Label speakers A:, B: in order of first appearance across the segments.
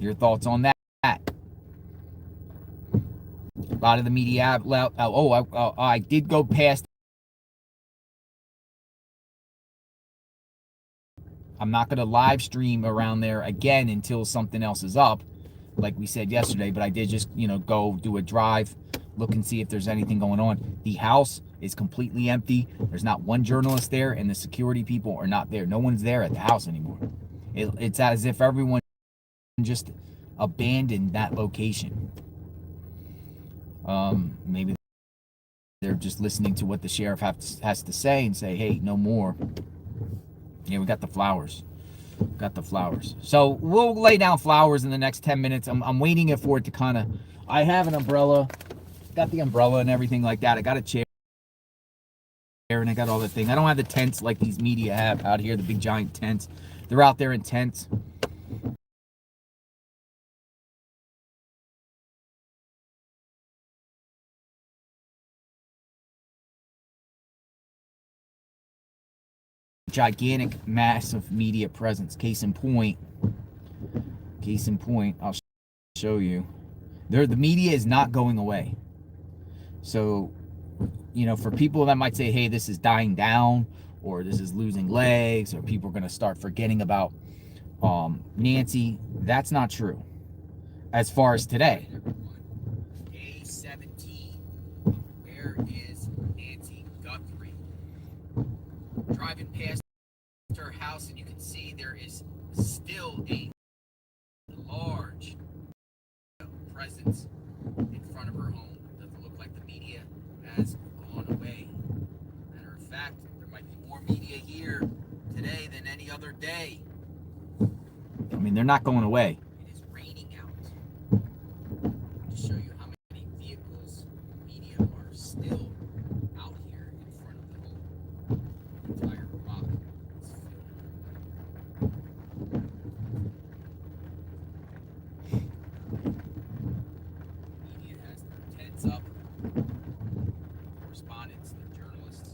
A: Your thoughts on that? A lot of the media I did go past. I'm not going to live stream around there again until something else is up, like we said yesterday. But I did just, go do a drive, look and see if there's anything going on. The house is completely empty. There's not one journalist there, and the security people are not there. No one's there at the house anymore. It's as if everyone just abandoned that location. Maybe they're just listening to what the sheriff has to say and say, hey, no more. Yeah, we got the flowers. So we'll lay down flowers in the next 10 minutes. I'm waiting for it to kind of... I have an umbrella. Got the umbrella and everything like that. I got a chair and I got all that thing. I don't have the tents like these media have out here, the big giant tents. They're out there in tents. Gigantic, massive media presence. Case in point, I'll show you. The media is not going away. So, for people that might say, hey, this is dying down, or this is losing legs, or people are going to start forgetting about Nancy, that's not true. As far as today. Day 17. Where is Nancy Guthrie? Driving past her house, and you can see there is still a large presence in front of her home. It doesn't look like the media has gone away. Matter of fact, there might be more media here today than any other day. I mean, they're not going away. It is raining out. To show you how many vehicles, media are still out here in front of the home. The entire block is filled. Media has their tents up. Correspondents, their journalists.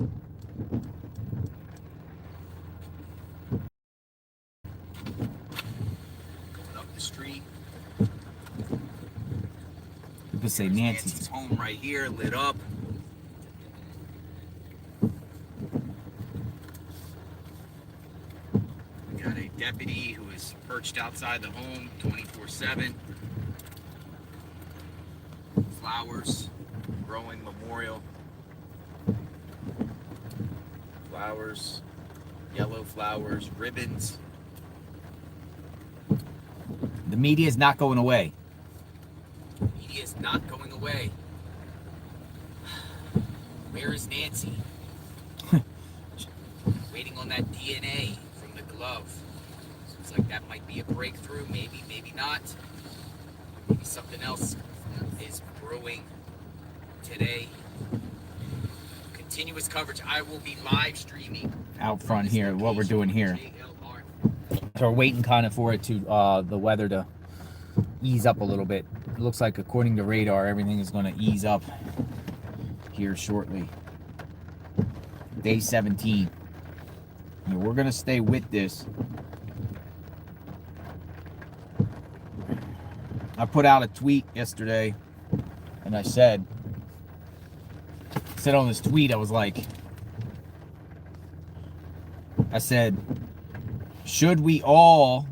A: Going up the street. People say Nancy's home right here, lit up. We got a deputy who is perched outside the home 24/7. Flowers, growing memorial. Flowers, yellow flowers, ribbons. The media is not going away. The media is not going away. Where is Nancy? Waiting on that DNA from the glove. Seems like that might be a breakthrough. Maybe, maybe not. Maybe something else is brewing today. Continuous coverage. I will be live streaming out front here. What we're doing here. So we're waiting kind of for it to the weather to ease up a little bit. It looks like according to radar, everything is going to ease up here shortly. Day 17. And we're going to stay with this. I put out a tweet yesterday, and I said on this tweet, I said, should we all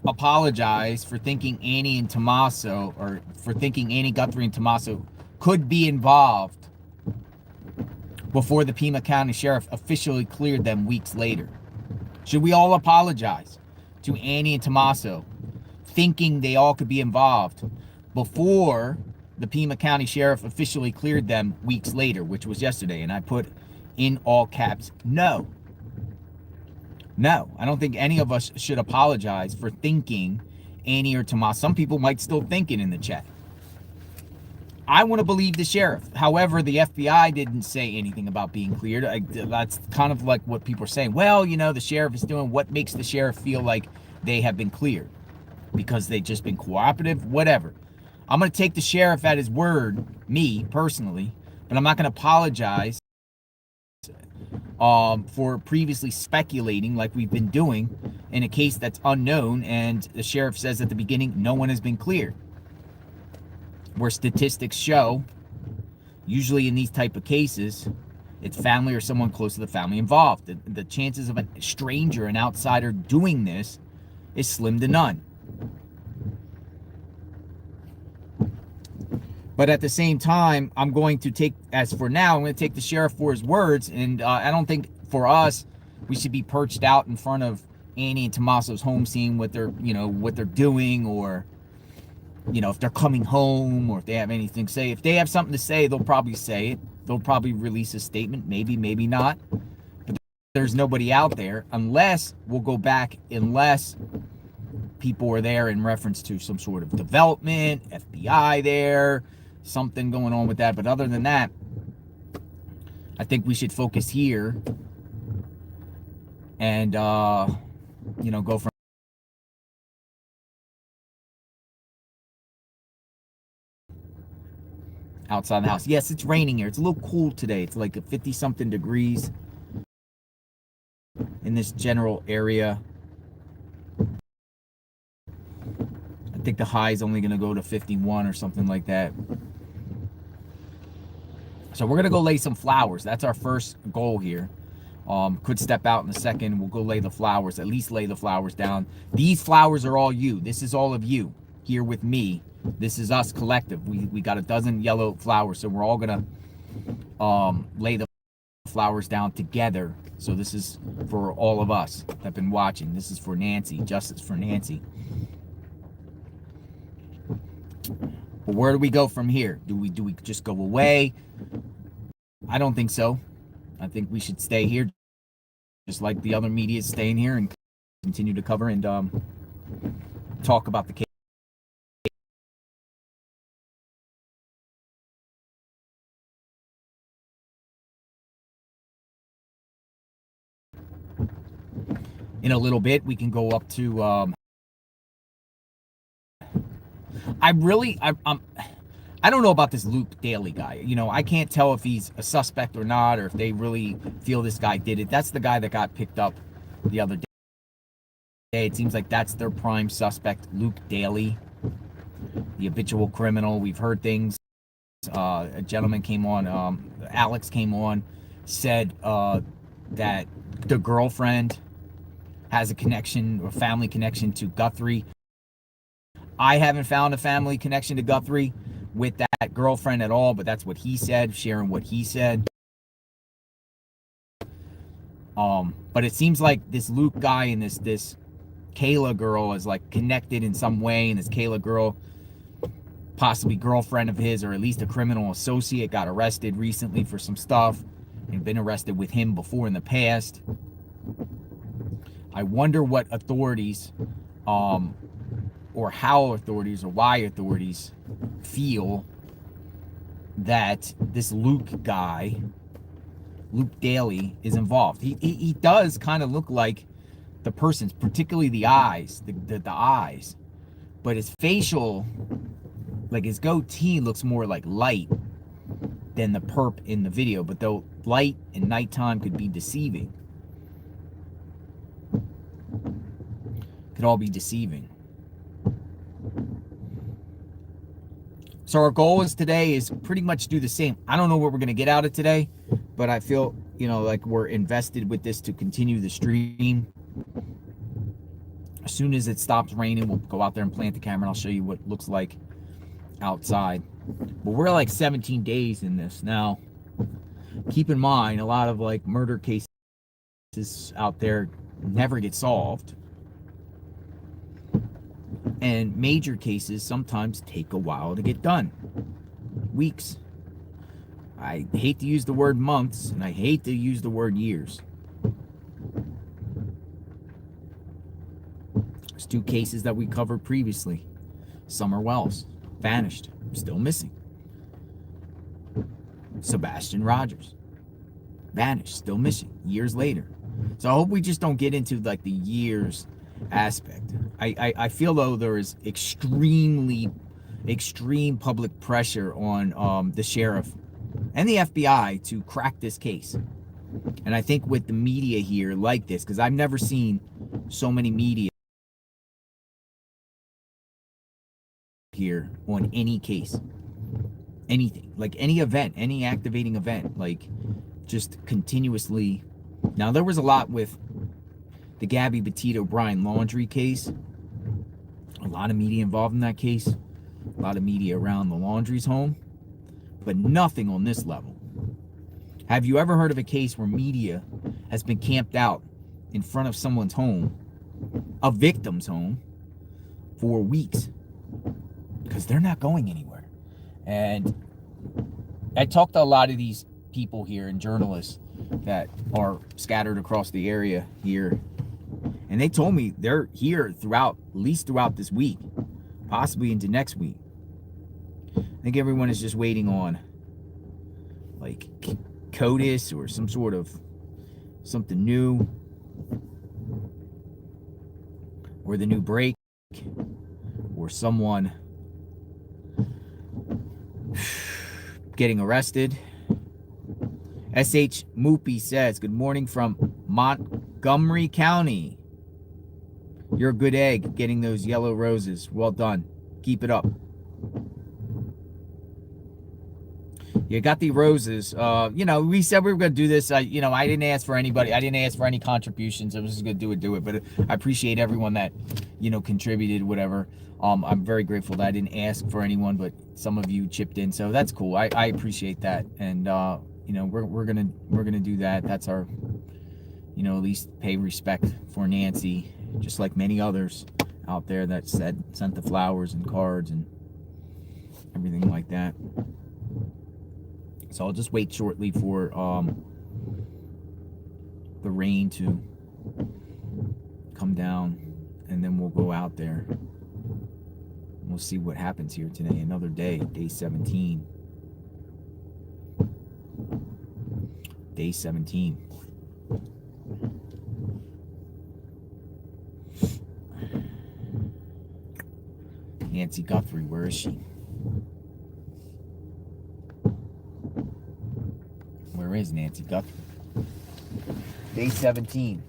A: apologize for thinking Annie and Tommaso, or for thinking Annie Guthrie and Tommaso could be involved before the Pima County Sheriff officially cleared them weeks later? Should we all apologize to Annie and Tommaso thinking they all could be involved before the Pima County Sheriff officially cleared them weeks later, which was yesterday? And I put in all caps, no. No, I don't think any of us should apologize for thinking Annie or Tommaso. Some people might still think it in the chat. I want to believe the sheriff. However, the FBI didn't say anything about being cleared. That's kind of like what people are saying. Well, the sheriff is doing what makes the sheriff feel like they have been cleared because they've just been cooperative, whatever. I'm going to take the sheriff at his word, me personally, but I'm not going to apologize for previously speculating like we've been doing in a case that's unknown, and the sheriff says at the beginning no one has been cleared, where statistics show usually in these type of cases it's family or someone close to the family involved. The chances of a stranger, an outsider doing this is slim to none. But at the same time, I'm going to take, as for now, I'm going to take the sheriff for his words. And I don't think for us, we should be perched out in front of Annie and Tommaso's home, seeing what they're, what they're doing, or, if they're coming home, or if they have anything to say. If they have something to say, they'll probably say it. They'll probably release a statement, maybe, maybe not. But there's nobody out there, unless we'll go back, unless people are there in reference to some sort of development, FBI there, something going on with that. But other than that, I think we should focus here and, go from outside the house. Yes, it's raining here. It's a little cool today. It's like 50-something degrees in this general area. I think the high is only going to go to 51 or something like that. So we're going to go lay some flowers. That's our first goal here. Could step out in a second. We'll go lay the flowers, at least lay the flowers down. These flowers are all you. This is all of you here with me. This is us collective. We got a dozen yellow flowers, so we're all going to lay the flowers down together. So this is for all of us that have been watching. This is for Nancy. Justice for Nancy. But where do we go from here? Do we just go away? I don't think so. I think we should stay here, just like the other media is staying here, and continue to cover and talk about the case. In a little bit, we can go up to. I don't know about this Luke Daly guy. I can't tell if he's a suspect or not, or if they really feel this guy did it. That's the guy that got picked up the other day. It seems like that's their prime suspect, Luke Daly, the habitual criminal. We've heard things. A gentleman came on, Alex came on, said that the girlfriend has a connection, or family connection, to Guthrie. I haven't found a family connection to Guthrie with that girlfriend at all, but that's what he said, sharing what he said. But it seems like this Luke guy and this Kayla girl is like connected in some way, and this Kayla girl, possibly girlfriend of his, or at least a criminal associate, got arrested recently for some stuff and been arrested with him before in the past. I wonder what authorities, or how authorities, or why authorities feel that this Luke guy, Luke Daly, is involved. He does kind of look like the person's, particularly the eyes, the eyes, but his facial, like his goatee, looks more like light than the perp in the video. But though light and nighttime could be deceiving, could all be deceiving. So our goal is today is pretty much do the same. I don't know what we're going to get out of today, but I feel, like we're invested with this to continue the stream. As soon as it stops raining, we'll go out there and plant the camera, and I'll show you what it looks like outside. But we're like 17 days in this now. Keep in mind, a lot of like murder cases out there never get solved. And major cases sometimes take a while to get done. Weeks. I hate to use the word months, and I hate to use the word years. There's 2 cases that we covered previously. Summer Wells, vanished, still missing. Sebastian Rogers, vanished, still missing, years later. So I hope we just don't get into like the years aspect. I feel though there is extreme public pressure on the sheriff and the FBI to crack this case. And I think with the media here like this, because I've never seen so many media here on any case, anything, like any event, any activating event, like just continuously. Now, there was a lot with the Gabby Petito Brian Laundrie case. A lot of media involved in that case. A lot of media around the Laundrie's home. But nothing on this level. Have you ever heard of a case where media has been camped out in front of someone's home, a victim's home, for weeks? Because they're not going anywhere. And I talked to a lot of these people here and journalists that are scattered across the area here. And they told me they're here throughout, at least throughout this week, possibly into next week. I think everyone is just waiting on like CODIS or some sort of something new, or the new break, or someone getting arrested. S.H. Moopy says, good morning from Montgomery County. You're a good egg getting those yellow roses. Well done. Keep it up. You got the roses. We said we were going to do this. I didn't ask for anybody. I didn't ask for any contributions. I was just going to do it. But I appreciate everyone that, contributed, whatever. I'm very grateful that I didn't ask for anyone, but some of you chipped in. So that's cool. I appreciate that. And, we're gonna do that. That's our, at least pay respect for Nancy, just like many others out there that sent the flowers and cards and everything like that. So I'll just wait shortly for the rain to come down, and then we'll go out there. We'll see what happens here today. Another day, day 17. Day 17. Nancy Guthrie, where is she? Where is Nancy Guthrie? Day 17.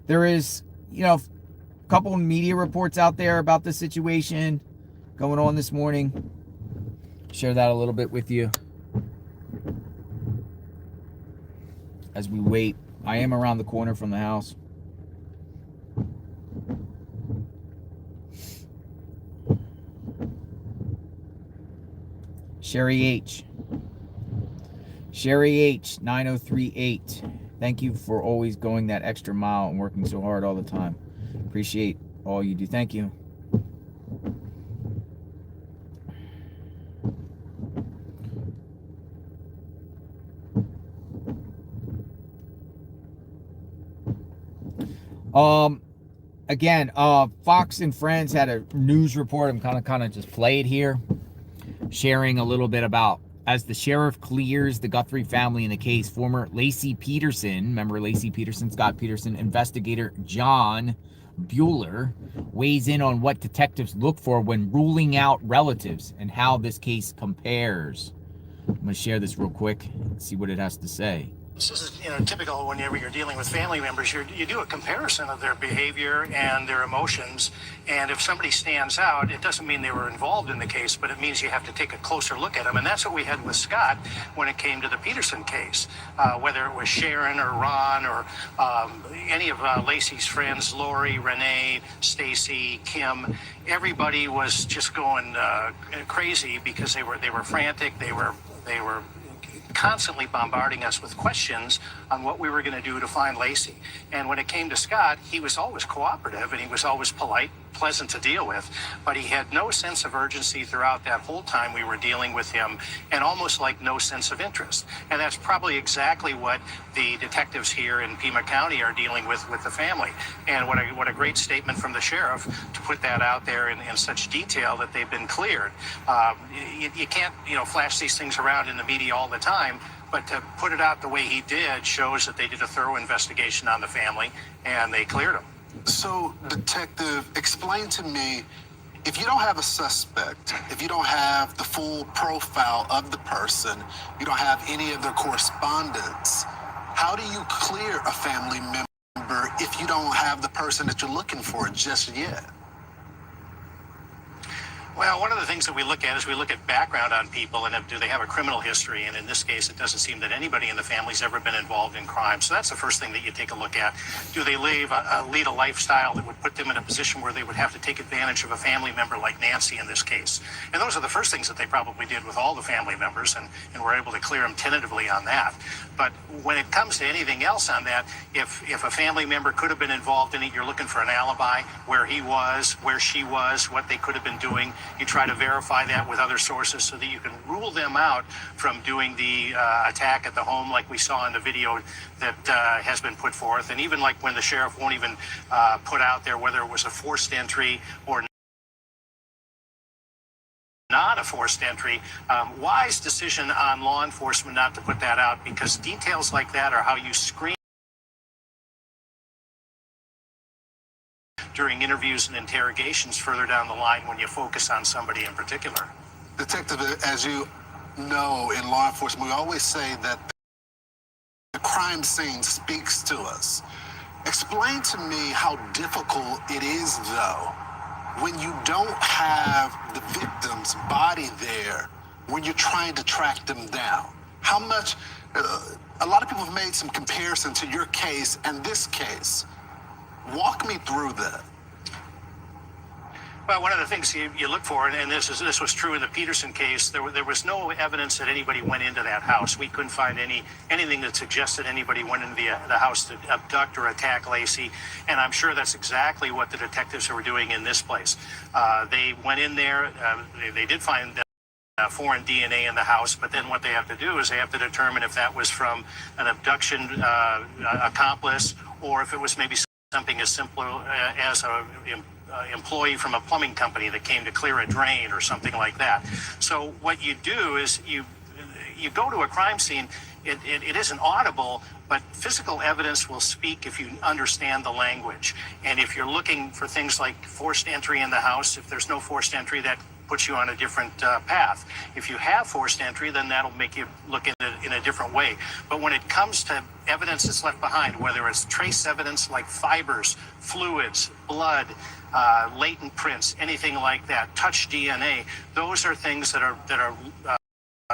A: There is, a couple of media reports out there about the situation going on this morning. Share that a little bit with you. As we wait, I am around the corner from the house. Sherry H. 9038. Thank you for always going that extra mile and working so hard all the time. Appreciate all you do. Thank you. Again, Fox and Friends had a news report. I'm kind of just play it here, sharing a little bit about, as the sheriff clears the Guthrie family in the case, former Lacey Peterson, remember Lacey Peterson, Scott Peterson, investigator John Bueller weighs in on what detectives look for when ruling out relatives and how this case compares. I'm going to share this real quick and see what it has to say.
B: This is typical whenever you're dealing with family members. You do a comparison of their behavior and their emotions, and if somebody stands out, it doesn't mean they were involved in the case, but it means you have to take a closer look at them, and that's what we had with Scott when it came to the Peterson case. Whether it was Sharon or Ron or any of Lacey's friends, Lori, Renee, Stacy, Kim, everybody was just going crazy because they were frantic. They were constantly bombarding us with questions on what we were going to do to find Lacey. And when it came to Scott, he was always cooperative and he was always polite, pleasant to deal with, but he had no sense of urgency throughout that whole time we were dealing with him, and almost like no sense of interest. And that's probably exactly what the detectives here in Pima County are dealing with the family. And what a great statement from the sheriff to put that out there in such detail that they've been cleared. You can't flash these things around in the media all the time, but to put it out the way he did shows that they did a thorough investigation on the family and they cleared him.
C: So, detective, explain to me If you don't have a suspect, if you don't have the full profile of the person, you don't have any of their correspondence, how do you clear a family member if you don't have the person that you're looking for just yet?
B: Well, one of the things that we look at is we look at background on people and do they have a criminal history. And in this case, it doesn't seem that anybody in the family's ever been involved in crime. So that's the first thing that you take a look at. Do they lead a lifestyle that would put them in a position where they would have to take advantage of a family member like Nancy in this case? And those are the first things that they probably did with all the family members, and were able to clear them tentatively on that. But when it comes to anything else on that, if a family member could have been involved in it, you're looking for an alibi, where he was, where she was, what they could have been doing. You try to verify that with other sources so that you can rule them out from doing the attack at the home, like we saw in the video that has been put forth. And even like when the sheriff won't even put out there whether it was a forced entry or not a forced entry. Wise decision on law enforcement not to put that out, because details like that are how you screen during interviews and interrogations further down the line when you focus on somebody in particular.
C: Detective, as you know, in law enforcement, we always say that the crime scene speaks to us. Explain to me how difficult it is, though, when you don't have the victim's body there, when you're trying to track them down. How much, a lot of people have made some comparison to your case and this case. Walk me through that.
B: Well, one of the things you look for, and this was true in the Peterson case, there was no evidence that anybody went into that house. We couldn't find anything that suggested anybody went into the house to abduct or attack Lacey, and I'm sure that's exactly what the detectives were doing in this place. They went in there, they did find foreign DNA in the house, but then what they have to do is they have to determine if that was from an abduction accomplice, or if it was maybe something as simple as a employee from a plumbing company that came to clear a drain or something like that. So what you do is you go to a crime scene. It isn't audible, but physical evidence will speak if you understand the language. And if you're looking for things like forced entry in the house, if there's no forced entry, that puts you on a different path. If you have forced entry, then that'll make you look at it in a different way. But when it comes to evidence that's left behind, whether it's trace evidence like fibers, fluids, blood, latent prints, anything like that, touch DNA, those are things that are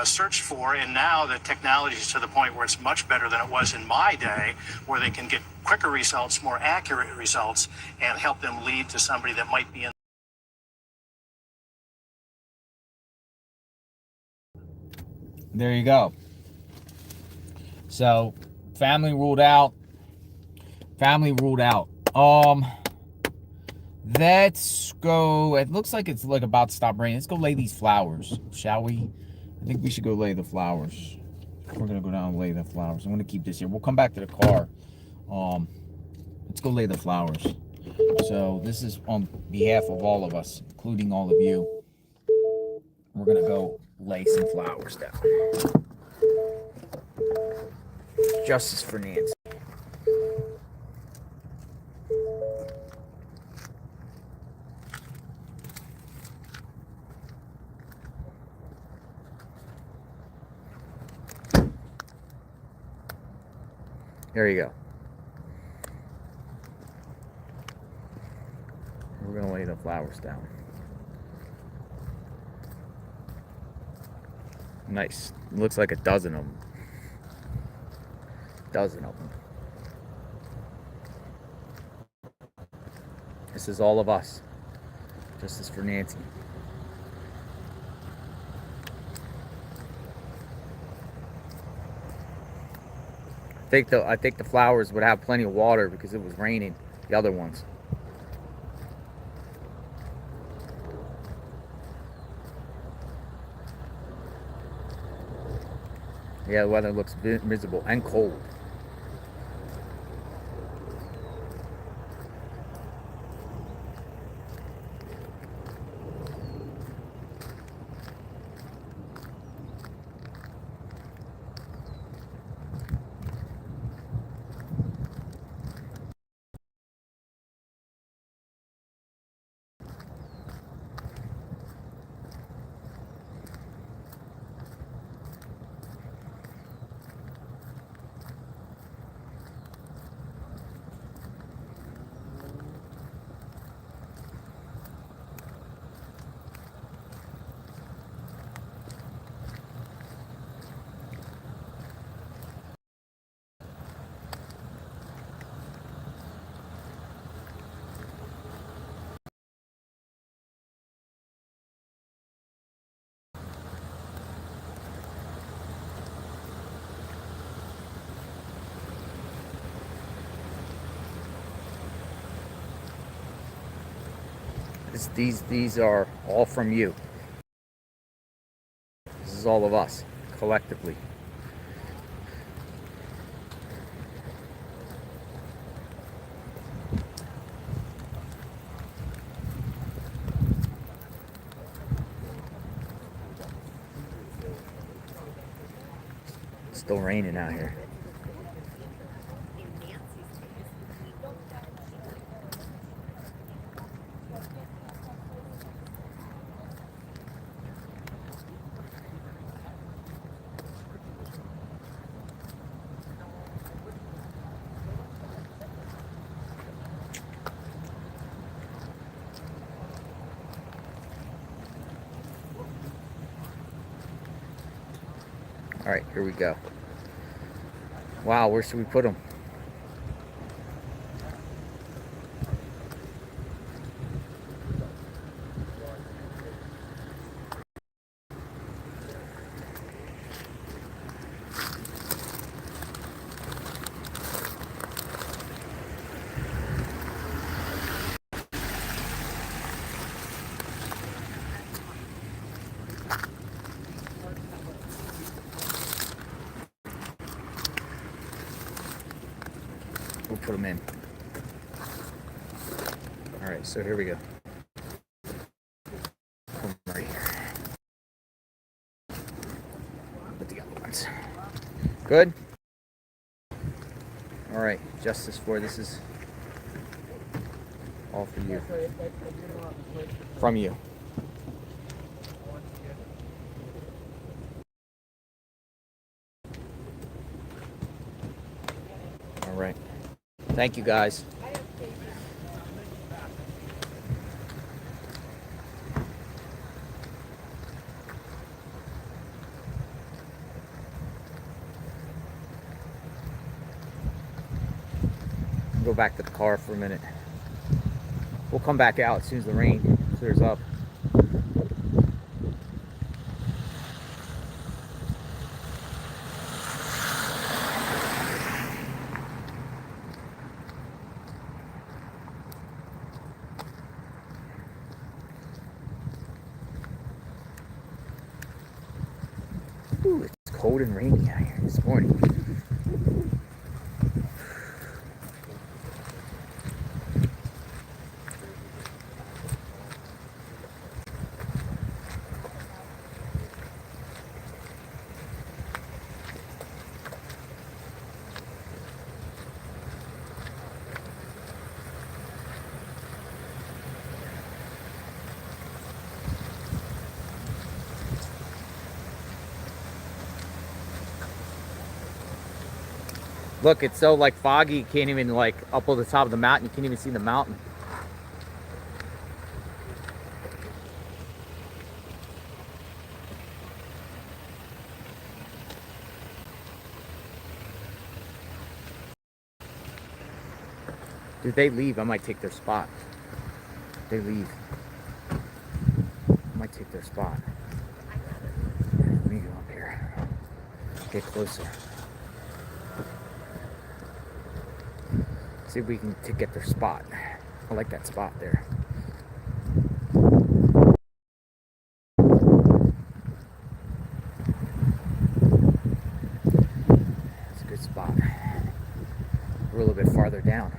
B: searched for. And now the technology is to the point where it's much better than it was in my day, where they can get quicker results, more accurate results, and help them lead to somebody that might be in.
A: There you go. So, family ruled out. Family ruled out. Let's go. It looks like it's like about to stop raining. Let's go lay these flowers, shall we? I think we should go lay the flowers. We're gonna go down and lay the flowers. I'm gonna keep this here. We'll come back to the car. Let's go lay the flowers. So this is on behalf of all of us, including all of you. We're gonna go lay some flowers down. Justice for Nancy. There you go. We're gonna lay the flowers down. Nice. It looks like a dozen of them. This is all of us. Justice for Nancy. I think the flowers would have plenty of water because it was raining. The other ones. Yeah, the weather looks miserable and cold. These are all from you. This is all of us, collectively. It's still raining out here. All right, here we go. Wow, where should we put them? We'll put them in. All right, so here we go. Put them right here. Put the other ones. Good? All right, Justice 4, this is all for you. From you. All right. Thank you, guys. Go back to the car for a minute. We'll come back out as soon as the rain clears up. Ooh, it's cold and rainy out here this morning. Look, it's so like foggy, you can't even like up on the top of the mountain, you can't even see the mountain. If they leave, I might take their spot. If they leave, I might take their spot. Let me go up here. Get closer. See if we can get their spot. I like that spot there. It's a good spot. We're a little bit farther down.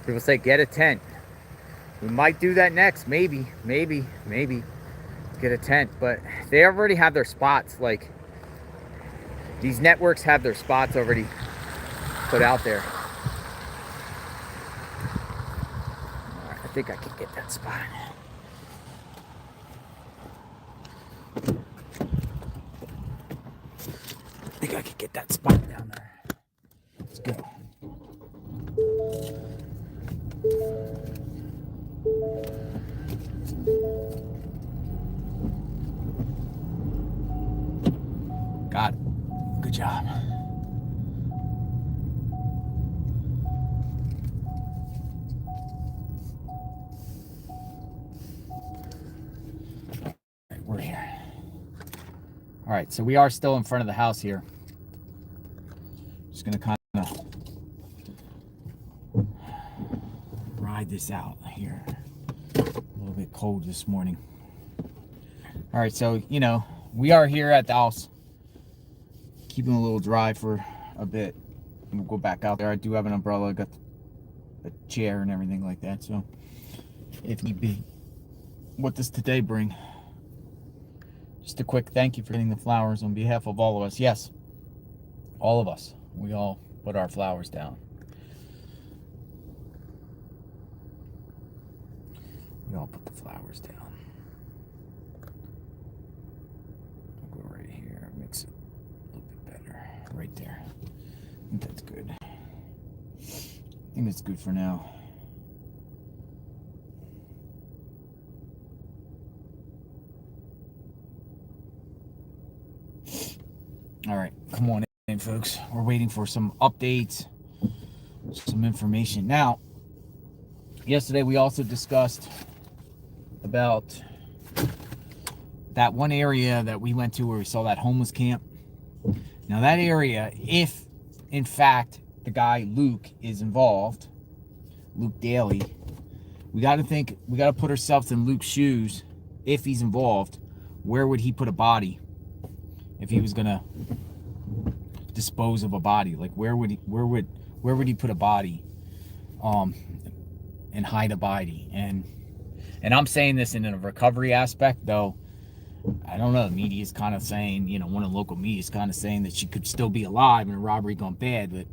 A: People say get a tent. We might do that next, maybe. Get a tent, but they already have their spots. Like, these networks have their spots already put out there. Right, I think I can get that spot. I think I could get that spot down there. Let's go. Got it. Good job. Right, we're here. All right, so we are still in front of the house here. gonna kind of ride this out here. A little bit cold this morning. All right, so we are here at the house, keeping a little dry for a bit. We'll go back out there. I do have an umbrella, got a chair and everything like that. So if need be. What does today bring? Just a quick thank you for getting the flowers on behalf of all of us. Yes, all of us. We all put our flowers down. We all put the flowers down. I'll go right here. Mix it a little bit better. Right there. I think that's good. I think that's good for now. All right, come on in, folks. We're waiting for some updates, some information. Now, yesterday we also discussed about that one area that we went to where we saw that homeless camp. Now, that area, if in fact the guy Luke is involved, Luke Daly, we got to put ourselves in Luke's shoes. If he's involved, where would he put a body? If he was gonna dispose of a body, like where would he put a body, and hide a body? And I'm saying this in a recovery aspect, though. I don't know. The media is kind of saying, one of the local media is kind of saying that she could still be alive and a robbery gone bad, but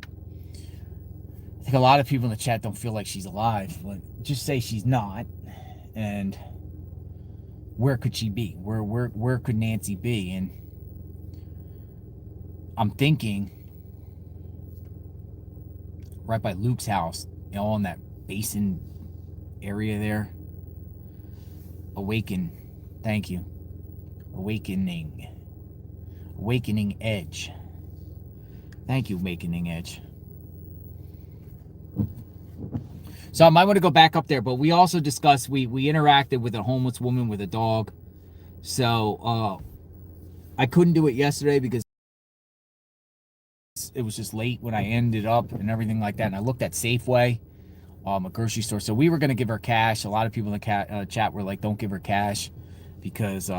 A: I think a lot of people in the chat don't feel like she's alive. But just say she's not, and where could she be? Where could Nancy be? And I'm thinking right by Luke's house, all in that basin area there. Thank you. Awakening Edge. Thank you, Awakening Edge. So I might want to go back up there, but we also discussed, we interacted with a homeless woman with a dog. So I couldn't do it yesterday because it was just late when I ended up and everything like that. And I looked at Safeway, a grocery store. So we were going to give her cash. A lot of people in the chat were like, don't give her cash because,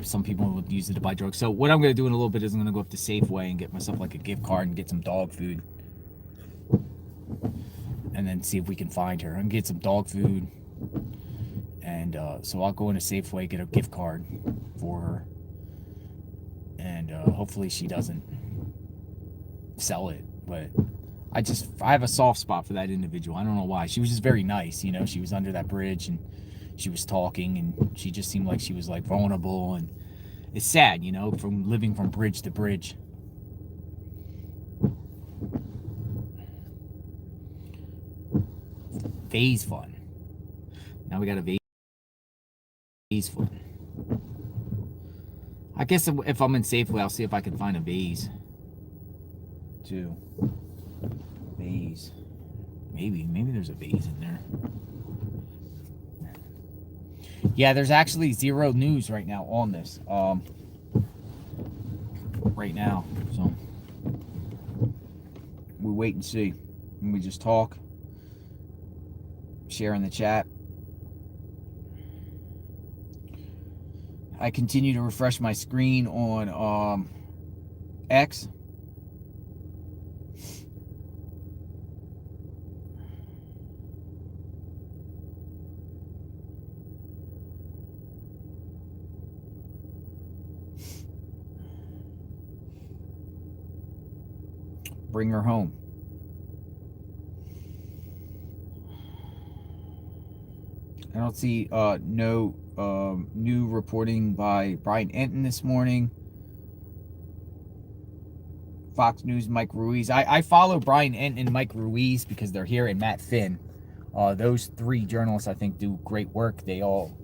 A: some people would use it to buy drugs. So what I'm going to do in a little bit is I'm going to go up to Safeway and get myself like a gift card and get some dog food. And then see if we can find her and get some dog food. And so I'll go into Safeway, get a gift card for her. And hopefully she doesn't sell it. But I have a soft spot for that individual. I don't know why. She was just very nice. She was under that bridge and she was talking and she just seemed like she was like vulnerable. And it's sad, from living from bridge to bridge. Vase fun. Now we got a vase fun. I guess if I'm in Safeway, I'll see if I can find a vase. Too. Vase. Maybe there's a vase in there. Yeah, there's actually zero news right now on this. Right now. So we wait and see. And we just talk. Share in the chat. I continue to refresh my screen on X. Bring her home. I don't see no new reporting by Brian Enton this morning. Fox News, Mike Ruiz. I follow Brian Enton and Mike Ruiz because they're here, and Matt Finn. Those three journalists, I think, do great work. They all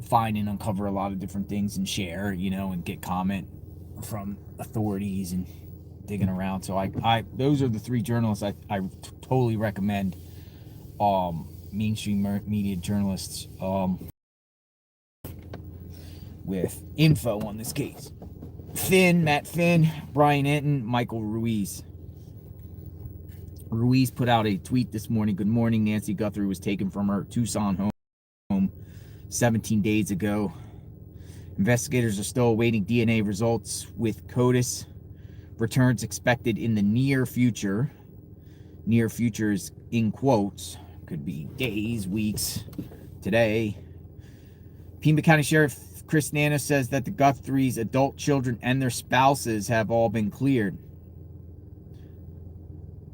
A: find and uncover a lot of different things and share, and get comment from authorities and digging around. So I those are the three journalists I totally recommend. Mainstream media journalists with info on this case. Matt Finn, Brian Enton, Michael Ruiz. Ruiz put out a tweet this morning. Good morning. Nancy Guthrie was taken from her Tucson home 17 days ago. Investigators are still awaiting DNA results with CODIS. Returns expected in the near future. Near future is in quotes. Could be days, weeks, today. Pima County Sheriff Chris Nana says that the Guthries' adult children and their spouses have all been cleared.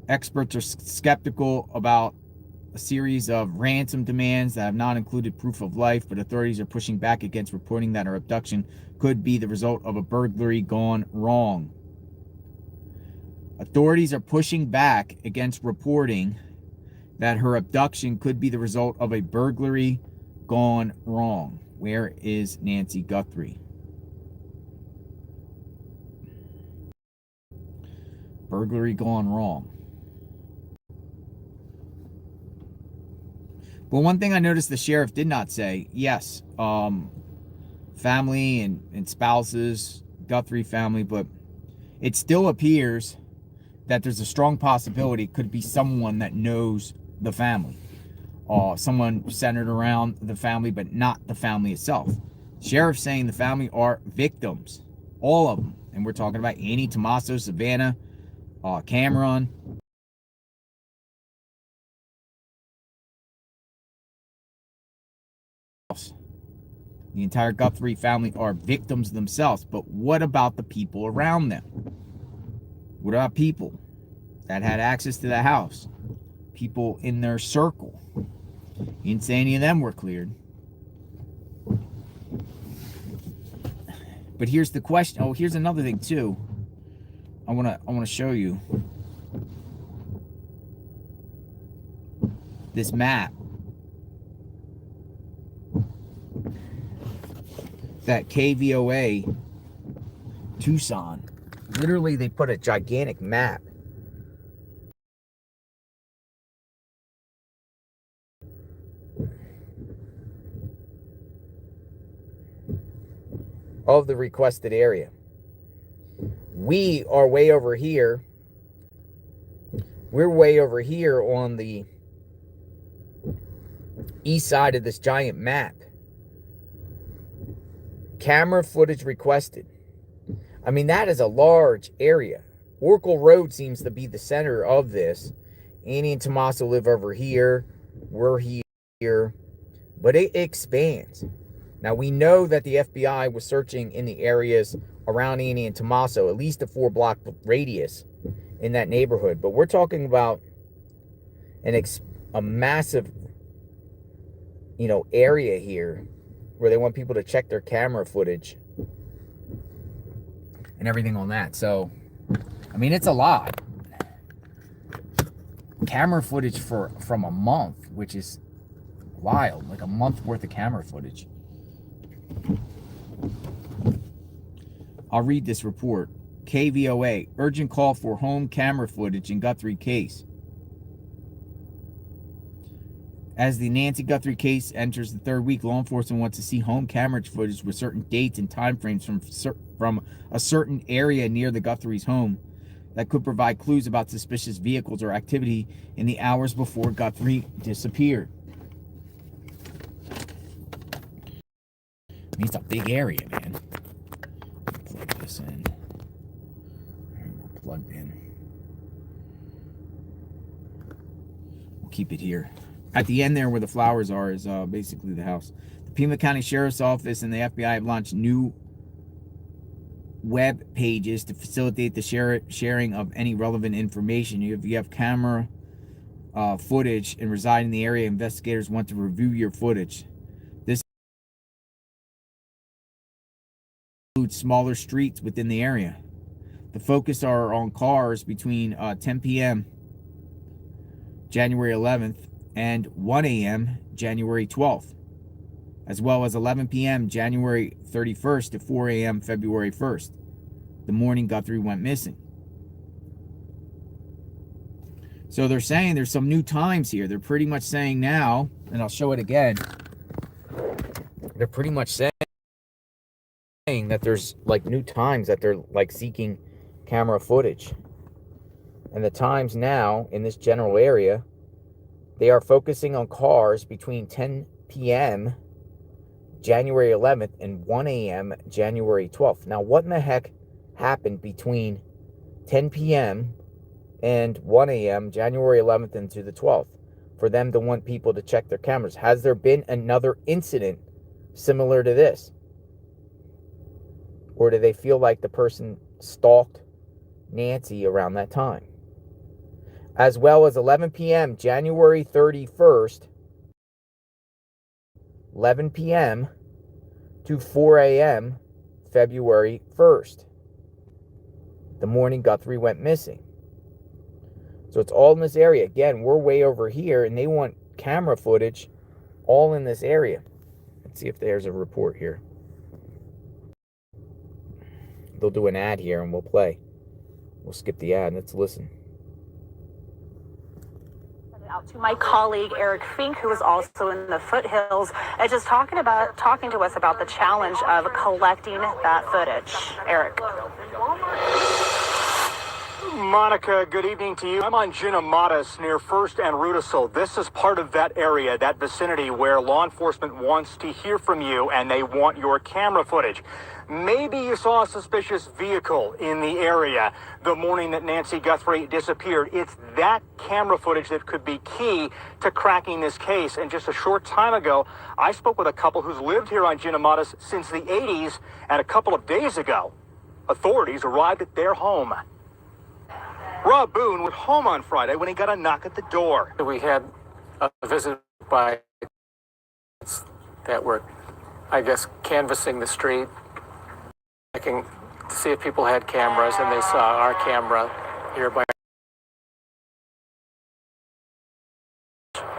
A: Experts are skeptical about a series of ransom demands that have not included proof of life, but authorities are pushing back against reporting that her abduction could be the result of a burglary gone wrong. Authorities are pushing back against reporting that her abduction could be the result of a burglary gone wrong. Where is Nancy Guthrie? Burglary gone wrong. But one thing I noticed the sheriff did not say, yes, family and spouses, Guthrie family, but it still appears that there's a strong possibility it could be someone that knows the family. Someone centered around the family, but not the family itself. Sheriff saying the family are victims, all of them. And we're talking about Annie, Tommaso, Savannah, Cameron. The entire Guthrie family are victims themselves. But what about the people around them? What about people that had access to the house? People in their circle? He didn't say any of them were cleared. But here's the question. Oh, here's another thing too. I wanna show you this map that KVOA Tucson. Literally, they put a gigantic map of the requested area. We are way over here. We're way over here on the east side of this giant map. Camera footage requested. I mean, that is a large area. Oracle Road seems to be the center of this. Annie and Tommaso live over here. We're here. But it expands. Now, we know that the FBI was searching in the areas around Annie and Tommaso, at least a 4-block radius in that neighborhood. But we're talking about a massive, area here where they want people to check their camera footage and everything on that. So, I mean, it's a lot. Camera footage from a month, which is wild. Like a month worth of camera footage. I'll read this report. KVOA, urgent call for home camera footage in Guthrie case. As the Nancy Guthrie case enters the third week, law enforcement wants to see home camera footage with certain dates and timeframes from a certain area near the Guthrie's home that could provide clues about suspicious vehicles or activity in the hours before Guthrie disappeared. I mean, it's a big area, man. Plug this in. We're plugged in. We'll keep it here. At the end there where the flowers are is basically the house. The Pima County Sheriff's Office and the FBI have launched new web pages to facilitate the sharing of any relevant information. If you have camera footage and reside in the area, investigators want to review your footage. This includes smaller streets within the area. The focus are on cars between 10 p.m. January 11th and 1 a.m. January 12th, as well as 11 p.m. January 31st to 4 a.m. February 1st, the morning Guthrie went missing. So they're saying there's some new times here. They're pretty much saying now, and I'll show it again, they're pretty much saying saying that there's like new times that they're like seeking camera footage. And the times now in this general area, they are focusing on cars between 10 p.m. January 11th and 1 a.m. January 12th. Now, what in the heck happened between 10 p.m. and 1 a.m. January 11th into the 12th for them to want people to check their cameras? Has there been another incident similar to this? Or do they feel like the person stalked Nancy around that time? As well as 11 p.m. January 31st, 11 p.m. to 4 a.m. February 1st. The morning Guthrie went missing. So it's all in this area. Again, we're way over here, and they want camera footage all in this area. Let's see if there's a report here. They'll do an ad here, and we'll play. We'll skip the ad. Let's listen.
D: Out to my colleague Eric Fink, who is also in the foothills, and just talking to us about the challenge of collecting that footage. Eric.
E: Monica, good evening to you. I'm on Junamatis near First and Rudisill. This is part of that area, that vicinity where law enforcement wants to hear from you and they want your camera footage. Maybe you saw a suspicious vehicle in the area the morning that Nancy Guthrie disappeared. It's that camera footage that could be key to cracking this case. And just a short time ago, I spoke with a couple who's lived here on Junamatis since the 80s, and a couple of days ago, authorities arrived at their home. Rob Boone was home on Friday when he got a knock at the door.
F: We had a visit by that were, I guess, canvassing the street, checking to see if people had cameras, and they saw our camera here by,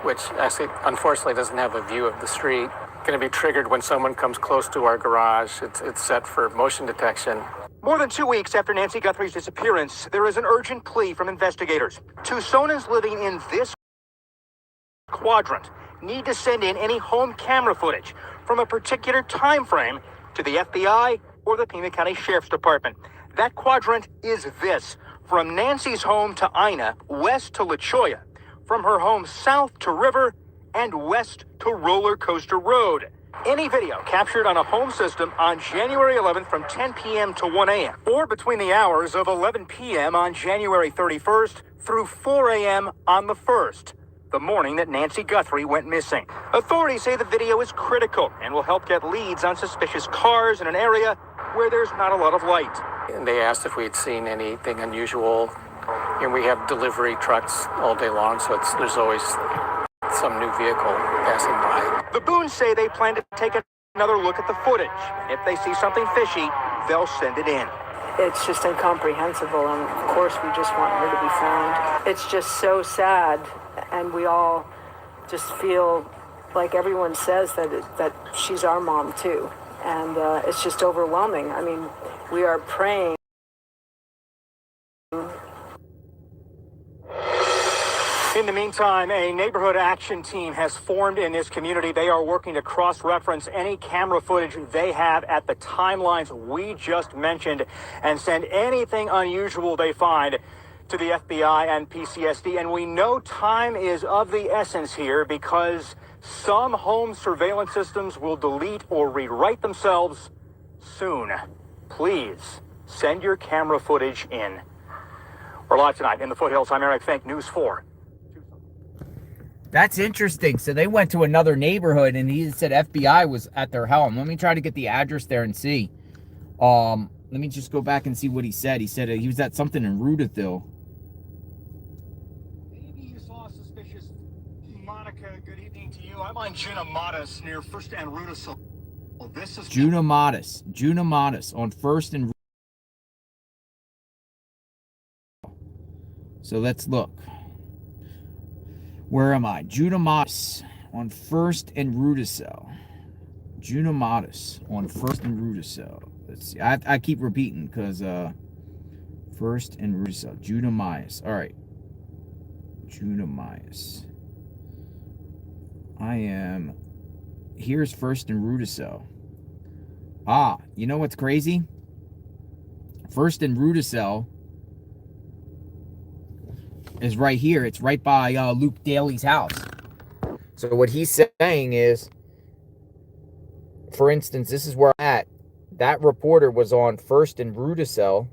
F: which actually, unfortunately, doesn't have a view of the street. Going to be triggered when someone comes close to our garage. It's set for motion detection.
E: More than 2 weeks after Nancy Guthrie's disappearance, there is an urgent plea from investigators. Tucsonans living in this quadrant need to send in any home camera footage from a particular time frame to the FBI or the Pima County Sheriff's Department. That quadrant is this: from Nancy's home to Ina, west to La Cholla, from her home south to River, and west to Roller Coaster Road. Any video captured on a home system on January 11th from 10 p.m. to 1 a.m. or between the hours of 11 p.m. on January 31st through 4 a.m. on the 1st, the morning that Nancy Guthrie went missing. Authorities say the video is critical and will help get leads on suspicious cars in an area where there's not a lot of light.
F: And they asked if we'd seen anything unusual. And we have delivery trucks all day long, so there's always some new vehicle passing by.
E: The Boones say they plan to take another look at the footage. If they see something fishy, they'll send it in.
G: It's just incomprehensible, and of course we just want her to be found. It's just so sad, and we all just feel like everyone says that she's our mom too, and it's just overwhelming. I mean, we are praying.
E: In the meantime, a neighborhood action team has formed in this community. They are working to cross-reference any camera footage they have at the timelines we just mentioned and send anything unusual they find to the FBI and PCSD. And we know time is of the essence here because some home surveillance systems will delete or rewrite themselves soon. Please send your camera footage in. We're live tonight in the foothills. I'm Eric Fink, News 4.
A: That's interesting. So they went to another neighborhood and he said FBI was at their home. Let me try to get the address there and see. Let me just go back and see what he said. He said he was at something in Rudisill.
E: Maybe you saw a suspicious... Monica, good evening to you. I'm on Junamatis near First and Rudisill. Well, this is...
A: Junamatis on First and... So let's look. Where am I? Junamatis on First and Rudisill. Junamatis on First and Rudisill. Let's see. I keep repeating because First and Rudisill. Junamatis. All right. Junamatis. I am. Here's First and Rudisill. You know what's crazy? First and Rudisell is right here. It's right by Luke Daly's house. So what he's saying is, for instance, this is where I'm at. That reporter was on First and Rudisell,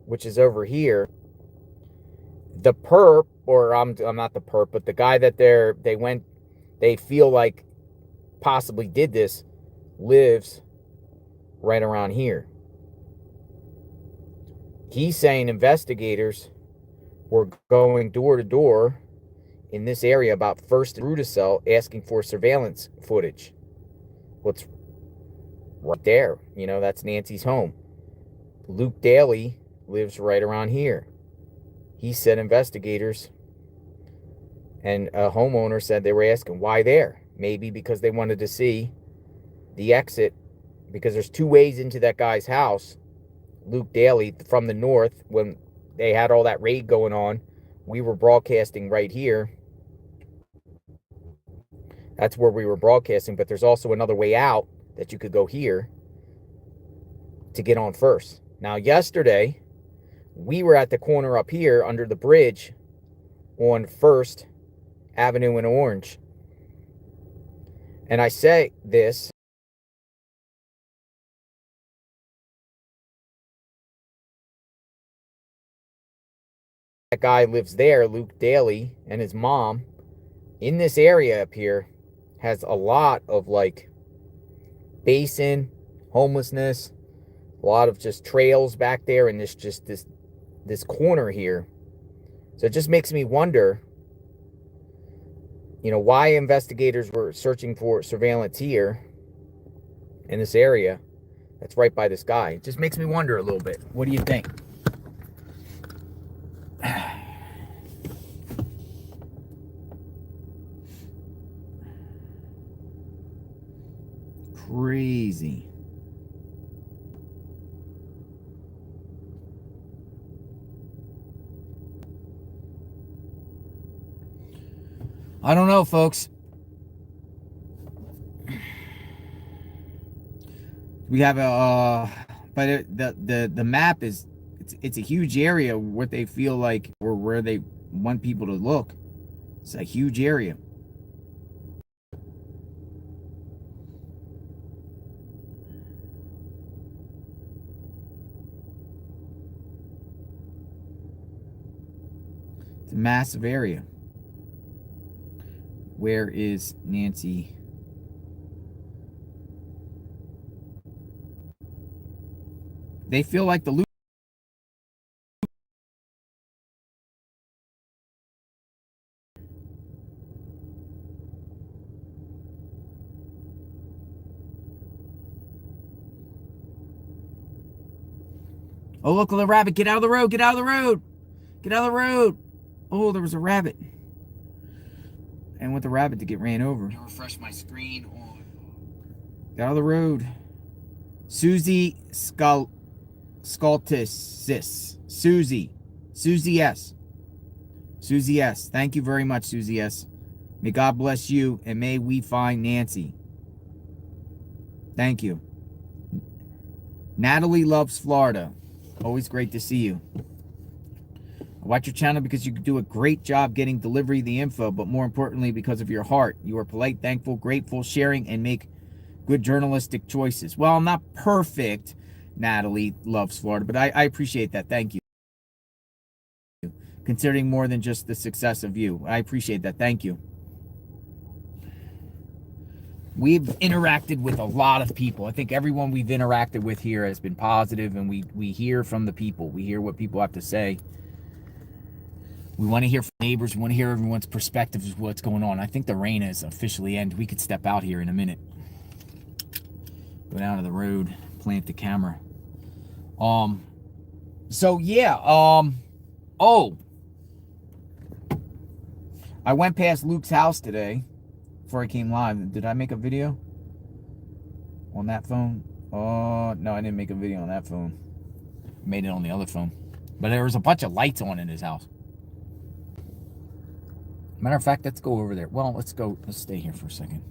A: which is over here. The perp, or I'm not the perp, but the guy that they feel like possibly did this, lives right around here. He's saying investigators were going door to door in this area about First and Rudisell asking for surveillance footage. What's right there? You know, that's Nancy's home. Luke Daly lives right around here. He said investigators and a homeowner said they were asking why there. Maybe because they wanted to see the exit, because there's two ways into that guy's house. Luke Daly from the north, when they had all that raid going on, we were broadcasting right here. That's where we were broadcasting, but there's also another way out that you could go here to get on First. Now, yesterday, we were at the corner up here under the bridge on First Avenue in Orange. And I say this, that guy lives there, Luke Daly, and his mom, in this area up here, has a lot of like basin, homelessness, a lot of just trails back there, and this corner here. So it just makes me wonder, you know, why investigators were searching for surveillance here in this area that's right by this guy. It just makes me wonder a little bit. What do you think? Crazy. I don't know, folks. We have but the map is, it's a huge area. What they feel like, or where they want people to look, it's a huge area. It's a massive area. Where is Nancy? They feel like the loop. Oh, look, a little rabbit. Get out of the road. Get out of the road. Get out of the road. Oh, there was a rabbit. I want the rabbit to get ran over. Refresh my screen on. Get out of the road. Susie Scultis. Susie S. Susie S. Thank you very much, Susie S. May God bless you, and may we find Nancy. Thank you. Natalie loves Florida. Always great to see you. I watch your channel because you do a great job getting delivery of the info, but more importantly, because of your heart. You are polite, thankful, grateful, sharing, and make good journalistic choices. Well, I'm not perfect, Natalie loves Florida, but I appreciate that. Thank you. Considering more than just the success of you. I appreciate that. Thank you. We've interacted with a lot of people. I think everyone we've interacted with here has been positive, and we hear from the people. We hear what people have to say. We want to hear from neighbors. We want to hear everyone's perspective of what's going on. I think the rain has officially ended. We could step out here in a minute. Go down to the road, plant the camera. So yeah, oh, I went past Luke's house today before I came live. Did I make a video on that phone? Oh, no, I didn't make a video on that phone. I made it on the other phone. But there was a bunch of lights on in his house. Matter of fact, let's go over there. Well, let's stay here for a second.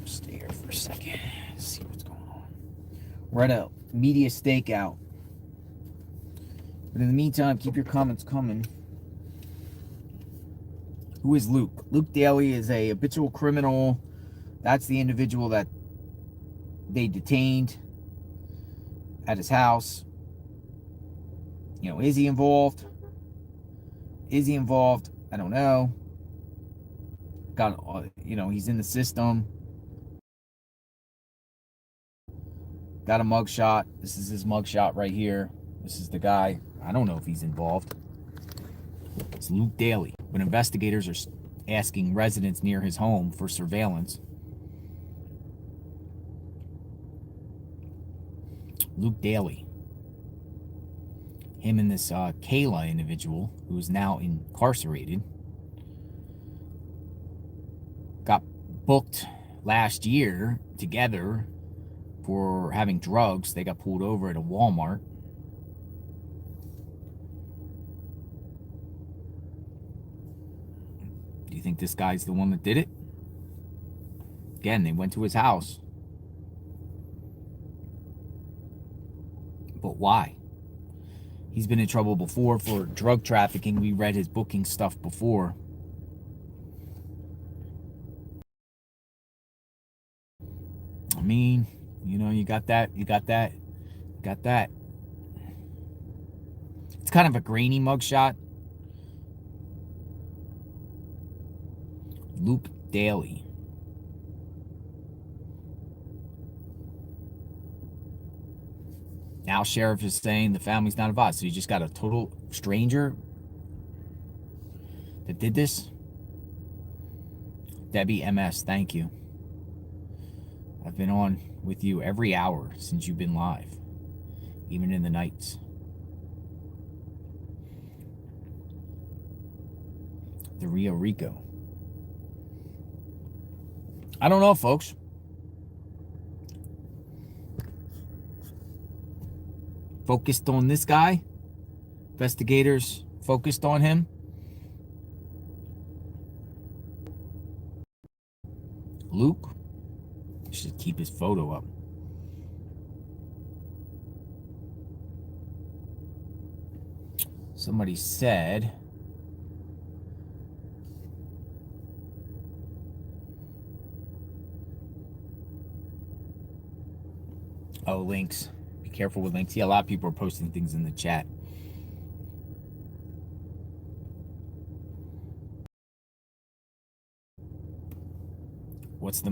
A: Stay here for a second. See what's going on. We're at a media stakeout. But in the meantime, keep your comments coming. Who is Luke? Luke Daly is a habitual criminal. That's the individual that they detained at his house. You know, is he involved? Is he involved? I don't know. He's in the system. Got a mugshot. This is his mugshot right here. This is the guy. I don't know if he's involved. It's Luke Daly. When investigators are asking residents near his home for surveillance, Luke Daly, him and this Kayla individual, who is now incarcerated, got booked last year together for having drugs. They got pulled over at a Walmart. Do you think this guy's the one that did it? Again, they went to his house. But why? He's been in trouble before for drug trafficking. We read his booking stuff before. I mean, you got that. It's kind of a grainy mugshot. Luke Daly. Now sheriff is saying the family's not involved. So you just got a total stranger that did this? Debbie MS, thank you. I've been on with you every hour since you've been live, even in the nights. The Rio Rico. I don't know, folks. Focused on this guy. Investigators focused on him. Luke should keep his photo up. Somebody said links. Be careful with links. Yeah, a lot of people are posting things in the chat.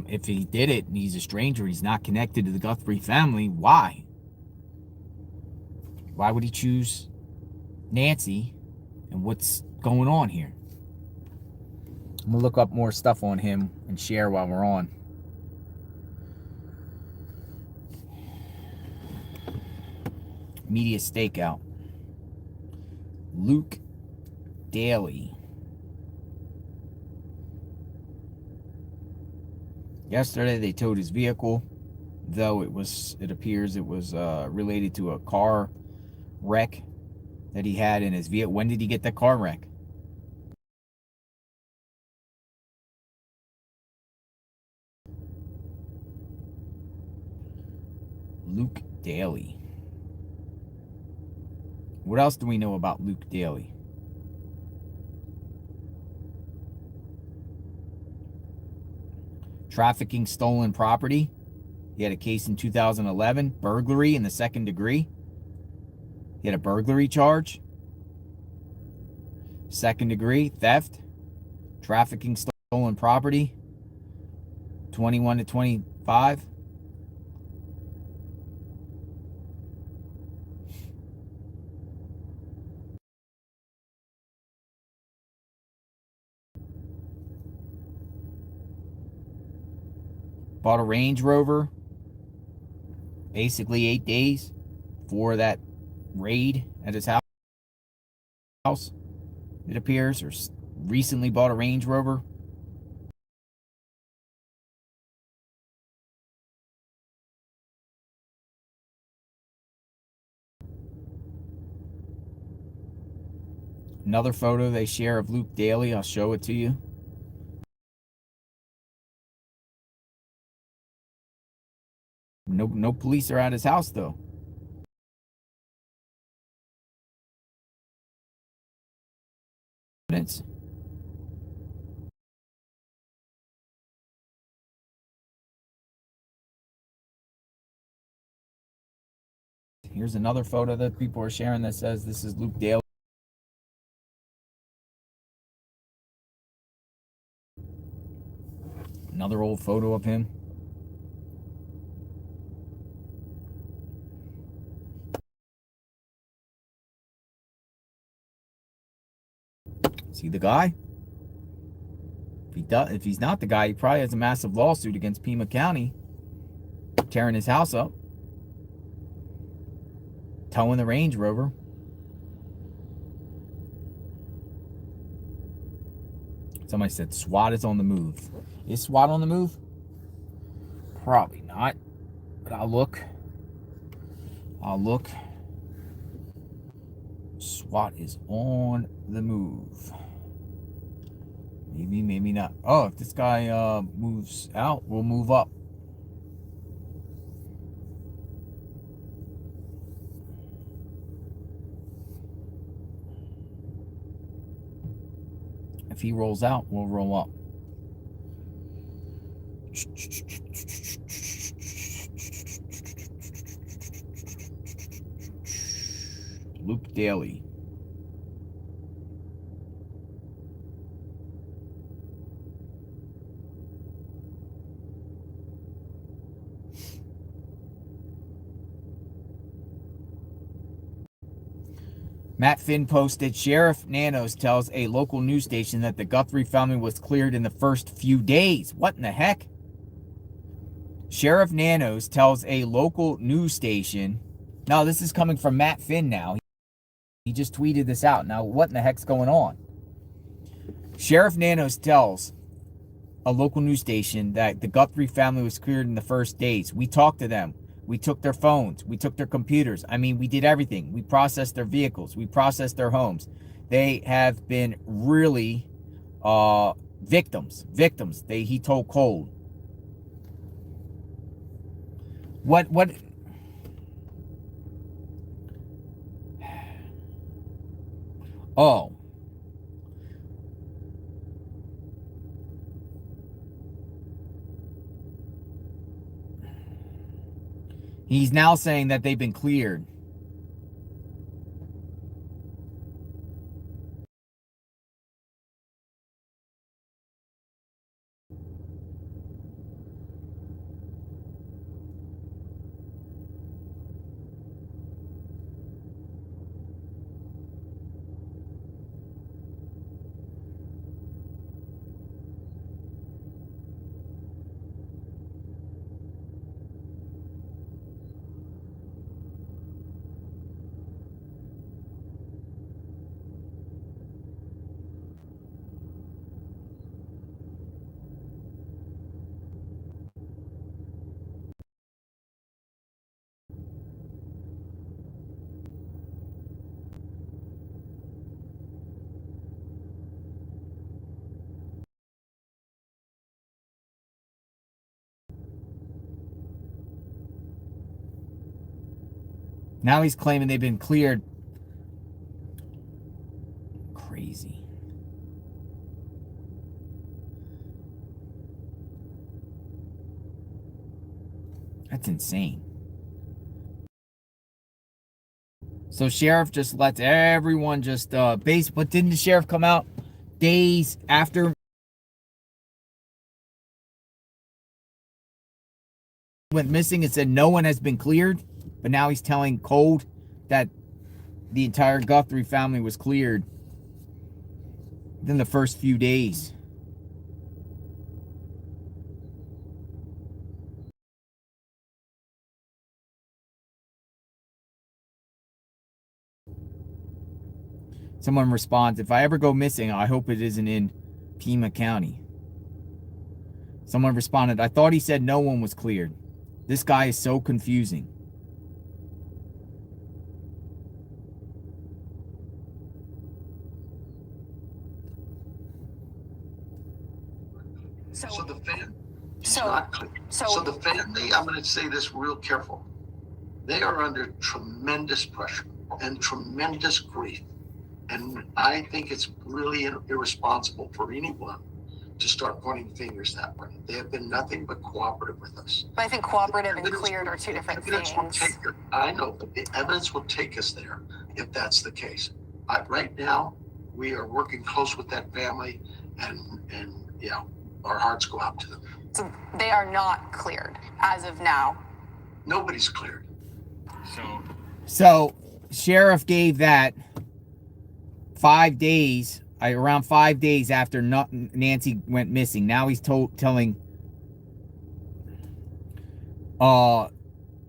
A: If he did it and he's a stranger, he's not connected to the Guthrie family, why? Why would he choose Nancy? And what's going on here? I'm gonna look up more stuff on him and share while we're on. Media stakeout. Luke Daly. Yesterday they towed his vehicle, though it appears it was related to a car wreck that he had in his vehicle. When did he get that car wreck? Luke Daly. What else do we know about Luke Daly? Trafficking stolen property. He had a case in 2011. Burglary in the second degree. He had a burglary charge. Second degree theft. Trafficking stolen property. 21 to 25. Bought a Range Rover. Basically 8 days for that raid at his house, it appears, or recently bought a Range Rover. Another photo they share of Luke Daly, I'll show it to you. No police are at his house though. Here's another photo that people are sharing that says this is Luke Daly. Another old photo of him. See the guy? If he's not the guy, he probably has a massive lawsuit against Pima County, tearing his house up, towing the Range Rover. Somebody said SWAT is on the move. Is SWAT on the move? Probably not. But I'll look. SWAT is on the move. Maybe, maybe not. Oh, if this guy moves out, we'll move up. If he rolls out, we'll roll up. Luke Daly. Matt Finn posted, Sheriff Nanos tells a local news station that the Guthrie family was cleared in the first few days. What in the heck? Sheriff Nanos tells a local news station. Now, this is coming from Matt Finn now. He just tweeted this out. Now, what in the heck's going on? Sheriff Nanos tells a local news station that the Guthrie family was cleared in the first days. We talked to them. We took their phones. We took their computers. I mean, we did everything. We processed their vehicles. We processed their homes. They have been really victims. He told Cold. What? Oh. He's now saying that they've been cleared. Now he's claiming they've been cleared. Crazy. That's insane. So sheriff just lets everyone just base. But didn't the sheriff come out days after went missing and said no one has been cleared? But now he's telling Cold that the entire Guthrie family was cleared within the first few days. Someone responds, if I ever go missing, I hope it isn't in Pima County. Someone responded, I thought he said no one was cleared. This guy is so confusing.
H: So the fan is
I: So,
H: not clear. So the family, I'm going to say this real careful. They are under tremendous pressure and tremendous grief. And I think it's really irresponsible for anyone to start pointing fingers that way. They have been nothing but cooperative with us.
I: But I think cooperative and cleared are two different things.
H: I know, but the evidence will take us there if that's the case. Right now, we are working close with that family, and yeah, our hearts go out to them.
I: So they are not cleared as of now.
H: Nobody's cleared.
A: So sheriff gave that 5 days, around 5 days after Nancy went missing. Now he's telling the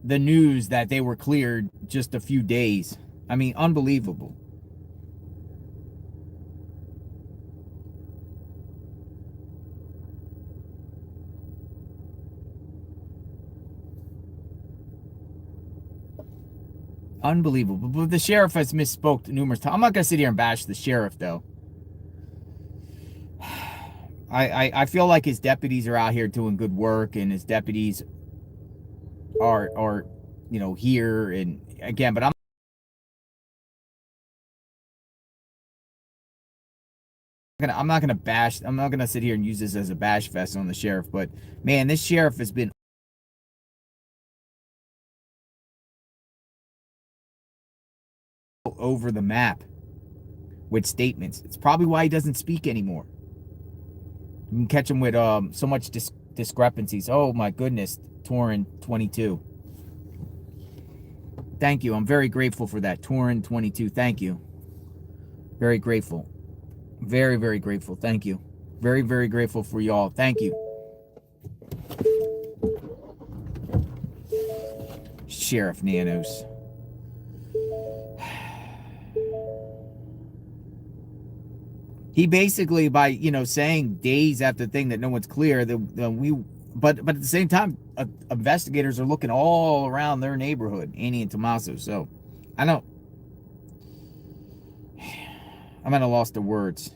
A: news that they were cleared just a few days. I mean, unbelievable. Unbelievable. But the sheriff has misspoke numerous times. I'm not going to sit here and bash the sheriff, though. I feel like his deputies are out here doing good work, and his deputies are you know, here. And again, but I'm not going to sit here and use this as a bash fest on the sheriff. But, man, this sheriff has been over the map with statements. It's probably why he doesn't speak anymore. You can catch him with so much discrepancies. Oh my goodness, Torin 22. Thank you. I'm very grateful for that. Torin 22. Thank you. Very grateful. Very, very grateful. Thank you. Very, very grateful for y'all. Thank you. Sheriff Nanos. He basically, by, you know, saying days after the thing that no one's clear, but at the same time, investigators are looking all around their neighborhood, Annie and Tommaso. So, I'm at a loss of words.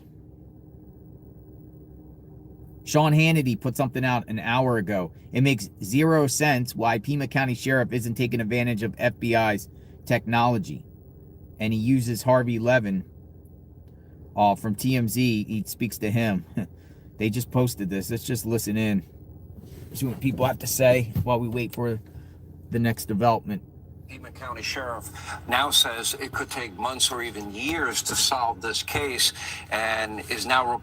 A: Sean Hannity put something out an hour ago. It makes zero sense why Pima County Sheriff isn't taking advantage of FBI's technology. And he uses Harvey Levin from TMZ. He speaks to him. They just posted this. Let's just listen in. See what people have to say while we wait for the next development.
J: Pima County Sheriff now says it could take months or even years to solve this case, and is now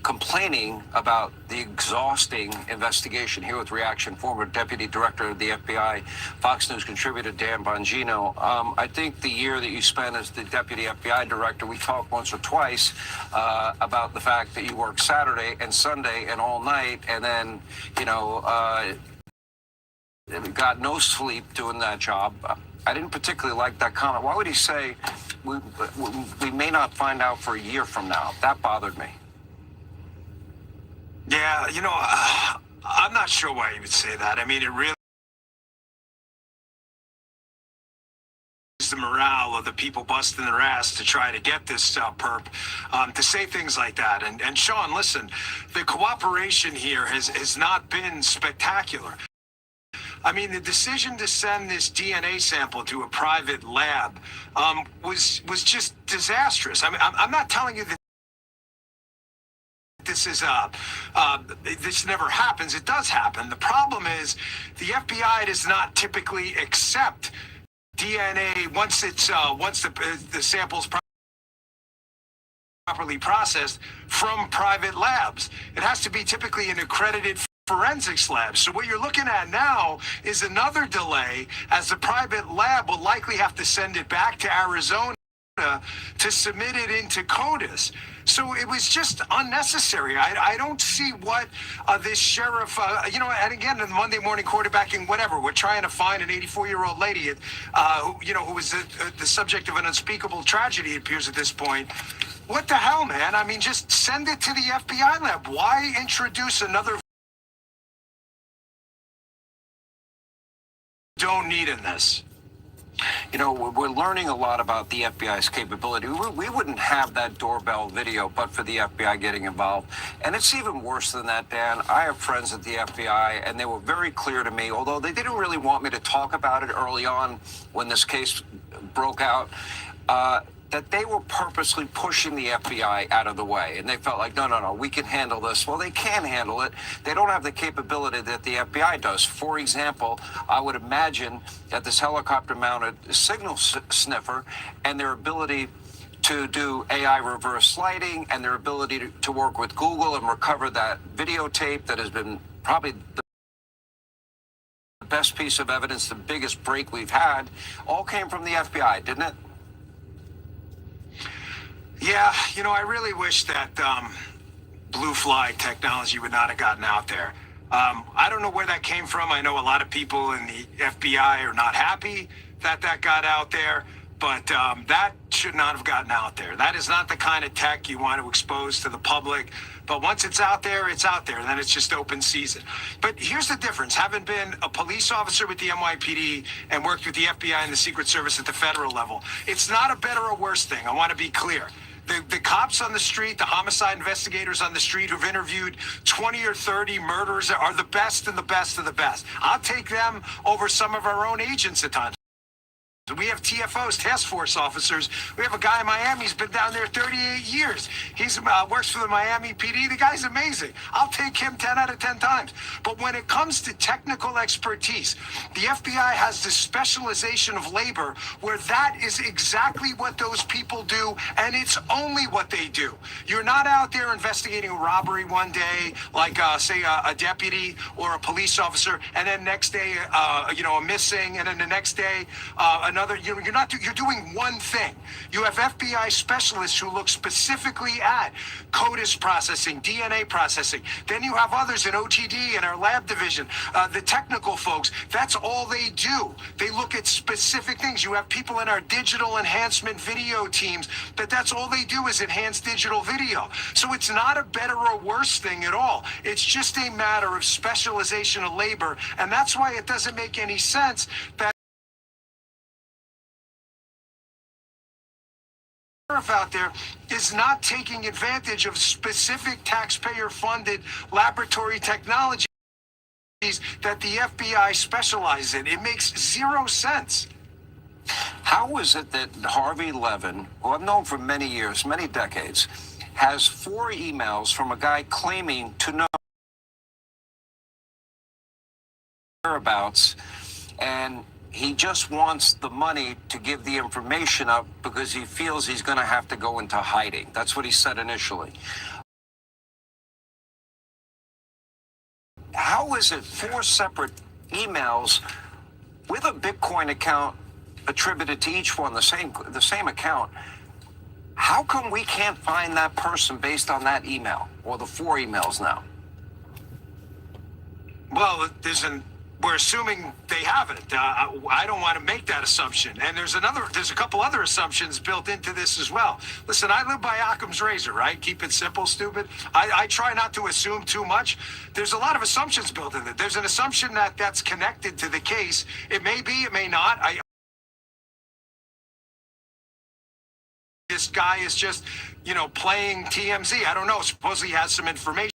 J: complaining about the exhausting investigation. Here with reaction, former Deputy Director of the FBI, Fox News contributor Dan Bongino. I think the year that you spent as the Deputy FBI Director, we talked once or twice about the fact that you worked Saturday and Sunday and all night, and then, you know, got no sleep doing that job. I didn't particularly like that comment. Why would he say we may not find out for a year from now? That bothered me.
K: Yeah, you know, I'm not sure why he would say that. I mean, it really is the morale of the people busting their ass to try to get this perp to say things like that. And Sean, listen, the cooperation here has not been spectacular. I mean, the decision to send this DNA sample to a private lab was just disastrous. I mean, I'm not telling you that this is this never happens. It does happen. The problem is the FBI does not typically accept DNA once the sample's properly processed from private labs. It has to be typically an accredited forensics lab. So what you're looking at now is another delay, as the private lab will likely have to send it back to Arizona to submit it into CODIS. So it was just unnecessary. I don't see what this sheriff, you know, and again, in the Monday morning quarterbacking, whatever, we're trying to find an 84-year-old lady, who was the subject of an unspeakable tragedy, it appears at this point. What the hell, man? I mean, just send it to the FBI lab. Why introduce another don't need in this?
J: You know, we're learning a lot about the FBI's capability. We wouldn't have that doorbell video but for the FBI getting involved. And it's even worse than that, Dan. I have friends at the FBI, and they were very clear to me, although they didn't really want me to talk about it early on when this case broke out, that they were purposely pushing the FBI out of the way. And they felt like, no, we can handle this. Well, they can handle it. They don't have the capability that the FBI does. For example, I would imagine that this helicopter-mounted signal sniffer and their ability to do AI reverse lighting and their ability to work with Google and recover that videotape that has been probably the best piece of evidence, the biggest break we've had, all came from the FBI, didn't it?
K: Yeah, you know, I really wish that blue fly technology would not have gotten out there. I don't know where that came from. I know a lot of people in the FBI are not happy that that got out there, but that should not have gotten out there. That is not the kind of tech you want to expose to the public. But once it's out there, and then it's just open season. But here's the difference. Having been a police officer with the NYPD and worked with the FBI and the Secret Service at the federal level, it's not a better or worse thing. I want to be clear. The cops on the street, the homicide investigators on the street who've interviewed 20 or 30 murderers are the best and the best of the best. I'll take them over some of our own agents at times. We have TFOs, task force officers. We have a guy in Miami. He's been down there 38 years. He's works for the Miami PD. The guy's amazing. I'll take him 10 out of 10 times. But when it comes to technical expertise, the FBI has this specialization of labor where that is exactly what those people do, and it's only what they do. You're not out there investigating a robbery one day, like, say, a deputy or a police officer, and then next day, a missing, and then the next day, another. You're doing one thing. You have FBI specialists who look specifically at CODIS processing, DNA processing. Then you have others in OTD and our lab division, the technical folks. That's all they do. They look at specific things. You have people in our digital enhancement video teams that's all they do is enhance digital video. So it's not a better or worse thing at all. It's just a matter of specialization of labor. And that's why it doesn't make any sense that out there is not taking advantage of specific taxpayer-funded laboratory technologies that the FBI specializes in. It makes zero sense.
J: How is it that Harvey Levin, who I've known for many years, many decades, has 4 emails from a guy claiming to know whereabouts, and he just wants the money to give the information up because he feels he's going to have to go into hiding? That's what he said initially. How is it 4 separate emails with a Bitcoin account attributed to each one, the same account? How come we can't find that person based on that email, or the 4 emails now?
K: Well, we're assuming they haven't. I don't want to make that assumption. And there's a couple other assumptions built into this as well. Listen, I live by Occam's razor, right? Keep it simple, stupid. I try not to assume too much. There's a lot of assumptions built in it. There's an assumption that's connected to the case. It may be, it may not. This guy is just, playing TMZ. I don't know. Supposedly he has some information.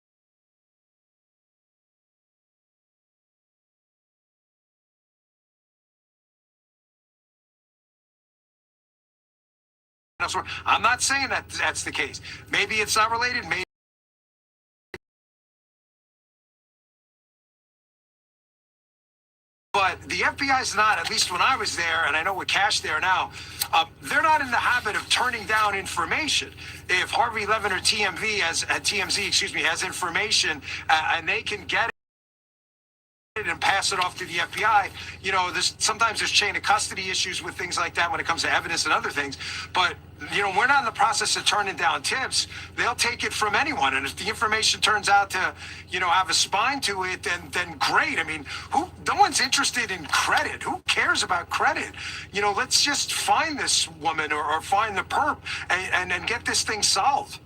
K: I'm not saying that that's the case. Maybe it's not related. Maybe. But the FBI is not, at least when I was there, and I know with Cash there now, they're not in the habit of turning down information. If Harvey Levin or TMZ has information and they can get it and pass it off to the FBI, sometimes there's chain of custody issues with things like that when it comes to evidence and other things. But, we're not in the process of turning down tips. They'll take it from anyone. And if the information turns out to, have a spine to it, then great. I mean, no one's interested in credit. Who cares about credit? Let's just find this woman or find the perp and get this thing solved.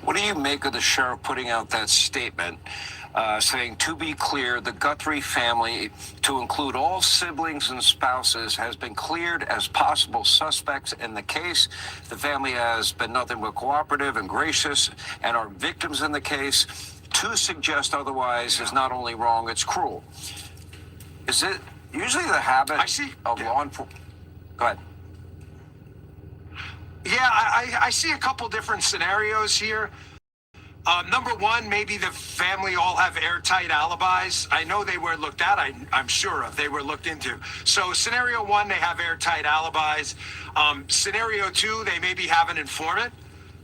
J: What do you make of the sheriff putting out that statement saying, to be clear, the Guthrie family, to include all siblings and spouses, has been cleared as possible suspects in the case. The family has been nothing but cooperative and gracious and are victims in the case. To suggest otherwise is not only wrong, it's cruel. Is it usually the habit of law enforcement? Go ahead.
K: Yeah, I see a couple different scenarios here. Number one, maybe the family all have airtight alibis. I know they were looked at. I'm sure of. They were looked into. So scenario one, they have airtight alibis. Scenario two, they maybe have an informant.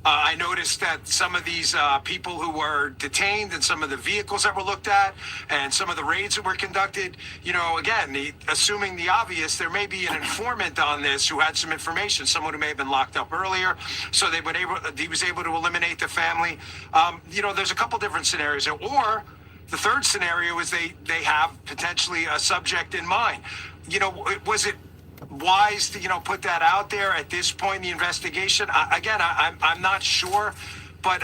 K: I noticed that some of these people who were detained and some of the vehicles that were looked at and some of the raids that were conducted, you know, again, assuming the obvious, there may be an informant on this who had some information, someone who may have been locked up earlier. So he was able to eliminate the family. You know, there's a couple different scenarios. Or the third scenario is they have potentially a subject in mind. You know, was it wise to, you know, put that out there at this point in the investigation? I'm not sure, but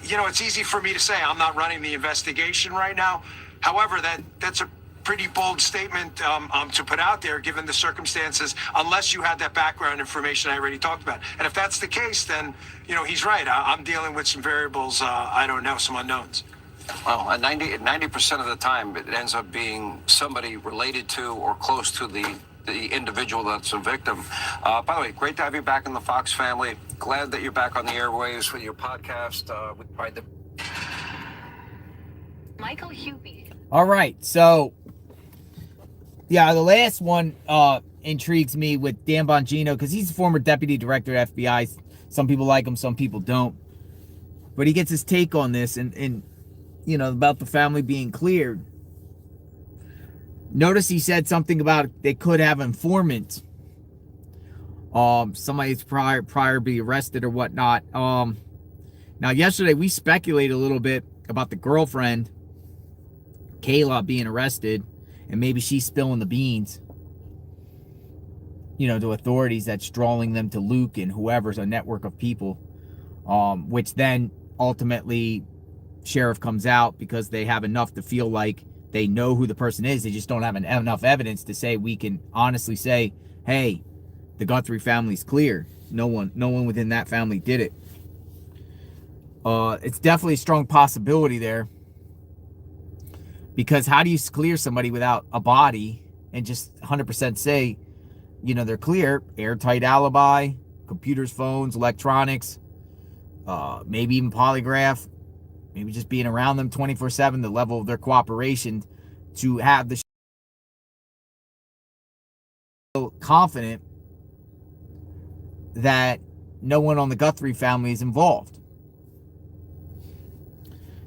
K: you know, it's easy for me to say I'm not running the investigation right now. However, that's a pretty bold statement to put out there given the circumstances, unless you had that background information I already talked about. And if that's the case, then, you know, he's right. I'm dealing with some variables, I don't know, some unknowns.
J: Well, 90% of the time, it ends up being somebody related to or close to the individual that's a victim. By the way, great to have you back in the Fox family. Glad that you're back on the airwaves with your podcast.
L: Michael Hubie.
A: All right, so yeah, the last one intrigues me with Dan Bongino because he's the former deputy director at FBI. Some people like him, some people don't. But he gets his take on this and you know, about the family being cleared. Notice he said something about they could have informants. Somebody's prior be arrested or whatnot. Now yesterday we speculated a little bit about the girlfriend, Kayla, being arrested, and maybe she's spilling the beans, you know, to authorities that's drawing them to Luke and whoever's a network of people, which then ultimately sheriff comes out because they have enough to feel like they know who the person is. They just don't have enough evidence to say we can honestly say, hey, the Guthrie family's clear. No one within that family did it. It's definitely a strong possibility there. Because how do you clear somebody without a body and just 100% say, you know, they're clear? Airtight alibi, computers, phones, electronics, maybe even polygraph. Maybe just being around them 24/7, the level of their cooperation to have the confident that no one on the Guthrie family is involved.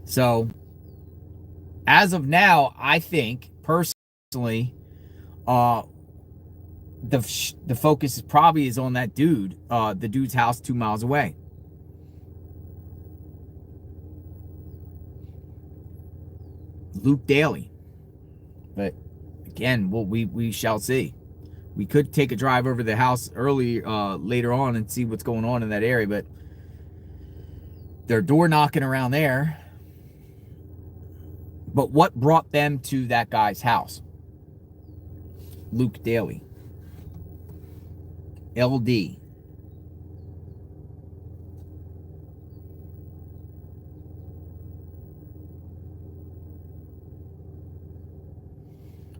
A: So, as of now, I think, personally, the focus probably is on that dude, the dude's house 2 miles away. Luke Daly. But again, we shall see. We could take a drive over to the house later on and see what's going on in that area, but they're door knocking around there. But what brought them to that guy's house? Luke Daly, LD.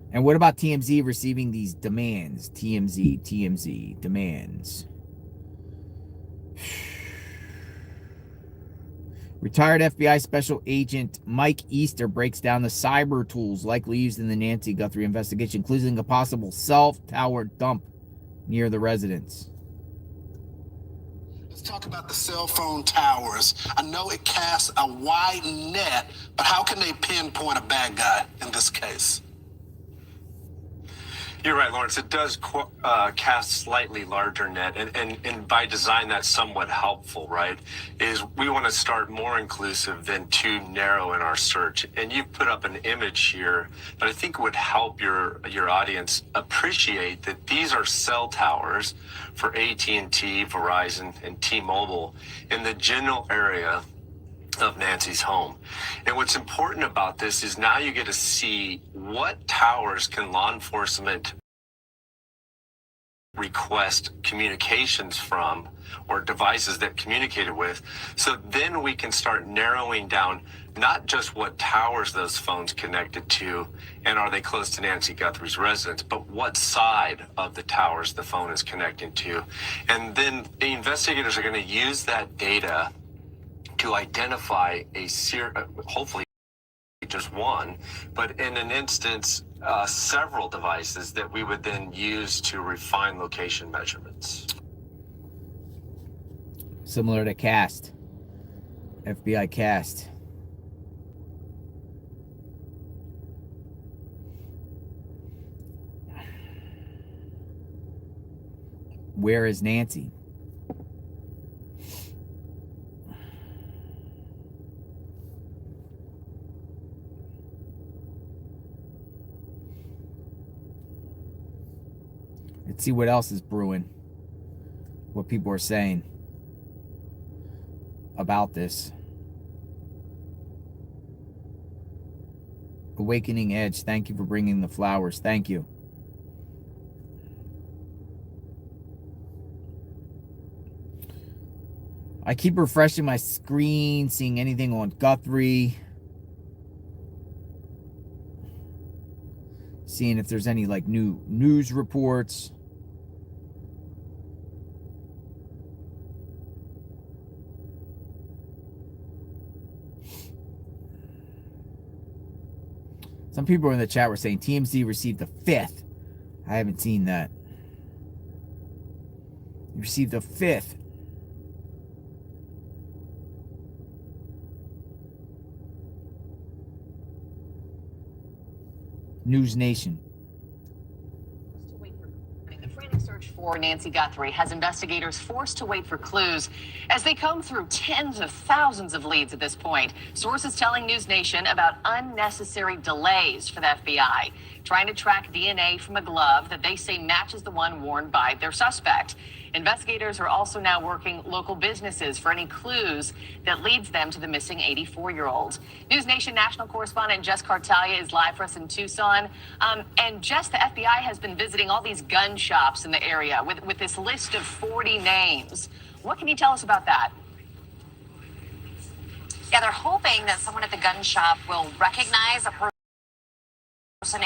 A: And what about TMZ receiving these demands? TMZ demands. Retired FBI Special Agent Mike Easter breaks down the cyber tools likely used in the Nancy Guthrie investigation, including a possible self-tower dump near the residence.
C: Let's talk about the cell phone towers. I know it casts a wide net, but how can they pinpoint a bad guy in this case?
M: You're right, Lawrence. It does cast slightly larger net, and by design, that's somewhat helpful, right? Is we want to start more inclusive than too narrow in our search. And you've put up an image here, but I think it would help your audience appreciate that these are cell towers for AT&T, Verizon, and T-Mobile in the general area of Nancy's home. And what's important about this is now you get to see what towers can law enforcement request communications from, or devices that communicated with. So then we can start narrowing down not just what towers those phones connected to and are they close to Nancy Guthrie's residence, but what side of the towers the phone is connecting to. And then the investigators are going to use that data to identify hopefully just one, but in an instance, several devices that we would then use to refine location measurements.
A: Similar to CAST, FBI CAST. Where is Nancy? Let's see what else is brewing. What people are saying about this. Awakening Edge, thank you for bringing the flowers. Thank you. I keep refreshing my screen, seeing anything on Guthrie. Seeing if there's any like new news reports. Some people in the chat were saying TMZ received the 5th. I haven't seen that. You received the 5th. News Nation.
L: The frantic search for Nancy Guthrie has investigators forced to wait for clues as they comb through tens of thousands of leads at this point. Sources telling News Nation about unnecessary delays for the FBI, trying to track DNA from a glove that they say matches the one worn by their suspect. Investigators are also now working local businesses for any clues that leads them to the missing 84-year-old. News Nation national correspondent Jess Cartalia is live for us in Tucson. And Jess, the FBI has been visiting all these gun shops in the area with this list of 40 names. What can you tell us about that?
N: Yeah, they're hoping that someone at the gun shop will recognize a person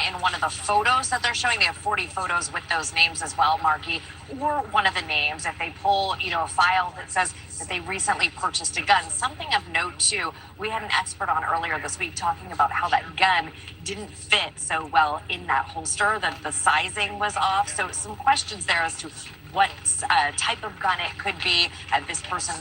N: in one of the photos that they're showing. They have 40 photos with those names as well, Marky, or one of the names if they pull, a file that says that they recently purchased a gun. Something of note too, we had an expert on earlier this week talking about how that gun didn't fit so well in that holster, that the sizing was off. So some questions there as to what type of gun it could be. This person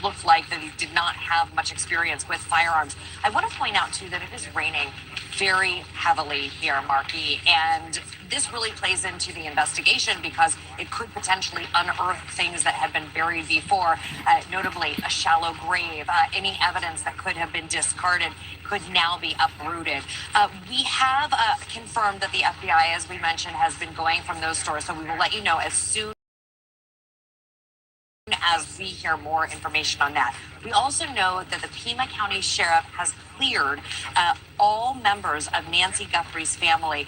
N: looked like that he did not have much experience with firearms. I want to point out too that it is raining very heavily here, Marky, and this really plays into the investigation because it could potentially unearth things that had been buried before, notably a shallow grave. Any evidence that could have been discarded could now be uprooted. We have confirmed that the FBI, as we mentioned, has been going from those stores, so we will let you know as soon as we hear more information on that. We also know that the Pima County Sheriff has cleared all members of Nancy Guthrie's family.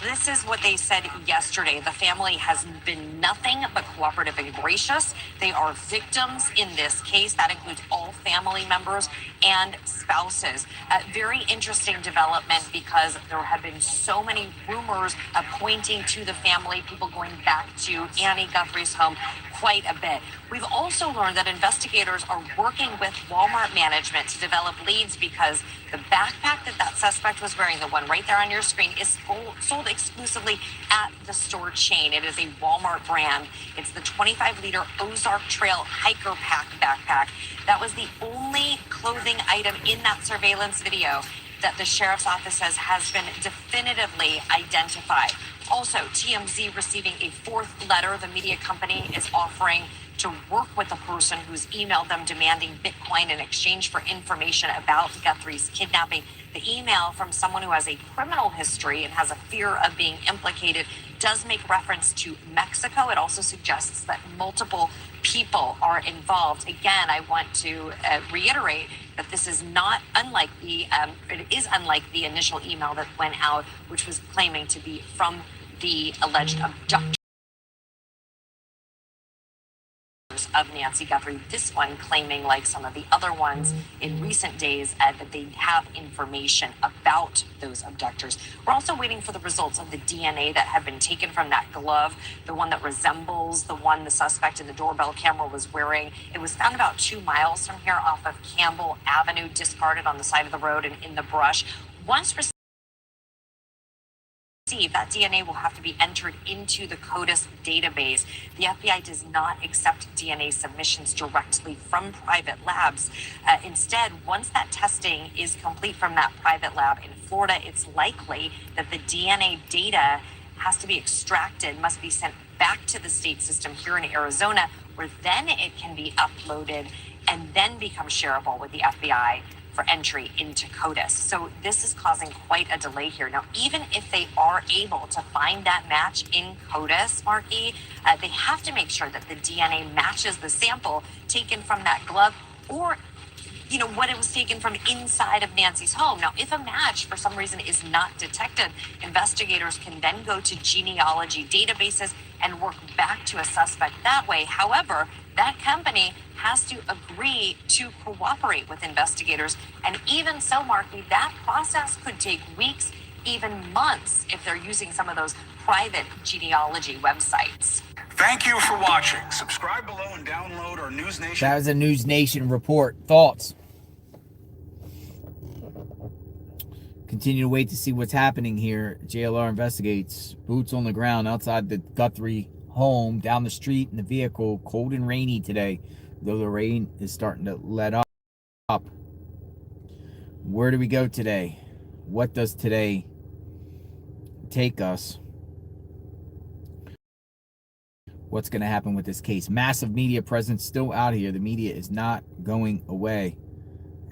N: This is what they said yesterday. The family has been nothing but cooperative and gracious. They are victims in this case. That includes all family members and spouses. Very interesting development because there have been so many rumors pointing to the family, people going back to Annie Guthrie's home quite a bit. We've also learned that investigators are working with Walmart management to develop leads because the backpack that suspect was wearing, the one right there on your screen, is sold exclusively at the store chain. It is a Walmart brand. It's the 25-liter Ozark Trail Hiker Pack backpack. That was the only clothing item in that surveillance video that the sheriff's office says has been definitively identified. Also, TMZ receiving a 4th letter. The media company is offering to work with the person who's emailed them demanding Bitcoin in exchange for information about Guthrie's kidnapping. The email from someone who has a criminal history and has a fear of being implicated does make reference to Mexico. It also suggests that multiple people are involved. Again, I want to reiterate that this is not unlike it is unlike the initial email that went out, which was claiming to be from the alleged abductor of Nancy Guthrie. This one claiming, like some of the other ones in recent days, that they have information about those abductors. We're also waiting for the results of the DNA that had been taken from that glove, the one that resembles the one the suspect in the doorbell camera was wearing. It was found about 2 miles from here off of Campbell Avenue, discarded on the side of the road and in the brush. Once that DNA will have to be entered into the CODIS database. The FBI does not accept DNA submissions directly from private labs. Instead, once that testing is complete from that private lab in Florida, it's likely that the DNA data has to be extracted, must be sent back to the state system here in Arizona, where then it can be uploaded and then become shareable with the FBI for entry into CODIS. So this is causing quite a delay here. Now, even if they are able to find that match in CODIS, Marky, they have to make sure that the DNA matches the sample taken from that glove, or what it was taken from inside of Nancy's home. Now, if a match for some reason is not detected, investigators can then go to genealogy databases and work back to a suspect that way. However, that company has to agree to cooperate with investigators. And even so, Marky, that process could take weeks, even months, if they're using some of those private genealogy websites.
K: Thank you for watching. Subscribe below and download our News Nation.
A: That was a News Nation report. Thoughts? Continue to wait to see what's happening here. JLR investigates. Boots on the ground outside the Guthrie home, down the street in the vehicle. Cold and rainy today, though the rain is starting to let up. Where do we go today? What does today take us? What's going to happen with this case? Massive media presence still out here. The media is not going away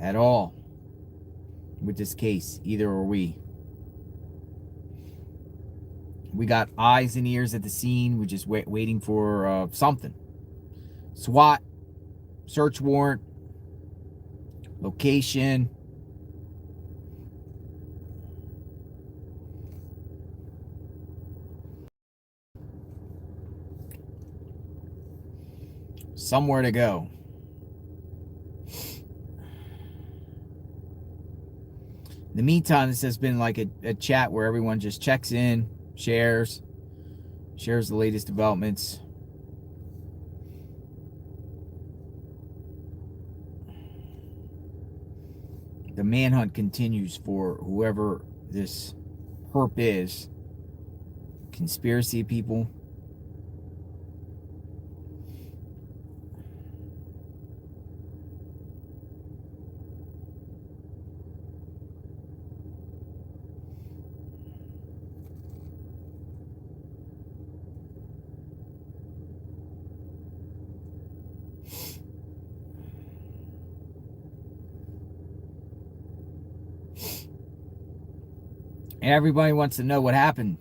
A: at all with this case. Either are we. We got eyes and ears at the scene. We're just waiting for something. SWAT, search warrant, location. Somewhere to go. In the meantime, this has been like a chat where everyone just checks in, shares the latest developments. The manhunt continues for whoever this perp is. Conspiracy people. Everybody wants to know what happened.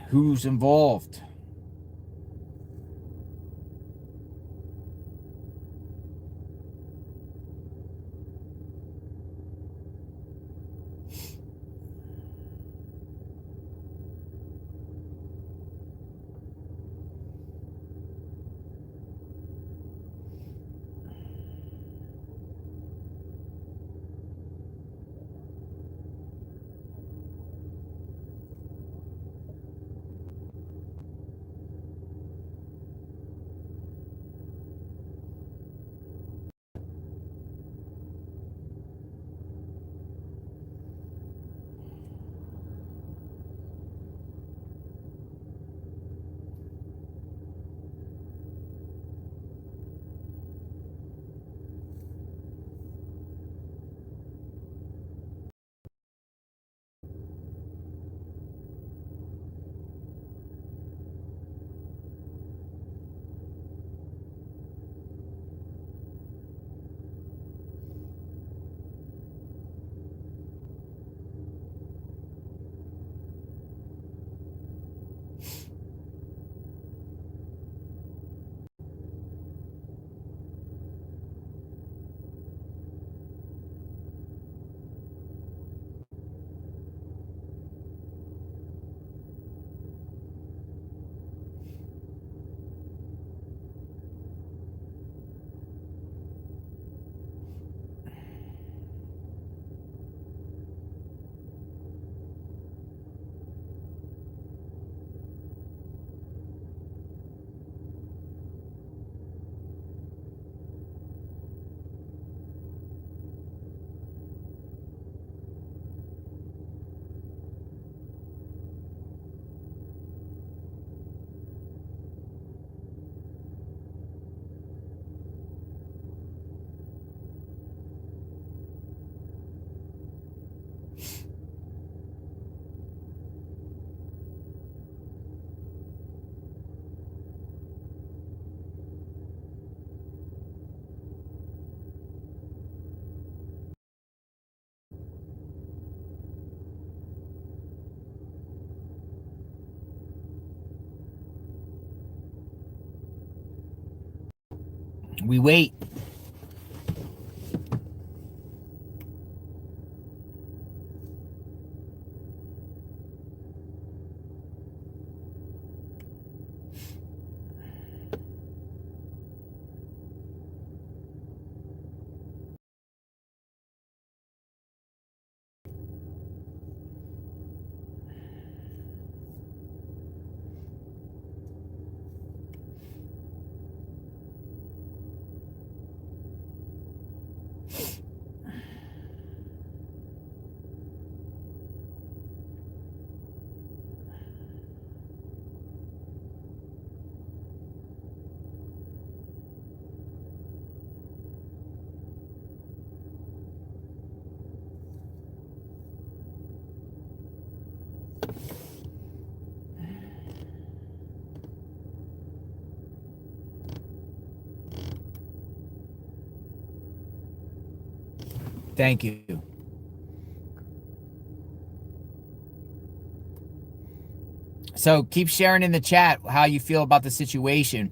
A: Who's involved? We wait. Thank you. So keep sharing in the chat how you feel about the situation.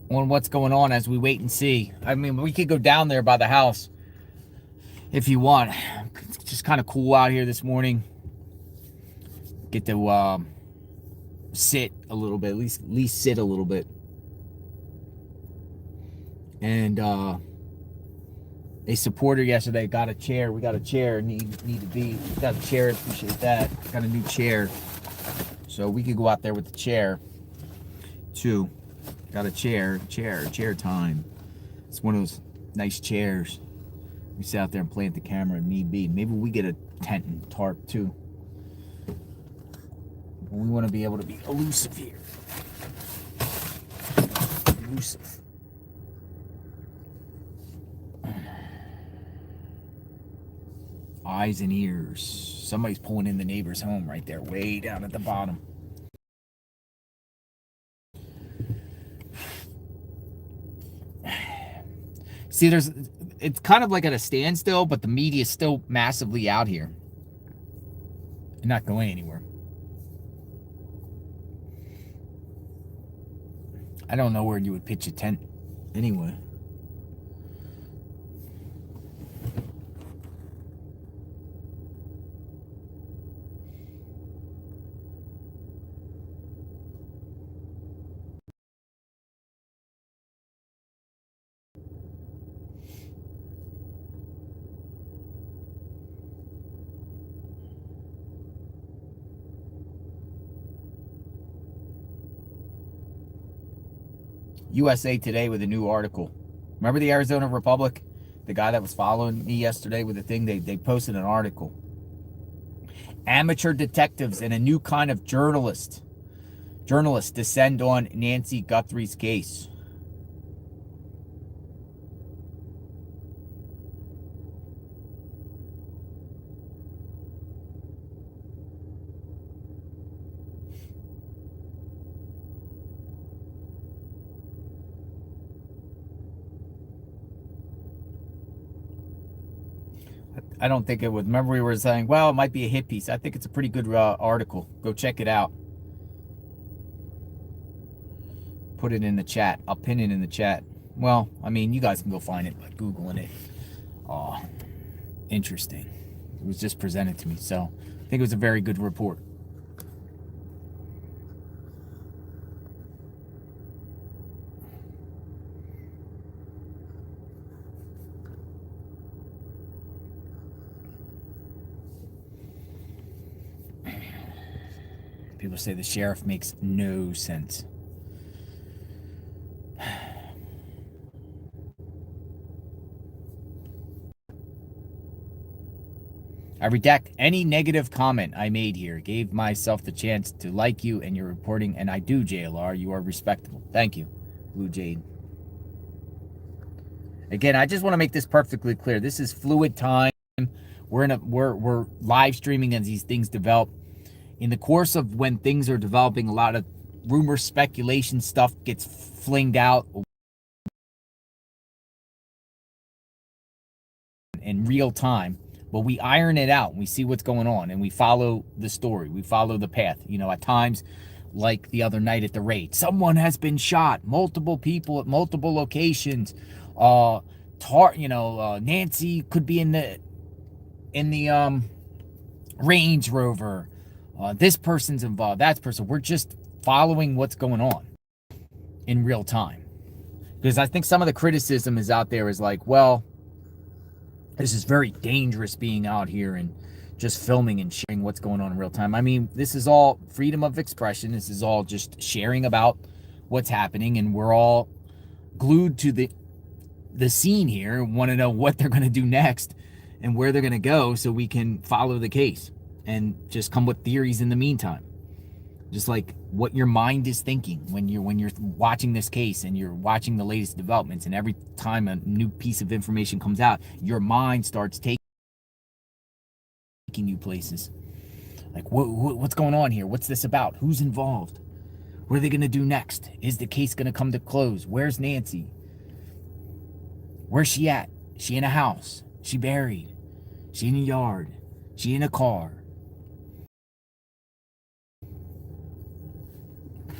A: On what's going on as we wait and see. I mean, we could go down there by the house if you want. It's just kind of cool out here this morning. Get to sit a little bit, at least sit a little bit. And a supporter yesterday got a chair. We got a chair. Need to be. Got a chair. Appreciate that. Got a new chair, so we could go out there with the chair too. Got a chair time. It's one of those nice chairs. We sit out there and play at the camera if need be. Maybe we get a tent and tarp too. We want to be able to be elusive here. Elusive. Eyes and ears. Somebody's pulling in the neighbor's home right there, way down at the bottom. See, it's kind of like at a standstill, but the media is still massively out here. They're not going anywhere. I don't know where you would pitch a tent anyway. USA Today with a new article. Remember the Arizona Republic? The guy that was following me yesterday with the thing, they posted an article. Amateur detectives and a new kind of journalists descend on Nancy Guthrie's case. I don't think it would. Remember we were saying, well, it might be a hit piece. I think it's a pretty good article. Go check it out. Put it in the chat. I'll pin it in the chat. Well, I mean, you guys can go find it by Googling it. Oh, interesting. It was just presented to me. So I think it was a very good report. People say the sheriff makes no sense. I redact any negative comment I made here. Gave myself the chance to like you and your reporting, and I do, JLR. You are respectable. Thank you, Blue Jade. Again, I just want to make this perfectly clear. This is fluid time. We're live streaming as these things develop. In the course of when things are developing, a lot of rumor, speculation stuff gets flinged out in real time. But we iron it out and we see what's going on and we follow the story. We follow the path. You know, at times like the other night at the raid. Someone has been shot. Multiple people at multiple locations. Nancy could be in the Range Rover. This person's involved. That person. We're just following what's going on in real time. Because I think some of the criticism is out there is like, well, this is very dangerous being out here and just filming and sharing what's going on in real time. I mean, this is all freedom of expression. This is all just sharing about what's happening, and we're all glued to the scene here and want to know what they're going to do next and where they're going to go so we can follow the case and just come with theories in the meantime. Just like what your mind is thinking when you're watching this case and you're watching the latest developments, and every time a new piece of information comes out, your mind starts taking you places. Like, what's going on here? What's this about? Who's involved? What are they going to do next? Is the case going to come to close? Where's Nancy? Where's she at? She in a house? She buried? She in a yard? She in a car?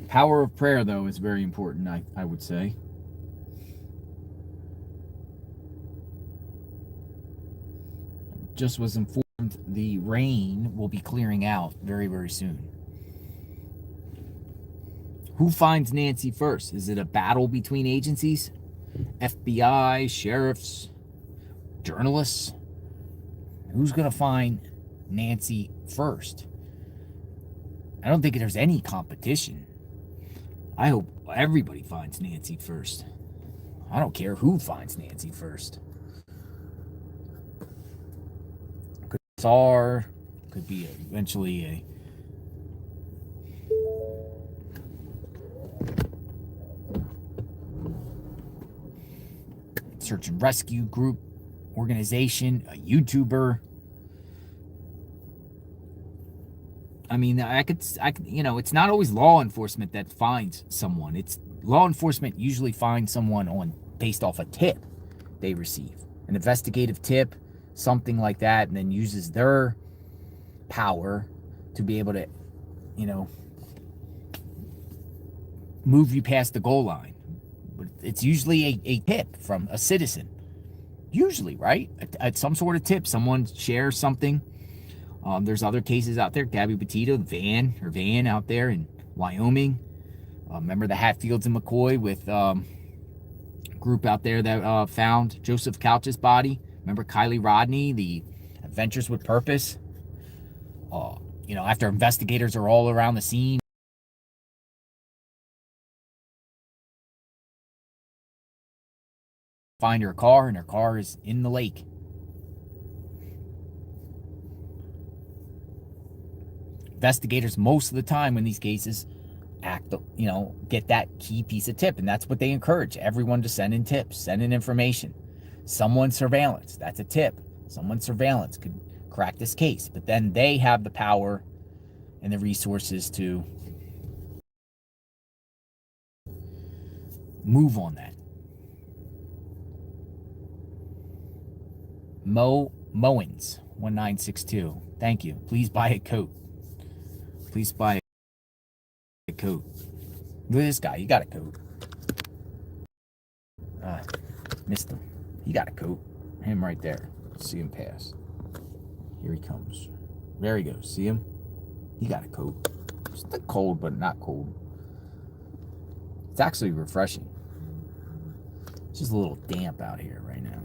A: Power of prayer, though, is very important, I would say. Just was informed the rain will be clearing out very, very soon. Who finds Nancy first? Is it a battle between agencies? FBI, sheriffs, journalists? Who's going to find Nancy first? I don't think there's any competition. I hope everybody finds Nancy first. I don't care who finds Nancy first. Could be SAR, could be eventually a search and rescue group, organization, a YouTuber. I mean, I could, it's not always law enforcement that finds someone. It's law enforcement usually finds someone based off a tip they receive, an investigative tip, something like that, and then uses their power to be able to, move you past the goal line. But it's usually a tip from a citizen, usually, right? At some sort of tip, someone shares something. There's other cases out there. Gabby Petito, van out there in Wyoming. Remember the Hatfields and McCoy with group out there that found Joseph Couch's body. Remember Kylie Rodney, the Adventures with Purpose. After investigators are all around the scene, find her car, and her car is in the lake. Investigators, most of the time in these cases, get that key piece of tip, and that's what they encourage everyone to send in tips, send in information. Someone's surveillance, that's a tip. Someone's surveillance could crack this case, but then they have the power and the resources to move on that. Mowens 1962. Thank you. Please buy a coat. Please buy a coat. Look at this guy. He got a coat. Missed him. He got a coat. Him right there. See him pass. Here he comes. There he goes. See him? He got a coat. It's cold, but not cold. It's actually refreshing. It's just a little damp out here right now.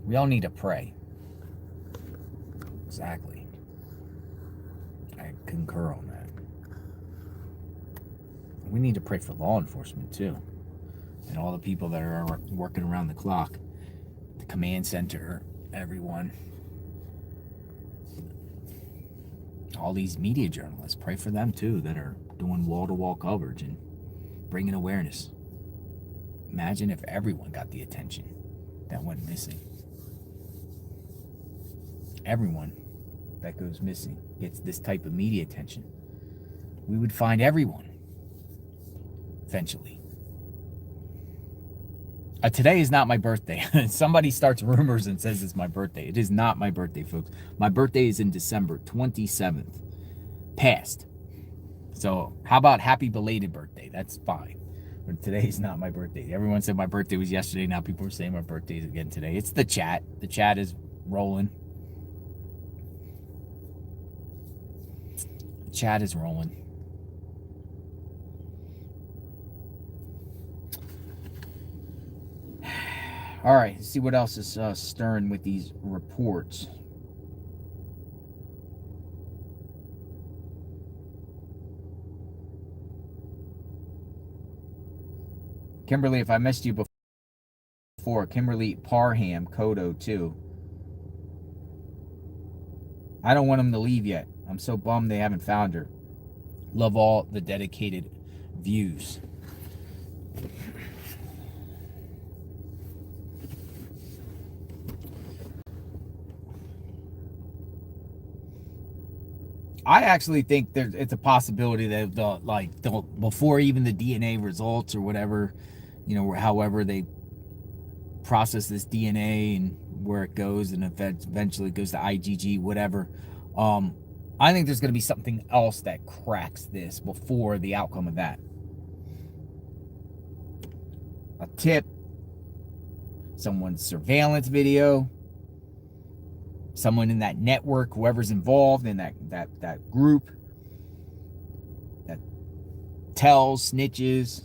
A: We all need to pray. Exactly. I concur on that. We need to pray for law enforcement too. And all the people that are working around the clock. The command center, everyone. All these media journalists, pray for them too, that are doing wall-to-wall coverage and bringing awareness. Imagine if everyone got the attention that went missing. Everyone that goes missing gets this type of media attention. We would find everyone eventually. Today is not my birthday. Somebody starts rumors and says it's my birthday. It is not my birthday, folks. My birthday is in December 27th. Past. So how about happy belated birthday? That's fine. But today is not my birthday. Everyone said my birthday was yesterday. Now people are saying my birthday is again today. It's the chat. The chat is rolling. The chat is rolling. All right, let's see what else is stirring with these reports. Kimberly, if I missed you before, Kimberly Parham, Kodo 2. I don't want them to leave yet. I'm so bummed they haven't found her. Love all the dedicated views. I actually think it's a possibility that they'll before even the DNA results or whatever, however they process this DNA and where it goes and eventually goes to IgG, whatever. I think there's going to be something else that cracks this before the outcome of that. A tip, someone's surveillance video, someone in that network, whoever's involved in that group that tells, snitches.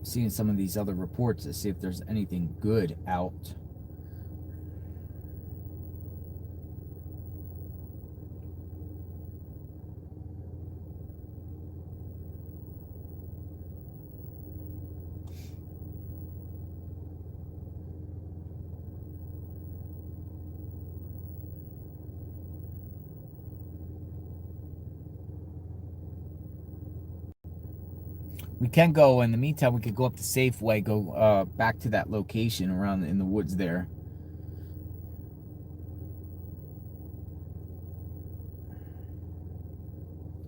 A: Seeing some of these other reports to see if there's anything good out. We can go, in the meantime, we could go up the Safeway, go back to that location around in the woods there.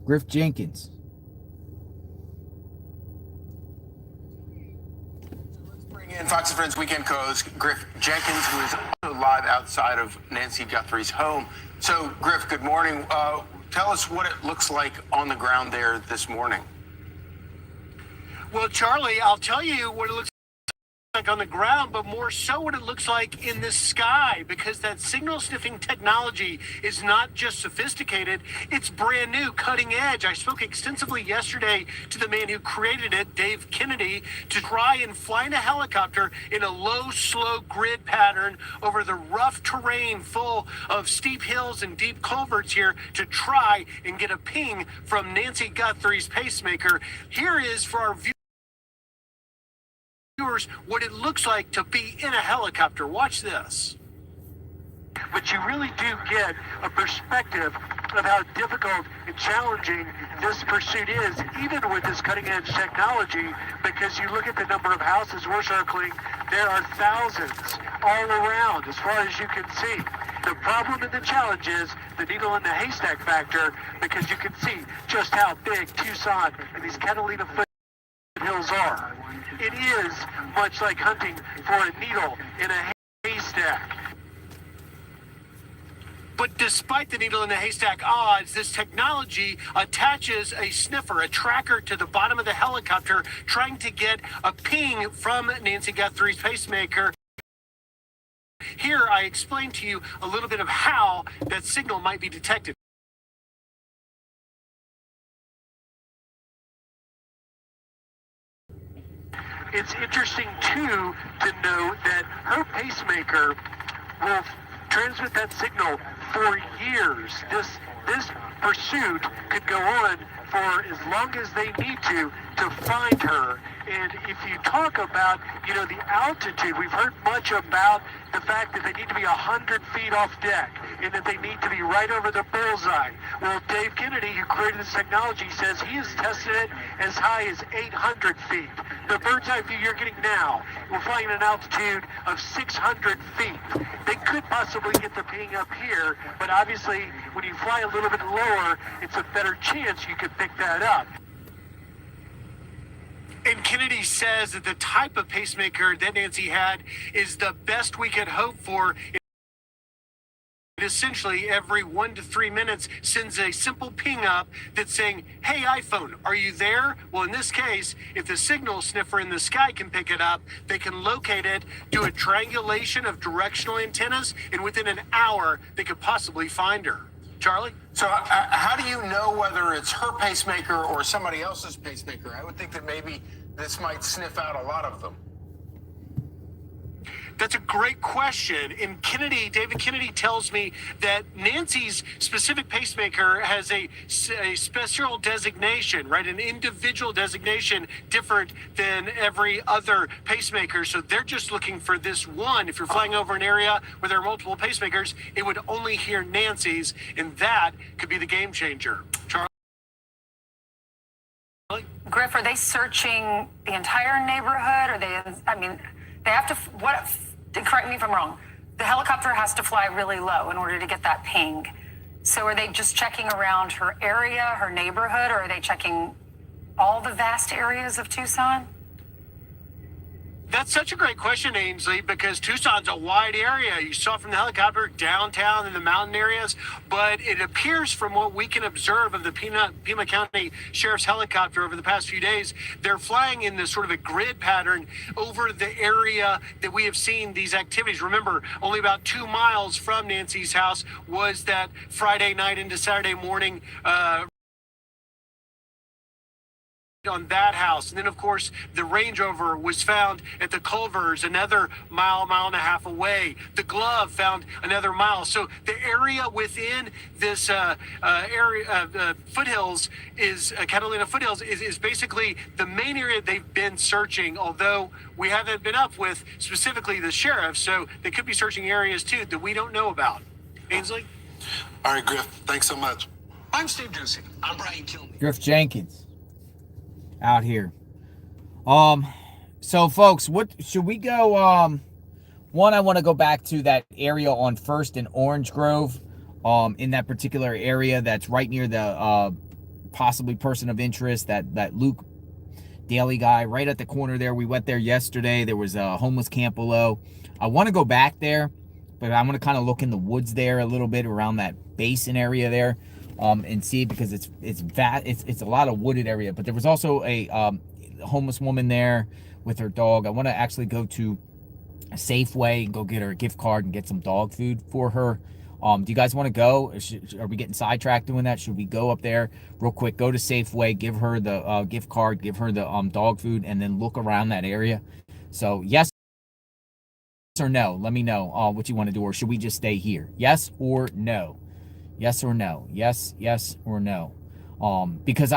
A: Griff Jenkins.
O: Let's bring in Fox and Friends Weekend co-host Griff Jenkins, who is also live outside of Nancy Guthrie's home. So, Griff, good morning. Tell us what it looks like on the ground there this morning.
B: Well, Charlie, I'll tell you what it looks like on the ground, but more so what it looks like in the sky, because that signal sniffing technology is not just sophisticated, it's brand new, cutting edge. I spoke extensively yesterday to the man who created it, Dave Kennedy, to try and fly in a helicopter in a low, slow grid pattern over the rough terrain full of steep hills and deep culverts here to try and get a ping from Nancy Guthrie's pacemaker. Here is for our viewers what it looks like to be in a helicopter. Watch this. But you really do get a perspective of how difficult and challenging this pursuit is, even with this cutting-edge technology, because you look at the number of houses we're circling, there are thousands all around, as far as you can see. The problem and the challenge is the needle in the haystack factor, because you can see just how big Tucson and these Catalina foothills are. It is much like hunting for a needle in a haystack. But despite the needle in the haystack odds, this technology attaches a sniffer, a tracker to the bottom of the helicopter, trying to get a ping from Nancy Guthrie's pacemaker. Here, I explain to you a little bit of how that signal might be detected. It's interesting, too, to note that her pacemaker will transmit that signal for years. This pursuit could go on
P: for as long as they need to find her. And if you talk about, the altitude, we've heard much about the fact that they need to be 100 feet off deck and that they need to be right over the bullseye. Well, Dave Kennedy, who created this technology, says he has tested it as high as 800 feet. The bird's eye view you're getting now, we're flying at an altitude of 600 feet. They could possibly get the ping up here, but obviously when you fly a little bit lower, it's a better chance you could pick that up.
B: And Kennedy says that the type of pacemaker that Nancy had is the best we could hope for. It essentially every 1 to 3 minutes sends a simple ping up that's saying, hey iPhone, are you there? Well, in this case, if the signal sniffer in the sky can pick it up, they can locate it, do a triangulation of directional antennas, and within an hour, they could possibly find her. Charlie?
O: So how do you know whether it's her pacemaker or somebody else's pacemaker? I would think that maybe this might sniff out a lot of them.
B: That's a great question. And David Kennedy tells me that Nancy's specific pacemaker has a special designation, right? An individual designation different than every other pacemaker. So they're just looking for this one. If you're flying over an area where there are multiple pacemakers, it would only hear Nancy's, and that could be the game changer. Charlie?
Q: Griff, are they searching the entire neighborhood? Or they have to, correct me if I'm wrong, the helicopter has to fly really low in order to get that ping. So are they just checking around her area, her neighborhood, or are they checking all the vast areas of Tucson?
B: That's such a great question, Ainsley, because Tucson's a wide area. You saw from the helicopter downtown in the mountain areas, but it appears from what we can observe of the Pima County Sheriff's helicopter over the past few days, they're flying in this sort of a grid pattern over the area that we have seen these activities. Remember, only about 2 miles from Nancy's house was that Friday night into Saturday morning on that house. And then, of course, the Range Rover was found at the Culvers, another mile and a half away. The Glove found another mile. So the area within this foothills Catalina foothills is basically the main area they've been searching, although we haven't been up with specifically the sheriff. So they could be searching areas, too, that we don't know about. Ainsley?
C: All right, Griff, thanks so much.
K: I'm Steve Ducey. I'm Brian Kilmeade.
A: Griff Jenkins out here. So folks, what should we go? One, I want to go back to that area on First and Orange Grove, in that particular area that's right near the possibly person of interest, that Luke Daly guy, right at the corner there. We went there yesterday. There was a homeless camp below. I want to go back there, but I'm going to kind of look in the woods there a little bit around that basin area there. And see, because it's a lot of wooded area. But there was also a homeless woman there with her dog. I want to actually go to a Safeway and go get her a gift card and get some dog food for her. Do you guys want to go? Are we getting sidetracked doing that? Should we go up there real quick, go to Safeway, give her the gift card, give her the dog food, and then look around that area? So yes or no? Let me know what you want to do, or should we just stay here? Yes or no? Yes or no? Yes or no? Because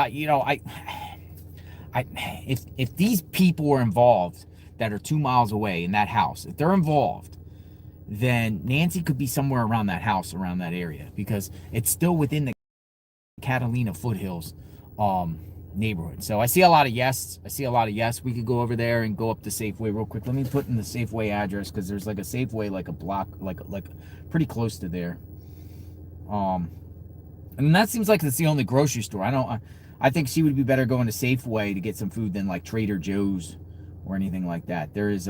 A: if these people are involved that are 2 miles away in that house, if they're involved, then Nancy could be somewhere around that house, around that area, because it's still within the Catalina foothills neighborhood. So I see a lot of yes. We could go over there and go up to Safeway real quick. Let me put in the Safeway address, because there's like a Safeway like a block, like pretty close to there. And that seems like it's the only grocery store. I think she would be better going to Safeway to get some food than like Trader Joe's or anything like that. There is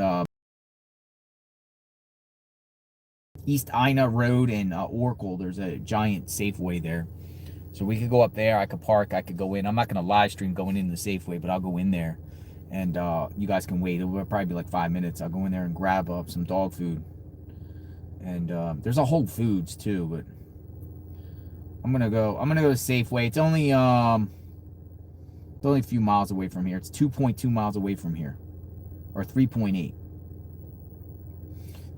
A: East Ina Road and Oracle. There's a giant Safeway there, so we could go up there. I could park. I could go in. I'm not gonna live stream going into the Safeway, but I'll go in there, and you guys can wait. It'll probably be like 5 minutes. I'll go in there and grab up some dog food, and there's a Whole Foods too, but I'm gonna go to Safeway. It's only a few miles away from here. It's 2.2 miles away from here, or 3.8.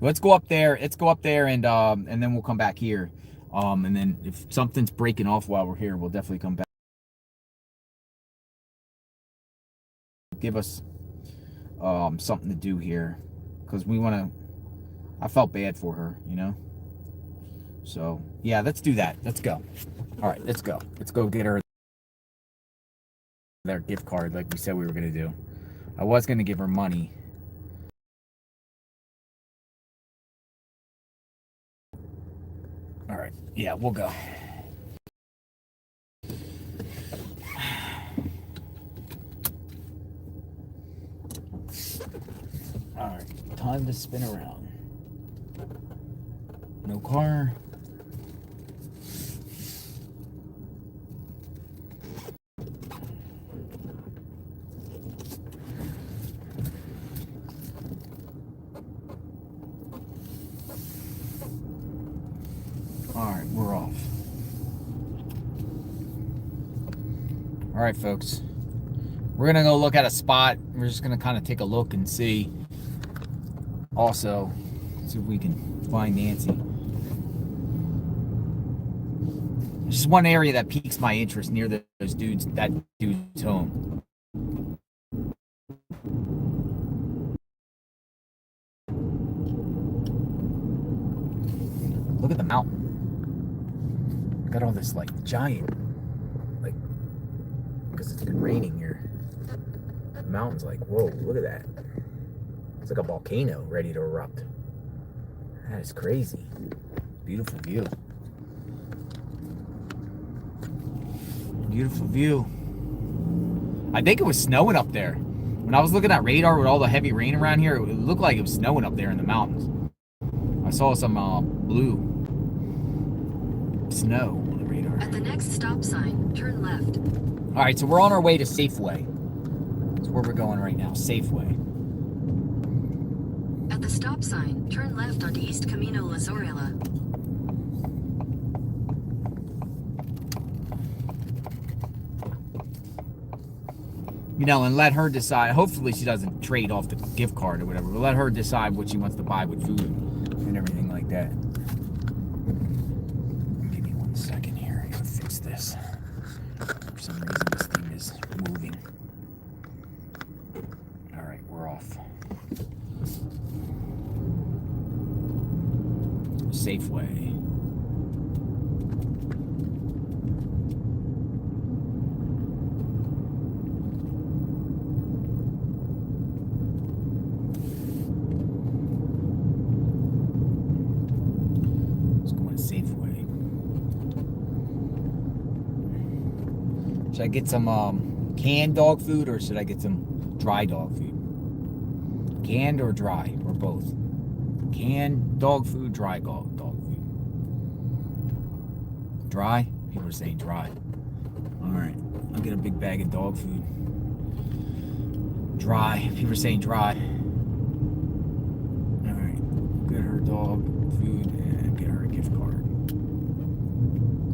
A: Let's go up there. And then we'll come back here. And then if something's breaking off while we're here, we'll definitely come back. give us something to do here, because we want to. I felt bad for her, you know. So yeah, let's do that. Let's go. All right, let's go. Let's go get her their gift card like we said we were gonna do. I was gonna give her money. All right, yeah, we'll go. All right, time to spin around. No car. All right, we're off. All right, folks. We're going to go look at a spot. We're just going to kind of take a look and see. Also, see if we can find Nancy. There's just one area that piques my interest near those dudes, that dude's home. Look at the mountain. Got all this like giant, like, because it's been raining here. The mountain's like, whoa, look at that. It's like a volcano ready to erupt. That is crazy. Beautiful view. Beautiful view. I think it was snowing up there. When I was looking at radar with all the heavy rain around here, it looked like it was snowing up there in the mountains. I saw some blue snow on the radar.
R: At the next stop sign, turn left.
A: All right, so we're on our way to Safeway. That's where we're going right now, Safeway.
R: At the stop sign, turn left onto East Camino La Zorrilla.
A: You know, and let her decide. Hopefully she doesn't trade off the gift card or whatever. But let her decide what she wants to buy with food and everything like that. Give me 1 second here. I gotta fix this. For some reason this thing is moving. Alright, we're off. Safeway. Should I get some canned dog food or should I get some dry dog food? Canned or dry or both? Canned dog food, dry dog food. Dry? People are saying dry. Alright, I'll get a big bag of dog food. Dry. People are saying dry. Alright, get her dog food and get her a gift card.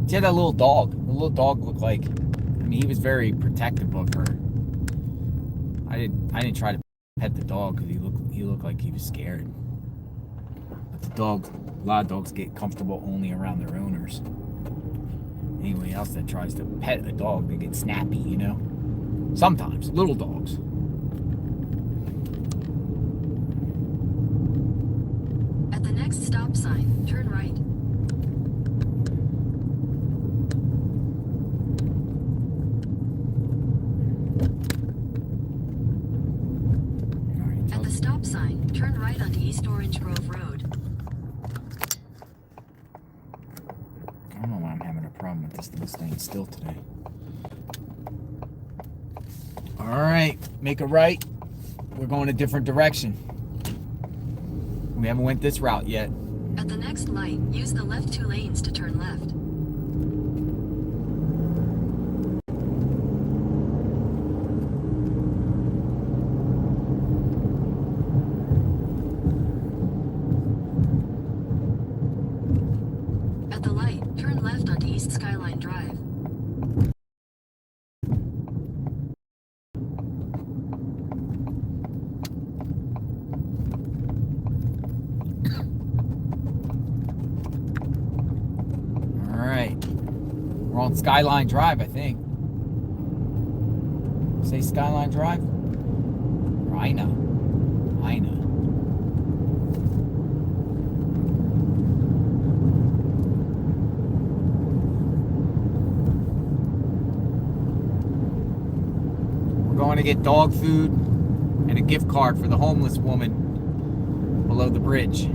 A: She had that little dog. The little dog looked like, I mean, he was very protective of her. I didn't try to pet the dog because he looked like he was scared. But the dog, a lot of dogs get comfortable only around their owners. Anyone else that tries to pet a dog, they get snappy, you know? Sometimes, little dogs.
R: At the next stop sign, turn right. At the stop sign, turn right onto East Orange Grove Road.
A: I don't know why I'm having a problem with this thing staying still today. Alright, make a right. We're going a different direction. We haven't went this route yet.
R: At the next light, use the left 2 lanes to turn left. At the light, turn left onto East Skyline Drive.
A: We're on Skyline Drive, I think. Say Skyline Drive? I know. I know. We're going to get dog food and a gift card for the homeless woman below the bridge.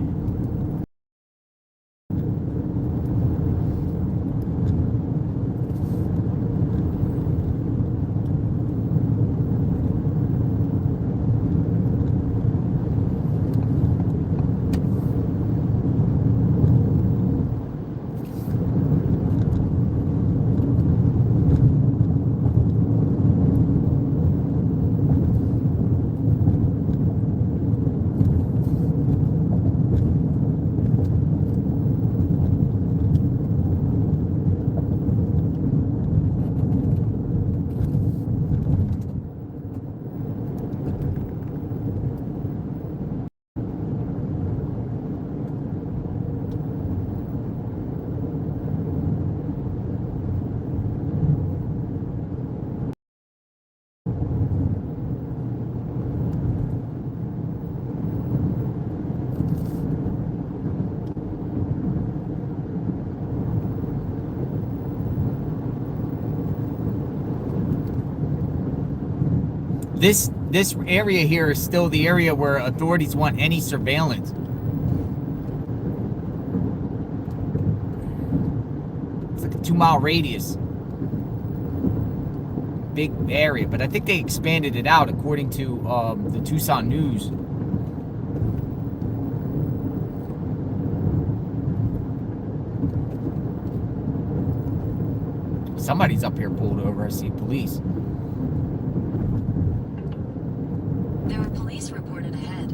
A: This area here is still the area where authorities want any surveillance. It's like a 2-mile radius. Big area, but I think they expanded it out according to the Tucson News. Somebody's up here pulled over. I see police.
R: There are police reported ahead.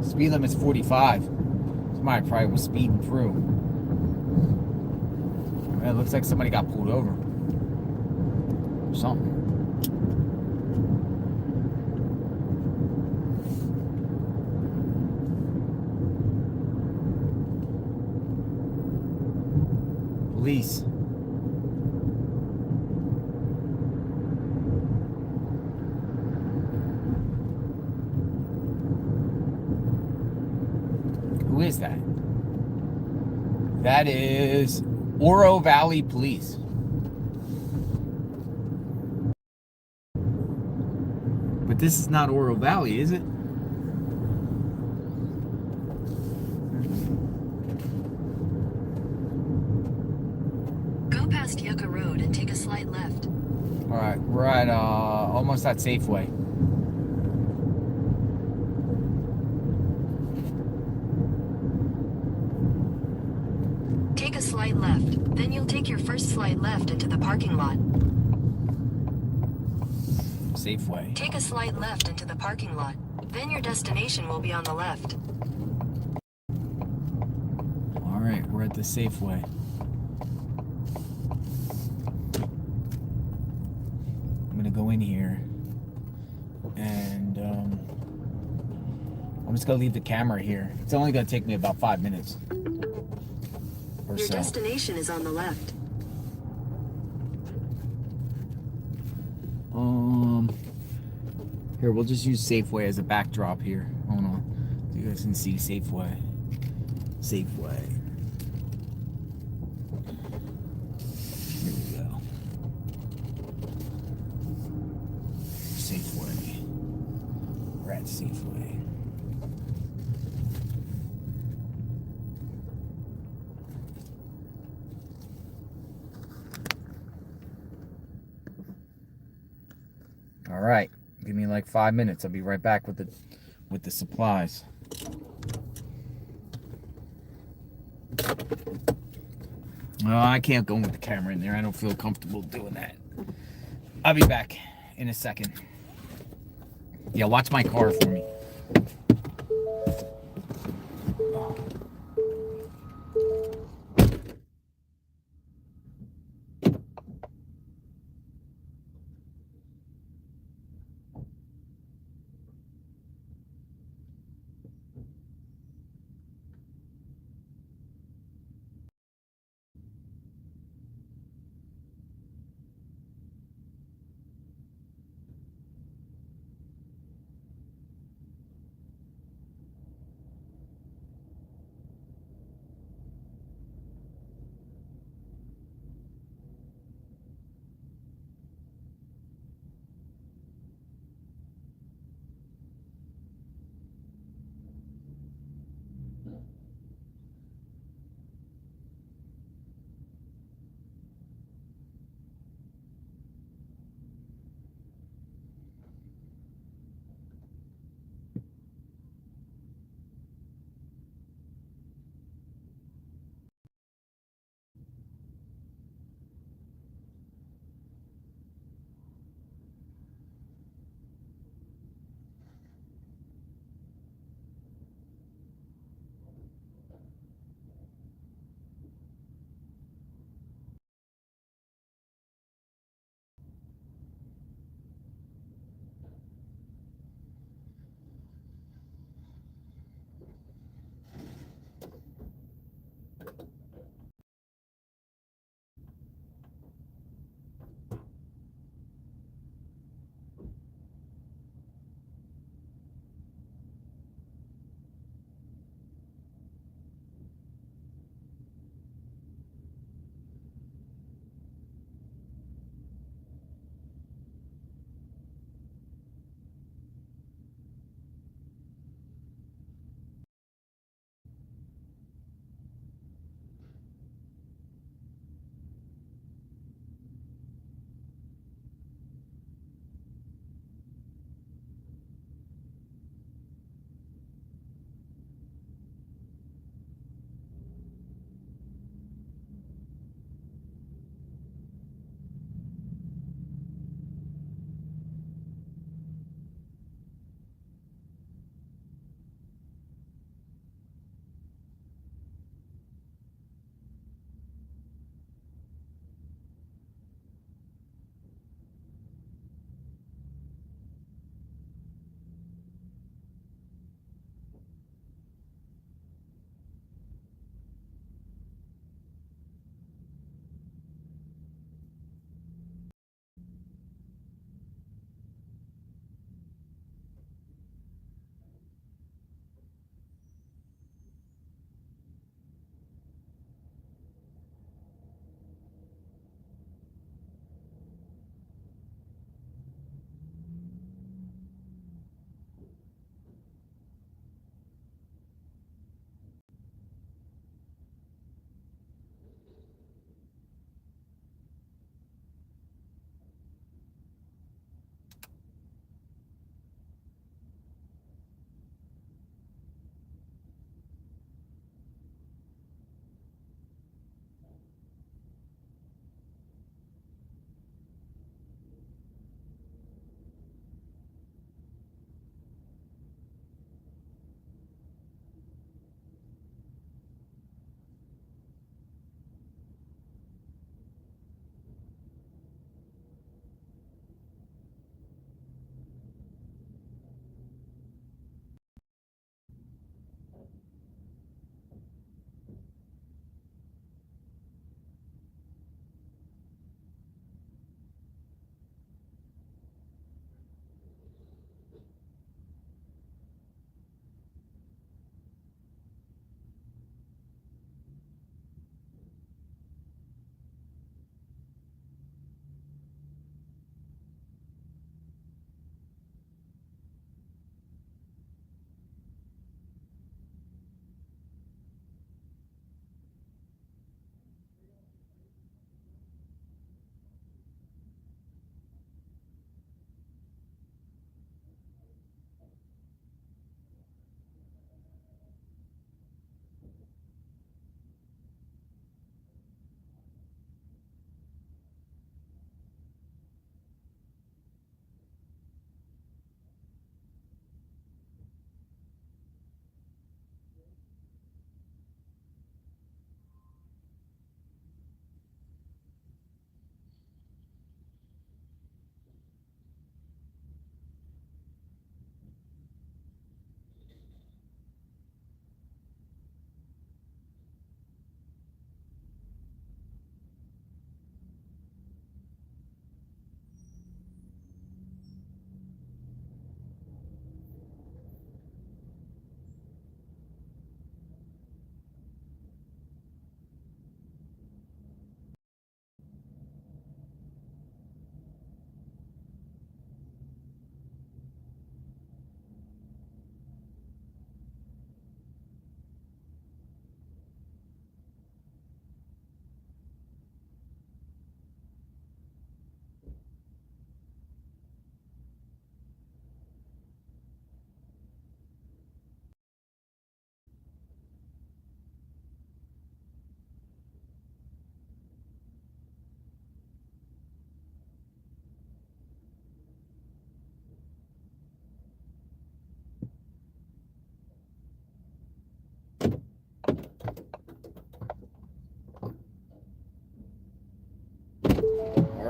A: Speed limit's 45. Somebody probably was speeding through. It looks like somebody got pulled over. Something. Police. Who is that? That is Oro Valley Police. But this is not Oro Valley, is it?
R: Go past Yucca Road and take a slight left.
A: All right, we're at almost at Safeway.
R: Take a slight left. Then you'll take your first slight left into the parking lot.
A: Safeway.
R: Take a slight left into the parking lot. Then your destination will be on the left.
A: All right, we're at the Safeway. I'm gonna go in here, and I'm just gonna leave the camera here. It's only gonna take me about 5 minutes or
R: Your
A: so.
R: destination is on the left.
A: Here, we'll just use Safeway as a backdrop here. Hold on, so you guys can see Safeway. Safeway. Here we go. Safeway. We're at Safeway. All right, give me like 5 minutes. I'll be right back with the supplies. Oh, I can't go with the camera in there. I don't feel comfortable doing that. I'll be back in a second. Yeah, watch my car for me.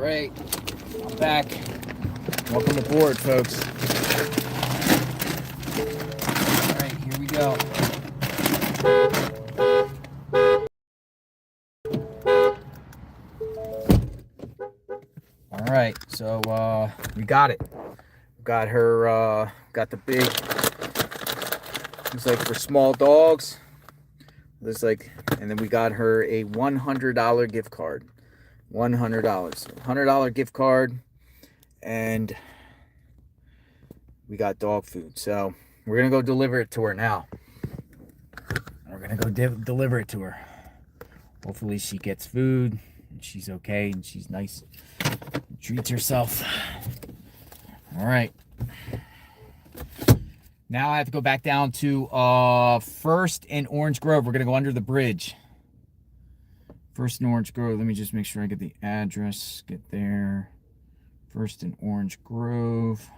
A: right, I'm back. Welcome aboard, folks. All right, here we go. All right, so we got it. Got her, got the big, it's like for small dogs. There's like, and then we got her a $100 gift card. $100. $100 gift card. And we got dog food. So we're going to go deliver it to her now. We're going to go deliver it to her. Hopefully she gets food and she's okay and she's nice. Treats herself. All right. Now I have to go back down to First and Orange Grove. We're going to go under the bridge. First and Orange Grove. Let me just make sure I get the address. Get there. First and Orange Grove.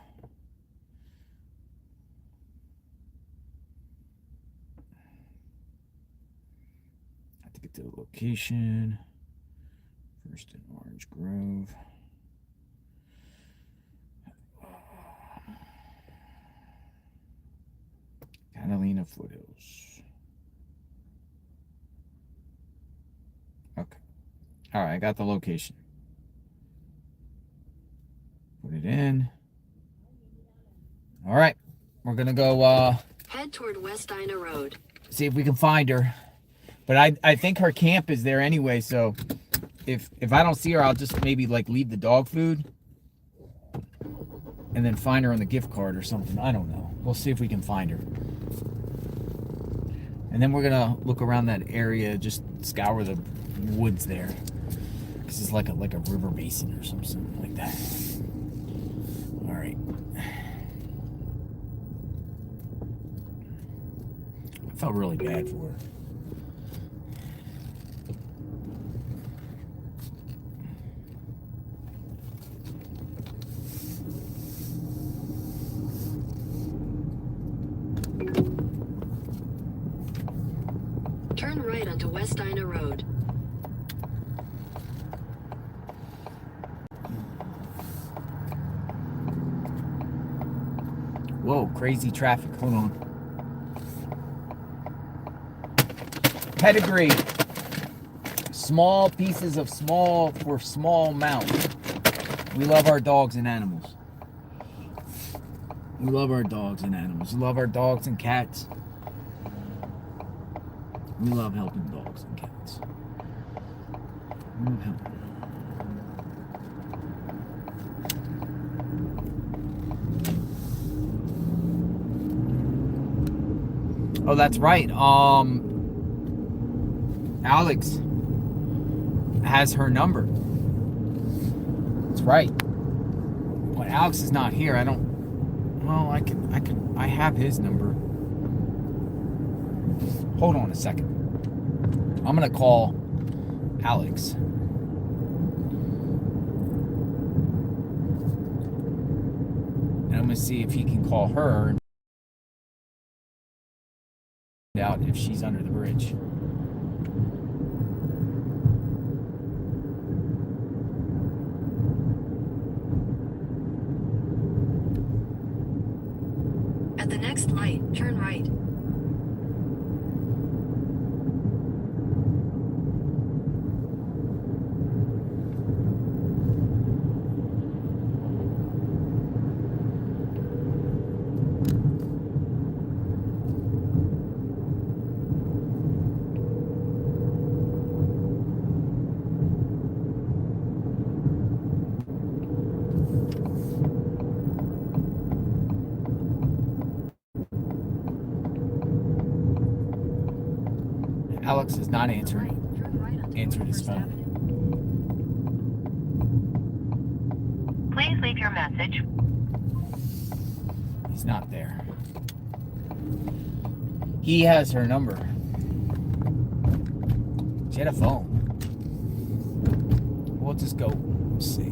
A: I have to get to the location. First and Orange Grove. Catalina Foothills. Okay. All right, I got the location. Put it in. All right. We're going to go
R: Head toward West Ina Road.
A: see if we can find her. But I think her camp is there anyway, so if I don't see her, I'll just maybe like leave the dog food and then find her on the gift card or something. I don't know. We'll see if we can find her. And then we're gonna look around that area, just scour the woods there, because it's like a river basin or something like that. All right. I felt really bad for her.
R: Turn right onto West Ina Road.
A: Whoa, crazy traffic. Hold on. Pedigree. Small pieces of small for small amounts. We love our dogs and animals. We love our dogs and animals. We love our dogs and cats. We love helping dogs and cats. We love helping. Oh, that's right. Alex has her number. That's right. But Alex is not here. I don't. Well, I have his number. Hold on a second. I'm gonna call Alex. And I'm gonna see if he can call her and find out if she's under the bridge.
R: At the next light, turn right.
A: Alex is not answering his phone.
L: Please leave your message.
A: He's not there. He has her number. She had a phone. We'll just go see.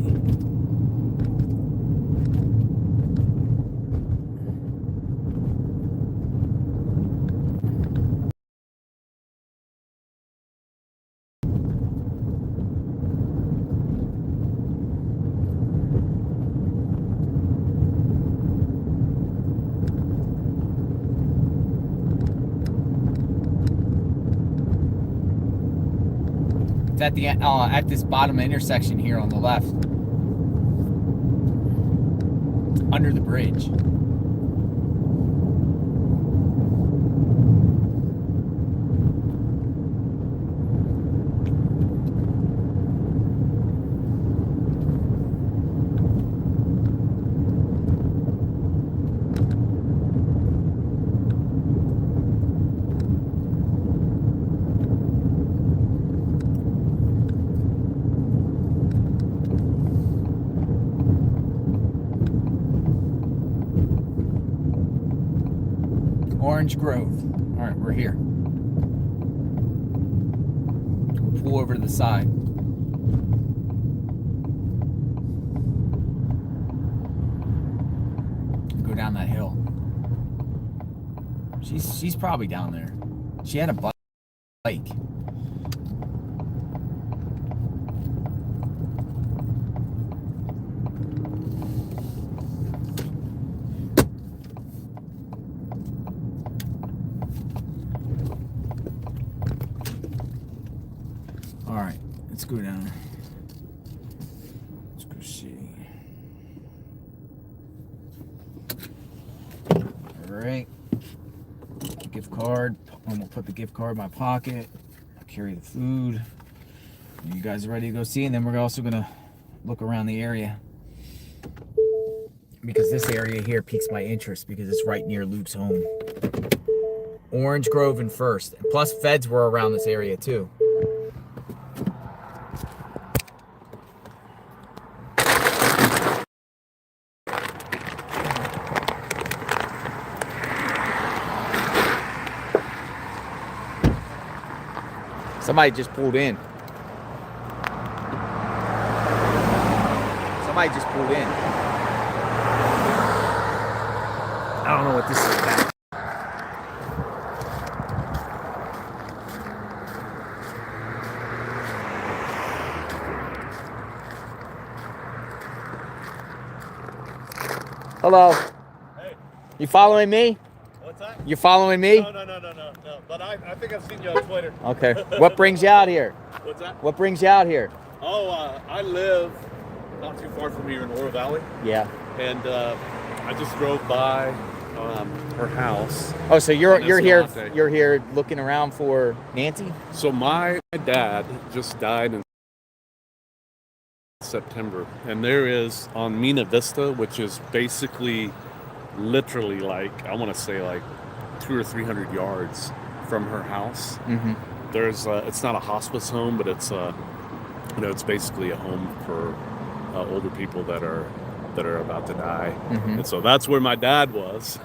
A: It's at the at this bottom intersection here on the left, under the bridge. Orange Grove. All right, we're here. We'll pull over to the side. Go down that hill. She's probably down there. She had a bike. All right, let's go down. Let's go see. All right, gift card. I'm gonna put the gift card in my pocket. I'll carry the food. You guys are ready to go see? And then we're also gonna look around the area, because this area here piques my interest because it's right near Luke's home. Orange Grove and First. Plus feds were around this area too. Somebody just pulled in. Somebody just pulled in. I don't know what this is about. Hello.
S: Hey.
A: You following me?
S: What's that?
A: You following me?
S: No. But I think I've seen you on Twitter.
A: Okay. What brings you out here?
S: What's that?
A: What brings you out here?
S: Oh, I live not too far from here in Oro Valley.
A: Yeah.
S: And I just drove by her house.
A: Oh, so you're here looking around for Nancy?
S: So my dad just died in September, and there is on Mina Vista, which is basically literally like, I want to say like 200 or 300 yards from her house.
A: Mm-hmm.
S: There's it's not a hospice home, but it's it's basically a home for older people that are about to die.
A: Mm-hmm.
S: And so that's where my dad was.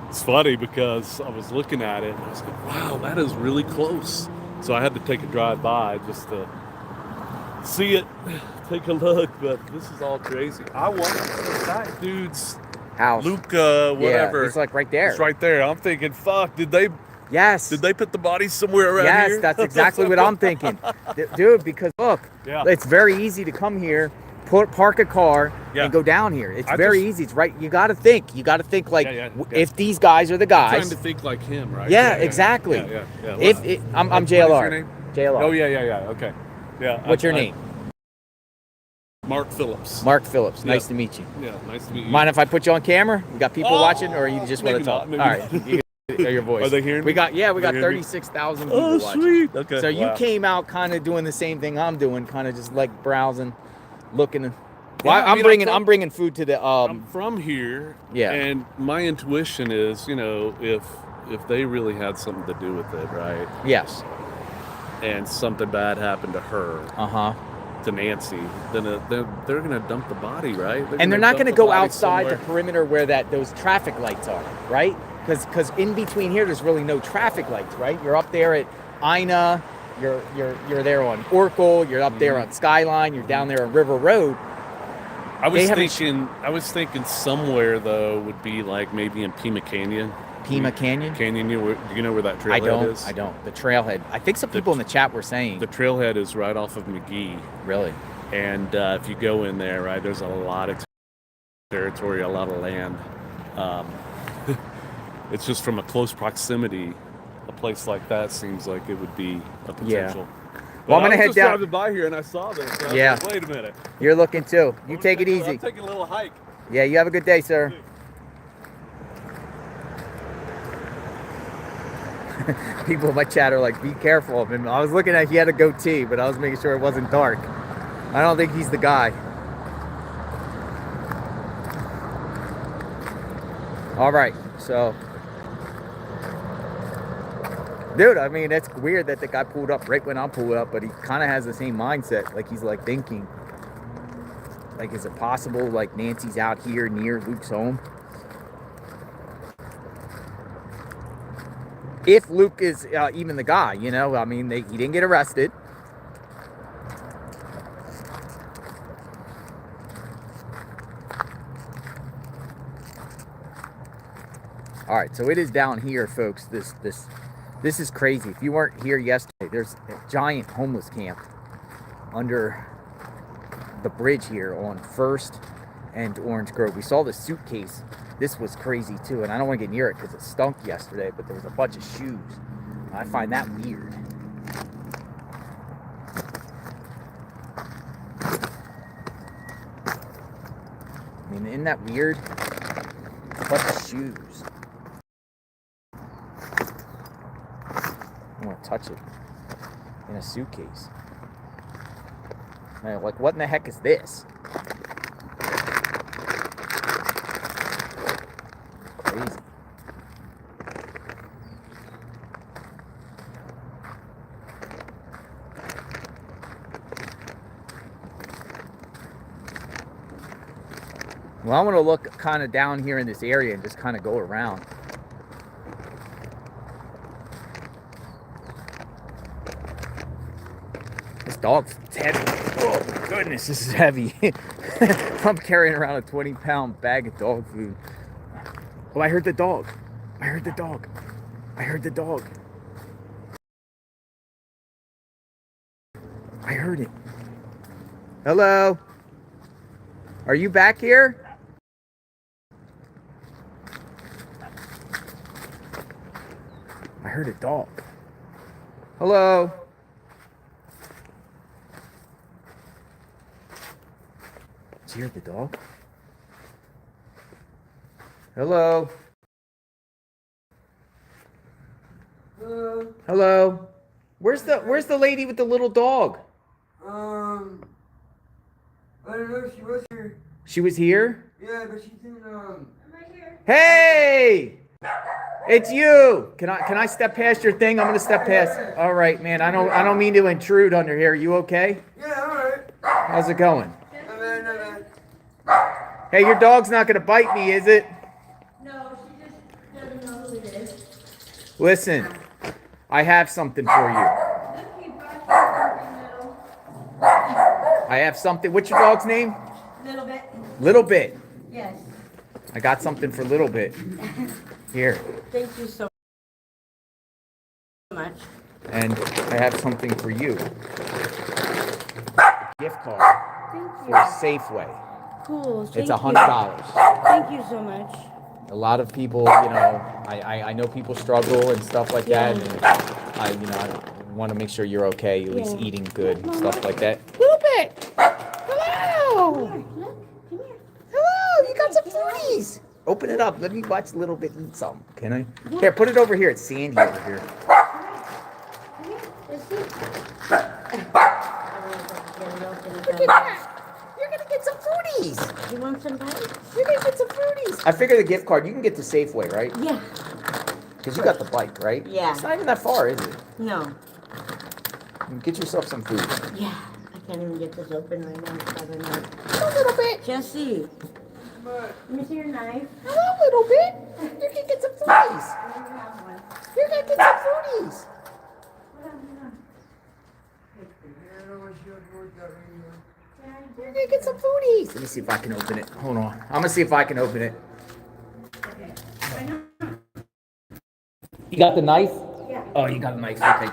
S: It's funny because I was looking at it and I was like, wow, that is really close. So I had to take a drive by just to see it, take a look, but this is all crazy. I want that dude's
A: house.
S: Luke, whatever.
A: Yeah, it's like right there.
S: It's right there. I'm thinking, fuck, did they put the body somewhere around here?
A: Yes, that's exactly what I'm thinking. Dude, because look, it's very easy to come here, park a car, and go down here. It's very easy. It's right. You got to think. Like, if these guys are the guys.
S: I'm trying to think like him, right?
A: Yeah, exactly.
S: Yeah.
A: I'm JLR.
S: What's your name?
A: JLR.
S: Oh, yeah. Okay. Yeah.
A: What's your name?
S: Mark Phillips.
A: Mark Phillips. Nice to meet you.
S: Yeah, nice to meet you.
A: Mind if I put you on camera? We got people watching, or you just want to talk?
S: Maybe
A: All right. You can hear your voice.
S: Are they hearing me?
A: We got 36,000 people watching.
S: Oh, sweet. Okay.
A: So you came out kind of doing the same thing I'm doing, kind of just like browsing, looking. Well, I'm bringing food to the.
S: I'm from here.
A: Yeah.
S: And my intuition is, if they really had something to do with it, right?
A: Yes.
S: And something bad happened to her. To Nancy, then they're gonna dump the body, right?
A: And they're not gonna go outside the perimeter where those traffic lights are, right? Because in between here, there's really no traffic lights, right? You're up there at Ina, you're there on Oracle, you're up there on Skyline, you're down there on River Road.
S: I was thinking somewhere though would be like maybe in Pima Canyon.
A: Pima Canyon?
S: Do you know where that trailhead is?
A: I don't. The trailhead. I think some people in the chat were saying.
S: The trailhead is right off of McGee.
A: Really?
S: And if you go in there, right, there's a lot of territory, a lot of land. It's just from a close proximity, a place like that seems like it would be a potential.
A: Well, I'm
S: I
A: gonna
S: was
A: head
S: just
A: down.
S: driving by here and I saw this. And I was
A: Yeah.
S: like, wait a minute.
A: You're looking too. You take it easy.
S: I'm taking a little hike.
A: Yeah, you have a good day, sir. People in my chat are like, be careful of him. I was looking at, he had a goatee, but I was making sure it wasn't dark. I don't think he's the guy. All right, so. Dude, I mean, that's weird that the guy pulled up right when I pulled up, but he kind of has the same mindset. Like, he's like thinking, like, is it possible, like, Nancy's out here near Luke's home? If Luke is even the guy, you know, I mean, he didn't get arrested. All right, so it is down here, folks. This is crazy. If you weren't here yesterday, there's a giant homeless camp under the bridge here on 1st and Orange Grove. We saw the suitcase. This was crazy too, and I don't want to get near it because it stunk yesterday, but there was a bunch of shoes. I find that weird. I mean, isn't that weird? A bunch of shoes. I want to touch it in a suitcase. Man, like, what in the heck is this? Crazy. Well, I want to look kind of down here in this area and just kind of go around. This dog's heavy. Oh my goodness, this is heavy. I'm carrying around a 20-pound bag of dog food. Oh, I heard the dog. I heard the dog. I heard the dog. I heard it. Hello? Are you back here? I heard a dog. Hello? Did you hear the dog? Hello?
T: Hello?
A: Hello? Where's the lady with the little dog?
T: I don't know if she was here.
A: She was here?
T: Yeah, but she's in,
A: Hey! It's you! Can I step past your thing? I'm gonna step past. All right, man. I don't mean to intrude under here. You okay?
T: Yeah, alright.
A: How's it going?
T: Not bad, not bad.
A: Hey, your dog's not gonna bite me, is it?
T: No, she just doesn't know who it is.
A: Listen, I have something for you. I have something. What's your dog's name?
T: Little bit.
A: Little Bit.
T: Yes.
A: I got something for Little Bit. Here.
T: Thank you so much.
A: And I have something for you. Gift card
T: Thank you.
A: for Safeway.
T: Cool.
A: It's
T: thank
A: $100.
T: you. Thank you so much.
A: A lot of people, you know, I know people struggle and stuff like that, and I want to make sure you're okay, at least eating good and stuff like that. Little Bit! Hello! Hello, you got some foodies! Open it up. Let me watch Little Bit eat some. Can I? Here, put it over here. It's sandy over here. Look at that! You're gonna get some foodies!
T: You want some bites?
A: You're gonna get some foodies! I figure the gift card, you can get to Safeway, right?
T: Yeah.
A: Because you got the bike, right?
T: Yeah.
A: It's not even that far, is it?
T: No.
A: Get yourself some food.
T: Yeah. I can't even get this open right now. It's probably not.
A: A little bit.
T: Jesse. Let me see your knife.
A: Hello, Little Bit. You can get some foodies. You're gonna get some foodies. You're gonna get some foodies. Let me see if I can open it. Hold on. I'm gonna see if I can open it. You got the knife?
T: Yeah.
A: Oh, you got a knife. Okay.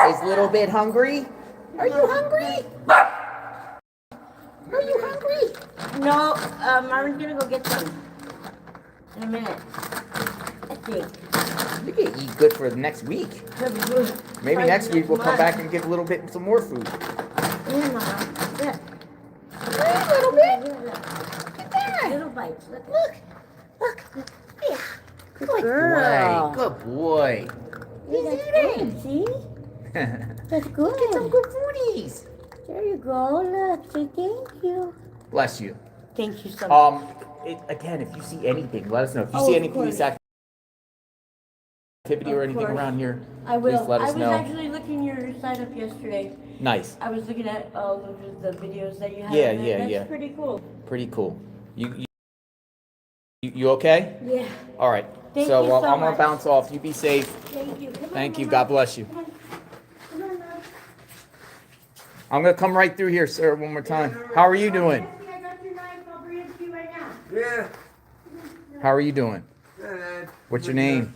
A: Is Little Bit hungry? Are you hungry? Are you hungry?
T: No, Marvin's gonna go get some in a minute. think?
A: You can eat good for the next week. Maybe next week we'll come back and get a little bit, some more food.
T: Yeah, Mom. Look.
A: A little bit.
T: Look at that. Little bites. Look. Yeah.
A: Good
T: girl.
A: boy. Good boy.
T: He's eating. See? That's good.
A: Get some good foodies.
T: There you go. Look. Say thank you.
A: Bless you.
T: Thank you so much.
A: Again, if you see anything, let us know. If you
T: Oh,
A: see
T: of
A: any police
T: course.
A: activity or anything
T: course.
A: around here,
T: I will.
A: please let us know.
T: I was actually looking your site up yesterday.
A: Nice.
T: I was looking at all of the videos that you have.
A: Yeah,
T: in there.
A: yeah,
T: That's
A: yeah.
T: pretty cool.
A: Pretty cool. You okay?
T: Yeah.
A: All right.
T: Thank
A: So
T: you so
A: I'm gonna
T: much.
A: bounce off. You be safe.
T: Thank you. Come on,
A: Thank you.
T: Mama.
A: God bless you.
T: Come on. Come on, Mom.
A: I'm gonna come right through here, sir, one more time. How are you doing?
T: I got your knife. I'll bring it to you right now.
U: Yeah.
A: How are you doing?
U: Good.
A: What's your name?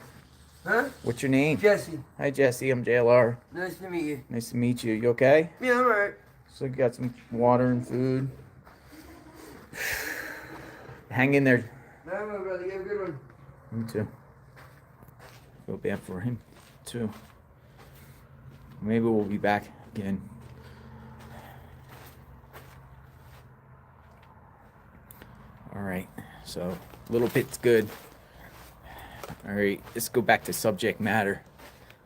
U: Huh?
A: What's your name?
U: Jesse.
A: Hi, Jesse. I'm JLR.
U: Nice to meet you.
A: Nice to meet you. You okay?
U: Yeah, I'm alright.
A: So you got some water and food. Hang in there.
U: Bye, my brother. You have a good one.
A: Me too. Feel bad for him too. Maybe we'll be back again. All right. So a little bit's good. All right. Let's go back to subject matter.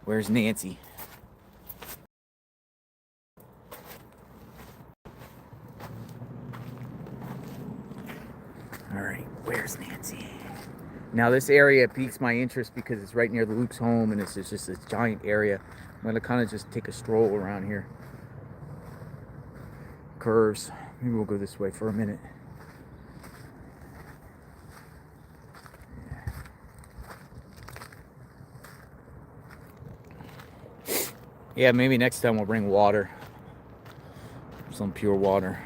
A: Where's Nancy? All right. Where's Nancy? Now this area piques my interest because it's right near Luke's home and it's just this giant area. I'm gonna kind of just take a stroll around here. Curves. Maybe we'll go this way for a minute. Yeah, maybe next time we'll bring water. Some pure water.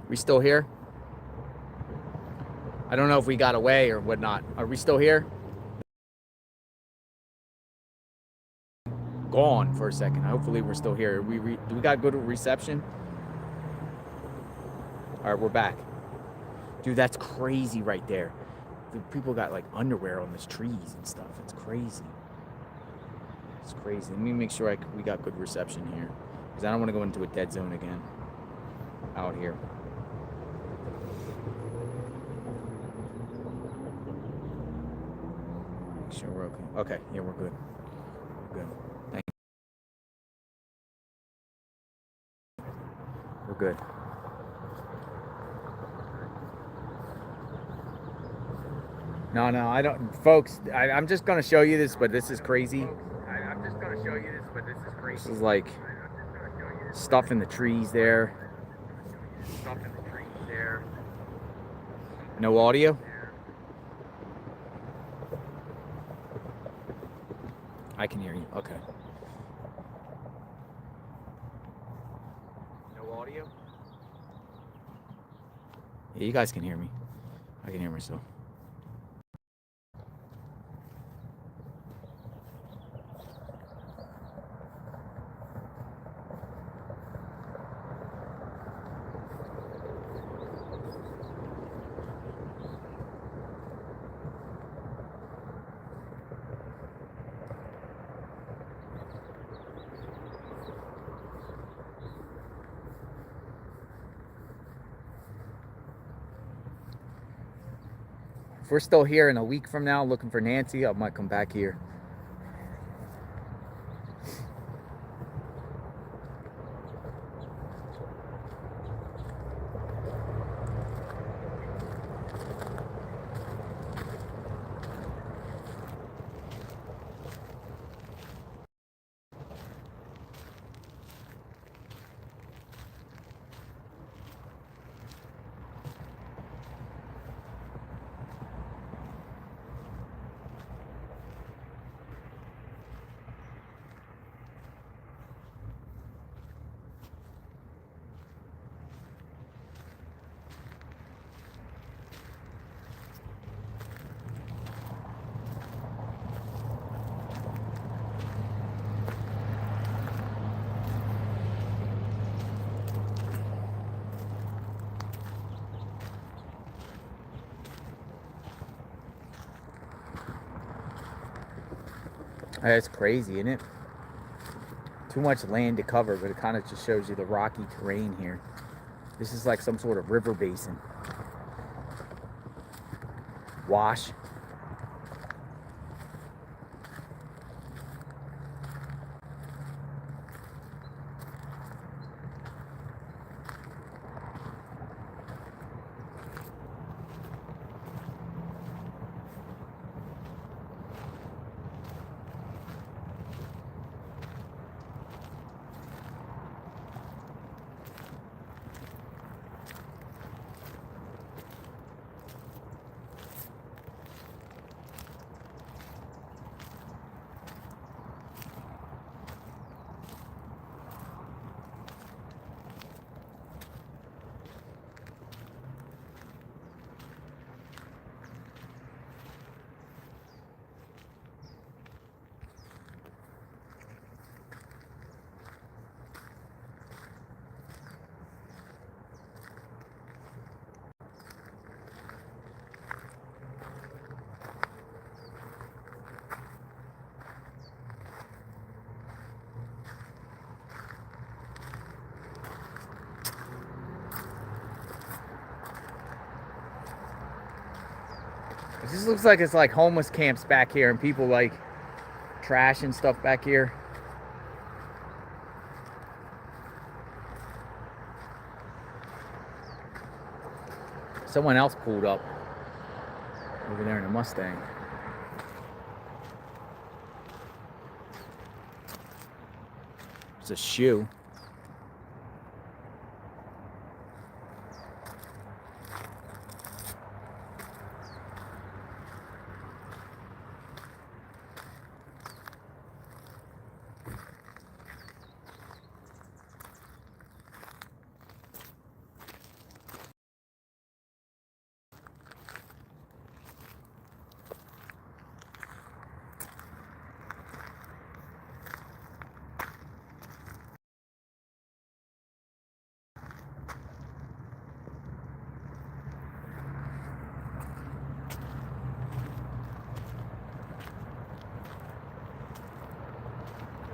A: We still here? I don't know if we got away or whatnot. Are we still here? Gone for a second. Hopefully we're still here. Do we got good reception? All right, we're back. Dude, that's crazy right there. The people got like underwear on these trees and stuff. It's crazy. It's crazy. Let me make sure we got good reception here, because I don't want to go into a dead zone again out here. Make sure we're okay. Okay, yeah, we're good. We're good. Thank you. We're good. No, I don't, folks. I'm just gonna show you this, but this is crazy. I'm just gonna show you this, but this is crazy. This is like stuff in the trees there. Stuff in the trees there. No audio. I can hear you. Okay. No audio. Yeah, you guys can hear me. I can hear myself. If we're still here in a week from now looking for Nancy, I might come back here. That's crazy, isn't it? Too much land to cover, but it kind of just shows you the rocky terrain here. This is like some sort of river basin. Wash. It just looks like it's like homeless camps back here and people like trash and stuff back here. Someone else pulled up over there in a Mustang. It's a shoe.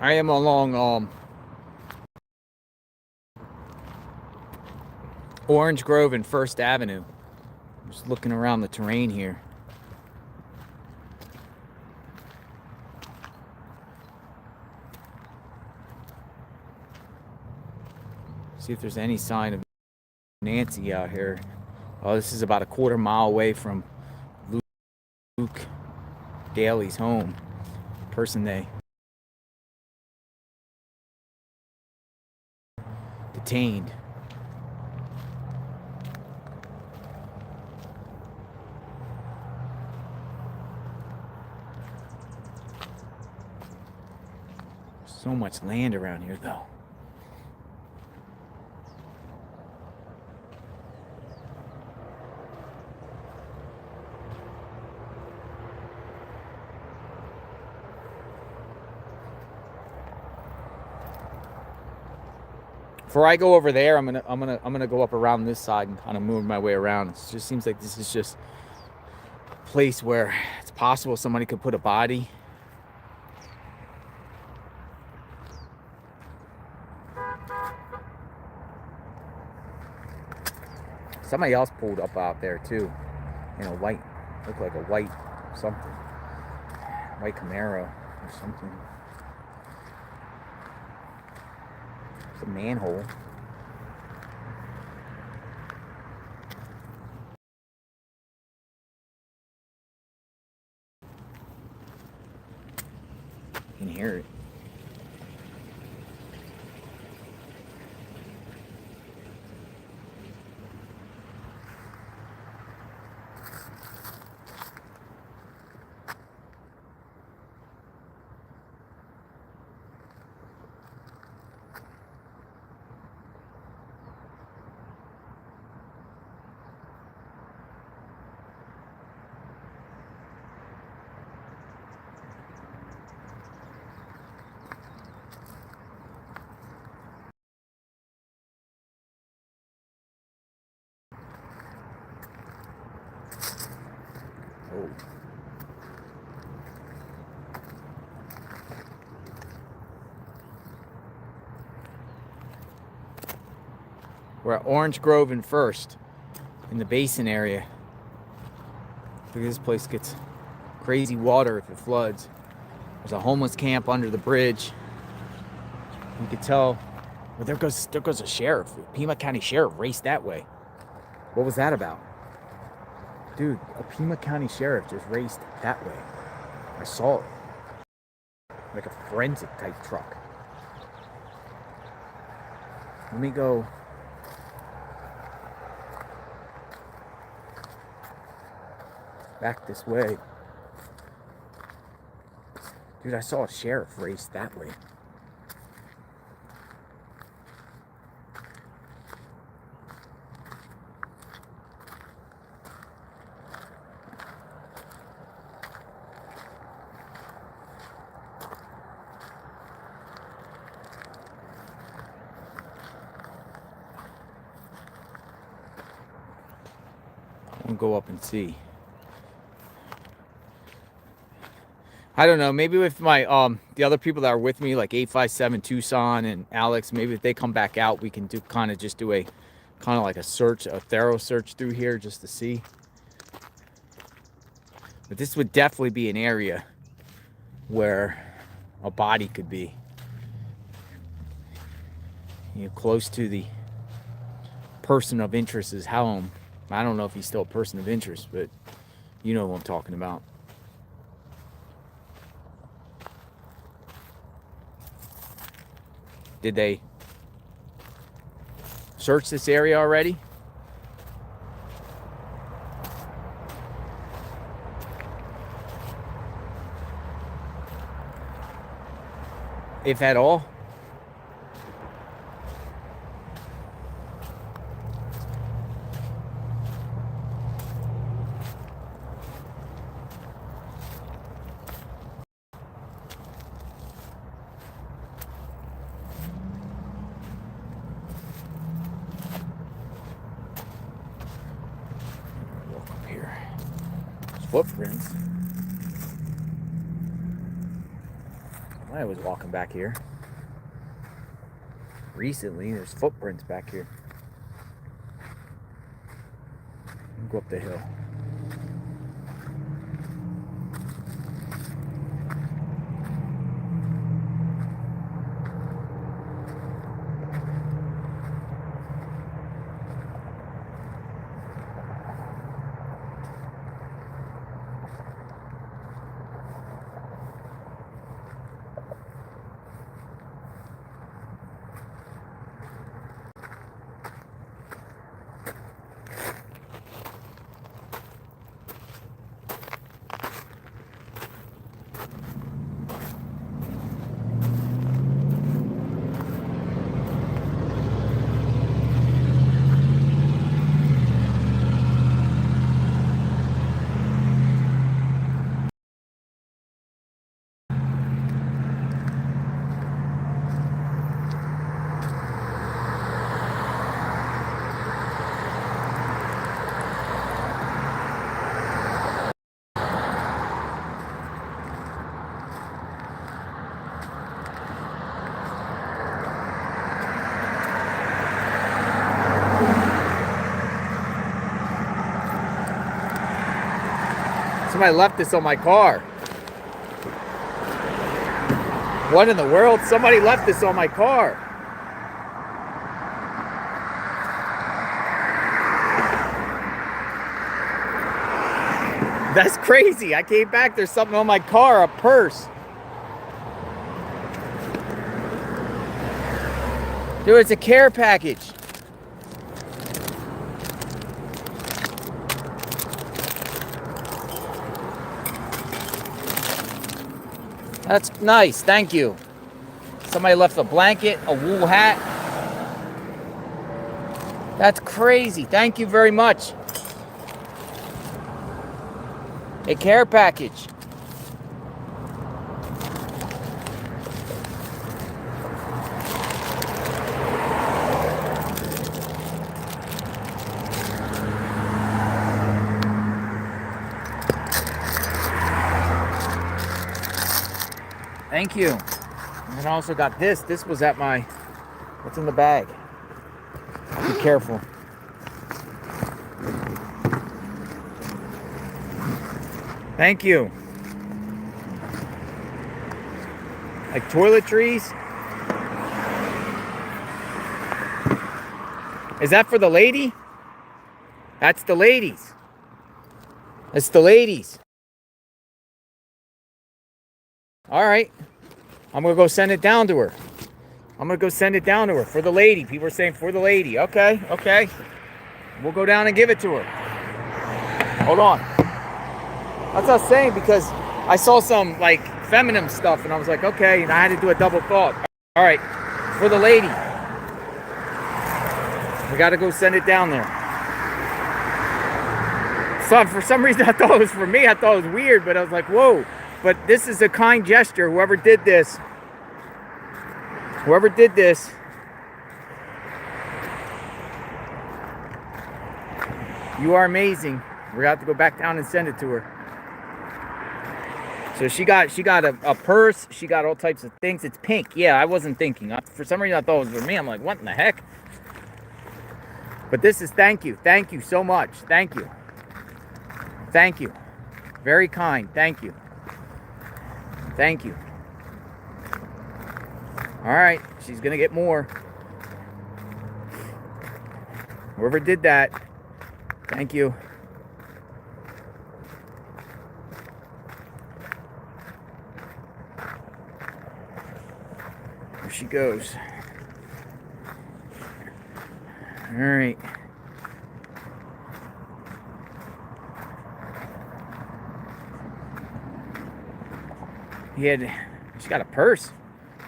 A: I am along Orange Grove and First Avenue. Just looking around the terrain here. See if there's any sign of Nancy out here. Oh, this is about a quarter mile away from Luke Daly's home. Person they detained. So much land around here, though. Before I go over there, I'm gonna go up around this side and kind of move my way around. It just seems like this is just a place where it's possible somebody could put a body. Somebody else pulled up out there too, in a white, looked like a white something, white Camaro or something. It's a manhole. You can hear it. Oh. We're at Orange Grove and First in the Basin area. Look at this place, gets crazy water if it floods. There's a homeless camp under the bridge. You can tell. Well, there goes a sheriff. Pima County Sheriff raced that way. What was that about? Dude, a Pima County Sheriff just raced that way. I saw it. Like a forensic type truck. Let me go. Back this way. Dude, I saw a sheriff race that way. I'll go up and see. I don't know, maybe with my the other people that are with me, like 857 Tucson and Alex, maybe if they come back out, we can do kind of a like a search, a thorough search through here just to see. But this would definitely be an area where a body could be. You know, close to the person of interest's home. I don't know if he's still a person of interest, but you know what I'm talking about. Did they search this area already? If at all? Footprints. I was walking back here. Recently, there's footprints back here. I'll go up the hill. Somebody left this on my car. What in the world? Somebody left this on my car. That's crazy. I came back, there's something on my car, a purse. Dude, it's a care package. That's nice, thank you. Somebody left a blanket, a wool hat. That's crazy, thank you very much. A care package. Thank you. And I also got this. This was at my, what's in the bag? Be careful. Thank you. Like toiletries? Is that for the lady? That's the ladies. That's the ladies. All right. I'm going to go send it down to her. I'm going to go send it down to her for the lady. People are saying for the lady. Okay, okay. We'll go down and give it to her. Hold on. That's what I was saying, because I saw some like feminine stuff and I was like, okay, and I had to do a double thought. All right, for the lady. We got to go send it down there. So for some reason I thought it was for me. I thought it was weird, but I was like, whoa. But this is a kind gesture. Whoever did this, you are amazing. We're gonna have to go back down and send it to her. So she got a purse. She got all types of things. It's pink. Yeah, I wasn't thinking. For some reason I thought it was for me. I'm like, what in the heck? But this is thank you. Thank you so much. Thank you. Thank you. Very kind. Thank you. Thank you. All right, she's gonna get more. Whoever did that, thank you. There she goes. All right. She got a purse.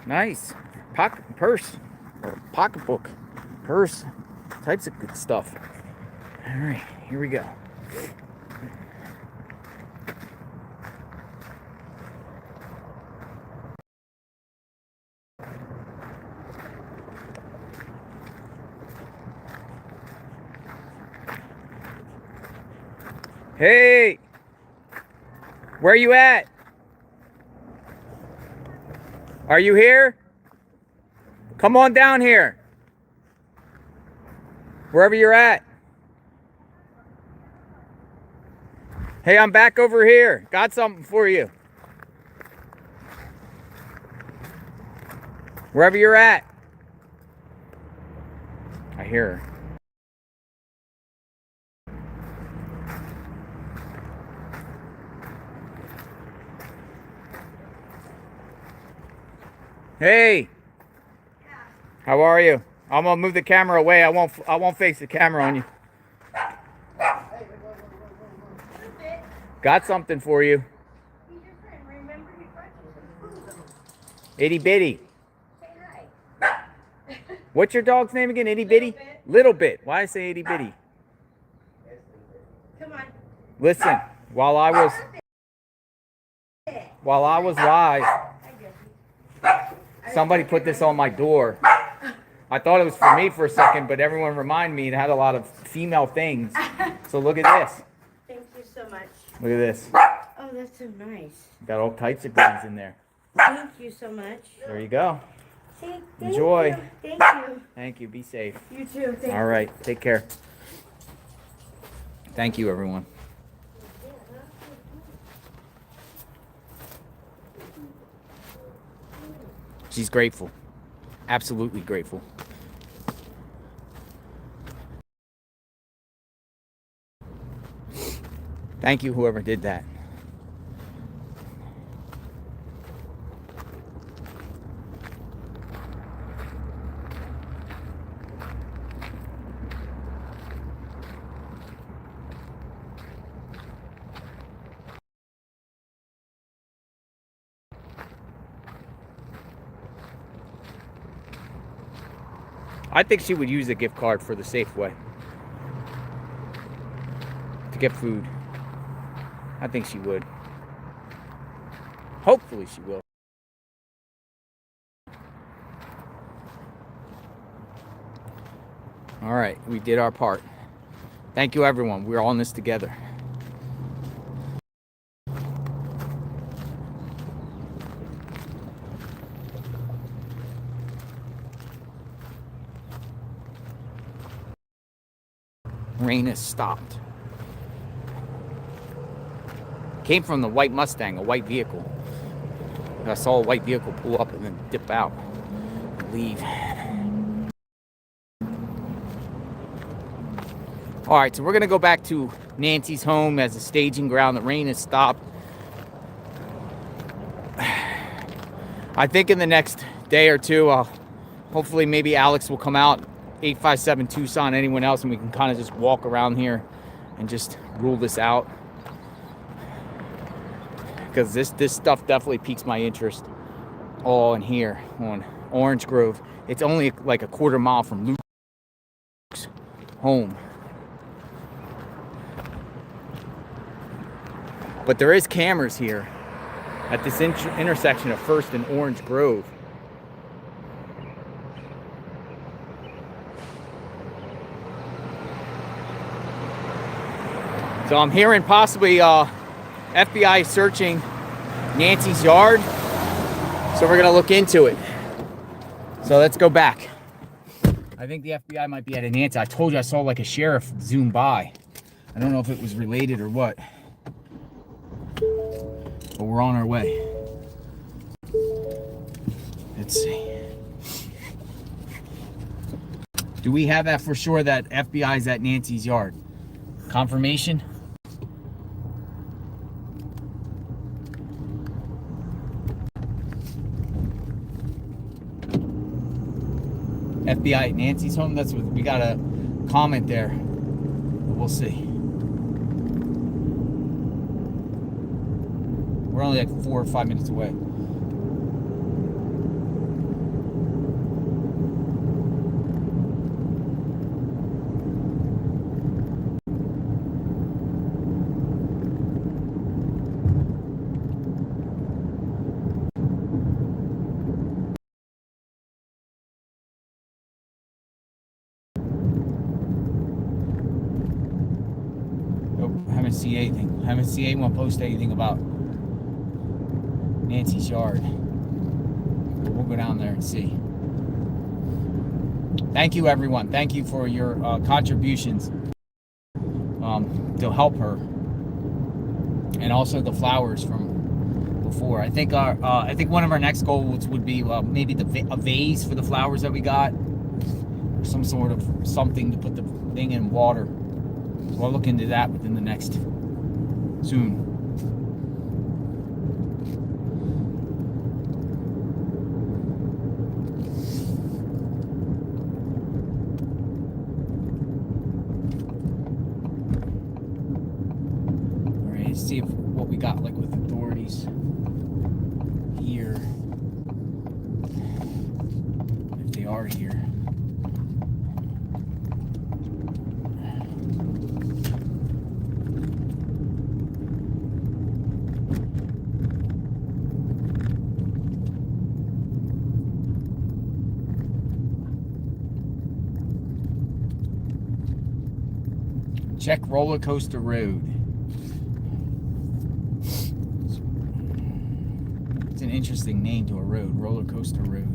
A: Nice. Purse. Or pocketbook. Purse. Types of good stuff. All right, here we go. Hey! Where you at? Are you here? Come on down here. Wherever you're at. Hey, I'm back over here. Got something for you. Wherever you're at. I hear her. Hey, how are you? I'm gonna move the camera away. I won't face the camera on you. Got something for you. Itty bitty. What's your dog's name again? Itty bitty? Little bit. Why I say itty bitty? Come on. Listen, while I was live, somebody put this on my door. I thought it was for me for a second, but everyone reminded me it had a lot of female things. So look at this.
T: Thank you so much.
A: Look at this.
T: Oh, that's so nice.
A: Got all types of goodies in there.
T: Thank you so much.
A: There you go.
T: Thank
A: Enjoy.
T: You. Thank you.
A: Thank you. Be safe.
T: You too. Thank
A: all right. Take care. Thank you, everyone. She's grateful. Absolutely grateful. Thank you, whoever did that. I think she would use a gift card for the Safeway to get food. I think she would. Hopefully she will. All right, we did our part. Thank you, everyone. We're all in this together. Rain has stopped. Came from the white Mustang, a white vehicle. I saw a white vehicle pull up and then dip out and leave. All right, so we're gonna go back to Nancy's home as a staging ground. The rain has stopped. I think in the next day or two, hopefully maybe Alex will come out, 857 Tucson, anyone else, and we can kind of just walk around here and just rule this out. Because this stuff definitely piques my interest. All in here on Orange Grove. It's only like a quarter mile from Luke's home. But there is cameras here at this intersection of First and Orange Grove. So I'm hearing possibly FBI searching Nancy's yard. So we're gonna look into it. So let's go back. I think the FBI might be at a Nancy. I told you I saw like a sheriff zoom by. I don't know if it was related or what. But we're on our way. Let's see. Do we have that for sure that FBI is at Nancy's yard? Confirmation? FBI at Nancy's home? That's what we got a comment there. We'll see. We're only like 4 or 5 minutes away. Nope, haven't seen anything. Haven't seen anyone post anything about Nancy's yard. We'll go down there and see. Thank you, everyone. Thank you for your contributions to help her, and also the flowers from before. I think I think one of our next goals would be maybe a vase for the flowers that we got, or some sort of something to put the thing in water. So I'll look into that within the next soon. See if what we got like with authorities here, if they are here. Check Roller Coaster Road. It's an interesting name to a road, Roller Coaster Road.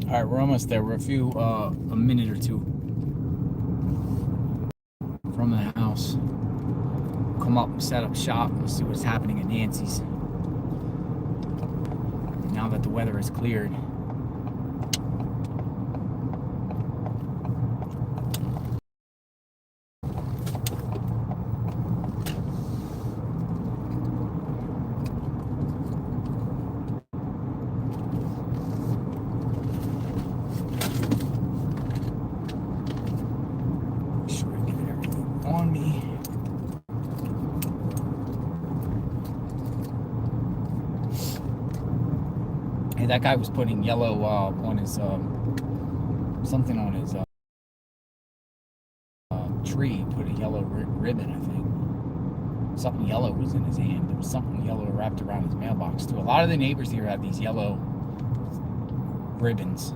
A: All right, we're almost there. We're a minute or two from the house. Come up, set up shop, and see what's happening at Nancy's. Now that the weather is cleared. that guy was putting yellow on his something on his tree. Put a yellow ribbon, I think. Something yellow was in his hand. There was something yellow wrapped around his mailbox too. A lot of the neighbors here have these yellow ribbons.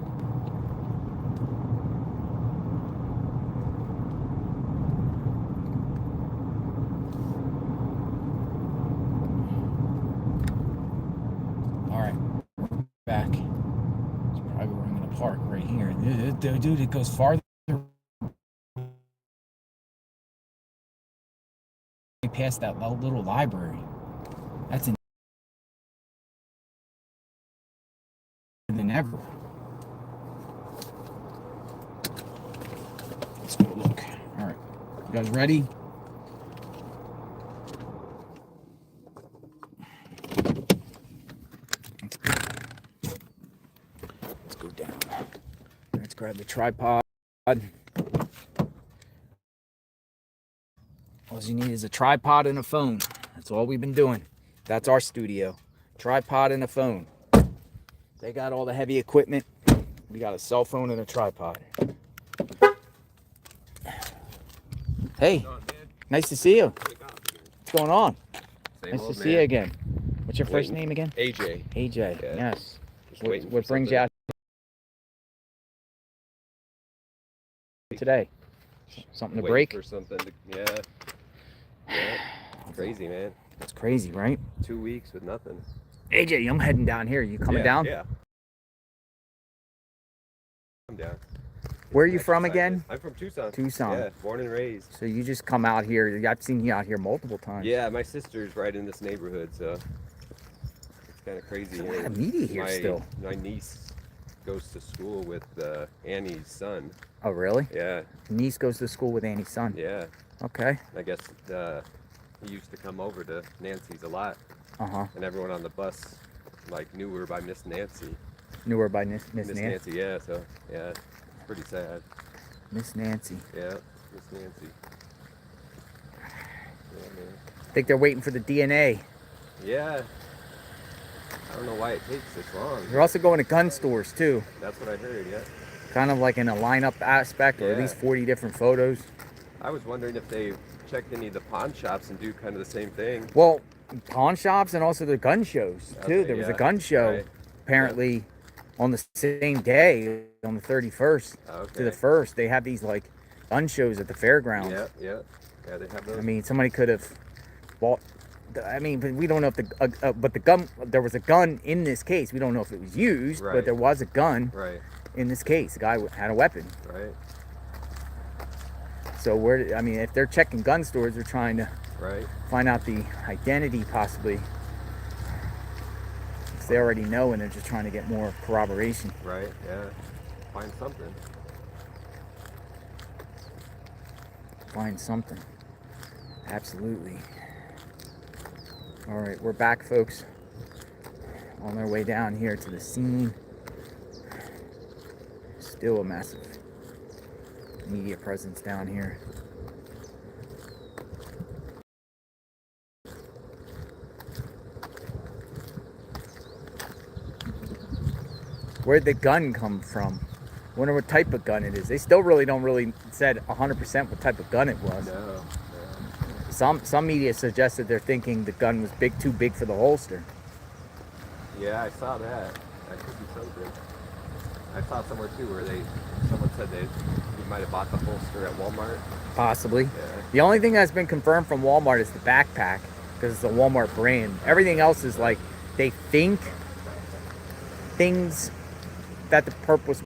A: All right, back. It's probably where I'm gonna park right here. Dude, it goes farther past that little library. That's in than ever. Let's go look. All right, you guys ready? Let's go down. Let's grab the tripod. All you need is a tripod and a phone. That's all we've been doing. That's our studio. Tripod and a phone. They got all the heavy equipment. We got a cell phone and a tripod. Hey, nice to see you. What's going on? Nice to see you again. What's your first name again?
D: AJ.
A: AJ,
D: Yeah.
A: yes.
D: Just
A: What brings you out today? Something to
D: Waiting
A: break?
D: for something to, yeah. Crazy, man.
A: That's crazy, right?
D: 2 weeks with nothing.
A: AJ, I'm heading down here. You coming down?
D: Yeah. I'm down.
A: Where are you from again?
D: I'm from Tucson.
A: Tucson.
D: Yeah, born and raised.
A: So you just come out here. I've seen you out here multiple times.
D: Yeah, my sister's right in this neighborhood, so it's kind of crazy.
A: There's a lot of media here still.
D: My niece goes to school with Annie's son.
A: Oh, really?
D: Yeah.
A: Niece goes to school with Annie's son.
D: Yeah.
A: Okay.
D: I guess he used to come over to Nancy's a lot.
A: Uh-huh.
D: And everyone on the bus knew her by Miss Nancy.
A: Knew her by Miss
D: Miss
A: Nancy?
D: Nancy, yeah, so yeah, it's pretty sad.
A: Miss Nancy.
D: Yeah, Miss Nancy. Yeah, man.
A: I think they're waiting for the DNA.
D: Yeah. I don't know why it takes this long.
A: They're also going to gun stores too.
D: That's what I heard, yeah.
A: Kind of like in a lineup aspect, or at least 40 different photos.
D: I was wondering if they checked any of the pawn shops and do kind of the same thing.
A: Well, pawn shops and also the gun shows too.
D: Okay,
A: There was a
D: yeah,
A: gun show
D: right.
A: apparently on the same day, on the 31st to the 1st. They have these gun shows at the fairgrounds.
D: Yeah, they have those.
A: I mean, somebody could have bought. I mean, but we don't know if but the gun. There was a gun in this case. We don't know if it was used, but there was a gun.
D: Right.
A: In this case, the guy had a weapon.
D: Right.
A: So I mean, if they're checking gun stores, they're trying to find out the identity, possibly. If they already know, and they're just trying to get more corroboration.
D: Right. Yeah. Find something.
A: Find something. Absolutely. All right, we're back, folks. On our way down here to the scene. Still a massive media presence down here. Where'd the gun come from? Wonder what type of gun it is. They still don't said 100% what type of gun it was.
D: No.
A: Some media suggested they're thinking the gun was too big for the holster.
D: Yeah, I saw that. That could be something. I saw somewhere too where someone said he might have bought the holster at Walmart.
A: Possibly.
D: Yeah.
A: The only thing that's been confirmed from Walmart is the backpack, because it's a Walmart brand. Everything else is they think things that the perp was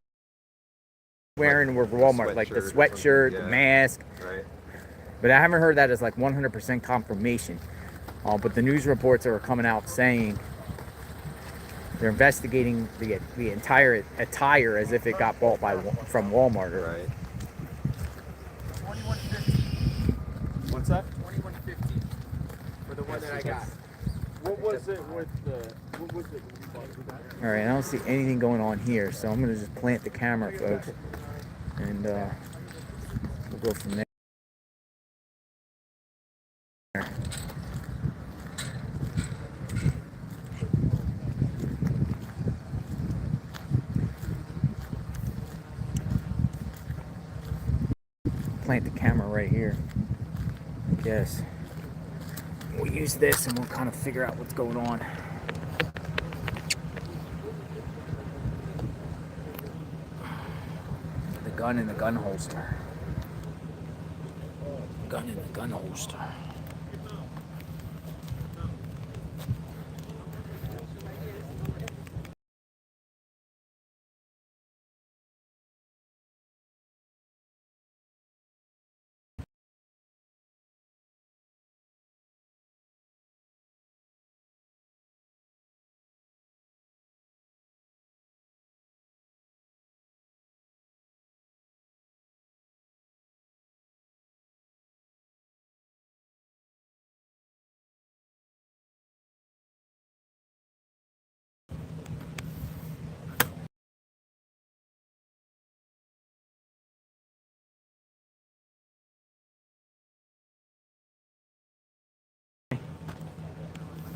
A: wearing were Walmart, like the sweatshirt, the mask.
D: Right.
A: But I haven't heard that as 100% confirmation. But the news reports are coming out saying they're investigating the entire attire as if it got bought from Walmart.
D: Right.
F: 2150.
S: What's that?
F: 2150 for the one that I got.
S: What was it with the? What was it?
A: All right, I don't see anything going on here, so I'm gonna just plant the camera, folks, and we'll go from there. plant the camera right here. Yes. We'll use this and we'll kind of figure out what's going on. The gun in the gun holster. Gun in the gun holster.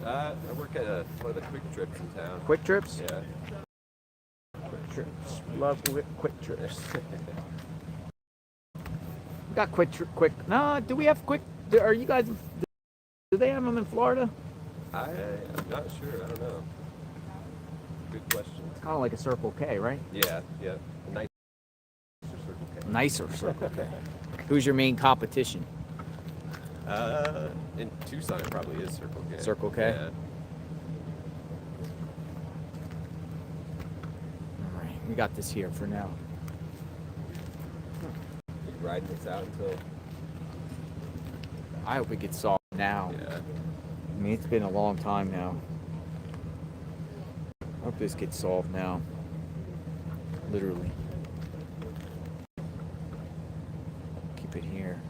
D: I work at one of the quick trips in town.
A: Quick trips?
D: Yeah.
A: Quick trips. Love quick trips. We got quick. No, do we have quick? Are you guys? Do they have them in Florida?
D: I'm not sure. I don't know. Good question.
A: It's kind of like a Circle K, right?
D: Yeah, yeah. A nicer Circle K.
A: Nicer Circle K. Who's your main competition?
D: In Tucson, it probably is Circle K.
A: Circle K?
D: Yeah.
A: All right, we got this here for now.
D: You riding this out until...
A: I hope it gets solved now.
D: Yeah.
A: I mean, it's been a long time now. I hope this gets solved now. Literally. Keep it here.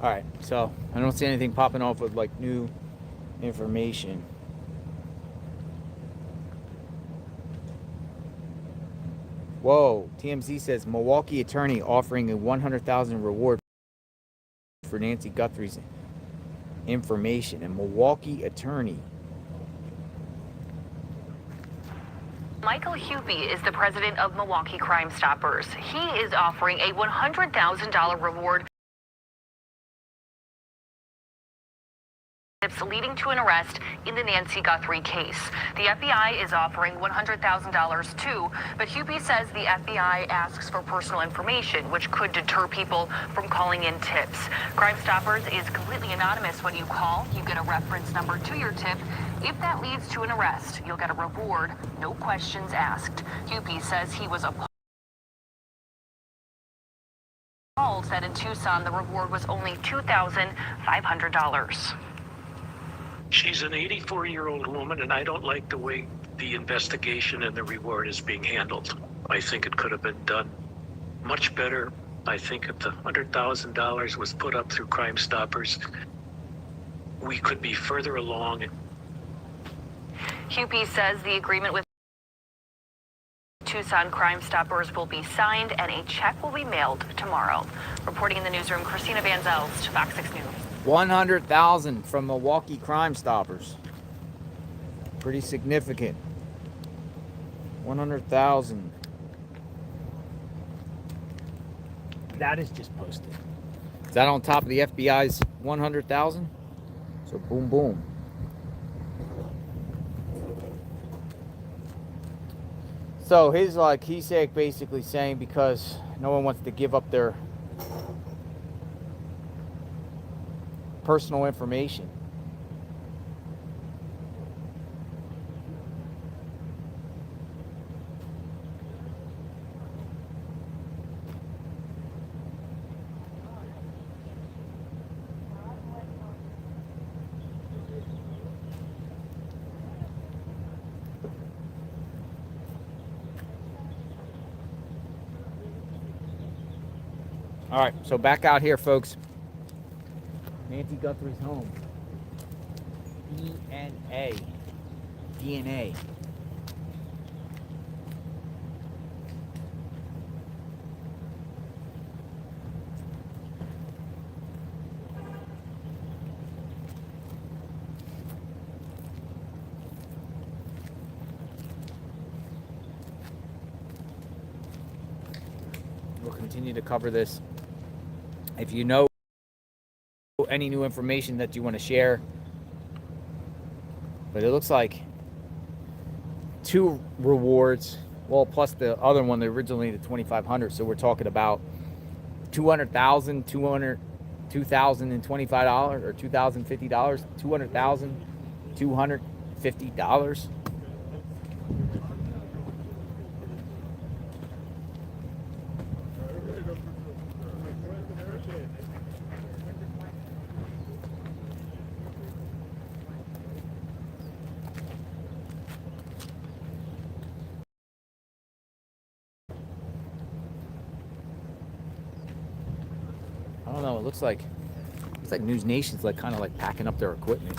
A: All right, so I don't see anything popping off with like new information. Whoa, TMZ says Milwaukee attorney offering a $100,000 reward for Nancy Guthrie's information. A Milwaukee attorney.
G: Michael Hupy is the president of Milwaukee Crime Stoppers. He is offering a $100,000 reward leading to an arrest in the Nancy Guthrie case. The FBI is offering $100,000 too, but Hupy says the FBI asks for personal information, which could deter people from calling in tips. Crime Stoppers is completely anonymous when you call. You get a reference number to your tip. If that leads to an arrest, you'll get a reward, no questions asked. Hupy says he was appalled that in Tucson the reward was only $2,500.
P: She's an 84-year-old woman, and I don't like the way the investigation and the reward is being handled. I think it could have been done much better. I think if the $100,000 was put up through Crime Stoppers, we could be further along.
G: Hupy says the agreement with Tucson Crime Stoppers will be signed and a check will be mailed tomorrow. Reporting in the newsroom, Christina Van Zelst, Fox 6 News.
A: $100,000 from Milwaukee Crime Stoppers. Pretty significant. 100,000. That is just posted. Is that on top of the FBI's 100,000? So boom, boom. So he's basically saying because no one wants to give up their personal information. All right, so back out here, folks. Nancy Guthrie's home. DNA. We'll continue to cover this. If you know any new information that you want to share, but it looks like 2 rewards, well, plus the other one, originally the $2,500. So we're talking about $200,000, $2,025 or $2,050, $200,250. I don't know. It looks like News Nation's like kind of like packing up their equipment.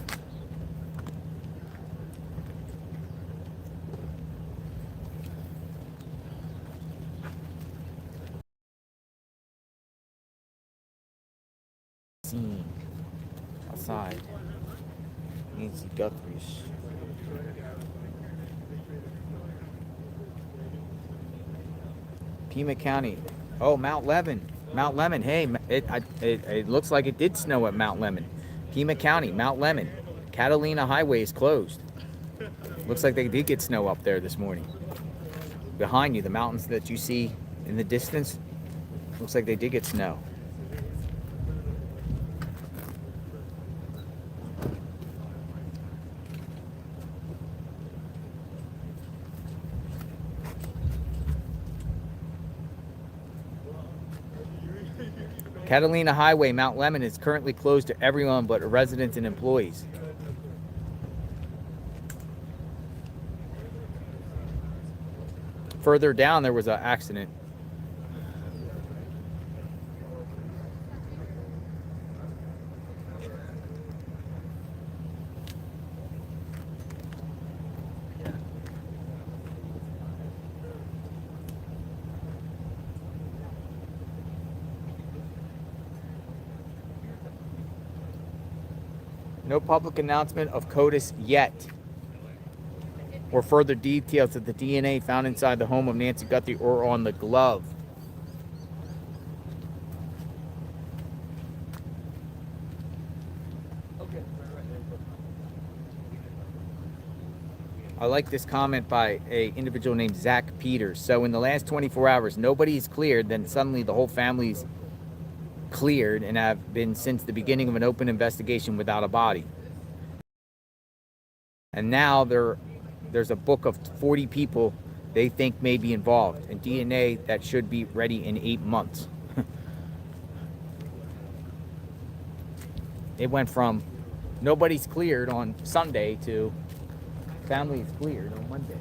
A: Scene outside Nancy Guthrie's. Pima County. Oh, Mount Lemon. Mount Lemon. Hey, it looks like it did snow at Mount Lemon. Pima County, Mount Lemon. Catalina Highway is closed. Looks like they did get snow up there this morning. Behind you, the mountains that you see in the distance, looks like they did get snow. Catalina Highway, Mount Lemon is currently closed to everyone but residents and employees. Further down, there was an accident. No public announcement of CODIS yet, or further details of the DNA found inside the home of Nancy Guthrie or on the glove. I like this comment by an individual named Zach Peters. So in the last 24 hours, nobody's cleared, then suddenly the whole family's cleared and have been since the beginning of an open investigation without a body. And now there's a book of 40 people they think may be involved, and DNA that should be ready in 8 months. It went from nobody's cleared on Sunday to family is cleared on Monday.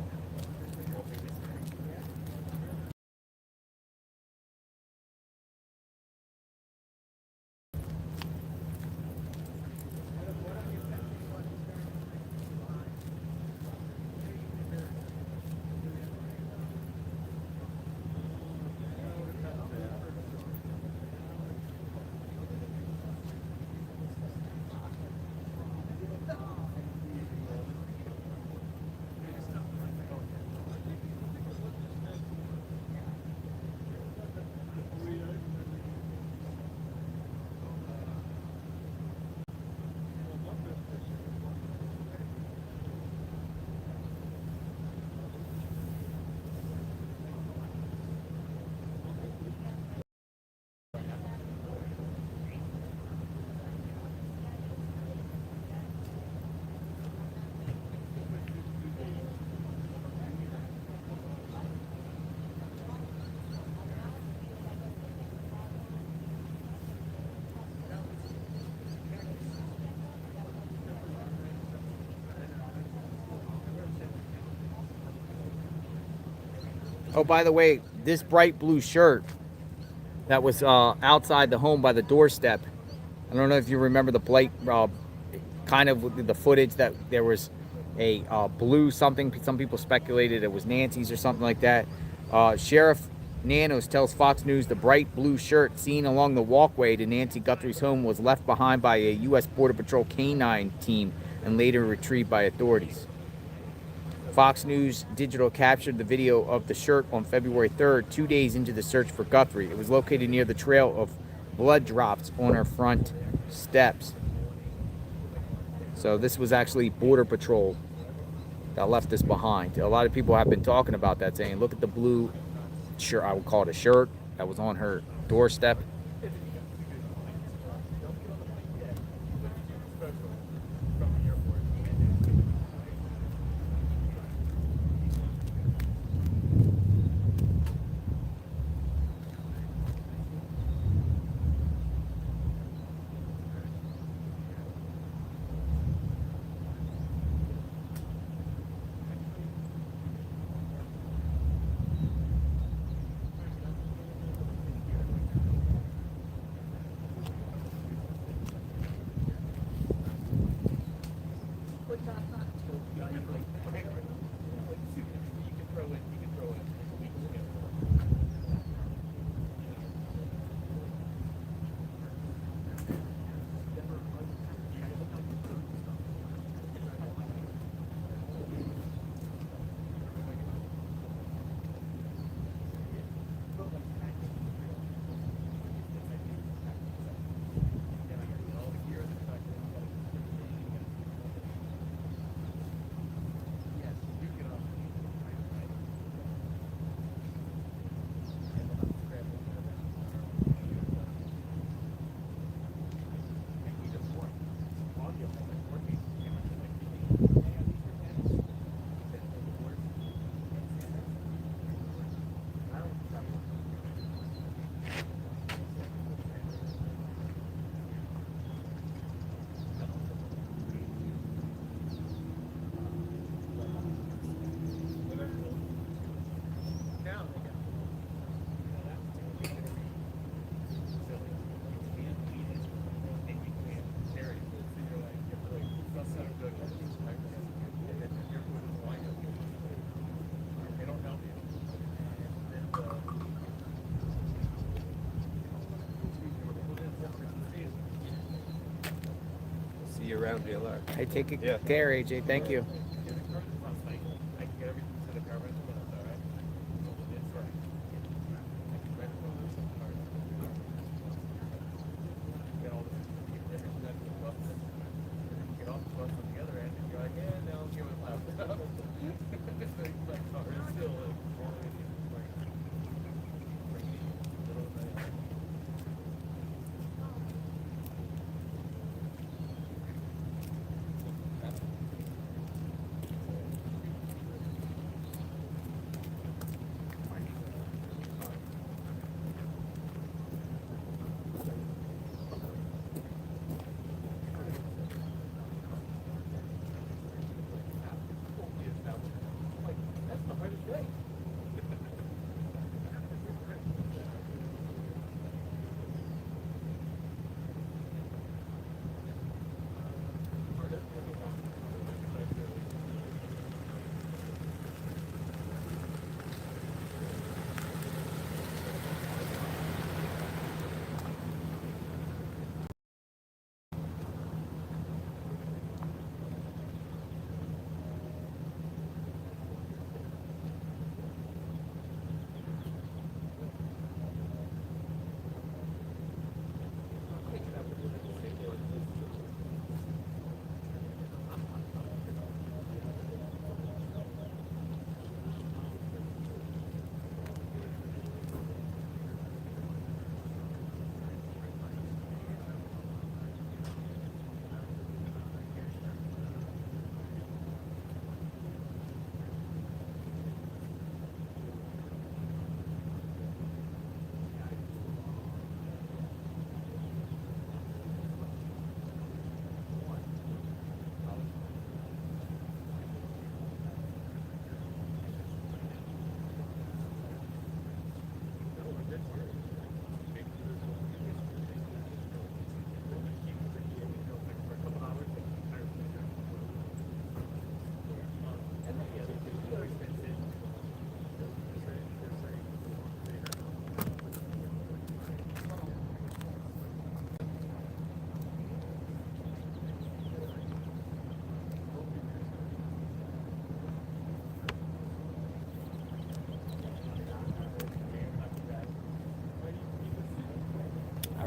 A: Oh, by the way, this bright blue shirt that was outside the home by the doorstep. I don't know if you remember the Blake, kind of the footage that there was a blue something. Some people speculated it was Nancy's or something like that. Sheriff Nanos tells Fox News the bright blue shirt seen along the walkway to Nancy Guthrie's home was left behind by a U.S. Border Patrol canine team and later retrieved by authorities. Fox News Digital captured the video of the shirt on February 3rd, 2 days into the search for Guthrie. It was located near the trail of blood drops on her front steps. So this was actually Border Patrol that left this behind. A lot of people have been talking about that, saying, look at the blue shirt, I would call it a shirt, that was on her doorstep.
D: See you around, JLR.
A: Hey, take care, AJ. Thank you.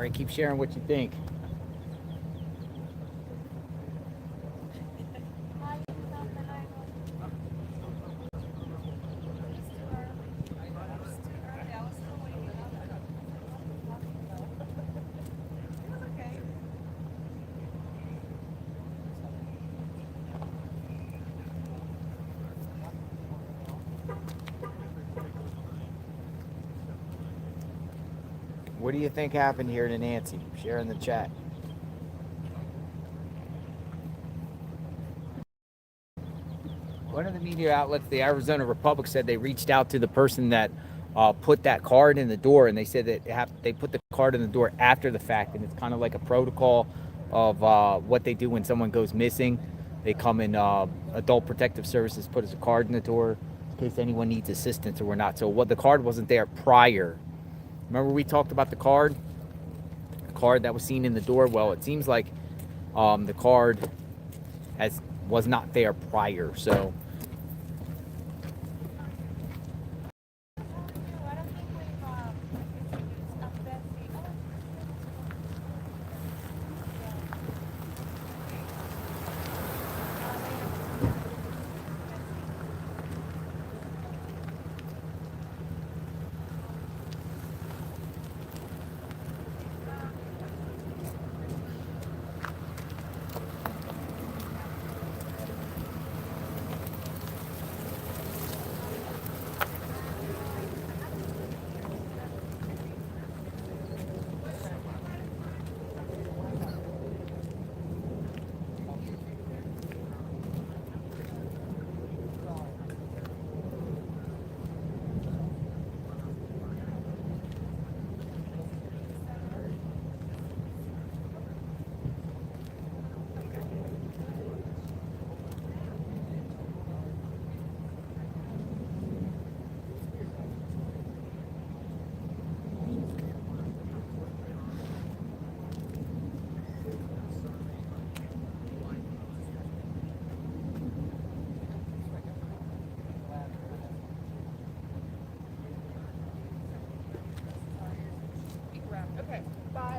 A: All right, keep sharing what you think. What do you think happened here to Nancy? Share in the chat. One of the media outlets, the Arizona Republic, said they reached out to the person that put that card in the door, and they said that they put the card in the door after the fact, and it's kind of like a protocol of what they do when someone goes missing. They come in, Adult Protective Services put a card in the door in case anyone needs assistance or whatnot. So what the card wasn't there prior. Remember we talked about the card that was seen in the door? Well, it seems like the card was not there prior. So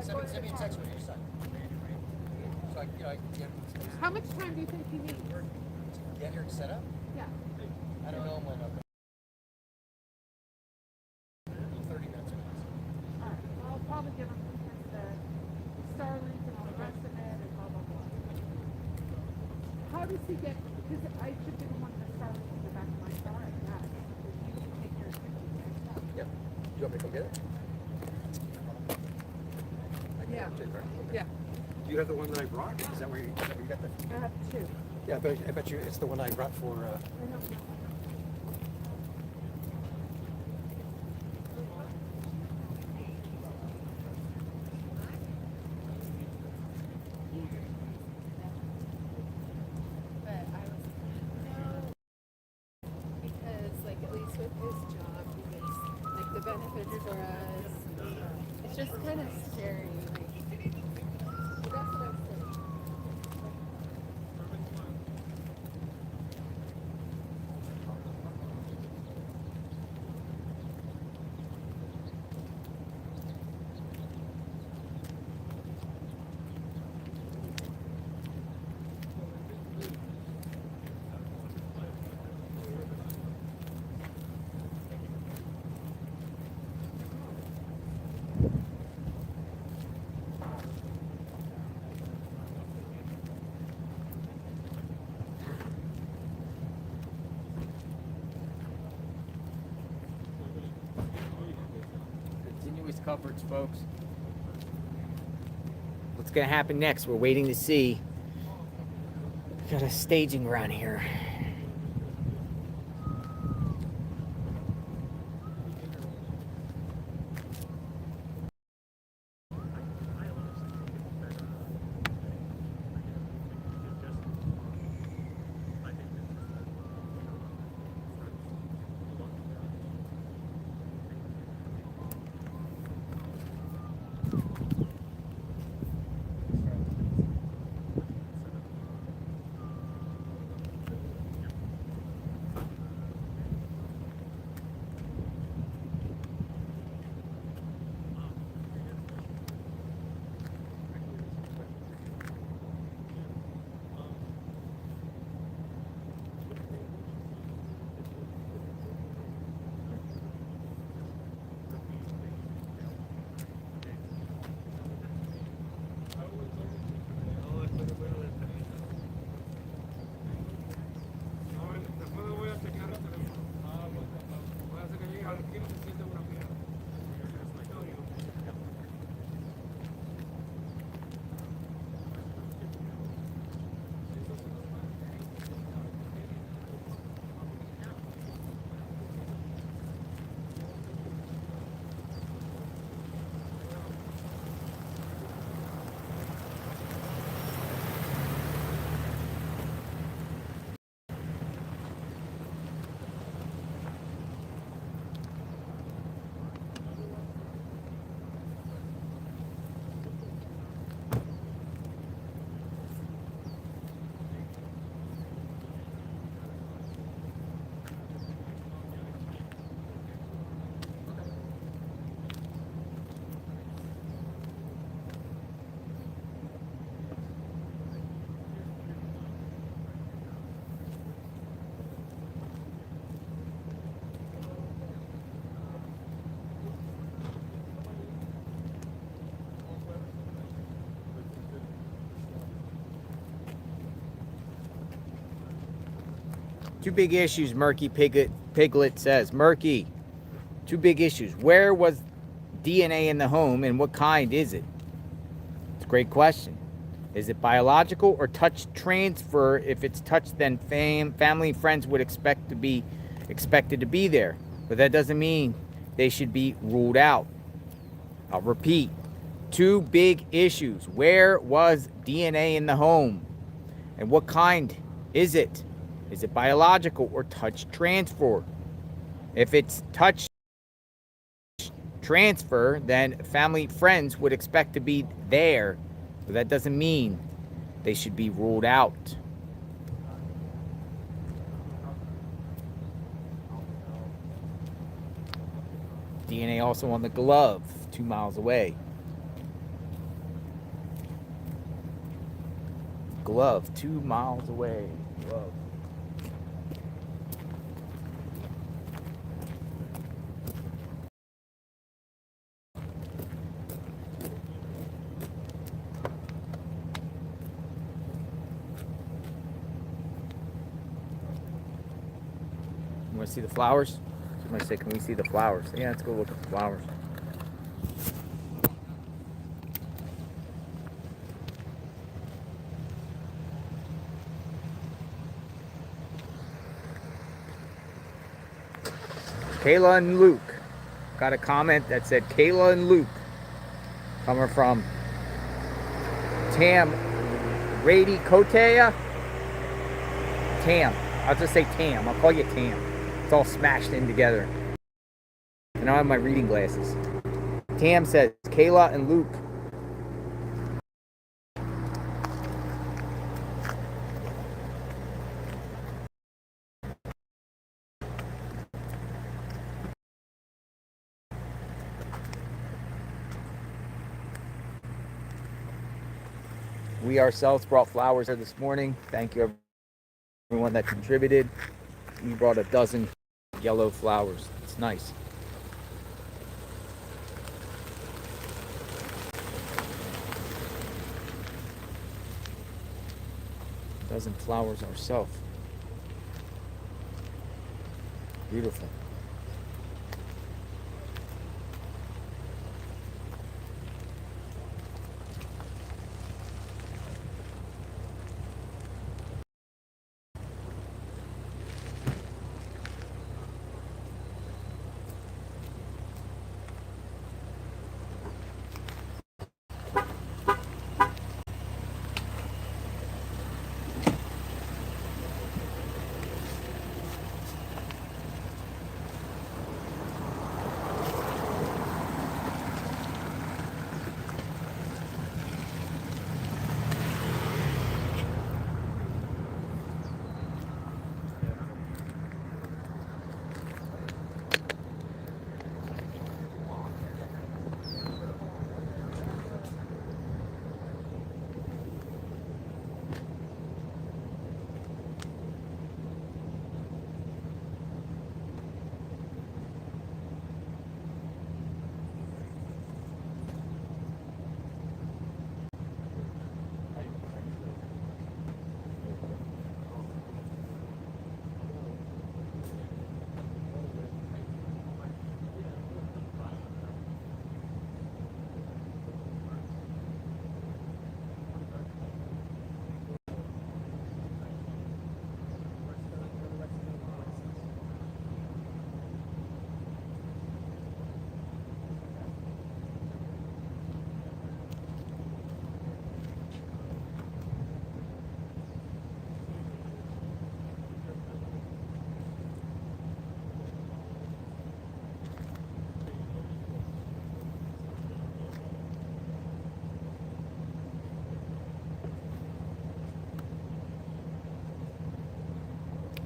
E: Send me a text when you're done. So I can get.
Q: How much time do you think you need?
E: To get here set up?
Q: Yeah.
E: I don't know when. 30 minutes.
Q: All right. Well, I'll probably give them the Starlink and all the rest of it and blah, blah, blah. How does he get, because I should give him one of the Starlink in the back of my car. Yeah. You can take your pictures.
E: Yep. Do you want me to come get it?
Q: Yeah. Yeah.
E: Do you have the one that I brought? Is that where you got the?
Q: I have two.
E: Yeah, but I bet you it's the one I brought for.
Q: I don't know.
V: Because, like, at least with his job, he gets, like, the benefits for us. It's just kind of scary. So that's what I'm saying.
A: Continuous coverage, folks. What's gonna happen next? We're waiting to see. Got a staging around here. Two big issues, Murky Piglet says. Murky, two big issues. Where was DNA in the home and what kind is it? It's a great question. Is it biological or touch transfer? If it's touch, then family and friends would expected to be there. But that doesn't mean they should be ruled out. I'll repeat. Two big issues. Where was DNA in the home? And what kind is it? Is it biological or touch transfer? If it's touch transfer, then family friends would expect to be there. But that doesn't mean they should be ruled out. DNA also on the glove, 2 miles away. Glove, 2 miles away. Glove. You want to see the flowers? Somebody say, can we see the flowers? Yeah, let's go look at the flowers. Kayla and Luke. Got a comment that said Kayla and Luke. Coming from Tam Rady Kotea. Tam. I'll just say Tam. I'll call you Tam. It's all smashed in together. And I have my reading glasses. Tam says Kayla and Luke. We ourselves brought flowers here this morning. Thank you everyone that contributed. We brought a dozen yellow flowers. It's nice. A dozen flowers ourselves. Beautiful.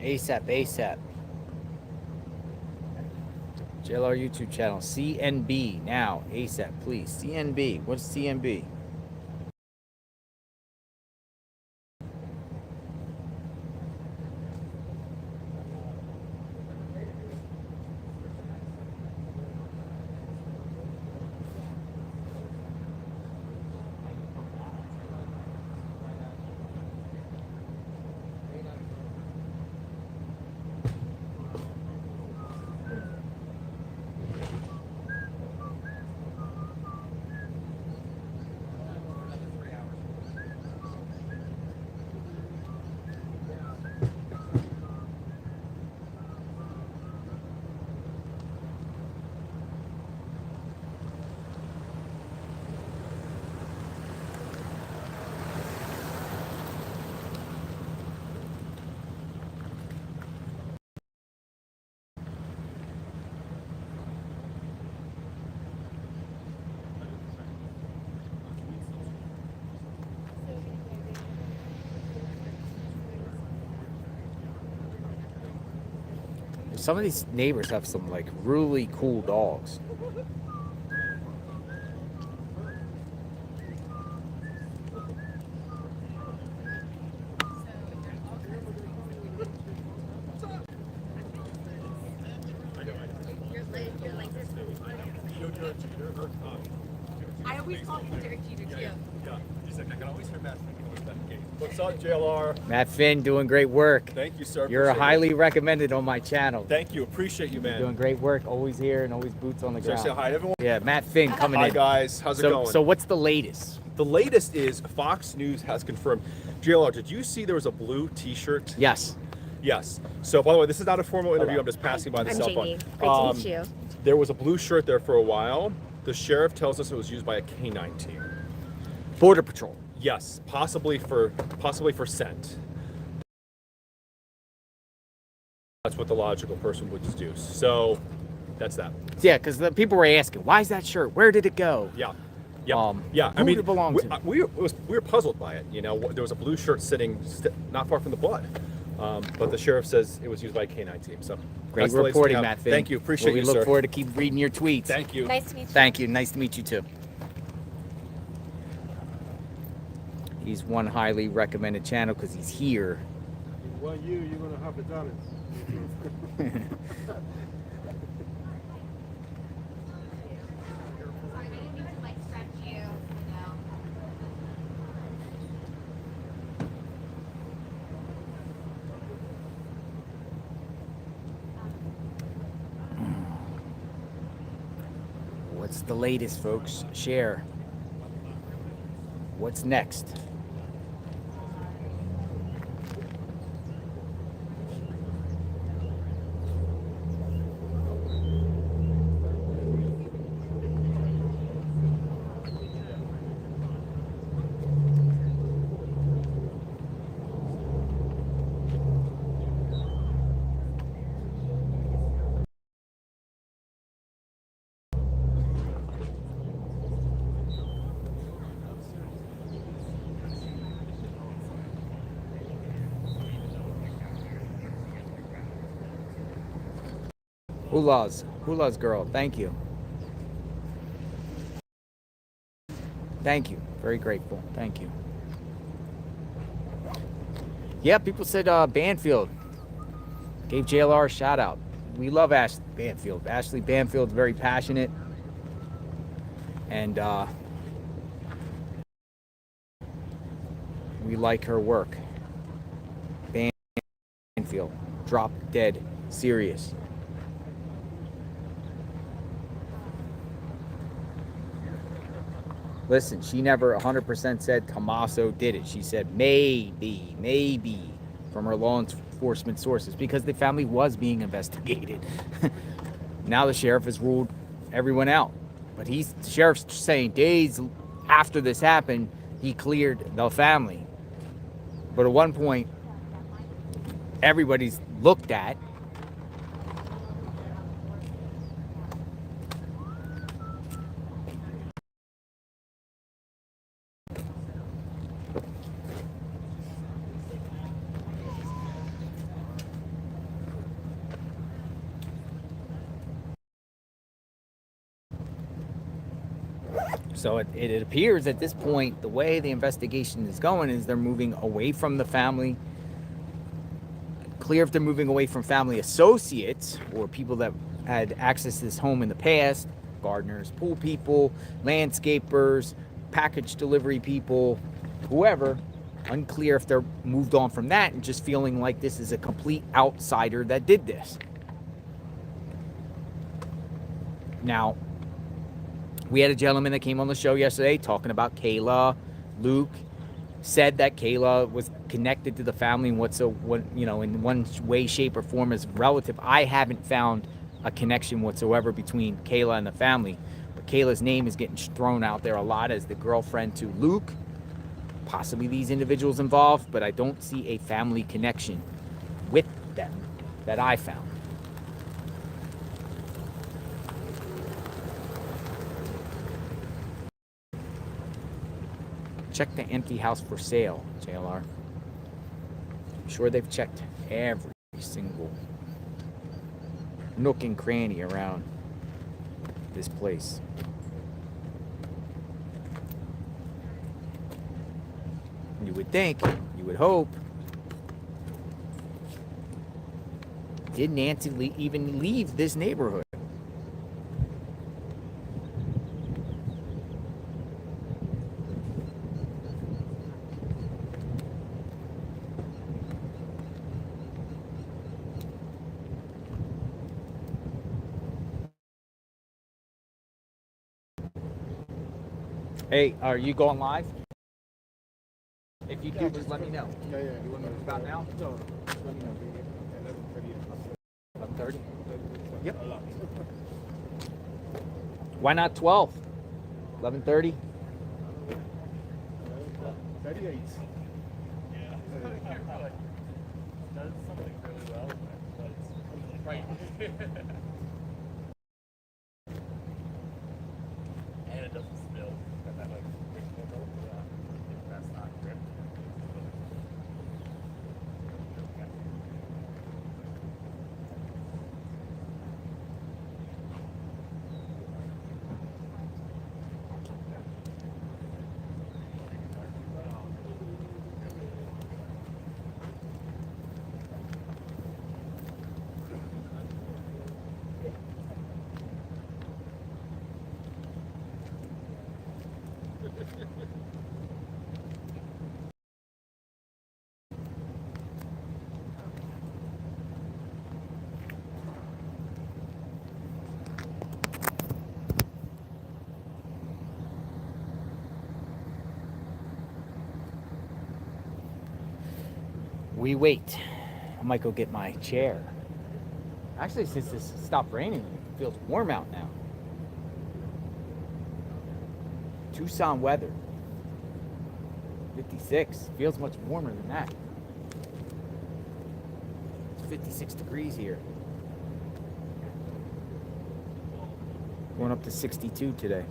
A: ASAP. JLR YouTube channel. CNB now. ASAP, please. CNB. What's CNB? some of these neighbors have some like really cool dogs.
V: I always call him Derek Jeter too.
D: Yeah, he's like, I can always hear Matt Finn going back the gate. What's up, JLR?
A: Matt Finn doing great work.
D: Thank you, sir.
A: You're
D: Appreciate
A: highly recommended on my channel.
D: Thank you. Appreciate you, man.
A: You're doing great work. Always here and always boots on the ground.
D: So say hi, everyone.
A: Yeah, Matt Finn coming
D: Hi,
A: in.
D: guys. How's it going?
A: So what's the latest?
D: The latest is Fox News has confirmed. JLR, did you see there was a blue T-shirt?
A: Yes.
D: Yes. So, by the way, this is not a formal interview.
A: Hello.
D: I'm just passing by the
V: I'm
D: cell
V: Jamie.
D: phone.
V: Great to meet you.
D: There was a blue shirt there for a while. The sheriff tells us it was used by a K-9 team.
A: Border Patrol.
D: Yes, possibly for scent. That's what the logical person would deduce. So, that's that.
A: Yeah, because the people were asking, why is that shirt? Where did it go?
D: Yeah. Yeah, yeah.
A: Who did it belong to?
D: We were puzzled by it. You know, there was a blue shirt sitting not far from the blood, but the sheriff says it was used by a K-9 team. So
A: Great reporting, Matt Finn.
D: Thank you. Appreciate
A: We
D: you,
A: look
D: sir.
A: forward to keep reading your tweets.
D: Thank you.
V: Nice to meet you.
A: Thank you. Nice to meet you too. He's one highly recommended channel because he's here.
U: Well, you're gonna have it done.
A: What's the latest, folks? Share. What's next? Hula's girl, thank you. Thank you. Very grateful. Thank you. Yeah, people said Banfield. Gave JLR a shout out. We love Ashley Banfield. Ashley Banfield's very passionate. And we like her work. Banfield. Drop dead serious. Listen, she never 100% said Tommaso did it. She said maybe from her law enforcement sources because the family was being investigated. Now the sheriff has ruled everyone out. But the sheriff's saying days after this happened, he cleared the family. But at one point, everybody's looked at. So it appears at this point, the way the investigation is going is they're moving away from the family. Clear if they're moving away from family associates or people that had access to this home in the past, gardeners, pool people, landscapers, package delivery people, whoever. Unclear if they're moved on from that and just feeling like this is a complete outsider that did this. Now, we had a gentleman that came on the show yesterday talking about Kayla. Luke said that Kayla was connected to the family in in one way, shape, or form as relative. I haven't found a connection whatsoever between Kayla and the family. But Kayla's name is getting thrown out there a lot as the girlfriend to Luke. Possibly these individuals involved, but I don't see a family connection with them that I found. Check the empty house for sale, JLR. I'm sure they've checked every single nook and cranny around this place. You would think, you would hope. Did Nancy even leave this neighborhood? Hey, are you going live? If you do, just let me know.
U: Yeah.
A: You want me to stop now?
U: No, let me know.
A: 11:30? Yep. Why not 12? 11:30?
U: 38.
D: Does something really well, but it's right. And it doesn't spill. Got that like that's not grip.
A: We wait. I might go get my chair. Actually, since it's stopped raining, it feels warm out now. Tucson weather. 56. Feels much warmer than that. It's 56 degrees here. Going up to 62 today.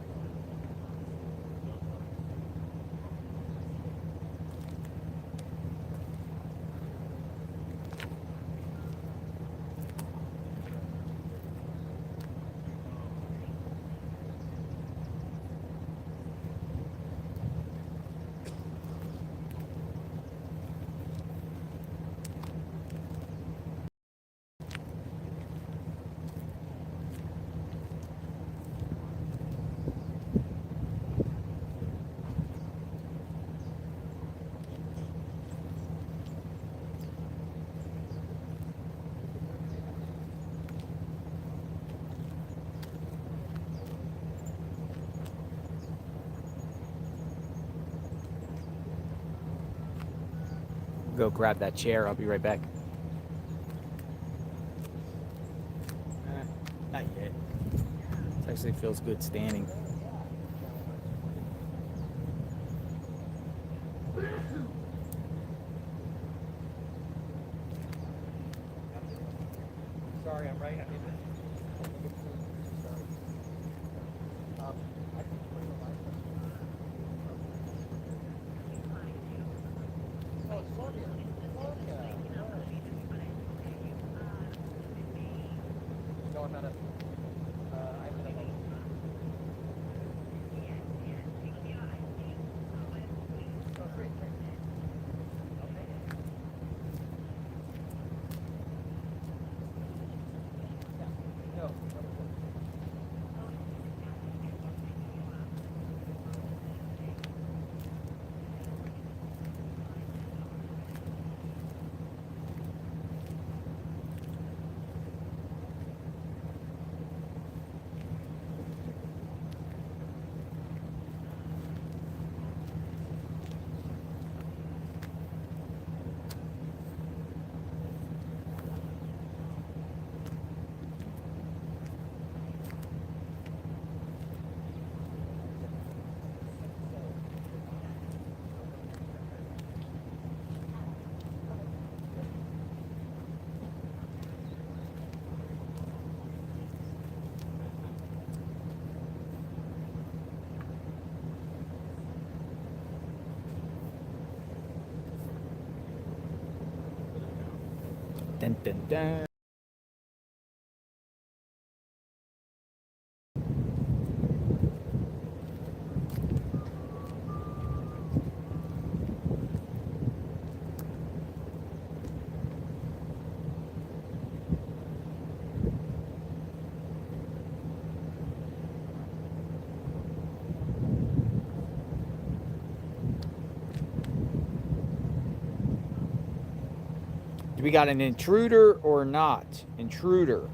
A: Go grab that chair. I'll be right back. Not yet. It actually feels good standing.
E: Sorry, I'm right. I mean,
A: Dun, dun, dun. Do we got an intruder or not? Intruder.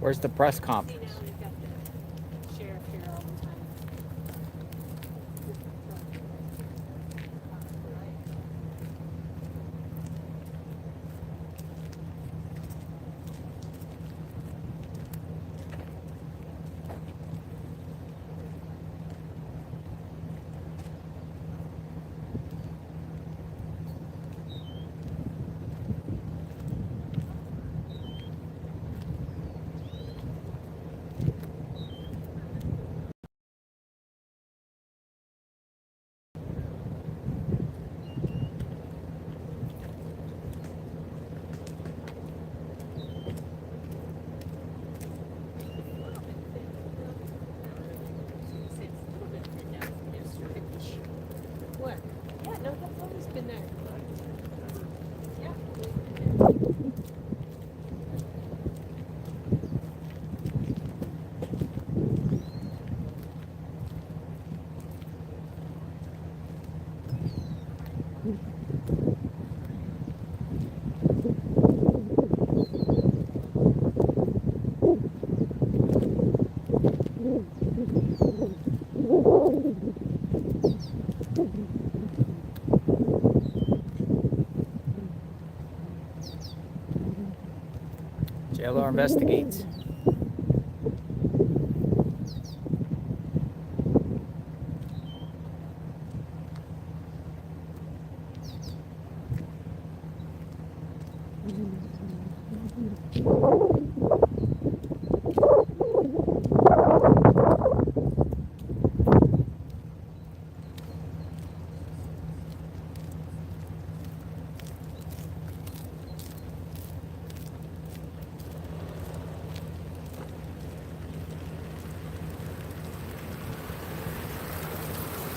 A: Where's the press conference?
V: What? Yeah, no, that's always been there. Yeah.
A: JLR investigates.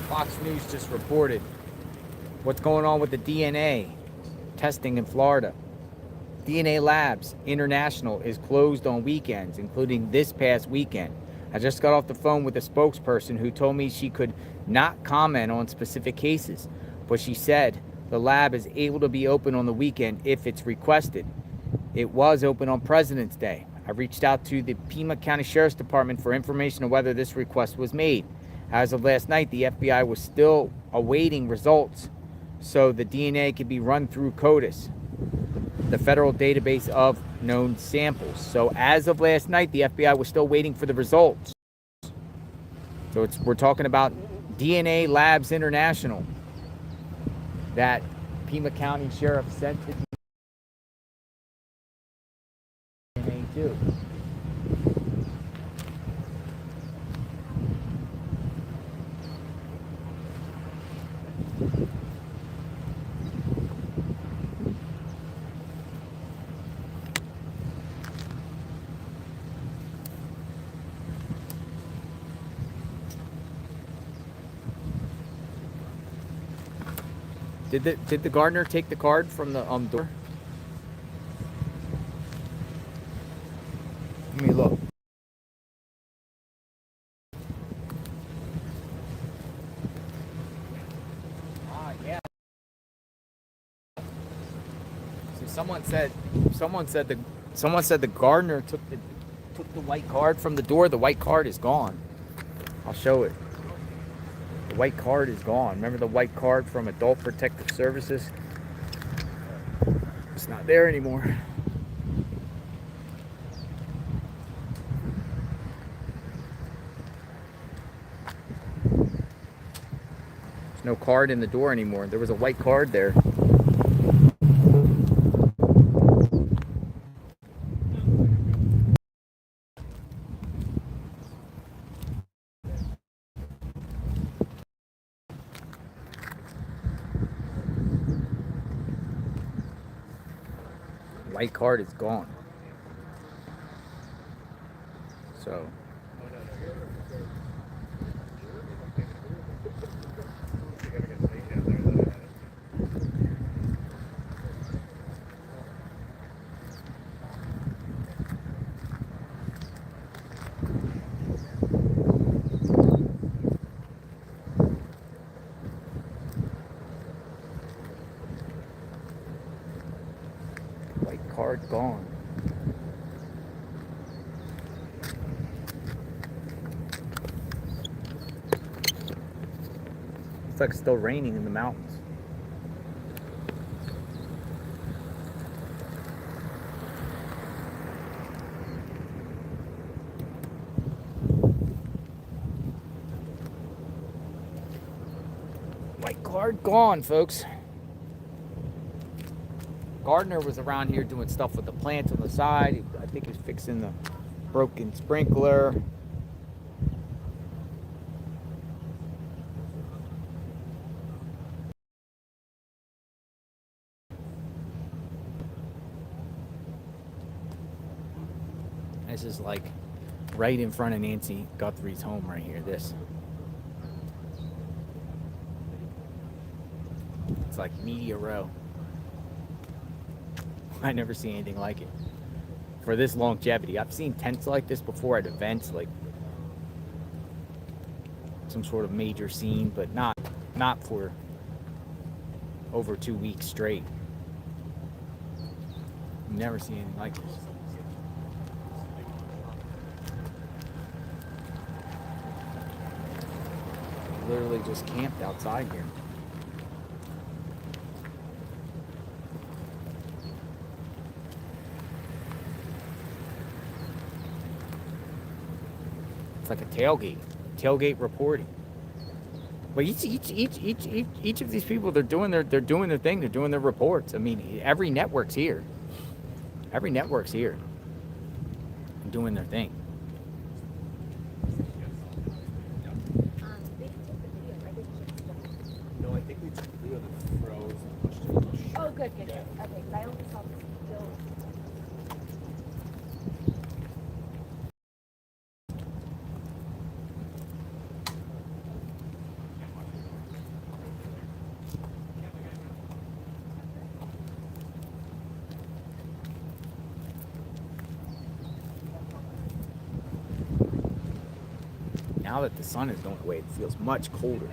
A: Fox News just reported what's going on with the DNA testing in Florida. DNA Labs International is closed on weekends, including this past weekend. I just got off the phone with a spokesperson who told me she could not comment on specific cases, but she said the lab is able to be open on the weekend if it's requested. It was open on President's Day. I reached out to the Pima County Sheriff's Department for information on whether this request was made. As of last night, the FBI was still awaiting results so the DNA could be run through CODIS. the federal database of known samples. So as of last night, the FBI was still waiting for the results. So we're talking about DNA Labs International that Pima County Sheriff sent to DNA too. Did the gardener take the card from the door? Let me look. Yeah. So someone said the gardener took the white card from the door. The white card is gone. I'll show it. The white card is gone. Remember the white card from Adult Protective Services? It's not there anymore. There's no card in the door anymore. There was a white card there. White card is gone. So white card gone. It's like still raining in the mountains. White card gone, folks. Gardner was around here doing stuff with the plants on the side. I think he was fixing the broken sprinkler. This is like right in front of Nancy Guthrie's home right here. This. It's like media row. I never see anything like it. For this longevity. I've seen tents like this before at events, like some sort of major scene, but not for over 2 weeks straight. Never seen anything like this. Literally just camped outside here. It's like a tailgate reporting. But each of these people, they're doing their thing. They're doing their reports. I mean, every network's here. Every network's here, doing their thing.
S: No, I think we took the video that froze and pushed it.
T: Oh, good. Okay, because I only saw the still.
A: Now that the sun is going away, it feels much colder.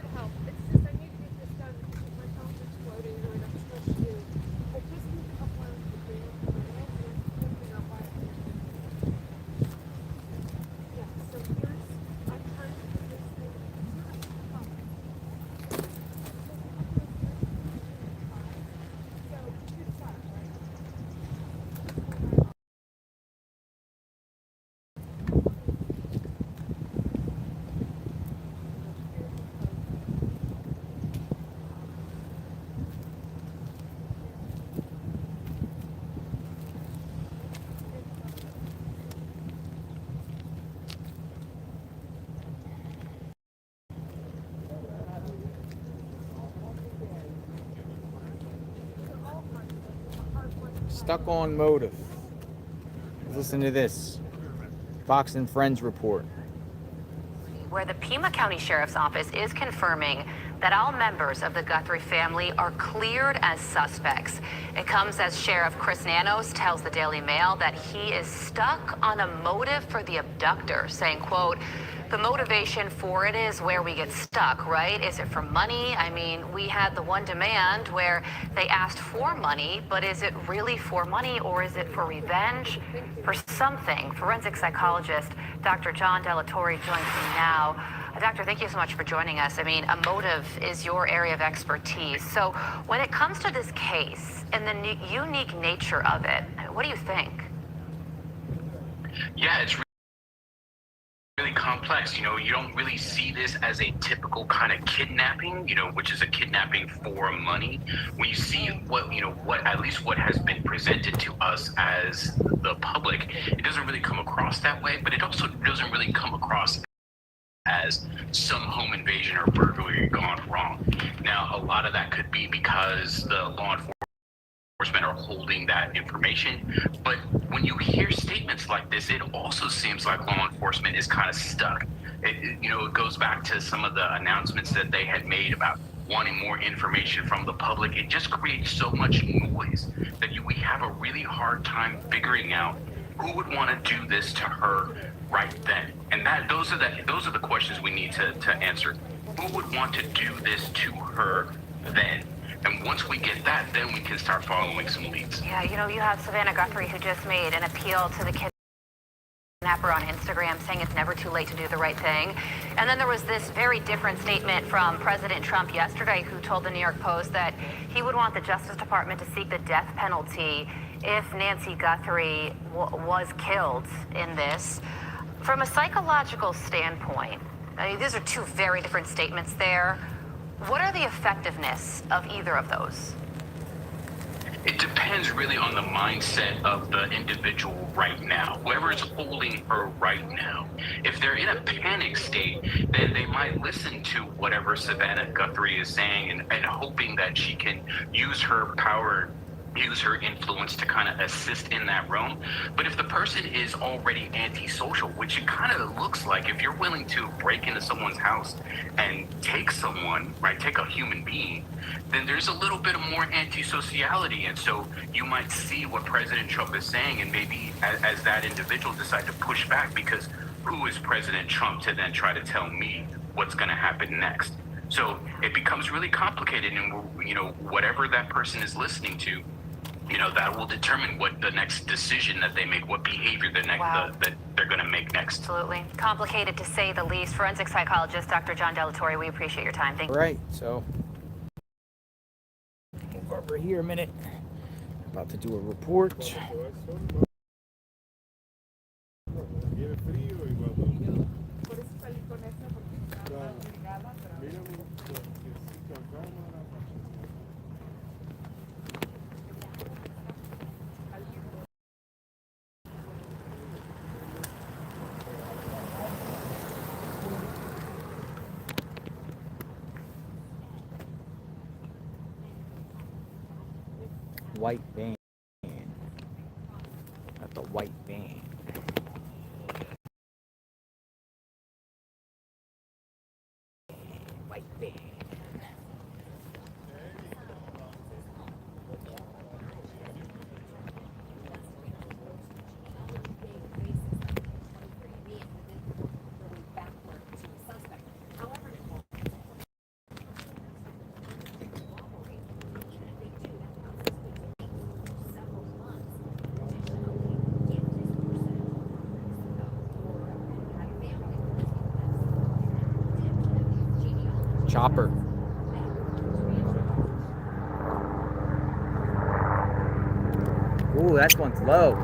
A: stuck on motive. Listen to this. Fox and Friends report.
G: Where the Pima County Sheriff's Office is confirming that all members of the Guthrie family are cleared as suspects. It comes as Sheriff Chris Nanos tells the Daily Mail that he is stuck on a motive for the abductor, saying, quote, the motivation for it is where we get stuck, right? Is it for money? I mean, we had the one demand where they asked for money, but is it really for money or is it for revenge? For something. Forensic psychologist Dr. John Delatorre joins me now. Doctor, thank you so much for joining us. I mean, a motive is your area of expertise. So when it comes to this case and the unique nature of it, what do you think?
H: Yeah, it's really complex. You know, you don't really see this as a typical kind of kidnapping, you know, which is a kidnapping for money. When you see what, you know, what at least what has been presented to us as the public, it doesn't really come across that way, but it also doesn't really come across as some home invasion or burglary gone wrong. Now, a lot of that could be because the law enforcement are holding that information, but when you hear statements like this, it also seems like law enforcement is kind of stuck. You know, it goes back to some of the announcements that they had made about wanting more information from the public. It just creates so much noise that we have a really hard time figuring out who would want to do this to her right then. And those are the questions we need to answer. Who would want to do this to her then? And once we get that, then we can start following some leads.
G: Yeah, you know, you have Savannah Guthrie who just made an appeal to the kidnapper on Instagram saying it's never too late to do the right thing. And then there was this very different statement from President Trump yesterday who told the New York Post that he would want the Justice Department to seek the death penalty if Nancy Guthrie was killed in this. From a psychological standpoint, I mean, these are two very different statements there. What are the effectiveness of either of those?
H: It depends really on the mindset of the individual right now. Whoever is holding her right now, if they're in a panic state, then they might listen to whatever Savannah Guthrie is saying and hoping that she can use her power, use her influence to kind of assist in that realm. But if the person is already antisocial, which it kind of looks like, if you're willing to break into someone's house and take someone, right, take a human being, then there's a little bit of more antisociality. And so you might see what President Trump is saying, and maybe as that individual decide to push back, because who is President Trump to then try to tell me what's going to happen next? So it becomes really complicated, and you know, whatever that person is listening to, you know, that will determine what the next decision that they make, what behavior that they're going to make next.
G: Absolutely. Complicated to say the least. Forensic psychologist Dr. John Delatorre, we appreciate your time. Thank you.
A: Right, so move over here a minute. About to do a report. White van. Not the white van. White van. Chopper. Ooh, that one's low.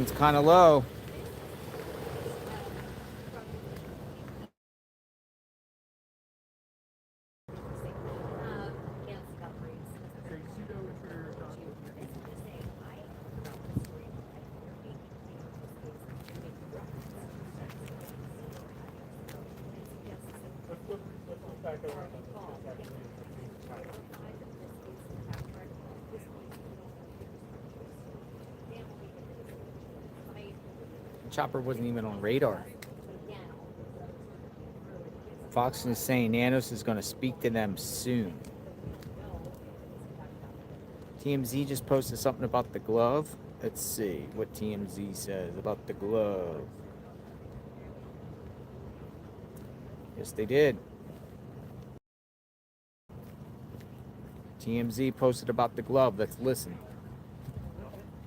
A: one's kind of low. Chopper wasn't even on radar. Fox is saying Nanos is going to speak to them soon. TMZ just posted something about the glove. Let's see what TMZ says about the glove. Yes, they did. TMZ posted about the glove. Let's listen.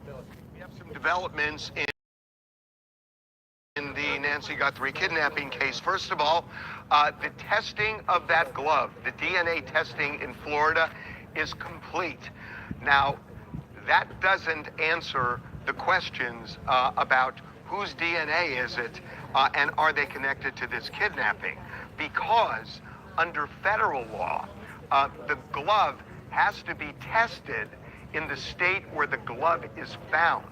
I: We have some developments in the Nancy Guthrie kidnapping case. First of all, the testing of that glove, the DNA testing in Florida, is complete. Now, that doesn't answer the questions about whose DNA is it and are they connected to this kidnapping, because under federal law, the glove has to be tested in the state where the glove is found.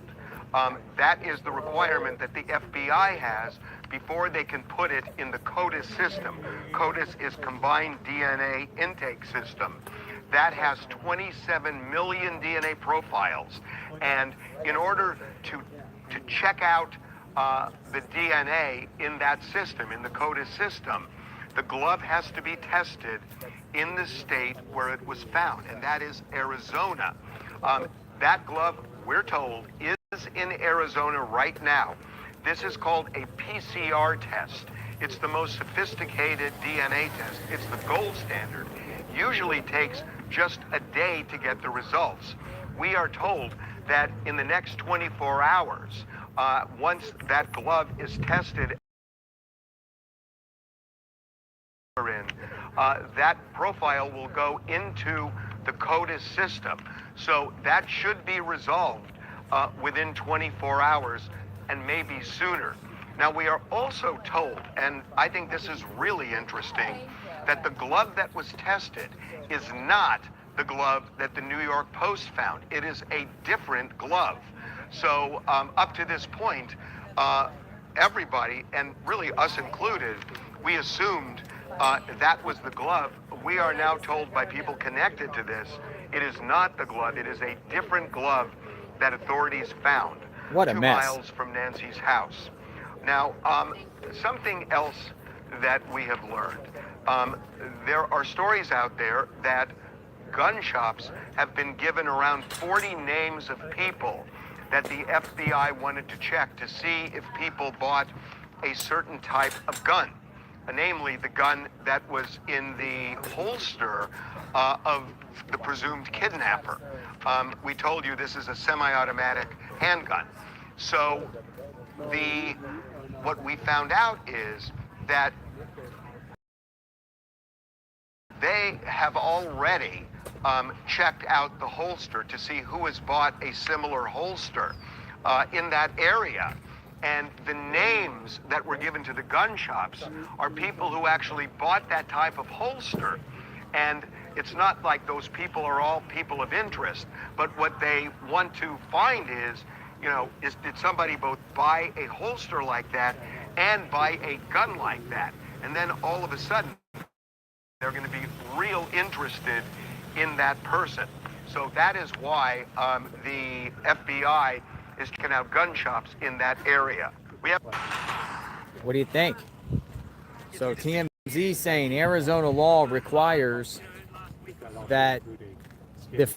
I: That is the requirement that the FBI has before they can put it in the CODIS system. CODIS is Combined DNA Intake System. That has 27 million DNA profiles. And in order to check out the DNA in that system, in the CODIS system, the glove has to be tested in the state where it was found, and that is Arizona. That glove, we're told, is in Arizona right now. This is called a PCR test. It's the most sophisticated DNA test. It's the gold standard. Usually takes just a day to get the results. We are told that in the next 24 hours, once that glove is tested, that profile will go into the CODIS system. So that should be resolved within 24 hours and maybe sooner. Now, we are also told, and I think this is really interesting, that the glove that was tested is not the glove that the New York Post found. It is a different glove. So up to this point, everybody, and really us included, we assumed that was the glove. We are now told by people connected to this, it is not the glove. It is a different glove that authorities found.
A: What a
I: 2
A: mess.
I: miles from Nancy's house. Now, something else that we have learned. There are stories out there that gun shops have been given around 40 names of people that the FBI wanted to check to see if people bought a certain type of gun. Namely the gun that was in the holster of the presumed kidnapper. We told you this is a semi-automatic handgun. So what we found out is that they have already checked out the holster to see who has bought a similar holster in that area. And the names that were given to the gun shops are people who actually bought that type of holster. And it's not like those people are all people of interest, but what they want to find is, did somebody both buy a holster like that and buy a gun like that? And then all of a sudden, they're going to be real interested in that person. So that is why the FBI is checking out gun shops in that area.
A: What do you think? So TMZ saying Arizona law requires that the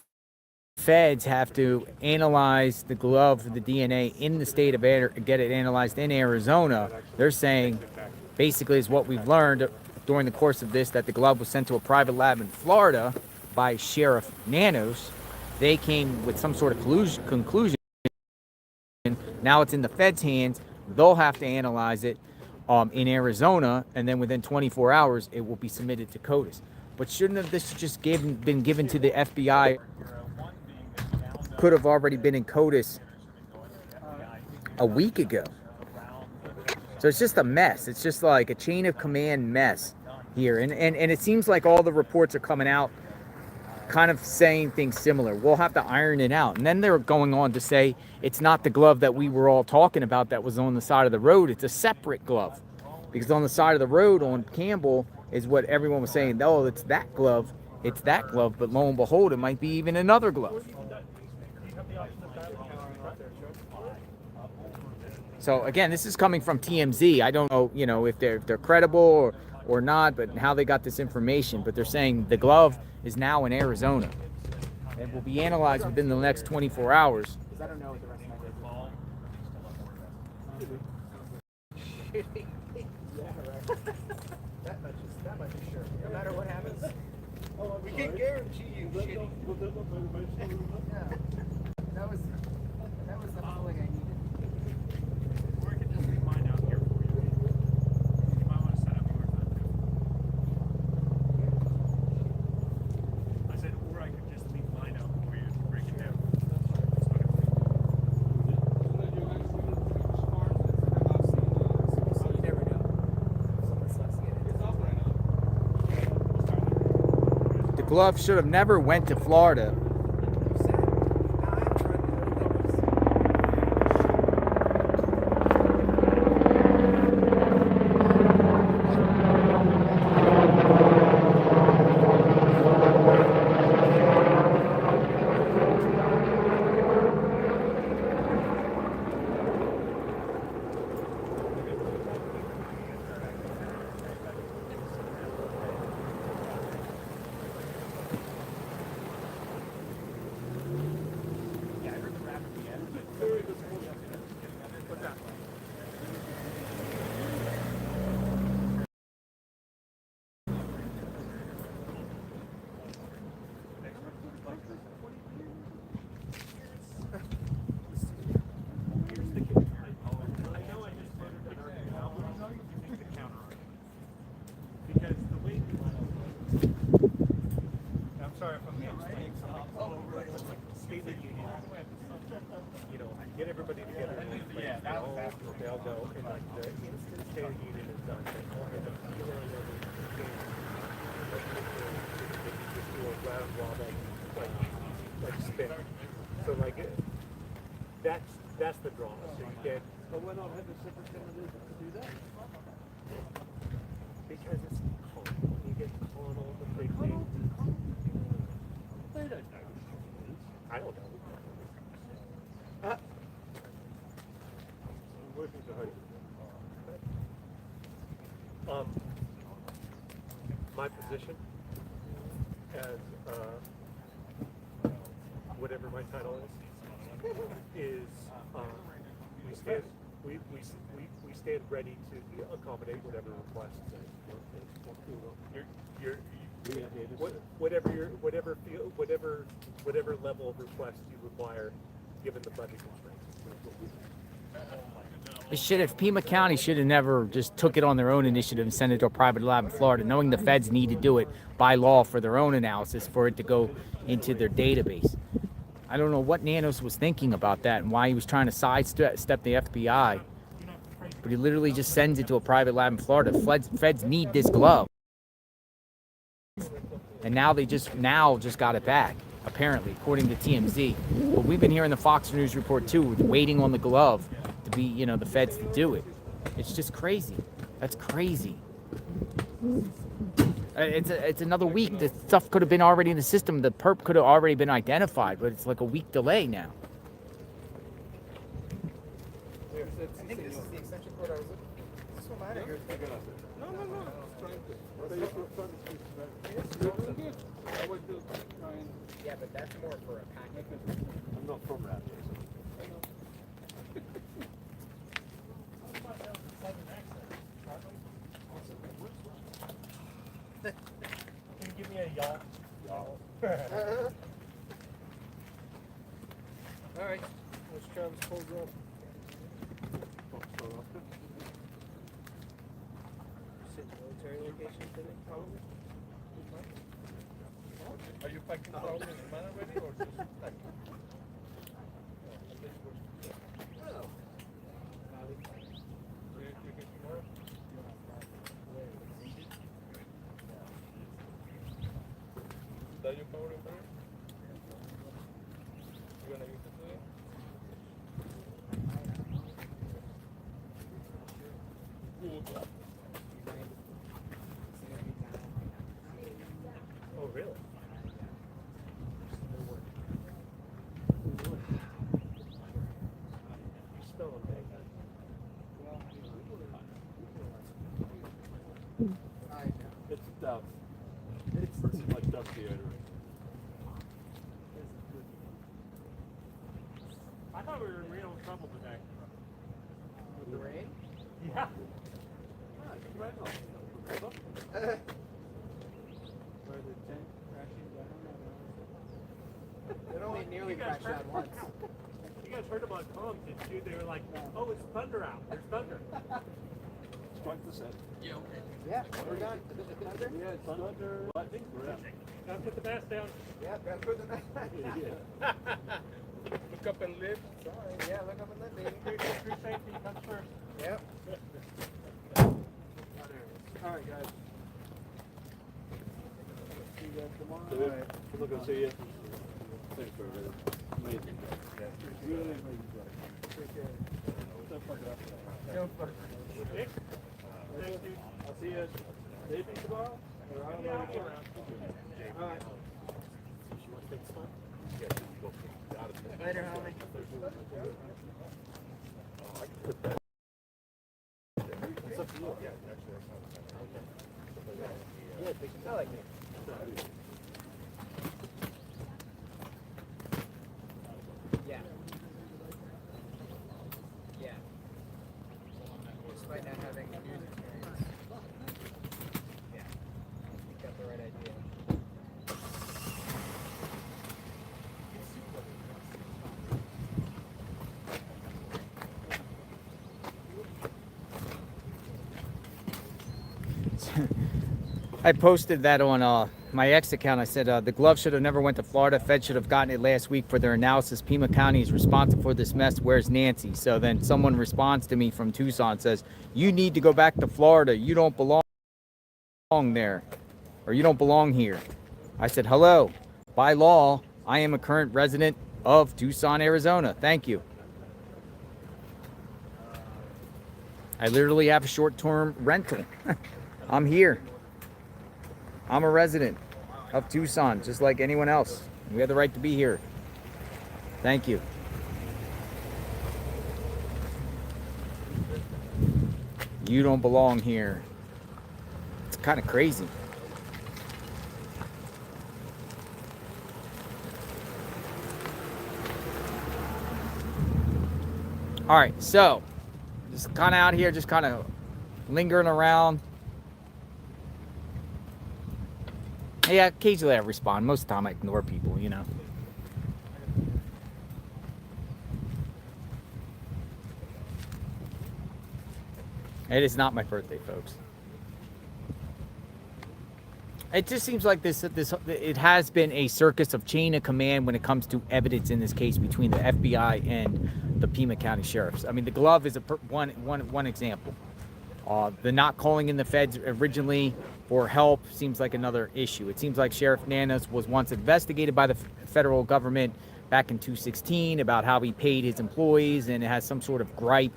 A: feds have to analyze the glove, the DNA in the state of get it analyzed in Arizona. They're saying basically is what we've learned during the course of this, that the glove was sent to a private lab in Florida by Sheriff Nanos. They came with some sort of conclusion. Now it's in the feds' hands. They'll have to analyze it in Arizona, and then within 24 hours, it will be submitted to CODIS. But shouldn't have this just been given to the FBI? Could have already been in CODIS a week ago. So it's just a mess. It's just like a chain of command mess here. And it seems like all the reports are coming out kind of saying things similar. We'll have to iron it out. And then they're going on to say it's not the glove that we were all talking about that was on the side of the road. It's a separate glove. Because on the side of the road on Campbell is what everyone was saying. Oh, it's that glove. It's that glove. But lo and behold, it might be even another glove. So again, this is coming from TMZ. I don't know, if they're credible or not, but how they got this information. But they're saying the glove is now in Arizona and will be analyzed within the next 24 hours.
E: I don't know what the rest of my day that much is sure. No matter what happens, we can guarantee you shitty. Yeah. That was the feeling I needed. Or I could just leave mine out here for you. You might want to set up yours on too. I said, or I could just leave mine out for you to break it down.
A: The glove should have never went to Florida.
P: Get everybody together. Yeah, they all go, and like the instant state of union is done. And the feeling of it just do a round robin like spin. So like that's the draw. So you get. But why not have the superintendent to do that? Because it's calm. You get carnal, the big thing. They don't know. I don't know. Working so hard. My position as whatever my title is we stand ready to accommodate whatever requests. Whatever level of request you require, given the budget constraints.
A: If Pima County should have never just took it on their own initiative and sent it to a private lab in Florida, knowing the feds need to do it by law for their own analysis for it to go into their database. I don't know what Nanos was thinking about that and why he was trying to sidestep the FBI, but he literally just sends it to a private lab in Florida. Feds need this glove, and now they just got it back. Apparently, according to TMZ. But we've been hearing the Fox News report too, waiting on the glove to be, the feds to do it. It's just crazy. That's crazy. It's another week. The stuff could have been already in the system. The perp could have already been identified, but it's like a week delay now.
E: I think this is the extension cord I was looking for. Is this one mine or yours? No. Yeah, but that's more for a packet.
P: I'm not from that.
E: Can you give me a y'all? Y'all. All right, let's try this cold rub. Military location today, probably. Are you packing probably in the manor already or just packing?
S: that your power break? You gonna use it today? Oh, really? It's tough. It's like tough deodorant.
J: I thought we were in real trouble today.
E: With the rain?
J: Yeah.
E: Where the tent crashing down? It only nearly crashed down once.
J: You guys heard about Tom, didn't you? They were like, oh, it's thunder out. There's thunder.
S: It's quite the set.
J: Yeah, okay.
E: Yeah, we're done. Thunder?
S: Yeah, it's thunder. I think we're out.
J: Gotta put the mask down.
E: Yeah, gotta put the mask.
S: Yeah. Look up and live.
E: Sorry. Yeah, look up and live, baby.
J: Crew safety comes first.
E: Yep. All right, guys. See you guys tomorrow.
S: All right. Look, I'll see you. Thanks for everything. Amazing. Really amazing.
E: Take care.
S: Don't fuck it up.
E: Don't fuck
J: Thank you.
S: I'll see you. Maybe tomorrow? Or I don't know.
E: All right. Later, homie.
S: It's up to you.
E: I like it. Yeah. Yeah. Despite not having news experience. Yeah. You got the right idea.
A: I posted that on my X account. I said the glove should have never went to Florida. Fed should have gotten it last week for their analysis. Pima County is responsible for this mess. Where's Nancy? So then someone responds to me from Tucson, says, you need to go back to Florida. You don't belong there, or you don't belong here. I said, hello. By law, I am a current resident of Tucson, Arizona. Thank you. I literally have a short-term rental. I'm here. I'm a resident of Tucson, just like anyone else. We have the right to be here. Thank you. You don't belong here. It's kind of crazy. All right, so just kind of out here, just kind of lingering around. Yeah, occasionally I respond. Most of the time I ignore people, you know. It is not my birthday, folks. It just seems like it has been a circus of chain of command when it comes to evidence in this case between the FBI and the Pima County sheriffs. I mean, the glove is one example. The not calling in the feds originally for help seems like another issue. It seems like Sheriff Nanos was once investigated by the federal government back in 2016 about how he paid his employees, and it has some sort of gripe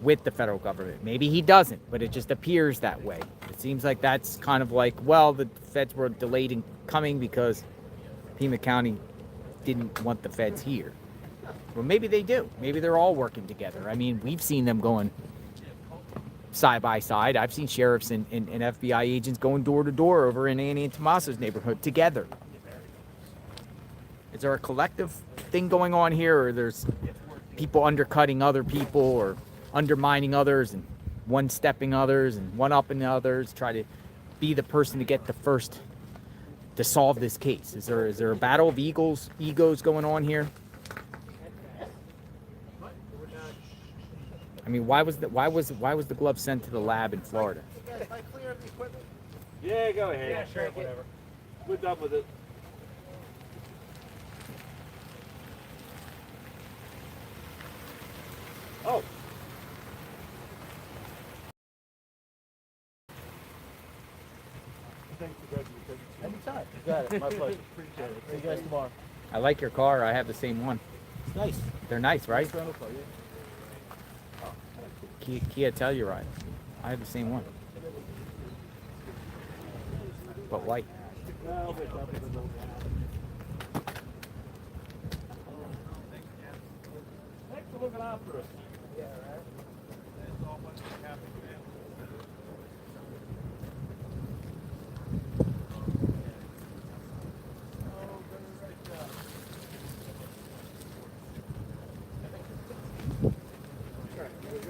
A: with the federal government. Maybe he doesn't, but it just appears that way. It seems like that's kind of like, well, the feds were delayed in coming because Pima County didn't want the feds here. Well, maybe they do. Maybe they're all working together. I mean, we've seen them going side by side. I've seen sheriffs and FBI agents going door to door over in Annie and Tomaso's neighborhood together. Is there a collective thing going on here, or there's people undercutting other people or undermining others and one-stepping others and one-upping others, try to be the person to get the first to solve this case? Is there a battle of egos going on here? I mean, why was the glove sent to the lab in Florida?
S: Yeah, go ahead.
J: Yeah, sure, whatever.
S: We're done with it. Oh.
U: Thanks for grabbing your picture.
A: Anytime.
U: You got it. My pleasure. Appreciate it. See you guys tomorrow.
A: I like your car. I have the same one.
U: It's nice.
A: They're nice, right?
U: Nice rental car, yeah.
A: Kia Telluride. I have the same one. But white.
U: Well, but that was a little Thanks for looking out for us. Yeah, right.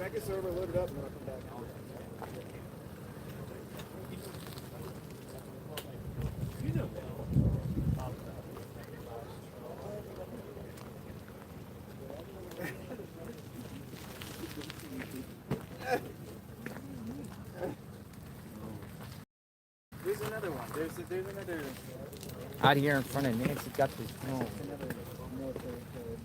U: I get server loaded up and then I'll come back. You know
E: There's another one. There's another.
A: Out here in front of Nancy Guthrie. No.
E: Another military code.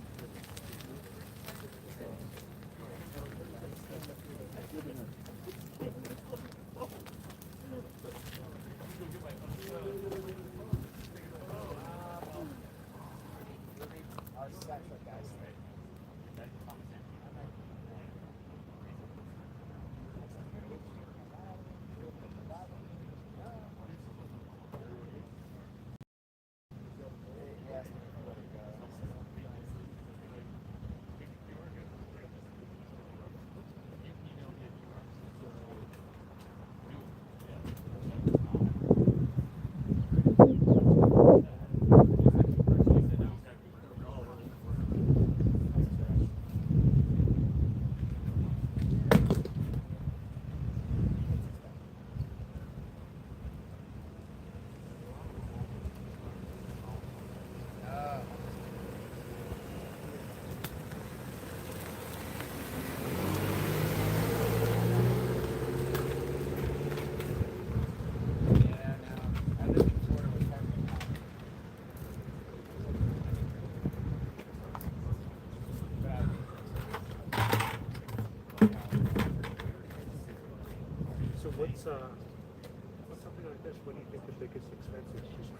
J: So what's something like this? What do you think the biggest expense is? Just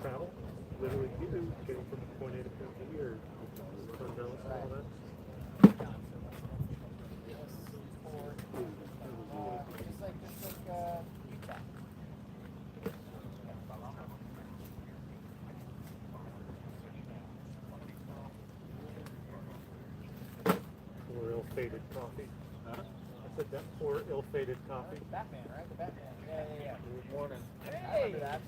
J: travel, literally getting from point A to point B, or hotels and all that. Poor ill-fated coffee. Huh? I said that poor ill-fated coffee.
E: Batman, right? The Batman. Yeah.
J: Good morning.
E: I remember that.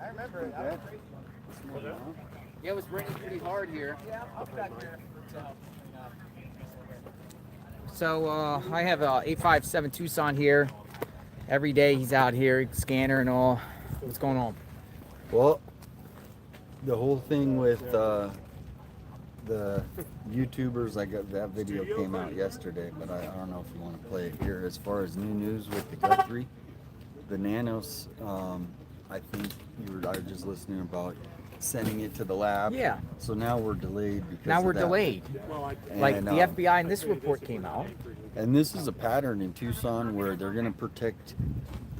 E: I remember it. I was crazy. Yeah, it was raining pretty hard here. Yeah, I'll be back here.
A: So I have a 857 Tucson here. Every day he's out here, scanner and all. What's going on?
M: Well, the whole thing with the YouTubers, I got that video came out yesterday, but I don't know if you want to play it here. As far as new news with the Guthrie, the Nanos, I think I was just listening about sending it to the lab.
A: Yeah.
M: So now we're delayed because
A: Now
M: of
A: we're
M: that.
A: delayed. Like
M: And,
A: the FBI in this report came out.
M: And this is a pattern in Tucson where they're going to protect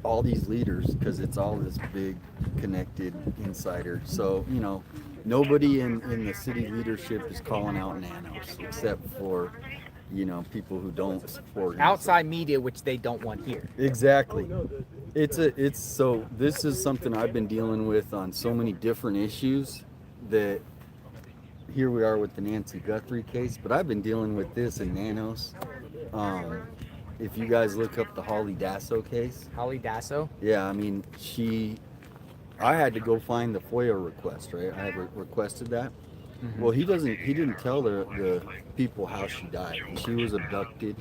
M: all these leaders because it's all this big connected insider. So, you know, nobody in the city leadership is calling out Nanos except for, you know, people who don't support him.
A: Outside media, which they don't want here.
M: Exactly. It's so this is something I've been dealing with on so many different issues that here we are with the Nancy Guthrie case, but I've been dealing with this in Nanos. If you guys look up the Holly Dasso case.
A: Holly Dasso?
M: Yeah, I mean, I had to go find the FOIA request, right? I had requested that.
A: Mm-hmm.
M: Well, he didn't tell the people how she died. She was abducted.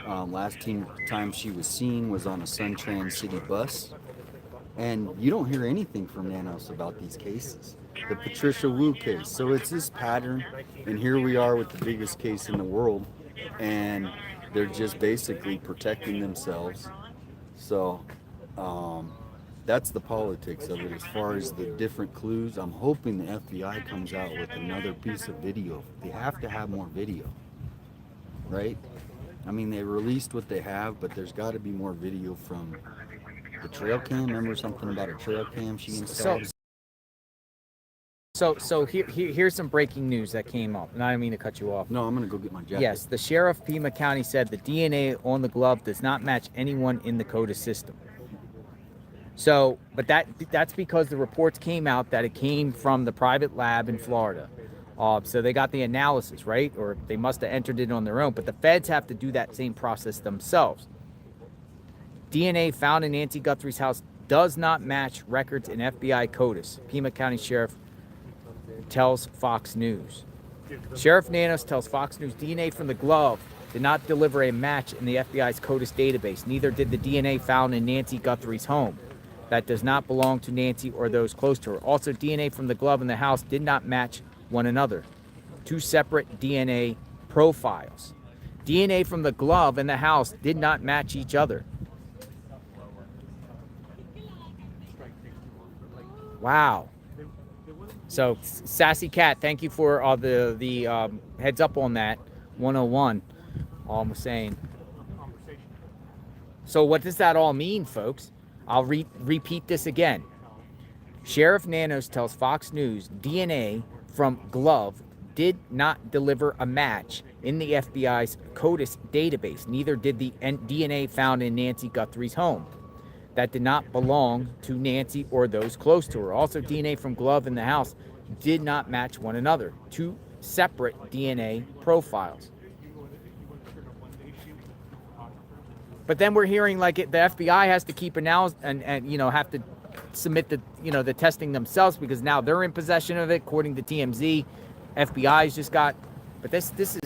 M: Last time she was seen was on a Suntrans City bus. And you don't hear anything from Nanos about these cases. The Patricia Wu case. So it's this pattern, and here we are with the biggest case in the world, and they're just basically protecting themselves. So that's the politics of it. As far as the different clues, I'm hoping the FBI comes out with another piece of video. They have to have more video. right? I mean, they released what they have, but there's got to be more video from the trail cam. Remember something about a trail cam she installed?
A: So here's some breaking news that came up, and I don't mean to cut you off.
M: No, I'm gonna go get my jacket.
A: Yes, the sheriff of Pima County said the DNA on the glove does not match anyone in the CODIS system. So, but that's because the reports came out that it came from the private lab in Florida. So they got the analysis, right? Or they must have entered it on their own, but the feds have to do that same process themselves. DNA found in Nancy Guthrie's house does not match records in FBI CODIS. Pima County Sheriff tells Fox News. Sheriff Nanos tells Fox News DNA from the glove did not deliver a match in the FBI's CODIS database. Neither did the DNA found in Nancy Guthrie's home. That does not belong to Nancy or those close to her. Also, DNA from the glove in the house did not match one another. Two separate DNA profiles. DNA from the glove in the house did not match each other. Wow. So, Sassy Cat, thank you for the heads up on that. 101. All I'm saying. So, what does that all mean, folks? I'll repeat this again. Sheriff Nanos tells Fox News DNA from glove did not deliver a match in the FBI's CODIS database. Neither did the DNA found in Nancy Guthrie's home. That did not belong to Nancy or those close to her. Also, DNA from glove in the house did not match one another. Two separate DNA profiles. But then we're hearing like the FBI has to keep analysis and have to submit the testing themselves because now they're in possession of it, according to TMZ. FBI's just got, but this is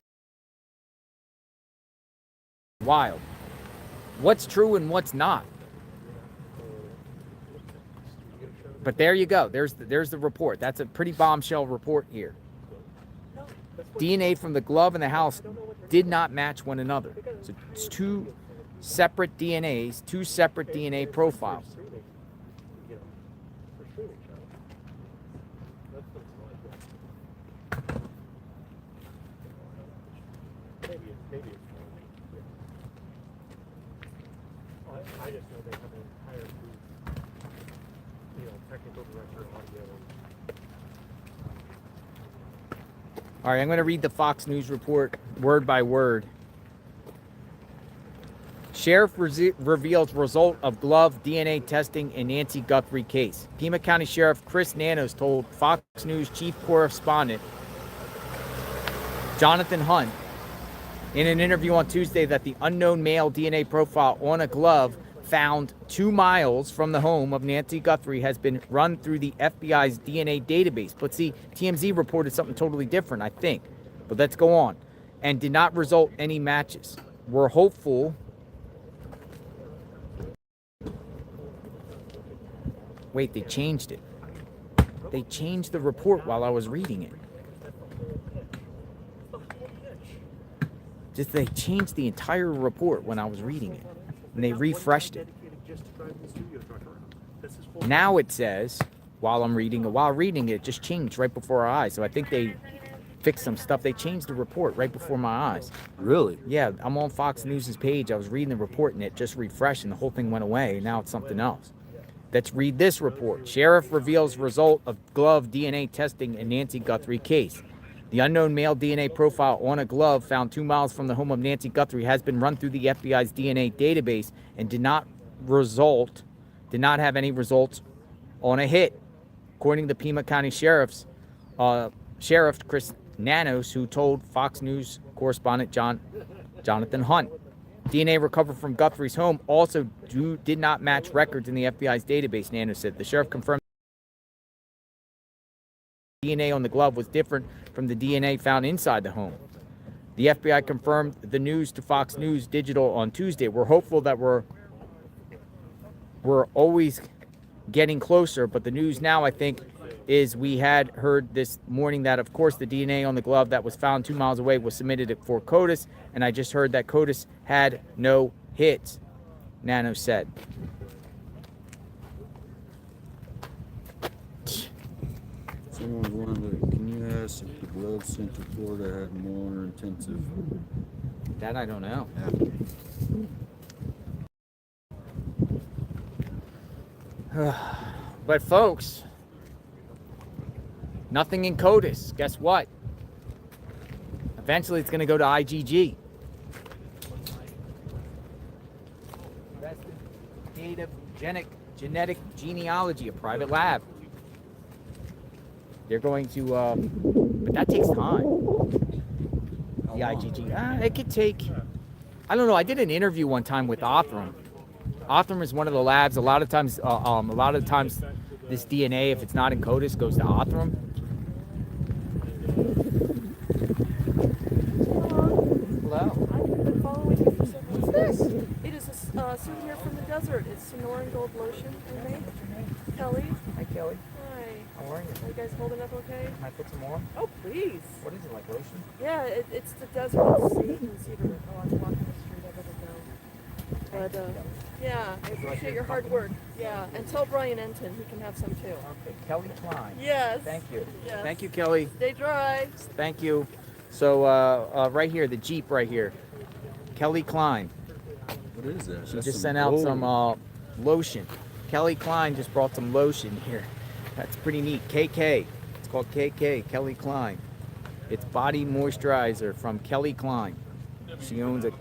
A: wild. What's true and what's not? But there you go. There's the report. That's a pretty bombshell report here. DNA from the glove in the house did not match one another. So it's two separate DNAs, two separate DNA profiles.
J: I just know they haven't hired technical director audio.
A: All right, I'm going to read the Fox News report word by word. Sheriff reveals result of glove DNA testing in Nancy Guthrie case. Pima County Sheriff Chris Nanos told Fox News chief correspondent Jonathan Hunt in an interview on Tuesday that the unknown male DNA profile on a glove found 2 miles from the home of Nancy Guthrie has been run through the FBI's DNA database. But see, TMZ reported something totally different, I think. But let's go on. And did not result any matches. We're hopeful. Wait, they changed it. They changed the report while I was reading it. They changed the entire report when I was reading it. And they refreshed it. Now it says, while reading it, it just changed right before our eyes. So I think they fixed some stuff. They changed the report right before my eyes.
M: Really?
A: Yeah, I'm on Fox News' page. I was reading the report and it just refreshed and the whole thing went away. And now it's something else. Let's read this report. Sheriff reveals result of glove DNA testing in Nancy Guthrie case. The unknown male DNA profile on a glove found 2 miles from the home of Nancy Guthrie has been run through the FBI's DNA database and did not have any results on a hit. According to Pima County Sheriff Chris Nanos, who told Fox News correspondent Jonathan Hunt. DNA recovered from Guthrie's home also did not match records in the FBI's database, Nanos said. The sheriff confirmed DNA on the glove was different from the DNA found inside the home. The FBI confirmed the news to Fox News Digital on Tuesday. We're hopeful that we're always getting closer, but the news now, I think, is we had heard this morning that, of course, the DNA on the glove that was found 2 miles away was submitted for CODIS, and I just heard that CODIS had no hits, Nano said.
M: Someone wondered, can you ask if the glove sent to Florida had more intensive.
A: That I don't know.
M: Yeah.
A: But folks, nothing in CODIS. Guess what? Eventually it's going to go to IGG. Investigative genetic genealogy, a private lab. They're going to, but that takes time. The IGG. It could take, I don't know. I did an interview one time with Othram. Othram is one of the labs. A lot of times, this DNA, if it's not in CODIS, goes to Othram. Hello.
N: I've been following you for several years. What's this? It is a souvenir from the desert. It's Sonoran Gold Lotion I made. Kelly.
A: Hi, Kelly.
N: Hi.
A: How are you?
N: Are you guys holding up okay?
A: Can I put some more?
N: Oh, please.
A: What is it, like lotion?
N: Yeah, it's the desert. It's in Cedar. Oh, I'm walking the street. I better go. But, yeah, I appreciate your hard work. Yeah, and tell Brian Enton he can have some too.
A: Okay, Kelly Klein.
N: Yes.
A: Thank you.
N: Yes.
A: Thank you, Kelly.
N: Stay dry.
A: Thank you. So, right here, the Jeep right here. Kelly Klein.
M: What is that?
A: She just sent out some lotion. Kelly Klein just brought some lotion here. That's pretty neat. KK. It's called KK, Kelly Klein. It's body moisturizer from Kelly Klein. She owns a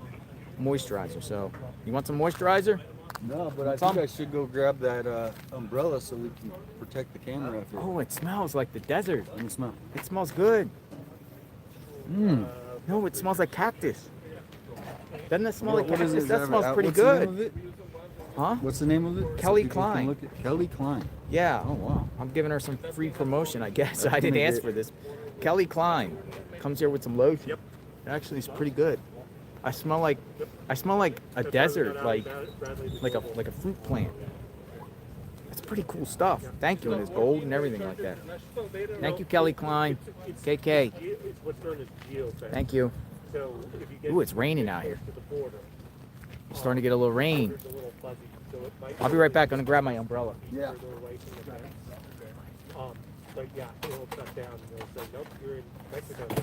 A: moisturizer. So, you want some moisturizer?
M: No, but I think I should go grab that umbrella so we can protect the camera after.
A: Oh, it smells like the desert.
M: Let me smell.
A: It smells good. No, it smells like cactus. Doesn't it smell like
M: What is
A: cactus?
M: it?
A: That smells pretty
M: What's the
A: good.
M: name of it?
A: Huh?
M: What's the name of it?
A: Kelly
M: So people can
A: Klein.
M: look at Kelly Klein.
A: Yeah.
M: Oh wow.
A: I'm giving her some free promotion, I guess.
M: That's
A: I didn't
M: gonna
A: ask
M: get-
A: for this. Kelly Klein comes here with some lotion. Yep. Actually, it's pretty good. I smell like a desert, like a fruit plant. It's pretty cool stuff. Thank you, and it's gold and everything like that. Thank you, Kelly Klein. KK.
J: It's what's known as geofence.
A: Thank you.
J: So if you get
A: Ooh, it's raining out here.
J: to the border,
A: It's starting to get a little rain.
J: it's a little fuzzy, so it might
A: I'll be right back. I'm gonna grab my umbrella.
M: Yeah.
J: further away from the fence. But yeah, it'll shut down and they'll say, nope, you're in Mexico now.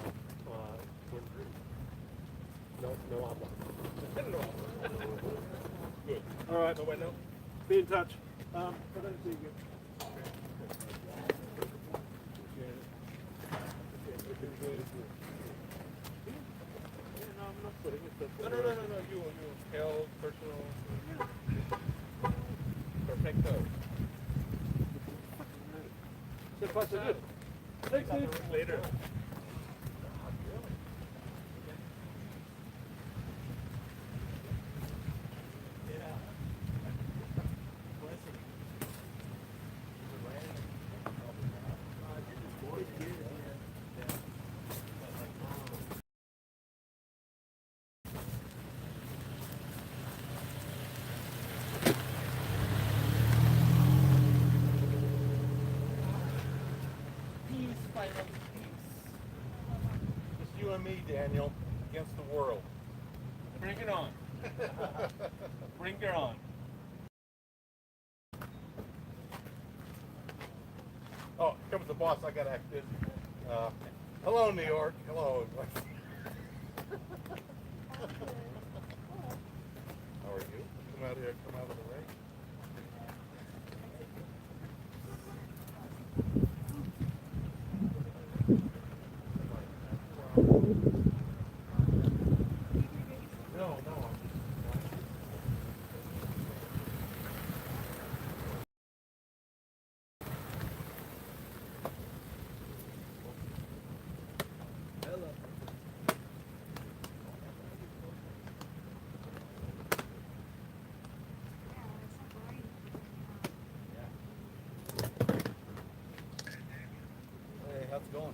J: No habla. No. Good. All right, but wait, no. Be in touch. But I see you. No. You health, personal. Perfecto. ¿Qué pasa, dude? Thanks, dude. Later. Just you and me, Daniel, against the world. Bring it on. Bring it on. Oh, here comes the boss. I gotta act busy. Hello, New York. Hello. How are you? Come out here. Come out of the rain. No.
M: Hey, how's it going?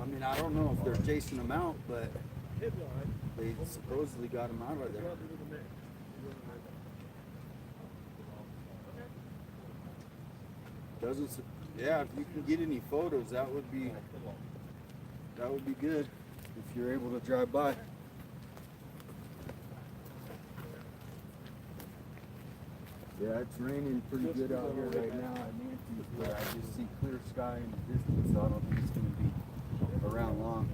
M: I mean, I don't know if they're chasing them out, but they supposedly got him out of there. Doesn't. Yeah, if you can get any photos, that would be good. If you're able to drive by. Yeah, it's raining pretty good out here right now at Nancy's, but I just see clear sky in the distance, so I don't think it's going to be around long.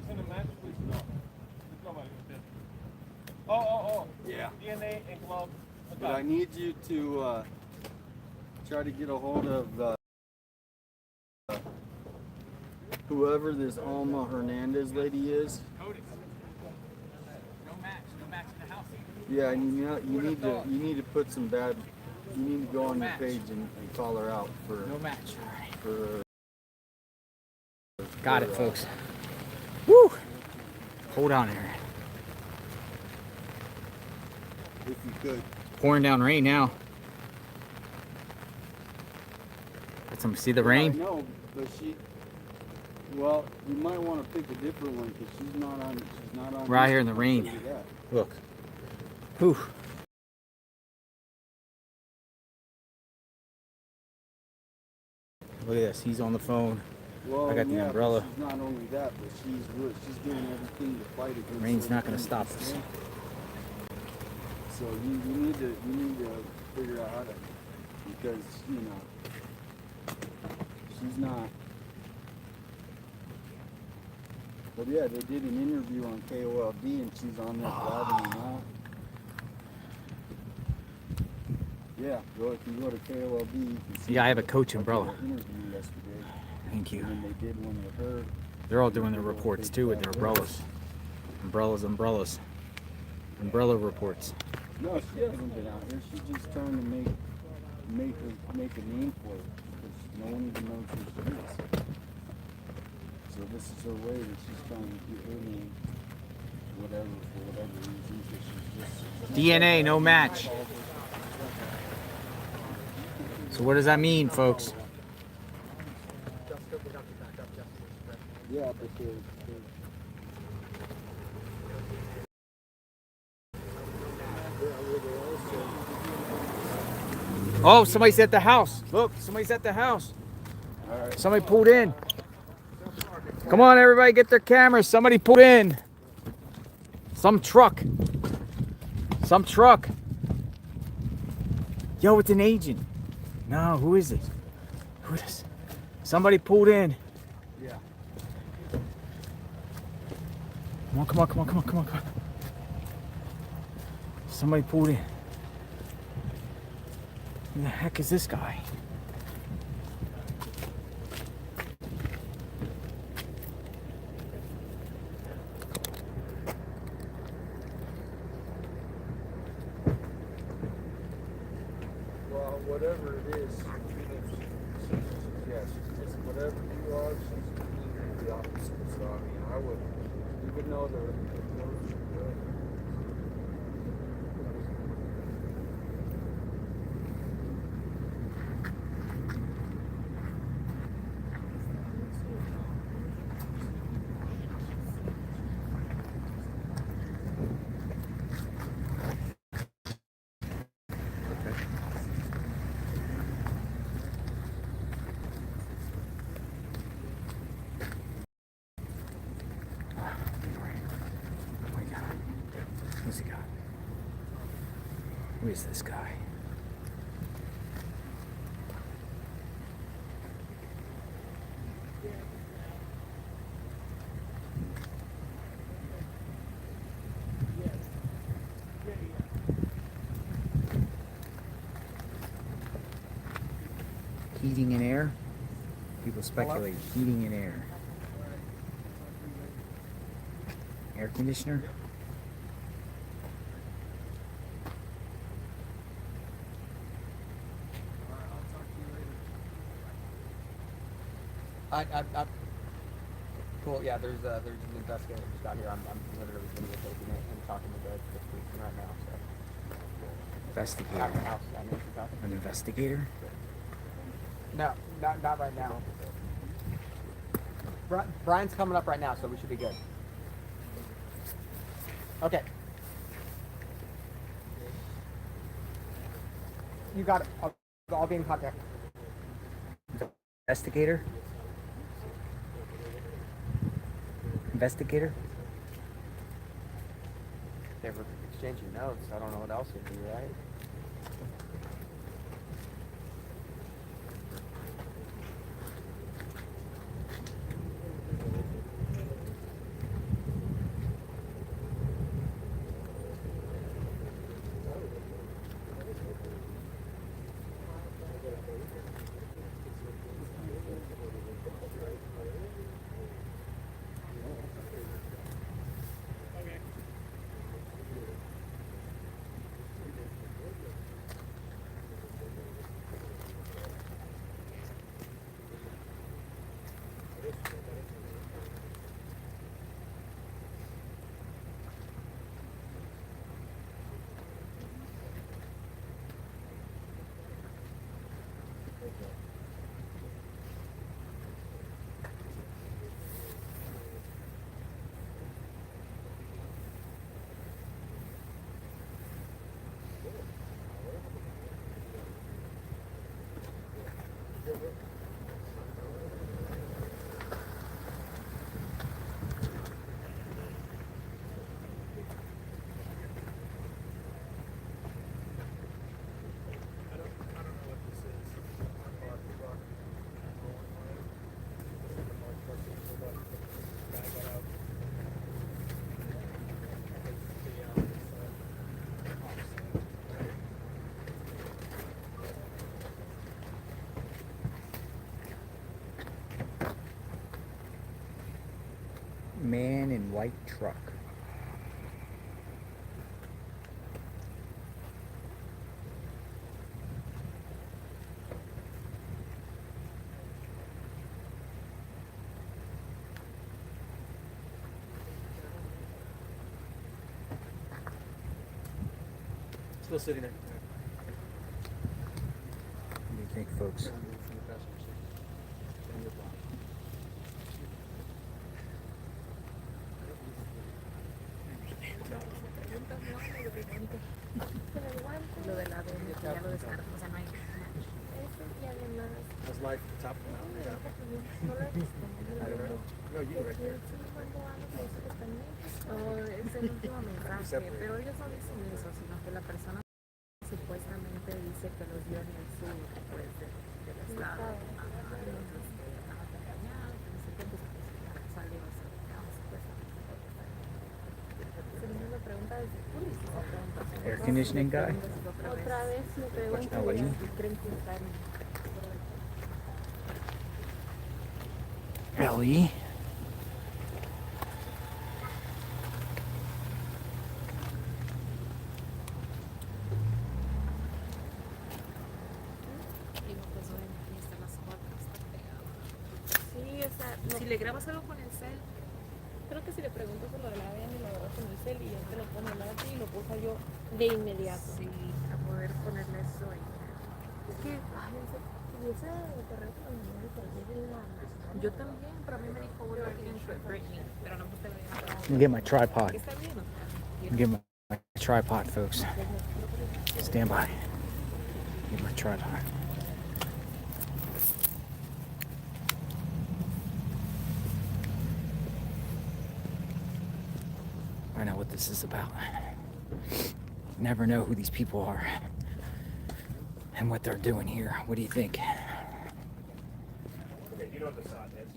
J: Isn't a match, please? No. Oh.
M: Yeah.
J: DNA and gloves.
M: But I need you to try to get a hold of whoever this Alma Hernandez lady is.
A: No match in the house.
M: Yeah, and you need to put some bad. You need to go on your page and call her out for
A: no match.
M: For
A: got it, folks. Woo! Hold on here.
M: If you could.
A: Pouring down rain now. Let some see the rain.
M: I know, but well, you might want to pick a different one because she's not on.
A: We're out here in the rain. Look. Whew. Look at this. He's on the phone.
M: Well,
A: I got the umbrella.
M: She's not only that, but she's doing everything to fight against.
A: Rain's not going to stop us.
M: So you need to figure out how to, because she's not. But yeah, they did an interview on KOLD and she's on there driving them out. Yeah, if you go to KOLD, you can see.
A: Yeah, I have a Coach umbrella.
M: Interview yesterday.
A: Thank you.
M: And they did one with her.
A: They're all doing their reports too with their umbrellas. Umbrellas. Umbrella reports.
M: No, she hasn't been out here. She's just trying to make a name for it because no one even knows who she is. So this is her way that she's trying to get her name, whatever, for whatever reason. She's
A: DNA, no match. So what does that mean, folks?
M: Yeah, but
A: Oh, somebody's at the house. Look, somebody's at the house.
M: Right.
A: Somebody pulled in. Come on, everybody, get their cameras. Somebody pulled in. Some truck. Yo, it's an agent. No, who is this? Who is this? Somebody pulled in.
M: Yeah.
A: Come on. Somebody pulled in. Who the heck is this guy?
M: Well, whatever it is, yes, just whatever you are, she's completely the opposite. So I mean, I would, even though the approach is good.
A: Who's he got? Who is this guy? Heating and air? People speculate. Heating and air. Air conditioner?
E: Cool. Yeah, there's an investigator just got here. I'm literally videotaping it and talking to the policeman right now. So.
A: Investigator.
E: At the house, yeah, Nancy's house.
A: An investigator?
E: No, not right now. Brian's coming up right now, so we should be good. Okay. You got it. I'll be in contact.
A: Investigator? Investigator?
E: They were exchanging notes. I don't know what else would be, right?
A: Man in white truck.
U: Still sitting there.
A: What do you think, folks?
V: Lo del ADN, que ya lo descartó, o sea, no hay. Eso y además.
U: How's life at the top of the mountain?
V: No lo he visto.
U: I don't know. No, you right there.
V: Es el último mensaje, pero ellos no dicen eso, sino que la persona supuestamente dice que los vio en el sur, pues, del estado. Entonces, estaba acompañado, que no sé qué, pues, salió ese supuestamente. La pregunta es, ¿tú le hiciste esa pregunta?
A: Air conditioning guy?
V: Otra vez me pregunto, ¿creen que está en...
A: Ellie.
V: Sí, o sea, si le grabas algo con el cel, creo que si le preguntas por lo del ADN, lo grabas con el cel y él te lo pone al lado y lo puso yo de inmediato. Sí, a poder ponerle eso ahí. Es que, ay, ese correo que me mandó de la... Yo también, pero a mí me dijo, we're looking into it, Britney, pero no te lo
A: I'm gonna get my tripod.
V: ¿Está bien o
A: I'm gonna get my tripod, folks. Stand by. Get my tripod. Find out what this is about. Never know who these people are and what they're doing here. What do you think?
U: Okay, you know what the sign is?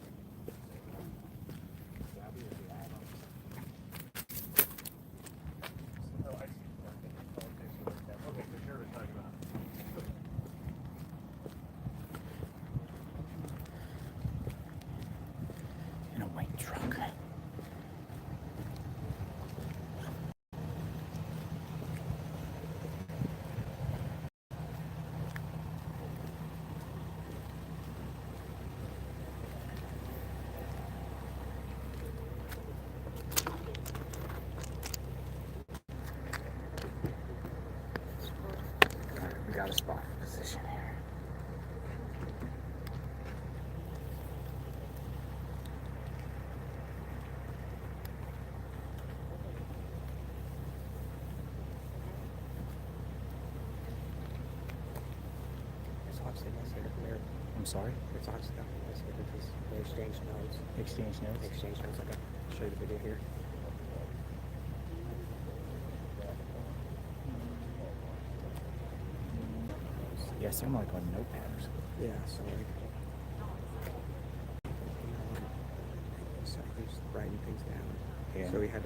A: In a white truck. We got a spot for position here. I'm sorry?
B: It's obviously because they exchange notes.
A: Exchange notes?
B: Exchange notes. I can show you the video here.
A: Yeah, some like on notepad or something.
B: Yeah, so like, so he was writing things down.
A: Yeah.
B: So he had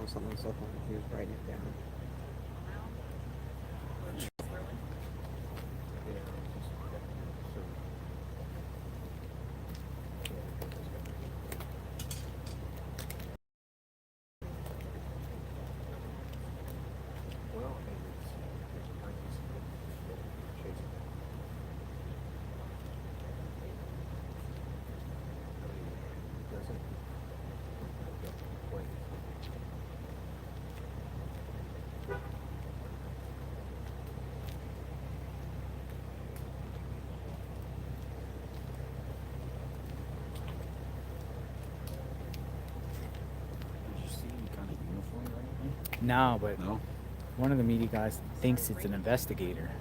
B: something on cell phone. He was writing it down.
A: No, but one of the media guys thinks it's an investigator.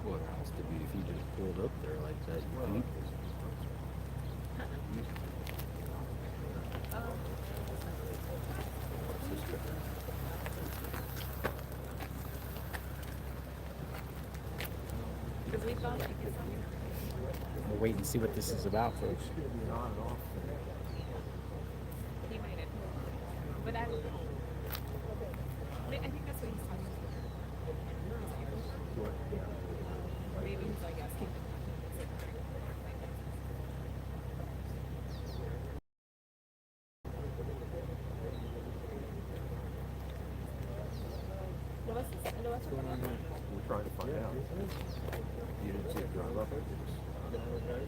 M: Well, it has to be if he just pulled up there like that. You think?
A: We'll wait and see what this is about, folks.
V: He made it. But I think that's what he's talking about. Maybe he's like asking.
U: What's going on there?
D: We're trying to find out. You didn't see it drive up.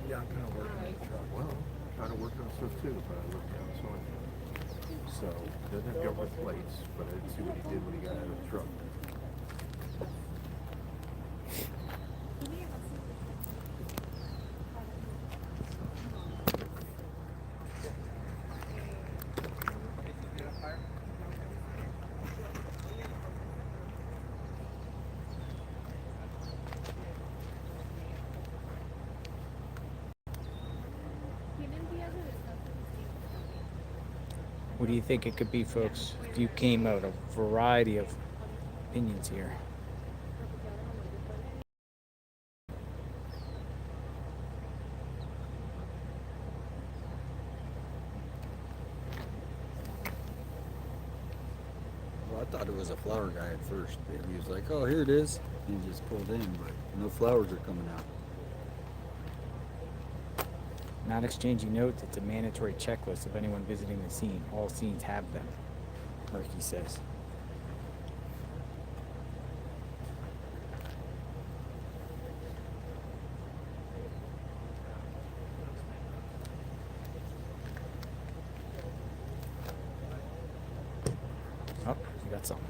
U: Yeah, I'm kind of working on the truck.
D: Well, trying to work on stuff too, but I looked down and saw him. So, doesn't have government plates, but I didn't see what he did when he got out of the truck.
E: What do you think it could be, folks, if you came out? A variety of opinions here.
M: Well, I thought it was a flower guy at first. He was like, "Oh, here it is," and he just pulled in, but no flowers are coming out.
E: Not exchanging notes, it's a mandatory checklist of anyone visiting the scene. All scenes have them, Murphy says. Oh, you got something.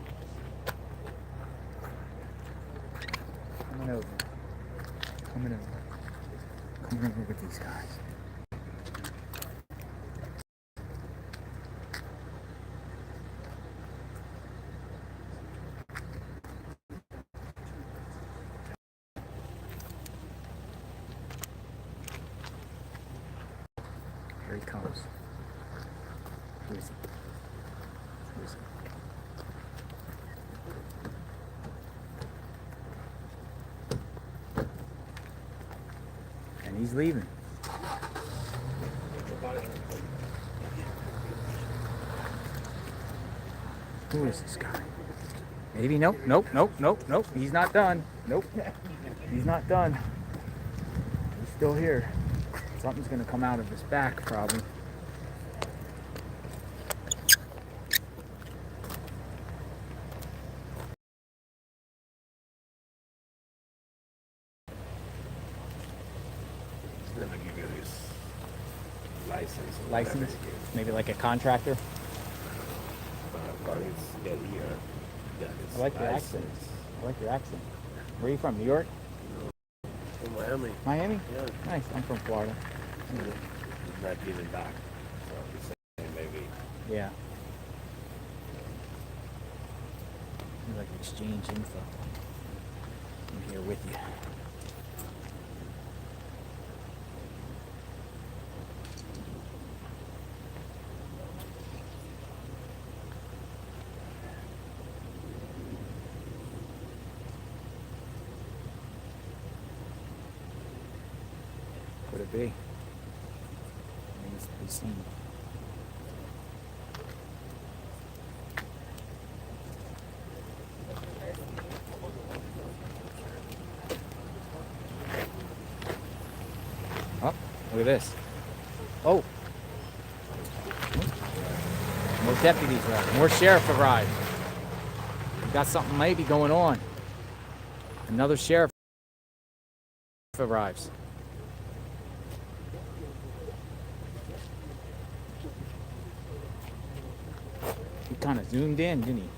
E: Coming over. Coming over. Coming over with these guys. Here he comes. Who is he? Who is he? And he's leaving. Who is this guy? Maybe nope. He's not done. Nope. He's not done. He's still here. Something's gonna come out of his back, probably.
D: He's gonna give you his license.
E: License? Maybe like a contractor? I like your accent. I like your accent. Where are you from? New York?
U: From Miami.
E: Miami?
U: Yeah.
E: Nice. I'm from Florida.
U: He's not giving back. So he's saying maybe.
E: Yeah. We like exchange info. I'm here with you. Could it be? Remains to be seen. Oh, look at this. Oh. More deputies arrived. More sheriff arrived. We got something maybe going on. Another sheriff arrives. He kind of zoomed in, didn't he?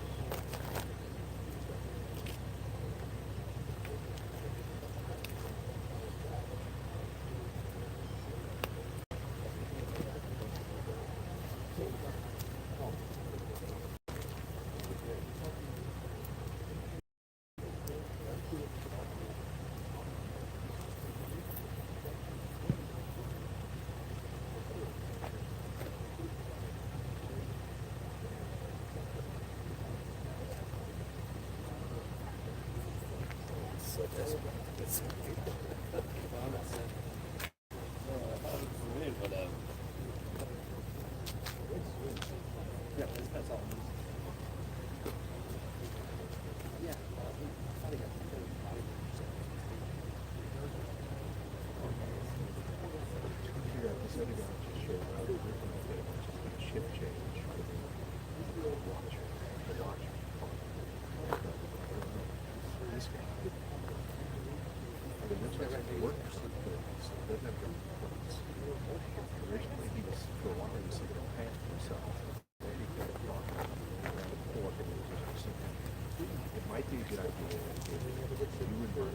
C: might be a good idea if you and Mark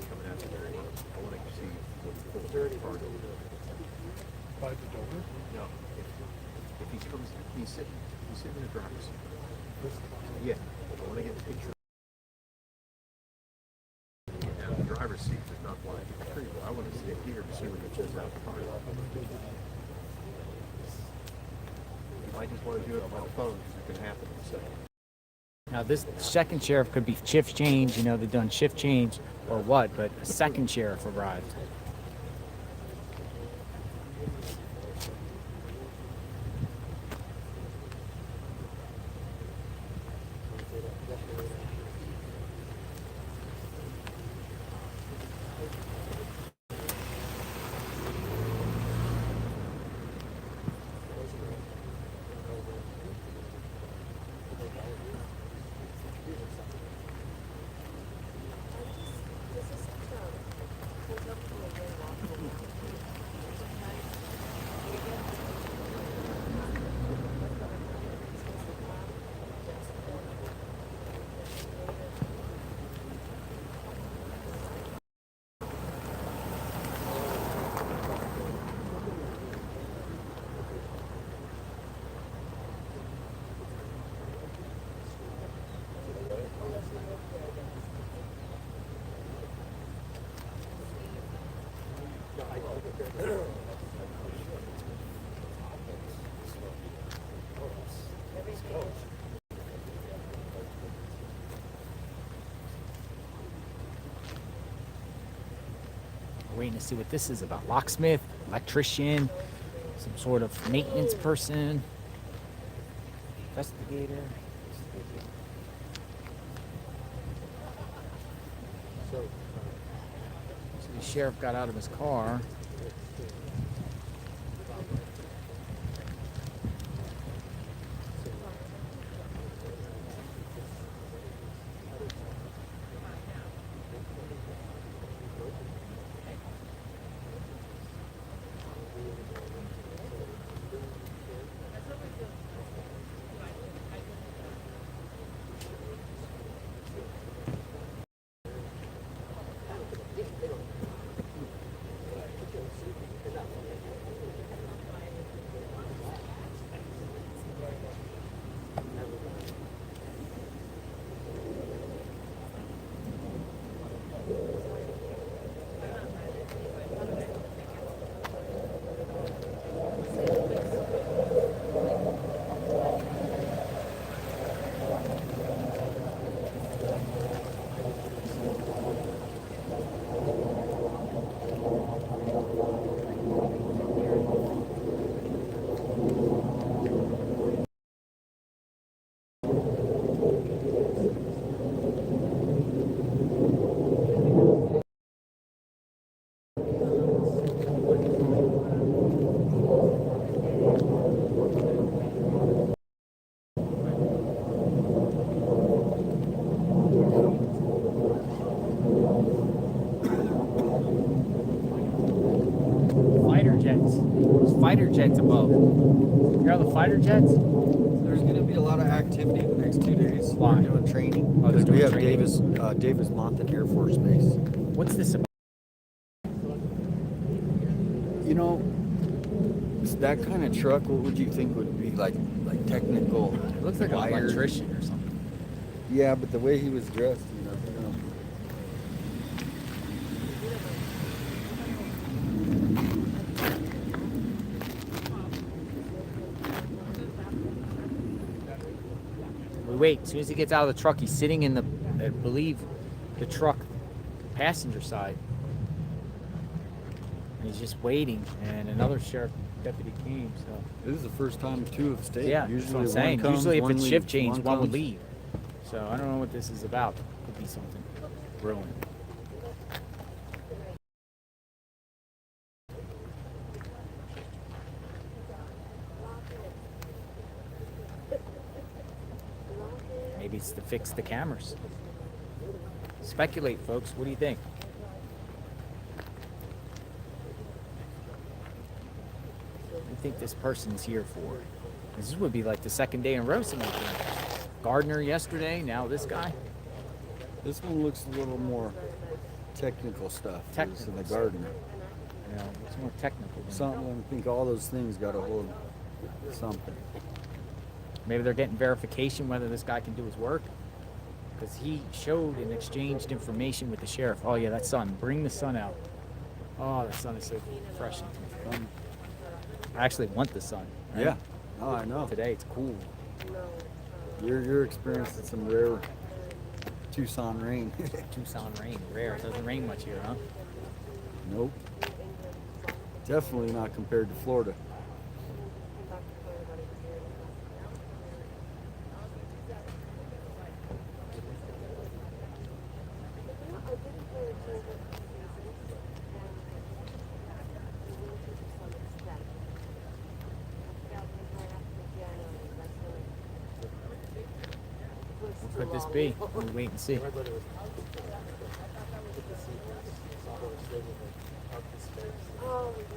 C: coming out there. I want to see what he pulls the car over.
J: By the door?
C: No. If he comes, he's sitting in the driver's seat. Yeah. I want to get a picture. Now the driver's seat is not flying in the tree, but I want to sit here to see what he pulls out the car. You might just want to do it by the phone because it can happen in a second.
A: Now this second sheriff could be shift change, you know, they've done shift change or what, but a second sheriff arrived. Waiting to see what this is about. Locksmith, electrician, some sort of maintenance person, investigator. So the sheriff got out of his car. Fighter jets above. Hear all the fighter jets?
M: There's going to be a lot of activity in the next 2 days.
A: Why?
M: We're doing training.
A: Oh, they're doing
M: We have
A: training?
M: Davis Monthan Air Force Base.
A: What's this about?
M: You know, that kind of truck, what would you think would be like technical?
A: It looks like an
M: wires?
A: electrician or something.
M: Yeah, but the way he was dressed, you know.
A: We wait. As soon as he gets out of the truck, he's sitting in the, I believe, the truck passenger side. And he's just waiting. And another sheriff deputy came. So
M: This is the first time two have stayed.
A: yeah,
M: Usually
A: that's what I'm
M: one
A: saying.
M: comes,
A: Usually, if
M: one
A: it's
M: leaves,
A: shift change, one would
M: comes.
A: leave. So I don't know what this is about. Could be something brewing. Maybe it's to fix the cameras. Speculate, folks. What do you think? What do you think this person's here for? This would be like the second day in row something. gardener yesterday, now this guy.
M: This one looks a little more technical stuff.
A: Technical
M: than the
A: stuff.
M: gardener.
A: You know, it's more technical. Than
M: Something. I think all those things got to hold something.
A: Maybe they're getting verification whether this guy can do his work. Because he showed and exchanged information with the sheriff. Oh yeah, that sun. Bring the sun out. Oh, the sun is so fresh. I actually want the sun. Right?
M: Yeah. Oh, I know.
A: Today it's cool.
M: You're experiencing some rare Tucson rain.
A: Tucson rain, rare. It doesn't rain much here, huh?
M: Nope. Definitely not compared to Florida.
A: What could this be? We'll wait and see.
N: Oh,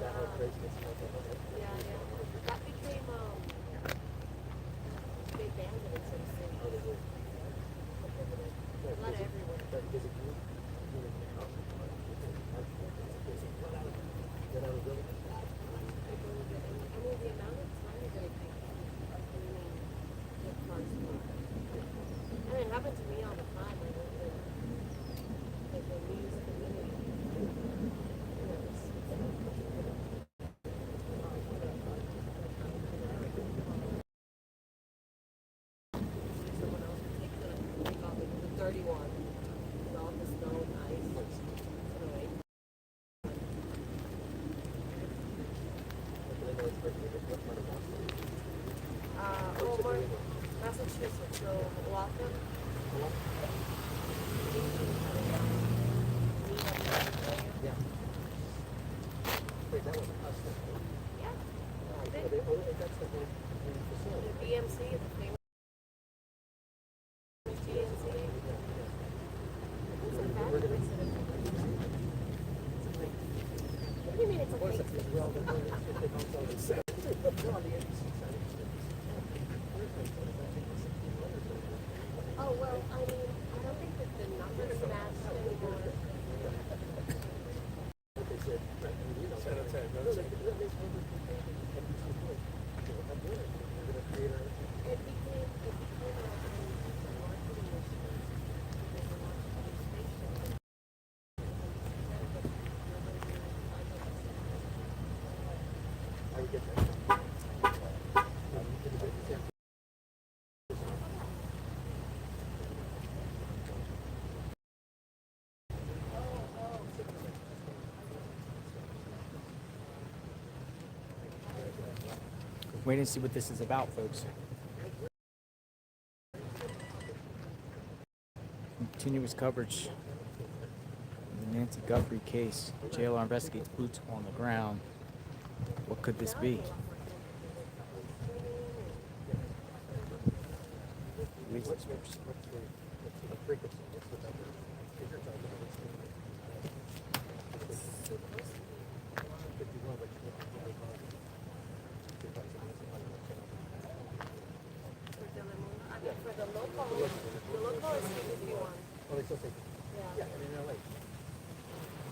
N: yeah. Yeah. That became, big band in some cities. Not everywhere. I mean, the amount of time that it takes to cleaning the cars. And it happened to me all the time. I went to like the news community. Someone else would take off the dirty one with all the snow and ice. Over Massachusetts, so Waltham.
C: Yeah. Wait, that was a custom.
N: Yeah.
C: That's the whole facility.
N: The BMC, the famous GMC. It's a fabulous incident. What do you mean it's a fake? Oh, well, I mean, I don't think that the numbers match anymore. It became a marketing issue.
C: I would get that.
A: Wait and see what this is about, folks. Continuous coverage of the Nancy Guthrie case. JLR investigates boots on the ground. What could this be?
N: For the local is 51.
C: Oh, they still take it.
N: Yeah.
C: Yeah, in LA.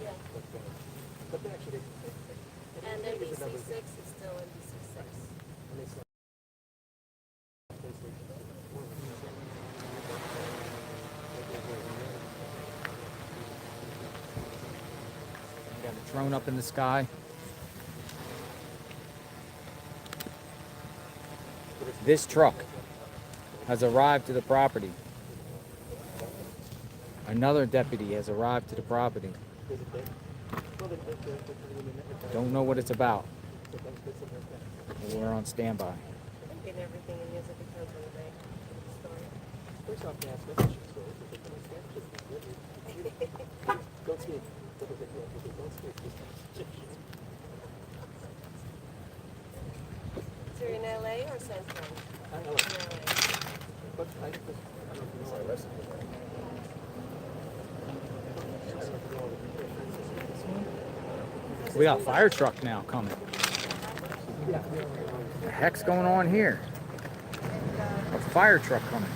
N: Yeah.
C: But they actually,
N: And NBC 6 is still NBC 6.
C: and they still.
A: We got a drone up in the sky. This truck has arrived to the property. Another deputy has arrived to the property. Don't know what it's about. But we're on standby.
N: I think in everything in music depends on the day. Story.
C: First off, they ask message stories, but they can ask messages. Don't speak. Don't speak.
N: So you're in LA or San Fran?
C: LA. But I don't know if you know arrested.
A: We got a fire truck now coming. What the heck's going on here? A fire truck coming.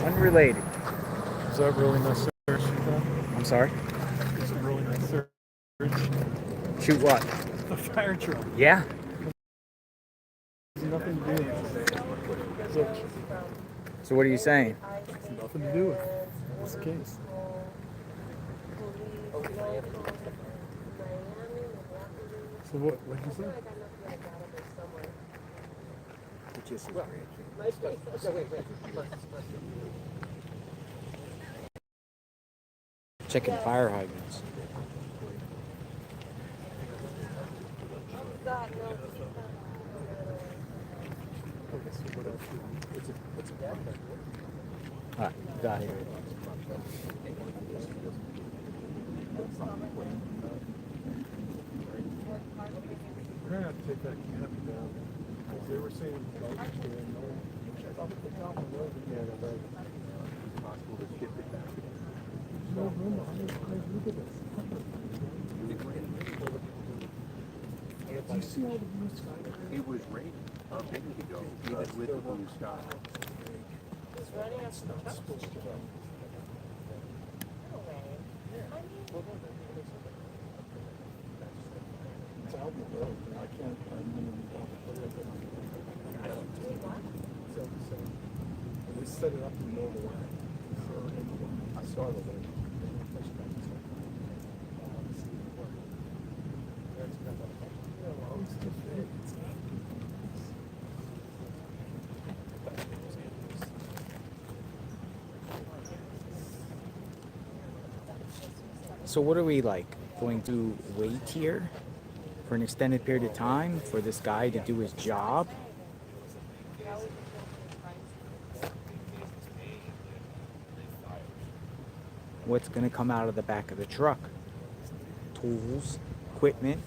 A: Unrelated.
J: Is that really necessary?
A: I'm sorry?
J: Is it really necessary?
A: Shoot what?
J: The fire truck.
A: Yeah.
J: There's nothing to do with it.
A: So what are you saying?
J: It's nothing to do with this case. So what did you say?
A: Checking fire hydrants. Alright, got it.
J: We're gonna have to take that canopy down because they were saying bugs were in there. Yeah, they're right. It's possible to skip it back. No room behind it. Look at this. Do you see all the blue sky?
C: It was raining a minute ago, even with the blue sky.
N: It's running up some supposed to go.
J: It's out in the road. I can't they set it up in the middle of the way. I saw the way.
A: So what are we like going to wait here for an extended period of time for this guy to do his job? What's going to come out of the back of the truck? Tools, equipment.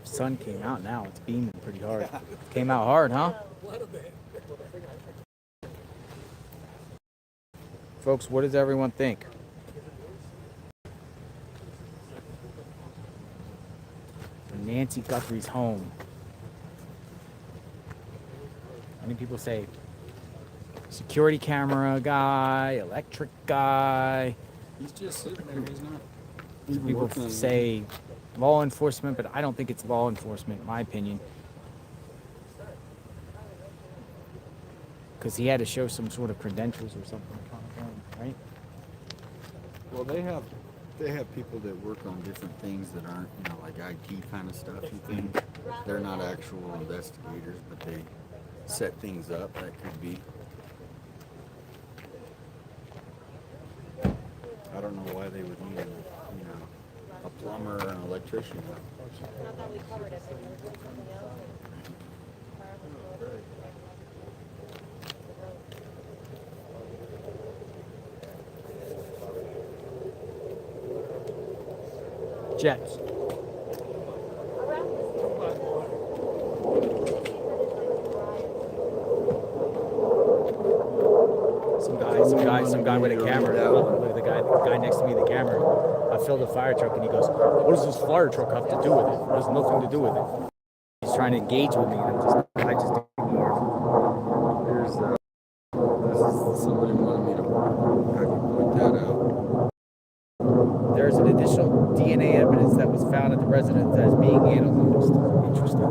A: Sun came out now. It's beaming pretty hard. Came out hard, huh? Folks, what does everyone think? Nancy Guthrie's home. Many people say security camera guy, electric guy.
M: He's just sitting there. He's not.
A: Some people say law enforcement, but I don't think it's law enforcement, in my opinion. Because he had to show some sort of credentials or something, right?
M: Well, they have people that work on different things that aren't, like IT kind of stuff and things. They're not actual investigators, but they set things up. That could be. I don't know why they would need, a plumber or an electrician.
N: Not that we covered it, but we're doing something else.
A: Jets. Some guy with a camera. Look at the guy next to me, the camera. I filled a fire truck and he goes, "What does this fire truck have to do with it? It has nothing to do with it." He's trying to engage with me and I just ignore him.
M: Here's somebody wanted me to point that out.
A: There's an additional initial DNA evidence that was found at the residence as being analyzed. Interesting.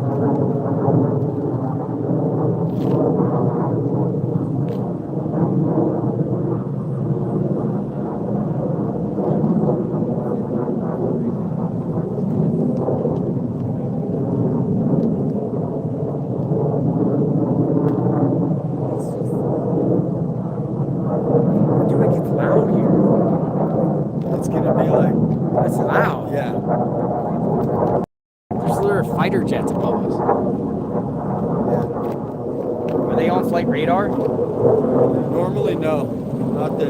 A: Dude, it gets loud here.
M: It's gonna be like,
A: That's loud.
M: yeah.
A: There's literally fighter jets above us. Are they on flight radar?
M: Normally, no. Not the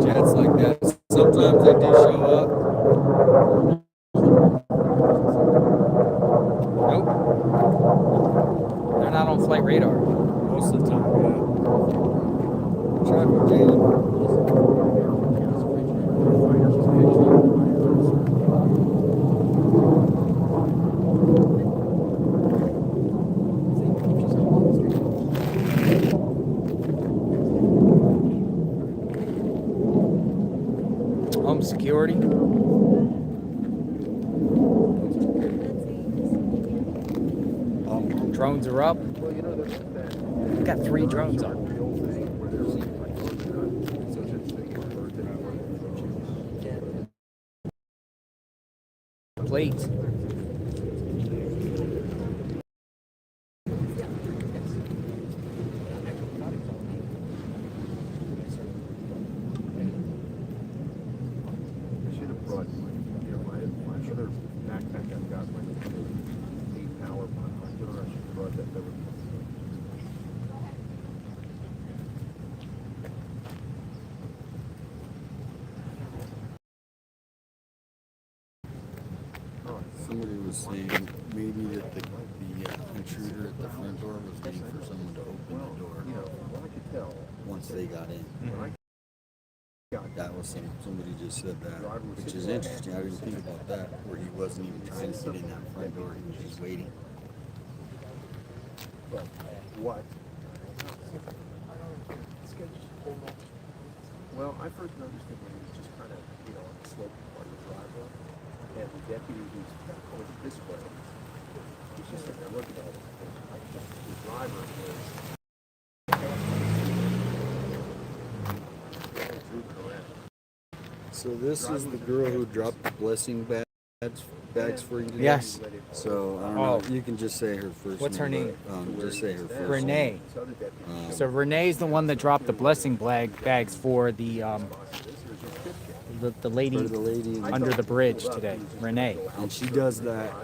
M: jets like that. Sometimes they do show up.
A: Nope. They're not on flight radar.
M: Most of the time, yeah. Traffic jam.
A: Home security. Drones are up. We got 3 drones up. Plates.
C: Brought my other backpack I've got, my 8-hour binocular. I should have brought that. That would
M: Somebody was saying maybe that the intruder at the front door was waiting for someone to open the door.
C: You know, I could tell.
M: Once they got in. That was somebody just said that, which is interesting. I didn't think about that, where he wasn't even trying to get in that front door. He was just waiting.
C: But what? Well, I first noticed it when he was just kind of, you know, on the sloping part of the driveway, and the deputy who's going this way, he's just sitting there looking at it. The driver was drooping around.
M: So this is the girl who dropped the blessing bags for you today?
A: Yes.
M: So, I don't know. You can just say her first
A: What's her
M: name.
A: name?
M: Just say her first
A: Renee.
M: name.
A: So Renee's the one that dropped the blessing bags for the lady, under the bridge today. Renee.
M: And she does that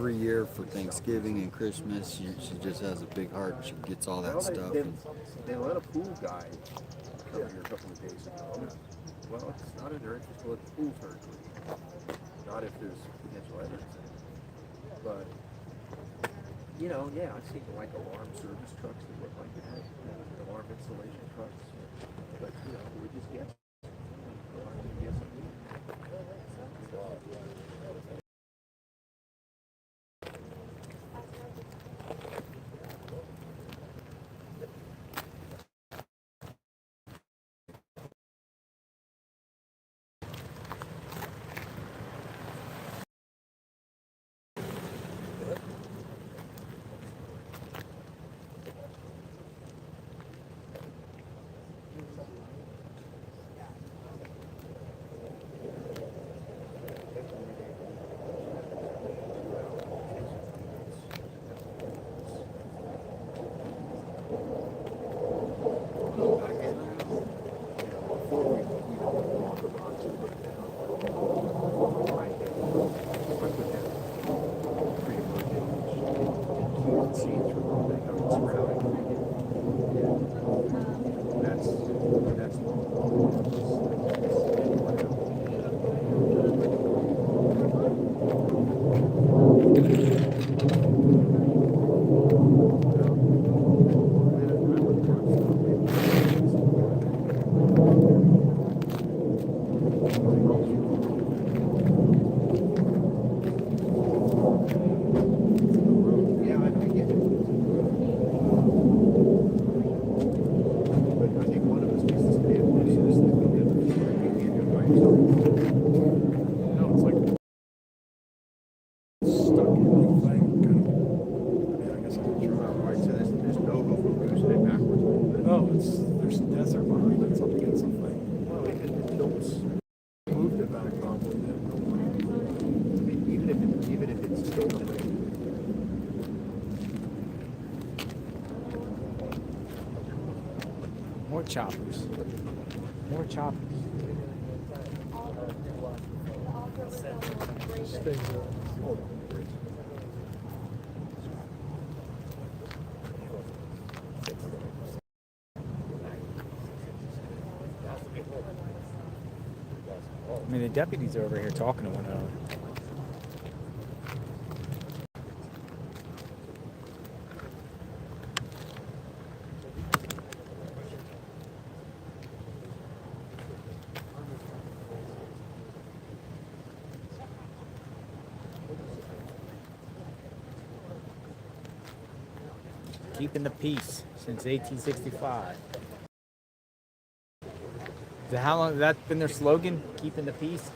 M: every year for Thanksgiving and Christmas. She just has a big heart. She gets all that stuff.
C: They let a pool guy come here a couple of days ago. Well, it's not in their interest to let the pool surgery. Not if there's potential evidence. But, you know, yeah, I've seen like alarm service trucks that look like that, alarm installation trucks. But, you know, we're just guessing.
A: choppers. More choppers. I mean, the deputies are over here talking to one another. Keeping the peace since 1865. So how long has that been their slogan? Keeping the peace?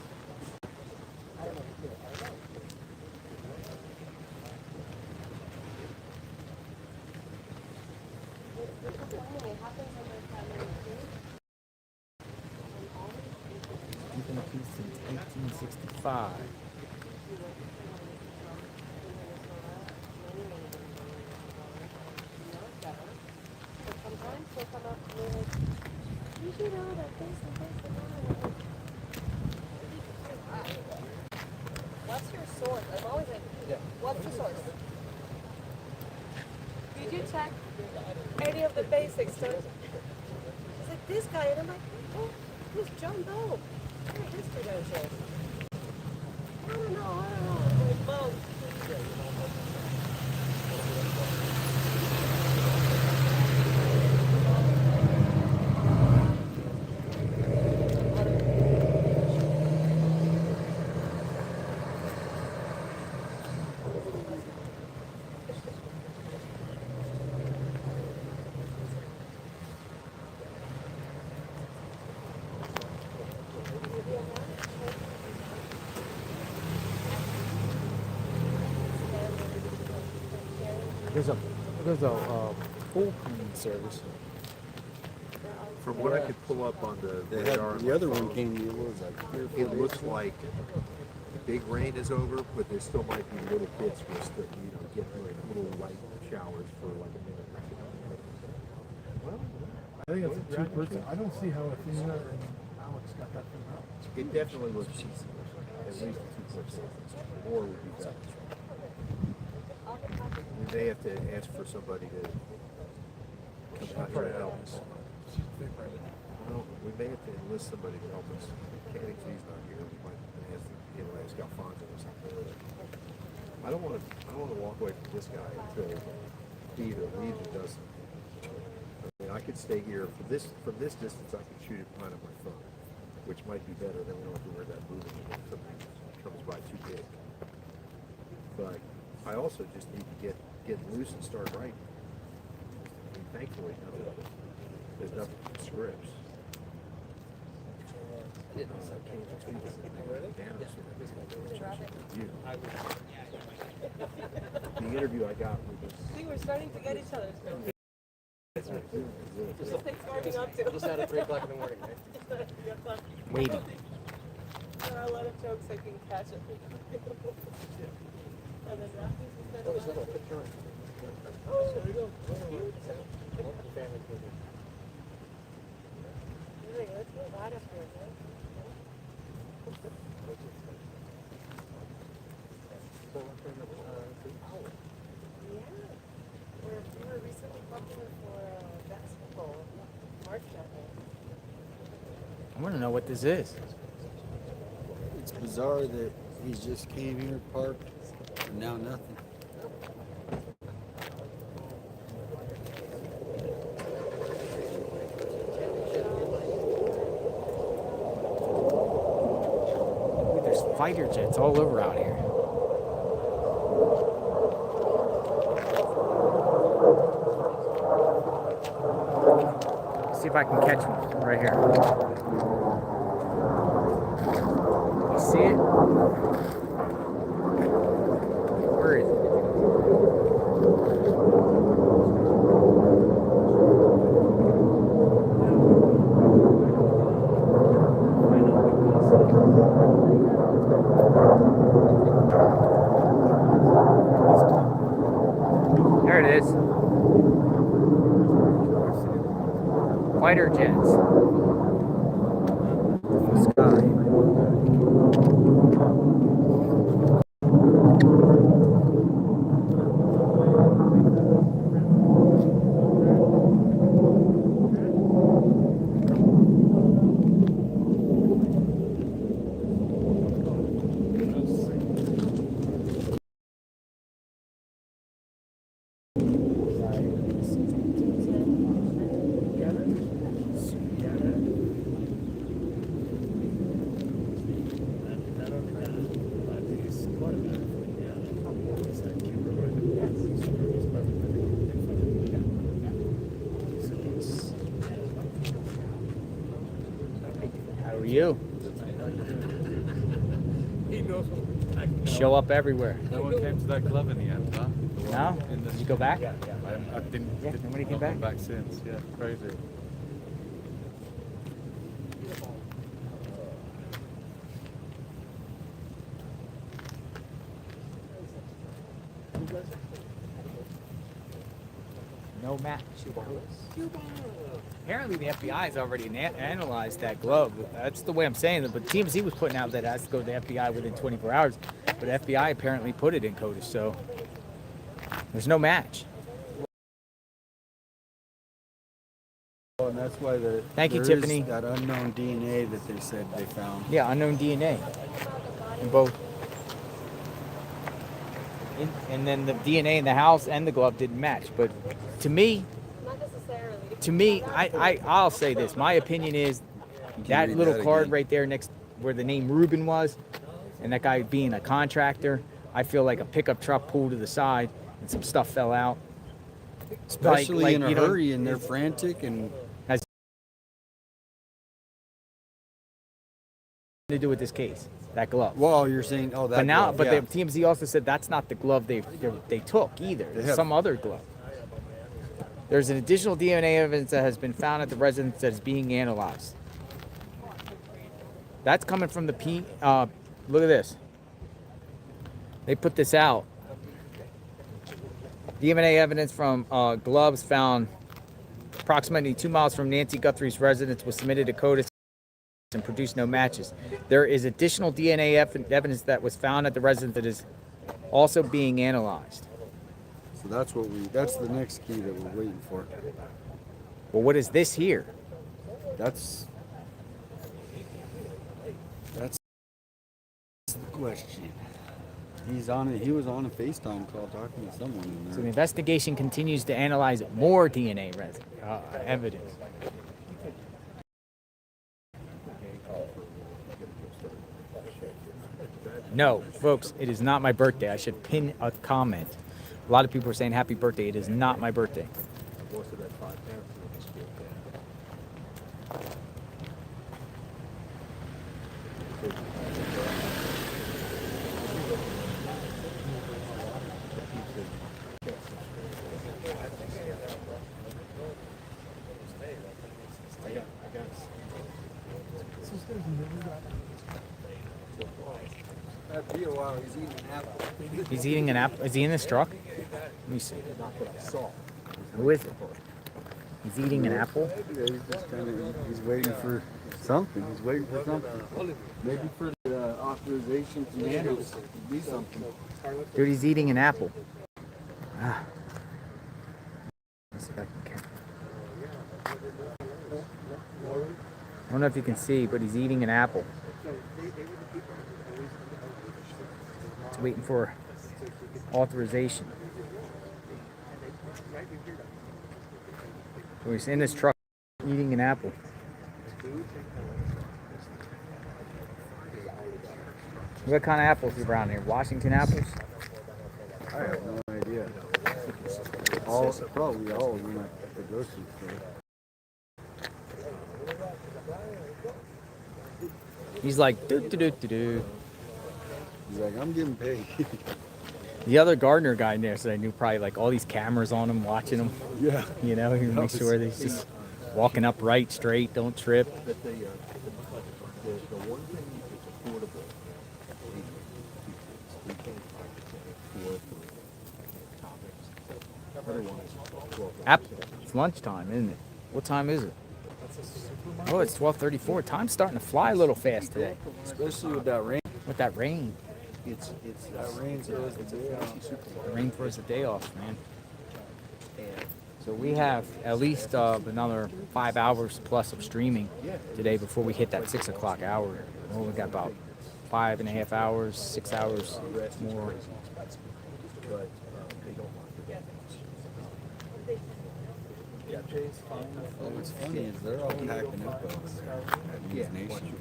A: Keeping the peace since 1865.
V: What's your source? I'm always like, what's the source? Did you check any of the basics? She's like, this guy, and I'm like, oh, who's John Doe? What are his credentials? I don't know. Like, Mom.
A: There's a pool cleaning service.
C: From what I could pull up on the radar,
M: The other one came, it was like 3 or 4
C: it
M: days
C: looks
M: ago.
C: like big rain is over, but there still might be little bits where still, get like little light showers for like a minute or two.
J: Well, I think it's a two-person. I don't see how Athena and Alex got that thing out.
C: It definitely looks cheesy. At least a two-person. More would be better. We may have to ask for somebody to come out here and help us. Well, we may have to enlist somebody to help us. Mechanic G's not here. We might ask Alfonso or something. I don't want to walk away from this guy until he either leaves or doesn't. I mean, I could stay here from this distance. I could shoot it behind on my phone, which might be better. Then we don't have to worry about moving if something comes by too big. But I also just need to get loose and start writing. I mean, thankfully, there's nothing but scripts. The interview I got was
V: See, we're starting to get each other.
C: just
V: Warming up too.
E: Just out at 3 o'clock in the morning, right?
A: Waiting.
V: There are a lot of jokes I can catch it. And then
E: Oh, there's another picture.
V: oh, there you go.
E: Family picture.
V: Let's move out of here, man. Yeah. We were recently popular for basketball. March Madness.
A: I want to know what this is.
M: It's bizarre that he just came here, parked, and now nothing.
A: Ooh, there's fighter jets all over out here. See if I can catch one right here. You see it? Where is it? There it is. Fighter jet. in the sky. How are you? Show up everywhere.
S: No one came to that club in the end, huh?
A: No? Did you go back?
S: I didn't.
A: Yeah, nobody came back?
S: Back since. Yeah, crazy.
A: No match. Apparently the FBI has already analyzed that glove. That's the way I'm saying it. But TMZ was putting out that it has to go to the FBI within 24 hours. But FBI apparently put it in CODIS, so there's no match.
M: Oh, and that's why
A: Thank you,
M: there
A: Tiffany.
M: is that unknown DNA that they said they found.
A: Yeah, unknown DNA in both. And then the DNA in the house and the glove didn't match. But to me, I'll say this. My opinion is that
M: read
A: little
M: that
A: card
M: again?
A: right there next where the name Ruben was, and that guy being a contractor, I feel like a pickup truck pulled to the side and some stuff fell out.
M: Especially in a
A: you know,
M: hurry and they're frantic and
A: has to do with this case, that glove.
M: Well, you're saying, oh, that
A: But now,
M: glove,
A: but
M: yeah.
A: the TMZ also said that's not the glove they took either.
M: They
A: It's
M: have-
A: some other glove. There's an additional DNA evidence that has been found at the residence that is being analyzed. That's coming from the look at this. They put this out. DNA evidence from gloves found approximately 2 miles from Nancy Guthrie's residence was submitted to CODIS and produced no matches. There is additional DNA evidence that was found at the residence that is also being analyzed.
M: So that's the next key that we're waiting for.
A: Well, what is this here?
M: That's the question. He was on a FaceTime call talking to someone in
A: So the
M: there.
A: investigation continues to analyze more DNA evidence. No, folks, it is not my birthday. I should pin a comment. A lot of people are saying happy birthday. It is not my birthday.
M: That'd be a while. He's eating an apple.
A: He's eating an apple. Is he in this truck? Let me see. Who is it? He's eating an apple?
M: Yeah, he's just he's waiting for something. He's waiting for something. Maybe for the authorization to handle it to be something.
A: Dude, he's eating an apple. Ah. Let's see if I can. I don't know if you can see, but he's eating an apple. He's waiting for authorization. So he's in his truck eating an apple. What kind of apples are around here? Washington apples?
M: I have no idea. Probably all of them at the grocery store.
A: He's like, do.
M: He's like, I'm getting paid.
A: The other gardener guy in there said I knew probably like all these cameras on him, watching him.
M: Yeah.
A: You know, he make sure that he's just walking upright, straight, don't trip.
C: The one thing that's affordable, we can't afford topics. Otherwise,
A: It's lunchtime, isn't it? What time is it? Oh, it's 12:34. Time's starting to fly a little fast today.
C: Especially with that rain.
A: With that rain.
C: It's that rain throws the day off.
A: The rain throws the day off, man. So we have at least another 5 hours plus of streaming today before we hit that 6 o'clock hour. Well, we got about 5.5 hours, 6 hours more.
C: But they don't want to get yeah, Chase.
M: What's funny is they're all packing up over there at News Nation.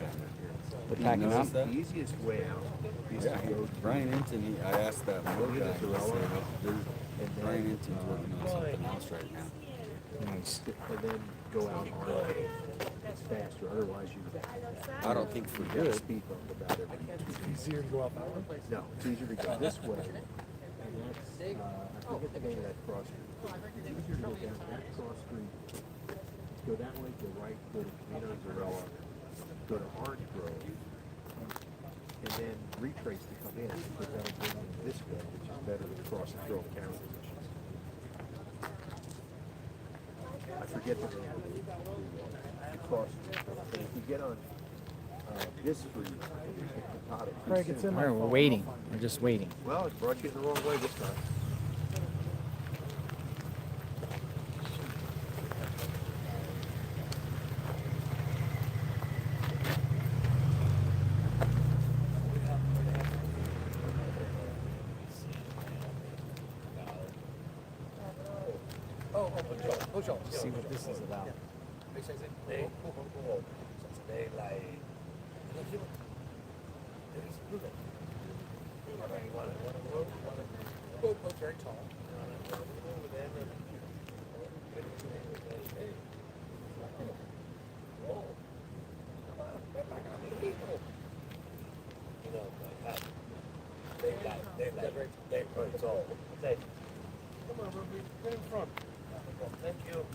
A: They're packing up?
C: The easiest way out is to go.
M: Brian Anthony, I asked that more guy, he said Brian Anthony's working on something else right now.
A: Nice.
C: And then go out on it. It's faster. Otherwise, you.
M: I don't think for
C: gotta
M: good.
C: speed bump about everything.
J: It's easier to go out that way?
C: No, it's easier to go this way. And that's, I forget the name of that cross street. It's easier to go down that cross street. Go that way, go right, go to Camino Zarella, go to Orange Grove, and then retrace to come in, because that'll bring you this way, which is better than crossing through all county positions. I forget the name of the cross street. And if you get on this street,
J: Craig, it's in my
A: All right, we're waiting. We're just waiting.
C: well, it brought you in the wrong way this time.
A: See what this is about.
J: Come on, Ruby. Get in front. Thank you.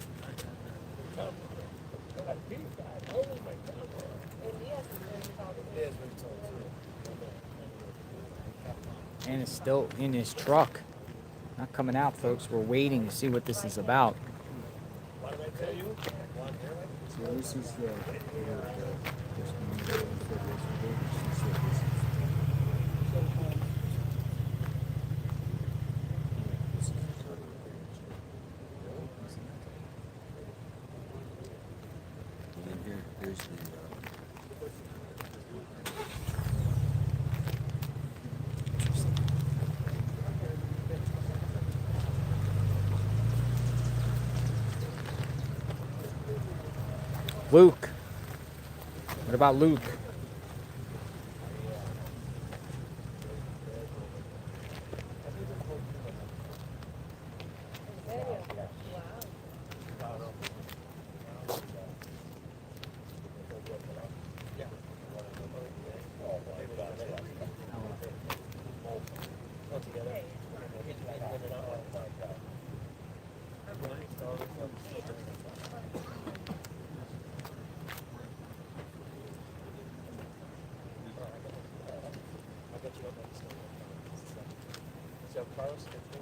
A: And it's still in his truck. Not coming out, folks. We're waiting to see what this is about.
C: So this is the
M: And then here's the
A: Luke. What about Luke?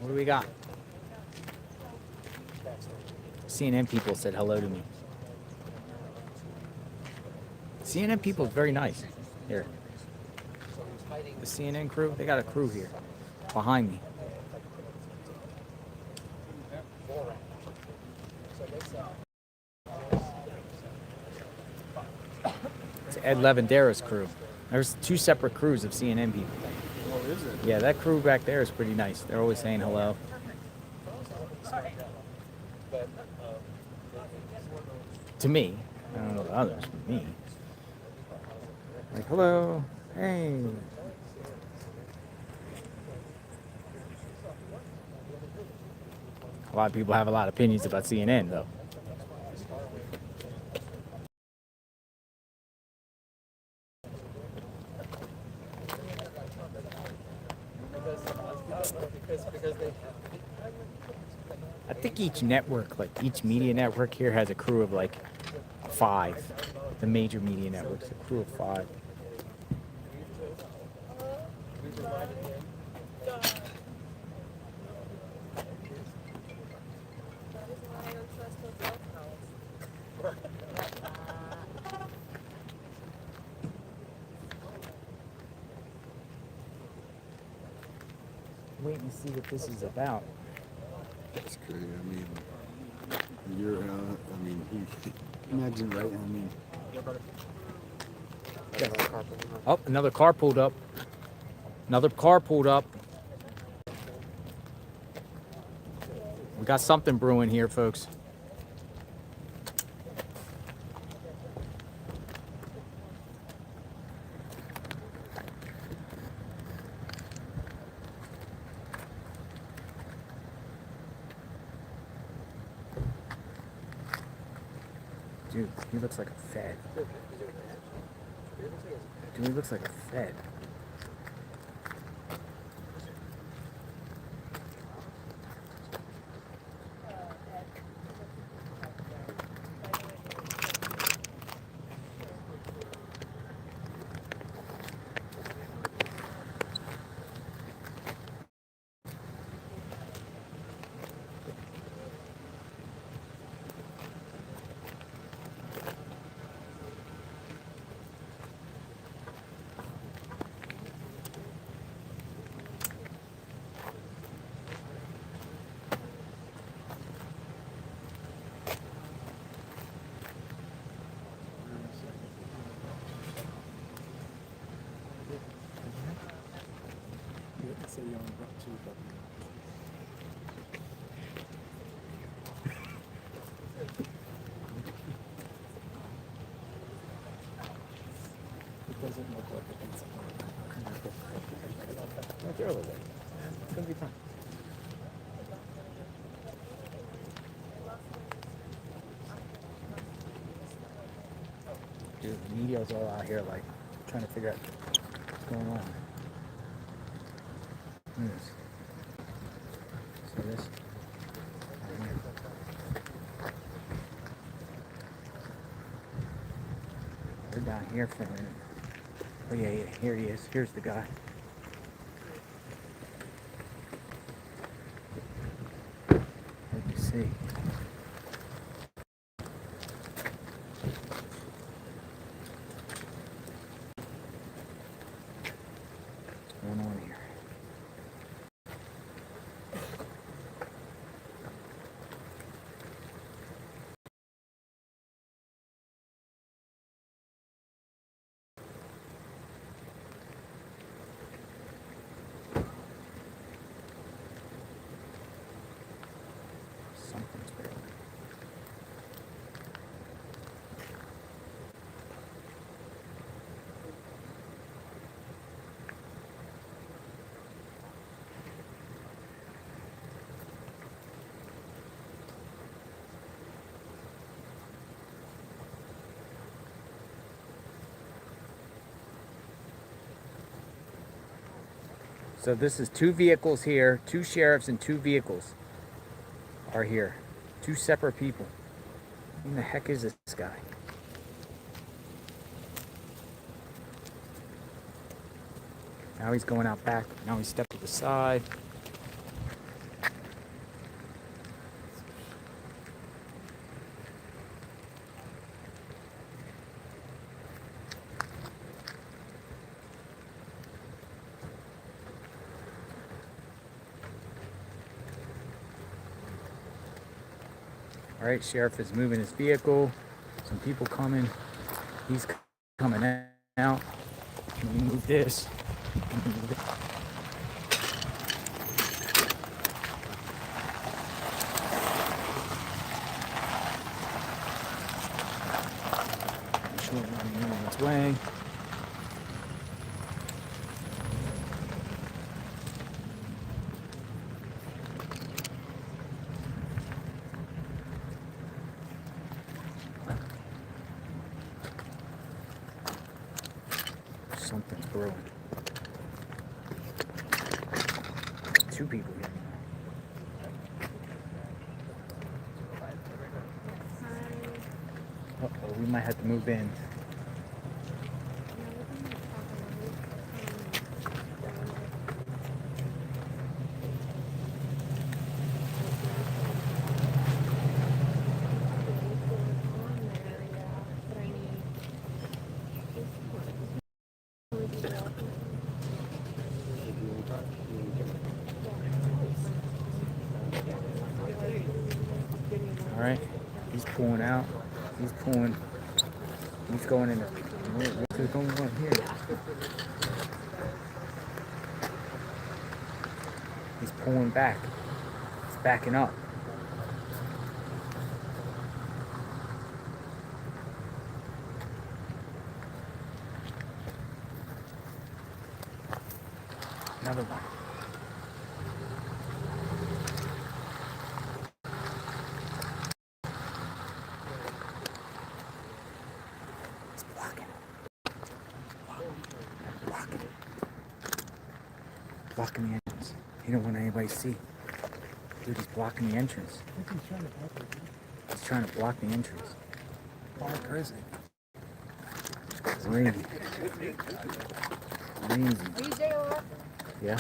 A: What do we got? CNN people said hello to me. CNN people is very nice. Here. The CNN crew, they got a crew here behind me. It's Ed Levendera's crew. There's two separate crews of CNN people.
C: oh, is it?
A: Yeah, that crew back there is pretty nice. They're always saying hello. To me. I don't know the others, but me. Like, hello. Hey. A lot of people have a lot of opinions about CNN, though. I think each network, like each media network here, has a crew of like 5. The major media networks, a crew of 5. waiting to see what this is about.
M: That's crazy. I mean, you're. I mean, imagine, right? I mean.
A: Yes. Oh, another car pulled up. Another car pulled up. We got something brewing here, folks. Dude, he looks like a fed. Dude, he looks like a fed. It doesn't look like a pizza. Right there a little bit. It's gonna be fine. Dude, the media's all out here like trying to figure out what's going on. Yes. So this right here. We're down here for a minute. Oh yeah, here he is. Here's the guy. Let me see. What's going on here? Something's brewing. So this is 2 vehicles here, 2 sheriffs and 2 vehicles are here. 2 separate people. Who the heck is this guy? Now he's going out back. Now he stepped to the side. All right, sheriff is moving his vehicle. Some people coming. He's coming out. Let me move this. Let me move it. Short running on its way. Something's brewing. 2 people here. Uh-oh, we might have to move in.
E: pulling out. He's pulling. He's going in. What's going on here? He's pulling back. He's backing up. Another one. He's blocking. Blocking the entrance. He don't want anybody to see. Dude, he's blocking the entrance. He's trying to block the entrance. Where is it? Crazy. Crazy.
N: Are you JR?
E: Yeah.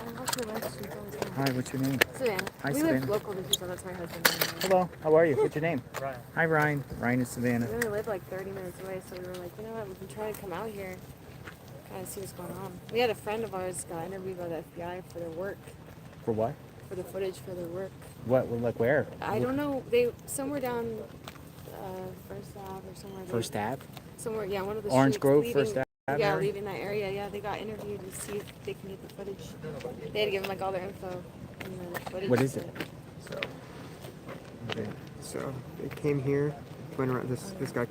E: Hi, what's your name?
N: Savannah.
E: Hi,
N: We
E: Savannah.
N: live local to each other. That's my husband.
E: Hello, how are you? What's your name?
N: Ryan.
E: Hi, Ryan. Ryan is Savannah.
N: We only live like 30 minutes away, so we were like, you know what, we've been trying to come out here, kind of see what's going on. We had a friend of ours got interviewed by the FBI for their work,
E: For what?
N: for the footage for their work.
E: What? Like where?
N: I don't know. They somewhere down First Ave or somewhere.
E: First Ave?
N: Somewhere, yeah, one of the
E: Orange
N: streets
E: Grove,
N: leaving,
E: First Ave
N: Yeah,
E: area?
N: leaving that area. Yeah, they got interviewed to see if they can get the footage. They had to give them like all their info and the footage.
E: What is it?
B: So they came here, went around. This guy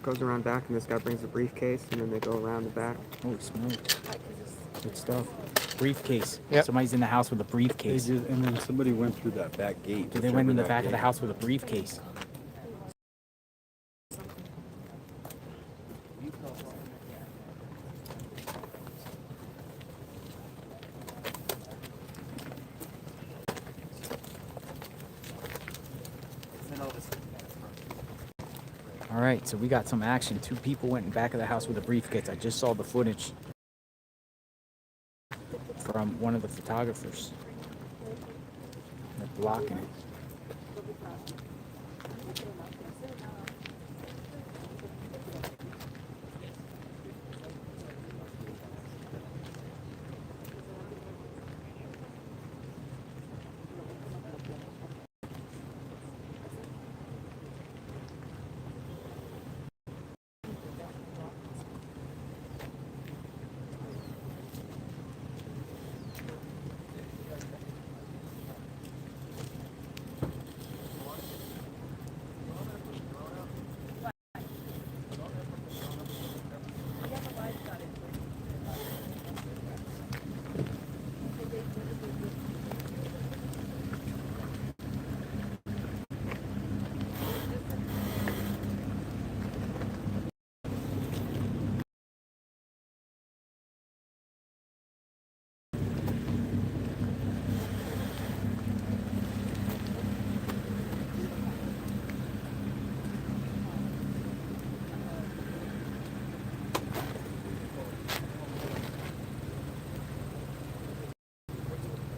B: goes around back, and this guy brings a briefcase, and then they go around the back.
E: Holy smokes. Good stuff. Briefcase.
B: Yep.
E: Somebody's in the house with a briefcase.
J: And then somebody went through that back gate.
E: They went in the back of the house with a briefcase. All right, so we got some action. 2 people went in back of the house with a briefcase. I just saw the footage from one of the photographers. They're blocking it.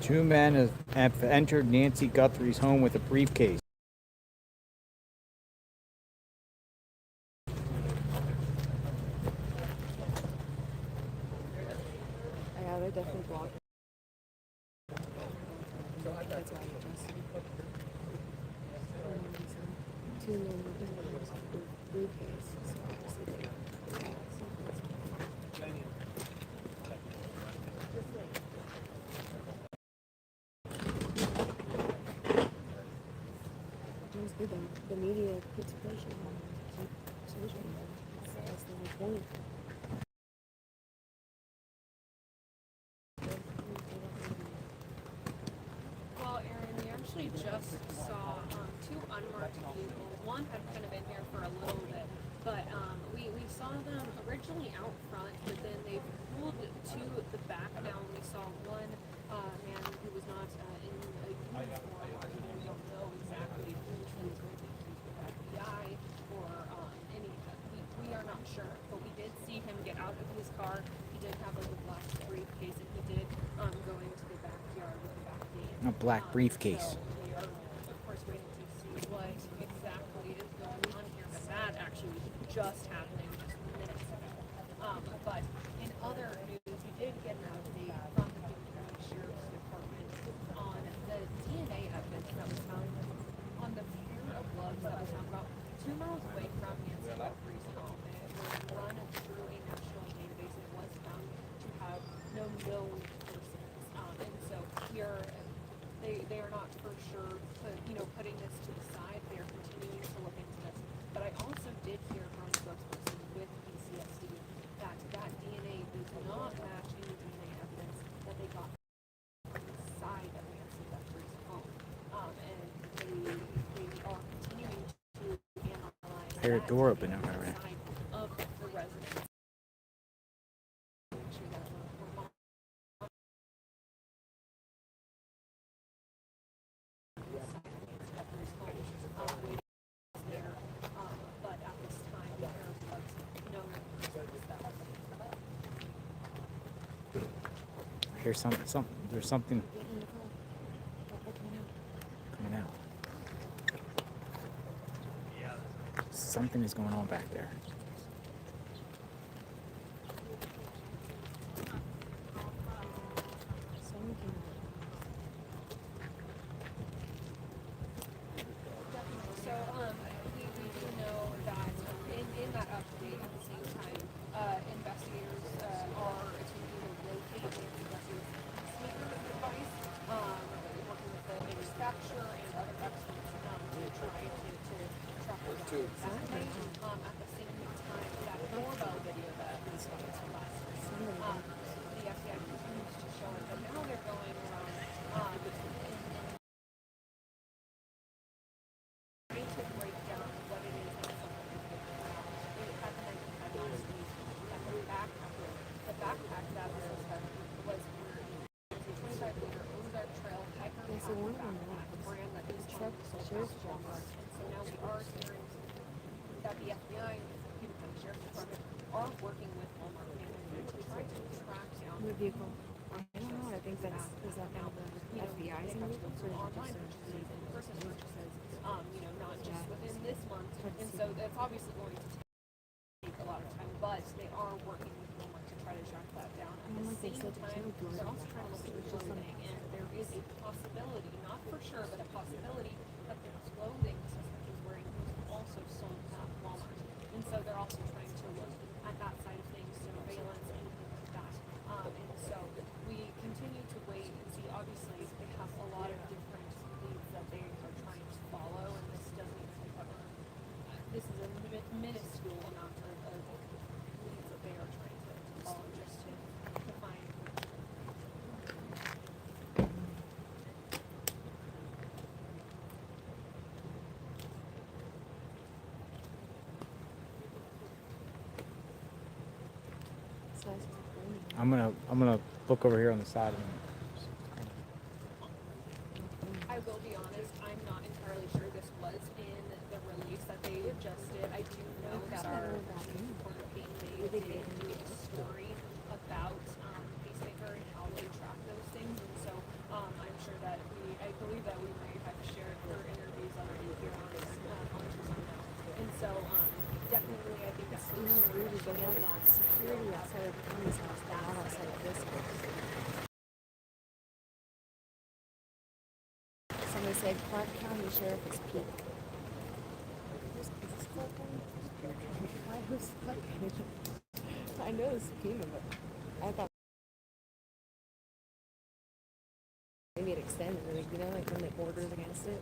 E: Two men have entered Nancy Guthrie's home with a briefcase.
N: Yeah, they're definitely blocking. That's why you just. Two men with a briefcase. So obviously they got It was good though. The media puts pressure on keep social media. That's the whole point.
V: Well, Aaron, we actually just saw 2 unmarked vehicles. One had kind of been here for a little bit, but we saw them originally out front, but then they pulled to the back. Now we saw one man who was not in a uniform. We don't know exactly which one was going to be the FBI or any. We are not sure, but we did see him get out of his car. He did have like a black briefcase, and he did go into the backyard with the back gate.
E: A black briefcase.
V: So we are, of course, waiting to see what exactly is going on here. But that actually was just happening just minutes ago. But in other news, we did get an update from the Pima Sheriff's Department on the DNA evidence that was found on the pair of gloves that was found about 2 miles away from Nancy Guthrie's home. It was run through a national database and it was found to have no known persons. And so they are not for sure, putting this to the side. They are continuing to look into this. But I also did hear from a spokesperson with PCSD that DNA does not match any DNA evidence that they got inside of Nancy Guthrie's home. And they are continuing to analyze
A: I hear a door open over there.
V: inside of the residence. Make sure that we're but at this time, there was no
A: I hear something. There's something coming out. Something is going on back there.
V: So, we do know that in that update at the same time, investigators are attempting to locate Nancy Guthrie's speaker device, working with the manufacturer and other experts to try to track her down exactly. At the same time, that doorbell video that we saw last night, the FBI continues to show it, but now they're going around trying to break down what it is that someone is doing. It happened, I think, last week, that the backpack that the suspect was carrying was a 25-liter Ozark Trail Hiker backpack, a brand that is sold at Walmart. And so now we are hearing that the FBI and the Pima County Sheriff's Department are working with Walmart management to try to track down
N: The vehicle. I don't know. I think that's is that now the FBI's in it?
V: Online purchases, in-person purchases, not just within this month. And so that's obviously going to take a lot of time, but they are working with Walmart to try to track that down. At the same time, they're also trying to look at clothing, and there is a possibility, not for sure, but a possibility that the clothing the suspect is wearing was also sold at Walmart. And so they're also trying to look at that side of things, surveillance, anything like that. And so we continue to wait and see. Obviously, they have a lot of different leads that they are trying to follow, and this doesn't even cover. This is a minuscule amount of leads that they are trying to follow just to find.
A: I'm gonna look over here on the side.
V: I will be honest, I'm not entirely sure this was in the release that they just did. I do know that our reporter Pima did do a story about Pacemaker and how they track those things, and so I'm sure that I believe that we might have shared their interviews already here on now. And so definitely I think that's
N: You know, it's weird is they have that security outside of the county's house, but not outside of this house. Somebody said Clark County Sheriff is Pete. Is this Clark County? Why who's Clark County? I know it's Pima, but I thought maybe it extended, like, like when it borders against it.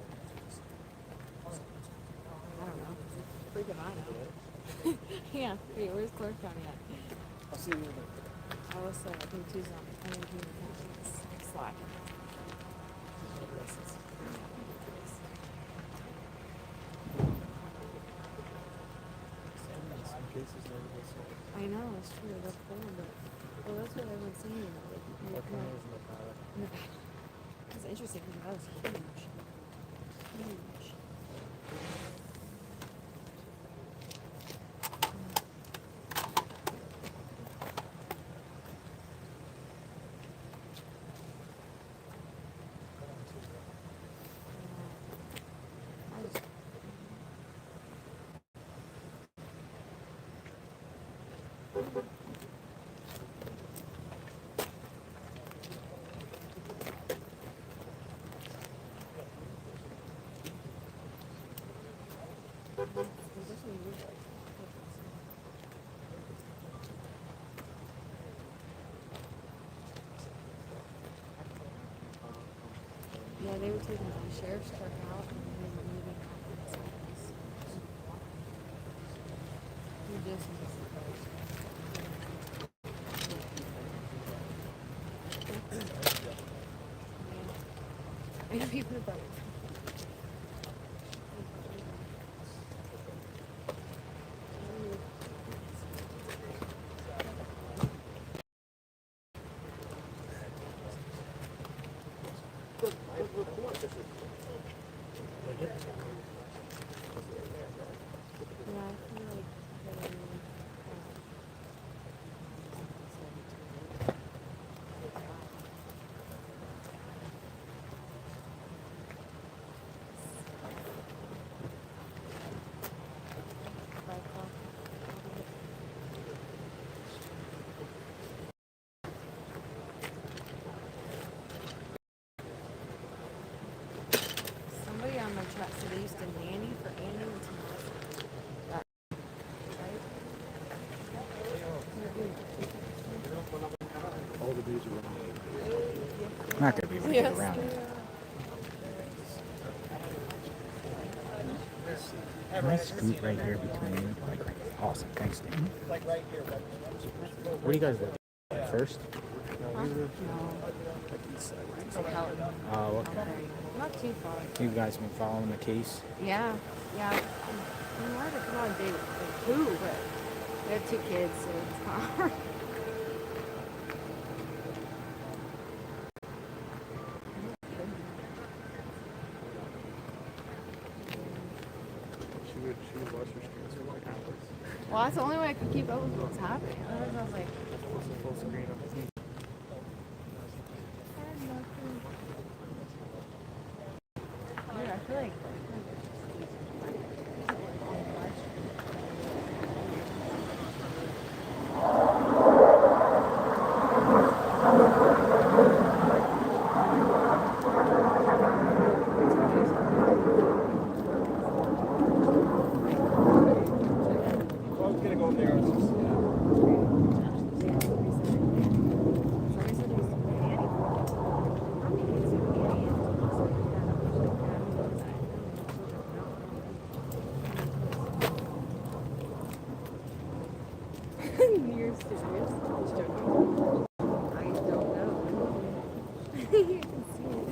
N: I don't know. Freaking I know. Yeah. Hey, where's Clark County at? I'll see you later. I was I think Tuesday on the Slack. I know, it's true. They're cool, but well, that's what everyone's saying. Like, Nevada. It's interesting because that was huge. Huge.
V: they were taking the sheriff's truck out and they were moving out inside this. We just missed it. I know people about it. Somebody on the chat said they used to nanny for Andy and Thomas. That,
A: All the dudes are running. Not gonna be able to get around it. Can I scoot right here between? Like, awesome, thanks, Dan.
E: Like right here.
A: Where do you guys live? First? Oh, okay.
V: Not too far.
A: You guys been following the case?
V: Yeah, yeah. We wanted to come on a date with who, but we have 2 kids, so it's hard.
J: She would watch your streams for like hours.
V: Well, that's the only way I could keep up with what's happening. Otherwise, I was like,
J: Full screen on the TV.
V: dude, I feel like.
J: I was gonna go in there. I was just,
V: You're serious? Just joking. I don't know. You can see it.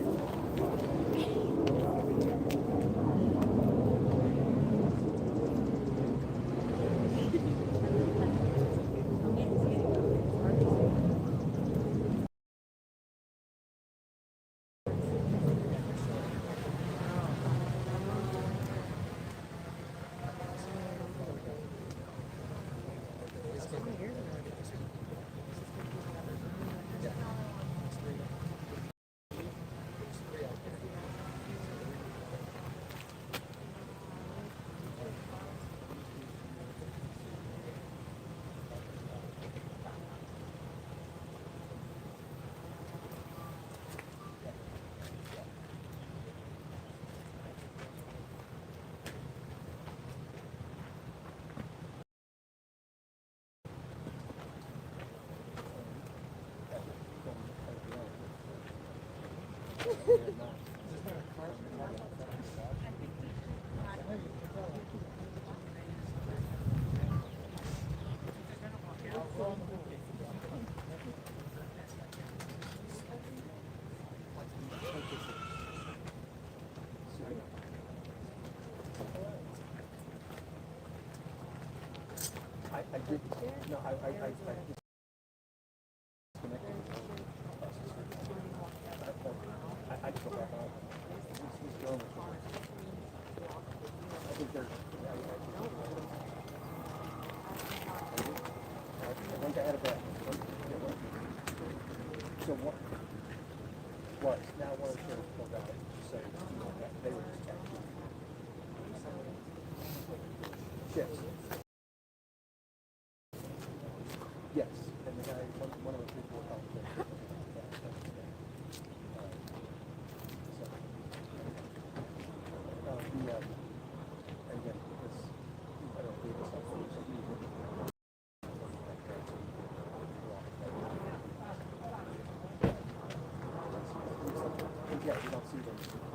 C: I did. No, I disconnected. I just go back on. He's going with me. I think there's. I think I had a bet. So what? Was now one of the sheriffs pulled out to say they were just catching. Yes. Yes, and the guy, one of the people were helping. And again, this, I don't believe this, yeah, you don't see them.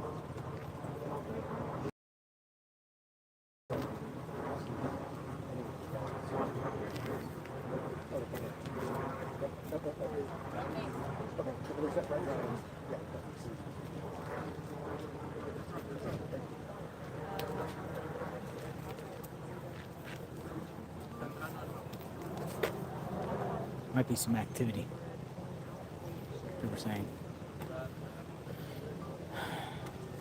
A: Might be some activity. They were saying.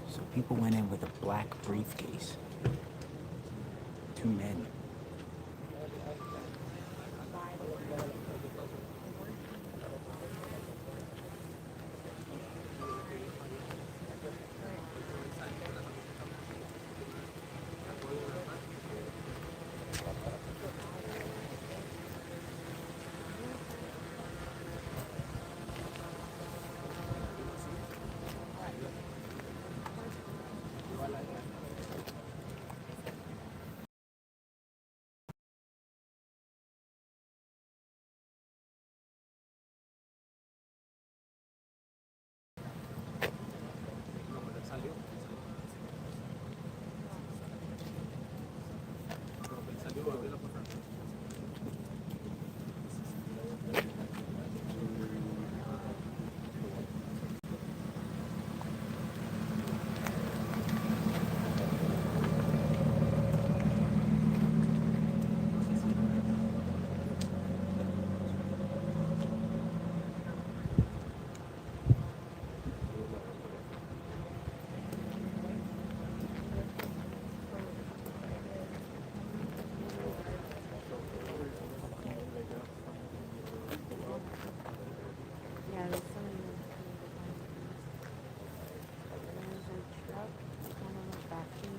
A: So people went in with a black briefcase. 2 men.
V: Yeah, there's something there's a truck kind of backing.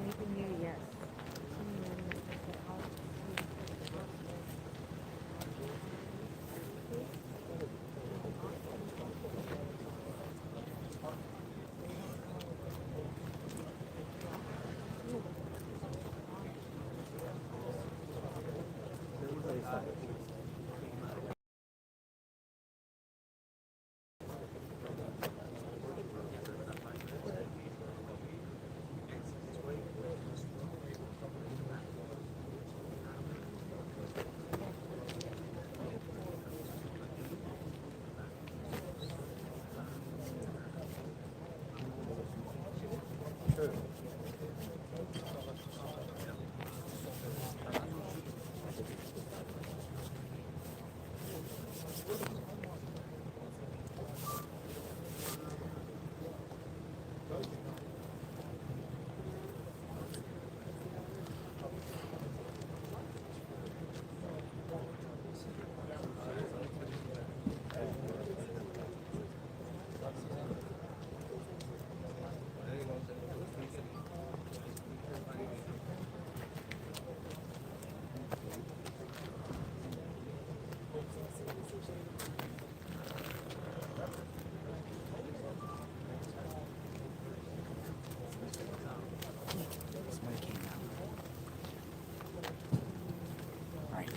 V: Anything here? Yes.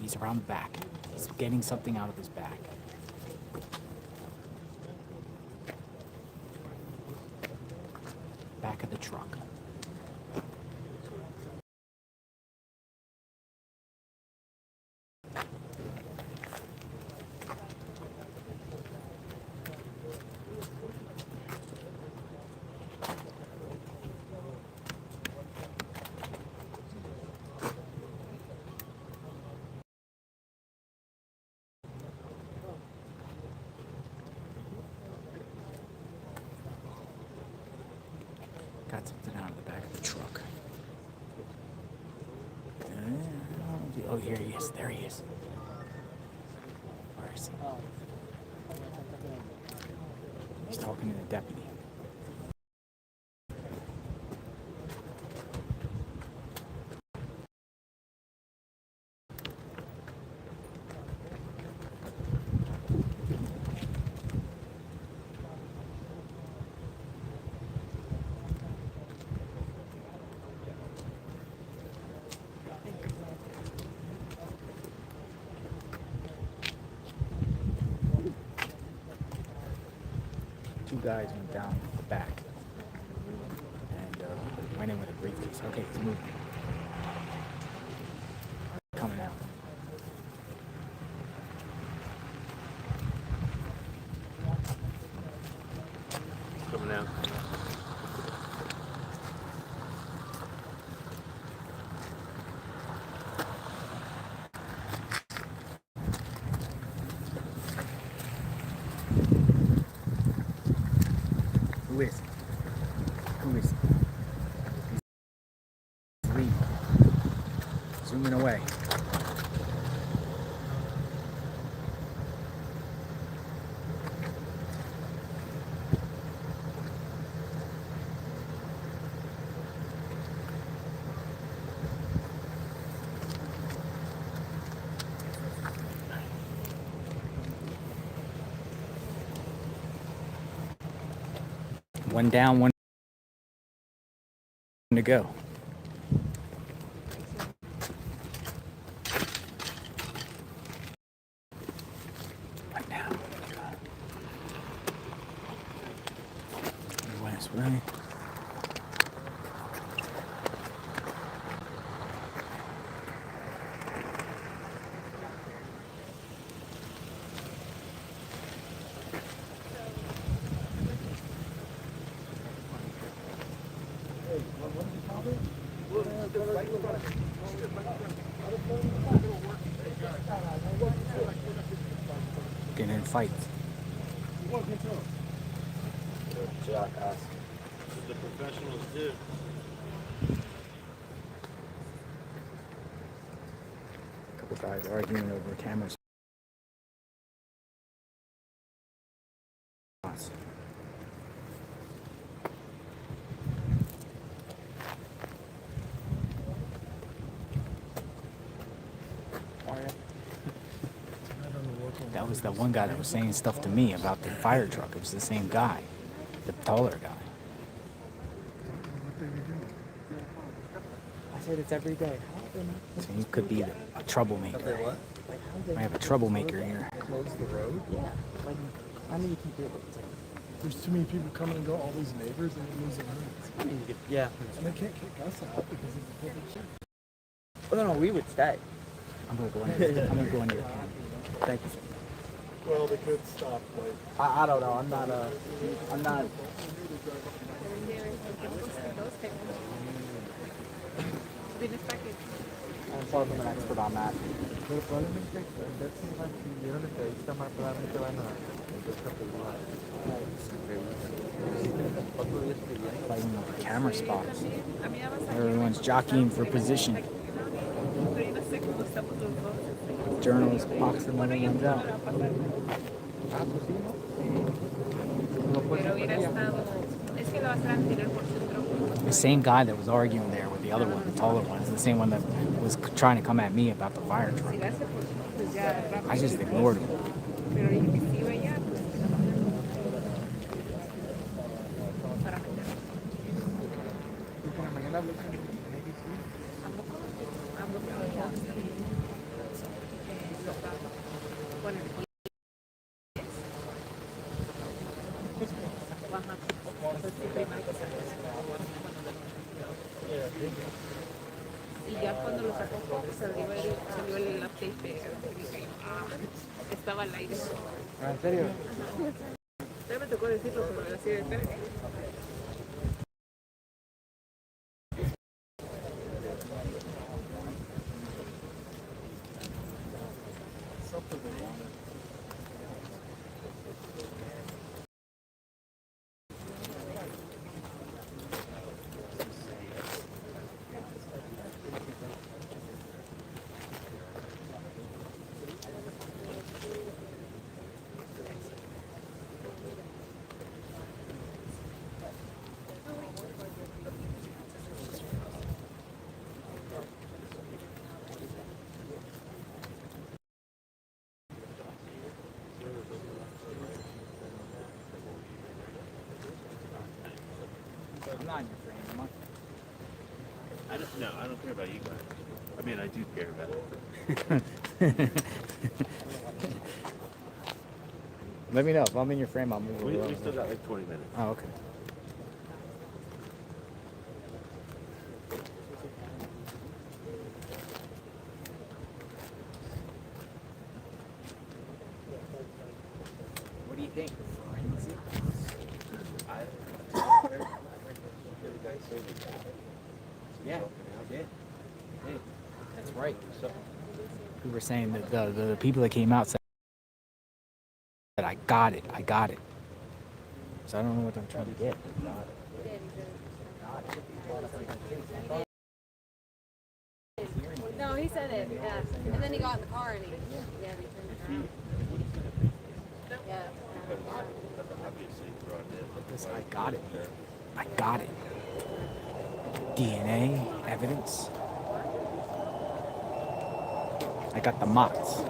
A: He's around the back. He's getting something out of his back. Back of the truck. Got something out of the back of the truck. Oh, here he is. There he is. Where is he? He's talking to the deputy. Two guys went down the back and went in with a briefcase. Okay, he's moving. Coming out. moving away. One down, one to go. Right now. West way. Getting in fights.
U: Jackass. The professionals do.
A: A couple guys arguing over cameras. That was the one guy that was saying stuff to me about the fire truck. It was the same guy, the taller guy.
B: I said it's every day.
A: So he could be a troublemaker. I have a troublemaker here.
J: Close the road?
B: Yeah. Like, how many people? It's like,
J: There's too many people coming and go, all these neighbors, and it losing roads.
B: Yeah.
J: And they can't kick us out because of the public shit.
B: Oh, no, we would stay.
A: I'm gonna go in. I'm gonna go in here. Thank you.
J: Well, they could stop, like...
B: I don't know. I'm not. I'm far from an expert on that.
E: Pero probablemente si vieron la entrevista más probablemente van a
A: Fighting over camera spots. Everyone's jockeying for position. Journalists box the other ones out. The same guy that was arguing there with the other one, the taller one, is the same one that was trying to come at me about the fire truck. I just ignored him.
V: Y ya cuando lo sacó salió el update de estaba al aire.
B: ¿En serio?
V: Ya me tocó decirlo, pero así de cerca.
A: I'm not in your frame, am
U: I don't care about you guys. I mean, I do care about it.
A: Let me know. If I'm in your frame, I'll move
U: We
A: around.
U: still got like 20 minutes.
A: Oh, okay. What do you think? Yeah, I did. That's right. We were saying that the people that came out said that I got it. So I don't know what I'm trying to get.
V: No,
N: he said it, yeah. And then he got in the car and he turned it around. Yeah.
A: This, I got it. I got it. DNA evidence. I got the mots.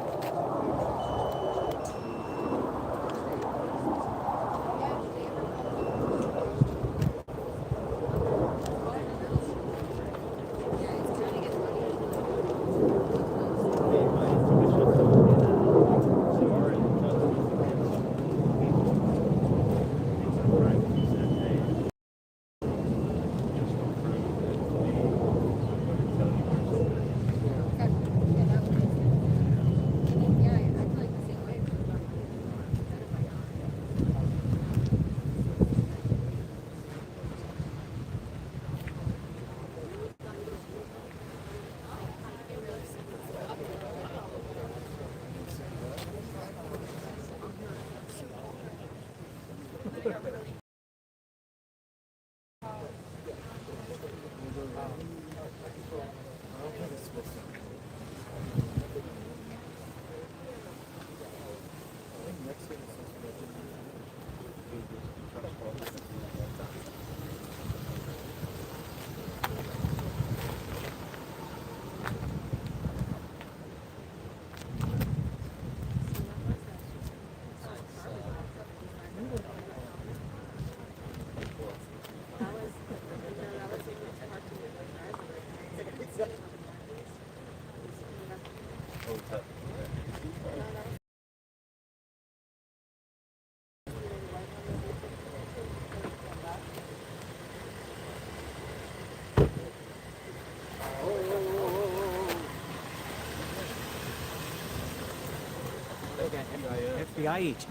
A: FBI agent.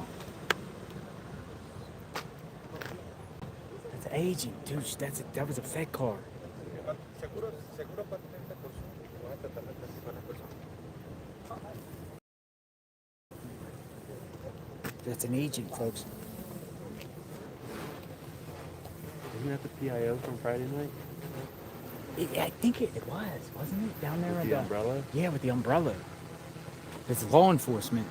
A: That's an agent, dude. That was a Fed car. That's an agent, folks.
U: Isn't that the PIO from Friday night?
A: I think it was, wasn't it? Down there
U: With
A: with
U: the umbrella?
A: Yeah, with the umbrella. It's law enforcement.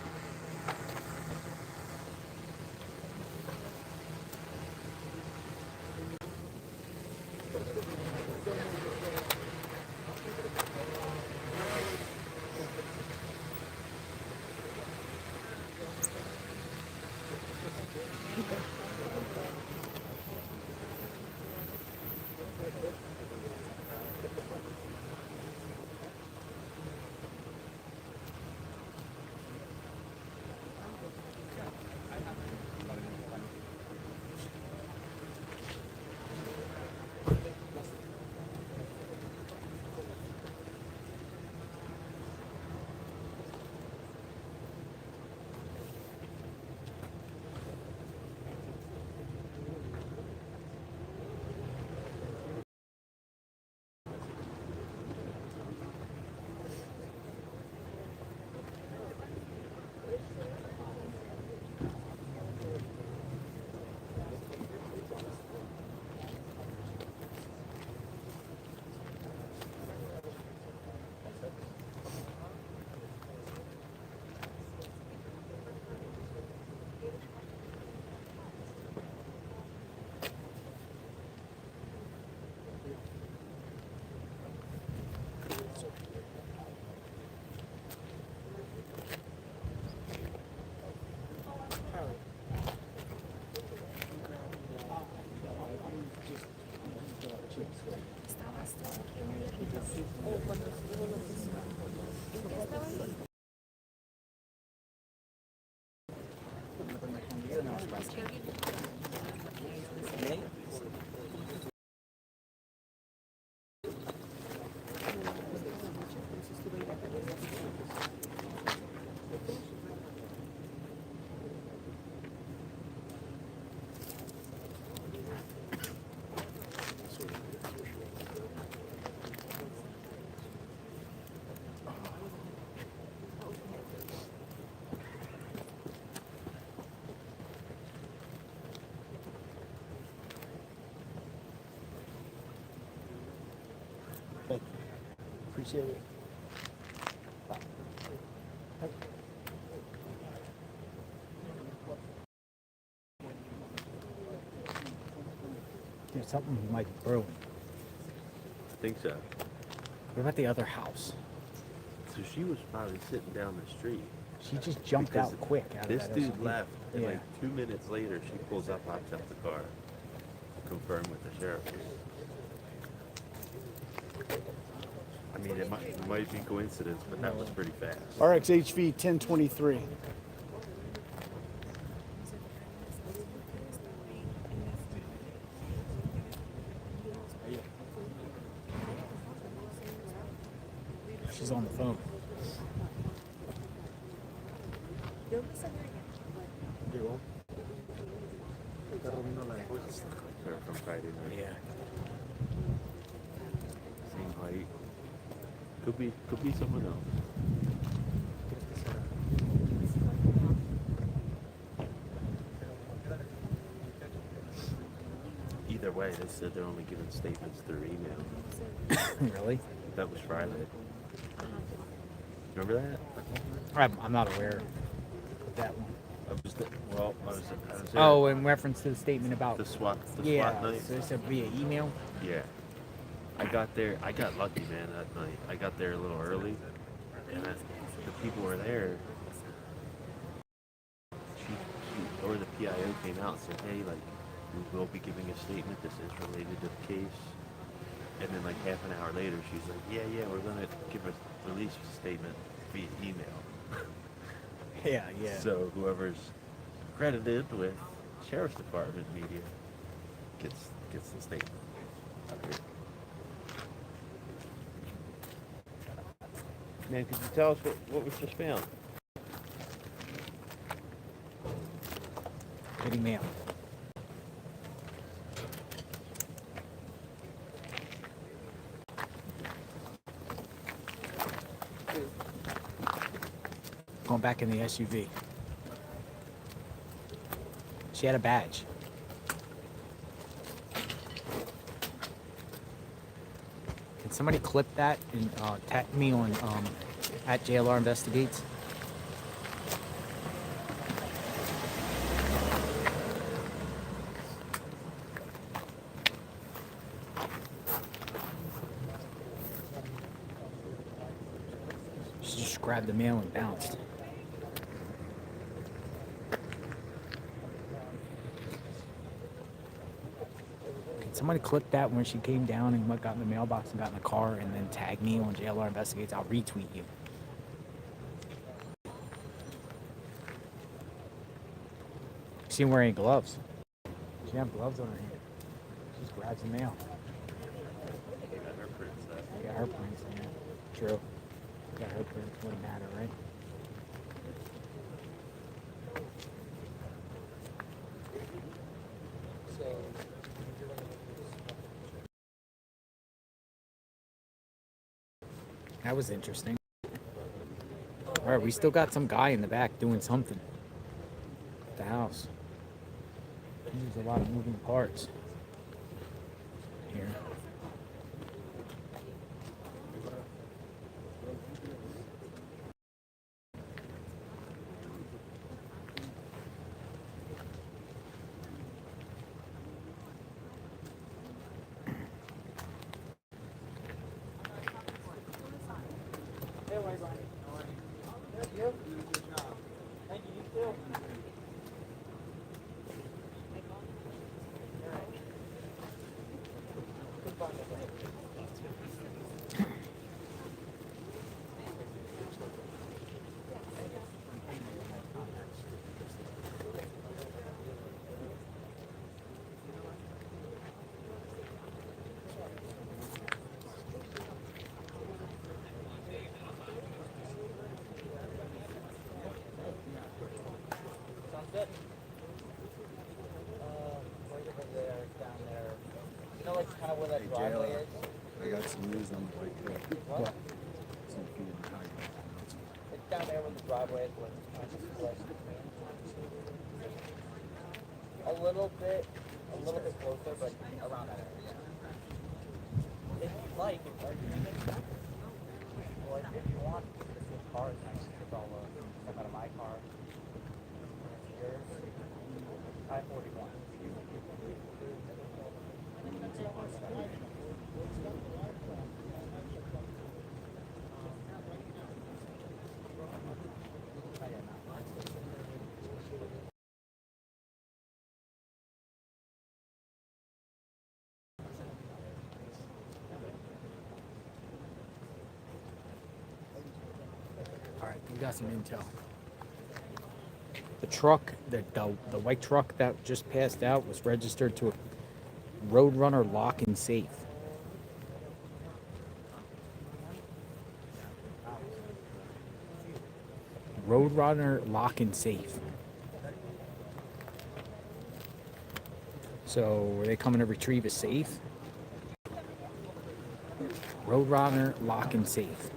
A: Appreciate it. There's something might be brewing.
U: I think so.
A: What about the other house?
U: So she was probably sitting down the street.
A: She just jumped
U: Because
A: out quick. Out
U: this
A: of that
U: dude
A: SUV.
U: left, and
A: Yeah.
U: like 2 minutes later, she pulls up, hops out the car, confirmed with the sheriff. I mean, it might be coincidence, but that was pretty fast.
K: RXHV 1023.
A: She's on the phone.
U: Her from Friday night.
A: Yeah.
U: Same height. Could be someone else. Either way, they said they're only giving statements through email.
A: Really?
U: That was Friday. Remember that?
A: I'm not aware of that one.
U: I was there.
A: Oh, in reference to the statement about
U: the SWAT
A: yeah,
U: night.
A: so they said via email.
U: Yeah. I got lucky, man, that night. I got there a little early, and the people were there. Or the PIO came out and said, hey, like, we will be giving a statement. This is related to the case. And then, like, half an hour later, she's like, yeah, we're going to give a release statement via email.
A: Yeah.
U: So whoever's credited with Sheriff's Department media gets the statement. Man, could you tell us what was just found?
A: Getting mail. Going back in the SUV. She had a badge. Can somebody clip that and tag me on at JLR Investigates? She just grabbed the mail and bounced. Somebody clip that when she came down and got in the mailbox and got in the car, and then tag me on JLR Investigates. I'll retweet you. She ain't wearing gloves. She have gloves on her hand. She just grabs the mail.
U: Got her prints up.
A: Yeah, her prints in there. True. Got her prints. Wouldn't matter, right? That was interesting. All right, we still got some guy in the back doing something at the house. There's a lot of moving parts here.
M: Hey, JLR, I got some news on the way through.
A: What?
M: Some feeling how you
E: It's down there where the driveway is, where a little bit closer, but around that area. If you like, or if you want, car is nice. It's all stuff out of my car. Yours? I-41.
A: All right, we got some intel. The truck, the white truck that just passed out was registered to a Roadrunner lock and safe. Roadrunner lock and safe. So were they coming to retrieve a safe? Roadrunner lock and safe.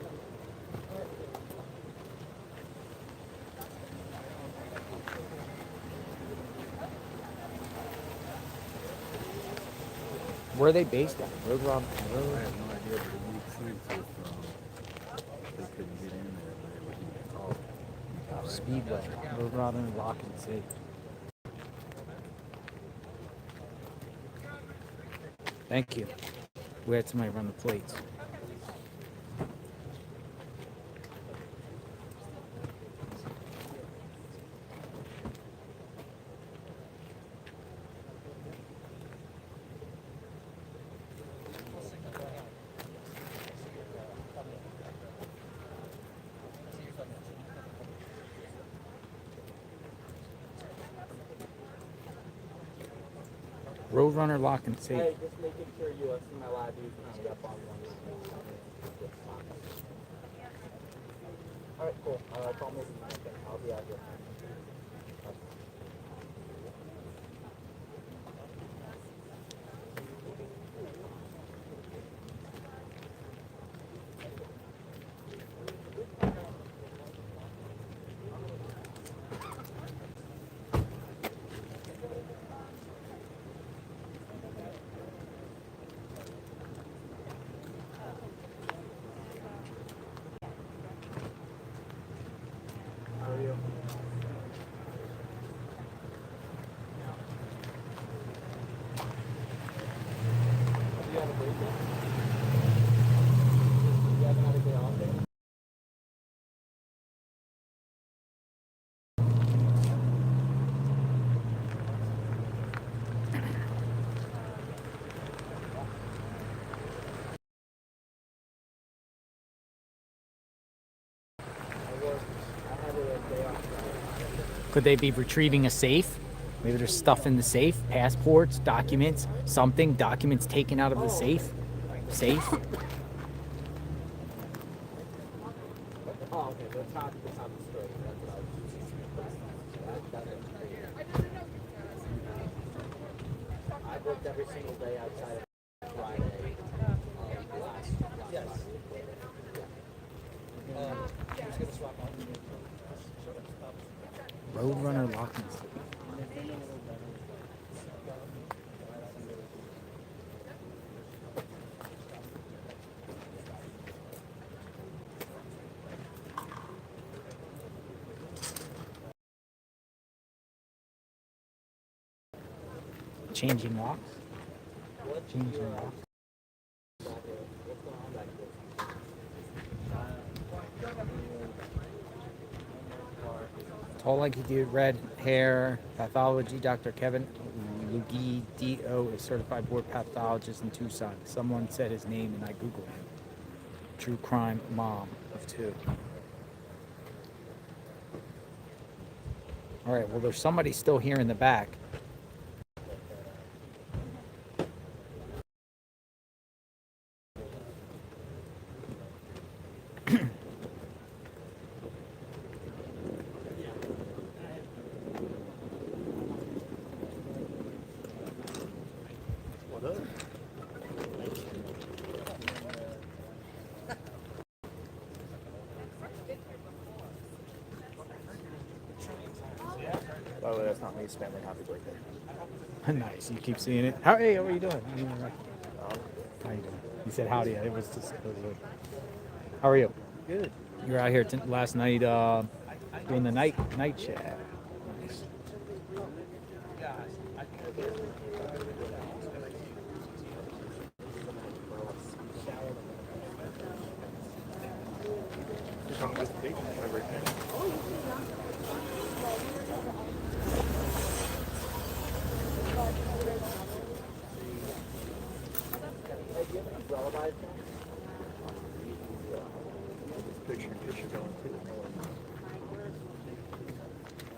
A: Where are they based at? Roadrunner.
J: I have no idea, but it makes sense if they couldn't get in there, but it would be called.
A: Speedway. Roadrunner lock and safe. Thank you. We had somebody run the plates. Roadrunner lock and safe.
E: Hey, just making sure you see my live views coming up on one. Alright, cool. Call me. I'll be out here.
A: Could they be retrieving a safe? Maybe there's stuff in the safe, passports, documents, something, documents taken out of the safe. Safe?
E: Oh, okay. That's not the story. That's what I was I've worked every single day outside of Friday. Yes. Who's going to swap out?
A: Roadrunner lock and safe. Changing locks? Changing locks. Tall like you do, red hair, pathology, Dr. Kevin Lugi, DO, is certified board pathologist in Tucson. Someone said his name and I Googled him. True crime mom of 2. All right, well, there's somebody still here in the back.
E: By the way, that's not me spamming happy birthday.
A: Nice, you keep seeing it. Hey, how are you doing? How you doing? You said howdy. It was just. How are you?
E: Good.
A: You were out here last night doing the night chat.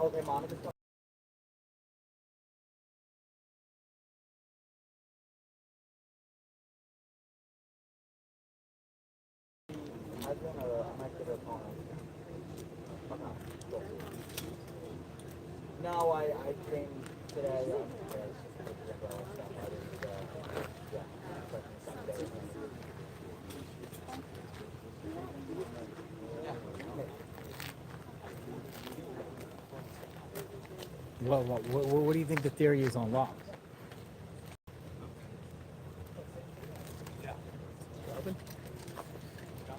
A: Okay, Monica. No, I trained today. Well, what do you think the theory is on locks?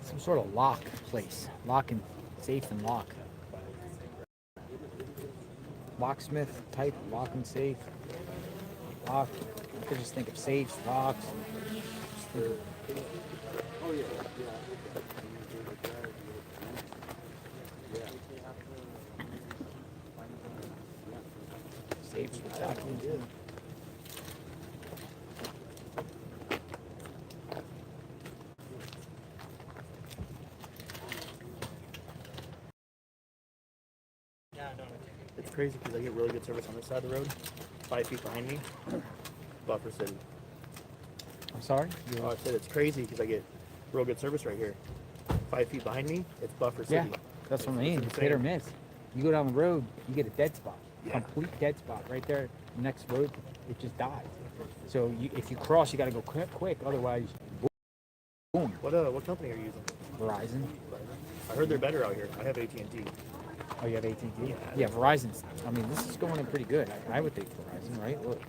A: Some sort of lock place. Lock and safe and lock. Locksmith type, lock and safe. Lock. I could just think of safes, locks. Safes with documents.
O: It's crazy because I get really good service on this side of the road, 5 feet behind me, buffer city.
A: I'm sorry?
O: Oh, I said it's crazy because I get real good service right here. 5 feet behind me, it's buffer city.
A: Yeah, that's what I mean. It's hit or miss. You go down the road, you get a dead spot.
O: Yeah.
A: Complete dead spot right there. Next road, it just dies. So if you cross, you got to go quick. Otherwise, boom.
O: What company are you using?
A: Verizon.
O: I heard they're better out here. I have AT&T.
A: Oh, you have AT&T? Yeah, Verizon's. I mean, this is going in pretty good. I would think Verizon, right? Look.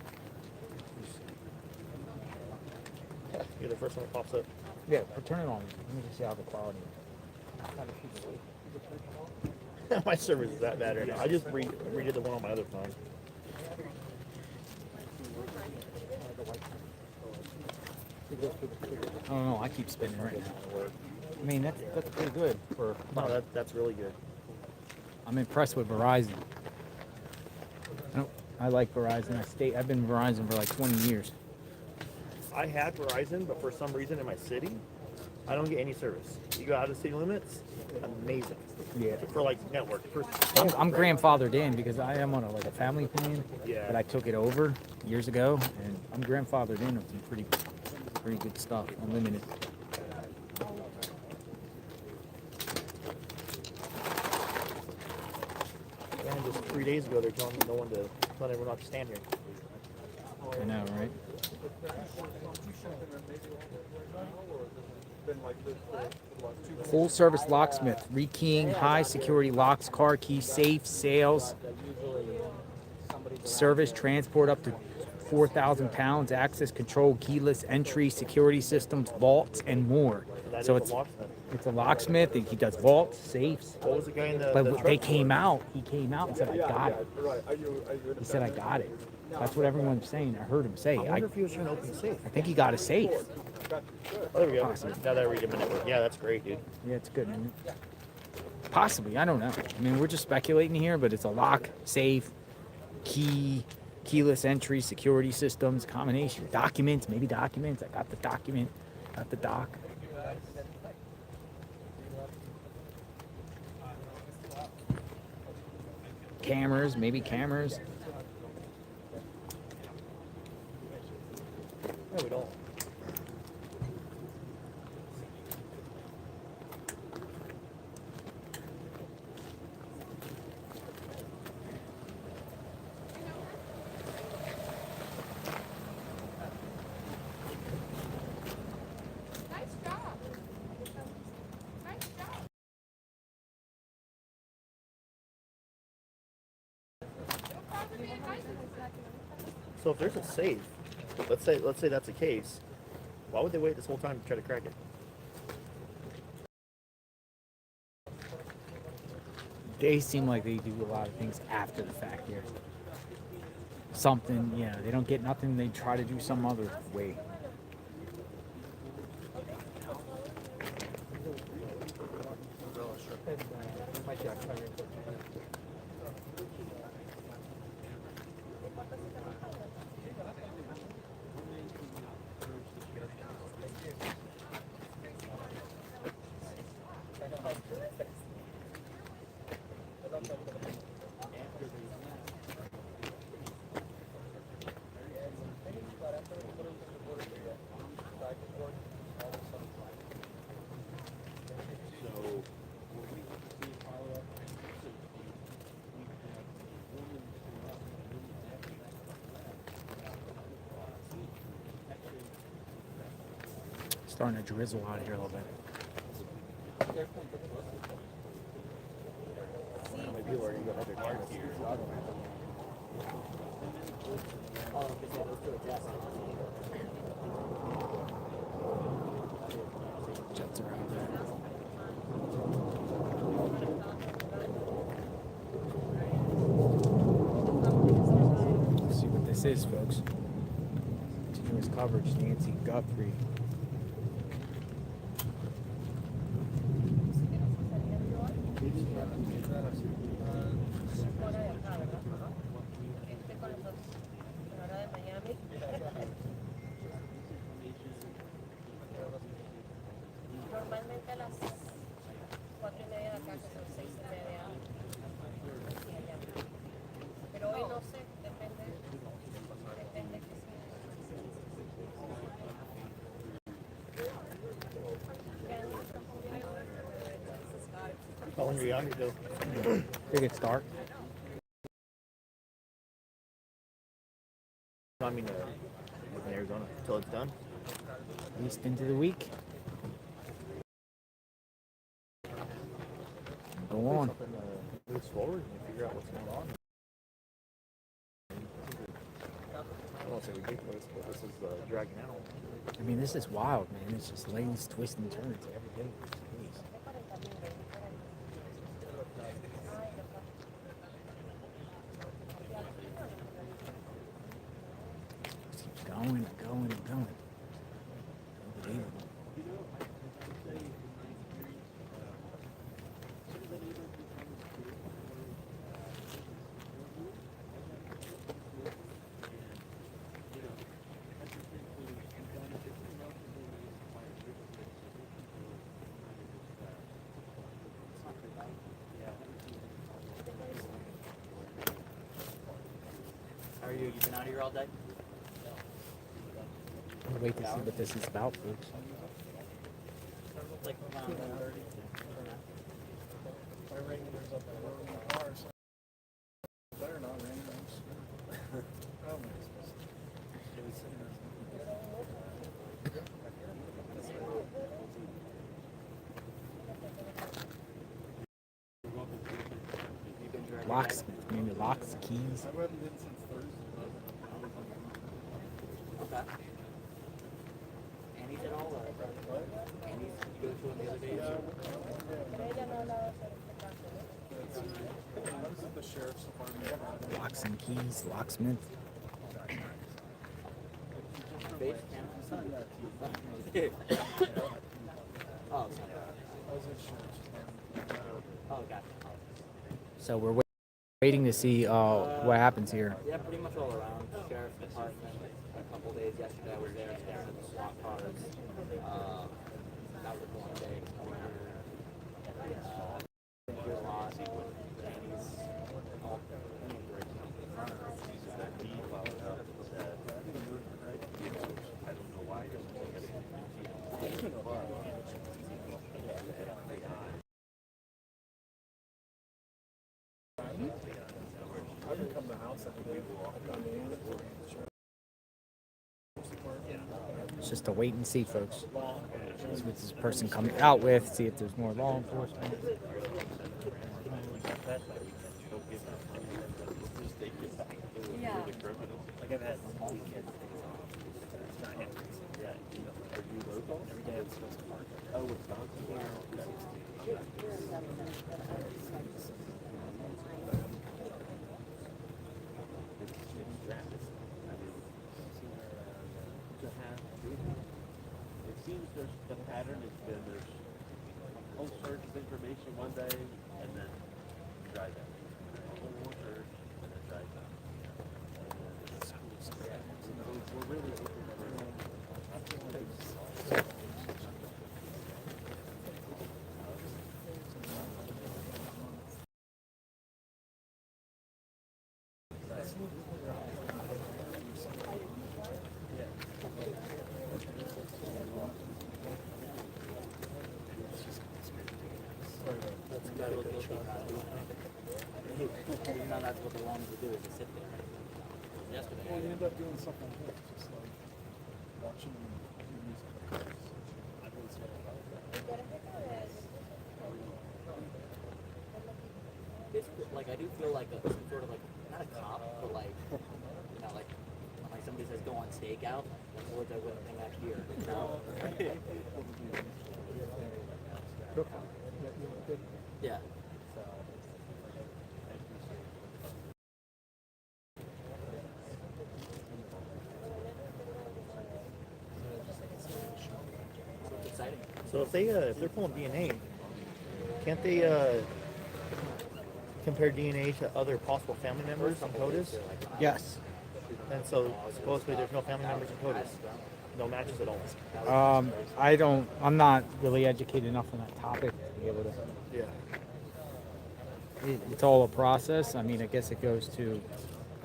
O: You're the first one that pops up.
A: Yeah, turn it on. Let me just see how the quality is.
O: My service is that bad right now. I just redid the one on my other phone.
A: I don't know. I keep spinning right now. I mean, that's pretty good for.
O: No, that's really good.
A: I'm impressed with Verizon. I like Verizon. I've been Verizon for like 20 years.
O: I had Verizon, but for some reason in my city, I don't get any service. You go out of city limits, amazing.
A: Yeah.
O: For like network.
A: I'm grandfathered in because I am on a family plan.
O: Yeah.
A: But I took it over years ago, and I'm grandfathered in with some pretty good stuff, unlimited.
O: And just 3 days ago, they're telling me telling everyone not to stand here.
A: I know, right? Full service locksmith, rekeying, high security locks, car keys, safe, sales, service, transport up to 4,000 pounds, access control, keyless entry, security systems, vaults, and more. So it's a locksmith. He does vaults, safes.
O: What was the guy in the
A: But
O: truck
A: they
O: for?
A: came out. He came out and said, "I got it." He said, "I got it." That's what everyone's saying. I heard him say.
O: I wonder if he was trying to open the safe.
A: I think he got a safe.
O: Oh, there we go.
A: Possibly.
O: Now that I read him in network. Yeah, that's great, dude.
A: Yeah, it's good. Possibly. I don't know. I mean, we're just speculating here, but it's a lock, safe, key, keyless entry, security systems, combination. Documents, maybe documents. I got the document. Got the doc. Cameras, maybe cameras.
O: No, we don't. So if there's a safe, let's say that's the case, why would they wait this whole time to try to crack it?
A: they seem like they do a lot of things after the fact here. Something, you know, they don't get nothing, they try to do some other way. Starting to drizzle out here a little bit. Jets around there. Let's see what this is, folks. Continuous coverage, Nancy Guthrie.
N: Normalmente a las 4:30 de acá, que son 6:30 y allá. Pero hoy no sé, depende que
O: How long are you out here though?
A: I think it's dark.
O: I mean, in Arizona until it's done.
A: At least into the week. Go on.
O: Moves forward and figure out what's going on. I won't say ridiculous, but this is dragging out.
A: I mean, this is wild, man. It's just lanes, twists, and turns every day. Jeez. Just keeps going and going and going. Unbelievable.
E: How are you? You been out here all day?
A: I'm gonna wait to see what this is about, folks.
E: Like around 30.
J: Better not rain.
A: Locks, maybe locks, keys.
J: I haven't been since Thursday.
E: Okay. Annie's at all? Annie's, you go to one the other day?
J: I was at the sheriff's department.
A: Locks and keys, locksmith.
E: Base camp? Oh, sorry.
J: I was at sheriff's department.
E: Oh, gotcha.
A: So we're waiting to see what happens here.
E: Yeah, pretty much all around. Sheriff's department. A couple days yesterday I was there staring at the SWAT cars. That was one day. A lot. Annie's all
J: I haven't come to the house. I think
A: It's just a wait and see, folks. See what this person comes out with, see if there's more law enforcement.
E: Yeah. Like I've had all these kids. It's not happening. Yeah. Are you local? Every day I'm supposed to park. Oh, Wisconsin.
U: information one day and then dries out. A whole more church and then dries out. Yeah, so we're really hoping that
E: You're not that's what they wanted to do is to sit there. Yesterday.
J: Well, you end up doing something like this, just like watching music. I really sort of like that.
E: Like I do feel like some sort of like not a cop, but like you know, like when like somebody says go on stakeout, like words I wouldn't bring back here. You know? Yeah. Exciting.
O: So if they're pulling DNA, can't they compare DNA to other possible family members in CODIS?
K: Yes.
O: And so supposedly there's no family members in CODIS, no matches at all.
L: I'm not really educated enough on that topic to be able to.
O: Yeah.
L: It's all a process. I mean, I guess it goes to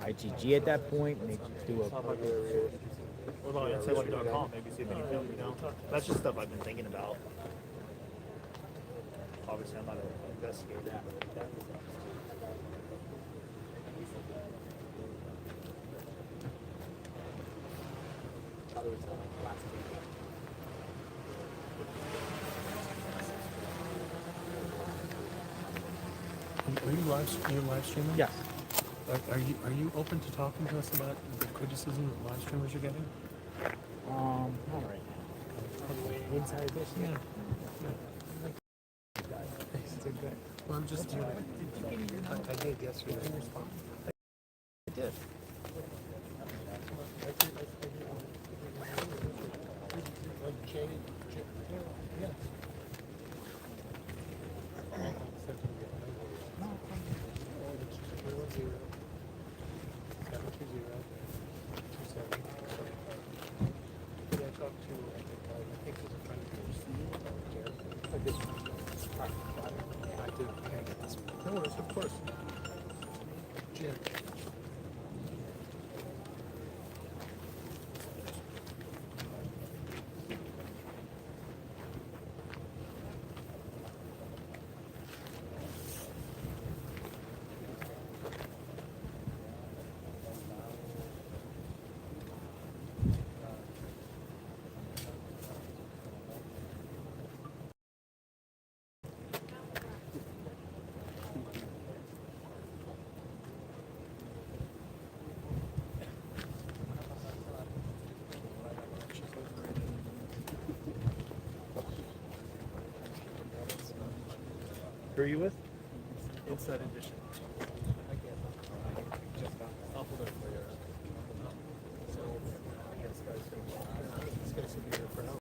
L: IgG at that point, and they do a.
O: What about inside.com? Maybe see if any film, you know? That's just stuff I've been thinking about. Obviously, I'm not an investigator.
J: Are you live streaming?
L: Yes.
J: Are you open to talking to us about the criticism that live streamers are getting?
L: All right. Inside this.
J: Yeah. Well, I'm just. I did yesterday. I did. Yeah. No worries, of course. Jim.
O: Who are you with?
J: Inside Edition. I'll put it for you. So, this guy's gonna be here for now.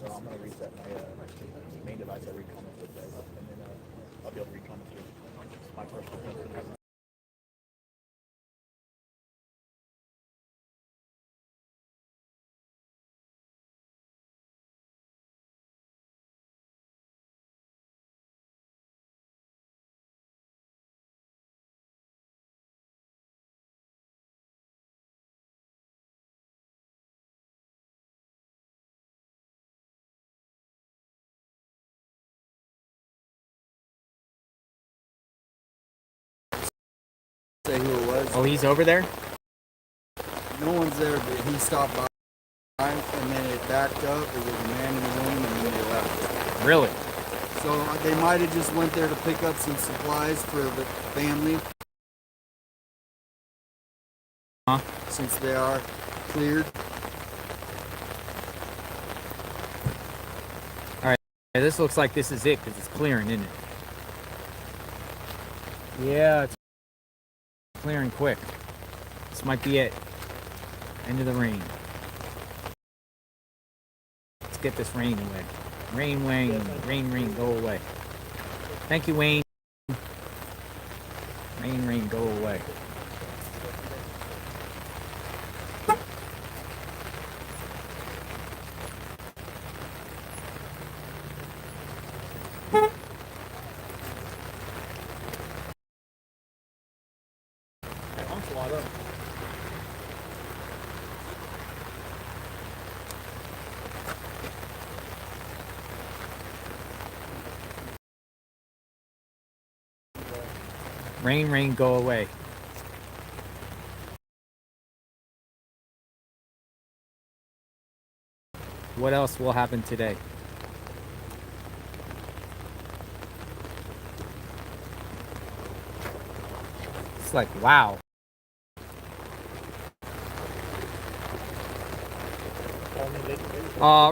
O: So I'm going to reset my main device. I recomment with that, and then I'll be able to recomment through my personal thing.
M: Say who it was.
L: Oh, he's over there?
M: No one's there, but he stopped by, and then it backed up. It was a man and a woman, and then they left.
L: Really?
M: So they might have just went there to pick up some supplies for the family.
L: Huh?
M: Since they are cleared.
L: All right. This looks like this is it because it's clearing, isn't it?
A: Yeah, it's clearing quick. This might be it. End of the rain. Let's get this rain away. Rain, rain, go away. Thank you, Wayne. Rain, go away. Rain, go away. What else will happen today? It's like, wow.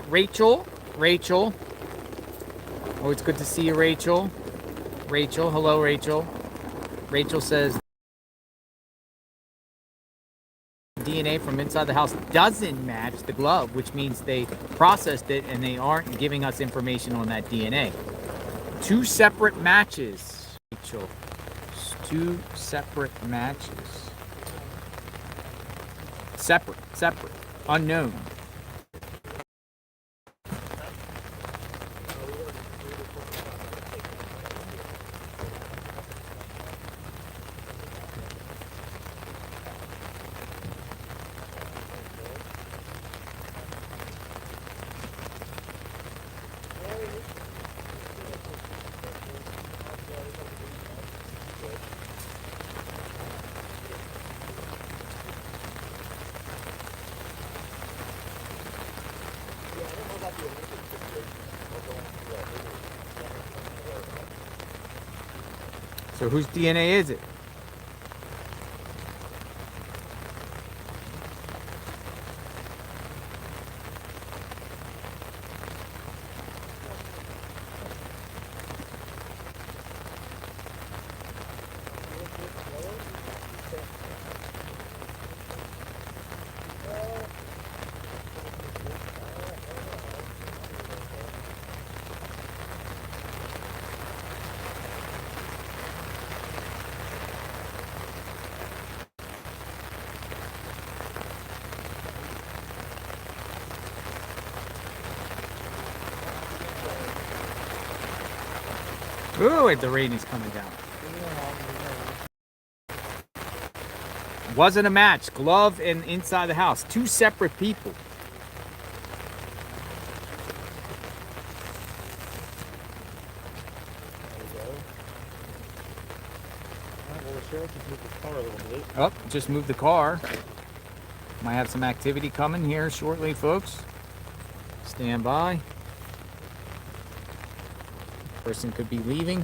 A: Rachel. Oh, it's good to see you, Rachel. Hello, Rachel. Rachel says DNA from inside the house doesn't match the glove, which means they processed it and they aren't giving us information on that DNA. 2 separate matches, Rachel. 2 separate matches. Separate. Unknown. So whose DNA is it? Ooh, the rain is coming down. Wasn't a match. Glove and inside the house. 2 separate people. Oh, just moved the car. Might have some activity coming here shortly, folks. Stand by. Person could be leaving.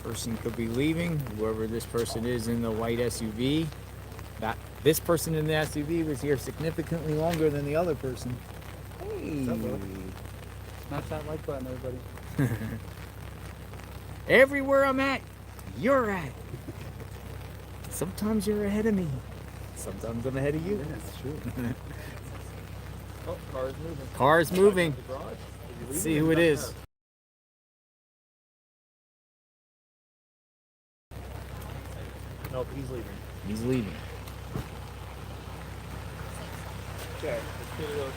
A: Person could be leaving. Whoever this person is in the white SUV. This person in the SUV was here significantly longer than the other person. Hey.
K: Smash that like button, everybody.
A: Everywhere I'm at, you're at. Sometimes you're ahead of me. Sometimes I'm ahead of you.
K: That's true.
O: Oh, car's moving.
A: Car's moving. Let's see who it is.
O: Nope, he's leaving.
A: He's leaving.
O: Okay, let's get it over.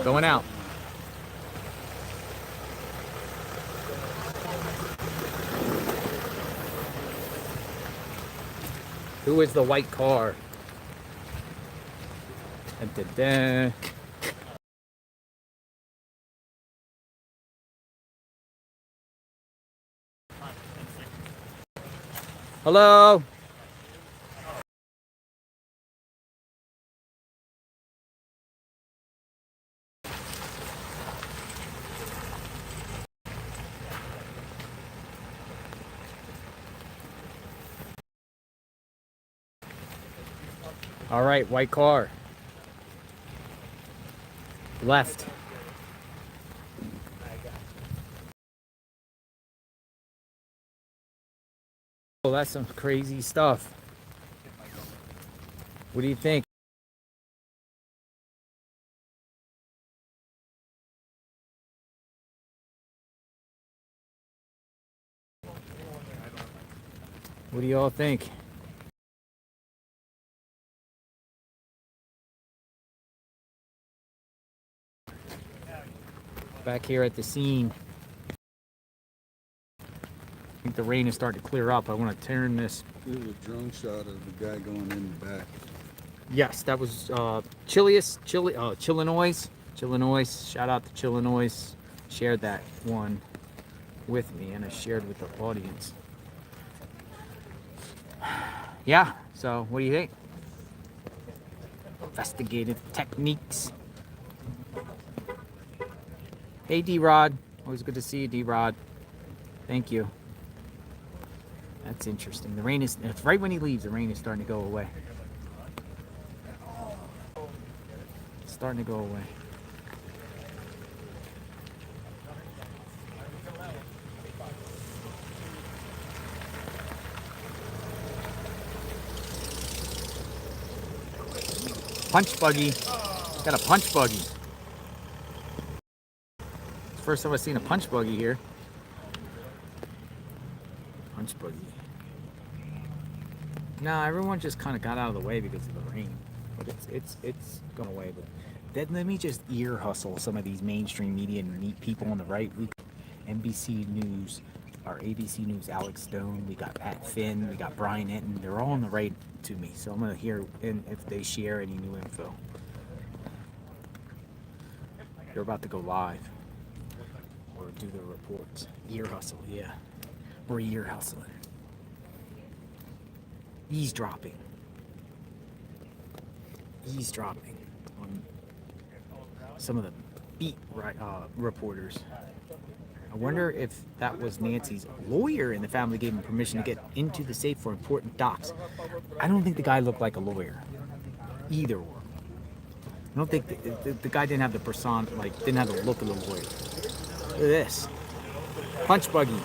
A: Going out. Who is the white car? Dun, dun, dun. Hello.
L: All right, white car. Left. Oh, that's some crazy stuff. What do you think? What do you all think? Back here at the scene. I think the rain is starting to clear up. I want to turn this.
M: There's a drone shot of the guy going in the back.
L: Yes, that was Chillinois. Shout out to Chillinois. Shared that one with me, and I shared with the audience. Yeah, so what do you think? Investigative techniques. Hey, D-Rod. Always good to see you, D-Rod. Thank you. That's interesting. The rain is, it's right when he leaves, the rain is starting to go away. It's starting to go away. Punch buggy. Got a punch buggy. It's the first time I've seen a punch buggy here. Punch buggy. Nah, everyone just kind of got out of the way because of the rain. But it's going away. But then let me just ear hustle some of these mainstream media and meet people on the right. We got NBC News, our ABC News, Alex Stone. We got Pat Finn. We got Brian Enton. They're all on the right to me. So I'm going to hear if they share any new info. They're about to go live or do their reports. Ear hustle, yeah. We're ear hustling. Eavesdropping on some of the beat reporters. I wonder if that was Nancy's lawyer and the family gave him permission to get into the safe for important docs. I don't think the guy looked like a lawyer. Either one. I don't think the guy didn't have the persona, like, didn't have the look of the lawyer. Look at this. Punch buggy.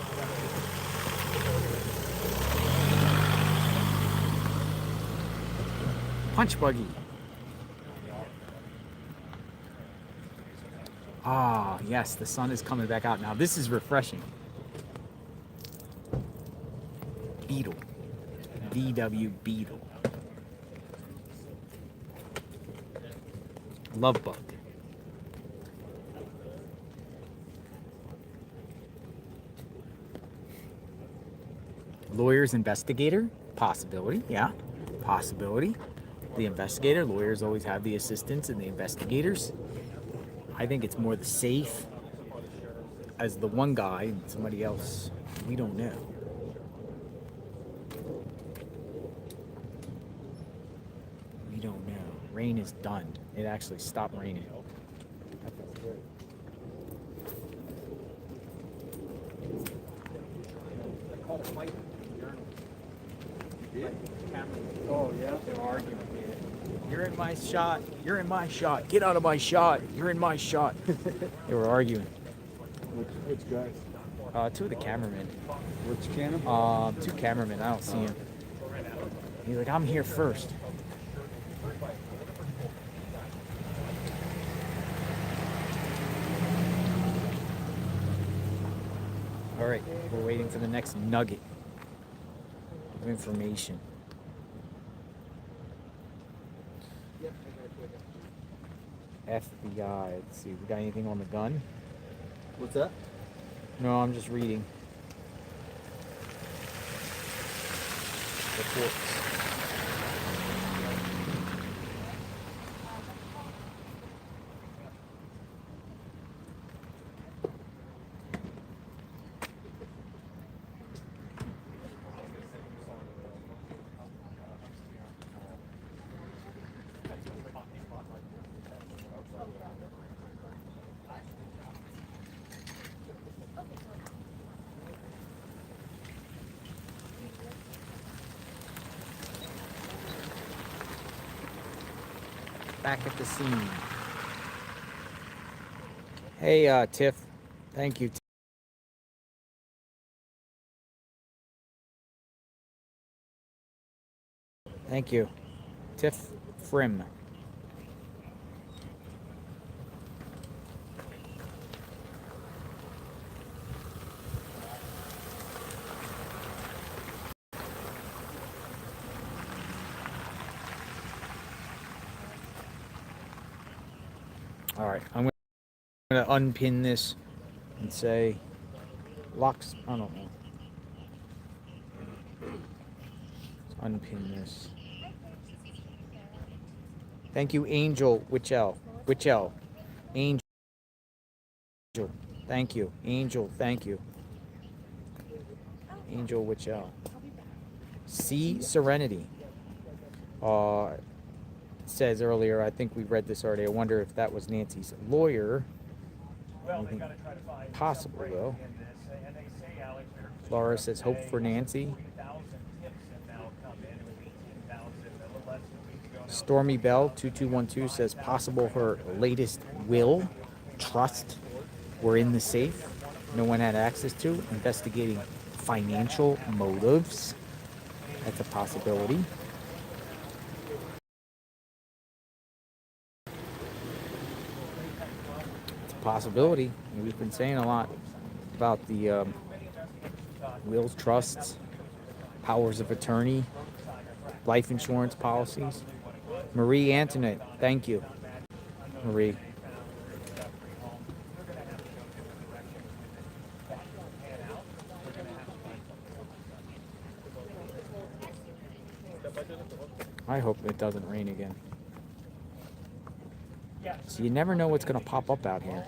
L: Punch buggy. Ah, yes, the sun is coming back out now. This is refreshing. Beetle. VW Beetle. Love bug. Lawyer's investigator? Possibility, yeah. Possibility. The investigator, lawyers always have the assistants and the investigators. I think it's more the safe as the one guy and somebody else. We don't know. We don't know. Rain is done. It actually stopped raining. That feels good. Oh yeah, they're arguing. You're in my shot. You're in my shot. Get out of my shot. You're in my shot. They were arguing.
J: Which guys?
L: Two of the cameramen.
J: Which camera?
L: Two cameramen. I don't see him. He's like, I'm here first. All right, we're waiting for the next nugget of information. FBI. Let's see. We got anything on the gun?
M: What's that?
L: No, I'm just reading. Reports. back at the scene. Hey, Tiff. Thank you. Thank you. Tiff Frim. All right, I'm going to unpin this and say locks. I don't know. Let's unpin this. Thank you, Angel Witchell. Angel. Thank you. Angel, thank you. Angel Witchell. C Serenity. Says earlier, I think we read this already. I wonder if that was Nancy's lawyer. Possible though. Laura says hope for Nancy. Stormy Bell 2212 says possible her latest will, trust were in the safe. No one had access to. Investigating financial motives. That's a possibility. It's a possibility. We've been saying a lot about the wills, trusts, powers of attorney, life insurance policies. Marie Antoinette, thank you. Marie. I hope it doesn't rain again. So you never know what's going to pop up out here.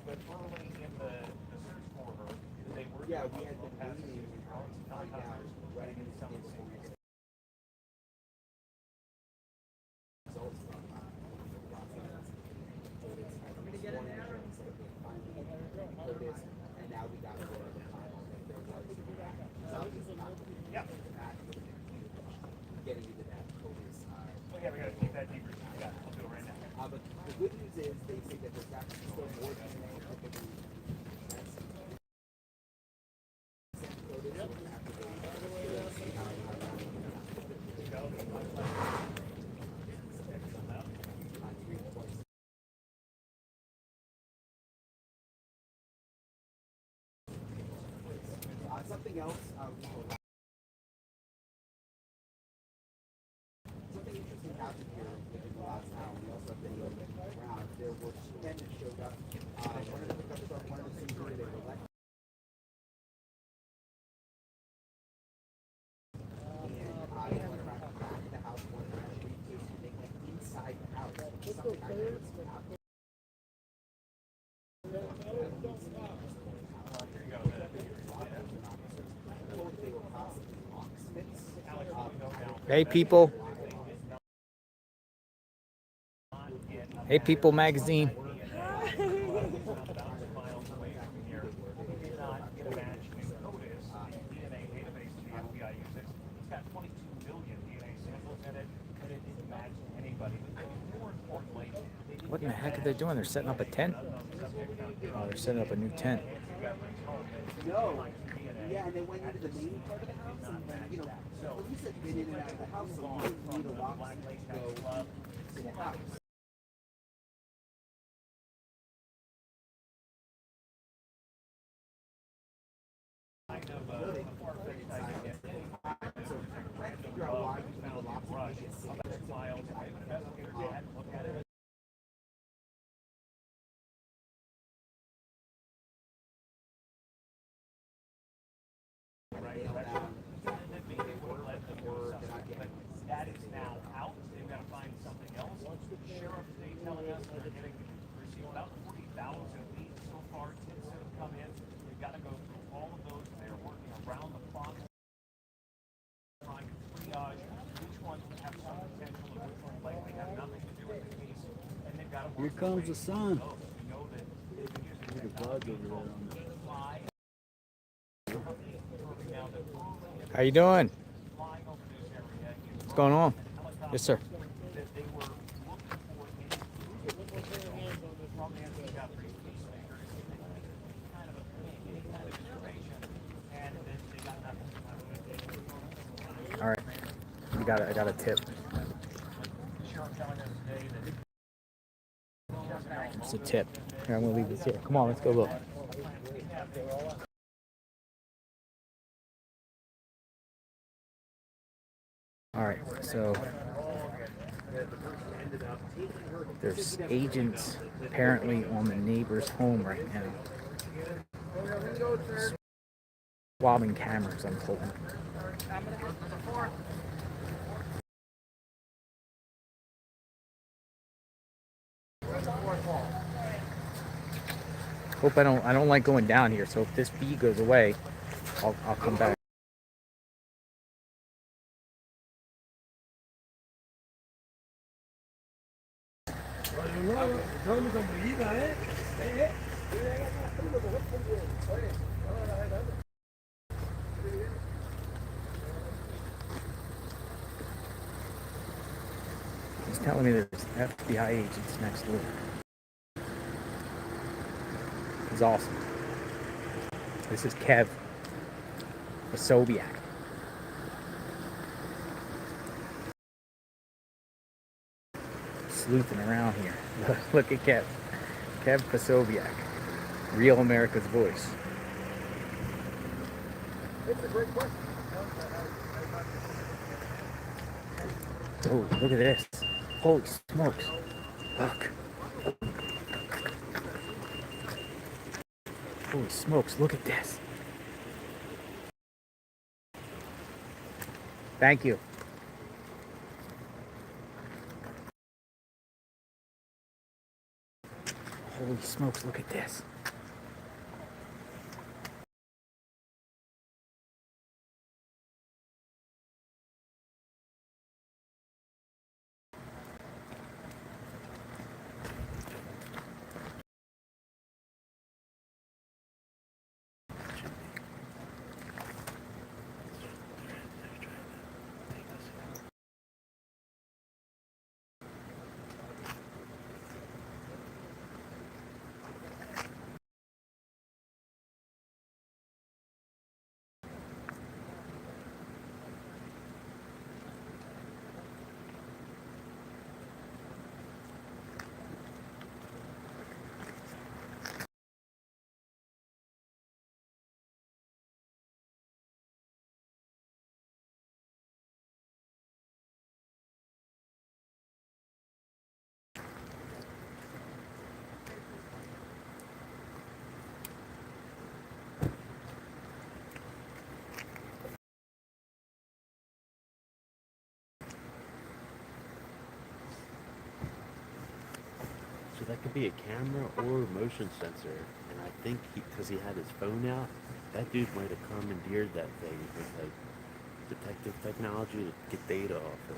O: But early in the search for her, they were we had been waiting to find out when some of the results and now we got to go to the final. Yeah. Getting into that focus. Well, yeah, we got to keep that deeper. Yeah, I'll do it right now. But the good news is they say that there's actually still more than something else. Something interesting happened here within the last hour. We also have video around. There were two men that showed up. One of them got struck, one of them seemed to they were left. And I went around the back of the house, one around the briefcase, and they went inside the house. Something I never seen happen.
L: Hey people. Hey people magazine. What in the heck are they doing? They're setting up a tent? Oh, they're setting up a new tent.
O: No. Yeah, and they went into the main part of the house, and you know, police had been in and out of the house, so you didn't need a locksmith to go to the house.
C: received about 40,000 leads so far. Tips that have come in. They've got to go through all of those. They're working around the clock, trying to triage which ones have some potential and which ones likely have nothing to do with the case. And they've got to
M: Here comes the sun.
C: know that they've been using
M: Look at the vlog over there on the
L: How you doing? What's going on? Yes, sir. All right, I got a tip. It's a tip. Here, I'm gonna leave this here. Come on, let's go look. All right, so there's agents apparently on the neighbor's home right now. Swabbing cameras, I'm told. Hope I don't like going down here, so if this feed goes away, I'll come back. He's telling me there's FBI agents next door. He's awesome. This is Kev, the Sobiak. Sleuthing around here. Look at Kev. Kev Pasobiak. Real America's voice.
C: It's a great question.
L: Oh, look at this. Holy smokes. Look. Holy smokes, look at this. Thank you. Holy smokes, look at this.
U: So that could be a camera or a motion sensor. And I think because he had his phone out, that dude might have commandeered that thing with like detective technology to get data off it.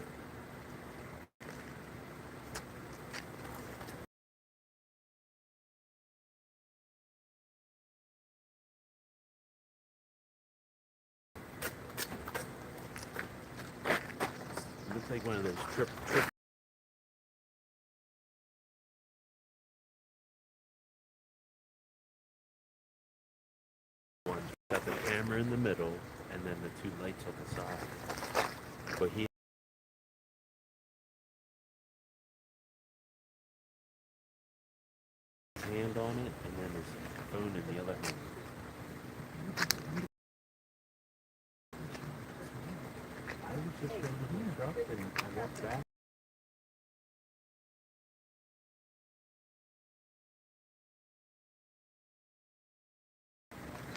U: It looks like one of those trip ones. Got the camera in the middle and then the two lights on the side. But he hand on it and then his phone in the other hand. I was just in the truck and I walked back.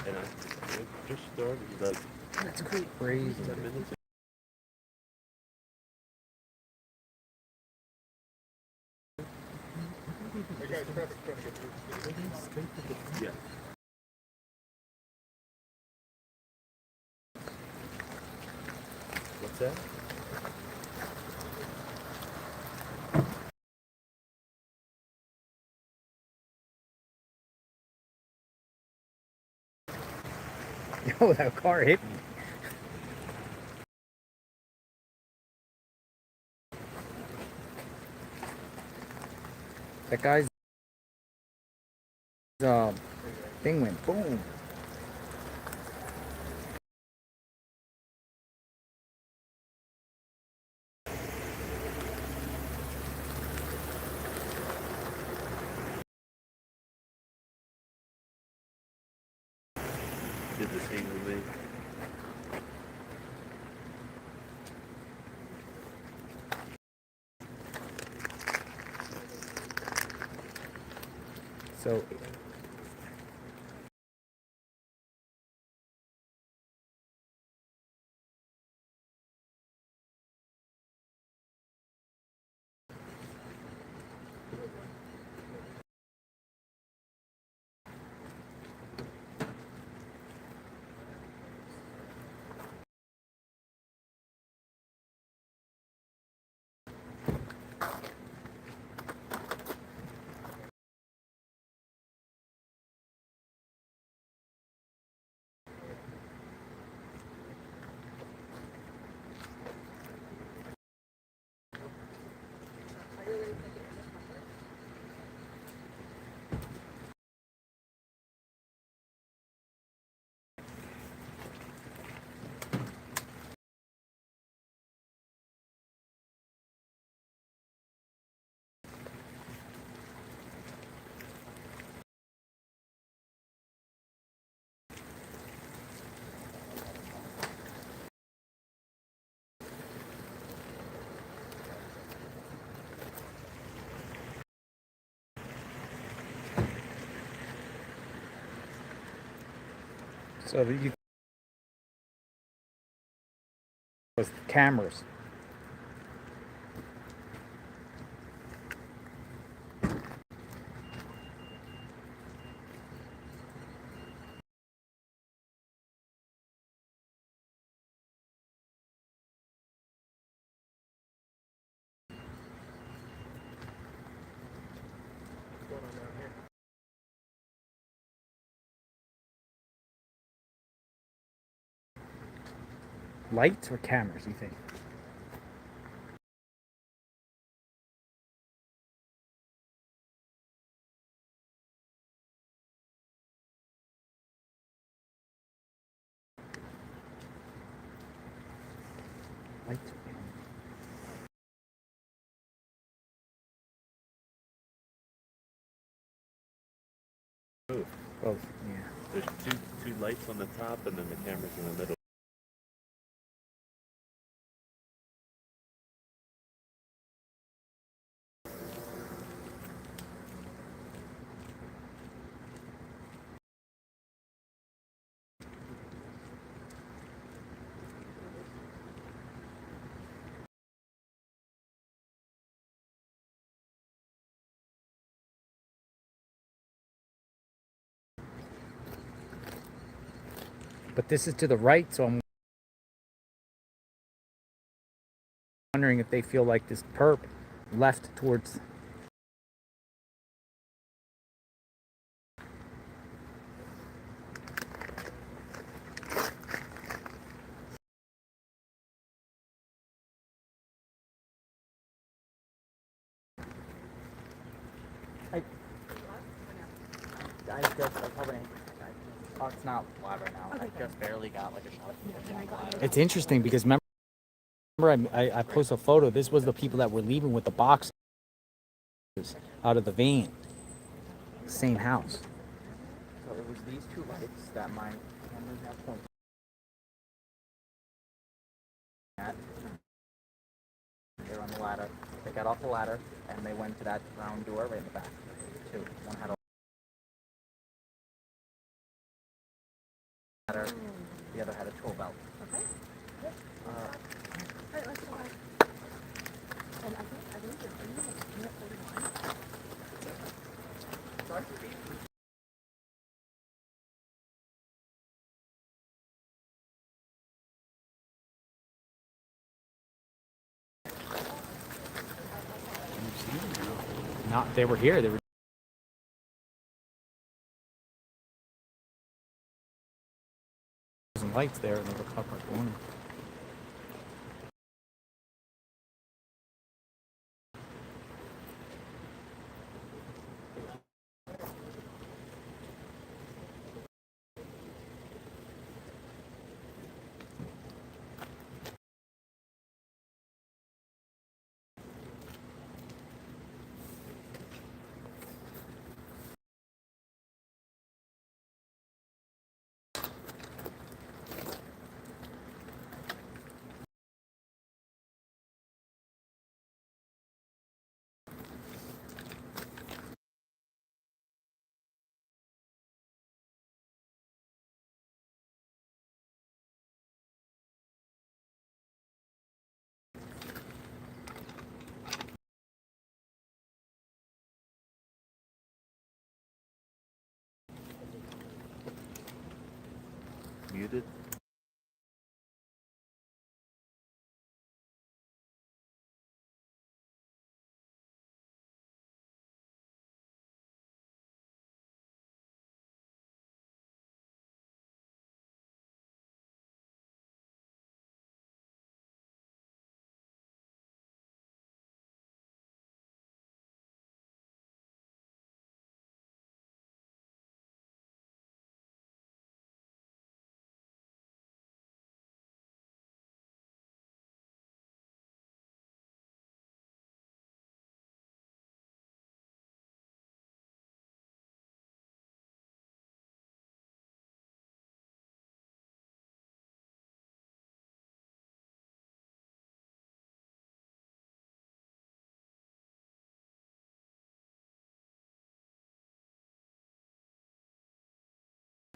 U: And it just started like
L: That's crazy.
U: 10 minutes ago.
D: that?
L: Yo, that car hit me. That guy's thing went boom.
U: Did the same with me.
L: So you was cameras. Lights or cameras, you think? Lights or
U: Both.
L: Both, yeah.
U: There's two lights on the top and then the camera's in the middle.
L: But this is to the right, so I'm wondering if they feel like this perp left towards.
E: I just, oh, it's not live right now. I just barely got like a shot of
L: It's interesting because remember I posted a photo. This was the people that were leaving with the boxes out of the van. Same house.
E: So it was these two lights that my camera had pointed at. They were on the ladder. They got off the ladder and they went to that round door right in the back. Two. One had a ladder. The other had a tool belt. Okay. Alright, let's go. And I think Sorry?
L: not. They were here. They were some lights there, and they looked up our corner.
U: Muted.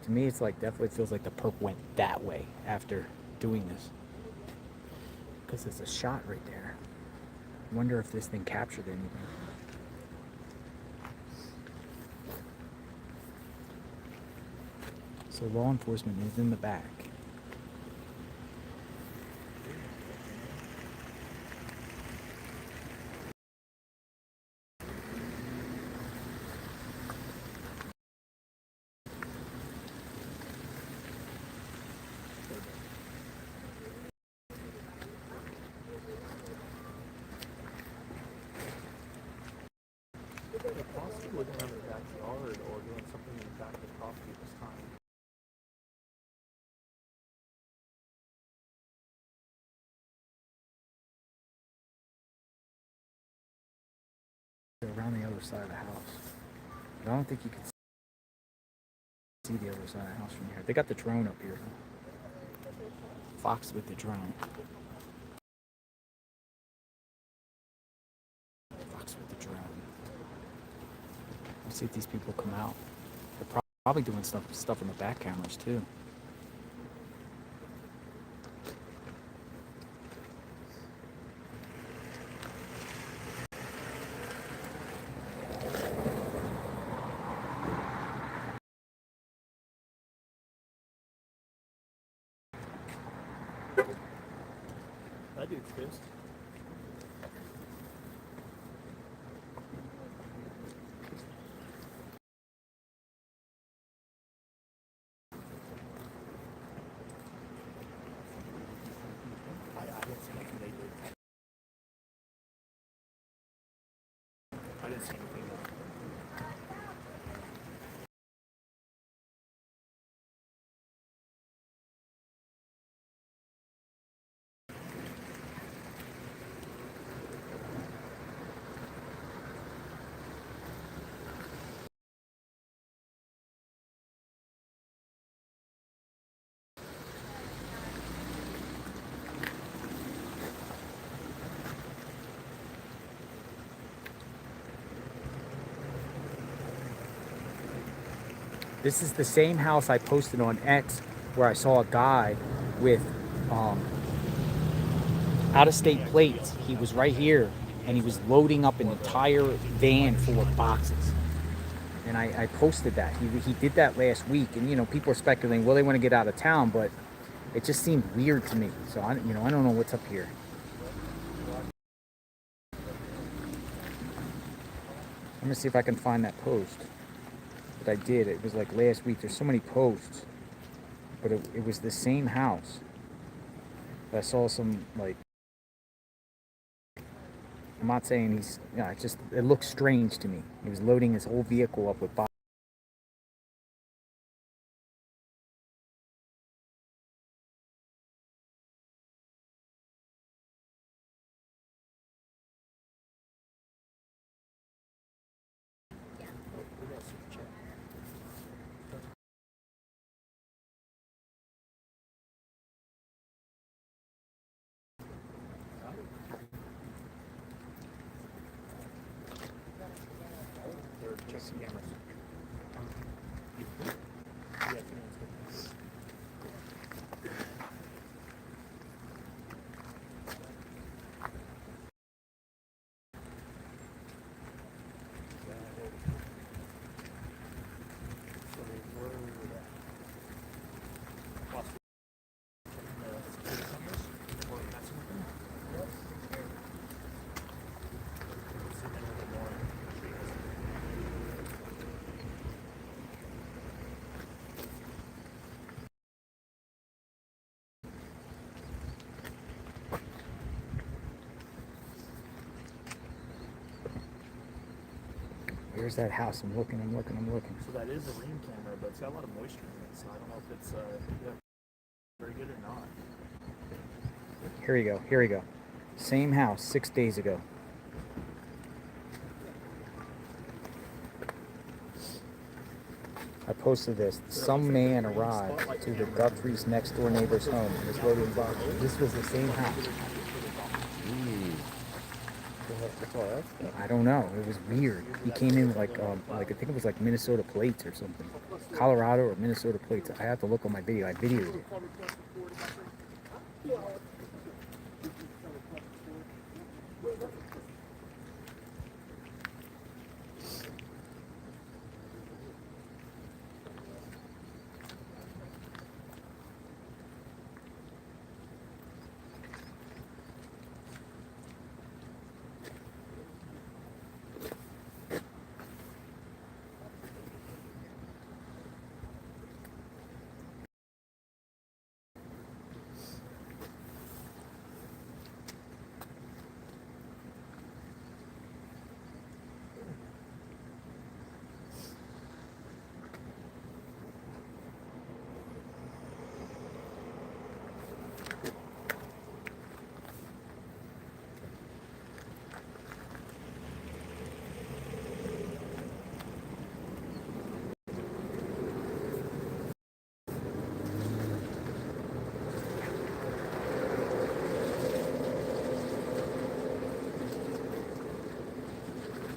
L: To me, it's like definitely feels like the perp went that way after doing this, because there's a shot right there. I wonder if this thing captured anything. So law enforcement is in the back.
K: Possibly looking around the backyard or doing something in the back of the property this time.
L: They're around the other side of the house. But I don't think you can see the other side of the house from here. They got the drone up here. Fox with the drone. Fox with the drone. Let's see if these people come out. They're probably doing stuff in the back cameras too.
K: That dude's pissed. I didn't see anything they did. I didn't see anything though.
L: This is the same house I posted on X where I saw a guy with out-of-state plates. He was right here and he was loading up an entire van full of boxes. And I posted that. He did that last week, and you know, people are speculating, well, they want to get out of town, but it just seemed weird to me. So I don't know what's up here. Let me see if I can find that post. But I did. It was like last week. There's so many posts. But it was the same house. I saw some, like, I'm not saying he's, yeah, it looks strange to me. He was loading his whole vehicle up with boxes. Where's that house? I'm looking.
K: So that is a ring camera, but it's got a lot of moisture in it, so I don't know if it's very good or not.
L: Here we go. Same house 6 days ago. I posted this. Some man arrived to the Guthrie's next door neighbor's home and was loading boxes. This was the same house. I don't know. It was weird. He came in with like I think it was like Minnesota plates or something. Colorado or Minnesota plates. I have to look on my video. I videoed it.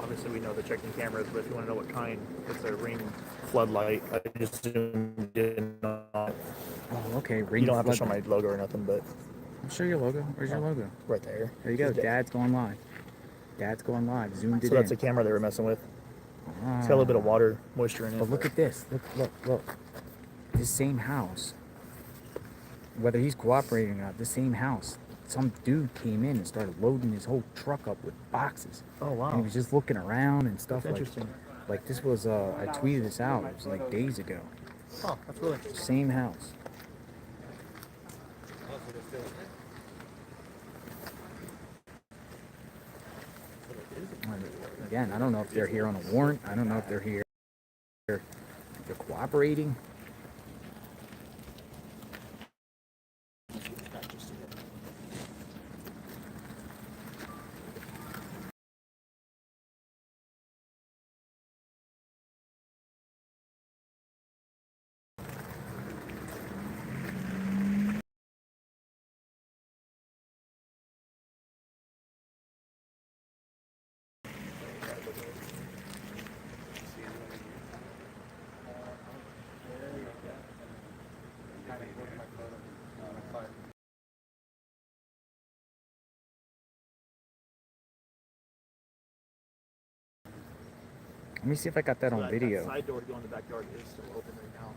K: Obviously, we know the checking cameras, but if you want to know what kind, it's a ring floodlight. I just zoomed in on it.
L: Oh, okay. Ring
K: you don't have to show
L: floodlight.
K: my logo or nothing, but
L: I'll show you your logo. Where's your logo?
K: right there.
L: There you go. Dad's going live. Zoomed it in.
K: So that's a camera they were messing with. It's got a little bit of water, moisture in it.
L: But look at this. Look. This same house. Whether he's cooperating or not, the same house. Some dude came in and started loading his whole truck up with boxes.
K: Oh, wow.
L: And he was just looking around and stuff.
K: That's interesting.
L: Like this was, I tweeted this out. It was like days ago.
K: Oh, that's really interesting.
L: Same house. Again, I don't know if they're here on a warrant. I don't know if they're here. They're cooperating. Let me see if I got that on video.
K: That side door to go in the backyard is still open right now.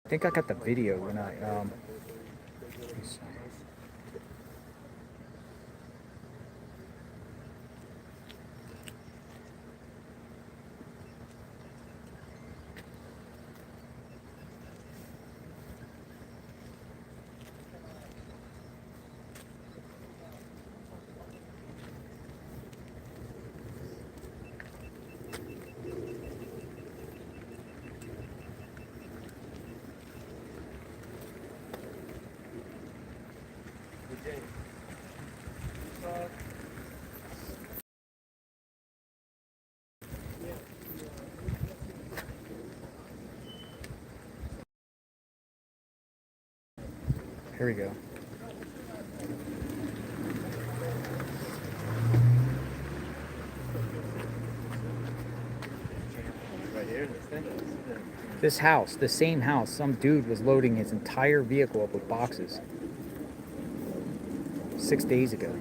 L: I think I got the video when I Here we go.
D: Right here,
L: This house, the same house, some dude was loading his entire vehicle up with boxes 6 days ago.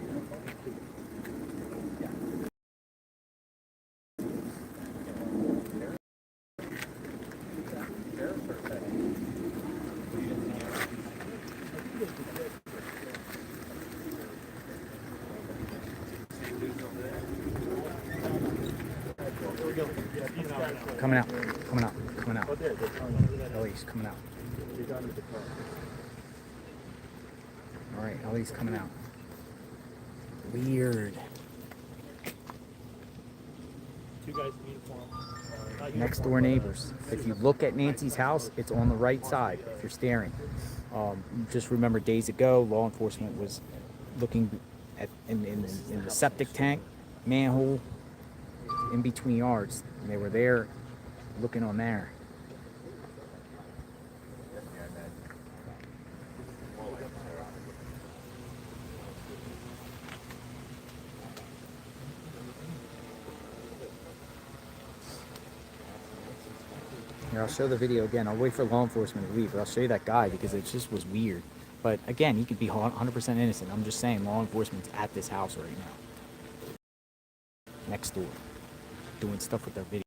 L: Coming out, coming out, coming out. Ellie's coming out. All right, Ellie's coming out. Weird.
K: Two guys in uniform.
L: Next door neighbors. If you look at Nancy's house, it's on the right side if you're staring. Just remember days ago, law enforcement was looking at in the septic tank, manhole, in between yards. And they were there looking on there. Here, I'll show the video again. I'll wait for law enforcement to leave, but I'll show you that guy because it just was weird. But again, he could be 100% innocent. I'm just saying law enforcement's at this house right now. Next door. Doing stuff with their video.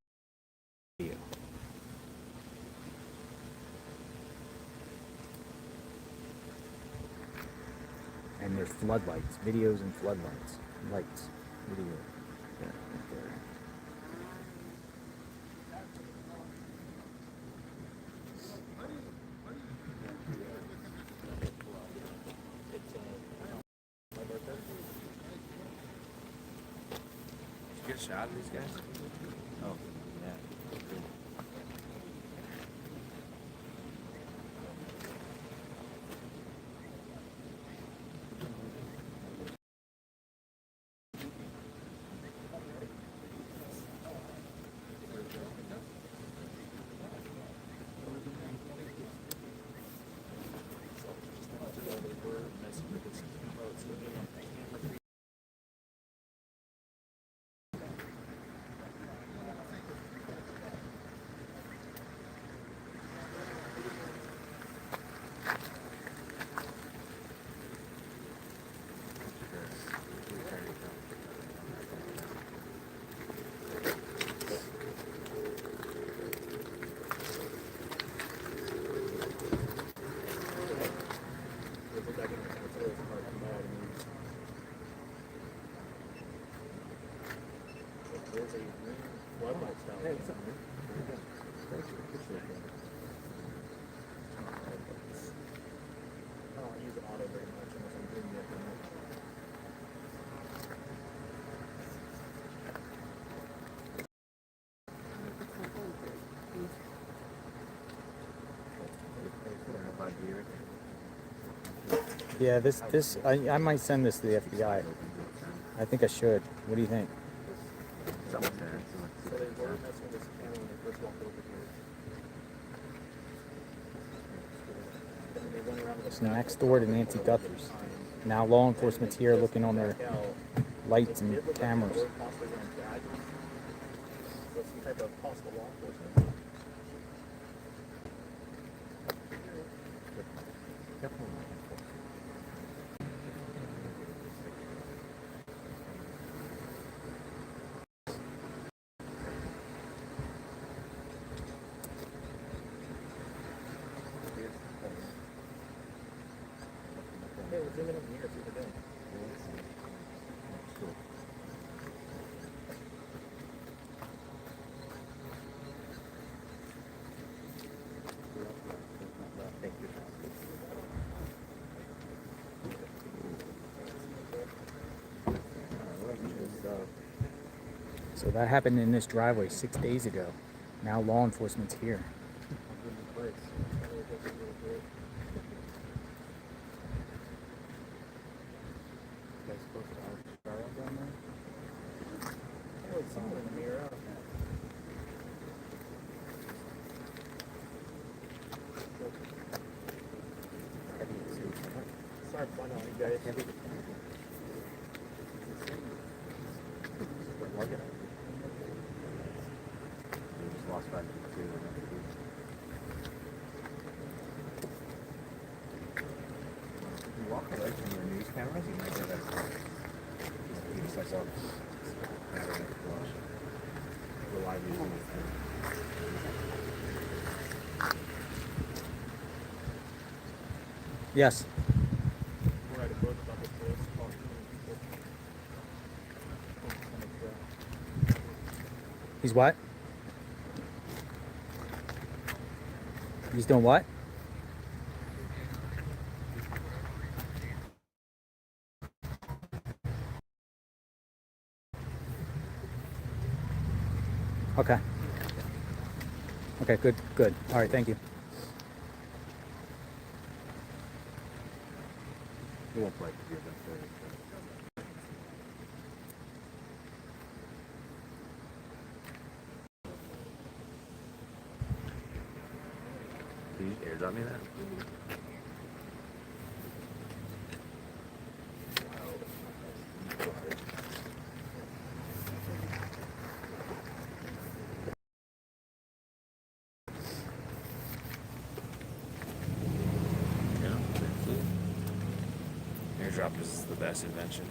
L: And there's floodlights. Videos and floodlights. Lights. Video. There, right there.
D: Get a shot of these guys? Oh, yeah.
L: Yeah, I might send this to the FBI. I think I should. What do you think? It's next door to Nancy Guthrie's. Now law enforcement's here looking on their lights and cameras.
K: Some type of possible law enforcement. Okay, we'll zoom in over here, see what they're doing.
L: So that happened in this driveway 6 days ago. Now law enforcement's here.
K: Sorry for finding out you guys.
D: Morgan. We just lost 5 2. You walk away from your news cameras, you might get that. You just like so. Rely on
L: Yes.
K: We're at a book about this place called
L: He's what? He's doing what? Okay. Okay, good, good. All right, thank you.
D: It won't play for you. Can you airdrop me that?
F: Airdrop is the best invention.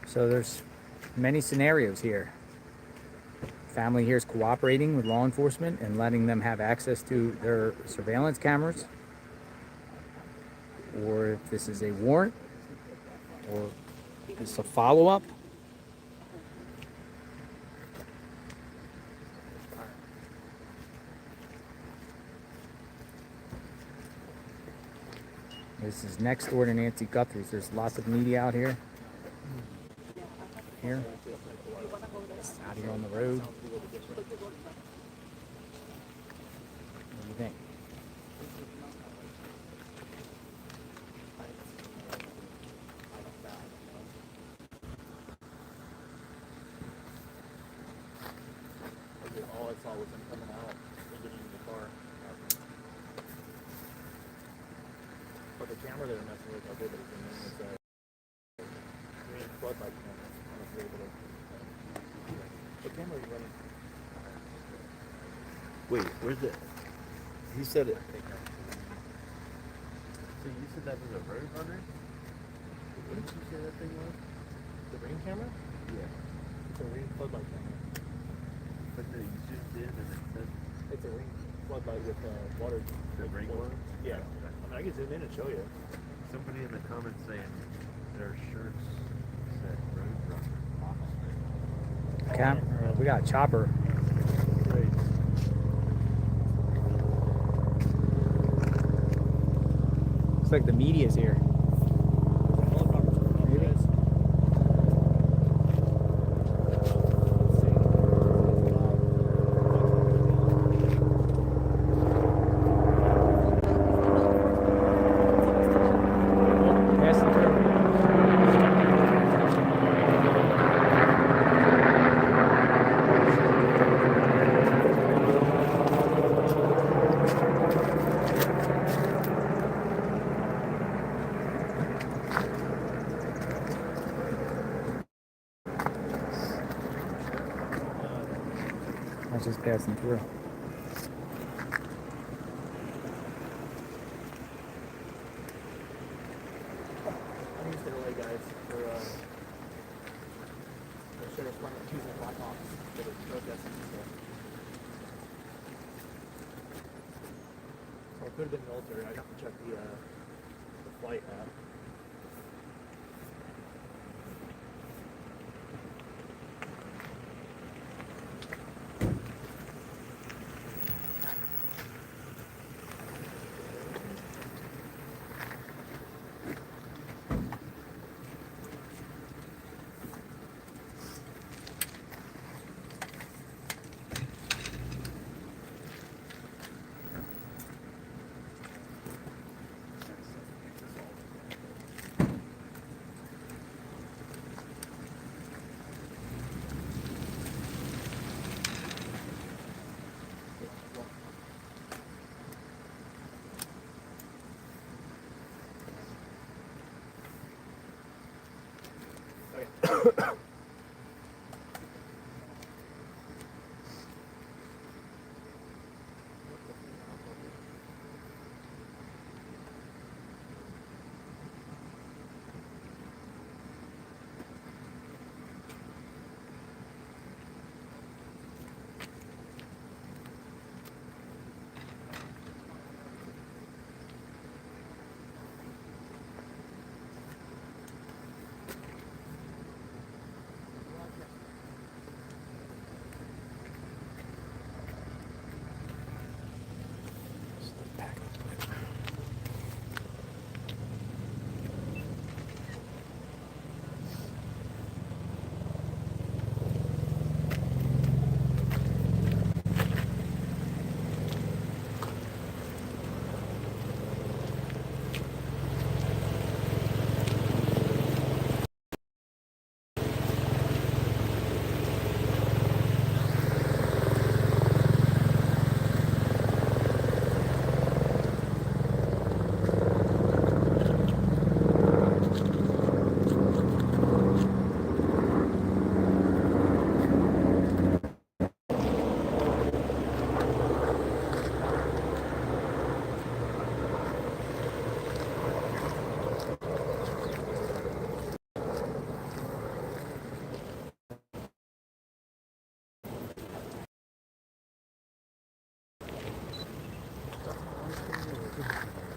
L: So there's many scenarios here. Family here is cooperating with law enforcement and letting them have access to their surveillance cameras, or if this is a warrant, or this is a follow-up. This is next door to Nancy Guthrie's. There's lots of media out here. Here. Out here on the road. What do you think?
K: all I saw was him coming out and getting in the car. But the camera they were messing with, how good it was, was a green floodlight camera. Honestly, what camera are you running?
U: Wait, where's it? He said it.
D: So you said that was a road runner? What did you say that thing was?
K: The ring camera?
D: Yeah.
K: It's a ring floodlight camera.
D: But you zoomed in and it said...
K: It's a ring floodlight with water.
D: The ring one?
K: Yeah. I mean, I can zoom in and show you.
D: Somebody in the comments saying their shirts said road runner.
L: We got a chopper.
K: Great.
L: Looks like the media's here. Maybe. I was just passing through.
K: I'm used to LA guys for sheriff's running Tuesday Blackhawks for the protesting and stuff. So it could have been military. I have to check the flight app.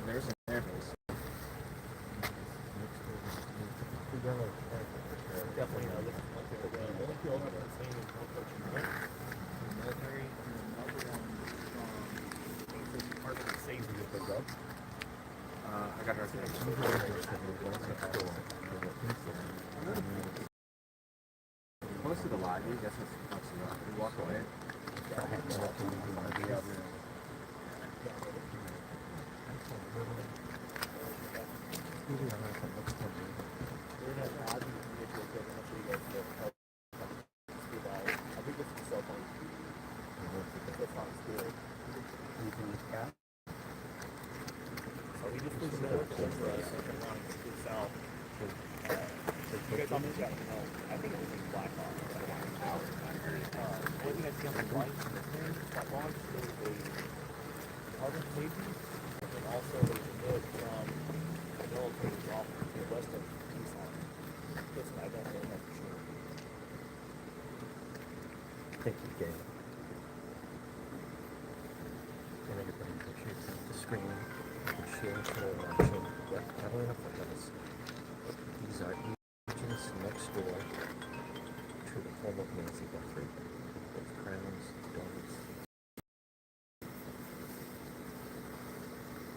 L: There's an airbase.
K: Definitely
L: Military, and another one from Department of Safety.
D: I got her. Close to the lobby. That's what's close to the lobby. We walk away.
C: Thank you, Gabe. And everybody can choose the screen, you can share, put it on action. Yep, having enough of this. These are agents next door to the home of Nancy Guthrie. With crowns, donuts.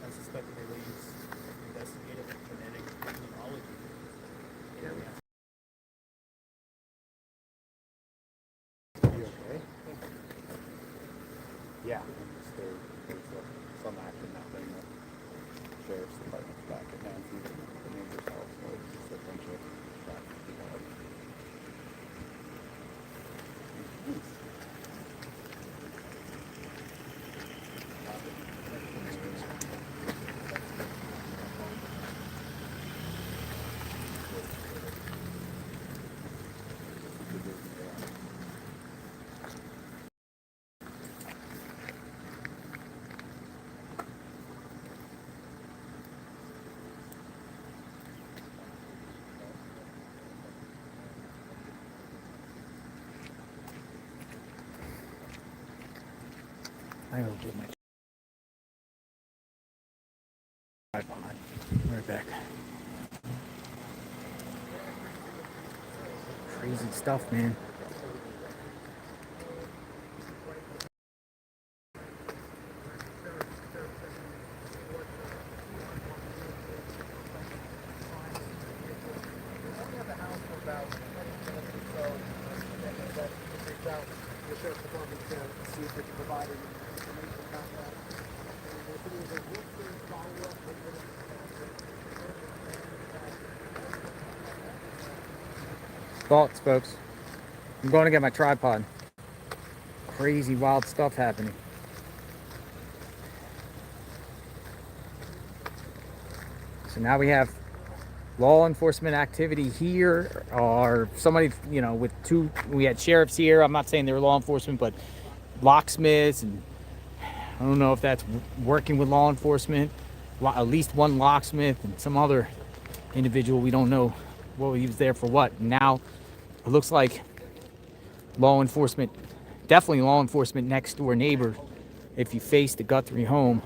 K: I suspect the release investigative and genetic criminology area.
C: You okay? Yeah. There's some action happening at the sheriff's department's back at Nancy, the neighbor's house, so it's just a bunch of traffic people.
L: I will get my tripod. Right back. Crazy stuff, man. Thoughts, folks. I'm going to get my tripod. Crazy, wild stuff happening. So now we have law enforcement activity here, or somebody, with we had sheriffs here. I'm not saying they were law enforcement, but locksmiths, and I don't know if that's working with law enforcement. At least one locksmith and some other individual, we don't know what he was there for what. Now it looks like law enforcement, definitely law enforcement next door neighbor, if you face the Guthrie home.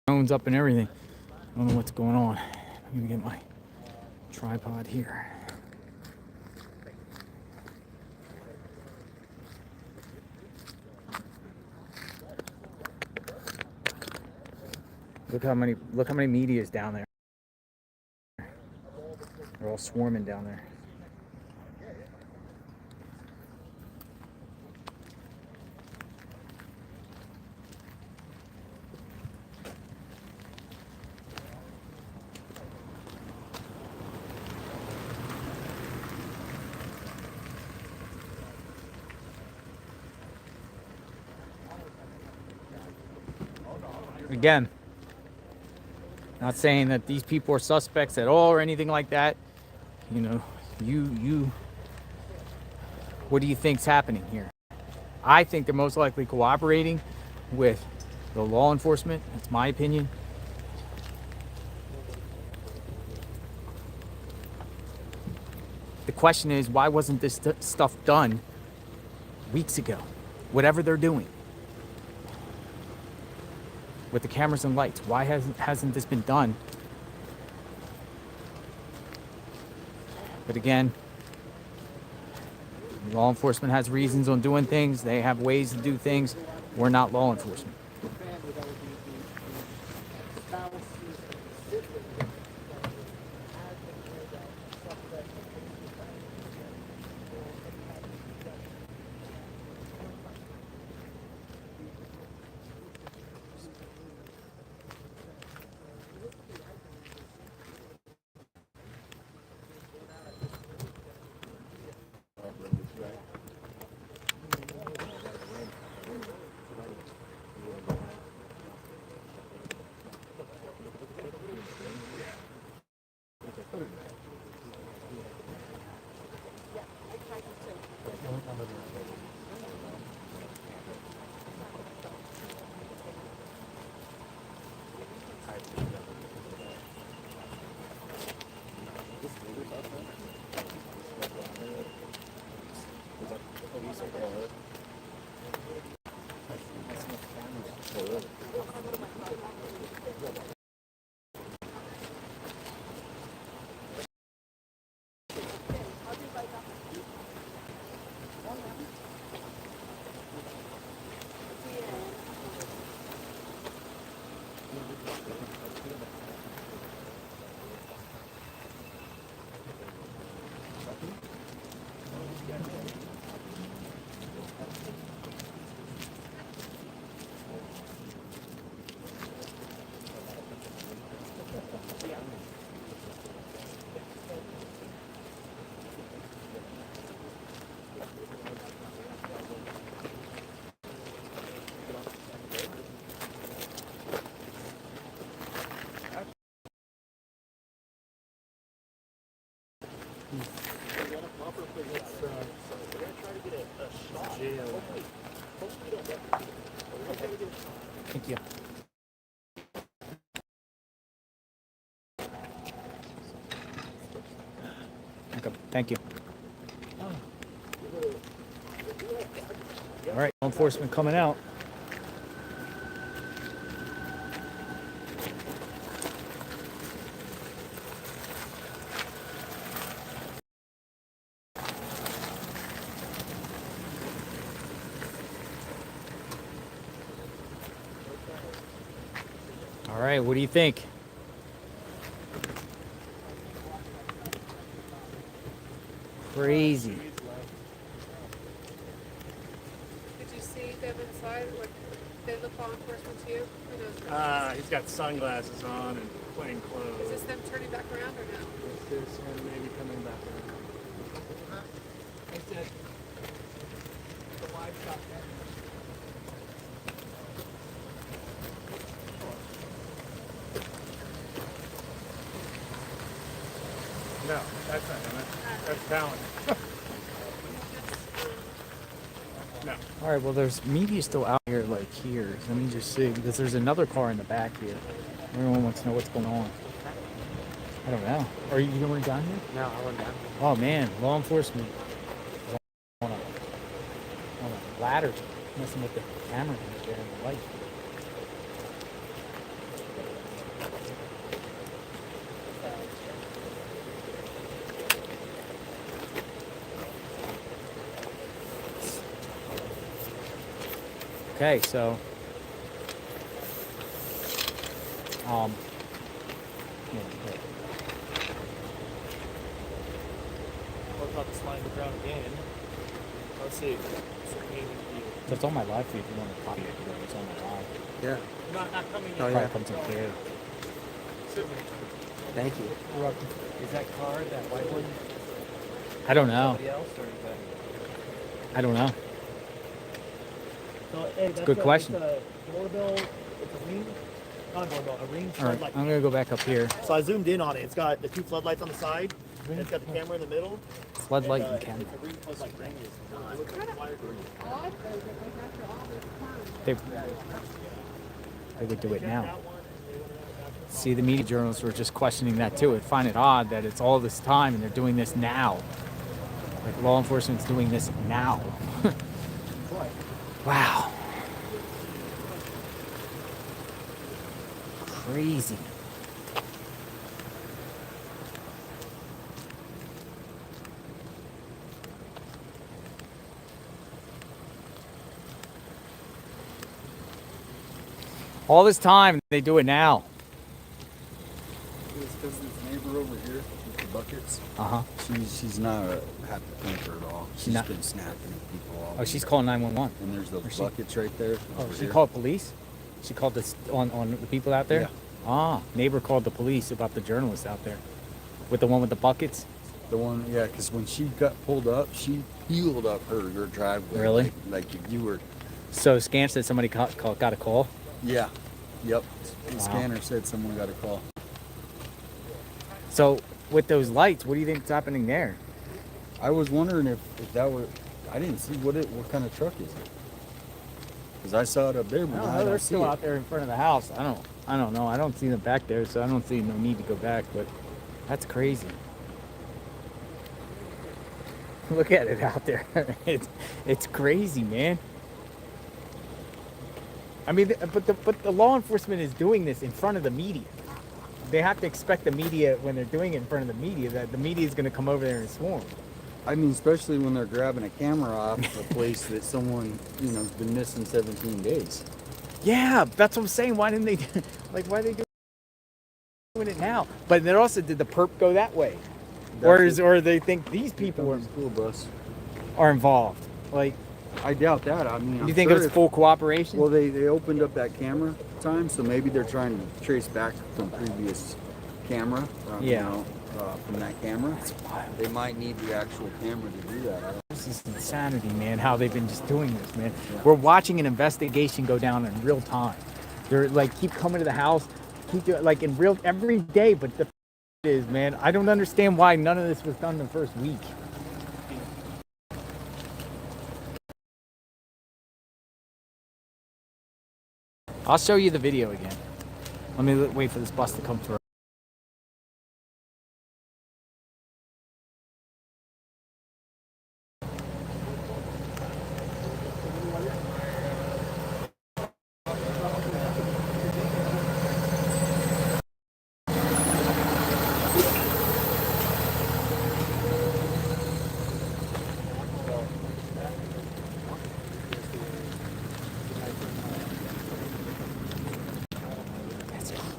L: Phones up and everything. I don't know what's going on. I'm gonna get my tripod here. Look how many media is down there. They're all swarming down there. Again, not saying that these people are suspects at all or anything like that. What do you think's happening here? I think they're most likely cooperating with the law enforcement. That's my opinion. The question is, why wasn't this stuff done weeks ago? Whatever they're doing with the cameras and lights, why hasn't this been done? But again, law enforcement has reasons on doing things. They have ways to do things. We're not law enforcement. Thank you. Okay, thank you. All right, law enforcement coming out. All right, what do you think? Crazy.
V: Did you see them inside? What they look law enforcement to you?
K: He's got sunglasses on and plain clothes.
V: Is this them turning back around or no?
K: This is him maybe coming back around.
O: I said, the livestock.
J: No, that's not him. That's talent. No.
L: All right, well, there's media still out here, like here. Let me just see, because there's another car in the back here. Everyone wants to know what's going on. I don't know. Are you going down here?
E: No, I went down.
L: Oh man, law enforcement on a ladder, messing with the camera right there and the light. Okay, so yeah,
K: What about the slide the ground again? Let's see.
L: so it's on my live feed if you want to copy it. It's on my live.
B: Yeah.
K: Not coming in.
B: Oh, yeah.
L: Probably comes up here.
B: Thank you.
K: You're welcome. Is that car, that white one,
L: I don't know.
K: somebody else, or is that?
L: I don't know.
K: So, hey,
L: It's a good question.
K: It's a doorbell. It's a ring. Not a doorbell. A ring
L: All right,
K: floodlight.
L: I'm gonna go back up here.
K: So I zoomed in on it. It's got the two floodlights on the side. And it's got the camera in the middle.
L: Floodlight and camera.
K: It's a ring floodlight ring. It looks like a wire ring.
L: They would do it now. See, the media journalists were just questioning that too. I find it odd that it's all this time and they're doing this now. Like law enforcement's doing this now. Wow. Crazy. All this time, they do it now.
M: It's because this neighbor over here with the buckets.
L: Uh-huh.
M: She's not a happy camper at all. She's
L: not-
M: been snapping at people all
L: Oh, she's
M: week.
L: calling 911.
M: And there's those
L: Or she-
M: buckets right there.
L: Oh,
M: over
L: she
M: here.
L: called police? She called this on the people out there?
M: Yeah.
L: Ah, neighbor called the police about the journalist out there. With the one with the buckets?
M: The one, yeah, because when she got pulled up, she peeled up your driveway.
L: Really?
M: Like if you were.
L: So Scan said somebody got a call?
M: Yeah. Yep. The
L: Wow.
M: scanner said someone got a call.
L: So with those lights, what do you think's happening there?
M: I was wondering if that were. I didn't see what kind of truck is it. Because I saw it up there, but
L: No,
M: I
L: they're
M: don't see
L: still
M: it.
L: out there in front of the house. I don't know. I don't see them back there, so I don't see no need to go back, but that's crazy. Look at it out there. It's crazy, man. I mean, but the law enforcement is doing this in front of the media. They have to expect the media, when they're doing it in front of the media, that the media is going to come over there and swarm.
M: I mean, especially when they're grabbing a camera off a place that someone, has been missing 17 days.
L: Yeah, that's what I'm saying. Why didn't they, why are they doing it now? But then also, did the perp go that way? Or they think these people
M: school bus
L: are involved? Like,
M: I doubt that. I mean,
L: you think it was full cooperation?
M: Well, they opened up that camera time, so maybe they're trying to trace back from previous camera. From that camera.
L: That's wild.
M: They might need the actual camera to do that.
L: This is insanity, man, how they've been just doing this, man. Yeah. We're watching an investigation go down in real time. They're keep coming to the house, keep doing in real every day, but the is, man, I don't understand why none of this was done the first week. I'll show you the video again. Let me wait for this bus to come through.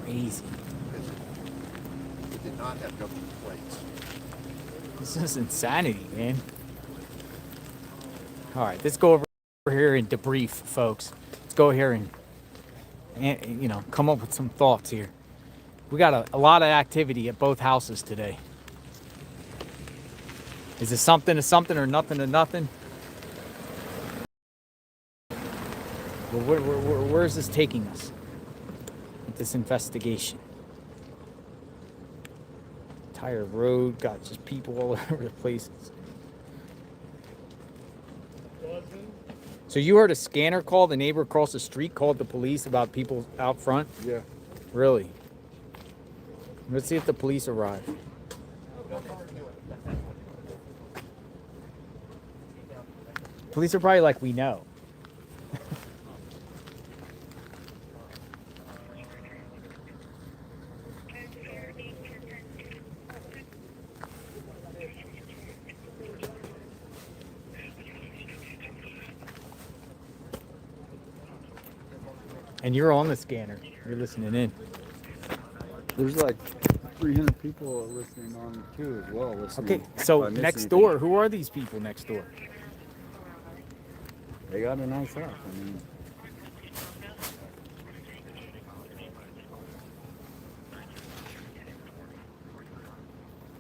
L: Crazy.
C: It did not have government plates.
L: This is insanity, man. All right, let's go over here and debrief, folks. Let's go here and come up with some thoughts here. We got a lot of activity at both houses today. Is it something to something or nothing to nothing? Well, where is this taking us? This investigation. entire road got just people all over the place. So you heard a scanner call? The neighbor across the street called the police about people out front?
J: Yeah.
L: Really? Let's see if the police arrive. Police are probably like, we know. And you're on the scanner. You're listening in.
M: There's like 300 people listening on too as well.
L: Okay, so next door, who are these people next door?
M: They got a nice house. I mean,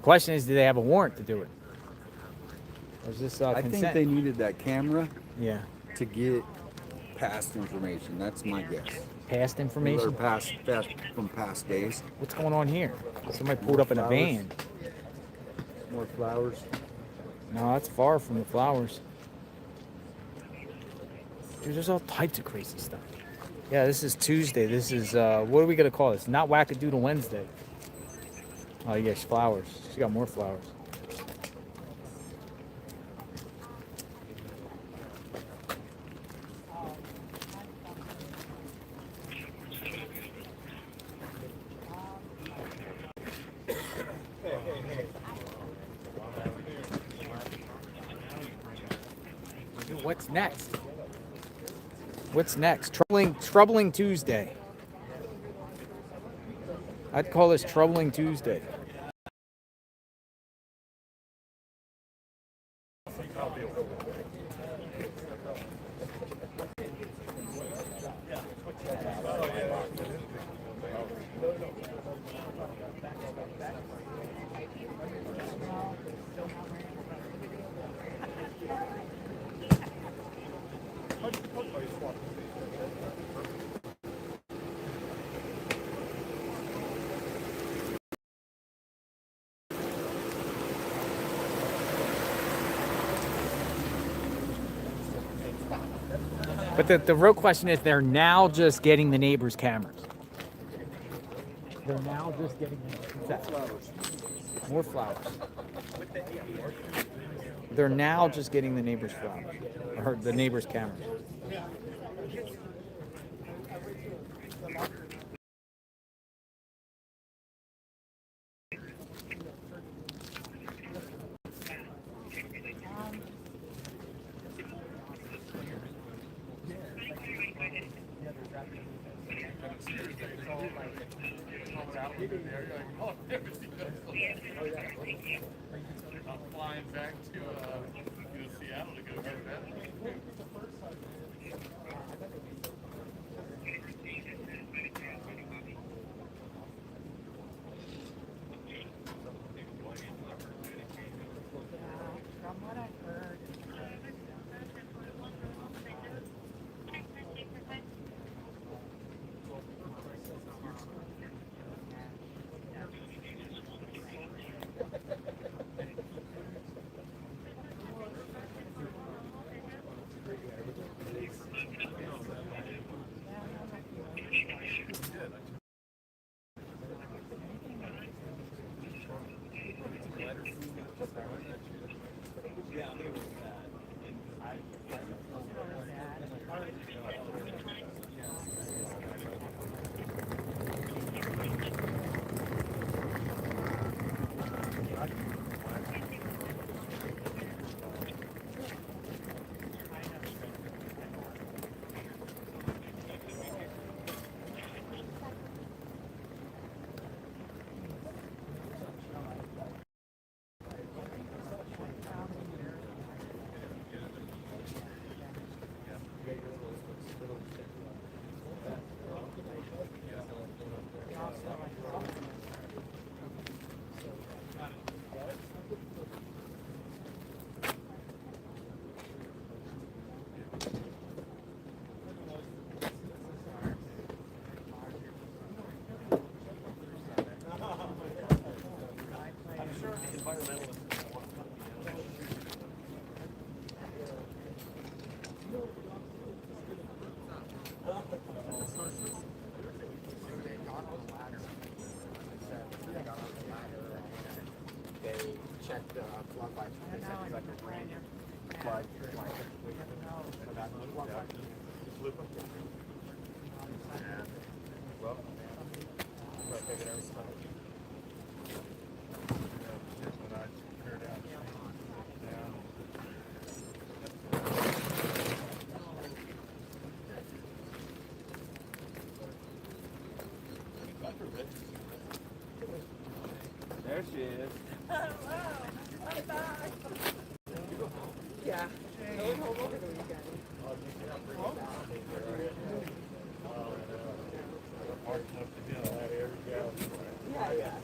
L: Question is, do they have a warrant to do it? Or is this
M: I
L: consent?
M: think they needed that camera.
L: Yeah.
M: To get past information. That's my guess.
L: Past information?
M: Or past from past days.
L: What's going on here? Somebody pulled up in a van.
M: More flowers.
L: No, that's far from the flowers. Dude, there's all types of crazy stuff. Yeah, this is Tuesday. This is, what are we going to call this? Not Wackadoodle Wednesday. Oh, yes, flowers. She got more flowers. What's next? What's next? Troubling Tuesday. I'd call this Troubling Tuesday. But the real question is, they're now just getting the neighbors' cameras. They're now just getting more flowers. They're now just getting the neighbors' flowers, or the neighbors' cameras.
S: I'm flying back to Seattle to go over that.
E: From what I've heard,
D: There she is.
E: Yeah. Going home over the weekend. Yeah, yeah.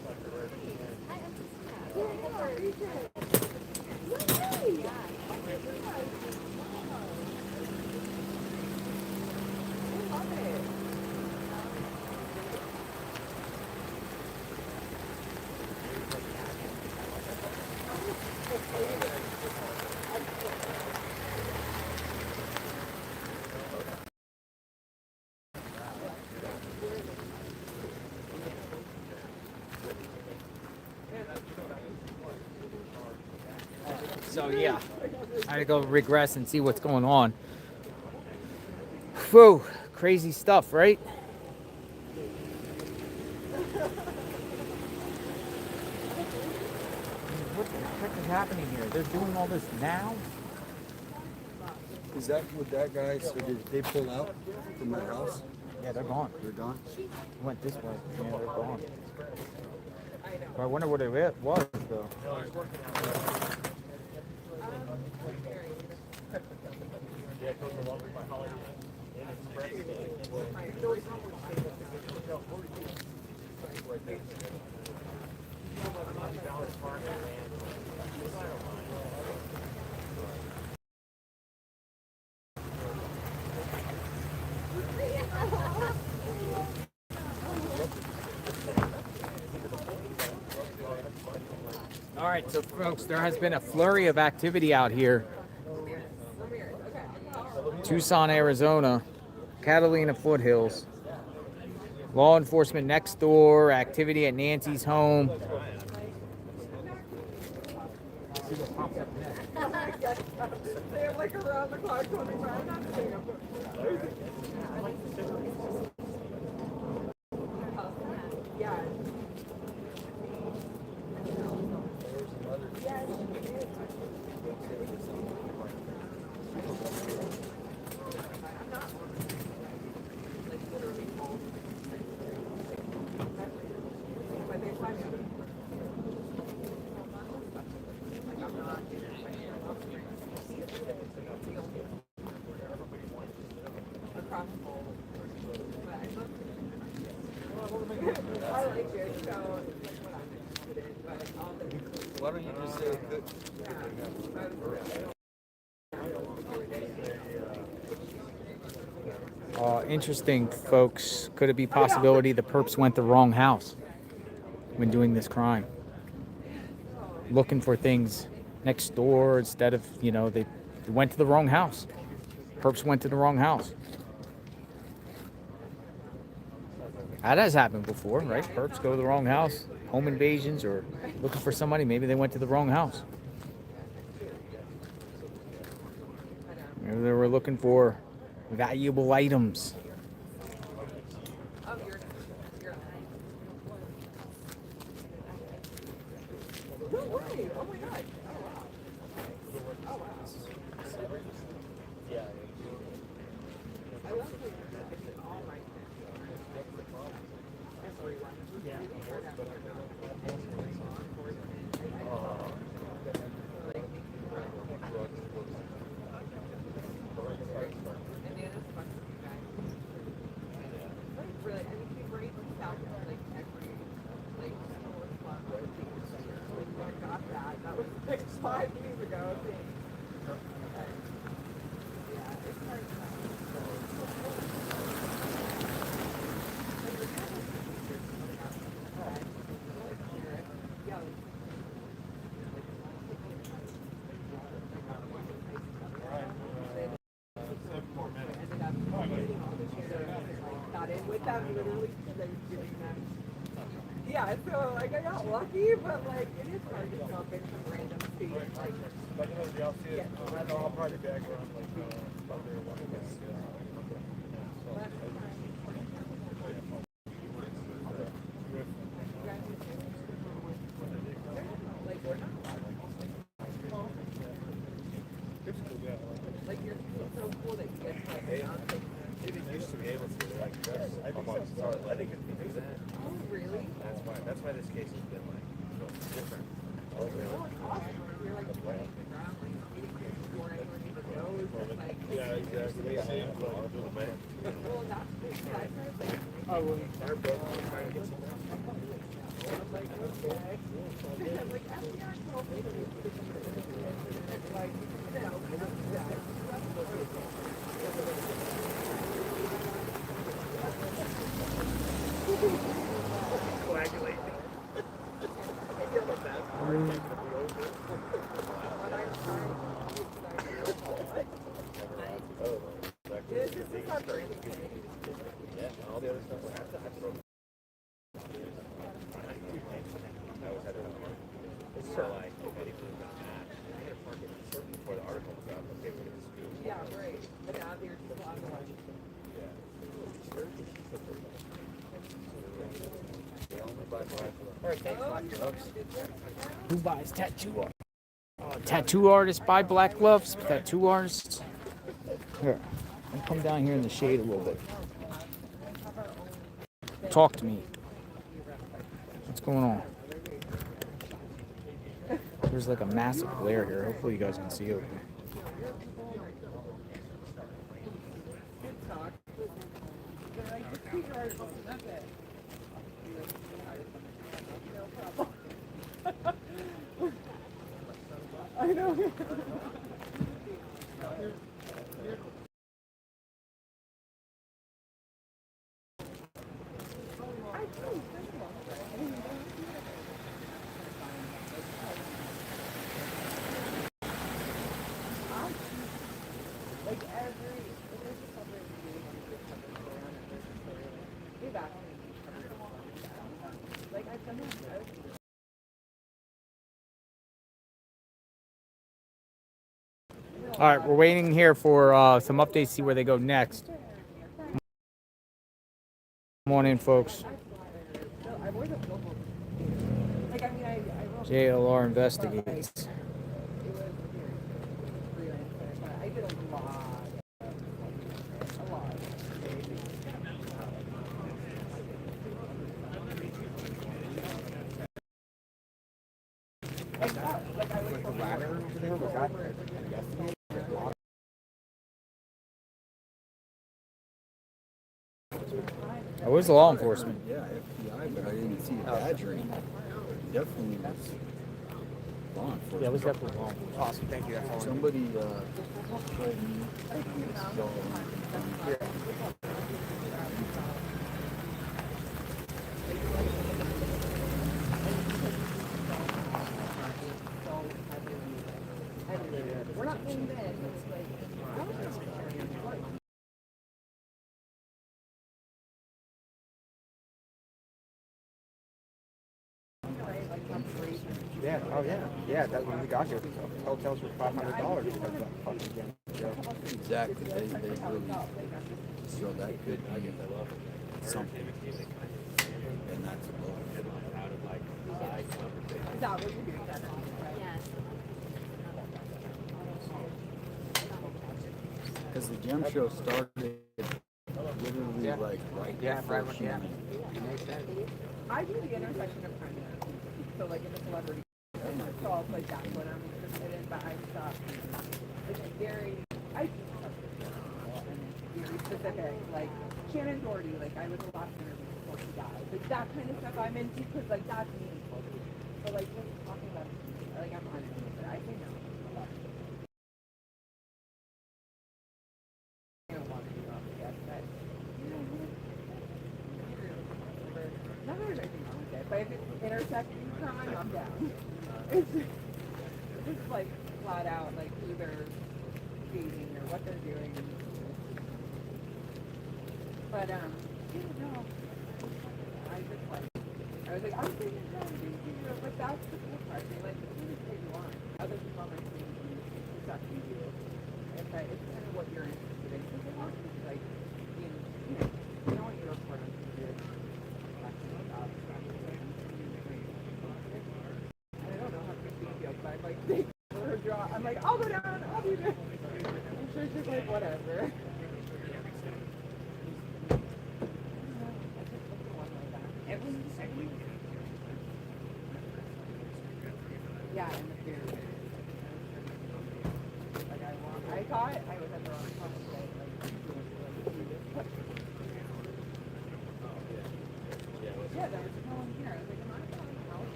L: So yeah, I gotta go regress and see what's going on. Whoa, crazy stuff, right? What the heck is happening here? They're doing all this now?
M: Is that what that guy, so did they pull out from their house?
L: Yeah, they're gone.
M: They're gone?
L: Went this way. Yeah, they're gone. But I wonder what it was, though. All right, so folks, there has been a flurry of activity out here. Tucson, Arizona, Catalina foothills. Law enforcement next door, activity at Nancy's home.
E: They have like around the clock 25 minutes. Yeah.
M: Why don't you just say it could?
L: Interesting, folks. Could it be possibility the perps went the wrong house when doing this crime? Looking for things next door instead of, they went to the wrong house. Perps went to the wrong house. That has happened before, right? Perps go to the wrong house, home invasions, or looking for somebody. Maybe they went to the wrong house. Maybe they were looking for valuable items.
E: No way! Oh my god! Oh wow! Yeah. I love all right. Everyone. Yeah. Really, I mean, we were able to sell like every I got that. That was like 5 years ago. Yeah, it's hard with them literally giving them. Yeah, so like I got lucky, but like it is hard to jump into random streets. Like, yeah.
C: That's why this case has been like different. Yeah, exactly.
L: Who buys tattoo art? Tattoo artists buy black gloves. Tattoo artists. Here, let me come down here in the shade a little bit. Talk to me. What's going on? There's like a massive glare here. Hopefully you guys can see okay.
E: I know.
L: All right, we're waiting here for some updates, see where they go next. Come on in, folks. JLR investigates. Oh, where's the law enforcement?
M: Yeah, FBI, but I didn't see a badge or anything. Definitely was law enforcement.
L: Yeah, it was definitely law enforcement. Awesome, thank you.
M: Somebody tried me.
E: We're not paying that. It's like,
B: Yeah, oh yeah. Yeah, that when we got here, hotels were $500 because of that fucking game.
M: Exactly. They really, so that could be something. And that's a blow. Because the gem show started literally like right before she went.
E: I do the intersection of kind of, so like in the celebrity, so like that's what I'm interested in, but I stopped. It's very, I do stuff very specific, like Shannon Doherty, like I was a last interview before she died, like that kind of stuff I'm into because like that's meaningful to me. So like just talking about, like I'm on it, but I think no. I don't want to do all yes, but not that there's anything wrong with it, but if it's intersecting crime, I'm down. It's just like flat out like who they're dating or what they're doing. But no, I just like I was like I'm thinking but that's the cool part. They like you can say you want. Other people might think you suck you do. It's kind of what you're into.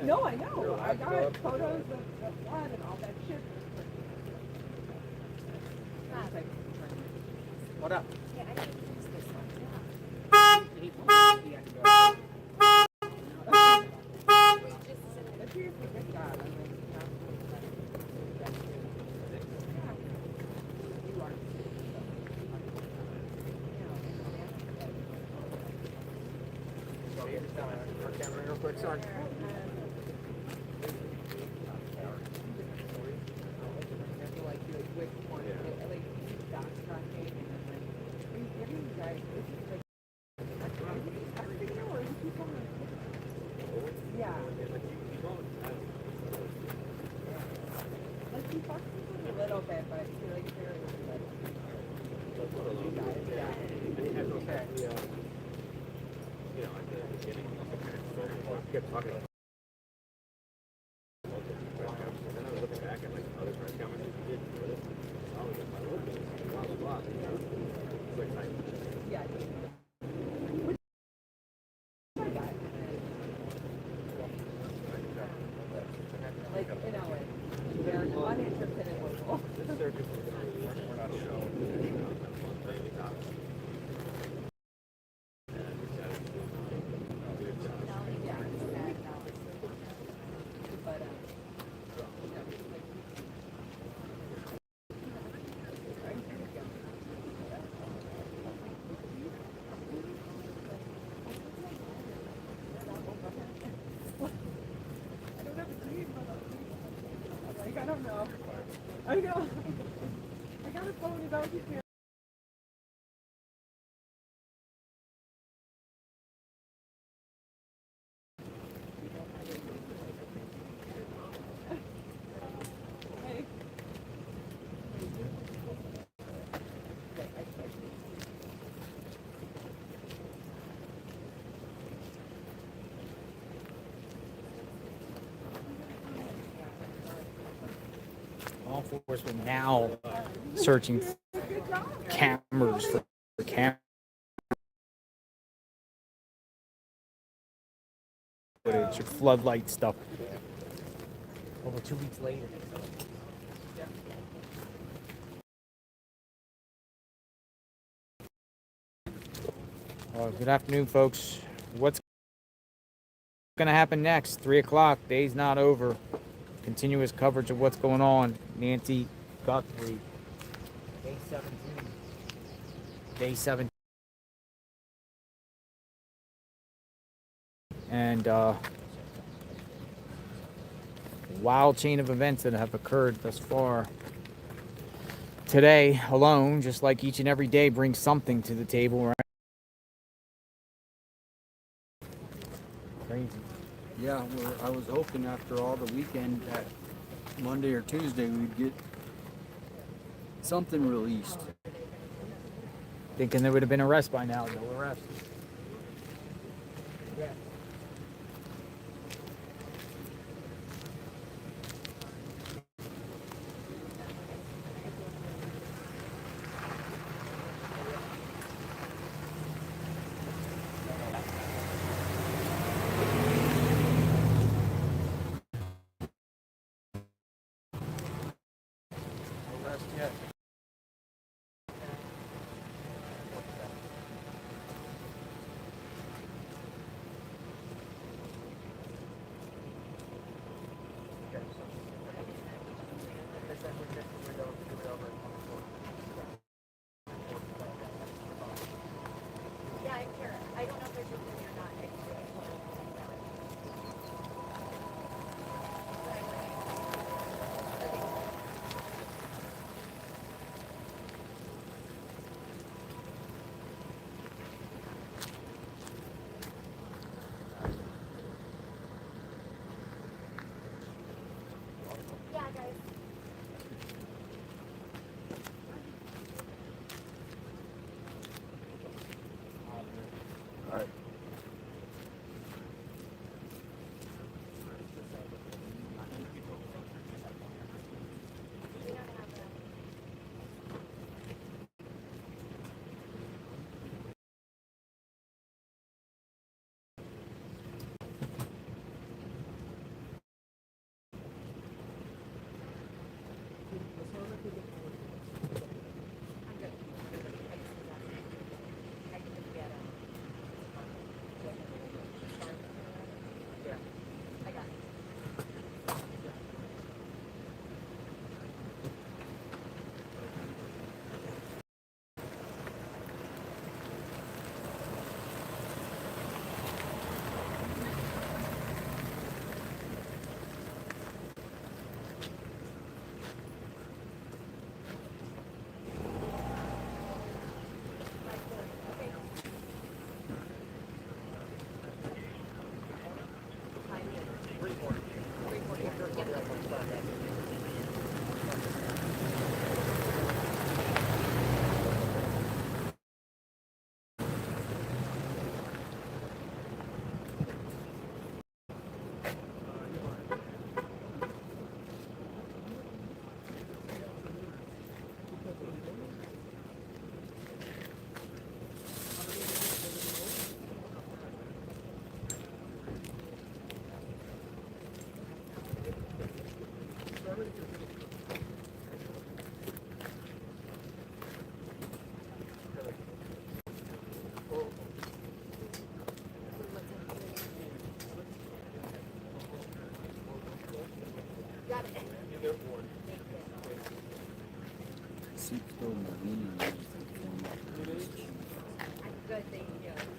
E: No, I know. I got photos of the flood and all that shit. What up? Yeah, I didn't use this one. Real quick, sorry. Yeah. Like he fucks with a little bit, but he like very like you guys, yeah. Okay.
C: You know, at the beginning, kept talking about. Then I was looking back at like other press conferences he did for this. I was like, my lord, blah blah blah. It's like nice.
E: Yeah. Like in LA, they're uninterested in local.
C: This circus is going to be we're not a show.
E: Like, I don't know. I got a phone about you.
L: Law enforcement now searching cameras for camera footage or floodlight stuff. Over 2 weeks later. Good afternoon, folks. What's going to happen next? 3 o'clock. Day's not over. Continuous coverage of what's going on. Nancy Guthrie. Day 17. Day 17. And wild chain of events that have occurred thus far. Today alone, just like each and every day, brings something to the table, right? Crazy.
M: Yeah, well, I was hoping after all the weekend that Monday or Tuesday we'd get something released.
L: Thinking there would have been arrests by now. No arrests.
E: Yeah.
N: Good, thank you.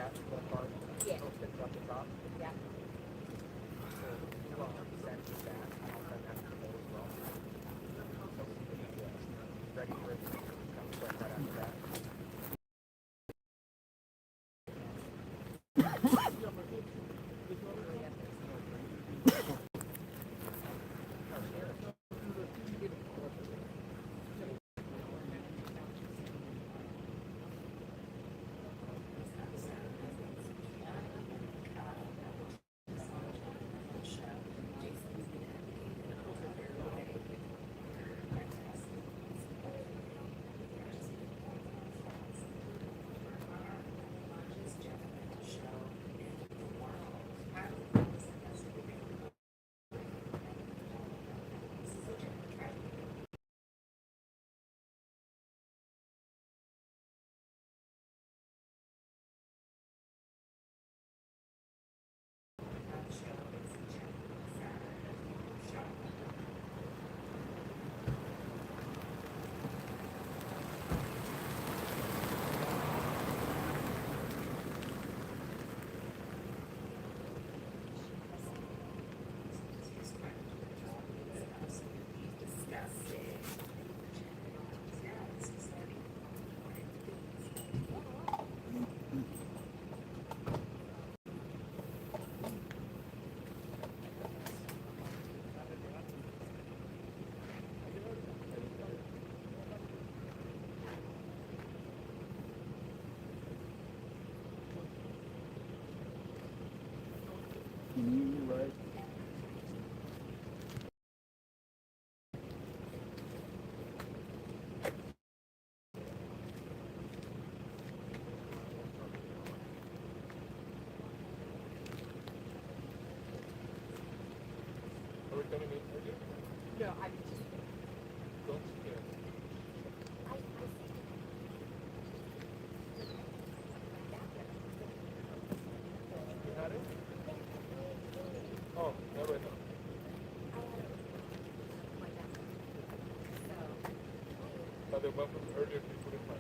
E: that the part
N: Yeah.
E: sticks up the top.
N: Yeah.
E: So, you know, send that. I'll send that to the as well. So we can be ready for it to come right after that.
J: Right. Are we coming in early?
N: No, I just.
J: Don't scare. You had it? Oh, not right now. But the one from earlier, you couldn't find.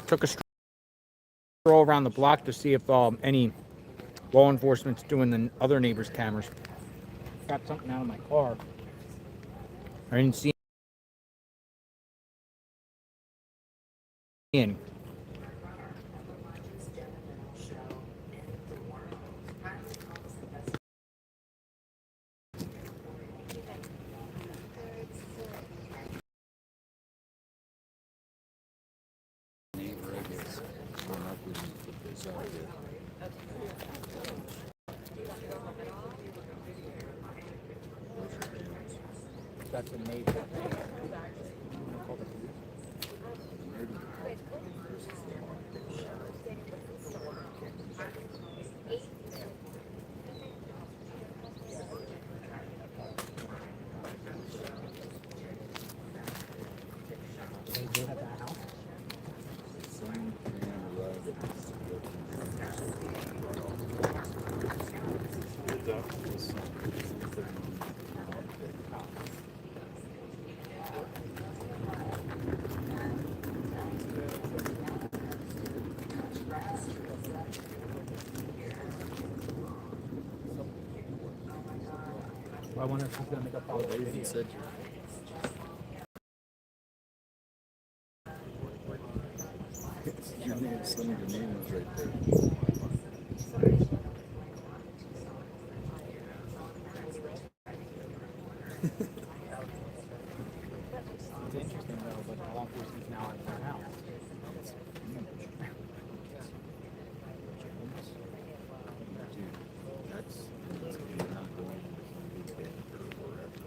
L: Took a stroll around the block to see if any law enforcement's doing the other neighbors' cameras. Got something out of my car. I didn't see any.
M: Neighbor, I guess. Going up, we can put this out here.
L: That's a neighbor. I wonder if she's gonna make a follow up video.
M: Your name, some of your name was right there.
L: It's interesting though, but law enforcement's now at their house.
M: Dude, that's not going to be bad for forever.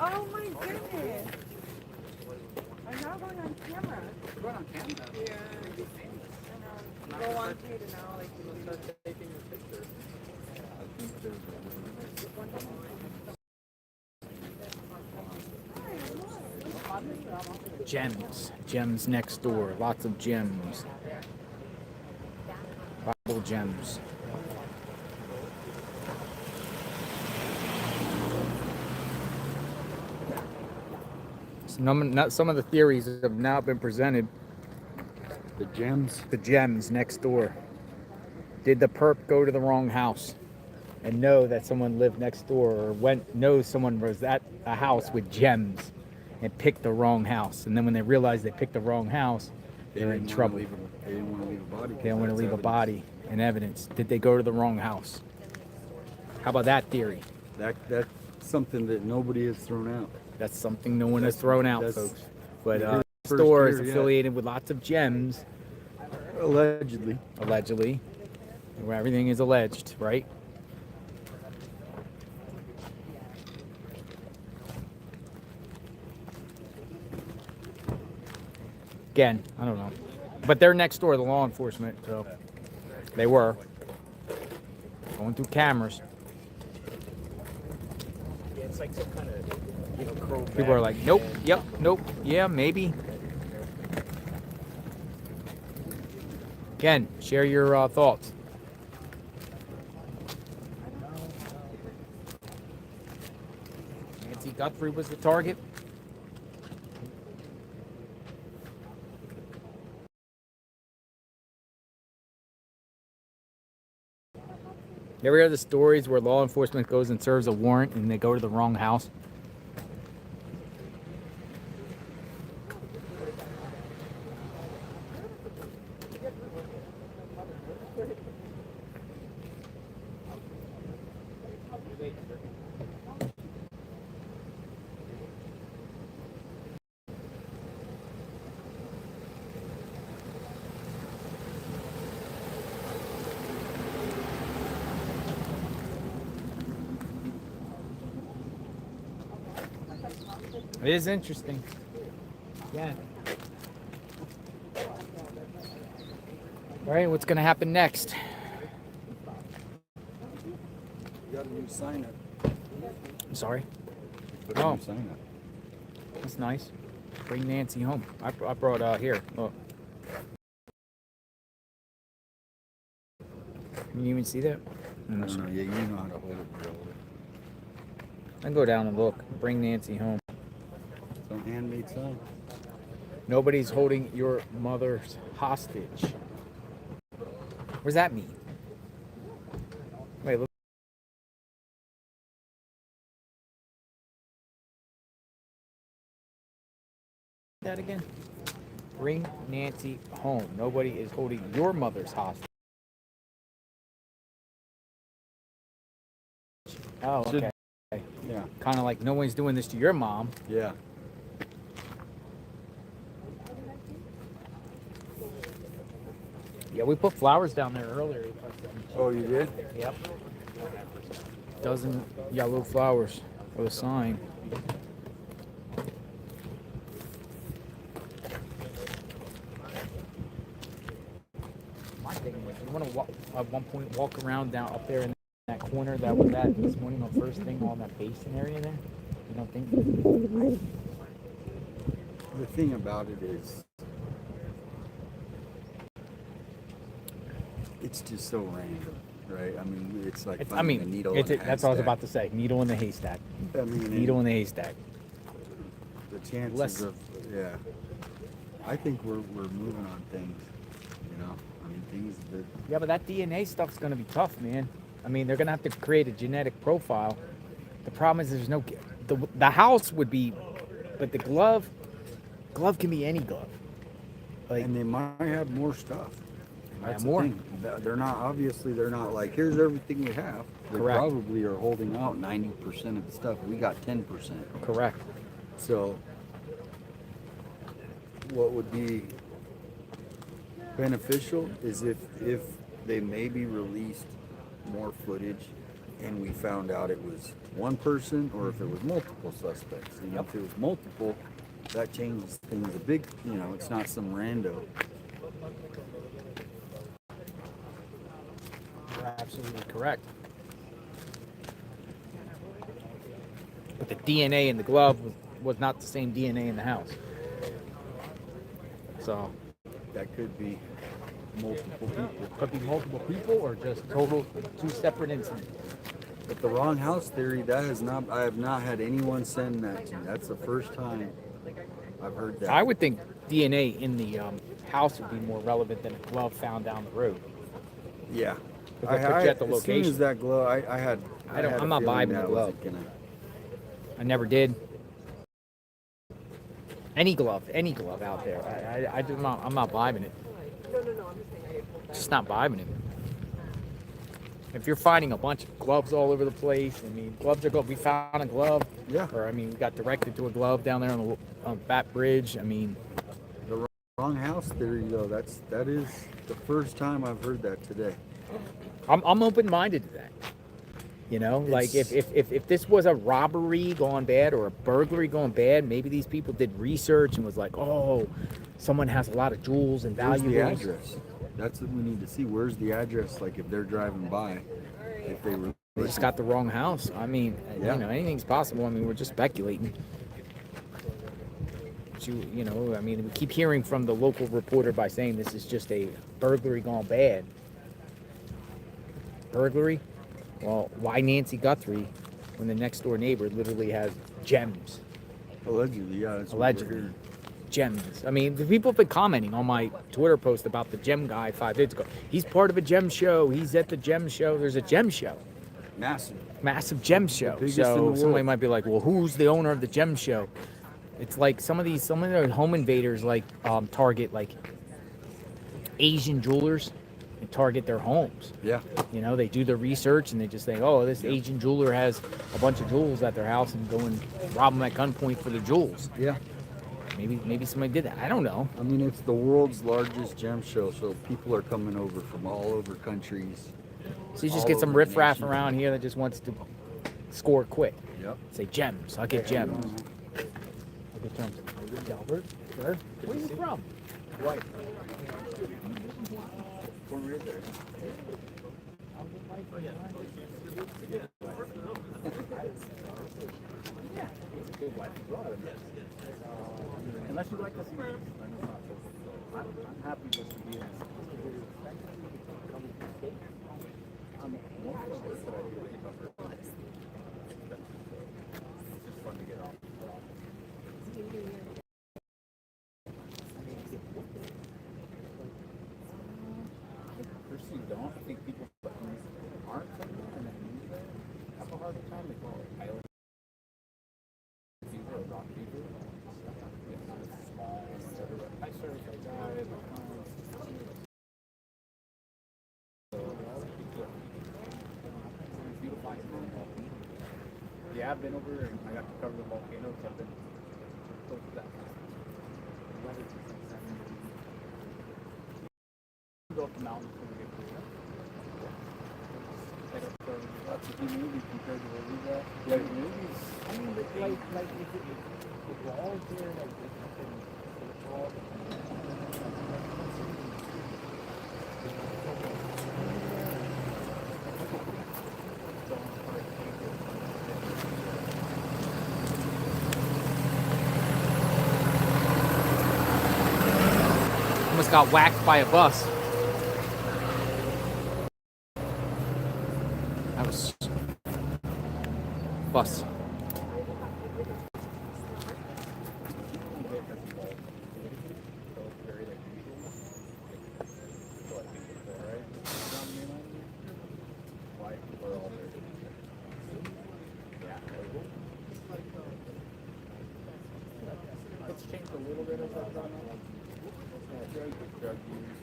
V: Oh my goodness. I'm not going on camera.
O: Going on camera?
V: Yeah. I know. Go on to it now, like you start taking a picture.
L: Gems next door, lots of gems. Bible gems. Some of the theories have now been presented.
M: The gems?
L: The gems next door. Did the perp go to the wrong house and know that someone lived next door, or know someone was at a house with gems and picked the wrong house? And then when they realized they picked the wrong house, they're in trouble.
M: They didn't want to leave a body.
L: They don't want to leave a body and evidence. Did they go to the wrong house? How about that theory?
M: That's something that nobody has thrown out.
L: That's something no one has thrown out, folks. But
M: the first
L: store is
M: theory,
L: affiliated with lots of gems.
M: Allegedly.
L: Allegedly. Where everything is alleged, right? Again, I don't know. But they're next door, the law enforcement, so they were. Going through cameras.
K: Yeah, it's like some kind of,
L: People are like, nope, yep, nope, yeah, maybe. Again, share your thoughts. Nancy Guthrie was the target. You ever hear the stories where law enforcement goes and serves a warrant and they go to the wrong house? It is interesting. Yeah. All right, what's going to happen next?
M: You got a new sign up.
L: I'm sorry.
M: Put a new sign up.
L: That's nice. Bring Nancy home. I brought here. Look. Can you even see that?
M: No, yeah, you know how to hold it, bro.
L: I go down and look. Bring Nancy home.
M: Some handmade sign.
L: Nobody's holding your mother's hostage. What does that mean? Wait, look. That again? Bring Nancy home. Nobody is holding your mother's hostage. Oh, okay.
M: Yeah.
L: Kind of like no one's doing this to your mom.
M: Yeah.
L: Yeah, we put flowers down there earlier.
M: Oh, you did?
L: Yep. Dozen yellow flowers with a sign. My thing was, you want to at one point walk around down up there in that corner that was at this morning, the first thing on that basin area there? You don't think?
M: The thing about it is, it's just so random, right? I mean, it's like finding a needle in a
L: that's what I was
M: haystack.
L: about to say. Needle in the haystack.
M: I mean,
L: Needle in the haystack.
M: The chances of, yeah. I think we're moving on things, you know? I mean, things that...
L: Yeah, but that DNA stuff's going to be tough, man. I mean, they're going to have to create a genetic profile. The problem is there's no... The house would be... But the glove can be any glove. Like,
M: and they might have more stuff. That's
L: more.
M: the thing. They're not, obviously, they're not like, here's everything you have. They
L: Correct.
M: probably are holding out 90% of the stuff. We got 10%.
L: Correct.
M: So, what would be beneficial is if they maybe released more footage and we found out it was one person or if it was multiple suspects. You know, if it was multiple, that changes things a big, you know, it's not some rando.
L: You're absolutely correct. But the DNA in the glove was not the same DNA in the house. So
M: that could be multiple people.
L: Could be multiple people or just total two separate incidents.
M: But the wrong house theory, that has not, I have not had anyone send that to me. That's the first time I've heard that.
L: I would think DNA in the house would be more relevant than a glove found down the road.
M: Yeah.
L: Because it puts you at the
M: as
L: location.
M: soon as that glove,
L: I'm not vibing the glove. I never did. Any glove out there. I'm not vibing it. Just not vibing it. If you're finding a bunch of gloves all over the place, I mean, gloves are good. We found a glove.
M: Yeah.
L: Or, I mean, we got directed to a glove down there on the Bat Bridge. I mean.
M: The wrong house theory, though, that is the first time I've heard that today.
L: I'm open-minded to that. You know, like if this was a robbery gone bad or a burglary gone bad, maybe these people did research and was like, oh, someone has a lot of jewels and valuables.
M: Where's the address? That's what we need to see. Where's the address? Like if they're driving by, if they were.
L: They just got the wrong house. I mean,
M: Yeah.
L: you know, anything's possible. I mean, we're just speculating. But you know, I mean, we keep hearing from the local reporter by saying this is just a burglary gone bad. Burglary? Well, why Nancy Guthrie when the next door neighbor literally has gems?
M: Allegedly, yeah. That's
L: Allegedly. Gems. I mean, the people have been commenting on my Twitter post about the gem guy 5 days ago. He's part of a gem show. He's at the gem show. There's a gem show. Massive gem show. So somebody might be like, well, who's the owner of the gem show? It's like some of the home invaders like target like Asian jewelers and target their homes.
M: Yeah.
L: You know, they do their research and they just think, oh, this Asian jeweler has a bunch of jewels at their house and go and rob them at gunpoint for the jewels.
M: Yeah.
L: Maybe somebody did that. I don't know.
M: I mean, it's the world's largest gem show, so people are coming over from all over countries.
L: So you just get some riffraff around here that just wants to score quick.
M: Yep.
L: Say gems. I'll get gems. I'll get gems. Albert, sir, where are you from?
M: White. From right there.
L: Unless you like this music. I'm happy just to be in don't. I think people aren't from there and then move there have a hard time. They call it island fever or rock fever. It's small and everywhere. I serve, I dive, yeah, I've been over and I got to cover the volcanoes. I've been close to that. The weather's go up the mountains when we get through. Lots of humidity compared to where we go. Yeah, movies. I mean, like if we're all there, like it's all. Almost got whacked by a bus. That was bus. It's changed a little bit as I've gone on. Drug use,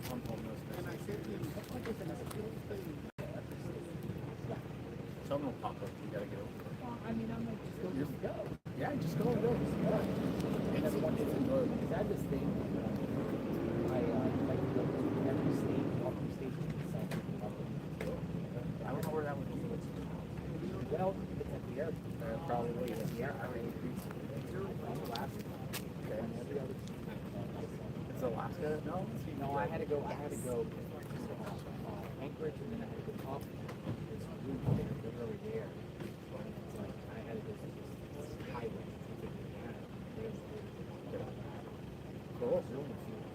L: homelessness. Someone will pop up. You gotta go. I mean, I'm like, just go. Yeah, just go and go. And then one day because I had this thing. I like to go to every state, walking station. I don't know where that would be. No, I had to go Anchorage, and then I had to go up. There's a route there, literally there. It's like I had to go to this highway. Cool.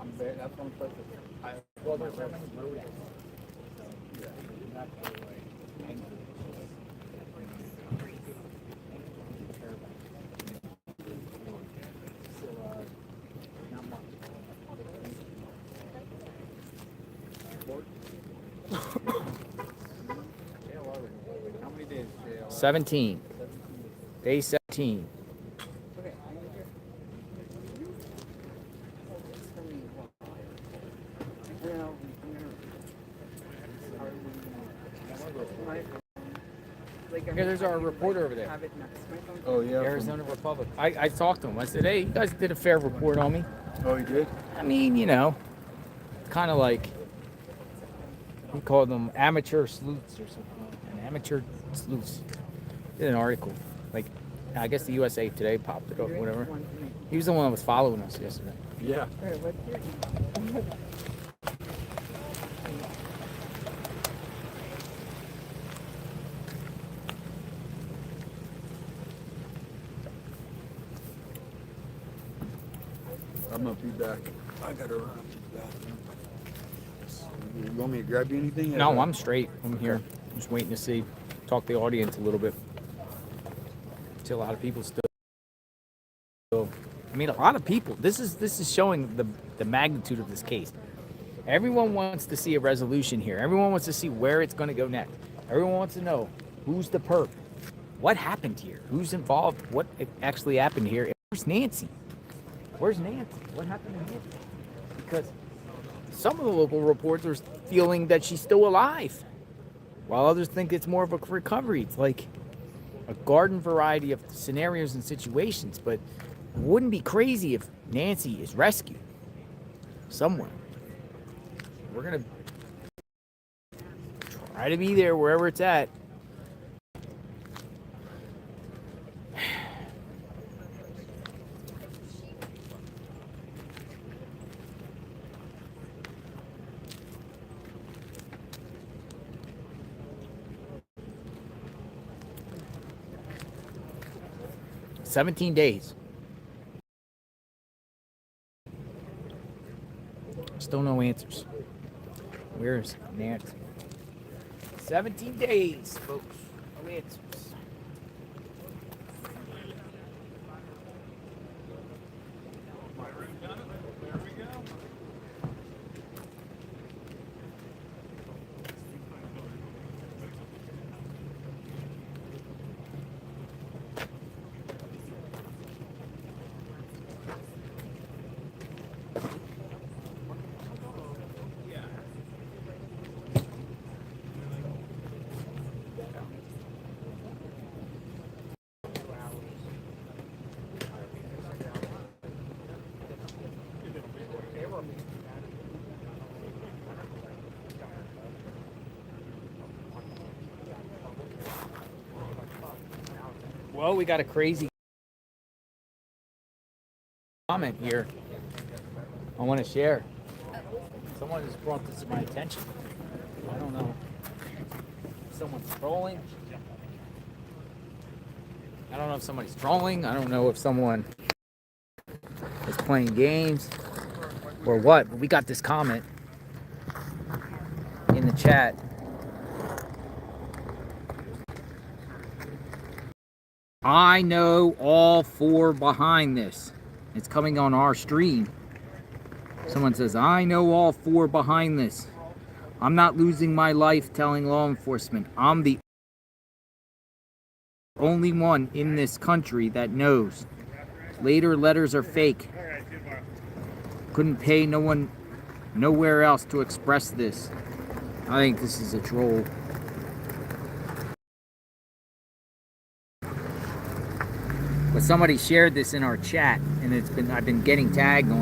L: I'm there. That's one place well, there's so many road accidents. So, yeah, not the way. Anchorage. Not much. 17. Day 17. Here, there's our reporter over there.
M: Oh, yeah.
L: Arizona Republic. I talked to him. I said, hey, you guys did a fair report on me.
M: Oh, you did?
L: I mean, you know, kind of like, we call them amateur sleuths or something. An amateur sleuths. Did an article. Like, I guess the USA Today popped it up, whatever. He was the one that was following us yesterday.
M: Yeah. I'm gonna be back. I gotta run up to the bathroom. You want me to grab you anything?
L: No, I'm straight. I'm here. Just waiting to see. Talk to the audience a little bit. See a lot of people still. I mean, a lot of people. This is showing the magnitude of this case. Everyone wants to see a resolution here. Everyone wants to see where it's going to go next. Everyone wants to know who's the perp, what happened here, who's involved, what actually happened here. And where's Nancy? Where's Nancy? What happened to Nancy? Because some of the local reports are feeling that she's still alive, while others think it's more of a recovery. It's like a garden variety of scenarios and situations, but it wouldn't be crazy if Nancy is rescued somewhere. We're gonna try to be there wherever it's at. "17 days. Still no answers. Where's Nancy? 17 days, folks. No answers. Well, we got a crazy comment here I want to share. Someone has brought this to my attention. I don't know if someone's trolling. I don't know if somebody's trolling. I don't know if someone is playing games or what. But we got this comment in the chat. I know all four behind this. It's coming on our stream. Someone says, I know all four behind this. I'm not losing my life telling law enforcement. I'm the only one in this country that knows. Later letters are fake. Couldn't pay no one nowhere else to express this. I think this is a troll. But somebody shared this in our chat, and I've been getting tagged on.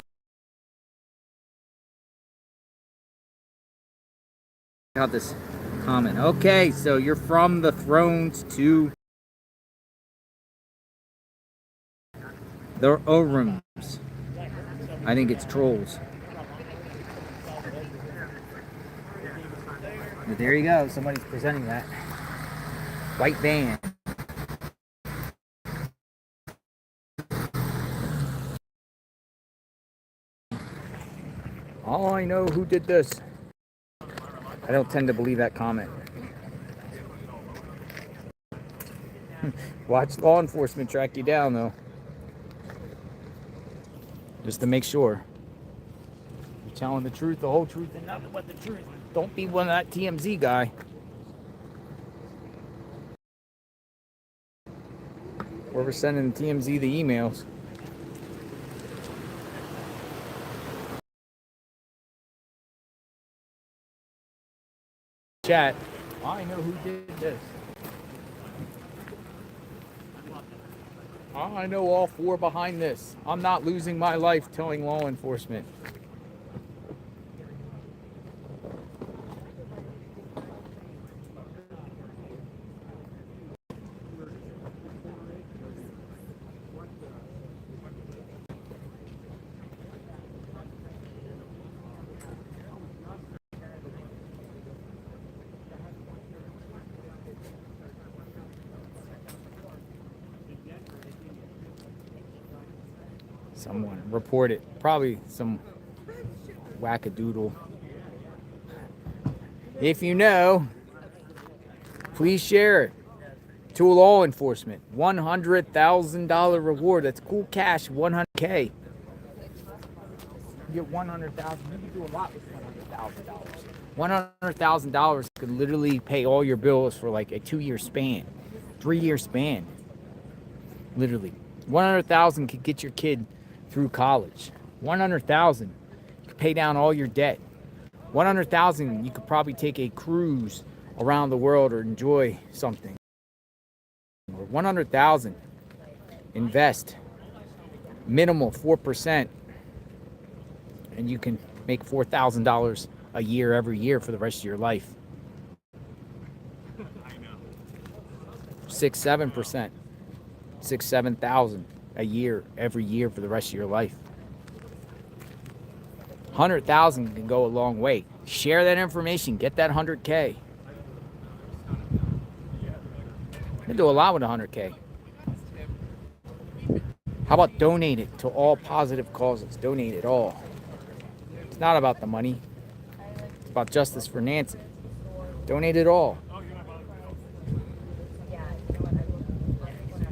L: Out this comment. Okay, so you're from the Thrones to the Orums. I think it's trolls. But there you go. Somebody's presenting that. White van. Oh, I know who did this. I don't tend to believe that comment. Watch law enforcement track you down, though. Just to make sure. You're telling the truth, the whole truth, and nothing but the truth. Don't be one of that TMZ guy. Whoever's sending TMZ the emails. Chat. I know who did this. I know all four behind this. I'm not losing my life telling law enforcement. Someone report it. Probably some wackadoodle. If you know, please share it to law enforcement. $100,000 reward. That's cool cash. 100K. You get 100,000. You can do a lot with $100,000. $100,000 could literally pay all your bills for like a 2-year span, 3-year span. Literally, 100,000 could get your kid through college. 100,000 could pay down all your debt. 100,000 you could probably take a cruise around the world or enjoy something. Or 100,000 invest minimal 4%, and you can make $4,000 a year every year for the rest of your life. 6-7%, 6-7,000 a year every year for the rest of your life. 100,000 can go a long way. Share that information. Get that 100K. You can do a lot with 100K. How about donate it to all positive causes? Donate it all. It's not about the money. It's about justice for Nancy. Donate it all.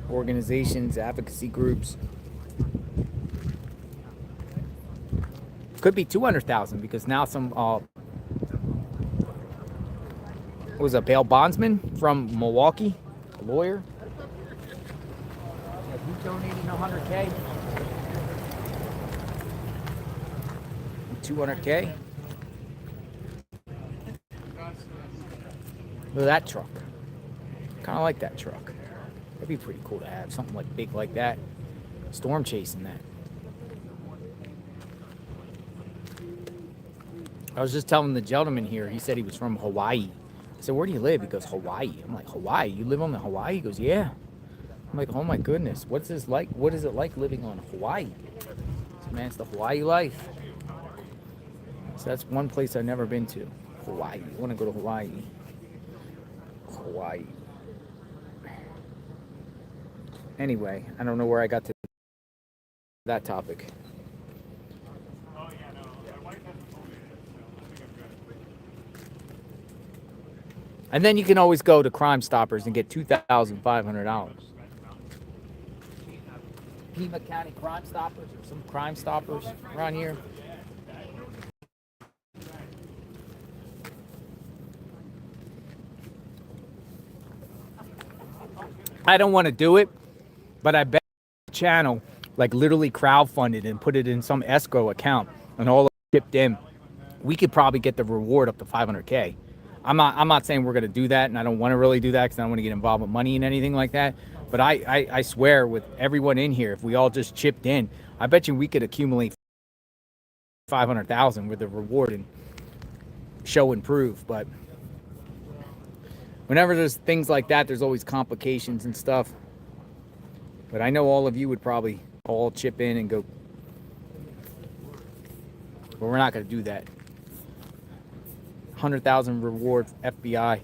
L: Organizations, advocacy groups. Could be 200,000 because now some was a bail bondsman from Milwaukee, a lawyer. Yeah, he's donating 100K. 200K. Look at that truck. Kind of like that truck. That'd be pretty cool to have something like big like that. Storm chasing that. I was just telling the gentleman here, he said he was from Hawaii. I said, where do you live? He goes, Hawaii. I'm like, Hawaii? You live on the Hawaii? He goes, yeah. I'm like, oh my goodness, what's this like? What is it like living on Hawaii? So, man, it's the Hawaii life. So that's one place I've never been to. Hawaii. I want to go to Hawaii. Hawaii. Anyway, I don't know where I got to that topic. And then you can always go to Crime Stoppers and get $2,500. Pima County Crime Stoppers or some Crime Stoppers around here. I don't want to do it, but I bet the channel like literally crowdfunded and put it in some escrow account and all chipped in. We could probably get the reward up to 500K. I'm not saying we're going to do that, and I don't want to really do that because I don't want to get involved with money and anything like that. But I swear with everyone in here, if we all just chipped in, I bet you we could accumulate 500,000 with the reward and show and prove. But whenever there's things like that, there's always complications and stuff. But I know all of you would probably all chip in and go. But we're not going to do that. 100,000 reward FBI.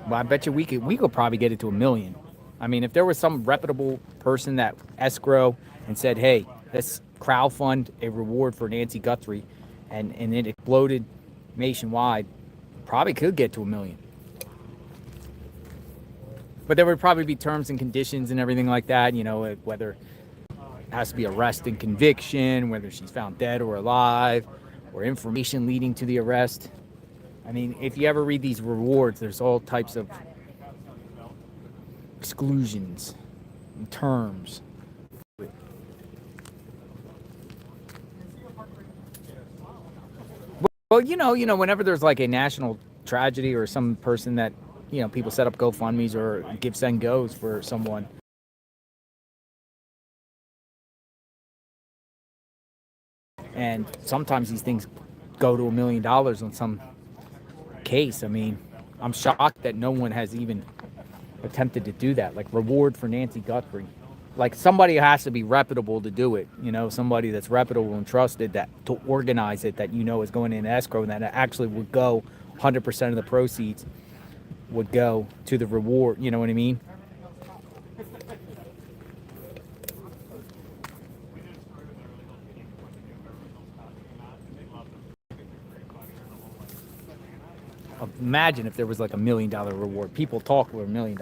L: Well, I bet you we could probably get it to $1 million. I mean, if there was some reputable person that escrow and said, "Hey, let's crowdfund a reward for Nancy Guthrie," and it exploded nationwide, probably could get to $1 million. But there would probably be terms and conditions and everything like that. You know, whether it has to be arrest and conviction, whether she's found dead or alive, or information leading to the arrest. I mean, if you ever read these rewards, there's all types of exclusions and terms. Well, you know, whenever there's like a national tragedy or some person that, you know, people set up GoFundMes or send goes for someone. And sometimes these things go to $1 million on some case. I mean, I'm shocked that no one has even attempted to do that. Like reward for Nancy Guthrie. Like somebody has to be reputable to do it. You know, somebody that's reputable and trusted that to organize it, that you know is going in escrow, and that it actually would go 100% of the proceeds would go to the reward. You know what I mean? Imagine if there was like $1 million reward. People talk for $1 million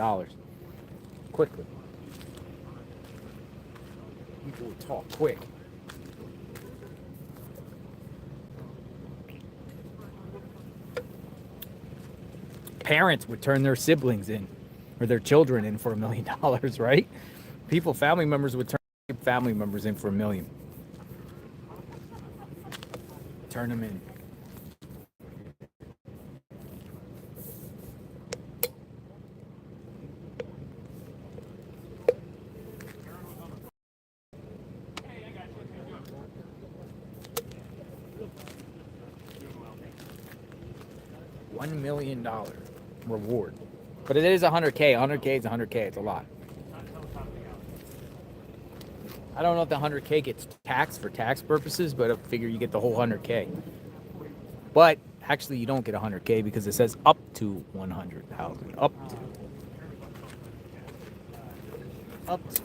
L: quickly. People would talk quick. Parents would turn their siblings in or their children in for $1 million, right? Family members would turn family members in for $1 million. Turn them in. $1 million reward. But it is 100K. 100K is 100K. It's a lot. I don't know if the 100K gets taxed for tax purposes, but I figure you get the whole 100K. But actually, you don't get 100K because it says up to 100,000. Up to. Up to.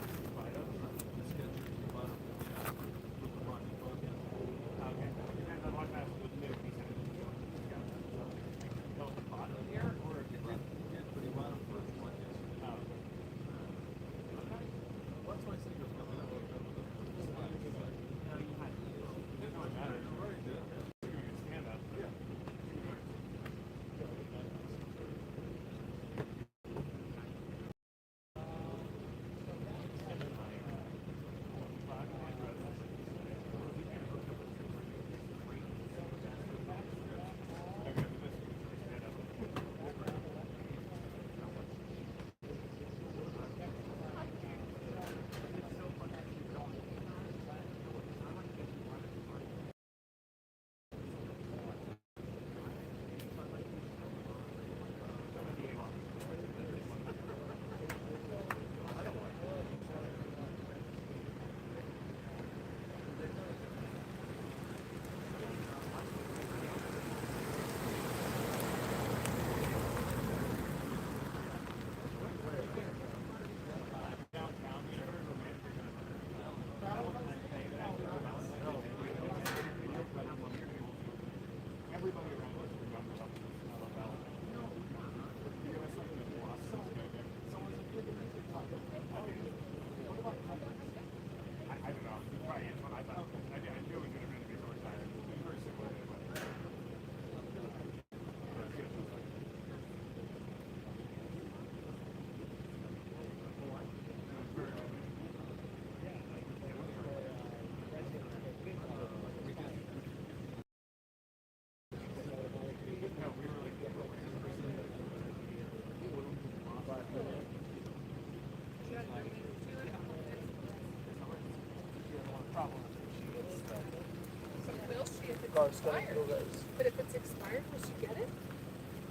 V: But if it's expired, will she get it?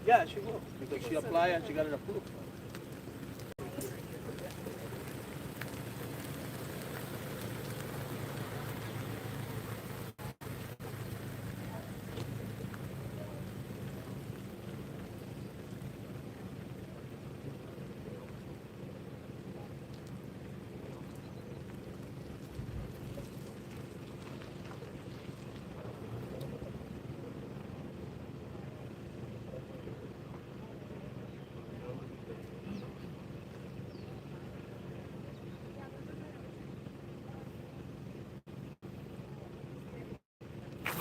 O: Yeah, she will, because she applied and she got it approved.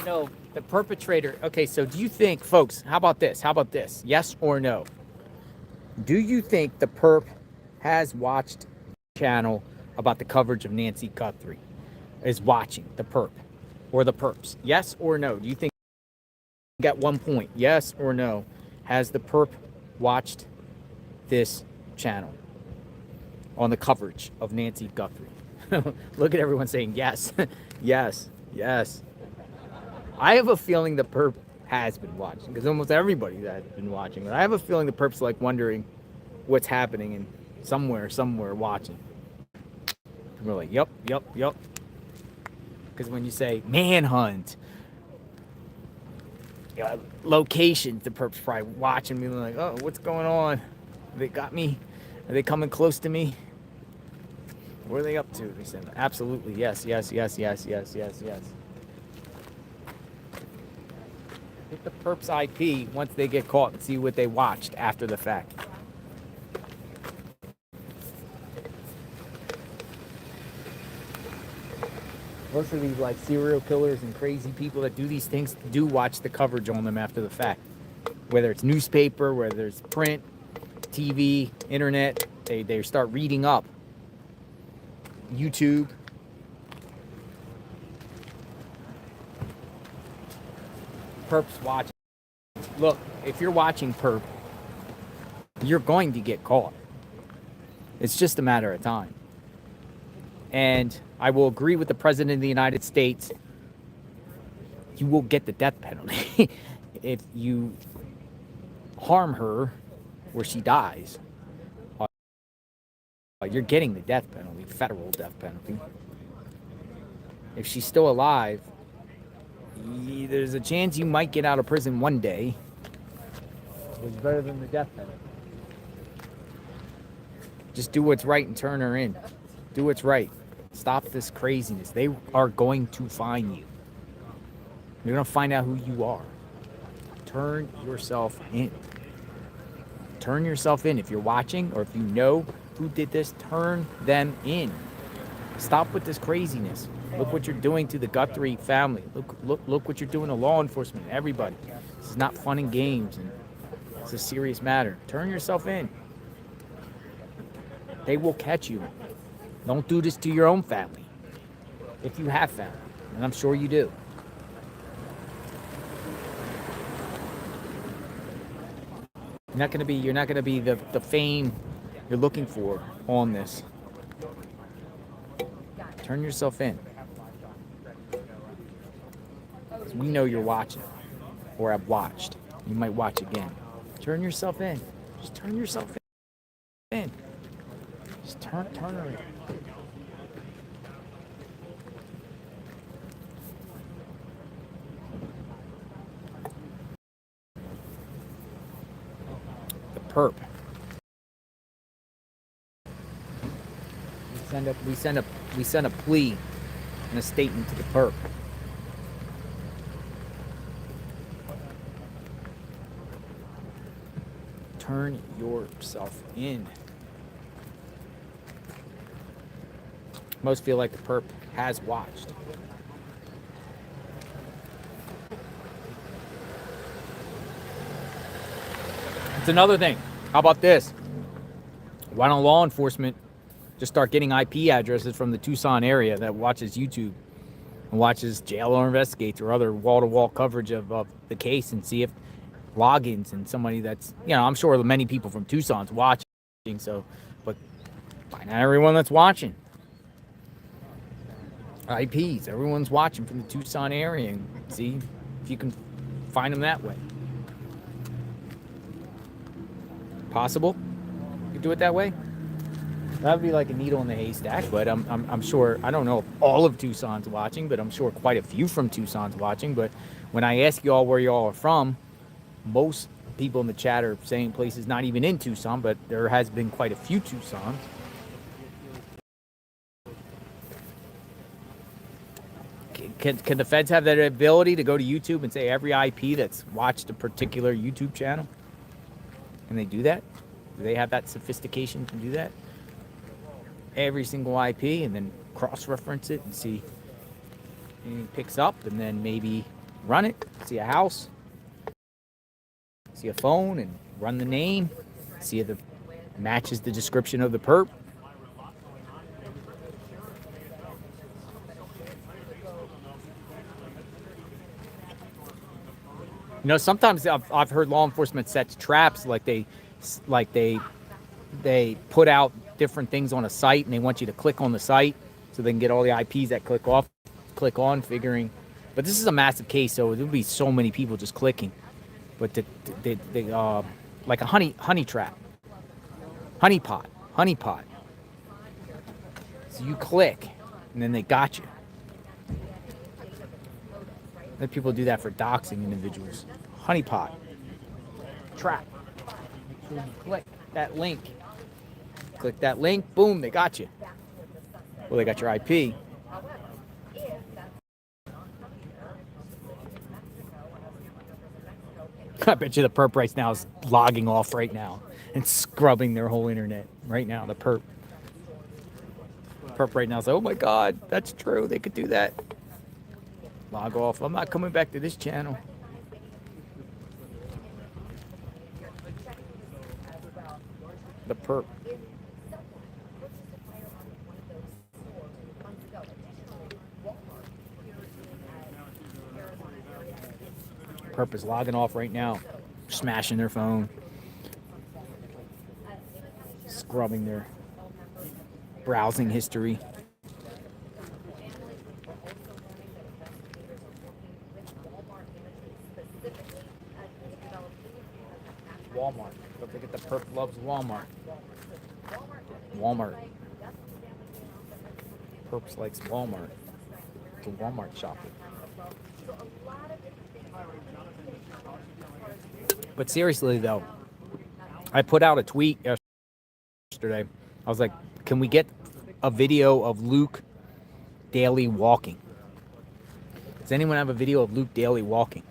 L: No, the perpetrator. Okay, so do you think, folks, how about this? How about this? Yes or no? Do you think the perp has watched channel about the coverage of Nancy Guthrie? Is watching the perp or the perps? Yes or no? Do you think at one point, yes or no, has the perp watched this channel on the coverage of Nancy Guthrie? Look at everyone saying yes, yes, yes. I have a feeling the perp has been watching, because almost everybody has been watching. But I have a feeling the perp's like wondering what's happening and somewhere watching. And we're like, yep. Because when you say manhunt, locations, the perp's probably watching me like, oh, what's going on? They got me? Are they coming close to me? What are they up to? They said, absolutely, yes. Hit the perp's IP once they get caught and see what they watched after the fact. Most of these like serial killers and crazy people that do these things do watch the coverage on them after the fact. Whether it's newspaper, whether it's print, TV, internet, they start reading up. YouTube. Perp's watching. Look, if you're watching perp, you're going to get caught. It's just a matter of time. And I will agree with the President of the United States. You will get the death penalty if you harm her where she dies. You're getting the death penalty, federal death penalty. If she's still alive, there's a chance you might get out of prison one day. It's better than the death penalty. Just do what's right and turn her in. Do what's right. Stop this craziness. They are going to find you. They're going to find out who you are. Turn yourself in. Turn yourself in. If you're watching or if you know who did this, turn them in. Stop with this craziness. Look what you're doing to the Guthrie family. Look what you're doing to law enforcement, everybody. This is not fun and games, and it's a serious matter. Turn yourself in. They will catch you. Don't do this to your own family. If you have family, and I'm sure you do. You're not gonna be the fame you're looking for on this. Turn yourself in. We know you're watching, or have watched. You might watch again. Turn yourself in. Just turn yourself in. Just turn her in. The perp. We send a plea and a statement to the perp. Turn yourself in. Most feel like the perp has watched. It's another thing. How about this? Why don't law enforcement just start getting IP addresses from the Tucson area that watches YouTube and watches Jail or Investigates or other wall-to-wall coverage of the case, and see if logins and somebody that's, I'm sure many people from Tucson's watching, so, but find out everyone that's watching. IPs, everyone's watching from the Tucson area, and see if you can find them that way. Possible? You could do it that way? That would be like a needle in the haystack, but I'm sure, I don't know if all of Tucson's watching, but I'm sure quite a few from Tucson's watching. But when I ask y'all where y'all are from, most people in the chat are saying places not even in Tucson, but there has been quite a few Tucsons. Can the feds have that ability to go to YouTube and say every IP that's watched a particular YouTube channel? Can they do that? Do they have that sophistication to do that? Every single IP, and then cross-reference it and see anything picks up, and then maybe run it, see a house, see a phone, and run the name, see if it matches the description of the perp. You know, sometimes I've heard law enforcement sets traps, like they put out different things on a site and they want you to click on the site so they can get all the IPs that click on, figuring. But this is a massive case, so there would be so many people just clicking. But like a honey trap, honey pot. So you click, and then they got you. Let people do that for doxing individuals. Honeypot. Trap. So you click that link. Click that link, boom, they got you. Well, they got your IP. I bet you the perp right now is logging off right now and scrubbing their whole internet right now. The perp right now is like, oh my God, that's true. They could do that. Log off. I'm not coming back to this channel. The perp. Perp is logging off right now, smashing their phone, scrubbing their browsing history. Walmart. Don't forget the perp loves Walmart. Perps likes Walmart. It's a Walmart shopper. But seriously though, I put out a tweet yesterday. I was like, can we get a video of Luke Daly walking? Does anyone have a video of Luke Daly walking?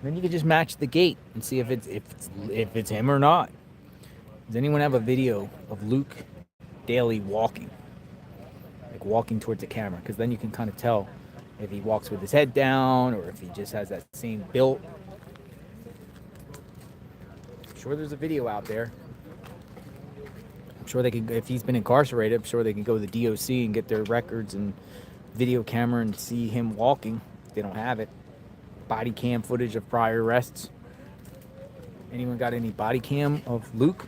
L: Then you can just match the gait and see if it's him or not. Does anyone have a video of Luke Daly walking? Like walking towards the camera, because then you can kind of tell if he walks with his head down or if he just has that same build. I'm sure there's a video out there. I'm sure they can, if he's been incarcerated, I'm sure they can go to the DOC and get their records and video camera and see him walking if they don't have it. Body cam footage of prior arrests. Anyone got any body cam of Luke?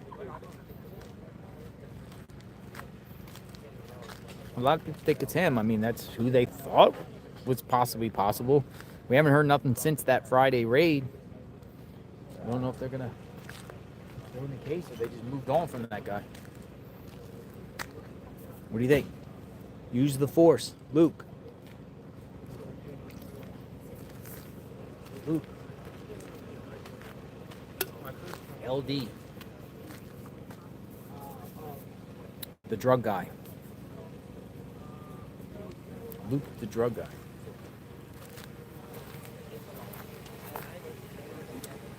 L: A lot of people think it's him. I mean, that's who they thought was possibly possible. We haven't heard nothing since that Friday raid. I don't know if they're gonna go in the case or they just moved on from that guy. What do you think? Use the force. Luke. LD. The drug guy. Luke the drug guy.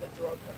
L: The drug guy.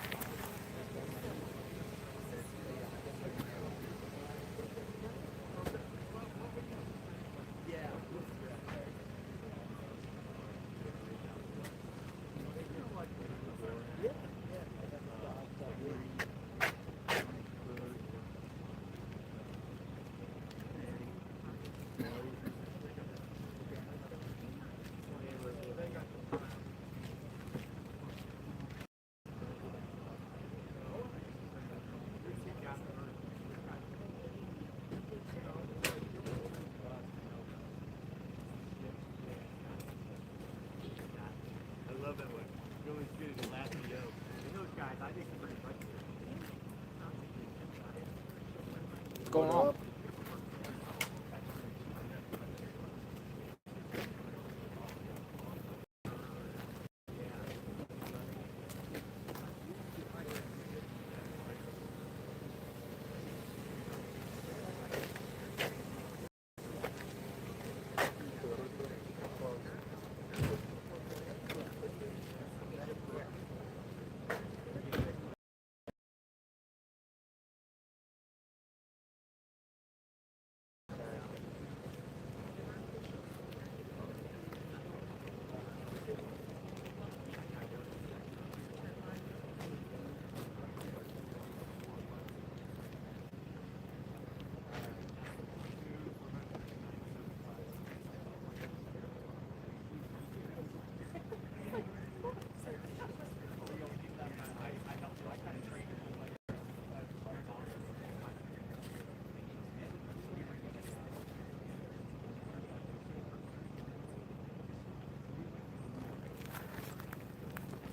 L: What's going on?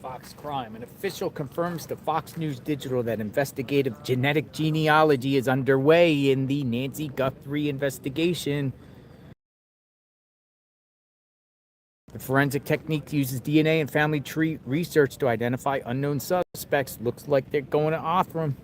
L: Fox Crime. An official confirms to Fox News Digital that investigative genetic genealogy is underway in the Nancy Guthrie investigation. The forensic technique uses DNA and family tree research to identify unknown suspects. Looks like they're going to Othram.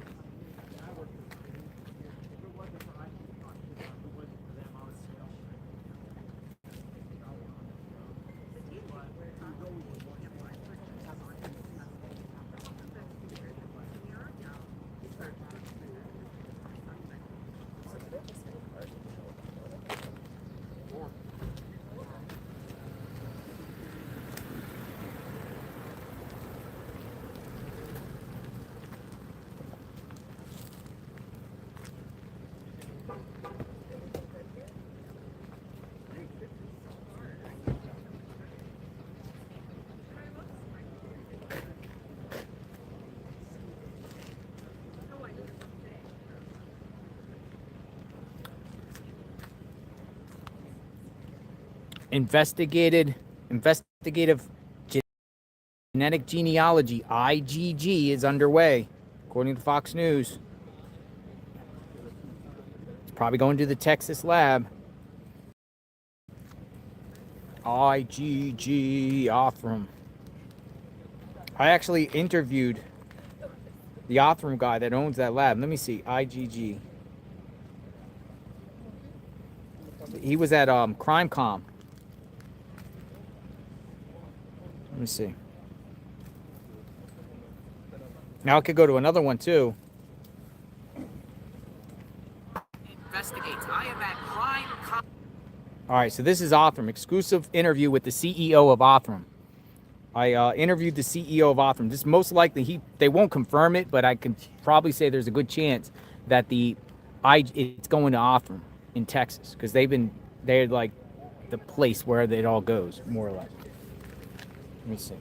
L: Investigative genetic genealogy, IgG, is underway, according to Fox News. It's probably going to the Texas lab. IgG, Othram. I actually interviewed the Othram guy that owns that lab. Let me see, IgG. He was at CrimeCom. Let me see. Now I could go to another one too. Investigates. I am at CrimeCom. All right, so this is Othram. Exclusive interview with the CEO of Othram. I interviewed the CEO of Othram. This most likely they won't confirm it, but I can probably say there's a good chance that it's going to Othram in Texas because they're like the place where it all goes, more or less. Let me see.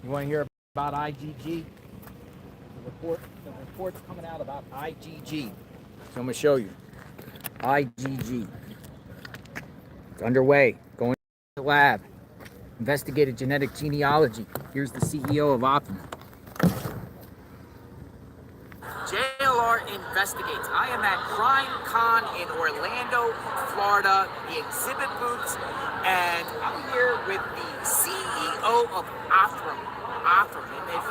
L: You want to hear about IgG? The report's coming out about IgG. So I'm going to show you. IgG. It's underway. Going to the lab. Investigative genetic genealogy. Here's the CEO of Othram. JLR investigates. I am at CrimeCon in Orlando, Florida, the exhibit booths, and I'm here with the CEO of Othram. And if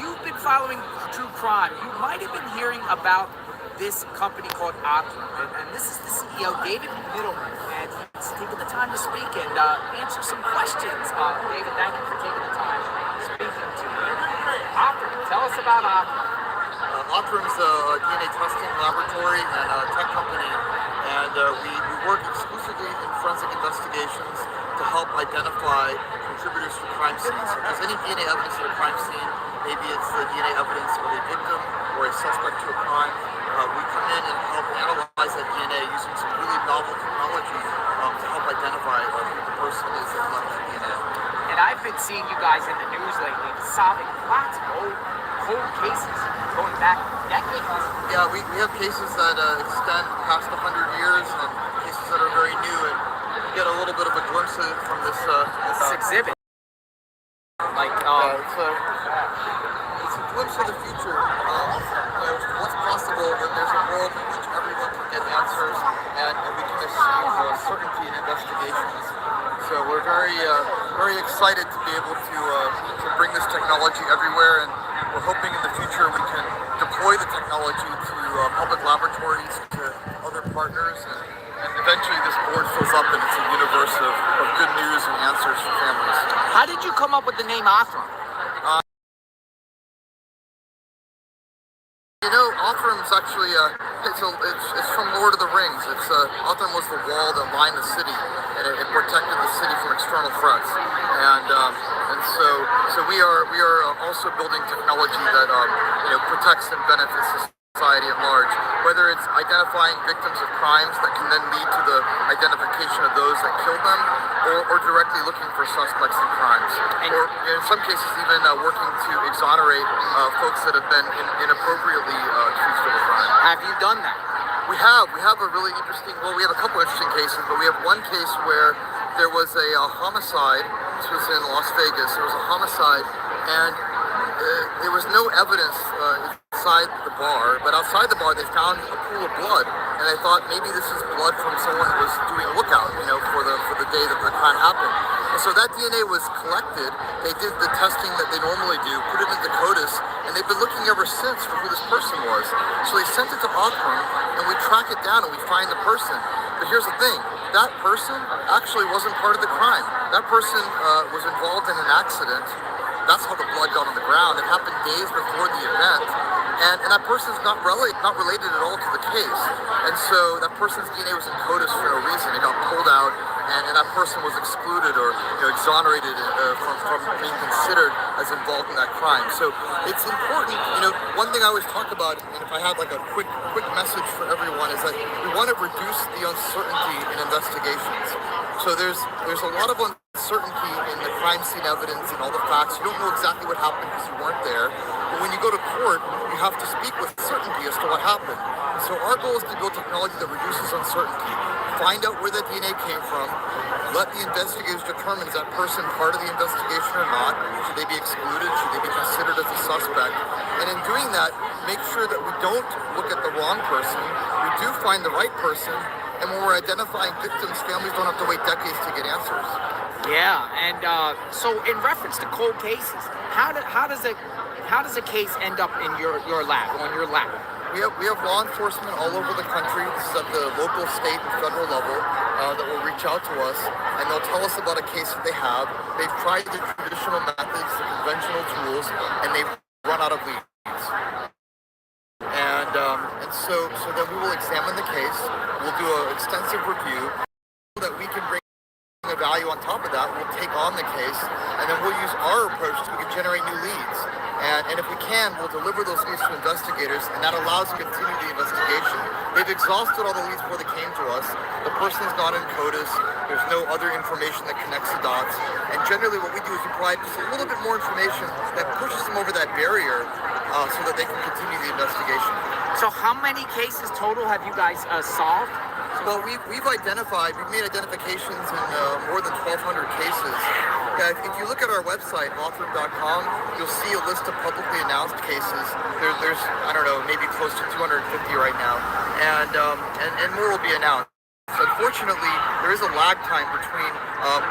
L: you've been following true crime, you might have been hearing about this company called Othram. And this is the CEO, David Middleman, and he's taking the time to speak and answer some questions. David, thank you for taking the time speaking to me. Othram, tell us about Othram.
Q: Othram's a DNA testing laboratory and a tech company, and we work exclusively in forensic investigations to help identify contributors to crime scenes. So if there's any DNA evidence at a crime scene, maybe it's the DNA evidence of a victim or a suspect to a crime, we come in and help analyze that DNA using some really novel technology to help identify who the person is that left that DNA.
L: And I've been seeing you guys in the news lately solving lots of cold cases going back decades.
Q: Yeah, we have cases that extend past 100 years and cases that are very new, and you get a little bit of a glimpse of it from this
L: exhibit.
Q: It's a glimpse of the future. What's possible when there's a world in which everyone can get answers and we can achieve certainty in investigations. So we're very excited to be able to bring this technology everywhere, and we're hoping in the future we can deploy the technology to public laboratories, to other partners, and eventually this board fills up and it's a universe of good news and answers for families.
L: How did you come up with the name Othram?
Q: Othram's actually, it's from Lord of the Rings. Othram was the wall that lined the city, and it protected the city from external threats. And so we are also building technology that protects and benefits society at large, whether it's identifying victims of crimes that can then lead to the identification of those that killed them, or directly looking for suspects in crimes, or in some cases even working to exonerate folks that have been inappropriately accused of a crime.
L: Have you done that?
Q: We have a really interesting, we have a couple interesting cases, but we have one case where there was a homicide This was in Las Vegas. There was a homicide, and there was no evidence inside the bar, but outside the bar they found a pool of blood, and they thought maybe this is blood from someone who was doing a lookout, for the day that the crime happened. And so that DNA was collected. They did the testing that they normally do, put it into CODIS, and they've been looking ever since for who this person was. So they sent it to Auckland, and we track it down and we find the person. But here's the thing, that person actually wasn't part of the crime. That person was involved in an accident. That's how the blood got on the ground. It happened days before the event. And that person's not related at all to the case. And so that person's DNA was in CODIS for no reason. It got pulled out, and that person was excluded or exonerated from being considered as involved in that crime. So it's important. One thing I always talk about, and if I had like a quick message for everyone, is that we want to reduce the uncertainty in investigations. So there's a lot of uncertainty in the crime scene evidence and all the facts. You don't know exactly what happened because you weren't there. But when you go to court, you have to speak with certainty as to what happened. So our goal is to build technology that reduces uncertainty. Find out where the DNA came from. Let the investigators determine is that person part of the investigation or not. Should they be excluded? Should they be considered as a suspect? And in doing that, make sure that we don't look at the wrong person. We do find the right person. And when we're identifying victims, families don't have to wait decades to get answers.
L: Yeah, and so in reference to cold cases, how does a case end up in your lab, on your lab?
Q: We have law enforcement all over the country. This is at the local, state, and federal level that will reach out to us, and they'll tell us about a case that they have. They've tried the traditional methods, the conventional tools, and they've run out of leads. And so then we will examine the case. We'll do an extensive review so that we can bring the value on top of that. We'll take on the case, and then we'll use our approach so we can generate new leads. And if we can, we'll deliver those leads to investigators, and that allows us to continue the investigation. They've exhausted all the leads before they came to us. The person's not in CODIS. There's no other information that connects the dots. And generally what we do is we provide just a little bit more information that pushes them over that barrier so that they can continue the investigation.
L: So how many cases total have you guys solved?
Q: Well, we've made identifications in more than 1,200 cases. If you look at our website, author.com, you'll see a list of publicly announced cases. There's I don't know, maybe close to 250 right now, and more will be announced. Unfortunately, there is a lag time between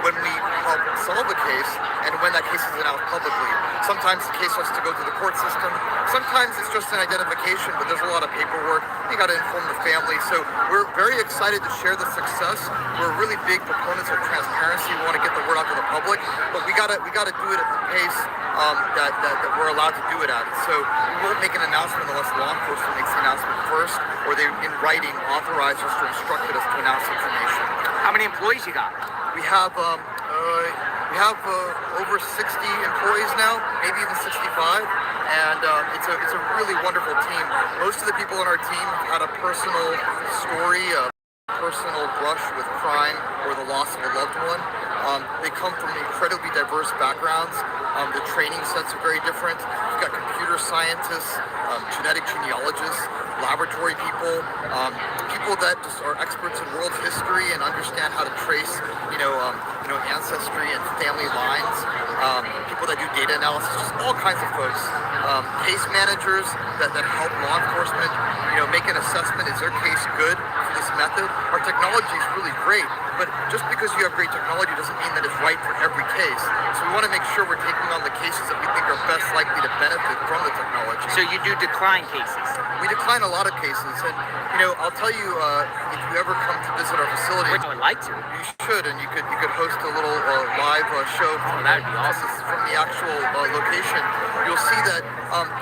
Q: when we help solve the case and when that case is announced publicly. Sometimes the case has to go through the court system. Sometimes it's just an identification, but there's a lot of paperwork. You got to inform the family. So we're very excited to share the success. We're really big proponents of transparency. We want to get the word out to the public, but we got to do it at the pace that we're allowed to do it at. So we won't make an announcement unless law enforcement makes the announcement first, or they, in writing, authorize us or instructed us to announce information.
L: How many employees you got?
Q: We have over 60 employees now, maybe even 65, and it's a really wonderful team. Most of the people on our team have had a personal story, a personal brush with crime or the loss of a loved one. They come from incredibly diverse backgrounds. The training sets are very different. We've got computer scientists, genetic genealogists, laboratory people, people that just are experts in world history and understand how to trace, ancestry and family lines. People that do data analysis, just all kinds of folks. Case managers that help law enforcement, make an assessment. Is their case good for this method? Our technology is really great, but just because you have great technology doesn't mean that it's right for every case. So we want to make sure we're taking on the cases that we think are best likely to benefit from the technology.
L: So you do decline cases?
Q: We decline a lot of cases, and I'll tell you, if you ever come to visit our facility,
L: I would like to.
Q: You should, and you could host a little live show from,
L: that'd be awesome.
Q: From the actual location. You'll see that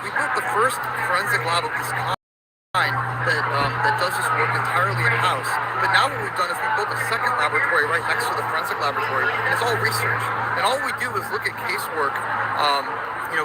Q: we built the first forensic lab of this kind that does this work entirely in-house. But now what we've done is we built a second laboratory right next to the forensic laboratory, and it's all research. And all we do is look at casework,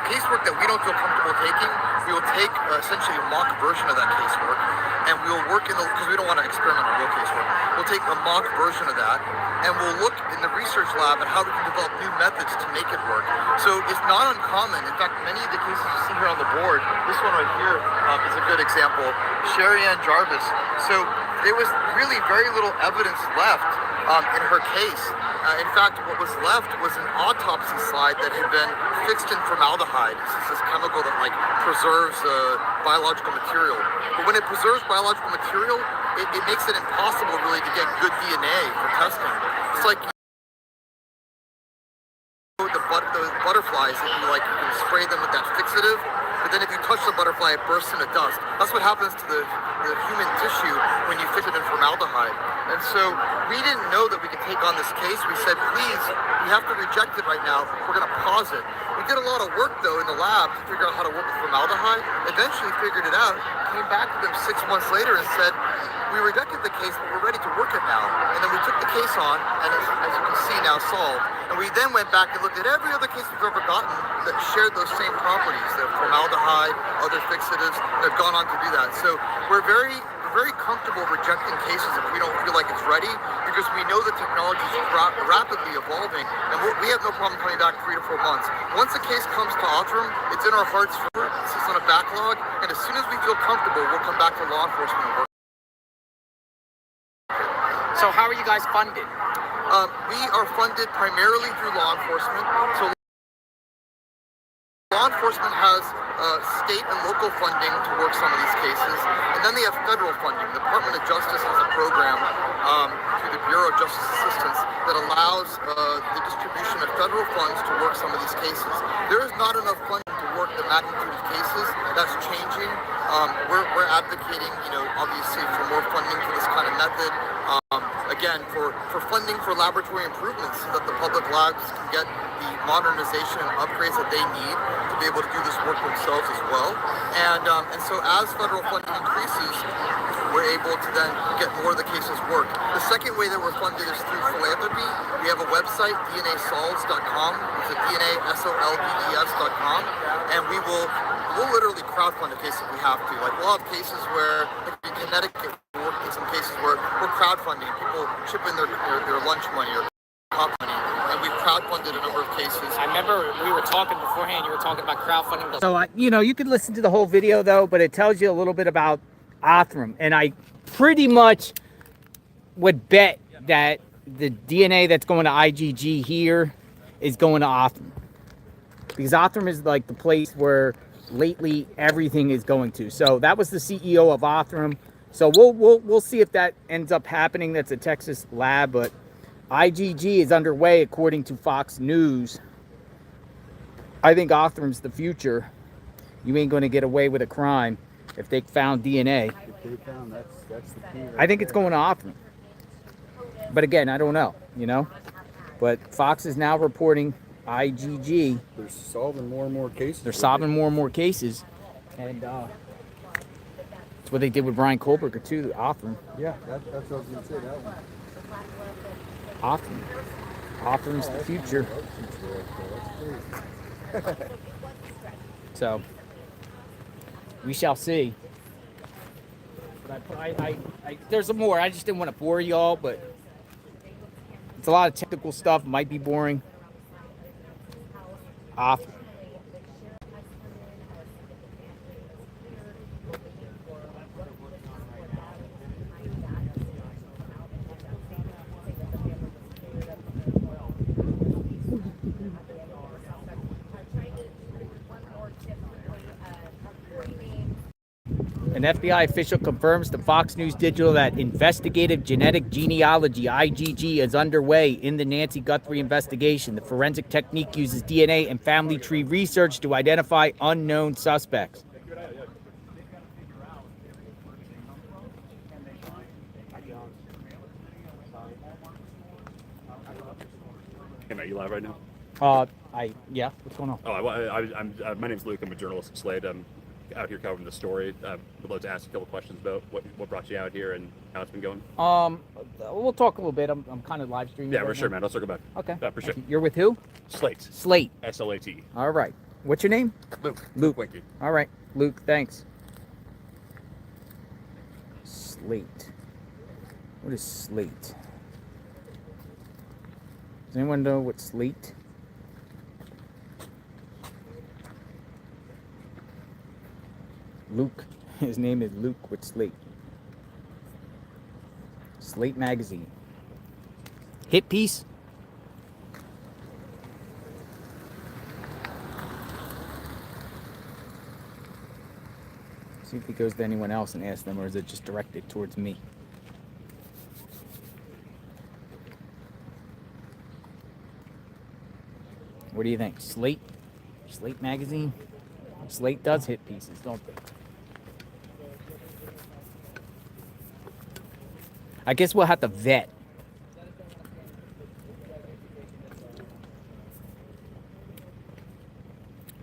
Q: casework that we don't feel comfortable taking. We will take essentially a mock version of that casework, and we will work because we don't want to experiment on real casework. We'll take a mock version of that, and we'll look in the research lab at how we can develop new methods to make it work. So it's not uncommon. In fact, many of the cases you see here on the board, this one right here is a good example. Sherry Ann Jarvis. So there was really very little evidence left in her case. In fact, what was left was an autopsy slide that had been fixed in formaldehyde. This is this chemical that like preserves biological material. But when it preserves biological material, it makes it impossible really to get good DNA for testing. It's like the butterflies that you can spray them with that fixative, but then if you touch the butterfly, it bursts into dust. That's what happens to the human tissue when you fix it in formaldehyde. And so we didn't know that we could take on this case. We said, please, we have to reject it right now. We're going to pause it. We did a lot of work, though, in the lab to figure out how to work with formaldehyde. Eventually figured it out, came back to them 6 months later and said, we rejected the case, but we're ready to work it now. And then we took the case on, and as you can see now, solved. And we then went back and looked at every other case we've ever gotten that shared those same properties, the formaldehyde, other fixatives, that have gone on to do that. So we're very comfortable rejecting cases if we don't feel like it's ready, because we know the technology is rapidly evolving, and we have no problem coming back 3 to 4 months. Once a case comes to Othram, it's in our hearts for this is on a backlog, and as soon as we feel comfortable, we'll come back to law enforcement and work.
L: So how are you guys funded?
Q: We are funded primarily through law enforcement. So law enforcement has state and local funding to work some of these cases, and then they have federal funding. The Department of Justice has a program through the Bureau of Justice Assistance that allows the distribution of federal funds to work some of these cases. There is not enough funding to work the magnitude of cases. That's changing. We're advocating, obviously for more funding for this kind of method. Again, for funding for laboratory improvements so that the public labs can get the modernization and upgrades that they need to be able to do this work themselves as well. And so as federal funding increases, we're able to then get more of the cases work. The second way that we're funded is through philanthropy. We have a website, DNAsolves.com. It's a DNAsolves.com. And we'll literally crowdfund a case if we have to. Like, we'll have cases where, like in Connecticut, we're working some cases where we're crowdfunding. People chip in their lunch money or pop money. And we've crowdfunded a number of cases.
L: I remember we were talking beforehand, you were talking about crowdfunding. So, you could listen to the whole video, though, but it tells you a little bit about Othram. And I pretty much would bet that the DNA that's going to IGG here is going to Othram. Because Othram is like the place where lately everything is going to. So that was the CEO of Othram. So we'll see if that ends up happening. That's a Texas lab, but IGG is underway according to Fox News. I think Othram's the future. You ain't going to get away with a crime if they found DNA.
M: If they found, that's the key.
L: I think it's going to Othram. But again, I don't know, But Fox is now reporting IGG.
M: They're solving more and more cases.
L: They're solving more and more cases. And that's what they did with Brian Kohlberger, too, Othram.
M: Yeah, that's what I was going to say, that one.
L: Othram's the future. So, we shall see. But there's some more. I just didn't want to bore y'all, but it's a lot of technical stuff. Might be boring. Othram. An FBI official confirms to Fox News Digital that investigative genetic genealogy, IGG, is underway in the Nancy Guthrie investigation. The forensic technique uses DNA and family tree research to identify unknown suspects.
R: Hey, Matt, you live right now?
L: Yeah, what's going on?
R: Oh, my name's Luke. I'm a journalist at Slate. I'm out here covering the story. Would love to ask a couple questions about what brought you out here and how it's been going.
L: We'll talk a little bit. I'm kind of live streaming.
R: Yeah,
L: right
R: for sure,
L: now.
R: man. I'll circle back.
L: Okay.
R: Yeah, for sure.
L: You're with who?
R: Slate.
L: Slate.
R: SLAT.
L: All right. What's your name?
R: Luke.
L: Luke.
R: Thank you.
L: All right. Luke, thanks. Slate. What is Slate? Does anyone know what Slate? Luke. His name is Luke with Slate. Slate magazine. Hit piece. See if he goes to anyone else and asks them, or is it just directed towards me? What do you think? Slate? Slate magazine? Slate does hit pieces, don't they? I guess we'll have to vet.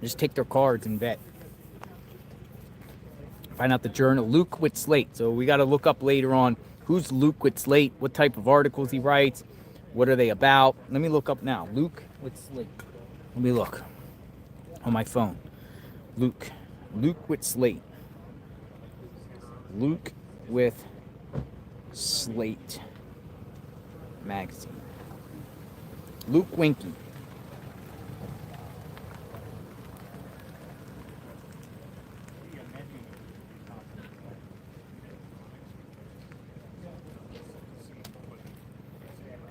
L: Just take their cards and vet. Find out the journal. Luke with Slate. So we got to look up later on who's Luke with Slate, what type of articles he writes, what are they about. Let me look up now. Luke with Slate. Let me look on my phone. Luke with Slate. Luke with Slate magazine. Luke Winky.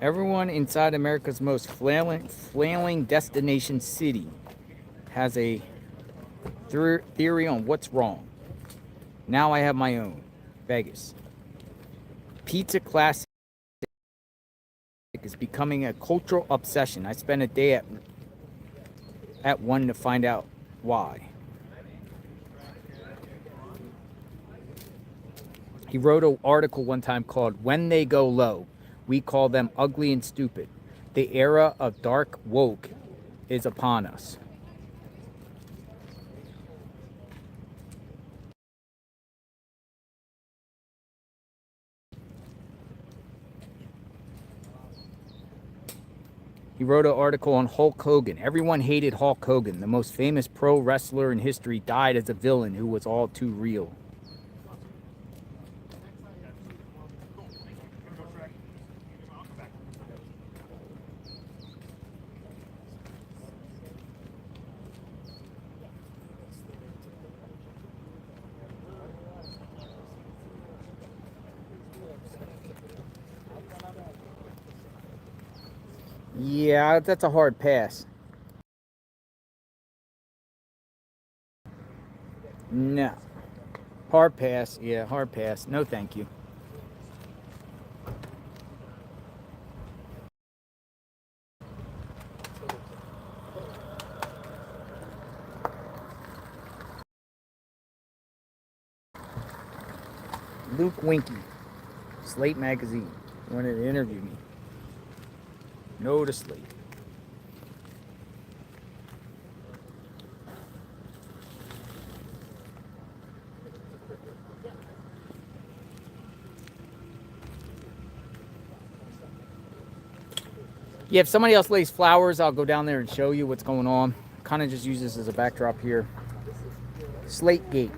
L: Everyone inside America's most flailing destination city has a theory on what's wrong. Now I have my own. Vegas. Pizza classic is becoming a cultural obsession. I spent a day at one to find out why. He wrote an article one time called "When They Go Low, We Call Them Ugly and Stupid. The era of dark woke is upon us." He wrote an article on Hulk Hogan. Everyone hated Hulk Hogan. The most famous pro wrestler in history died as a villain who was all too real. Yeah, that's a hard pass. No. Hard pass. Yeah, hard pass. No, thank you. Luke Winky, Slate magazine. You wanted to interview me. No to Slate. Yeah, if somebody else lays flowers, I'll go down there and show you what's going on. Kind of just use this as a backdrop here. Slate Gate.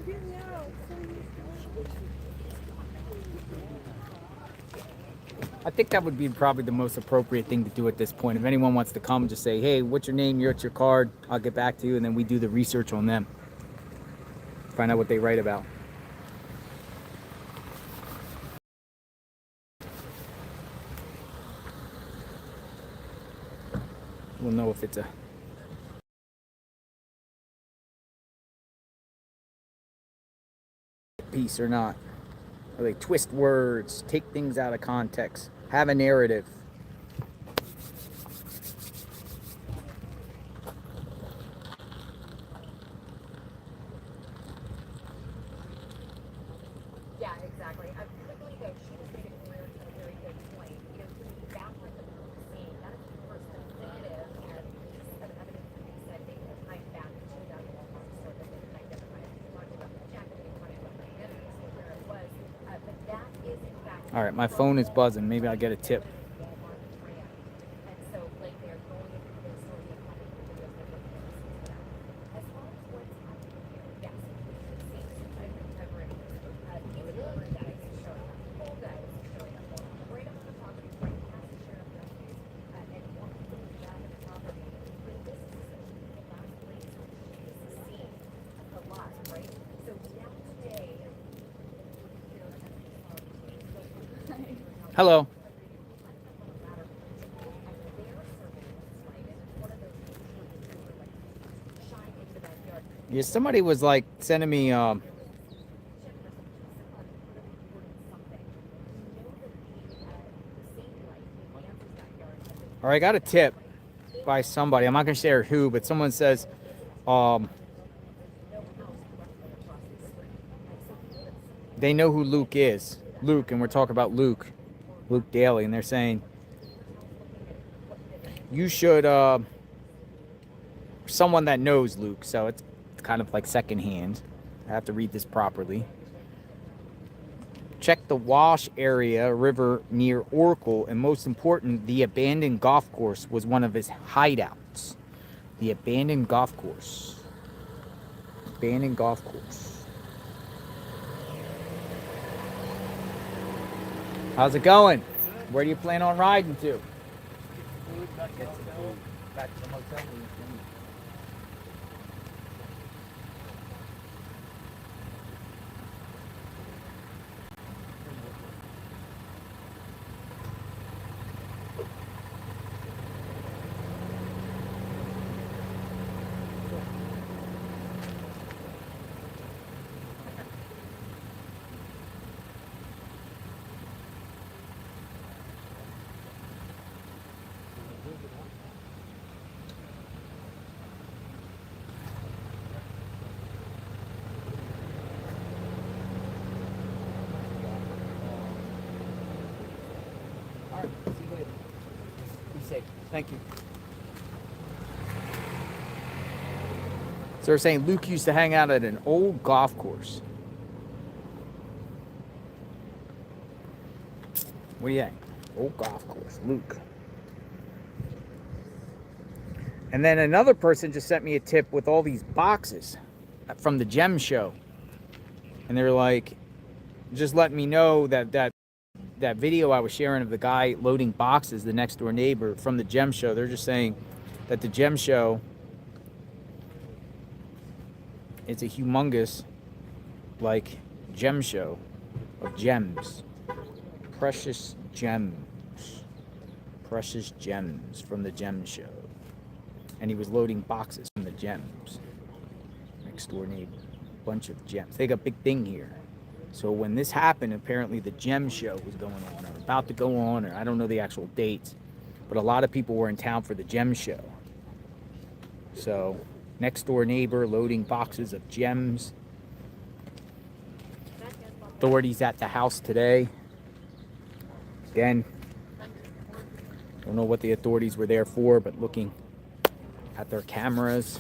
L: I think that would be probably the most appropriate thing to do at this point. If anyone wants to come, just say, hey, what's your name? What's your card? I'll get back to you, and then we do the research on them. Find out what they write about. We'll know if it's a piece or not. Or they twist words, take things out of context, have a narrative.
G: Yeah, exactly. Quickly though, she just made a very good point. You know, back with the scene, that is the first definitive and piece of evidence that they said they could hide back to that officer that they could identify. We talked about the jacket, we talked about the evidence, where it was, but that is in fact.
L: All right, my phone is buzzing. Maybe I'll get a tip.
G: And so, like, they're going into this sort of as far as what's happening here, yes, it seems like I've read even the other guys showing up, old guys showing up, right up on the property, right past the sheriff deputies, and walking through the back of the property. But this is essentially the last place where she is seen alive, right? So now today,
L: Hello. Yeah, somebody was like sending me or I got a tip by somebody. I'm not gonna share who, but someone says they know who Luke is. Luke, and we're talking about Luke Daly, and they're saying you should someone that knows Luke, so it's kind of like secondhand. I have to read this properly. Check the Wash area river near Oracle, and most important, the abandoned golf course was one of his hideouts. The abandoned golf course. Abandoned golf course. How's it going? Where do you plan on riding to? Back to the motel. Thank you. So they're saying Luke used to hang out at an old golf course. What do you think? Old golf course, Luke. And then another person just sent me a tip with all these boxes from the Gem Show. And they're like, just letting me know that video I was sharing of the guy loading boxes, the next door neighbor from the Gem Show, they're just saying that the Gem Show is a humongous, like, gem show of gems. Precious gems. Precious gems from the Gem Show. And he was loading boxes from the gems. Next door neighbor. Bunch of gems. They got a big thing here. So when this happened, apparently the Gem Show was going on, or about to go on, or I don't know the actual dates, but a lot of people were in town for the Gem Show. So, next door neighbor loading boxes of gems. Authorities at the house today. Again, don't know what the authorities were there for, but looking at their cameras.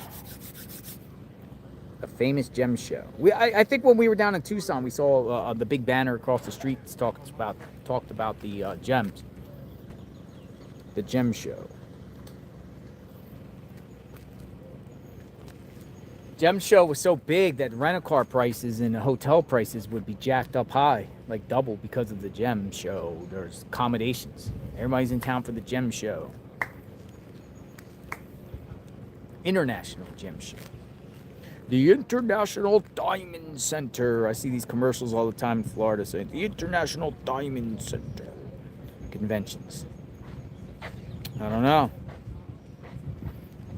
L: A famous Gem Show. I think when we were down in Tucson, we saw the big banner across the street talked about the gems. The Gem Show. Gem Show was so big that rental car prices and hotel prices would be jacked up high, like double because of the Gem Show. There's accommodations. Everybody's in town for the Gem Show. International Gem Show. The International Diamond Center. I see these commercials all the time in Florida saying the International Diamond Center. Conventions. I don't know.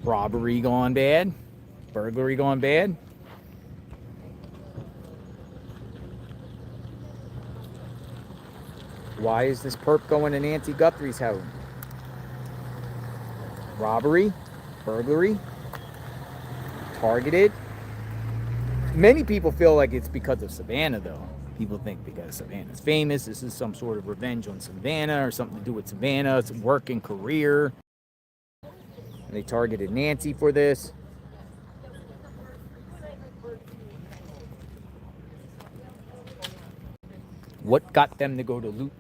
L: Robbery gone bad? Burglary gone bad? Why is this perp going to Nancy Guthrie's house? Robbery? Burglary? Targeted? Many people feel like it's because of Savannah, though. People think because Savannah's famous, this is some sort of revenge on Savannah or something to do with Savannah. It's a work and career. And they targeted Nancy for this. What got them to go to Luke?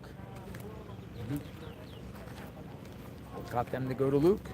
L: What got them to go to Luke?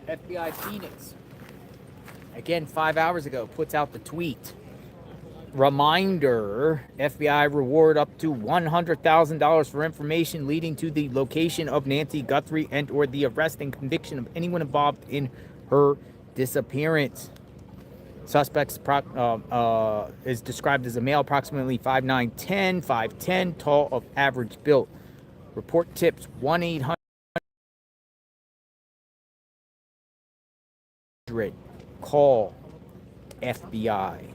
L: FBI Phoenix, again 5 hours ago, puts out the tweet. Reminder, FBI reward up to $100,000 for information leading to the location of Nancy Guthrie and or the arrest and conviction of anyone involved in her disappearance. Suspect is described as a male, approximately 5'9", tall, of average build. Report tips 1-800 call FBI.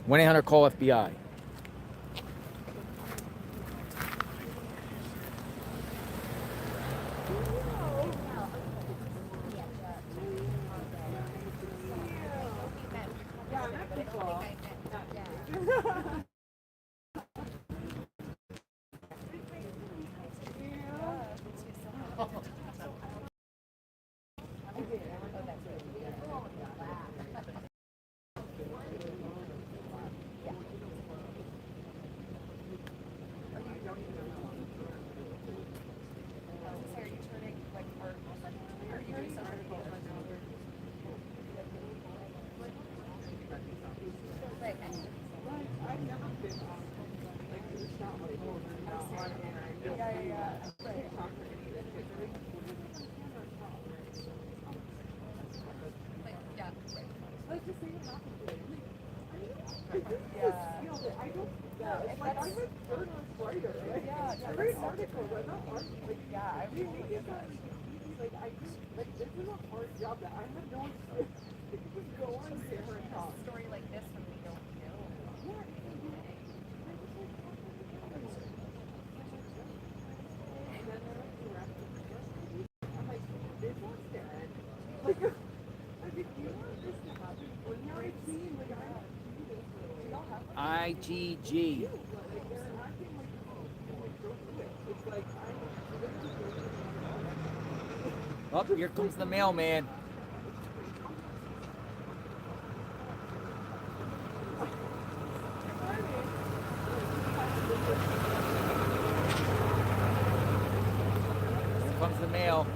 L: 1-800 call FBI. IGG. Oh, here comes the mailman. Here comes the mail.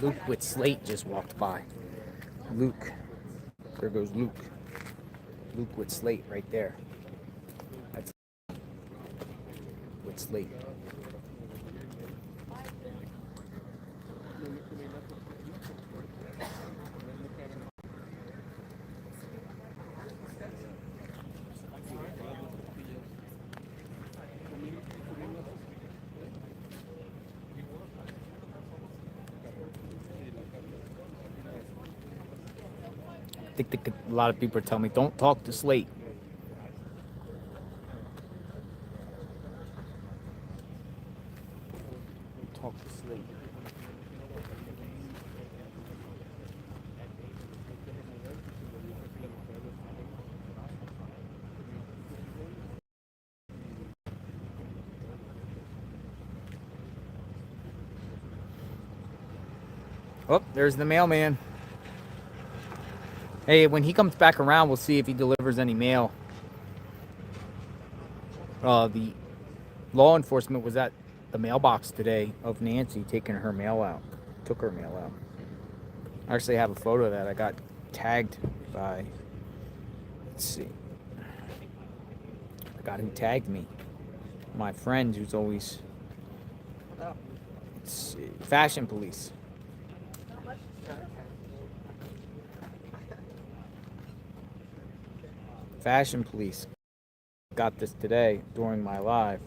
L: Luke with Slate just walked by. Luke. There goes Luke. Luke with Slate right there. That's with Slate. I think a lot of people are telling me, don't talk to Slate. Talk to Slate. Oh, there's the mailman. Hey, when he comes back around, we'll see if he delivers any mail. The law enforcement was at the mailbox today of Nancy taking her mail out. Took her mail out. I actually have a photo of that. I got tagged by, let's see. I got who tagged me. My friend who's always, let's see, Fashion Police. Fashion Police got this today during my live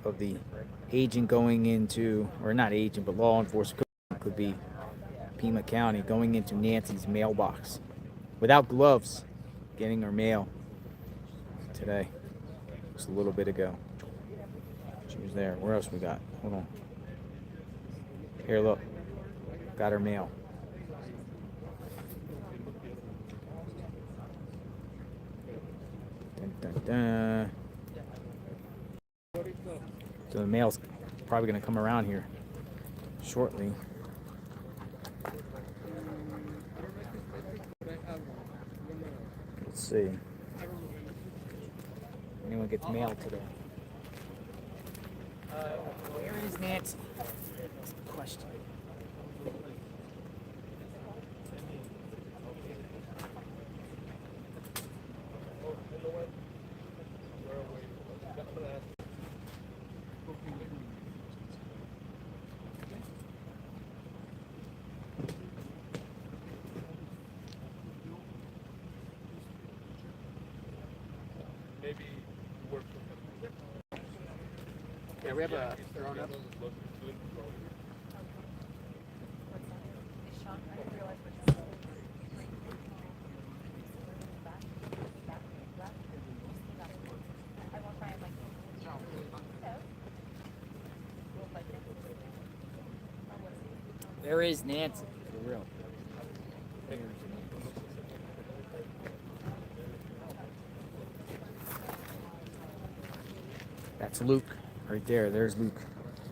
L: of the agent going into, or not agent, but law enforcement would be Pima County going into Nancy's mailbox without gloves, getting her mail today, just a little bit ago. She was there. Where else we got? Hold on. Here, look. Got her mail. Dun, dun, dun. So the mail's probably going to come around here shortly. Let's see. Anyone gets mail today? Where is Nancy? That's the question.
J: Maybe work
E: Yeah, we have a thrown up.
L: Where is Nancy? For real. That's Luke right there. There's Luke.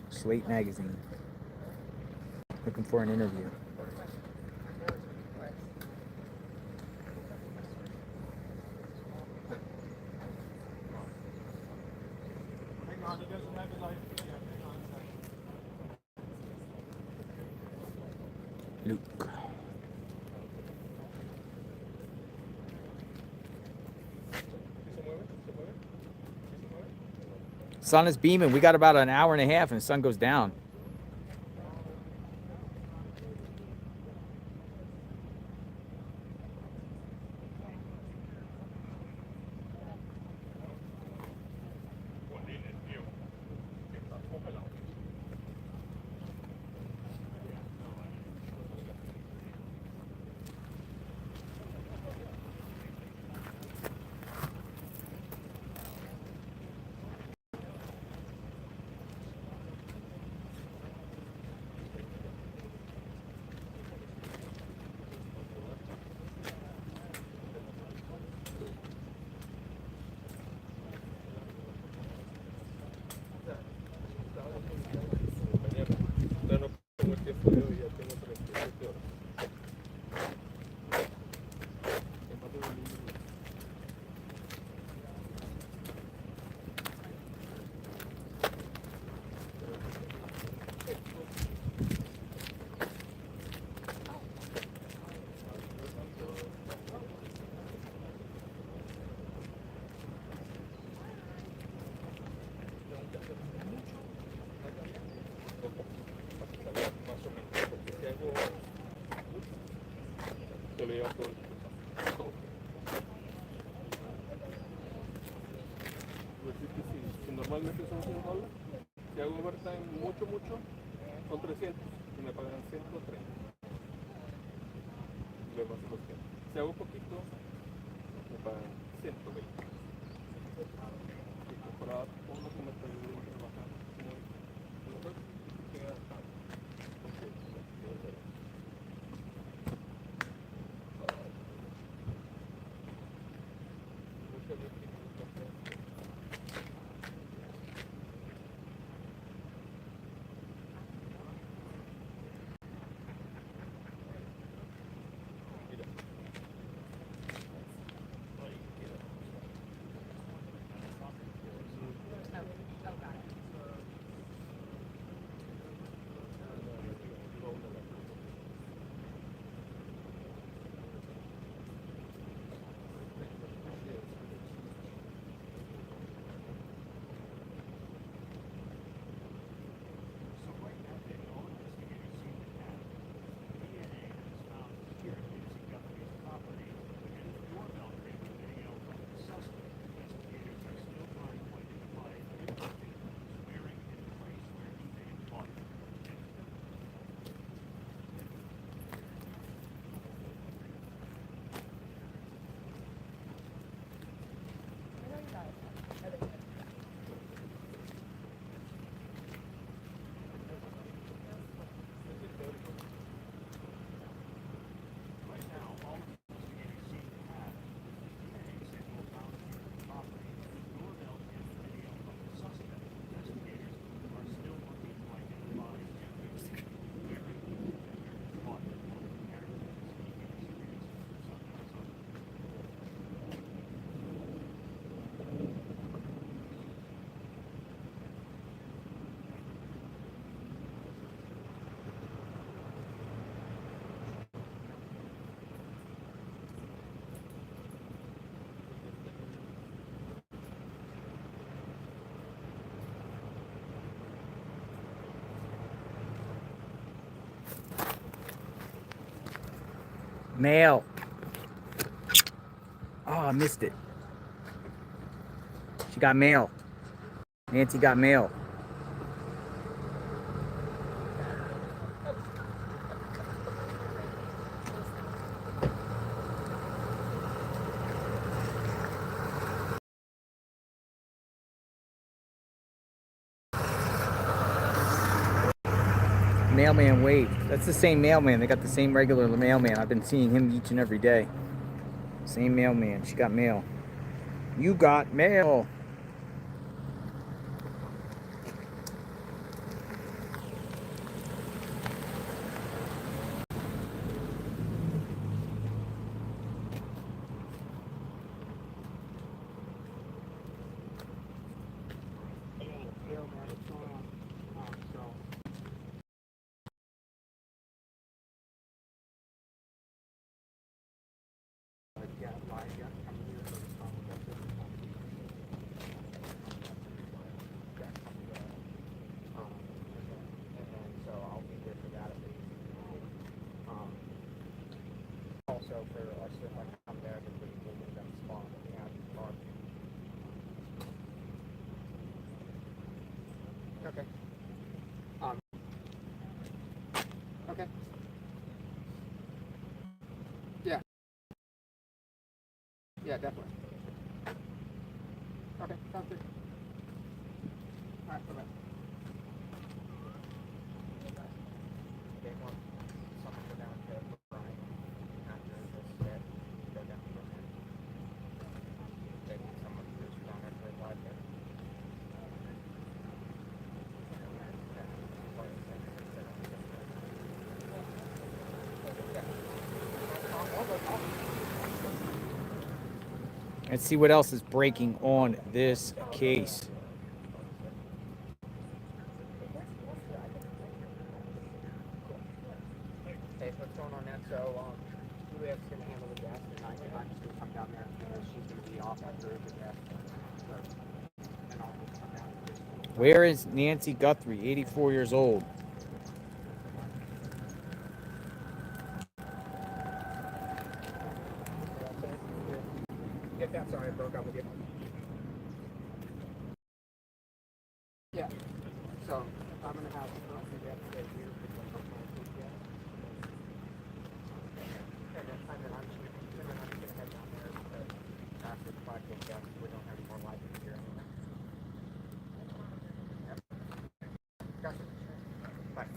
L: Slate Magazine. Looking for an interview. Luke. Sun is beaming. We got about an hour and a half and the sun goes down.
J: Normalmente son $100. Si hago overtime mucho, son 300 y me pagan 130. Luego hace los 100. Si hago poquito, me pagan 120. Y comparado con lo que me está ayudando a trabajar, mejor que adaptado.
L: Mail. Oh, I missed it. She got mail. Nancy got mail. Mailman waved. That's the same mailman. They got the same regular mailman. I've been seeing him each and every day. Same mailman. She got mail. You got mail.
B: Also for us to like come there and we can get them spawn and okay. Okay. Yeah. Yeah, definitely. Okay, sounds good. Alright, bye-bye. Okay, well, someone go down to Brian after this set, go down to Brian. Maybe someone who's down there for a live there.
L: Let's see what else is breaking on this case.
B: Hey, what's going on then? So, Juliet's going to handle the guest, and I'm just going to come down there because she's going to be off after the guest. And I'll just come down.
L: Where is Nancy Guthrie, 84 years old?
B: If that's alright, I broke up with you. Yeah. So, I'm going to have to get here. And then I'm going to head down there because after the podcast, we don't have any more live here anymore. Gotcha. Bye.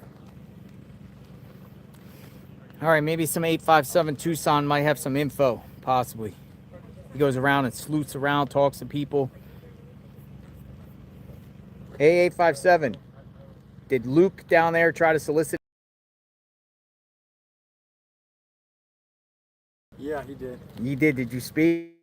L: All right, maybe some 857 Tucson might have some info, possibly. He goes around and sleuths around, talks to people. Hey, 857, did Luke down there try to solicit?
M: Yeah, he did.
L: You did. Did you speak?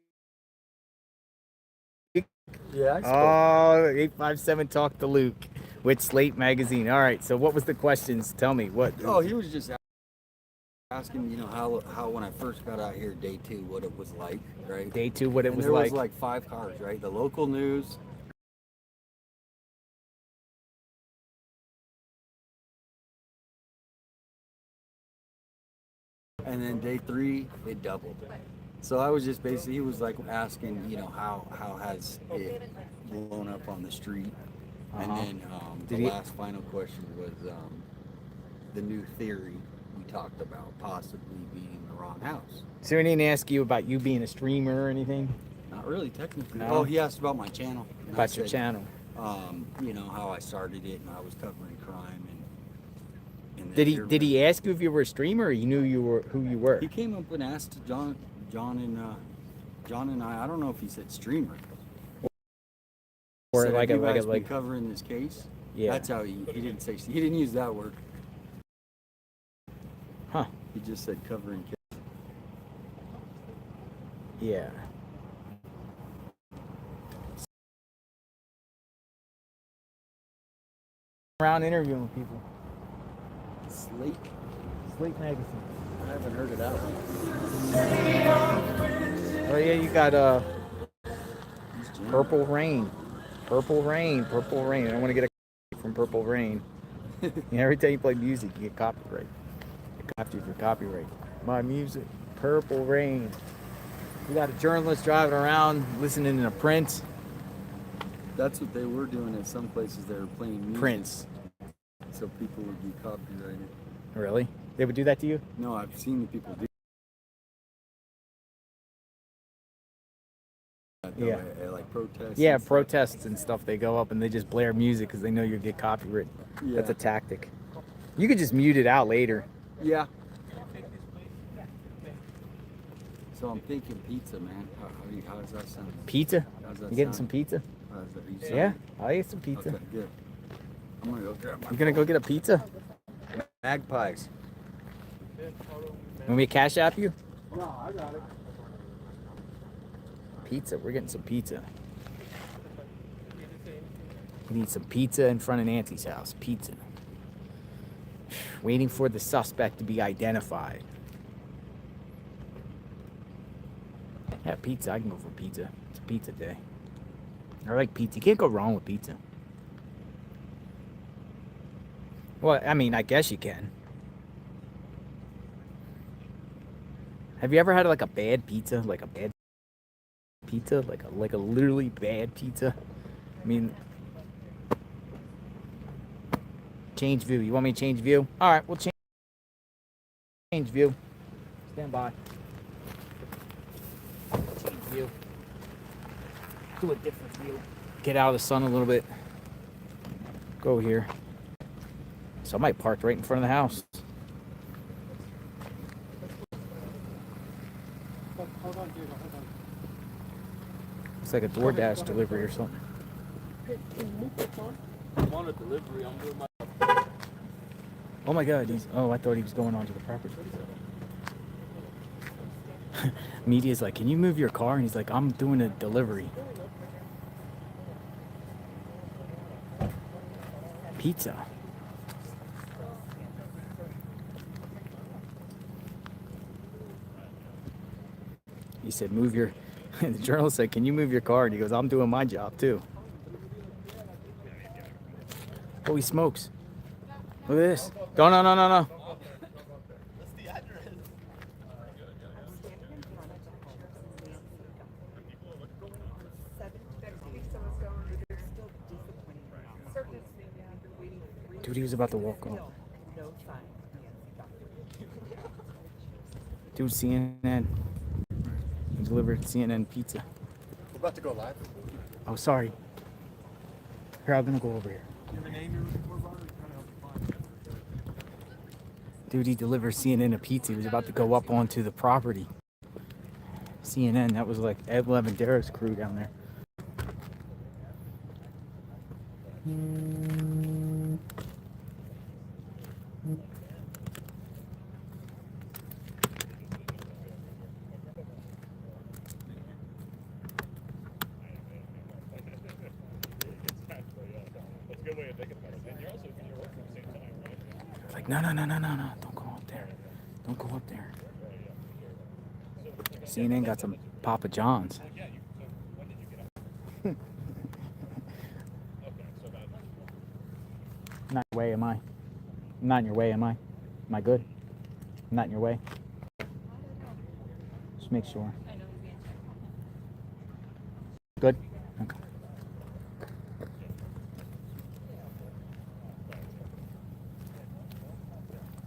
M: Yeah, I spoke.
L: Oh, 857 talked to Luke with Slate Magazine. All right, so what was the questions? Tell me. What?
M: Oh, he was just asking, you know, how when I first got out here, day 2, what it was like, right?
L: Day 2, what it was
M: there
L: like.
M: was like 5 cars, right? The local news. And then day 3, it doubled. So I was just basically, he was like asking, you know, how has it blown up on the street? And then the last final question was the new theory we talked about, possibly being the wrong house.
L: So he didn't ask you about you being a streamer or anything?
M: Not really, technically.
L: No?
M: Oh, he asked about my channel. And
L: About
M: I
L: your
M: said,
L: channel.
M: You know, how I started it and I was covering crime. And
L: Did he ask you if you were a streamer or he knew you were who you were?
M: He came up and asked John and I don't know if he said streamer.
L: Or
M: said,
L: like
M: have
L: a
M: you guys
L: like
M: been covering this case?
L: Yeah.
M: That's how he didn't say, he didn't use that word.
L: Huh.
M: He just said covering case.
L: Yeah. Around interviewing people. Slate Magazine.
M: I haven't heard of that one.
L: Oh yeah, you got Purple Rain. Purple Rain. Purple Rain. I don't want to get a from Purple Rain. Every time you play music, you get copyright. They copy you for copyright. My music. Purple Rain. We got a journalist driving around listening to Prince.
M: That's what they were doing at some places. They were playing music.
L: Prince.
M: So people would be copyrighted.
L: Really? They would do that to you?
M: No, I've seen the people do that. Though,
L: Yeah.
M: At like protests.
L: Yeah,
M: and stuff.
L: protests and stuff. They go up and they just blare music because they know you'll get copyright.
M: Yeah.
L: That's a tactic. You could just mute it out later.
M: Yeah. So I'm thinking pizza, man. How does that sound?
L: Pizza?
M: How's that
L: You getting
M: sound?
L: some pizza?
M: How's that?
L: Yeah, I'll eat some pizza.
M: Okay, good. I'm gonna go grab my
L: You gonna go get a pizza?
M: magpies.
L: Want me to cash app you?
J: No, I got it.
L: Pizza. We're getting some pizza. We need some pizza in front of Nancy's house. Pizza. Waiting for the suspect to be identified. Yeah, pizza. I can go for pizza. It's pizza day. I like pizza. You can't go wrong with pizza. Well, I mean, I guess you can. Have you ever had like a bad pizza? Like a bad pizza? Like a literally bad pizza? I mean, change view. You want me to change view? All right, we'll change view. Stand by. Change view. Do a different view. Get out of the sun a little bit. Go here. Somebody parked right in front of the house.
J: Hold on, dude. Hold on.
L: It's like a DoorDash delivery or something.
S: I'm on a delivery. I'm doing my.
L: Oh my God, I thought he was going onto the property. Media's like, can you move your car? And he's like, I'm doing a delivery. Pizza. He said, move your, the journalist said, can you move your car? And he goes, I'm doing my job too. Holy smokes. Look at this. No. Dude, he was about to walk off. Dude, CNN. He delivered CNN pizza.
C: We're about to go live.
L: Oh, sorry. Here, I'm gonna go over here. Dude, he delivered CNN a pizza. He was about to go up onto the property. CNN, that was like Ed Levendero's crew down there. Like, no, don't go up there. Don't go up there. CNN got some Papa John's. Not in your way, am I? I'm not in your way, am I? Am I good? I'm not in your way? Just make sure. Good? Okay.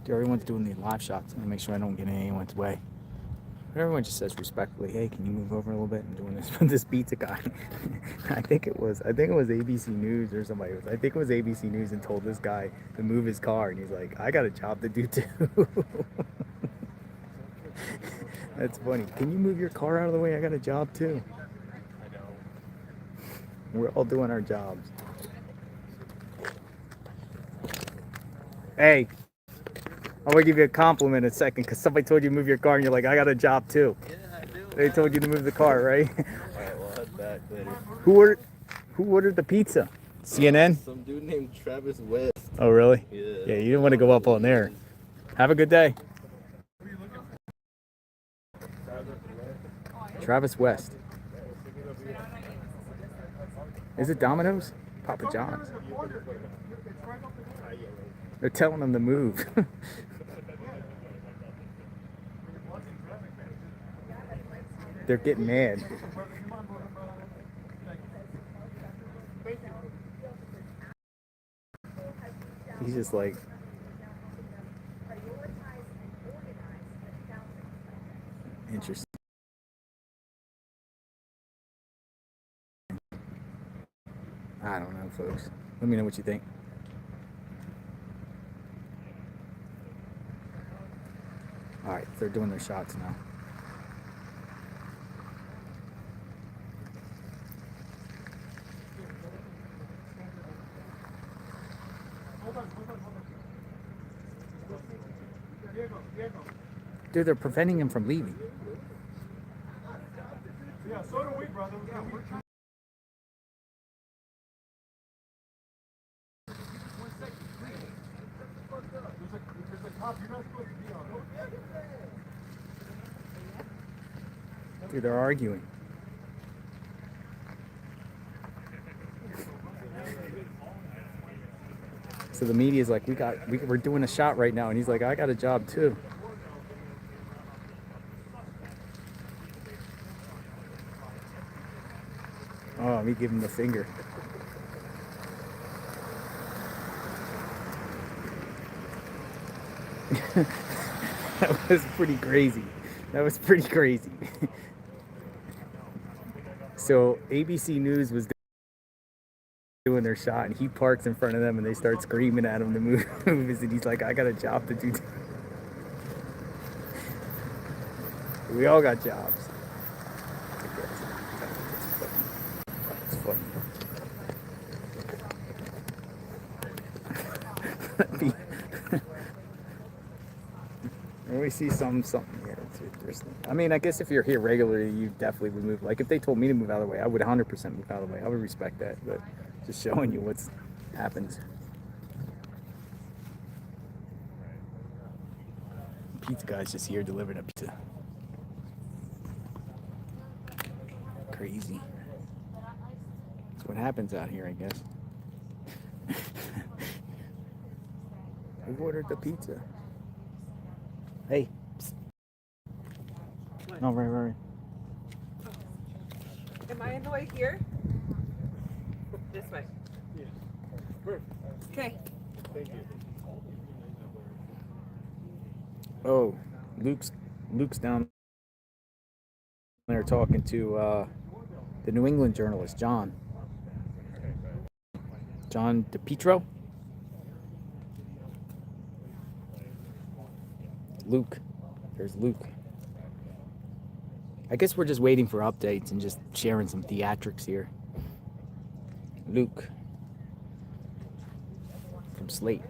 L: Dude, everyone's doing these live shots. I'm gonna make sure I don't get in anyone's way. Everyone just says respectfully, "Hey, can you move over a little bit?" I'm doing this with this pizza guy. I think it was ABC News or somebody. I think it was ABC News and told this guy to move his car, and he's like, "I got a job to do too." That's funny. Can you move your car out of the way? I got a job too. We're all doing our jobs. Hey. I'm gonna give you a compliment in a second because somebody told you to move your car and you're like, I got a job too. Yeah, I do. They told you to move the car, right?
M: Alright, well, head back later.
L: Who ordered the pizza? CNN?
M: Some dude named Travis West.
L: Oh, really?
M: Yeah.
L: Yeah, you didn't want to go up on there. Have a good day. Travis West. Is it Domino's? Papa John's. They're telling him to move. they're getting mad. He's just like, interesting. I don't know, folks. Let me know what you think. All right, they're doing their shots now. Dude, they're preventing him from leaving.
J: Yeah, so do we, brother. Yeah, we're trying. There's a cop. You're not supposed to be on.
L: Dude, they're arguing. So the media's like, we're doing a shot right now, and he's like, I got a job too. Oh, let me give him the finger. That was pretty crazy. That was pretty crazy. So ABC News was doing their shot, and he parks in front of them, and they start screaming at him to move. And he's like, I got a job to do. We all got jobs. It's funny. We see something here. I mean, I guess if you're here regularly, you definitely would move. Like, if they told me to move out of the way, I would 100% move out of the way. I would respect that, but just showing you what's happens. Pizza guy's just here delivering a pizza. Crazy. That's what happens out here, I guess. Who ordered the pizza? Hey. No, right.
H: Am I in the way here? This way. Okay.
J: Thank you.
L: Oh, Luke's down there talking to the New England journalist, John DePietro. Luke. There's Luke. I guess we're just waiting for updates and just sharing some theatrics here. Luke from Slate.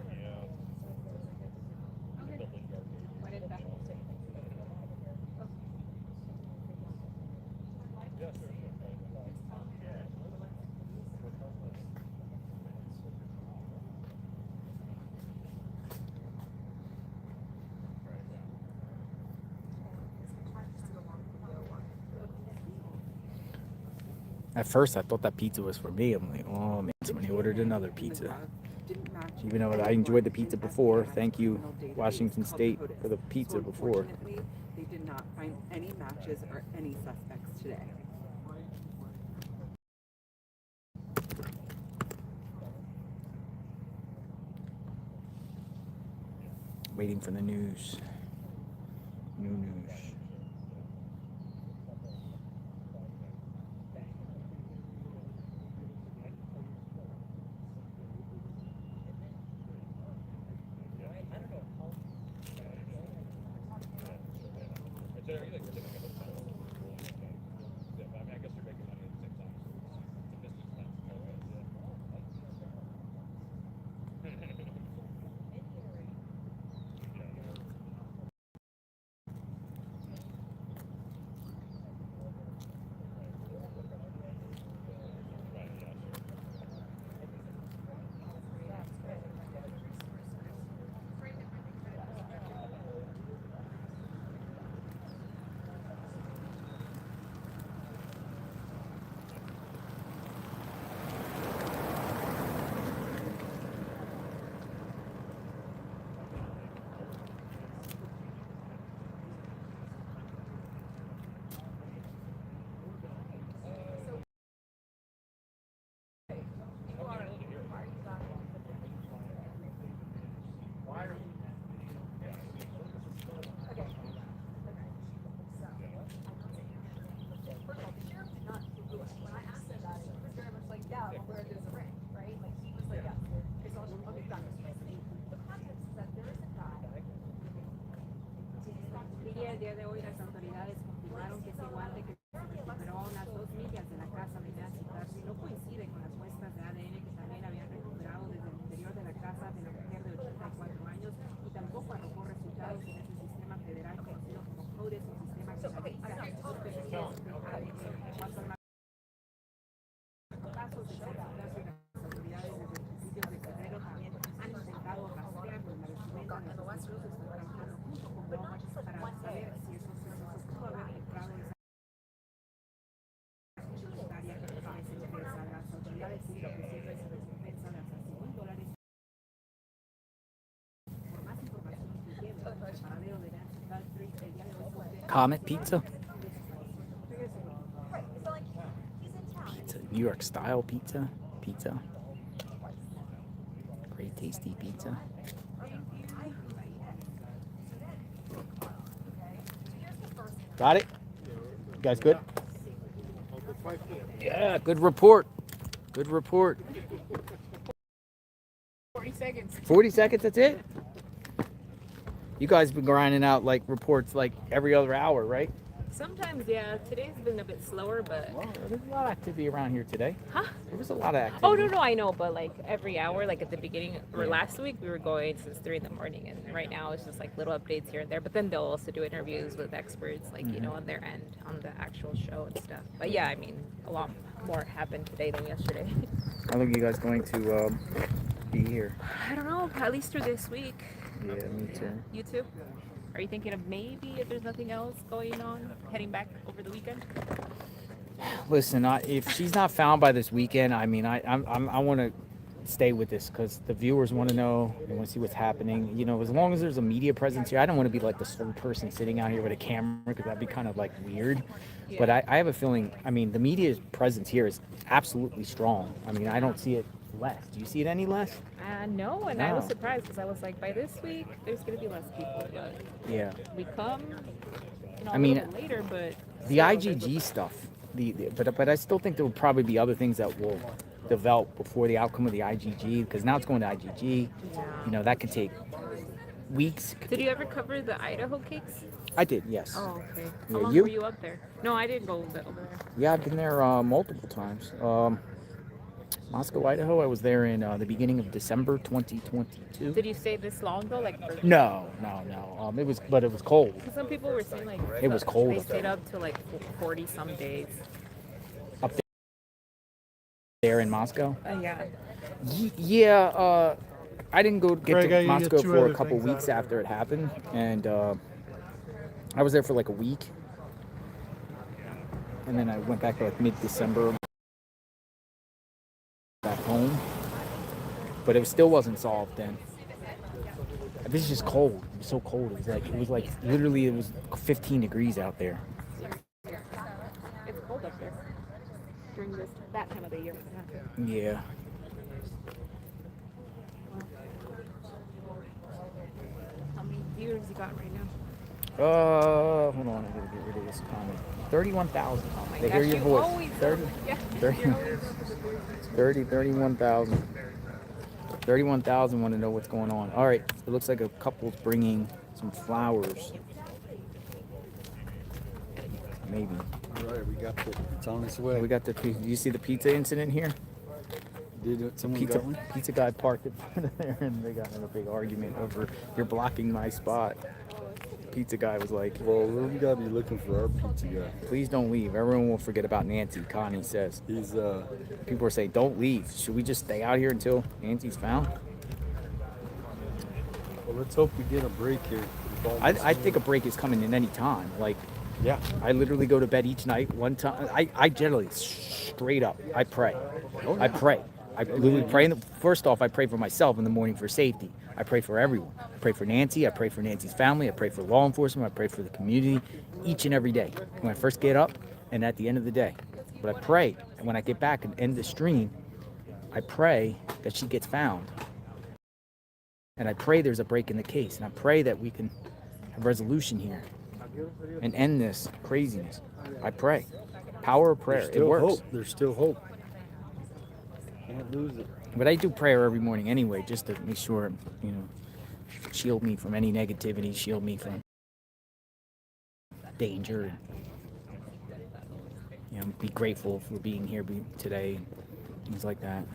L: At first, I thought that pizza was for me. I'm like, oh man, somebody ordered another pizza. Even though I enjoyed the pizza before. Thank you, Washington State, for the pizza before.
H: They did not find any matches or any suspects today.
L: Waiting for the news. New news. Comet pizza. Pizza, New York style pizza. Pizza. Great tasty pizza. Got it? You guys good? Yeah, good report. Good report.
V: 40 seconds.
L: 40 seconds, that's it? You guys been grinding out like reports like every other hour, right?
V: Sometimes, yeah. Today's been a bit slower, but...
L: Well, there's a lot of activity around here today.
V: Huh?
L: There was a lot of activity.
V: Oh, no, I know, but like every hour, like at the beginning, or last week, we were going since 3 in the morning, and right now it's just like little updates here and there, but then they'll also do interviews with experts, like, you know, on their end, on the actual show and stuff. But yeah, I mean, a lot more happened today than yesterday.
L: How long are you guys going to be here?
V: I don't know, at least through this week.
L: Yeah, me too.
V: You too? Are you thinking of maybe, if there's nothing else going on, heading back over the weekend?
L: Listen, if she's not found by this weekend, I mean, I want to stay with this because the viewers want to know. They want to see what's happening. You know, as long as there's a media presence here, I don't want to be like the sole person sitting out here with a camera because that'd be kind of like weird. Yeah. But I have a feeling, I mean, the media's presence here is absolutely strong. I mean, I don't see it less. Do you see it any less?
V: No, and I was surprised because I was like, by this week, there's going to be less people. But
L: yeah,
V: we come, you know,
L: I mean,
V: a little later, but
L: the IgG stuff. But I still think there will probably be other things that will develop before the outcome of the IgG because now it's going to IgG. Yeah. You know, that could take weeks.
V: Did you ever cover the Idaho cakes?
L: I did, yes.
V: Oh, okay.
L: Yeah,
V: How long were you up there? No, I didn't go over there.
L: Yeah, I've been there multiple times. Moscow, Idaho. I was there in the beginning of December 2022.
V: Did you stay this long though? Like
L: No. It was cold.
V: Some people were saying like
L: it was cold.
V: They stayed up to like 40 some days.
L: Up there in Moscow.
V: Yeah.
L: Yeah. I didn't get to Moscow for a couple weeks after it happened, and I was there for like a week, and then I went back like mid-December. Back home, but it still wasn't solved then. This is just cold. It was so cold. It was like literally it was 15 degrees out there.
V: It's cold up there during that time of the year.
L: Yeah.
V: How many viewers you got right now?
L: Hold on. I gotta get rid of this comment. 31,000.
V: Oh my
L: they
V: gosh,
L: hear your voice. 31,000. 31,000 want to know what's going on. All right, it looks like a couple's bringing some flowers. Maybe.
M: All right, it's on its way.
L: We got the. Do you see the pizza incident here?
M: Did someone got one?
L: Pizza guy parked in front of there, and they got in a big argument over you're blocking my spot. Pizza guy was like,
M: well, we gotta be looking for our pizza guy.
L: Please don't leave. Everyone will forget about Nancy, Connie says. People are saying, don't leave. Should we just stay out here until Nancy's found?
M: Well, let's hope we get a break here.
L: I think a break is coming in any time. Like, yeah, I literally go to bed each night. One time, I generally, straight up, I pray. Oh, yeah. I pray. I literally pray. First off, I pray for myself in the morning for safety. I pray for everyone. I pray for Nancy. I pray for Nancy's family. I pray for law enforcement. I pray for the community each and every day. When I first get up and at the end of the day. But I pray, and when I get back and end the stream, I pray that she gets found. And I pray there's a break in the case. And I pray that we can have resolution here and end this craziness. I pray. Power of prayer. It works.
M: Hope. There's still hope. Can't lose it.
L: But I do prayer every morning anyway, just to make sure, shield me from any negativity, shield me from danger. Be grateful for being here today, things like that.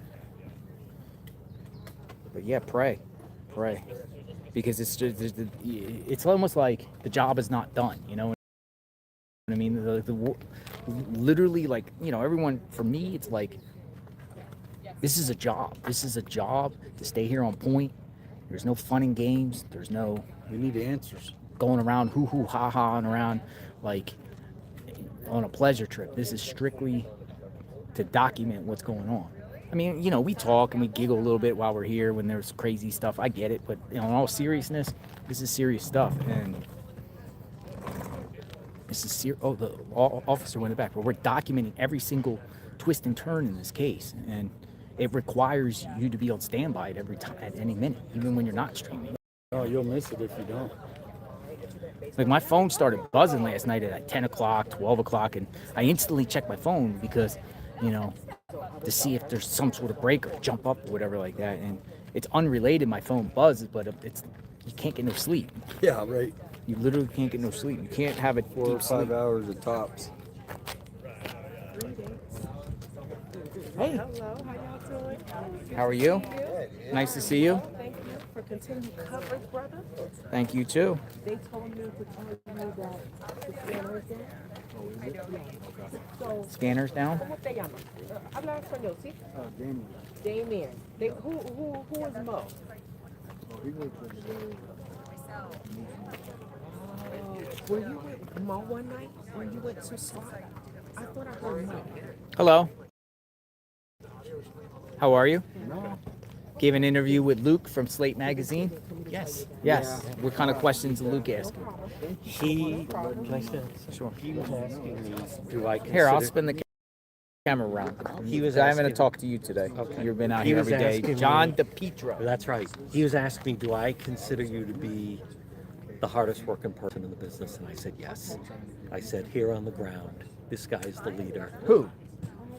L: But yeah, pray, because it's almost like the job is not done. You know what I mean? Literally, like everyone. For me, it's like. This is a job. This is a job to stay here on point. There's no fun and games. There's no.
M: We need answers.
L: Going around hoo-hoo, ha-ha, and around like on a pleasure trip. This is strictly to document what's going on. I mean, we talk and we giggle a little bit while we're here when there's crazy stuff. I get it, but in all seriousness, this is serious stuff. And This is the officer went back. But we're documenting every single twist and turn in this case, and it requires you to be on standby at every time, at any minute, even when you're not streaming.
J: Oh, you'll miss it if you don't.
L: Like my phone started buzzing last night at like 10 o'clock, 12 o'clock, and I instantly checked my phone because, you know, to see if there's some sort of break or jump up or whatever like that. And it's unrelated. My phone buzzes, but you can't get no sleep.
J: Yeah, right.
L: You literally can't get no sleep. You can't have it
J: 4 or 5 hours at tops.
L: Hey.
I: Hello, how y'all doing?
L: How are you?
I: Good.
L: Nice to see you.
I: Thank you for continued coverage, brother.
L: Thank you too.
I: They told me to tell you that the scanner is down. So,
L: Scanner's down?
I: ¿Cómo te llamas? Habla español, ¿sí?
J: Damien.
I: Damien. Who is Mo?
J: He works at the
I: Were you with Mo one night when you went to SWAT? I thought I heard Mo.
L: Hello. How are you? Gave an interview with Luke from Slate Magazine.
T: Yes.
L: Yes. What kind of questions did Luke ask you?
T: Can I say?
L: Sure.
T: He was asking me, do I consider...
L: Here, I'll spin the camera around.
T: He was
L: I'm going to
T: asking-
L: talk to you today.
T: Okay.
L: You've been out
T: He
L: here
T: was
L: every day.
T: asking
L: John
T: me-
L: DePietro.
T: That's right. He was asking me, do I consider you to be the hardest working person in the business? And I said, yes. I said, here on the ground, this guy's the leader.
L: Who?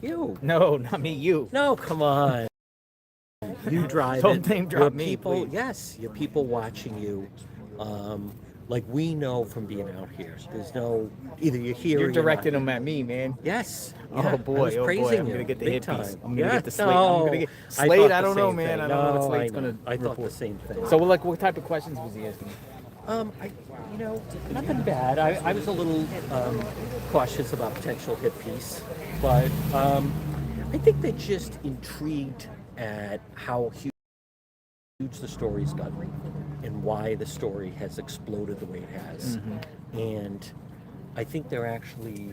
T: You.
L: No, not me, you.
T: No, come on. You drive
L: Don't
T: it.
L: name drop
T: Your
L: me,
T: people,
L: please.
T: yes, your people watching you. Like we know from being out here, there's no, either you're here or
L: You're
T: you're
L: directing
T: not.
L: them at me, man.
T: Yes.
L: Oh
T: Yeah, I
L: boy,
T: was
L: oh boy.
T: praising
L: I'm
T: you
L: going to get the
T: big
L: hit piece.
T: time.
L: I'm going to
T: Yeah,
L: get the Slate. I'm going to get
T: I
L: Slate.
T: thought
L: I
T: the
L: don't know,
T: same
L: man.
T: thing.
L: I don't know what
T: No,
L: Slate's
T: I
L: going
T: know. I
L: to
T: thought
L: report.
T: the same thing.
L: So, like, what type of questions was he asking?
T: Nothing bad. I was a little cautious about potential hit piece, but I think they're just intrigued at how huge the story's gotten and why the story has exploded the way it has. And I think they're actually,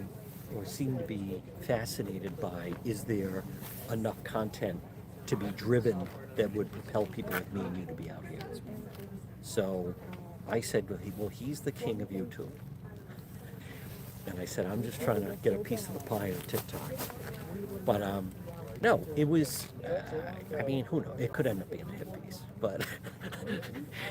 T: or seem to be fascinated by, is there enough content to be driven that would propel people like me and you to be out here? So I said, well, he's the king of YouTube. And I said, I'm just trying to get a piece of the pie on TikTok. But no, it was, I mean, who knows? It could end up being a hit piece, but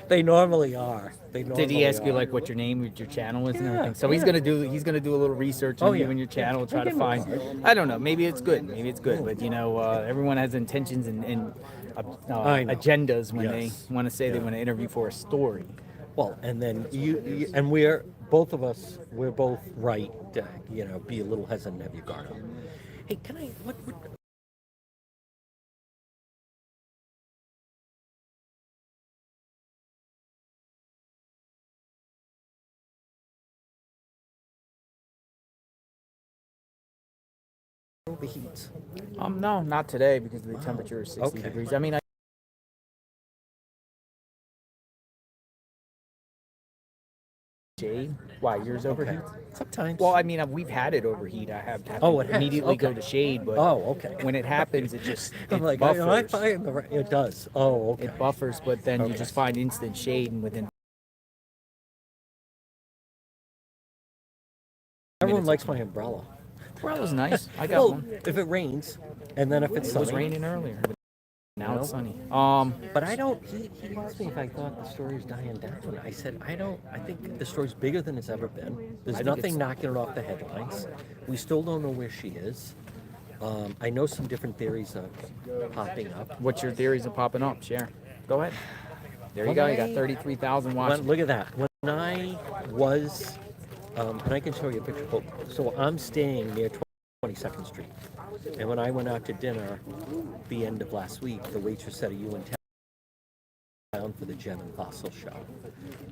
T: they normally are.
L: Did he ask you like what your name, what your channel is, and everything? So he's gonna do a little research on you and your channel, try to find. I don't know. Maybe it's good. Maybe it's good. But you know, everyone has intentions and agendas when they want to say they want to interview for a story.
T: Well, and then you and we're both right. Be a little hesitant, have your guard up. Hey, can I? What overheats?
L: No, not today because the temperature is 60 degrees. I mean, shade. Why yours overheat?
T: Sometimes.
L: Well, I mean, we've had it overheat. I have to immediately go to shade, but when it happens, it just
T: I'm like,
L: buffers.
T: It does. Oh, okay.
L: It buffers, but then you just find instant shade, and within
T: Everyone likes my umbrella.
L: Umbrella's nice. I got one.
T: If it rains, and then if it's
L: It was
T: sunny.
L: raining earlier. But now it's sunny.
T: But I don't. He asked me if I thought the story's dying down. I said I don't. I think the story's bigger than it's ever been. There's nothing knocking it off the headlines. We still don't know where she is. I know some different theories are popping up.
L: What's your theories are popping up? Share. Go ahead. There you go. You got 33,000 watching.
T: Look at that. When I was, and I can show you a picture. So I'm staying near 22nd Street. And when I went out to dinner the end of last week, the waitress said, "Are you in town for the Gem and Fossil show?"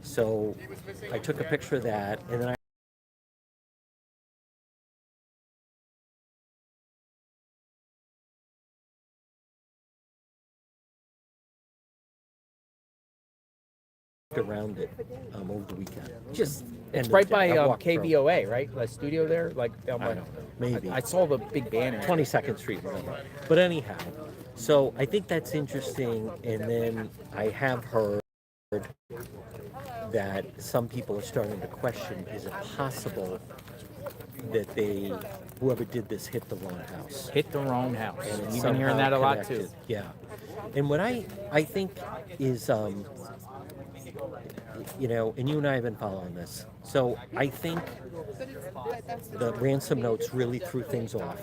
T: So I took a picture of that, and then I around it over the weekend. Just
L: It's right by KBOA, right? The studio there, like
T: I don't know, maybe.
L: I saw the big banner.
T: 22nd Street, whatever. But anyhow, so I think that's interesting. And then I have heard that some people are starting to question, is it possible that whoever did this hit the wrong house?
L: Hit the wrong house.
T: And it's
L: You've been hearing
T: somehow
L: that a lot
T: connected.
L: too.
T: Yeah. And what I think is, you know, and you and I have been following this. So I think the ransom notes really threw things off.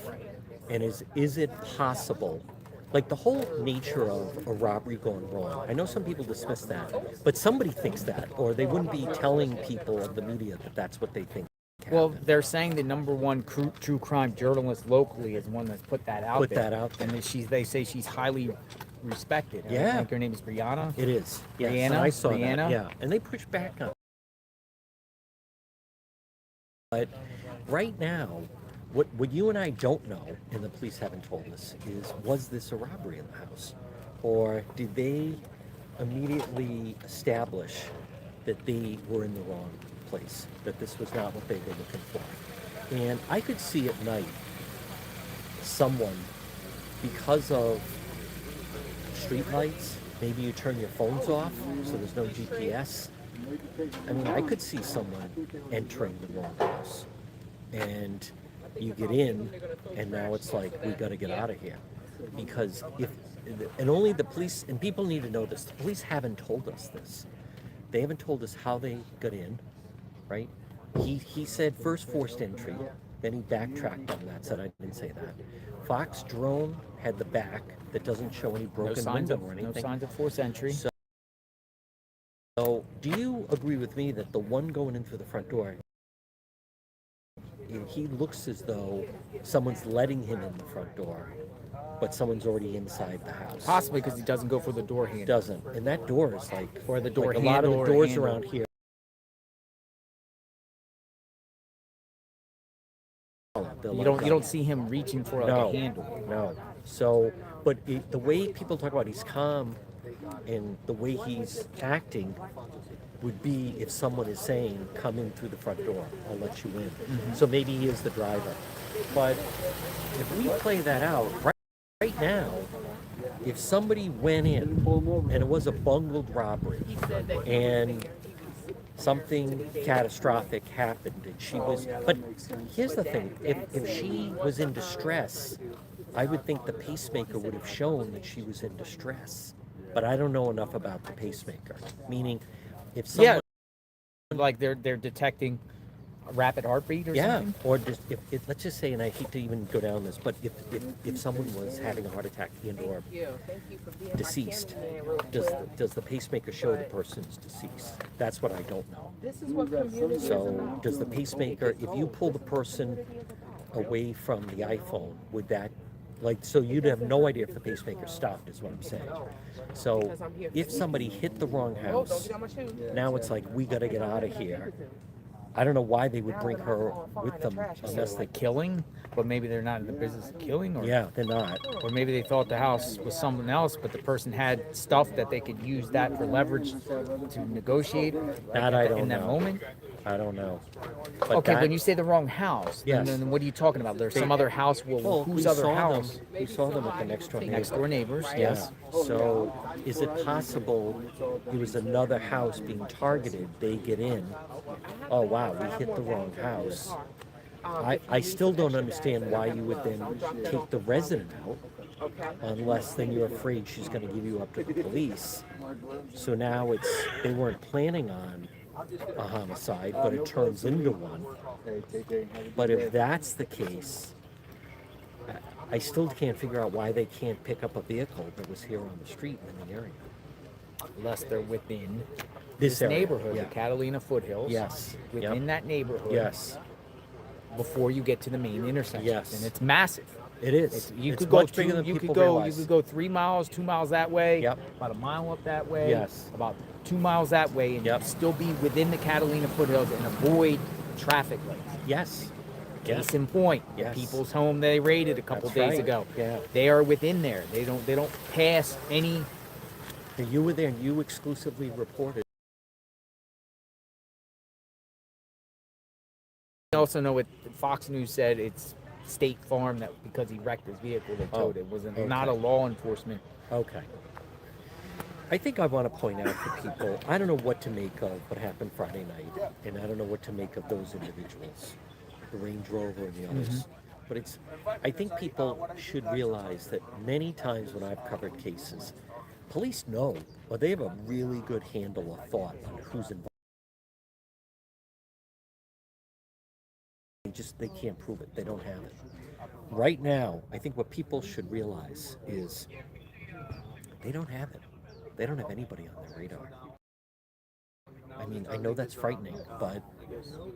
T: And is it possible, like the whole nature of a robbery going wrong, I know some people dismiss that, but somebody thinks that, or they wouldn't be telling people of the media that that's what they think.
L: Well, they're saying the number one true crime journalist locally is one that's put that out there. And that they say she's highly respected.
T: Yeah.
L: I think her name is Brianna.
T: It is. Yes,
L: Brianna.
T: I saw
L: Brianna.
T: that. Yeah, and they pushed back on it. But right now, what you and I don't know, and the police haven't told us, is was this a robbery in the house? Or did they immediately establish that they were in the wrong place, that this was not what they were looking for? And I could see at night someone, because of street lights, maybe you turn your phones off so there's no GPS. I mean, I could see someone entering the wrong house, and you get in, and now it's like, we got to get out of here. Because and only the police, and people need to know this, the police haven't told us this. They haven't told us how they got in, right? He said first forced entry, then he backtracked on that, said I didn't say that. Fox drone had the back that doesn't show any broken window or anything.
L: No signs of forced entry.
T: So do you agree with me that the one going in through the front door, he looks as though someone's letting him in the front door, but someone's already inside the house?
L: Possibly because he doesn't go for the door handle.
T: Doesn't. And that door is like,
L: or the door
T: like a lot of the
L: handle or
T: doors
L: handle.
T: around here.
L: You don't see him reaching for like a handle.
T: No. So, but the way people talk about he's calm and the way he's acting would be if someone is saying, come in through the front door, I'll let you in. So maybe he is the driver. But if we play that out, right now, if somebody went in and it was a bungled robbery and something catastrophic happened and she was, but here's the thing, if she was in distress, I would think the pacemaker would have shown that she was in distress. But I don't know enough about the pacemaker. Meaning, if someone...
L: Yeah, like they're detecting a rapid heartbeat or something?
T: Or just, if let's just say, and I hate to even go down this, but if someone was having a heart attack and or deceased, does the pacemaker show the person's deceased? That's what I don't know. So does the pacemaker, if you pull the person away from the iPhone, would that, like, so you'd have no idea if the pacemaker stopped, is what I'm saying. So if somebody hit the wrong house, now it's like, we got to get out of here. I don't know why they would bring her with them unless they're
L: killing, but maybe they're not in the business of killing. Or,
T: yeah, they're not.
L: Or maybe they thought the house was someone else, but the person had stuff that they could use that for leverage to negotiate.
T: That I don't know.
L: In that moment.
T: I don't know. But
L: Okay,
T: that,
L: when you say the wrong house,
T: yes.
L: then what are you talking about? There's some other house. Well, whose other house?
T: We saw them at the next door neighbor.
L: Next door neighbors, yes.
T: So is it possible it was another house being targeted? They get in. Oh wow, we hit the wrong house. I still don't understand why you would then take the resident out, unless then you're afraid she's going to give you up to the police. So now they weren't planning on a homicide, but it turns into one. But if that's the case, I still can't figure out why they can't pick up a vehicle that was here on the street in the area.
L: Unless they're within
T: this area,
L: neighborhood,
T: yeah.
L: the Catalina foothills.
T: Yes.
L: Within that neighborhood.
T: Yes.
L: Before you get to the main intersection.
T: Yes.
L: And it's massive.
T: It is.
L: You
T: It's
L: could go
T: much bigger than people realize.
L: You could go 3 miles, 2 miles that way.
T: Yep.
L: About a mile up that way.
T: Yes.
L: About 2 miles that way, and you'd still be within the Catalina foothills and avoid traffic lights.
T: Yes.
L: Case in point,
T: Yes.
L: people's home they raided a couple
T: That's
L: days
T: right.
L: ago.
T: Yeah.
L: They are within there. They don't pass any.
T: You were there and you exclusively reported.
L: I also know what Fox News said. It's State Farm that because he wrecked his vehicle, they towed it. It wasn't not a law enforcement.
T: Okay. I think I want to point out to people, I don't know what to make of what happened Friday night, and I don't know what to make of those individuals, the Range Rover and the others. But I think people should realize that many times when I've covered cases, police know, or they have a really good handle or thought on who's involved. They can't prove it. They don't have it. Right now, I think what people should realize is they don't have it. They don't have anybody on their radar. I mean, I know that's frightening, but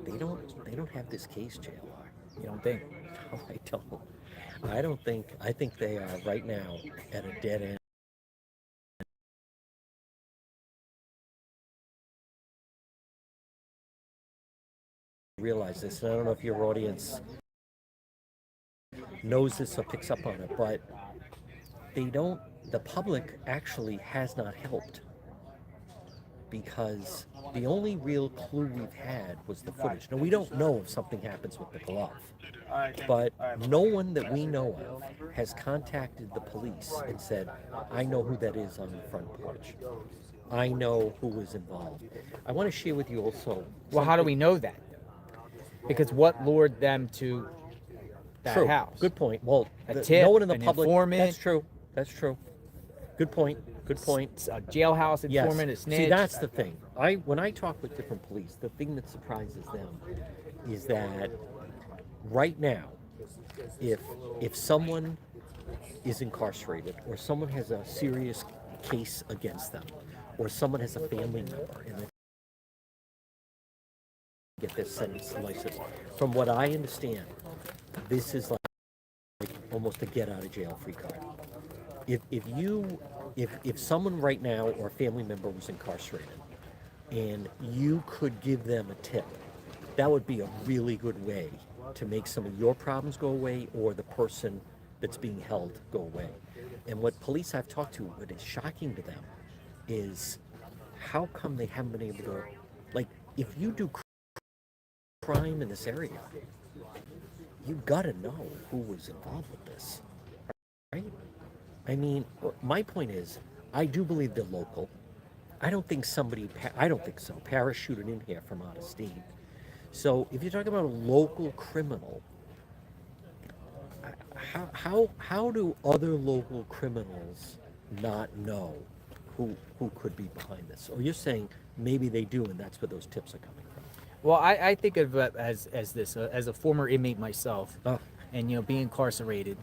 T: they don't have this case, JLR.
L: You don't think?
T: No, I don't. I don't think. I think they are right now at a dead end. Realize this, and I don't know if your audience knows this or picks up on it, but the public actually has not helped, because the only real clue we've had was the footage. Now, we don't know if something happens with the glove, but no one that we know of has contacted the police and said, I know who that is on the front porch. I know who was involved. I want to share with you also.
L: Well, how do we know that? Because what lured them to that house?
T: Good point. Well,
L: a tip,
T: no one in the
L: an
T: public.
L: informant.
T: That's true. That's true. Good point. Good point.
L: A jailhouse informant, a snitch.
T: See, that's the thing. When I talk with different police, the thing that surprises them is that right now, if someone is incarcerated, or someone has a serious case against them, or someone has a family member and they get this sentence license, from what I understand, this is like almost a get out of jail free card. If someone right now or a family member was incarcerated and you could give them a tip, that would be a really good way to make some of your problems go away, or the person that's being held go away. And what police I've talked to, what is shocking to them is how come they haven't been able to, like, if you do crime in this area, you gotta know who was involved with this, right? I mean, my point is, I do believe they're local. I don't think so, parachuted in here from out of steam. So if you're talking about a local criminal, how do other local criminals not know who could be behind this? Or you're saying maybe they do, and that's where those tips are coming from?
L: Well, I think of it as this, as a former inmate myself, and being incarcerated.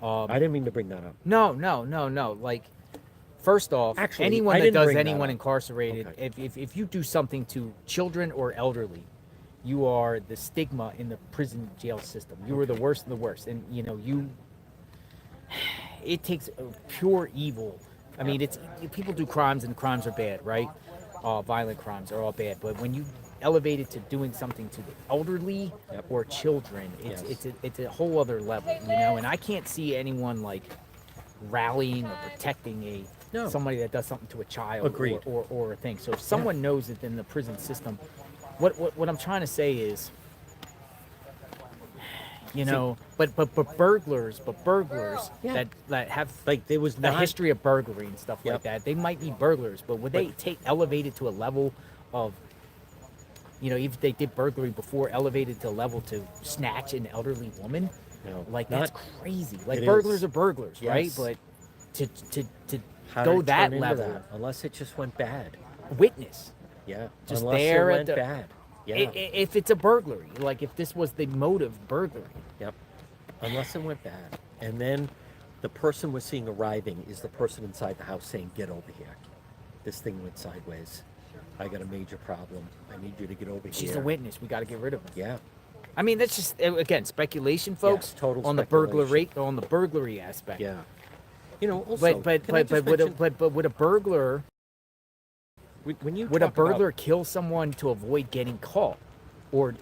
T: I didn't mean to bring that up.
L: No. Like, first off,
T: actually,
L: anyone that does anyone incarcerated, if you do something to children or elderly, you are the stigma in the prison jail system. You are the worst of the worst, and it takes pure evil. I mean, people do crimes, and crimes are bad, right? Violent crimes are all bad, but when you elevate it to doing something to the elderly or children, it's a whole other level, and I can't see anyone like rallying or protecting somebody that does something to a child or a thing. So if someone knows it in the prison system, what I'm trying to say is, but burglars that have, like, there was a history of burglary and stuff like that, they might be burglars, but would they take elevated to a level of, if they did burglary before, elevated to a level to snatch an elderly woman?
T: No,
L: like, that's crazy. Like, burglars are burglars, right? But to go that level,
T: unless it just went bad.
L: Witness.
T: Yeah.
L: Just
T: unless
L: there
T: it
L: at
T: went
L: the
T: bad. Yeah.
L: If it's a burglary, like if this was the motive burglary.
T: Yep. Unless it went bad. And then the person we're seeing arriving is the person inside the house saying, get over here. This thing went sideways. I got a major problem. I need you to get over here.
L: She's a witness. We got to get rid of her.
T: Yeah.
L: I mean, that's just, again, speculation, folks.
T: Yes, total
L: on
T: speculation.
L: the burglary aspect.
T: Yeah. Also,
L: but would a burglar would a burglar kill someone to avoid getting caught, or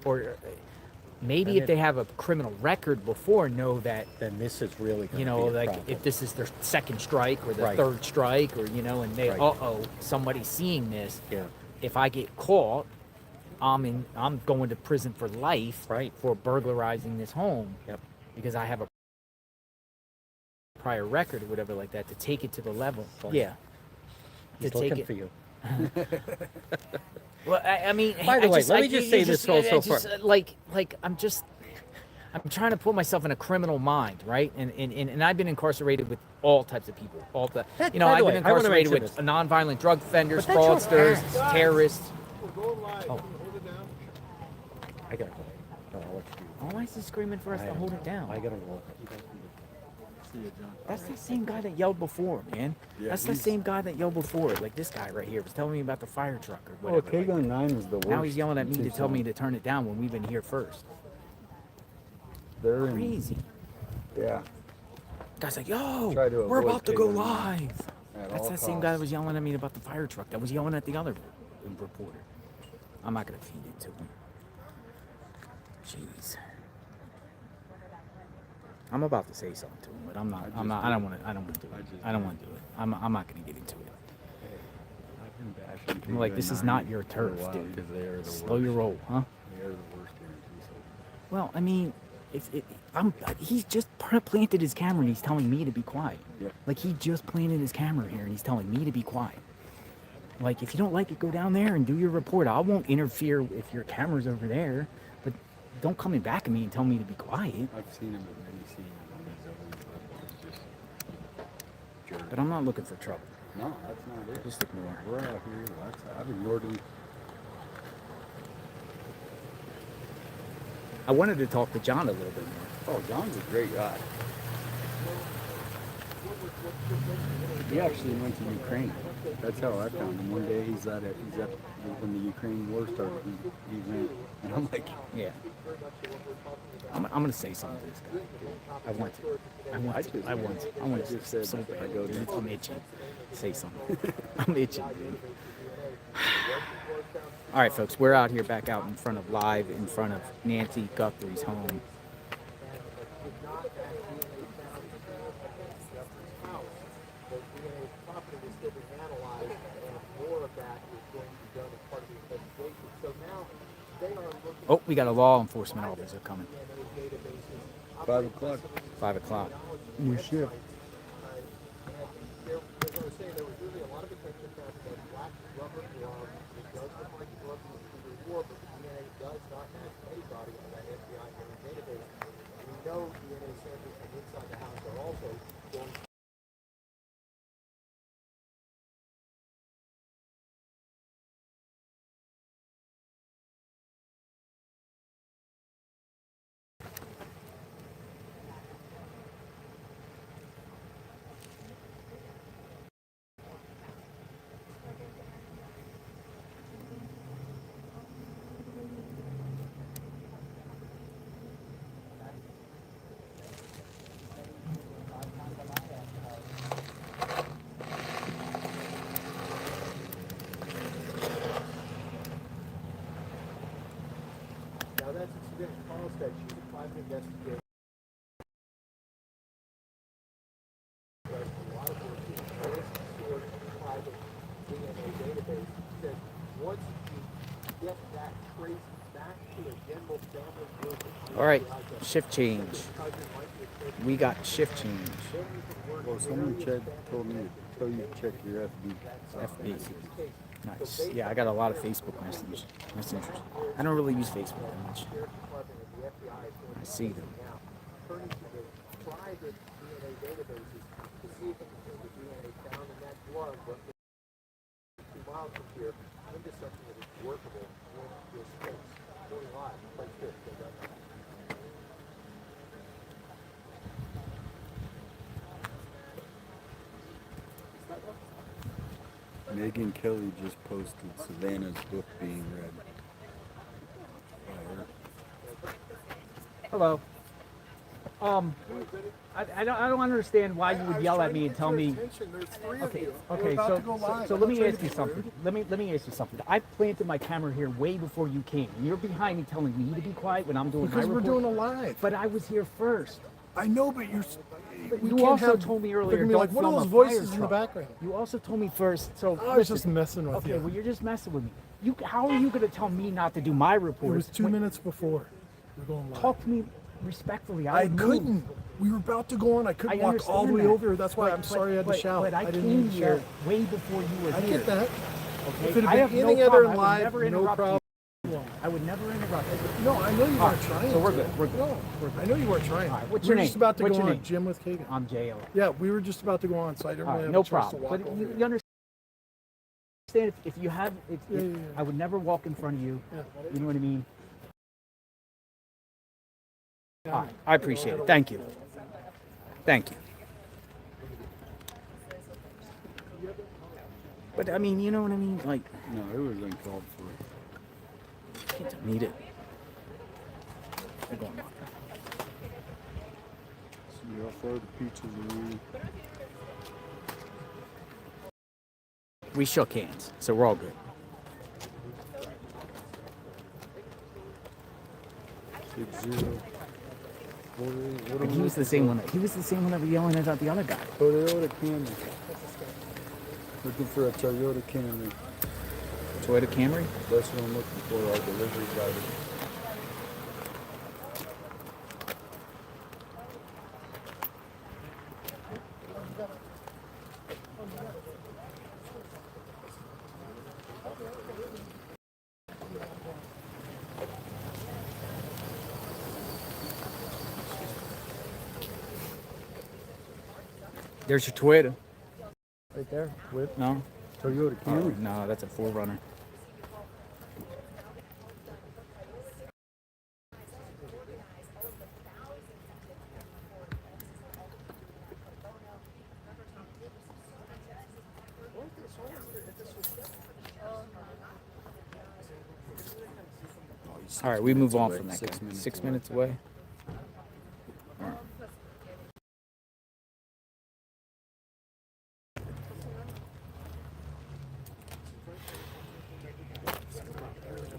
L: maybe if they have a criminal record before, know that
T: then this is really
L: like problem. If this is their second strike or their third strike, or and they somebody's seeing this.
T: Yeah.
L: If I get caught, I'm going to prison for life for burglarizing this home.
T: Yep.
L: Because I have a prior record or whatever like that to take it to the level.
T: Right.
L: Yeah. to
T: He's
L: take
T: looking
L: it.
T: for you.
L: Well, I mean,
T: By the
L: I
T: way,
L: just,
T: let
L: I-
T: me just
L: you
T: say this also
L: I just, I'm trying to put myself in a criminal mind, right? And I've been incarcerated with all types of people, all the,
T: That-
L: you know,
T: by the
L: I've
T: way,
L: been
T: I wanna
L: incarcerated
T: mention
L: with
T: this.
L: nonviolent drug offenders,
T: But that's your
L: fraudsters,
T: past.
L: terrorists.
J: Oh.
T: I gotta go. No, I'll let you do it.
L: Why is he screaming for us to hold it down?
T: I gotta roll.
L: That's the same guy that yelled before, man.
M: Yeah,
L: That's the
M: he's-
L: same guy that yelled before. Like this guy right here was telling me about the fire truck or
M: Oh,
L: whatever.
M: K-Gun 9 is the worst.
L: Now he's yelling at me to
M: It's
L: tell me to turn it down when we've been here first.
M: They're in,
L: Crazy.
M: yeah.
L: Guy's like, yo,
M: Try to
L: we're
M: avoid
L: about to go
M: K-Gun 9
L: live.
M: at
L: That's
M: all
L: that same guy that
M: costs.
L: was yelling at me about the fire truck. That was yelling at the other reporter. I'm not gonna feed it to him. Jeez. I'm about to say something to him, but I'm not. I don't want to. I don't want to do it. I don't want to do it. I'm not gonna get into it.
M: I've been bashing
L: I'm like,
M: K-Gun
L: this is
M: 9
L: not your
M: for a
L: turf,
M: while,
L: dude.
M: 'cause they are the
L: Slow
M: worst.
L: your roll, huh?
M: They are the worst here in Tucson.
L: Well, I mean, he's just planted his camera and he's telling me to be quiet.
M: Yep.
L: Like he just planted his camera here and he's telling me to be quiet. Like if you don't like it, go down there and do your report. I won't interfere if your camera's over there, but don't come in back at me and tell me to be quiet.
M: I've seen him at many scenes. It's just jerk.
L: But I'm not looking for trouble.
M: No, that's not it.
L: Just ignore it.
M: We're out here. I've ignored him.
L: I wanted to talk to John a little bit more.
M: Oh, John's a great guy. He actually went to Ukraine. That's how I found him. One day he's at when the Ukraine war started. He went, and I'm like,
L: yeah. I'm gonna say something to this guy. I want to.
M: just said,
L: So
M: I
L: bad.
M: go to-
L: I'm itching. Say something. I'm itching, dude. All right, folks, we're out here back out in front of Nancy Guthrie's home. Oh, we got a law enforcement officer coming.
M: 5 o'clock.
L: 5 o'clock.
M: New shift.
J: Now that's incident Carlstead. She's a private investigator. A lot of work in stored private DNA database. Said once you get that trace back to a general family group.
L: All right, shift change. We got shift change.
M: Well, someone told me to tell you to check your FB.
L: FB. Nice. Yeah, I got a lot of Facebook messages. That's interesting. I don't really use Facebook that much. I see them.
J: Turning to the private DNA databases to see if the DNA found in that blood was 2 miles from here into something that is workable in this space. Going live, quite good.
M: Megan Kelly just posted Savannah's book being read.
L: Hello. I don't understand why you would yell at me and tell me. Okay, so let me ask you something. Let me ask you something. I planted my camera here way before you came. You're behind me telling me to be quiet when I'm doing
J: Because
L: my
J: we're
L: report.
J: doing a live.
L: But I was here first.
J: I know, but you're.
L: But
J: we
L: you
J: can't
L: also
J: have-
L: told me
J: they're
L: earlier.
J: gonna be
L: Don't
J: like, what are
L: film
J: those
L: a
J: voices
L: fire
J: in the
L: truck.
J: background?
L: You also told me first. So
J: I was just messing with
L: okay,
J: you.
L: well you're just messing with me. How are you going to tell me not to do my report?
J: It was 2 minutes before. We're going live.
L: Talk to me respectfully.
J: I
L: would move.
J: couldn't. We were about to go on. I couldn't walk all the way over. That's why I'm sorry I had to shout.
L: But I
J: didn't
L: came
J: mean to
L: here
J: shout.
L: way before you were
J: I
L: here.
J: get that.
L: Okay?
J: If it
L: I
J: had
L: have
J: been
L: no
J: any other
L: problem. I would
J: live,
L: never
J: no
L: interrupt
J: problem.
L: you. I would never interrupt you.
J: No, I know you
L: All
J: weren't
L: right,
J: trying.
L: so we're
J: to.
L: good. We're good.
J: No, I know you weren't trying.
L: All right, what's
J: we
L: your
J: were
L: name?
J: just about to
L: What's
J: go
L: your
J: on
L: name?
J: Jim with Kagan.
L: I'm J.O.
J: Yeah, we were just about to go on, so I didn't
L: All
J: really
L: right,
J: have
L: no
J: a chance
L: problem.
J: to walk
L: But
J: over.
L: you understand if you have,
J: Yeah.
L: I would never walk in front of you.
J: Yeah.
L: You know what I mean? All right, I appreciate it. Thank you. Thank you. But I mean, you know what I mean? Like,
M: No, it was uncalled for.
L: you don't need it. Go on.
J: See how far the pizzas are.
L: We shook hands, so we're all good.
J: 6-0.
L: And he was the same one. He was the same one that was yelling at the other guy.
J: Toyota Camry. Looking for a Toyota Camry.
L: Toyota Camry?
J: That's what I'm looking for, our delivery driver.
L: There's your Toyota.
J: Right there, with
L: No?
J: Toyota Camry.
L: No, that's a 4Runner. All right, we move on from that guy. 6 minutes away. All right.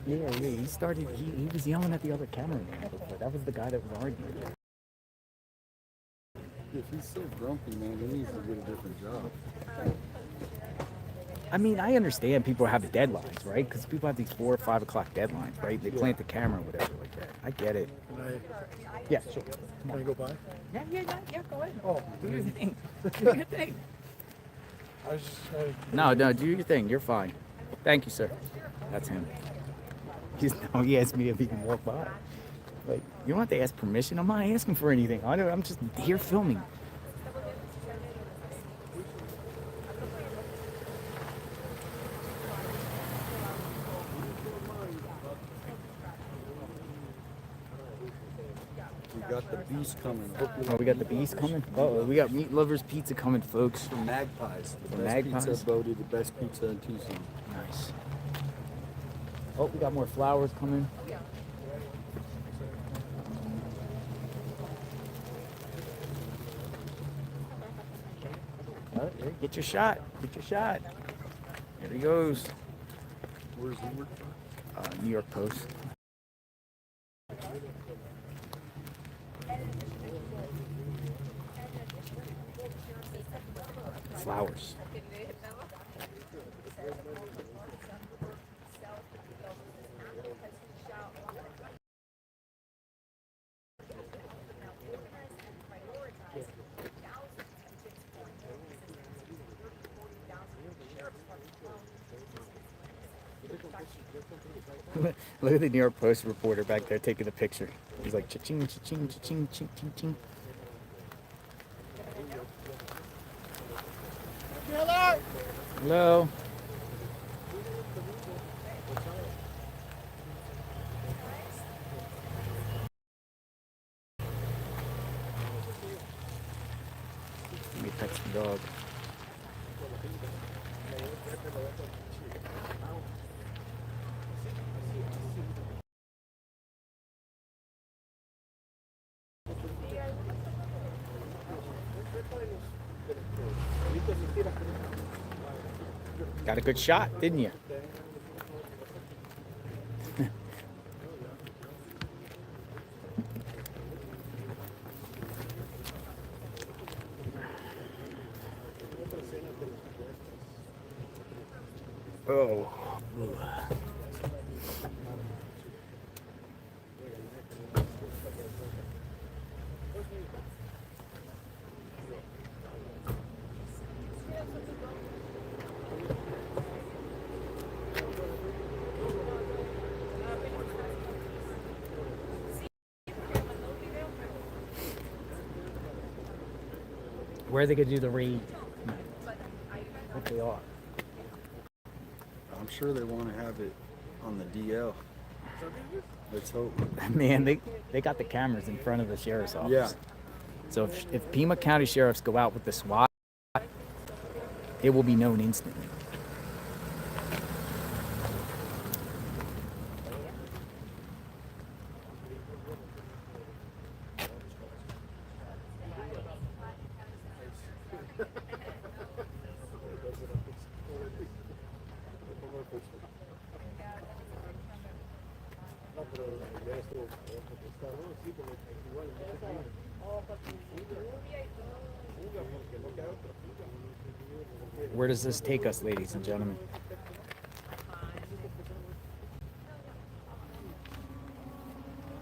L: Yeah, he started, he was yelling at the other cameraman before. That was the guy that was arguing.
J: If he's so grumpy, man, he needs to get a different job.
L: I mean, I understand people have deadlines, right? Because people have these 4 or 5 o'clock deadlines, right? They plant the camera or whatever like that. I get it. Yeah, sure.
J: Can I go by?
L: Yeah, go ahead.
J: Oh,
L: Do your thing. Do your thing.
J: I was just trying to...
L: No, do your thing. You're fine. Thank you, sir. That's him. He asked me if he can walk by. Like, you don't have to ask permission. I'm not asking for anything. I'm just here filming.
M: We got the beast coming.
L: Oh, we got the beast coming? Oh, we got Meat Lovers Pizza coming, folks.
M: From Magpies. The
L: From
M: best
L: Magpies?
M: pizza voted the best pizza in Tucson.
L: Nice. Oh, we got more flowers coming. Oh, here, get your shot. Get your shot. Here he goes.
J: Where's he work?
L: New York Post. Flowers. Look at the New York Post reporter back there taking the picture. He's like, cha-ching, cha-ching, cha-ching, ching, ching, ching. Hello. Let me pet the dog. Got a good shot, didn't you? Oh. Where are they gonna do the raid? Hope they are.
M: I'm sure they want to have it on the DL. Let's hope.
L: Man, they got the cameras in front of the sheriff's office.
M: Yeah.
L: So if Pima County sheriffs go out with the SWAT, it will be known instantly. Where does this take us, ladies and gentlemen?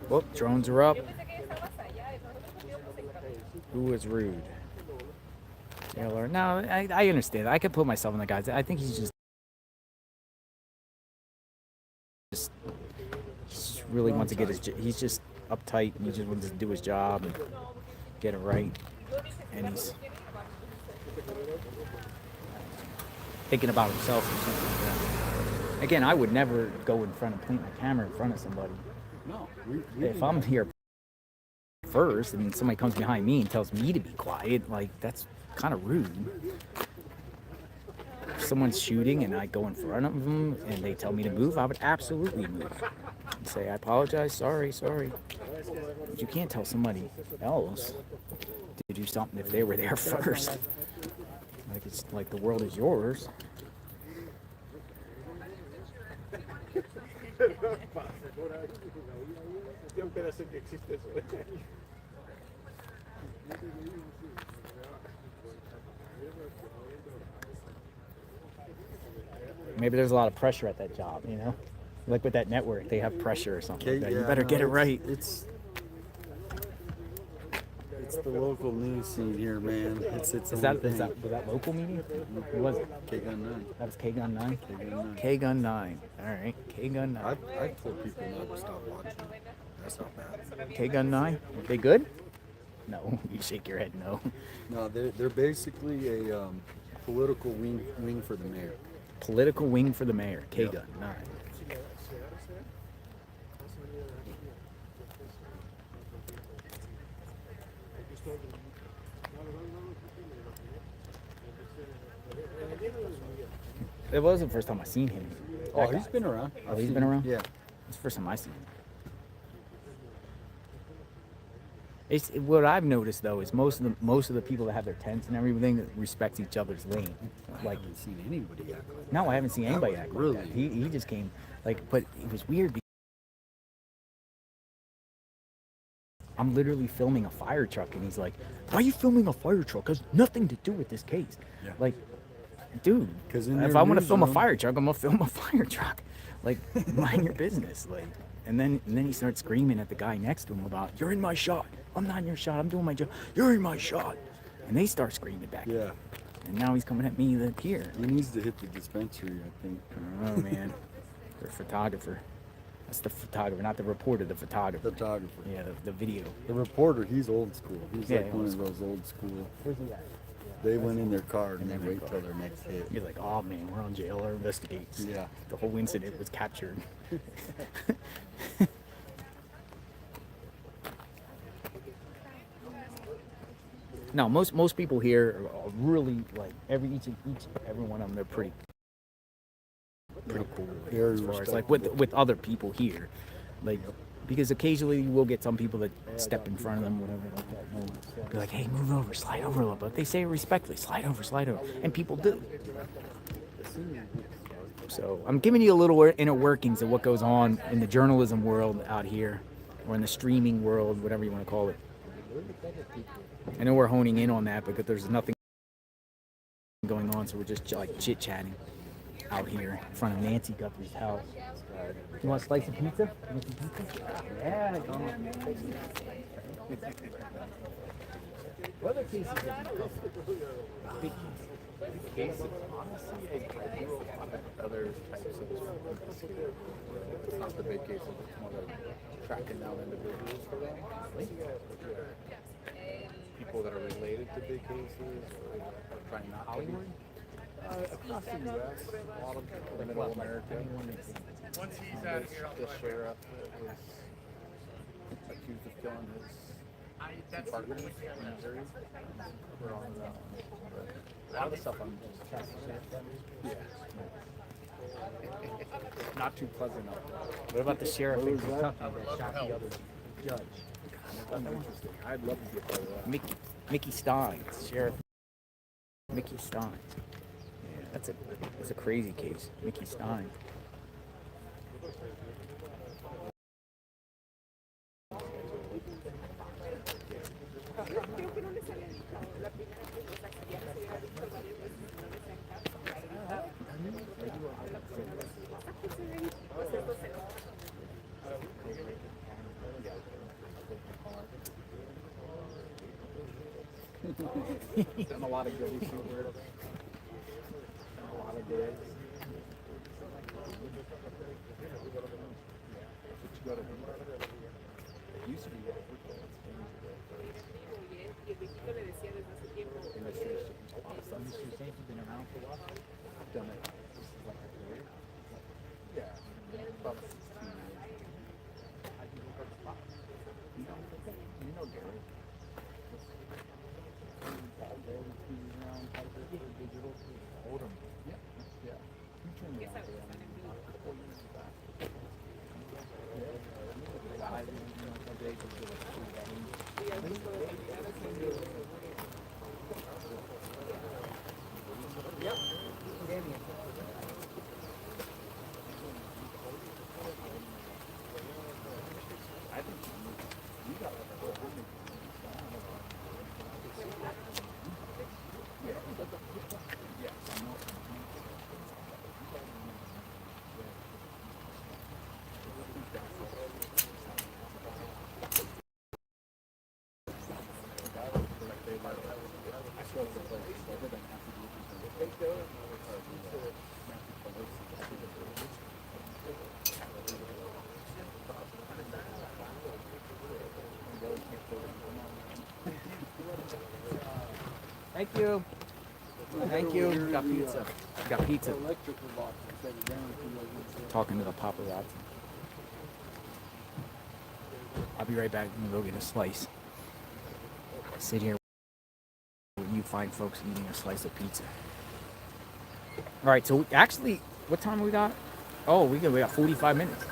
L: Whoop, drones are up. Who is rude? Taylor. No, I understand. I can put myself in the guys. I think he just really wants to get his. He's just uptight and he just wants to do his job and get it right. And he's thinking about himself or something like that. Again, I would never go in front and point my camera in front of somebody.
M: No.
L: If I'm here first and somebody comes behind me and tells me to be quiet, like, that's kind of rude. If someone's shooting and I go in front of them and they tell me to move, I would absolutely move. And say, I apologize, sorry. But you can't tell somebody else to do something if they were there first. Like, it's like the world is yours. Maybe there's a lot of pressure at that job, you know? Like with that network, they have pressure or something like that. You better get it right.
M: It's the local news scene here, man. It's
L: Was that local meeting? Who was it?
M: K-Gun 9.
L: That was K-Gun 9?
M: K-Gun 9.
L: K-Gun 9. All right, K-Gun 9.
M: I've told people not to stop watching. That's not bad.
L: K-Gun 9? Are they good? No, you shake your head no.
M: No, they're basically a political wing for the mayor.
L: Political wing for the mayor. K-Gun 9. It was the first time I seen him.
M: Oh, he's been around.
L: Oh, he's been around?
M: Yeah.
L: It's the first time I seen him. What I've noticed though is most of the people that have their tents and everything respects each other's lane.
M: Like, I haven't seen anybody act like that.
L: No, I haven't seen anybody act
M: really.
L: like that. He just came but it was weird. I'm literally filming a fire truck and he's like, "Why are you filming a fire truck? It has nothing to do with this case." Yeah. Like, dude, if I want to film a fire truck, I'm gonna film a fire truck. Like, mind your business. Like, and then he starts screaming at the guy next to him about, "You're in my shot. I'm not in your shot. I'm doing my job. You're in my shot." And they start screaming back.
M: Yeah.
L: And now he's coming at me here.
M: He needs to hit the dispensary, I think.
L: Oh man, the photographer. That's the photographer, not the reporter. The photographer.
M: Photographer.
L: Yeah, the video.
M: The reporter, he's old school. He's
L: Yeah,
M: like one of those old school.
L: Where's he at?
M: They went in their car and they wait till their next hit.
L: You're like, "Oh man, we're on jail or investigates."
M: Yeah.
L: The whole incident was captured. No, most people here are really like every one of them. They're pretty cool.
M: Very
L: As far as like
M: respectable.
L: with other people here, like because occasionally you will get some people that step in front of them, whatever like that. And be like, "Hey, move over, slide over a little bit." They say it respectfully, slide over, and people do. So I'm giving you a little inner workings of what goes on in the journalism world out here, or in the streaming world, whatever you want to call it. I know we're honing in on that because there's nothing going on, so we're just like chit-chatting out here in front of Nancy Guthrie's house. You want a slice of pizza? You want some pizza? Yeah, go on. What other cases have you covered? Big cases. Honestly, I do a lot of other types of investigative. It's not the big cases, it's more like tracking down individuals for them. People
J: people that are related to big cases or trying not to be. Across the U.S., a lot of middle America.
E: Once he's out of here, I'll
J: The sheriff was accused of killing his two partners in Missouri. We're on that one. But a lot of the stuff I'm just trying to say. Yeah. Not too pleasant out there.
L: What about the sheriff in Kentucky that shot the other judge?
J: That's interesting. I'd love to be a part of that.
L: Mickey Steins, Sheriff Mickey Steins. Yeah, that's a crazy case, Mickey Stein.
J: Done a lot of good issue work. Done a lot of good. It used to be what we're told.
L: Industry change has been around for a while.
J: I've done it. This is like a career. Yeah, about 16 years. I do work at the spot. You know Gary. Digital. Oldham. Yeah. Yeah. You turned me on to them a couple years back.
E: Yep.
J: I think you got like a whole
L: Thank you. Thank you. Got pizza. Got pizza. Talking to the paparazzi. I'll be right back. I'm gonna go get a slice. Sit here with you fine folks eating a slice of pizza. All right. So actually, what time we got? Oh, we got 45 minutes.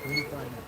L: 45 minutes.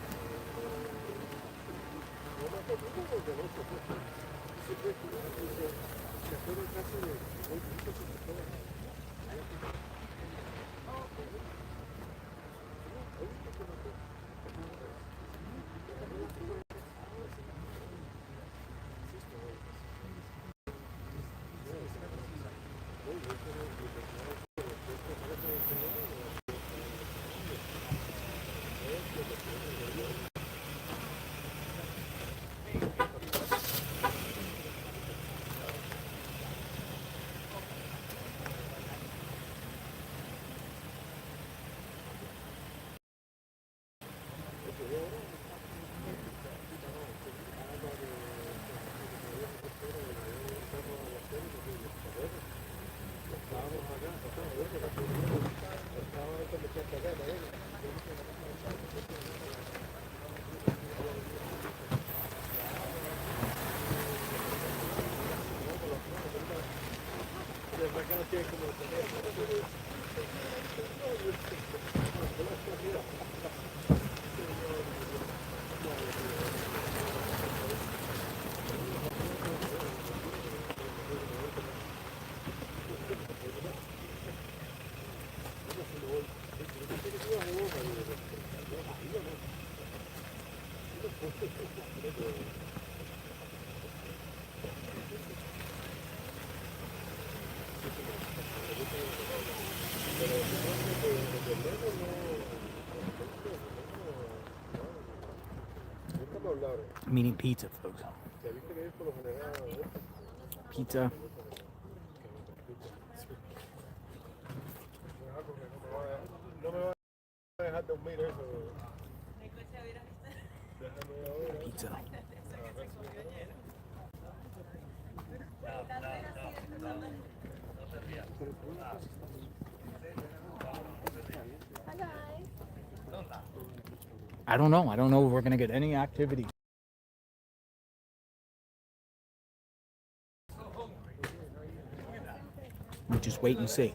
L: I'm eating pizza, folks. Pizza. Pizza. I don't know. I don't know if we're gonna get any activity. We'll just wait and see.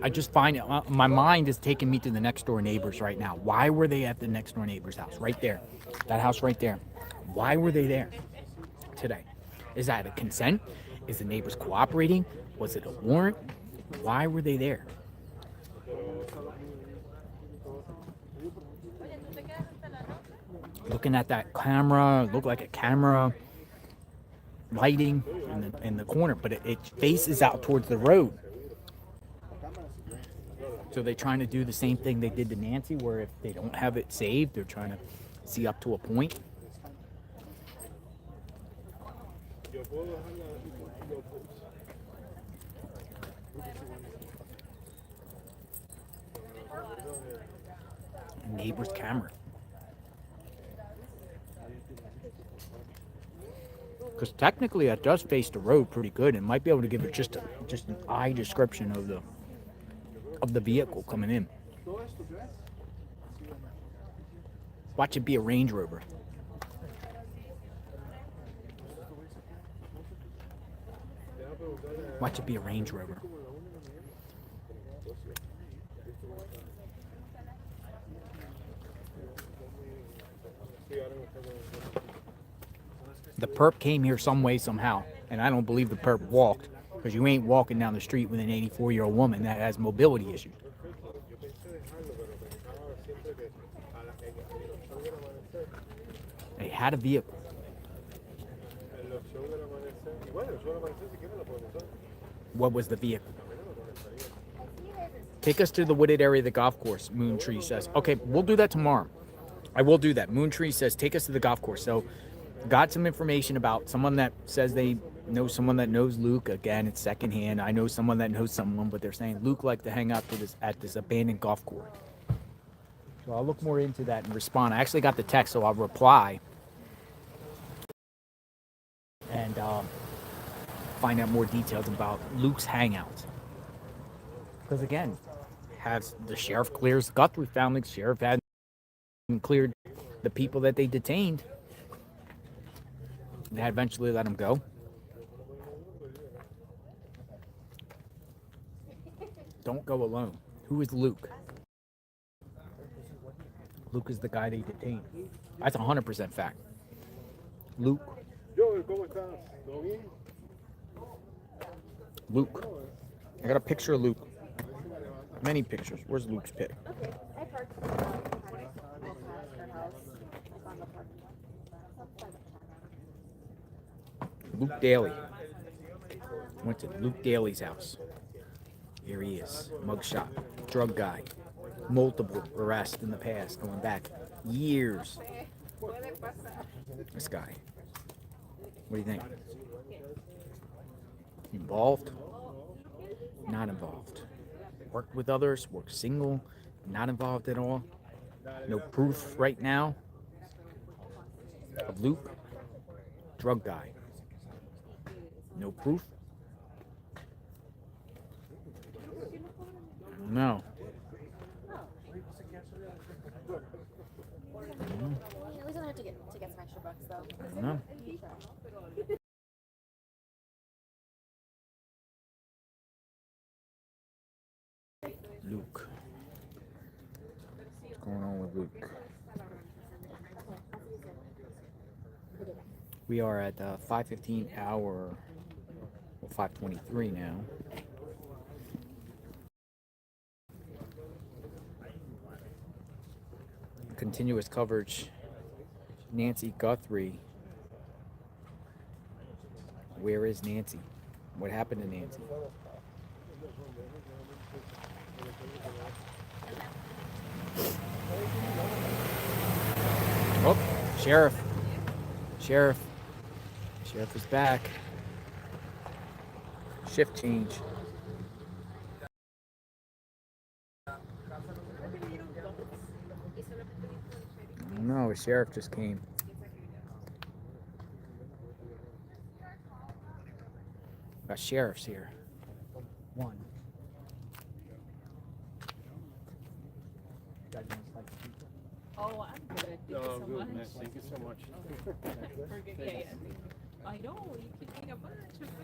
L: I just find it, my mind is taking me to the next door neighbors right now. Why were they at the next door neighbor's house? Right there. That house right there. Why were they there today? Is that a consent? Is the neighbors cooperating? Was it a warrant? Why were they there? Looking at that camera, looked like a camera lighting in the corner, but it faces out towards the road. So they're trying to do the same thing they did to Nancy, where if they don't have it saved, they're trying to see up to a point. Neighbor's camera. Because technically it does face the road pretty good and might be able to give it just an eye description of the vehicle coming in. Watch it be a Range Rover. Watch it be a Range Rover. The perp came here some way, somehow, and I don't believe the perp walked, because you ain't walking down the street with an 84-year-old woman that has mobility issues. They had a vehicle. What was the vehicle? Take us to the wooded area of the golf course, Moon Tree says. Okay, we'll do that tomorrow. I will do that. Moon Tree says, take us to the golf course. So, got some information about someone that says they know someone that knows Luke. Again, it's secondhand. I know someone that knows someone, but they're saying Luke liked to hang out at this abandoned golf course. So I'll look more into that and respond. I actually got the text, so I'll reply and find out more details about Luke's hangout. Because again, has the sheriff clears Guthrie family, sheriff hadn't cleared the people that they detained. They eventually let him go. Don't go alone. Who is Luke? Luke is the guy they detained. That's 100% fact. Luke. Luke. I got a picture of Luke. Many pictures. Where's Luke's pic?
N: Okay, I parked her house.
L: Luke Daly. Went to Luke Daly's house. Here he is. Mugshot. Drug guy. Multiple arrests in the past, going back years. This guy. What do you think? Involved? Not involved. Worked with others, worked single, not involved at all. No proof right now of Luke. Drug guy. No proof. No.
N: At least I don't have to get some extra bucks though.
L: No. Luke. What's going on with Luke? We are at 5:15 hour, well, 5:23 now. Continuous coverage. Nancy Guthrie. Where is Nancy? What happened to Nancy? Oh, Sheriff. Sheriff is back. Shift change. No, a sheriff just came. Got sheriffs here. One.
V: Oh, I'm good. Thank you so much.
J: Thank you so much.
V: We're good. Yeah, yeah. I know, you keep getting a bunch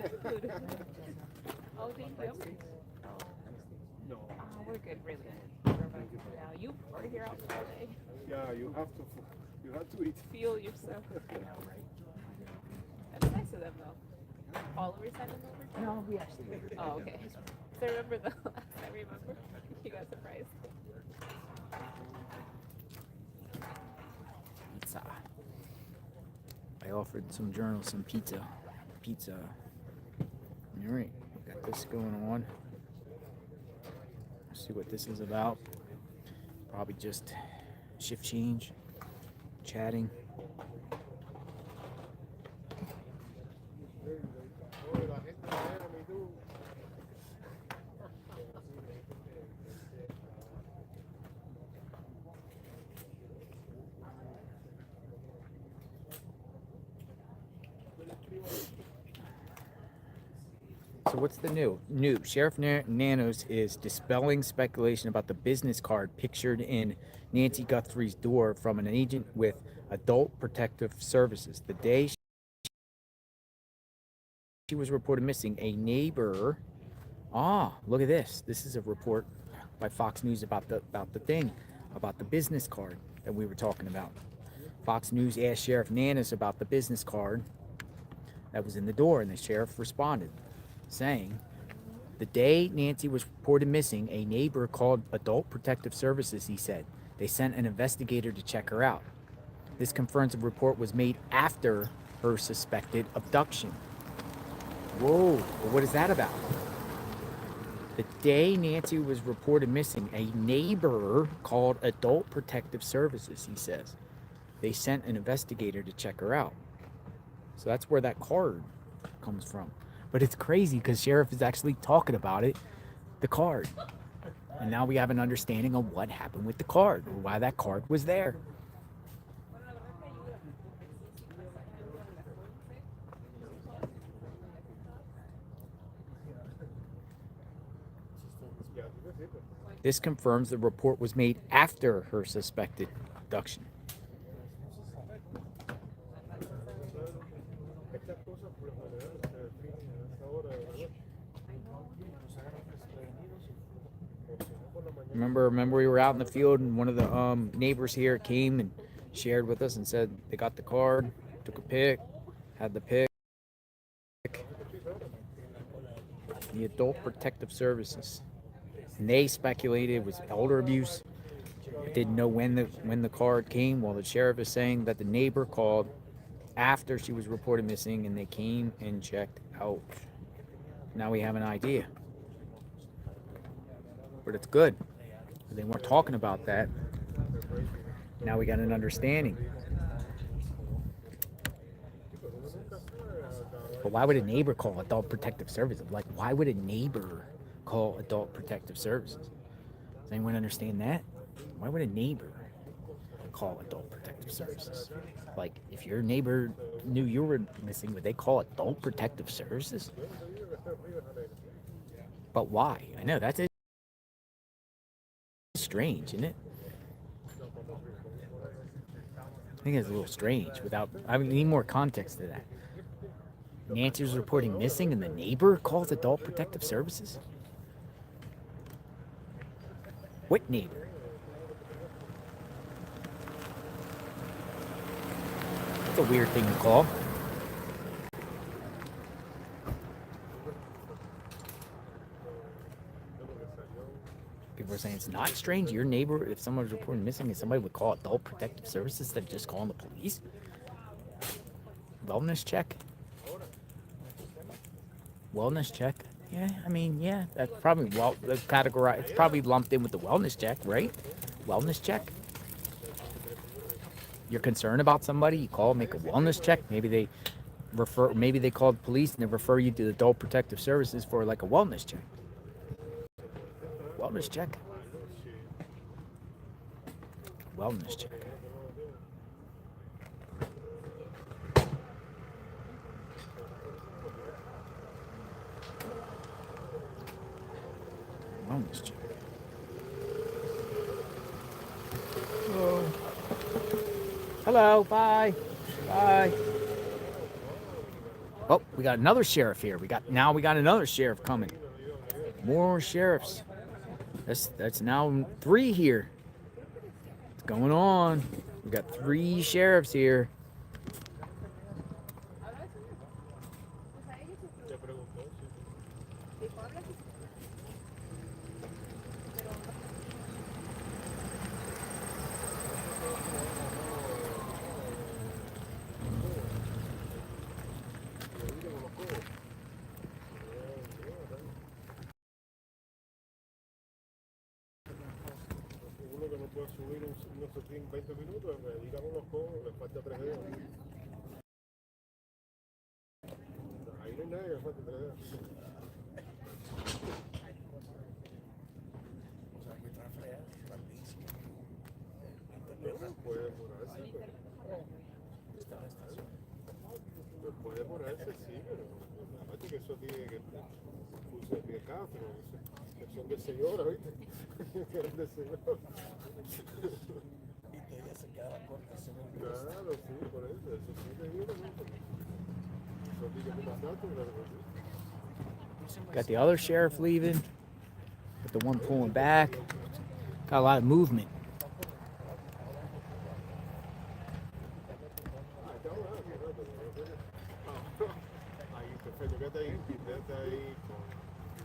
V: of food. Oh, thank you.
J: No.
V: We're good, really good. Yeah, you are here all day.
J: Yeah, you have to eat.
V: Feel yourself. I know, right? That's nice of them, though. Followers sent them over?
L: No, we actually.
V: Oh, okay. So remember the last I remember? You got surprised.
L: Pizza. I offered some journalists some pizza. All right, we got this going on. Let's see what this is about. Probably just shift change, chatting. So what's the new? Sheriff Nanos is dispelling speculation about the business card pictured in Nancy Guthrie's door from an agent with Adult Protective Services. The day she was reported missing, a neighbor. Look at this. This is a report by Fox News about the business card that we were talking about. Fox News asked Sheriff Nanos about the business card that was in the door, and the sheriff responded, saying, the day Nancy was reported missing, a neighbor called Adult Protective Services, he said. They sent an investigator to check her out. This confirms a report was made after her suspected abduction. Whoa, well, what is that about? The day Nancy was reported missing, a neighbor called Adult Protective Services, he says. They sent an investigator to check her out. So that's where that card comes from. But it's crazy because Sheriff is actually talking about it, the card. And now we have an understanding of what happened with the card, or why that card was there. This confirms the report was made after her suspected abduction. Remember we were out in the field and one of the neighbors here came and shared with us and said they got the card, took a pic, had the pic. The Adult Protective Services. And they speculated it was elder abuse. Didn't know when the card came. Well, the sheriff is saying that the neighbor called after she was reported missing and they came and checked out. Now we have an idea. But it's good. They weren't talking about that. Now we got an understanding. But why would a neighbor call Adult Protective Services? Like, why would a neighbor call Adult Protective Services? Does anyone understand that? Why would a neighbor call Adult Protective Services? Like, if your neighbor knew you were missing, would they call Adult Protective Services? But why? I know, that's strange, isn't it? I think it's a little strange. I need more context to that. Nancy was reporting missing and the neighbor calls Adult Protective Services? What neighbor? That's a weird thing to call. People are saying it's not strange. Your neighbor, if someone's reporting missing, and somebody would call Adult Protective Services instead of just calling the police. Wellness check. Wellness check. Yeah, I mean, yeah, that's probably that's categorized. It's probably lumped in with the wellness check, right? Wellness check. You're concerned about somebody, you call, make a wellness check. Maybe they called police and they refer you to the Adult Protective Services for like a wellness check. Wellness check. Wellness check. Bonus check. Hello. Hello. Bye. Bye. Oh, we got another sheriff here. We got another sheriff coming. More sheriffs. That's now 3 here. What's going on? We got 3 sheriffs here.
J: Uno que no puede subir unos 20 minutos, me diga con los codos, le falta 3 dedos. Ahí no hay nada que le falte 3 dedos. Puede demorarse, pero puede demorarse, sí, pero aparte que eso tiene que pulse de café, que son de señora, ¿viste? Que eran de señora. Y que ella se quedaba corta, se me olvidó. Claro, sí, por eso sí te digo, ¿no? Eso tiene que matarte, claro que sí.
L: Got the other sheriff leaving. Got the one pulling back. Got a lot of movement.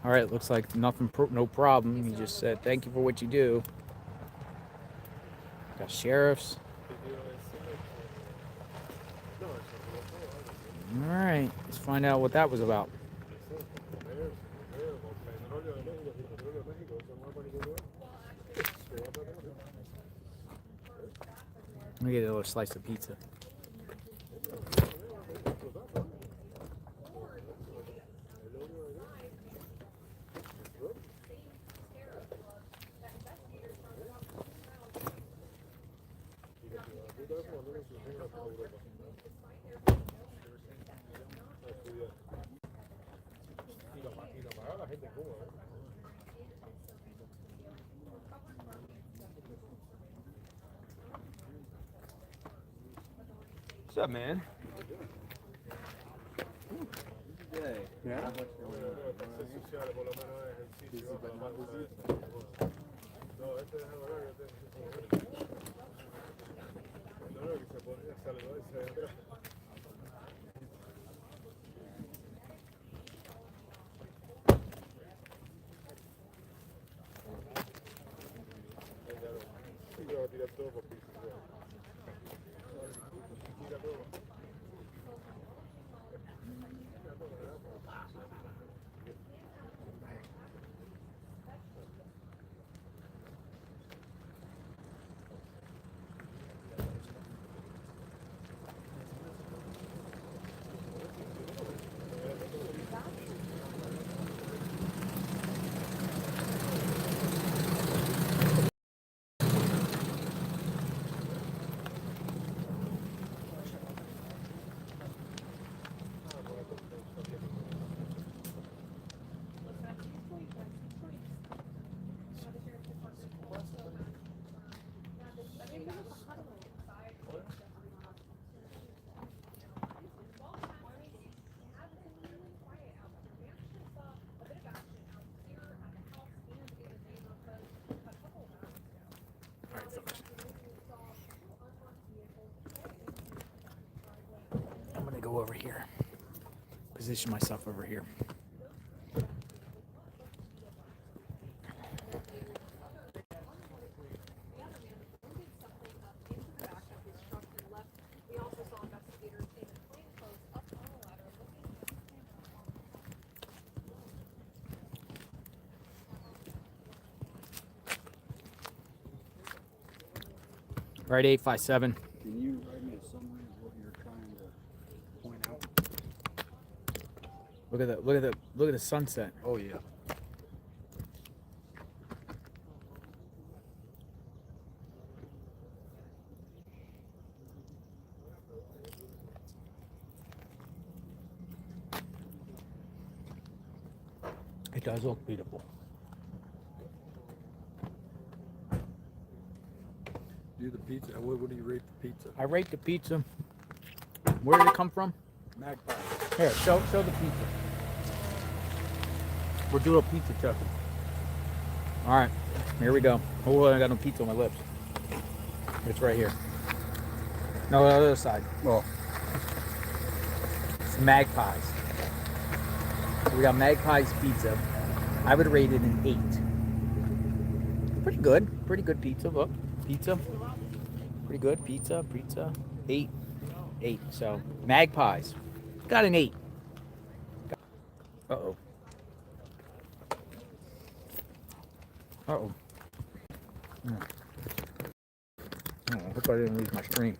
L: All right, looks like no problem. He just said, thank you for what you do. Got sheriffs. All right, let's find out what that was about. Let me get a little slice of pizza. What's up, man?
J: Yeah.
L: I'm gonna go over here. Position myself over here. Right, 857.
M: Can you write me a summary of what you're trying to point out?
L: Look at the sunset.
M: Oh yeah.
L: It does look beautiful.
J: Do the pizza. What do you rate the pizza?
L: I rate the pizza. Where did it come from?
J: Magpie.
L: Here, show the pizza. We'll do a pizza check. All right, here we go. Oh, I got no pizza on my lips. It's right here. No, the other side.
M: Oh.
L: It's Magpies. We got Magpies pizza. I would rate it an 8. Pretty good. Pretty good pizza. Look, pizza. Pretty good pizza. 8. So Magpies got an 8. Uh-oh. Uh-oh. I hope I didn't lose my stream.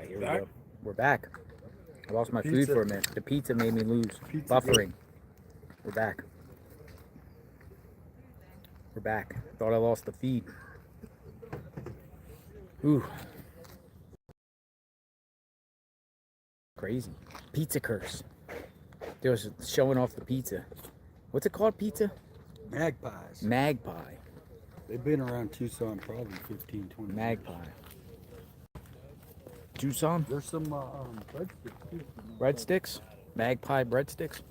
L: Here we go. We're back. I lost my food for a minute. The pizza made me lose. Buffering. We're back. We're back. Thought I lost the feed. Ooh. Crazy. Pizza curse. They was showing off the pizza. What's it called, pizza?
M: Magpies.
L: Magpie.
M: They've been around Tucson probably 15, 20
L: Magpie. Tucson?
M: There's some breadsticks too.
L: Breadsticks? Magpie breadsticks?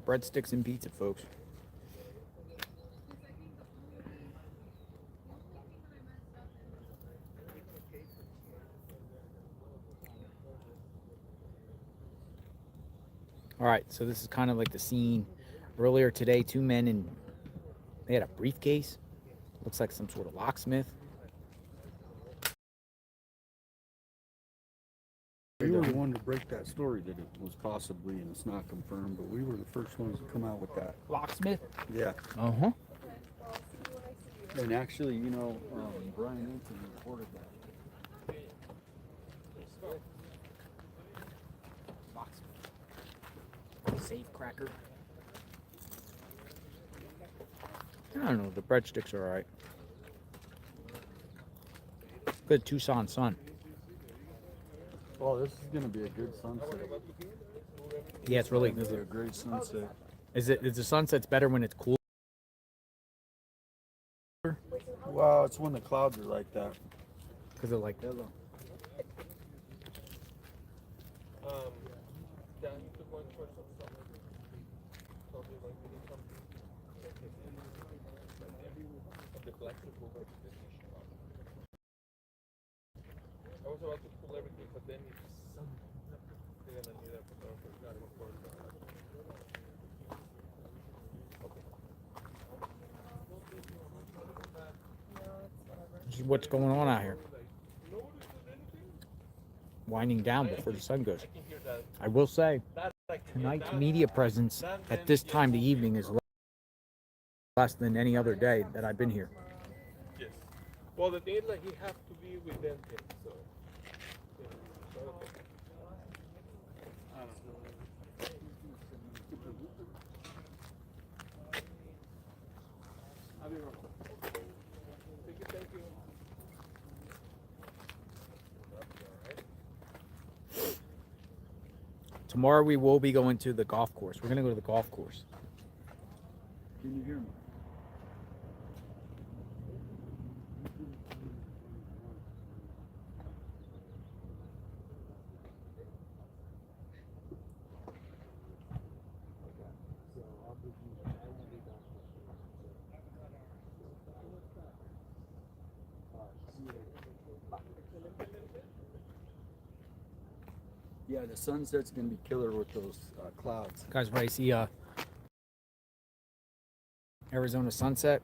L: Breadsticks and pizza, folks. All right, so this is kind of like the scene earlier today. 2 men and they had a briefcase. Looks like some sort of locksmith.
M: We were the one to break that story that it was possibly, and it's not confirmed, but we were the first ones to come out with that.
L: Locksmith?
M: Yeah.
L: Uh-huh.
M: And actually, you know, Brian Anthony reported that.
L: Safe cracker. I don't know, the breadsticks are alright. Good Tucson sun.
M: Oh, this is gonna be a good sunset.
L: Yeah, it's really
M: It's a great sunset.
L: Is the sunset's better when it's cool?
M: Wow, it's when the clouds are like that.
L: Because they're like
J: Dan, you took one for some stuff. So they like we need something. The flexible but this is strong. I was about to pull everything, but then it's they're gonna need that for God of course.
L: What's going on out here? Winding down before the sun goes. I will say, tonight's media presence at this time of the evening is less than any other day that I've been here.
J: Yes. Well, the thing is, like, he has to be within him, so. I don't know. I'll be right back. Thank you.
L: Tomorrow we will be going to the golf course. We're going to go to the golf course.
M: Can you hear me? Yeah, the sunset's gonna be killer with those clouds.
L: Guys, when I see Arizona sunset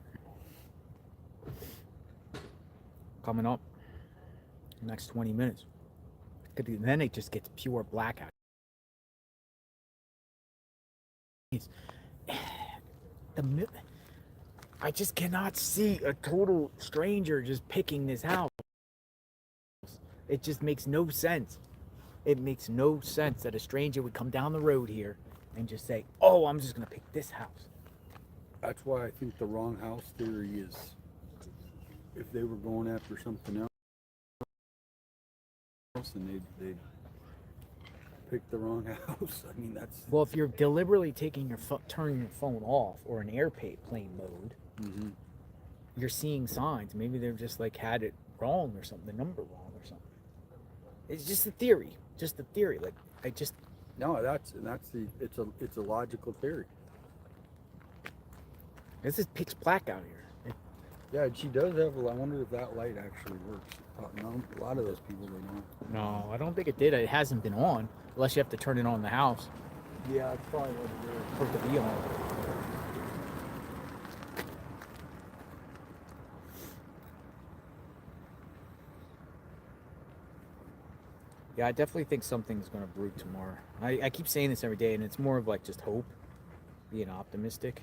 L: coming up next 20 minutes. Then it just gets pure blackout. I just cannot see a total stranger just picking this house. It just makes no sense. It makes no sense that a stranger would come down the road here and just say, oh, I'm just going to pick this house.
M: That's why I think the wrong house theory is if they were going after something else and they picked the wrong house. I mean, that's...
L: Well, if you're deliberately taking turning your phone off or in airplane mode, you're seeing signs. Maybe they've just like had it wrong or something, the number wrong or something. It's just a theory. Just a theory. Like
C: No, that's it's a logical theory.
L: This is pitch black out here.
C: Yeah, and she does have. I wonder if that light actually works. No, a lot of those people they don't.
L: No, I don't think it did. It hasn't been on unless you have to turn it on in the house
C: Yeah, it's probably what it is.
L: for it to be on. Yeah, I definitely think something's going to brew tomorrow. I keep saying this every day, and it's more of like just hope, being optimistic.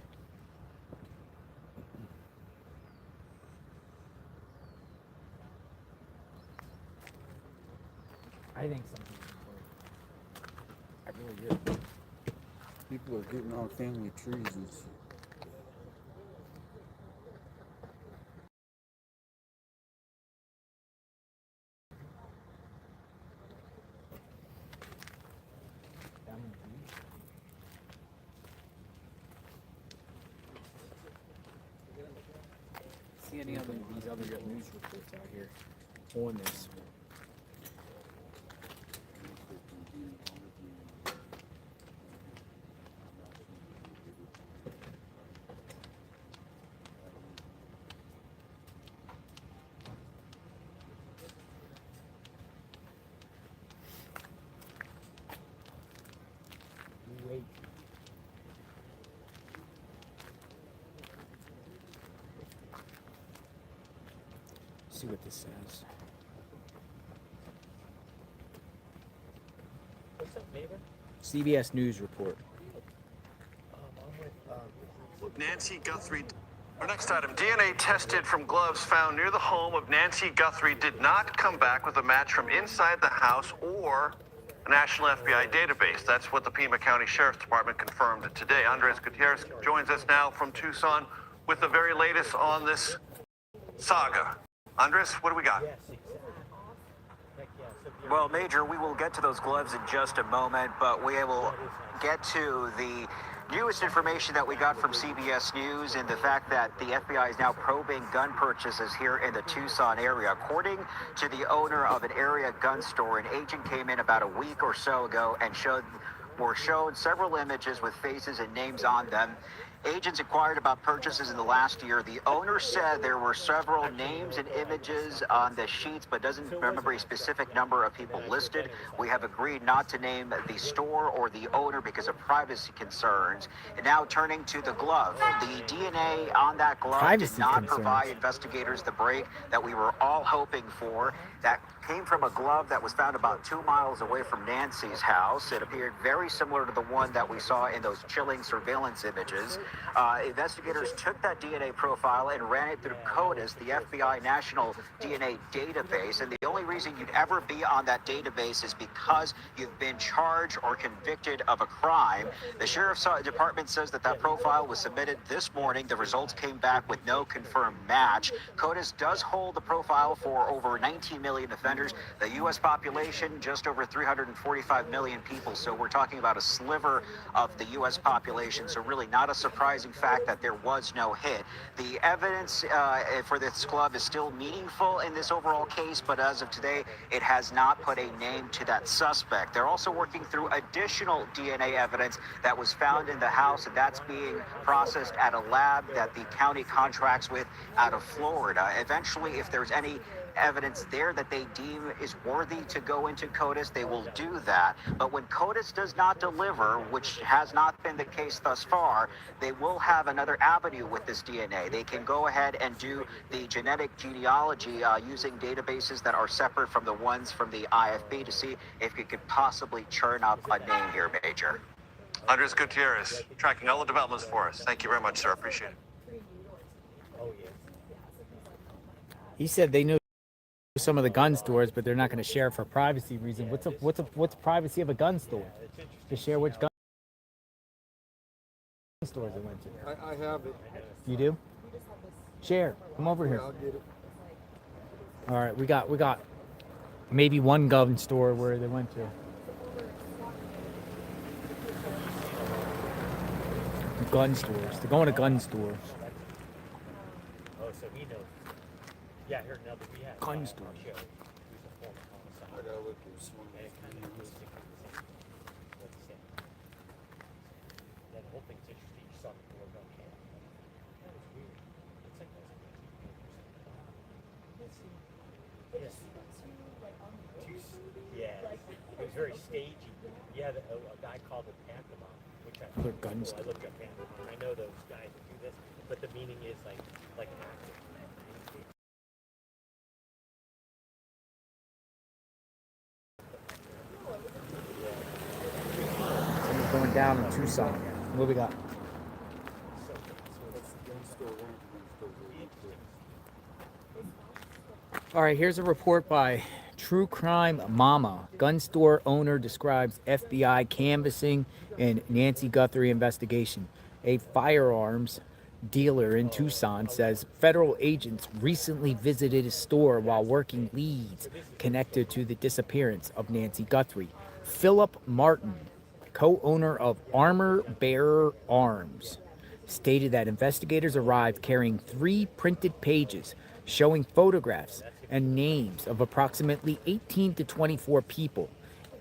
L: I think something's going to brew. I really do.
C: People are getting on family trees and shit.
L: See any other these other news reports out here on this? Wait. See what this says.
K: What's up, neighbor?
L: CBS News report.
A: Nancy Guthrie. Our next item, DNA tested from gloves found near the home of Nancy Guthrie did not come back with a match from inside the house or a national FBI database. That's what the Pima County Sheriff's Department confirmed today. Andres Gutierrez joins us now from Tucson with the very latest on this saga. Andres, what do we got?
P: Well, Major, we will get to those gloves in just a moment, but we will get to the newest information that we got from CBS News and the fact that the FBI is now probing gun purchases here in the Tucson area. According to the owner of an area gun store, an agent came in about a week or so ago and were shown several images with faces and names on them. Agents inquired about purchases in the last year. The owner said there were several names and images on the sheets, but doesn't remember a specific number of people listed. We have agreed not to name the store or the owner because of privacy concerns. And now turning to the glove. The DNA on that glove did not provide investigators the break that we were all hoping for. That came from a glove that was found about 2 miles away from Nancy's house. It appeared very similar to the one that we saw in those chilling surveillance images. Investigators took that DNA profile and ran it through CODIS, the FBI National DNA Database. And the only reason you'd ever be on that database is because you've been charged or convicted of a crime. The Sheriff's Department says that that profile was submitted this morning. The results came back with no confirmed match. CODIS does hold the profile for over 19 million offenders. The U.S. population, just over 345 million people. So we're talking about a sliver of the U.S. population. So really not a surprising fact that there was no hit. The evidence for this glove is still meaningful in this overall case, but as of today, it has not put a name to that suspect. They're also working through additional DNA evidence that was found in the house, and that's being processed at a lab that the county contracts with out of Florida. Eventually, if there's any evidence there that they deem is worthy to go into CODIS, they will do that. But when CODIS does not deliver, which has not been the case thus far, they will have another avenue with this DNA. They can go ahead and do the genetic genealogy using databases that are separate from the ones from the IFB to see if it could possibly churn up a name here, Major.
A: Andres Gutierrez, tracking all the developments for us. Thank you very much, sir. Appreciate it.
L: He said they knew some of the gun stores, but they're not going to share for privacy reasons. What's privacy of a gun store? To share which gun stores they went to.
C: I have it.
L: You do? Share. Come over here.
C: I'll get it.
L: All right, we got maybe one gun store where they went to. Gun stores. They're going to gun stores.
T: so he knows. Yeah, I heard another. We had
L: Gun
T: our
L: store.
T: show. Who's a former homicide.
M: I gotta look at some.
T: And it kind of goes to what's the same. Yeah, the whole thing's interesting. You saw the door go in. That was weird. It's like those. Yeah, it was very stagey. Yeah, a guy called it pantomime, which I
L: Other guns.
T: I looked up pantomime. I know those guys who do this, but the meaning is like acting.
L: Something's going down in Tucson. What we got? All right, here's a report by True Crime Mama. Gun store owner describes FBI canvassing in Nancy Guthrie investigation. A firearms dealer in Tucson says federal agents recently visited a store while working leads connected to the disappearance of Nancy Guthrie. Philip Martin, co-owner of Armor Bearer Arms, stated that investigators arrived carrying 3 printed pages showing photographs and names of approximately 18 to 24 people.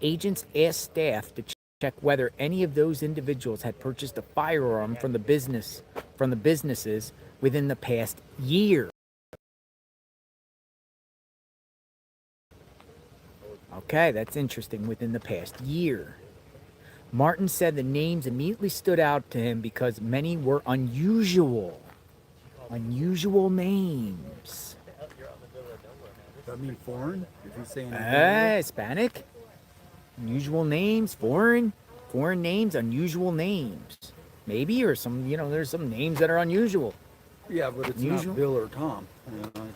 L: Agents asked staff to check whether any of those individuals had purchased a firearm from the businesses within the past year. Okay, that's interesting. Within the past year. Martin said the names immediately stood out to him because many were unusual. Unusual names.
C: Does that mean foreign? Is he saying
L: Hispanic? Unusual names, foreign names, unusual names. Maybe, or some, there's some names that are unusual.
C: Yeah, but it's not Bill or Tom.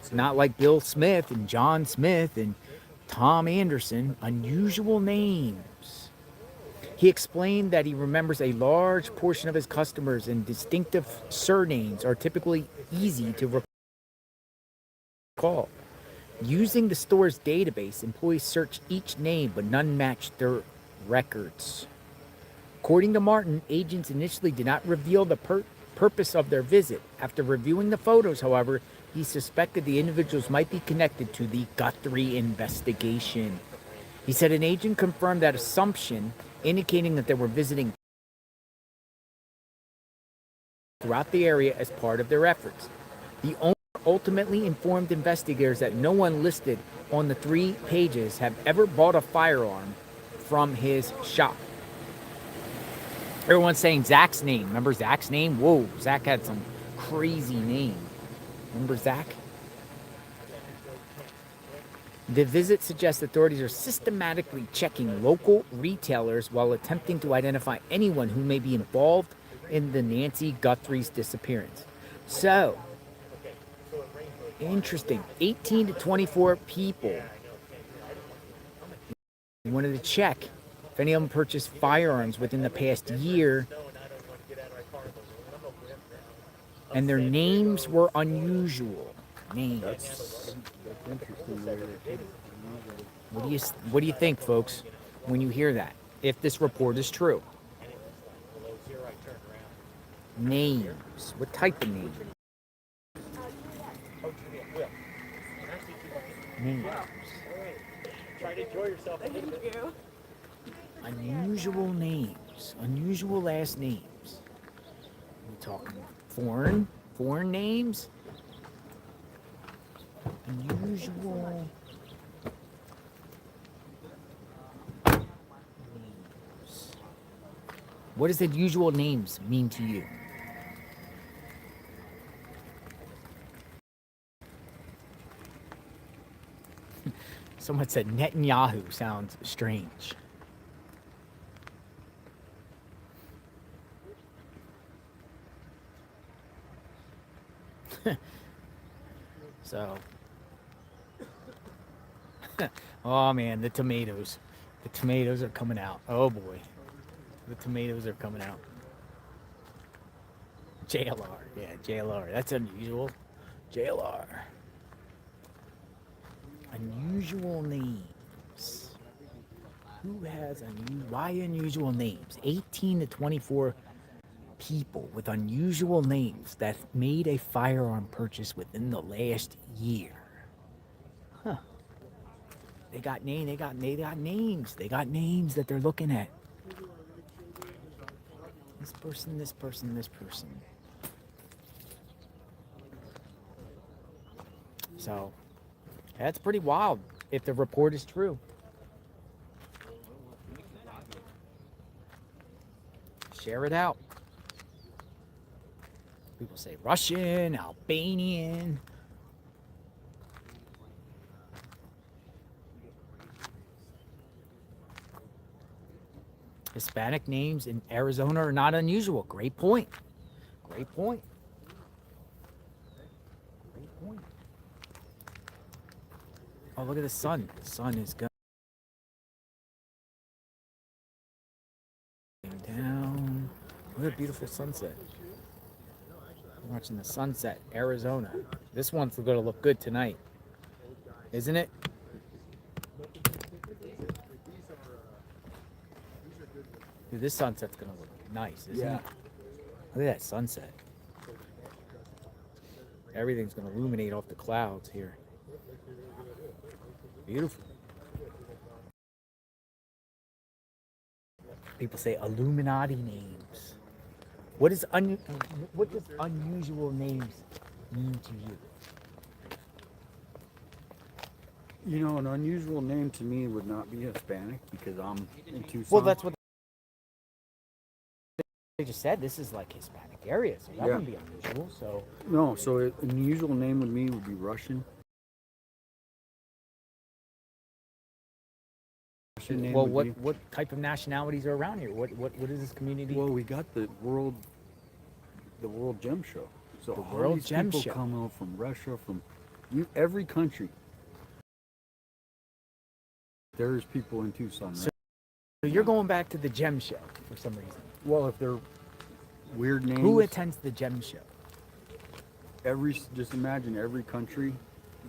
L: It's not like Bill Smith and John Smith and Tom Anderson. Unusual names. He explained that he remembers a large portion of his customers and distinctive surnames are typically easy to recall. Using the store's database, employees searched each name, but none matched their records. According to Martin, agents initially did not reveal the purpose of their visit. After reviewing the photos, however, he suspected the individuals might be connected to the Guthrie investigation. He said an agent confirmed that assumption, indicating that they were visiting throughout the area as part of their efforts. The owner ultimately informed investigators that no one listed on the 3 pages have ever bought a firearm from his shop. Everyone's saying Zach's name. Remember Zach's name? Whoa, Zach had some crazy name. Remember Zach? The visit suggests authorities are systematically checking local retailers while attempting to identify anyone who may be involved in the Nancy Guthrie's disappearance. So, interesting. 18 to 24 people. We wanted to check if any of them purchased firearms within the past year. And their names were unusual. Names.
C: That's interesting.
L: What do you think, folks, when you hear that? If this report is true. Names. What type of name? Names.
T: Try to enjoy yourself.
H: Thank you.
L: Unusual names. Unusual last names. We're talking foreign names. Unusual names. What does unusual names mean to you? Someone said Netanyahu sounds strange. So, oh man, the tomatoes. The tomatoes are coming out. Oh boy. The tomatoes are coming out. JLR. Yeah, JLR. That's unusual. JLR. Unusual names. Who has why unusual names? 18 to 24 people with unusual names that made a firearm purchase within the last year. Huh. They got names that they're looking at. This person, this person, this person. So, that's pretty wild if the report is true. Share it out. People say Russian, Albanian. Hispanic names in Arizona are not unusual. Great point. Great point. Great point. Oh, look at the sun. The sun is going down. What a beautiful sunset. I'm watching the sunset, Arizona. This one's going to look good tonight, isn't it? Dude, this sunset's going to look nice, isn't it? Look at that sunset. Everything's going to illuminate off the clouds here. Beautiful. People say Illuminati names. What does unusual names mean to you?
M: You know, an unusual name to me would not be Hispanic because I'm in Tucson.
L: Well, that's what they just said. This is like Hispanic area, so that wouldn't be unusual. So
M: no, so an unusual name with me would be Russian.
L: Well, what type of nationalities are around here? What is this community?
M: Well, we got the World Gem Show. So
L: The
M: all
L: World
M: these
L: Gem
M: people
L: Show.
M: come out from Russia, from every country. There's people in Tucson. Right?
L: So you're going back to the Gem Show for some reason.
M: Well, if they're weird names.
L: Who attends the Gem Show?
M: Just imagine every country,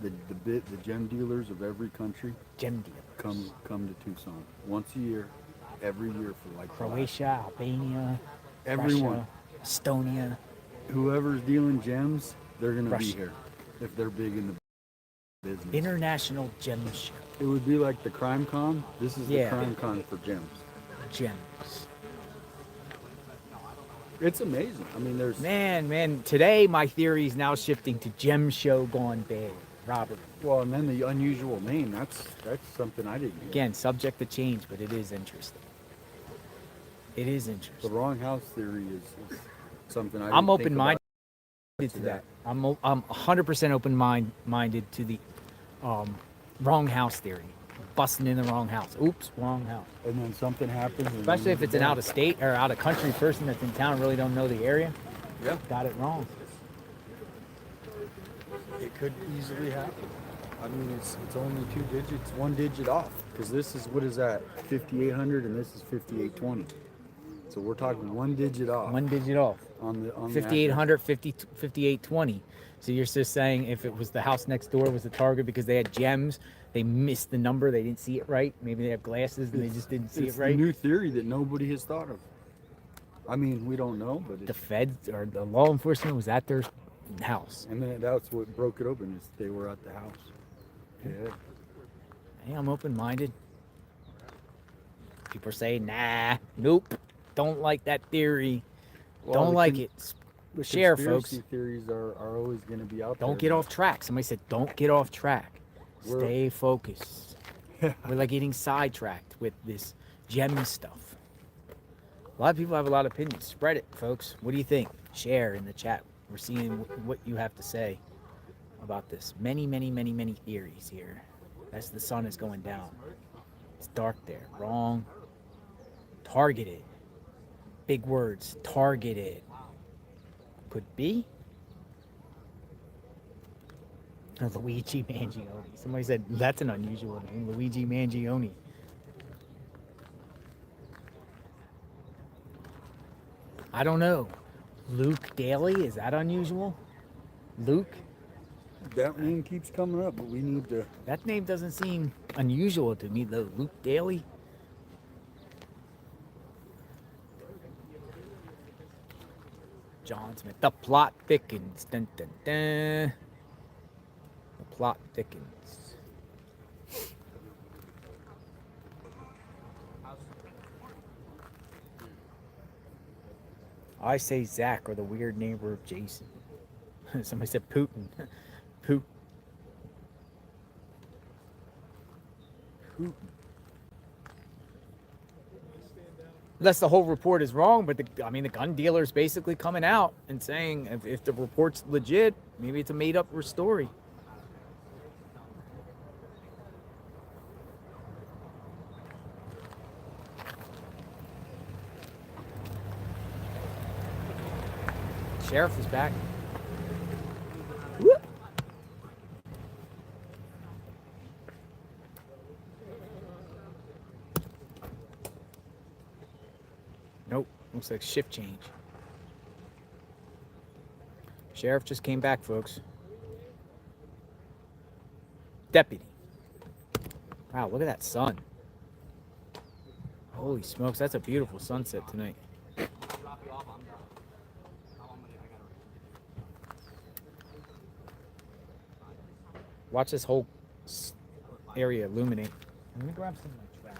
M: the gem dealers of every country.
L: Gem dealers.
M: Come to Tucson once a year, every year for like
L: Croatia, Albania,
M: everyone,
L: Russia, Estonia.
M: Whoever's dealing gems, they're gonna
L: Russia.
M: be here if they're big in the business.
L: International Gem Show.
M: It would be like the Crime Con. This is the
L: Yeah.
M: Crime Con for gems.
L: Gems.
M: It's amazing. I mean, there's
L: Man, today my theory is now shifting to Gem Show gone bad. Robert.
M: Well, and then the unusual name. That's something I didn't get.
L: Again, subject to change, but it is interesting. It is interesting.
M: The wrong house theory is something
L: I'm open-minded to that. I'm 100% open-minded to the wrong house theory. Busting in the wrong house. Oops, wrong house.
M: And then something happens.
L: Especially if it's an out-of-state or out-of-country person that's in town and really don't know the area.
M: Yeah.
L: Got it wrong.
M: It could easily happen. I mean, it's only 2 digits, 1 digit off. Because this is, what is that, 5800 and this is 5820. So we're talking 1 digit off.
L: 1 digit off.
M: On the
L: 5800, 5820. So you're just saying if it was the house next door was the target because they had gems, they missed the number, they didn't see it right. Maybe they have glasses and they just didn't see it right.
M: It's a new theory that nobody has thought of. I mean, we don't know, but
L: the feds or the law enforcement was at their house.
M: And then that's what broke it open, is they were at the house. Yeah.
L: Hey, I'm open-minded. People are saying, nah, nope, don't like that theory.
M: Well,
L: Don't like it.
M: The
L: Share,
M: conspiracy
L: folks.
M: theories are always going to be out there.
L: Don't get off track. Somebody said, don't get off track.
M: We're-
L: Stay focused. We're like getting sidetracked with this gem stuff. A lot of people have a lot of opinions. Spread it, folks. What do you think? Share in the chat. We're seeing what you have to say about this. Many theories here. As the sun is going down. It's dark there. Wrong. Targeted. Big words. Targeted. Could be. Luigi Mangione. Somebody said that's an unusual name. Luigi Mangione. I don't know. Luke Daly, is that unusual? Luke?
M: That name keeps coming up, but we need to...
L: That name doesn't seem unusual to me, though. Luke Daly? John Smith. The plot thickens. Dun, dun, dun. The plot thickens. I say Zach or the weird neighbor of Jason. Somebody said Putin. Putin. Putin. Unless the whole report is wrong, but the gun dealer's basically coming out and saying if the report's legit, maybe it's a made-up story. Sheriff is back. Whoop. Nope, looks like shift change. Sheriff just came back, folks. Deputy. Wow, look at that sun. Holy smokes, that's a beautiful sunset tonight. Watch this whole area illuminate. Let me grab some of my trash.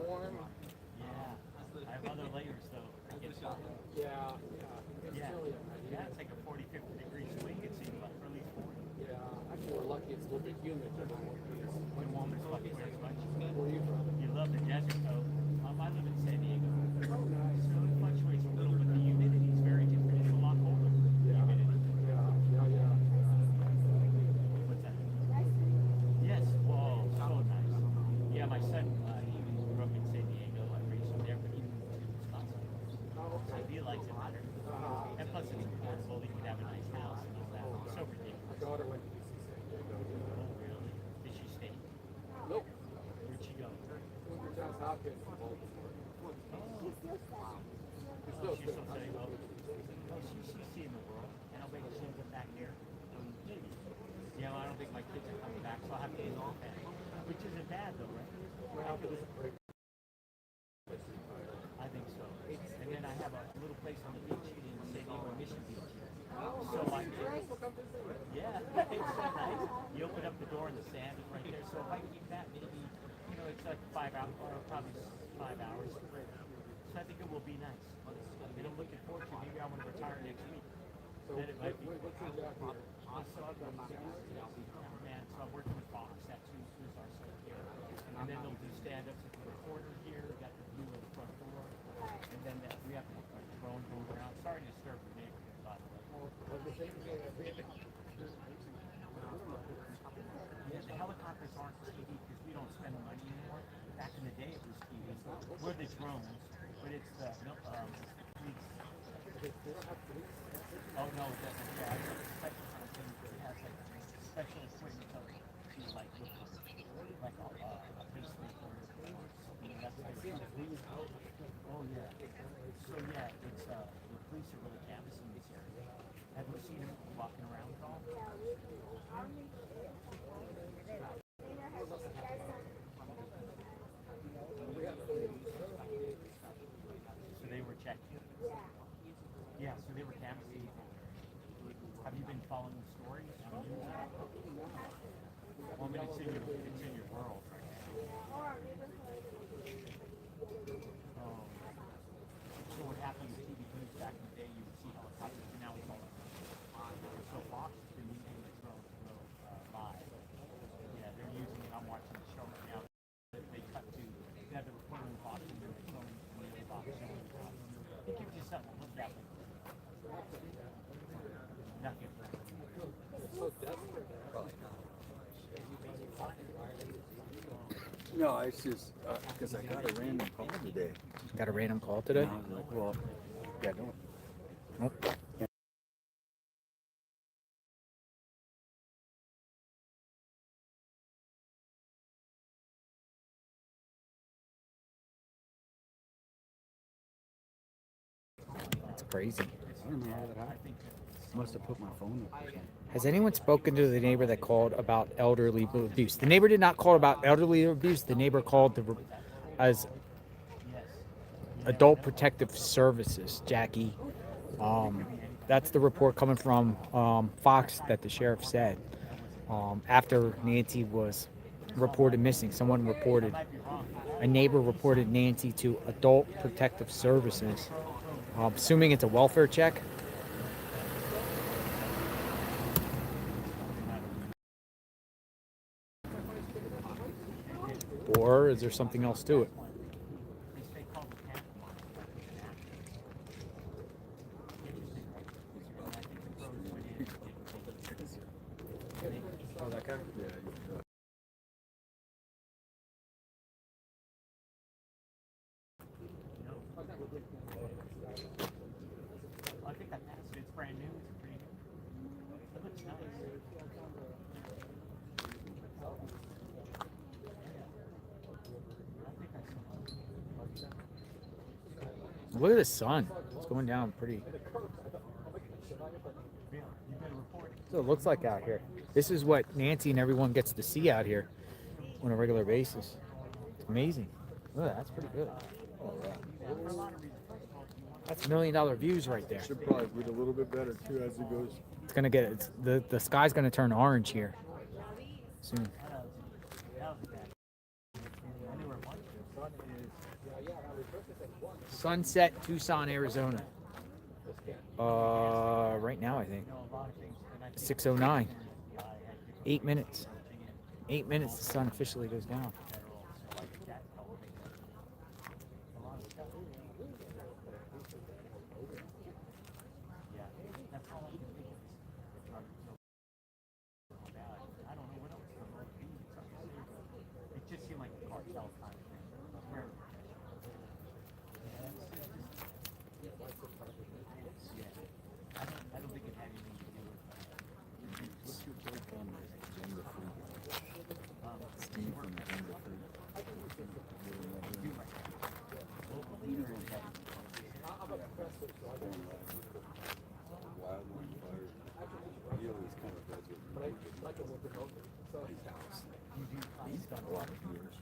F: Warm. Yeah. I have other layers though. Yeah. Yeah, it's like a 40, 50 degree swing. It seems like for at least 40. Yeah. Actually, we're lucky it's a little bit humid. When warm is fluctuates much. Where are you from? You love the desert though. I live in San Diego. Oh, nice. So it fluctuates a little, but the humidity is very different. It's a lot colder. Yeah. Yeah. What's that? Yes. Whoa, so nice. Yeah, my son, he grew up in San Diego. I raised him there, but he moved to Wisconsin. So he likes it better. And plus it's affordable. He could have a nice house and all that. It's so ridiculous. My daughter went to UC San Diego. Oh, really? Did she stay? Nope. Where'd she go? Johns Hopkins in Baltimore. Oh. She's still studying. Oh, she's seeing the world. And I'll bet she'll get back here. Yeah, well, I don't think my kids are coming back, so I'll have to get off that. Which isn't bad, though, right? I think so. And then I have a little place on the beach in San Diego Mission Beach. So I yeah, it's so nice. You open up the door and the sand is right there. So if I keep that, maybe, it's like 5 hours, or probably 5 hours. So I think it will be nice. And I'm looking forward to it. Maybe I want to retire next week. Then it might be. Man, so I'm working with Fox. That's who's our site here. And then they'll do stand-ups at the corner here. We got the view of the front door. And then we have a drone going around. Sorry to disturb the neighborhood, by the way. Yeah, the helicopters aren't TV because we don't spend the money anymore. Back in the day, it was TV. We're the drones, but it's the police. Oh no, it doesn't. Yeah, it's a special kind of thing. It has like special equipment to like look like a pacemaker. Oh yeah. So yeah, it's the police are really canvassing this area. Have you seen them walking around at all? So they were checking. Yeah, so they were canvassing. Have you been following the stories? Well, I mean, it's in your world right now. So what happened with TV news back in the day, you would see helicopters, and now it's all so Fox has been using this live. Yeah, they're using it. I'm watching the show right now. They cut to, they have the reporter in box and they're filming from the other box. It gives you something to look at. Nothing.
C: So desperate. Probably not. No, it's just because I got a random call today.
L: Got a random call today?
C: And I was like, well, yeah, don't.
L: Nope. That's crazy.
C: I don't know how that happened. Must have put my phone up or something.
L: Has anyone spoken to the neighbor that called about elderly abuse? The neighbor did not call about elderly abuse. The neighbor called as Adult Protective Services, Jackie. That's the report coming from Fox that the sheriff said. After Nancy was reported missing, a neighbor reported Nancy to Adult Protective Services. Assuming it's a welfare check. Or is there something else to it?
C: Oh, that guy? Yeah.
F: I think that passed. It's brand new. It's pretty new. It looks nice.
L: Look at the sun. It's going down pretty. So it looks like out here. This is what Nancy and everyone gets to see out here on a regular basis. It's amazing. Look, that's pretty good.
C: Oh, yeah.
L: That's $1 million views right there.
J: Should probably get a little bit better too as it goes.
L: It's gonna get the sky's gonna turn orange here soon. Sunset, Tucson, Arizona. Right now I think 6:09. 8 minutes. 8 minutes. The sun officially goes down.
F: It just seemed like a cartel kind of thing. I don't think it had anything to do with
C: What's your take on this agenda free? Steve from Agenda Free. Wildland fire. He always kind of does it. His house. He's got a lot of viewers.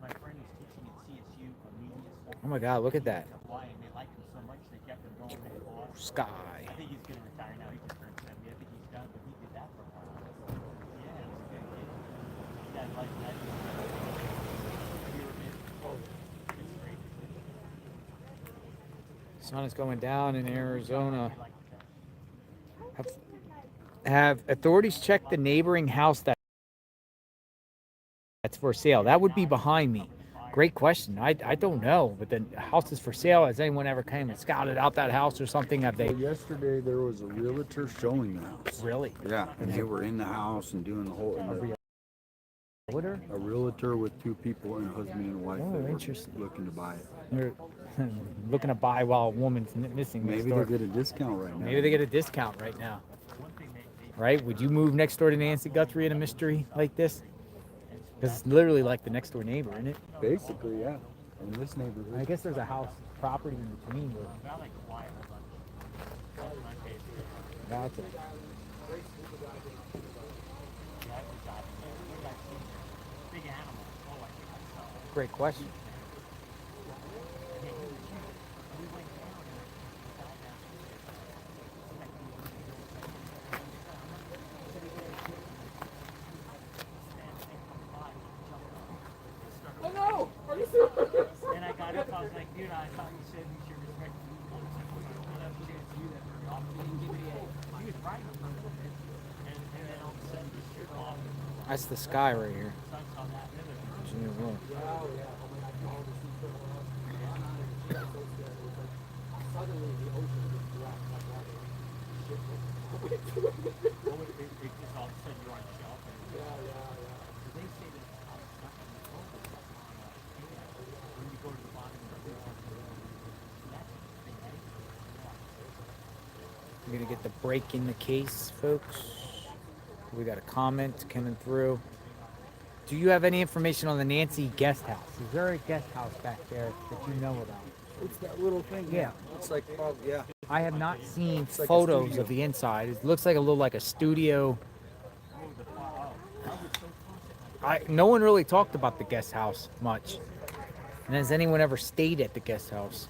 F: my friend is teaching at CSU a media stuff.
L: Oh my God, look at that.
F: Why? And they like him so much they kept him going to the law.
L: Sky.
F: I think he's going to retire now. He just turned 70. I think he's done, but he did that for a while. Yeah, he's a good kid. He got like that.
L: Sun is going down in Arizona. Have authorities checked the neighboring house that's for sale? That would be behind me. Great question. I don't know, but the house is for sale. Has anyone ever came and scouted out that house or something? Have they?
C: Well, yesterday there was a realtor showing the house.
L: Really?
C: Yeah, and they were in the house and doing the whole.
L: Realtor?
C: A realtor with two people, and a husband and a wife.
L: Oh,
C: that were
L: interesting.
C: Looking to buy it.
L: They're looking to buy while a woman's missing.
C: Maybe they get a discount right now.
L: Maybe they get a discount right now. Right? Would you move next door to Nancy Guthrie in a mystery like this? Because it's literally like the next door neighbor, isn't it?
C: Basically, yeah. In this neighborhood.
L: I guess there's a house property in between. That's it. Great question. That's the sky right here. Virginia Road.
B: Suddenly the ocean gets black like that.
L: We're gonna get the break in the case, folks. We got a comment coming through. Do you have any information on the Nancy guest house? Is there a guest house back there that you know about?
C: It's that little thing.
L: Yeah.
C: It's like, oh, yeah.
L: I have not seen
C: It's like a
L: photos
C: studio.
L: of the inside. It looks like a little like a studio. No one really talked about the guest house much. And has anyone ever stayed at the guest house?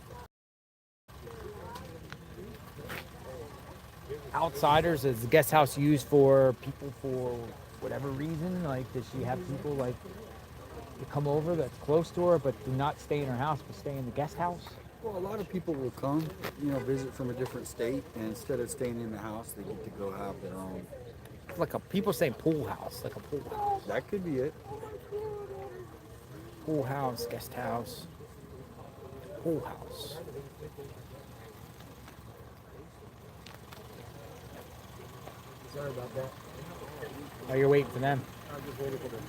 L: Outsiders, is the guest house used for people for whatever reason? Like, does she have people like to come over that's close to her but do not stay in her house but stay in the guest house?
M: Well, a lot of people will come, visit from a different state, and instead of staying in the house, they get to go have their own.
L: Like people say pool house, like a pool house.
M: That could be it.
L: Pool house, guest house, pool house.
C: Sorry about that.
L: Oh, you're waiting for them?
C: I just waited for them.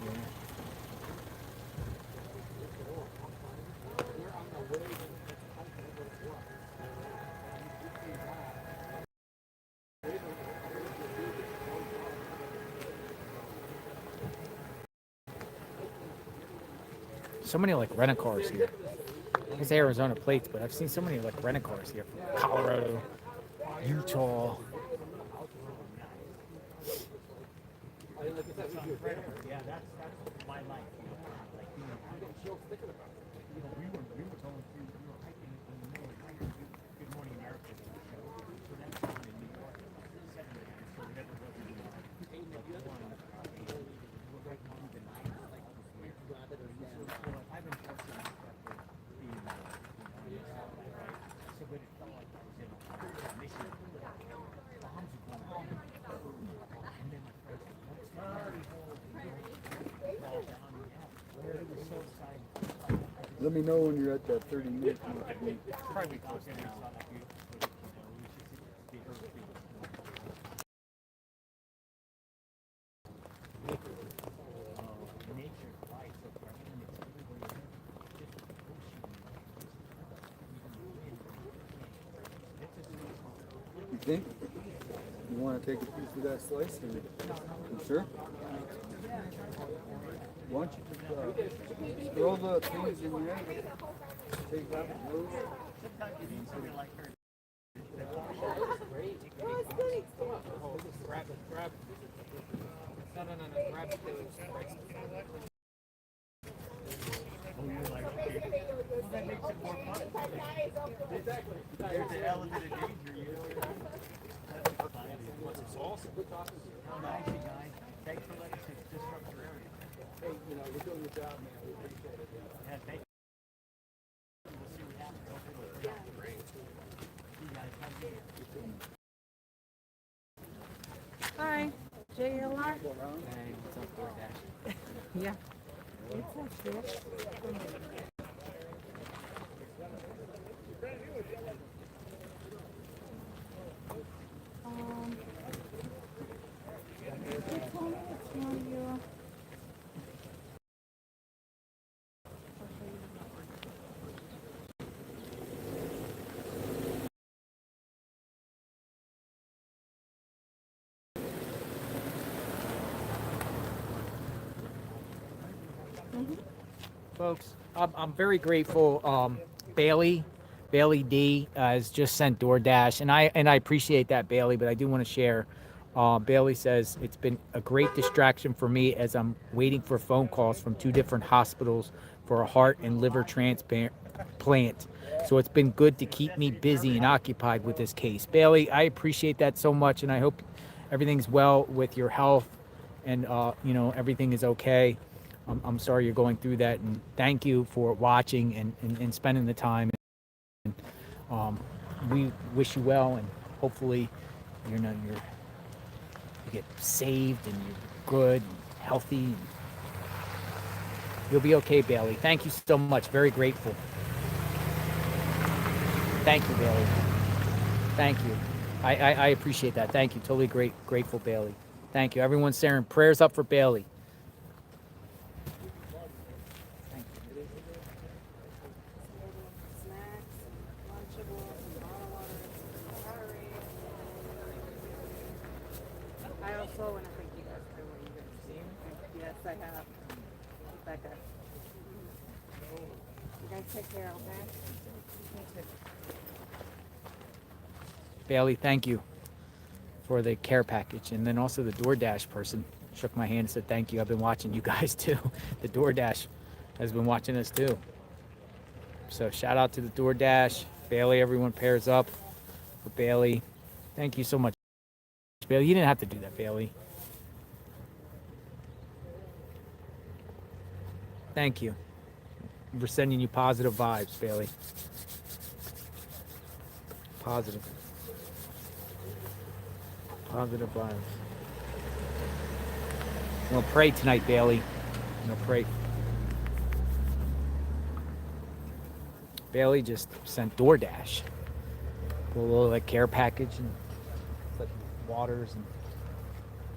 L: So many like rent-a-cars here. It's Arizona plates, but I've seen so many like rent-a-cars here from Colorado, Utah.
F: Yeah, that's my life. We were going through, we were hiking in the middle of Good Morning America. So that's in New York, 7 a.m. So we never really I've been fortunate enough to be in the right? So but it felt like I was in a mission. Bombs were going off. And then my friends said, what's
M: Let me know when you're at that 30 minutes.
F: Probably close now.
M: You think? You want to take a piece of that slice? You sure? Why don't you just throw the things in there? Take out the nose.
B: Grab. No, grab
F: Oh, you're like, okay. Well, that makes it more fun. Exactly. There's an element of danger, you know. That's exciting. What's awesome? Oh, nice, you guys. Thanks for letting us disrupt your area.
B: Hey, we're doing the job, man. We appreciate it.
F: Yeah, thank you. We'll see what happens. Hopefully it'll turn out great. You guys have a
I: Hi, JLR.
L: Hey, what's up, DoorDash?
I: Yeah. What's up, sis?
L: Folks, I'm very grateful. Bailey D has just sent DoorDash, and I appreciate that, Bailey. But I do want to share. Bailey says it's been a great distraction for me as I'm waiting for phone calls from 2 different hospitals for a heart and liver transplant. So it's been good to keep me busy and occupied with this case. Bailey, I appreciate that so much, and I hope everything's well with your health, and everything is okay. I'm sorry you're going through that, and thank you for watching and spending the time. And, we wish you well, and hopefully you get saved and you're good. healthy. You'll be okay, Bailey. Thank you so much. Very grateful. Thank you, Bailey. Thank you. I appreciate that. Thank you. Totally grateful, Bailey. Thank you. Everyone's sharing prayers up for Bailey. Thank you.
H: I also want to thank you guys for what you guys do. Yes, I have. Becca. You guys take care, okay? Me too.
L: Bailey, thank you for the care package. And then also the DoorDash person shook my hand and said, thank you. I've been watching you guys too. The DoorDash has been watching us too. So shout out to the DoorDash. Bailey, everyone pairs up for Bailey. Thank you so much, Bailey. You didn't have to do that, Bailey. Thank you. We're sending you positive vibes, Bailey. Positive vibes. We'll pray tonight, Bailey. We'll pray. Bailey just sent DoorDash a little like care package and like waters and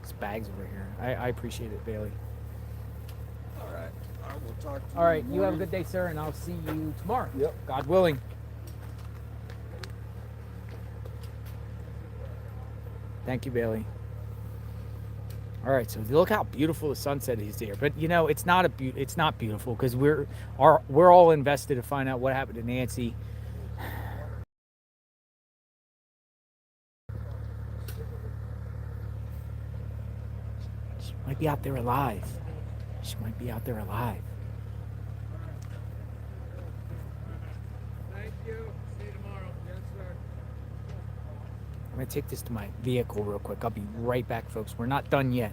L: it's bags over here. I appreciate it, Bailey.
C: All right. I will talk to you.
L: All right, you have a good day, sir, and I'll see you tomorrow.
C: Yep.
L: God willing. Thank you, Bailey. All right, so look how beautiful the sunset is here. But you know, it's not beautiful because we're all invested to find out what happened to Nancy. She might be out there alive. She might be out there alive.
J: Thank you. See you tomorrow. Yes, sir.
L: I'm gonna take this to my vehicle real quick. I'll be right back, folks. We're not done yet.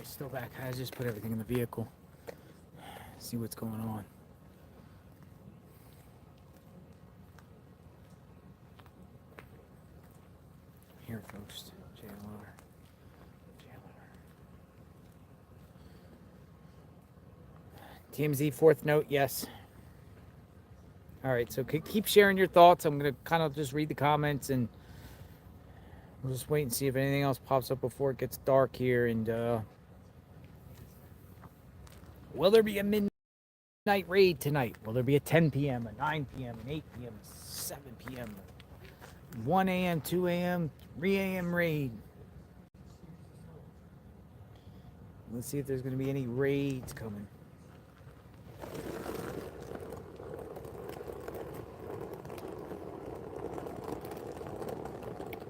L: Alright, still back. I just put everything in the vehicle. See what's going on. Here, folks. JLR. TMZ, fourth note, yes. All right, so keep sharing your thoughts. I'm going to kind of just read the comments, and we'll just wait and see if anything else pops up before it gets dark here. And will there be a midnight raid tonight? Will there be a 10 p.m., a 9 p.m., an 8 p.m., 7 p.m., 1 a.m., 2 a.m., 3 a.m. raid? Let's see if there's going to be any raids coming.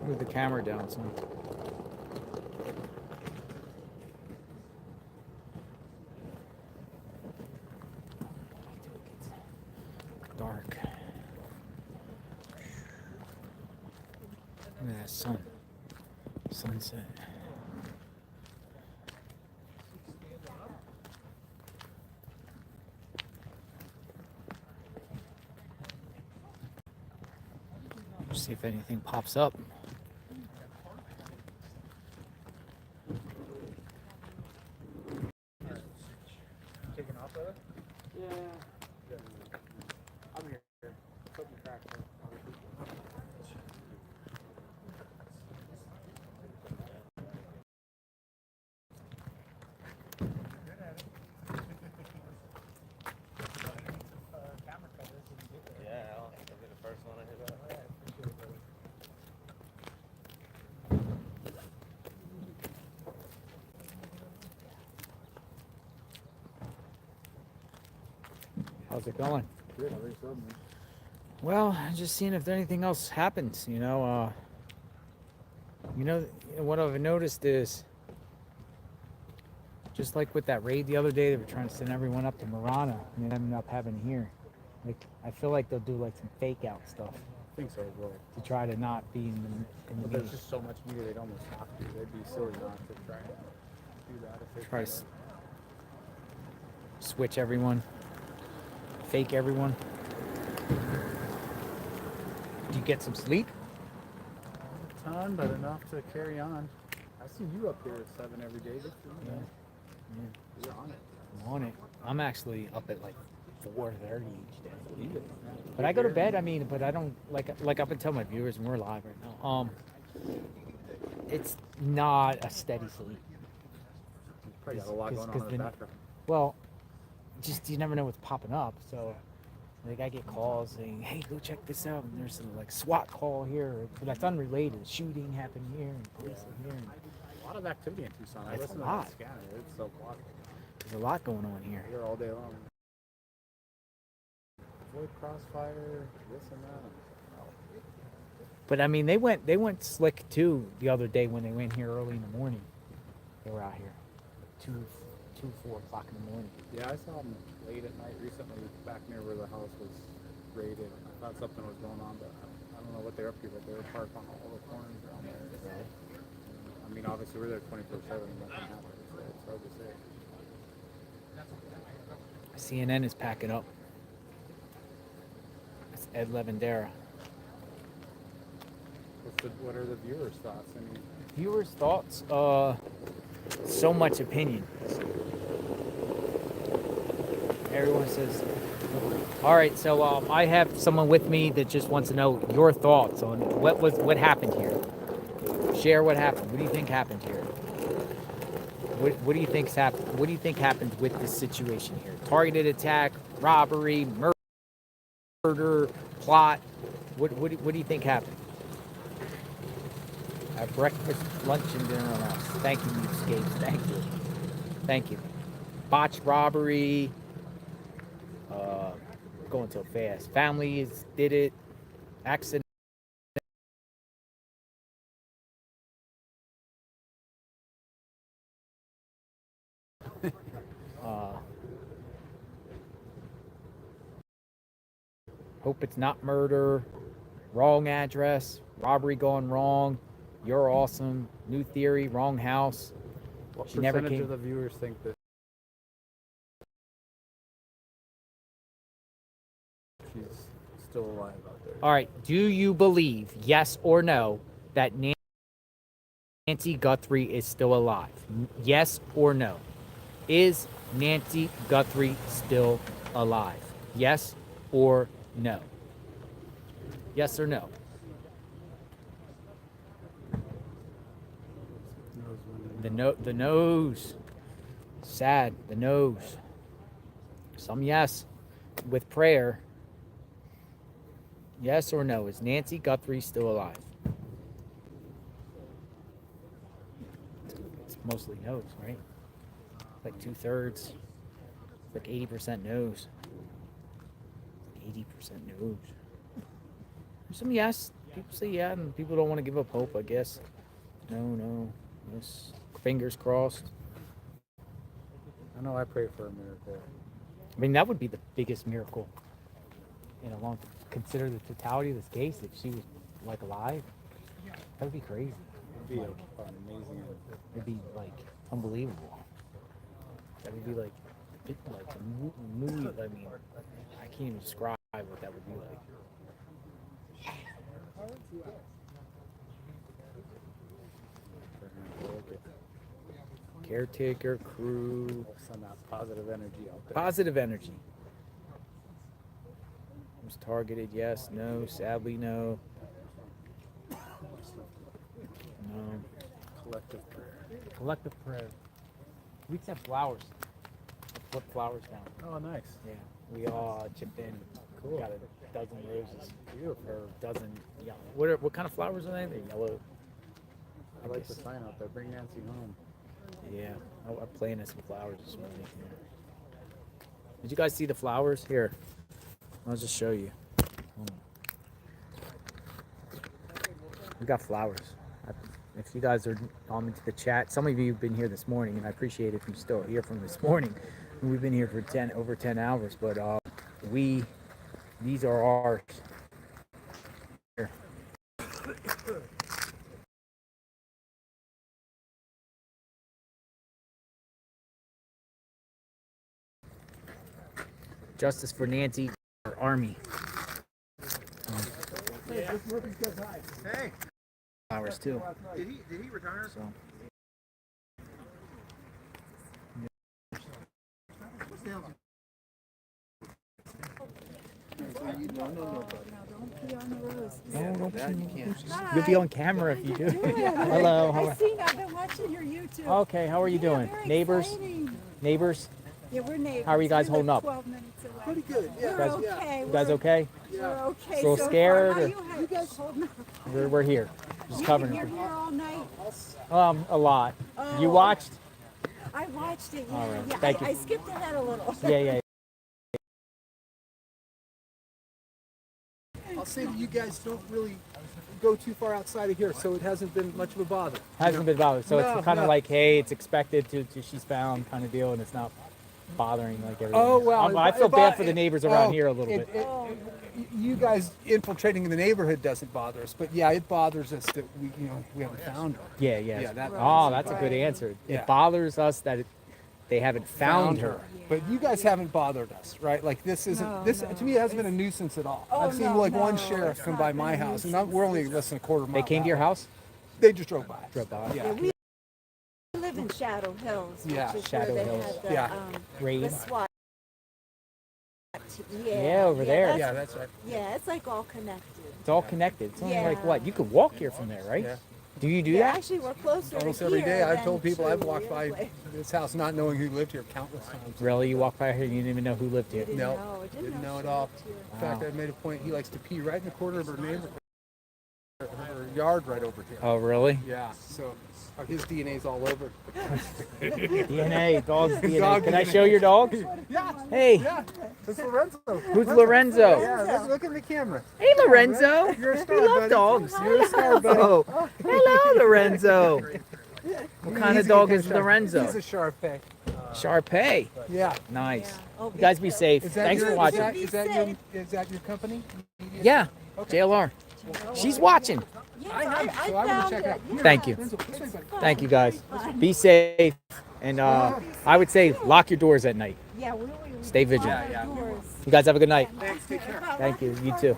L: Move the camera down some. Dark. Look at that sun. Sunset. See if anything pops up.
B: Taking off, brother? Yeah. I'm here. Hope you cracked it.
E: Yeah, I'll be the first one I hit up.
L: How's it going?
J: Good, I think so, man.
L: Well, just seeing if anything else happens, you know, what I've noticed is, just like with that raid the other day, they were trying to send everyone up to Marana, and they ended up having here. Like, I feel like they'll do like some fake out stuff
C: I think so as well.
L: to try to not be in the
C: But there's
L: media.
C: just so much media, they'd almost have to. They'd be silly not to try and do that if they
L: Try to
C: could.
L: switch everyone, fake everyone. Did you get some sleep?
C: A ton, but enough to carry on. I see you up here at 7 every day. Good for you, man. You're on it.
L: I'm on it. I'm actually up at like 4:30 each day. But I go to bed. I mean, but I don't like I've been telling my viewers, and we're live right now. It's not a steady sleep.
C: Probably got a lot going on in the background.
L: Well, just you never know what's popping up. So, like, I get calls saying, "Hey, go check this out." And there's some like SWAT call here, but that's unrelated. A shooting happened here, and police are here. And
C: A lot of activity in Tucson. I
L: It's
C: listen
L: a
C: to
L: lot.
C: that scanner. It's so quiet.
L: there's a lot going on here.
C: Here all day long. Avoid crossfire, this and that.
L: But I mean, they went slick too the other day when they went here early in the morning. They were out here, 4 o'clock in the morning.
C: Yeah, I saw them late at night recently, back near where the house was raided. I thought something was going on, but I don't know what they're up to. But they were parked on all the corners around there. I mean, obviously we're there 24/7, and nothing happens. So it's hard to say.
L: CNN is packing up. It's Ed Levendera.
C: What are the viewers' thoughts? I mean,
L: Viewers' thoughts? So much opinion. Everyone says. All right, so I have someone with me that just wants to know your thoughts on what happened here. Share what happened. What do you think happened here? What do you think's happened? What do you think happened with this situation here? Targeted attack, robbery, murder, plot. What do you think happened? At breakfast, lunch, and dinner on us. Thank you, Escapes. Thank you. Botched robbery. Going so fast. Families did it. Accident. Hope it's not murder. Wrong address. Robbery gone wrong. You're awesome. New theory. Wrong house.
B: What
L: She never
B: percentage
L: came.
B: of the viewers think that she's still alive out there?
L: All right. Do you believe, yes or no, that Nancy Guthrie is still alive? Yes or no? Is Nancy Guthrie still alive? Yes or no? Yes or no? The nose. Sad. The nose. Some yes. With prayer. Yes or no? Is Nancy Guthrie still alive? It's mostly no's, right? Like 2/3. Like 80% no's. 80% no's. There's some yes. People say yeah, and people don't want to give up hope, I guess. No. Yes. Fingers crossed.
B: I know I pray for a miracle.
L: I mean, that would be the biggest miracle in a long time. Consider the totality of this case. If she was like alive, that would be crazy.
B: It'd be an amazing.
L: It'd be like unbelievable. That would be like a movie. I mean, I can't even describe what that would be like. Caretaker crew.
B: Send out positive energy out there.
L: Positive energy. Was targeted, yes, no, sadly, no. No.
B: Collective prayer.
L: Collective prayer. We just have flowers. Put flowers down.
B: Oh, nice.
L: Yeah, we all chipped in.
B: Cool.
L: Got a dozen roses.
B: Beautiful.
L: Or a dozen yellow. What kind of flowers are they? They're yellow.
B: I like the sign out there. Bring Nancy home.
L: Yeah, I planted some flowers this morning. Yeah. Did you guys see the flowers? Here, I'll just show you. We got flowers. If you guys are on into the chat, some of you have been here this morning, and I appreciate if you're still here from this morning. We've been here for over 10 hours, but these are ours. Here. Justice for Nancy, our army.
O: Hey.
L: Flowers too.
O: Did he retire?
L: So. You'll be on camera if you do. Hello.
D: I've been watching your YouTube.
L: Okay, how are you doing? Neighbors?
D: Exciting.
L: Neighbors?
D: Yeah, we're neighbors.
L: How are you guys
D: We live
L: holding up?
D: 12 minutes away.
O: Pretty good. Yeah.
D: We're okay.
L: You guys okay?
D: We're okay.
L: A little
D: so
L: scared?
D: Far.
L: Or?
D: You guys holding up?
L: We're here. Just covering
D: You're
L: it.
D: here all night.
L: A lot.
D: Oh.
L: You watched?
D: I watched it. Yeah,
L: All right.
D: yeah.
L: Thank you.
D: I skipped ahead a little.
L: Yeah.
O: I'll say that you guys don't really go too far outside of here, so it hasn't been much of a bother.
L: Hasn't been bothered. So
O: No,
L: it's kind of
O: no.
L: like, hey, it's expected to she's found kind of deal, and it's not bothering like everyone.
O: Oh
L: else.
O: well,
L: I feel bad for the neighbors around here a little bit.
O: You guys infiltrating the neighborhood doesn't bother us, but yeah, it bothers us that we haven't found her.
L: Yeah.
O: Yeah,
L: That's a good answer.
O: Yeah.
L: It bothers us that they haven't found her.
O: But you guys haven't bothered us, right? Like this isn't to me it hasn't been a nuisance at all. I've seen one sheriff come by my house, and we're only less than a quarter mile.
L: They came to your house?
O: They just drove by.
L: Yeah.
D: We live in Shadow Hills,
O: Yeah.
D: which is
L: Shadow
D: where they
L: Hills.
D: had the,
O: Yeah.
D: the
L: Raid.
D: SWAT.
L: Yeah, over there.
O: Yeah, that's right.
D: Yeah, it's like all connected.
L: It's all connected. It's only
D: Yeah.
L: like what? You could walk here from there, right?
O: Yeah.
L: Do you do
D: Yeah,
L: that?
D: actually, we're closer
O: Almost
D: to
O: every
D: here
O: day. I've
D: than
O: told people
D: to
O: I've walked
D: the
O: by
D: other place.
O: this house not knowing who lived here countless times.
L: Really? You walk by here and you didn't even know who lived here?
O: No,
D: know.
O: didn't know
D: she
O: at all.
D: lived here.
O: In fact, I made a point. He likes to pee right in the corner of her neighborhood, her yard right over here.
L: Oh, really?
O: Yeah. So his DNA's all over.
L: DNA, dog's DNA.
O: Dog
L: Can I
O: DNA.
L: show your dog?
O: Yeah.
L: Hey.
O: Yeah. It's Lorenzo.
L: Who's Lorenzo?
O: Yeah. Look in the camera.
L: Hey, Lorenzo.
O: You're a
L: We
O: star,
L: love
O: buddy.
L: dogs.
O: You're a star, buddy.
L: Oh, hello, Lorenzo. What kind of dog is Lorenzo?
O: He's a Shar-Pei.
L: Shar-Pei.
O: Yeah.
L: Nice.
D: Oh,
L: You guys be safe.
O: Is that
L: Thanks
O: your,
L: for watching.
O: Is that your company?
L: Yeah. JLR. She's watching.
D: Yeah,
E: I have, so I want to check it out.
L: Thank you.
E: This way, buddy.
L: Thank you, guys. Be safe. And I would say lock your doors at night.
D: Yeah, we
L: Stay vigilant.
E: Yeah.
L: You guys have a good night.
E: Thanks. Take care.
L: Thank you. You too.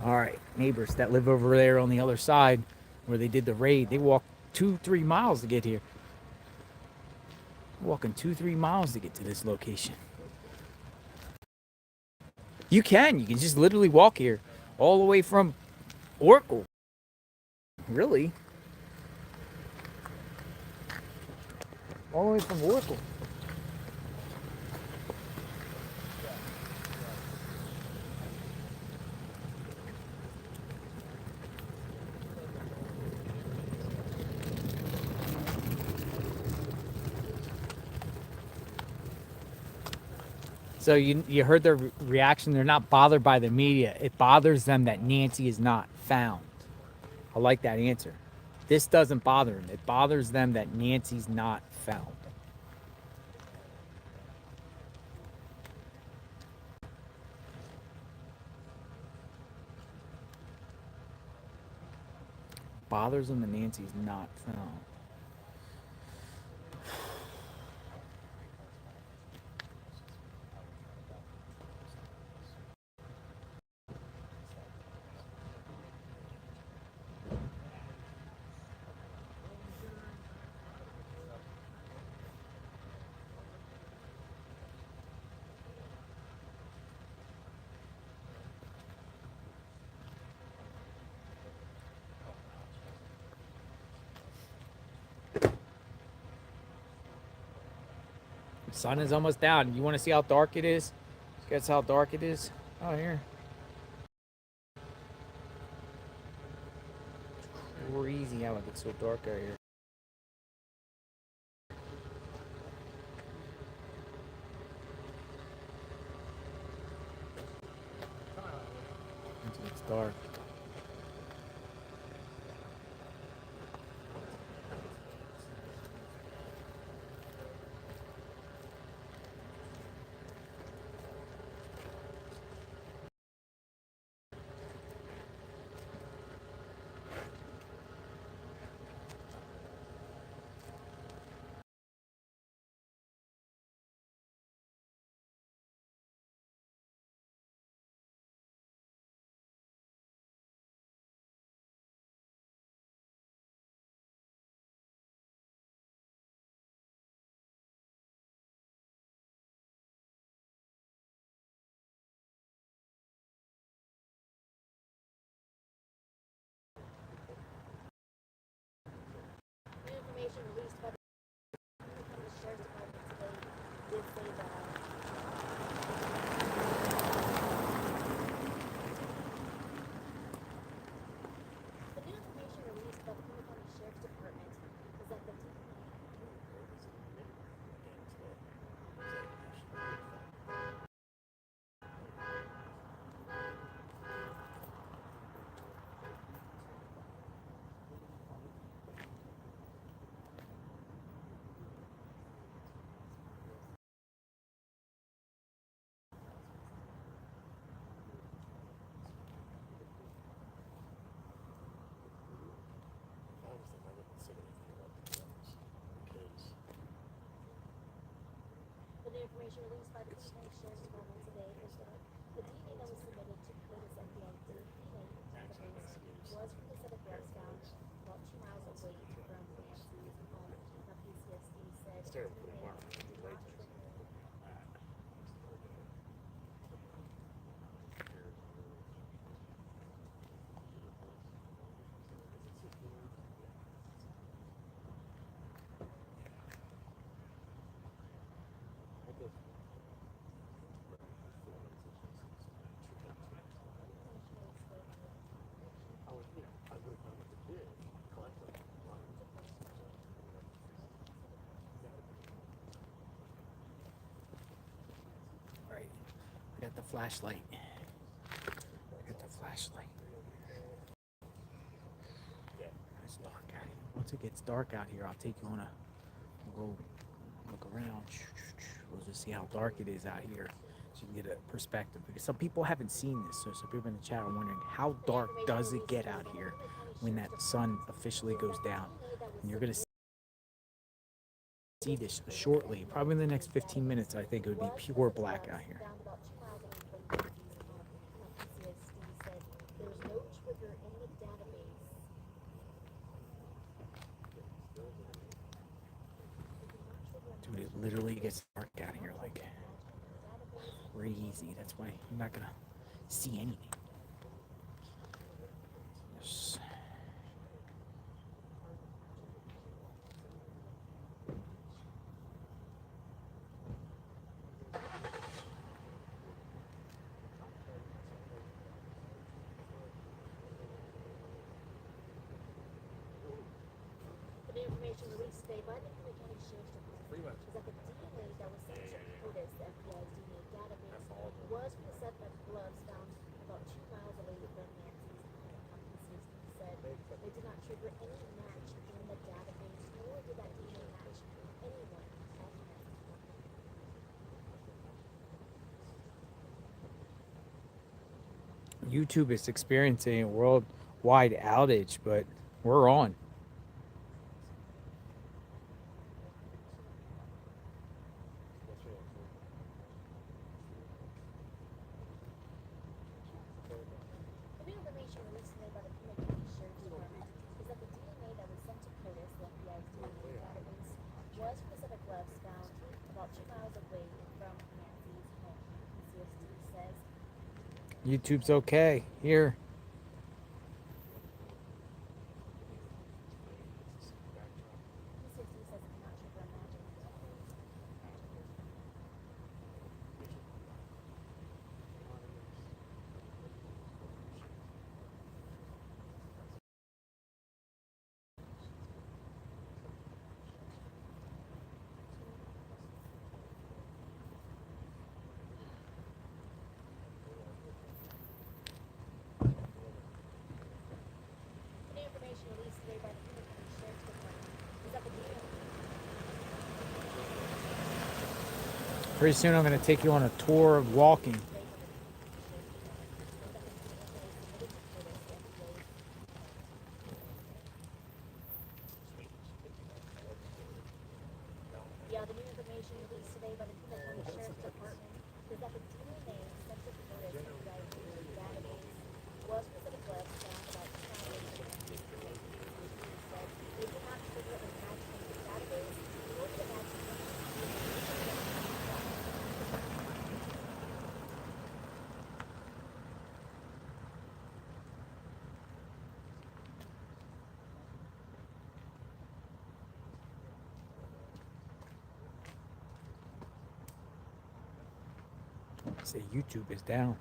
L: All right. Neighbors that live over there on the other side where they did the raid, they walked 2-3 miles to get here. Walking 2-3 miles to get to this location. You can just literally walk here all the way from Oracle. Really? All the way from Oracle. So you heard their reaction. They're not bothered by the media. It bothers them that Nancy is not found. I like that answer. This doesn't bother them. It bothers them that Nancy's not found. Bothers them that Nancy's not found. Sun is almost down. You want to see how dark it is? Guess how dark it is? Oh, here. It's crazy how it gets so dark out here. It's dark.
N: Information released by the Sheriff's Department today did say that the new information released by the Pima County Sheriff's Department is that the information released by the Pima County Sheriff's Department today is that the DNA that was submitted to the latest FBI DNA database was from the set of drugs found about 2 miles away from Nancy's home. Now, PCSD said it's terrible.
L: Right. I got the flashlight. It's dark out here. Once it gets dark out here, I'll take you on we'll go look around. We'll just see how dark it is out here, so you can get a perspective. Because some people haven't seen this, so some people in the chat are wondering how dark does it get out here when that sun officially goes down. And you're going to see this shortly, probably in the next 15 minutes. I think it would be pure black out here. Dude, it literally gets dark out here like crazy. That's why you're not gonna see anything. Yes.
N: The new information released today by the Pima County Sheriff's Department is that the DNA that was sent to POTUS, the FBI's DNA database, was from the suspect gloves found about 2 miles away from Nancy's home. CSD said they did not trigger any match in the database, nor did that DNA match anyone at Nancy's home.
L: YouTube is experiencing a worldwide outage, but we're on.
N: The new information released today by the Pima County Sheriff's Department is that the DNA that was sent to POTUS, the FBI's DNA database, was from the set of gloves found about 2 miles away from Nancy's home. CSD says
L: YouTube's okay. Here.
N: the new information released today by the Pima County Sheriff's Department is that the DNA
L: Pretty soon I'm going to take you on a tour of walking.
N: the new information released today by the Pima County Sheriff's Department is that the DNA sent to POTUS, the FBI's DNA database, was from the set of gloves found about 2 miles away from Nancy's home. Said they did not trigger a match in the database, nor did the match
L: Say YouTube is down.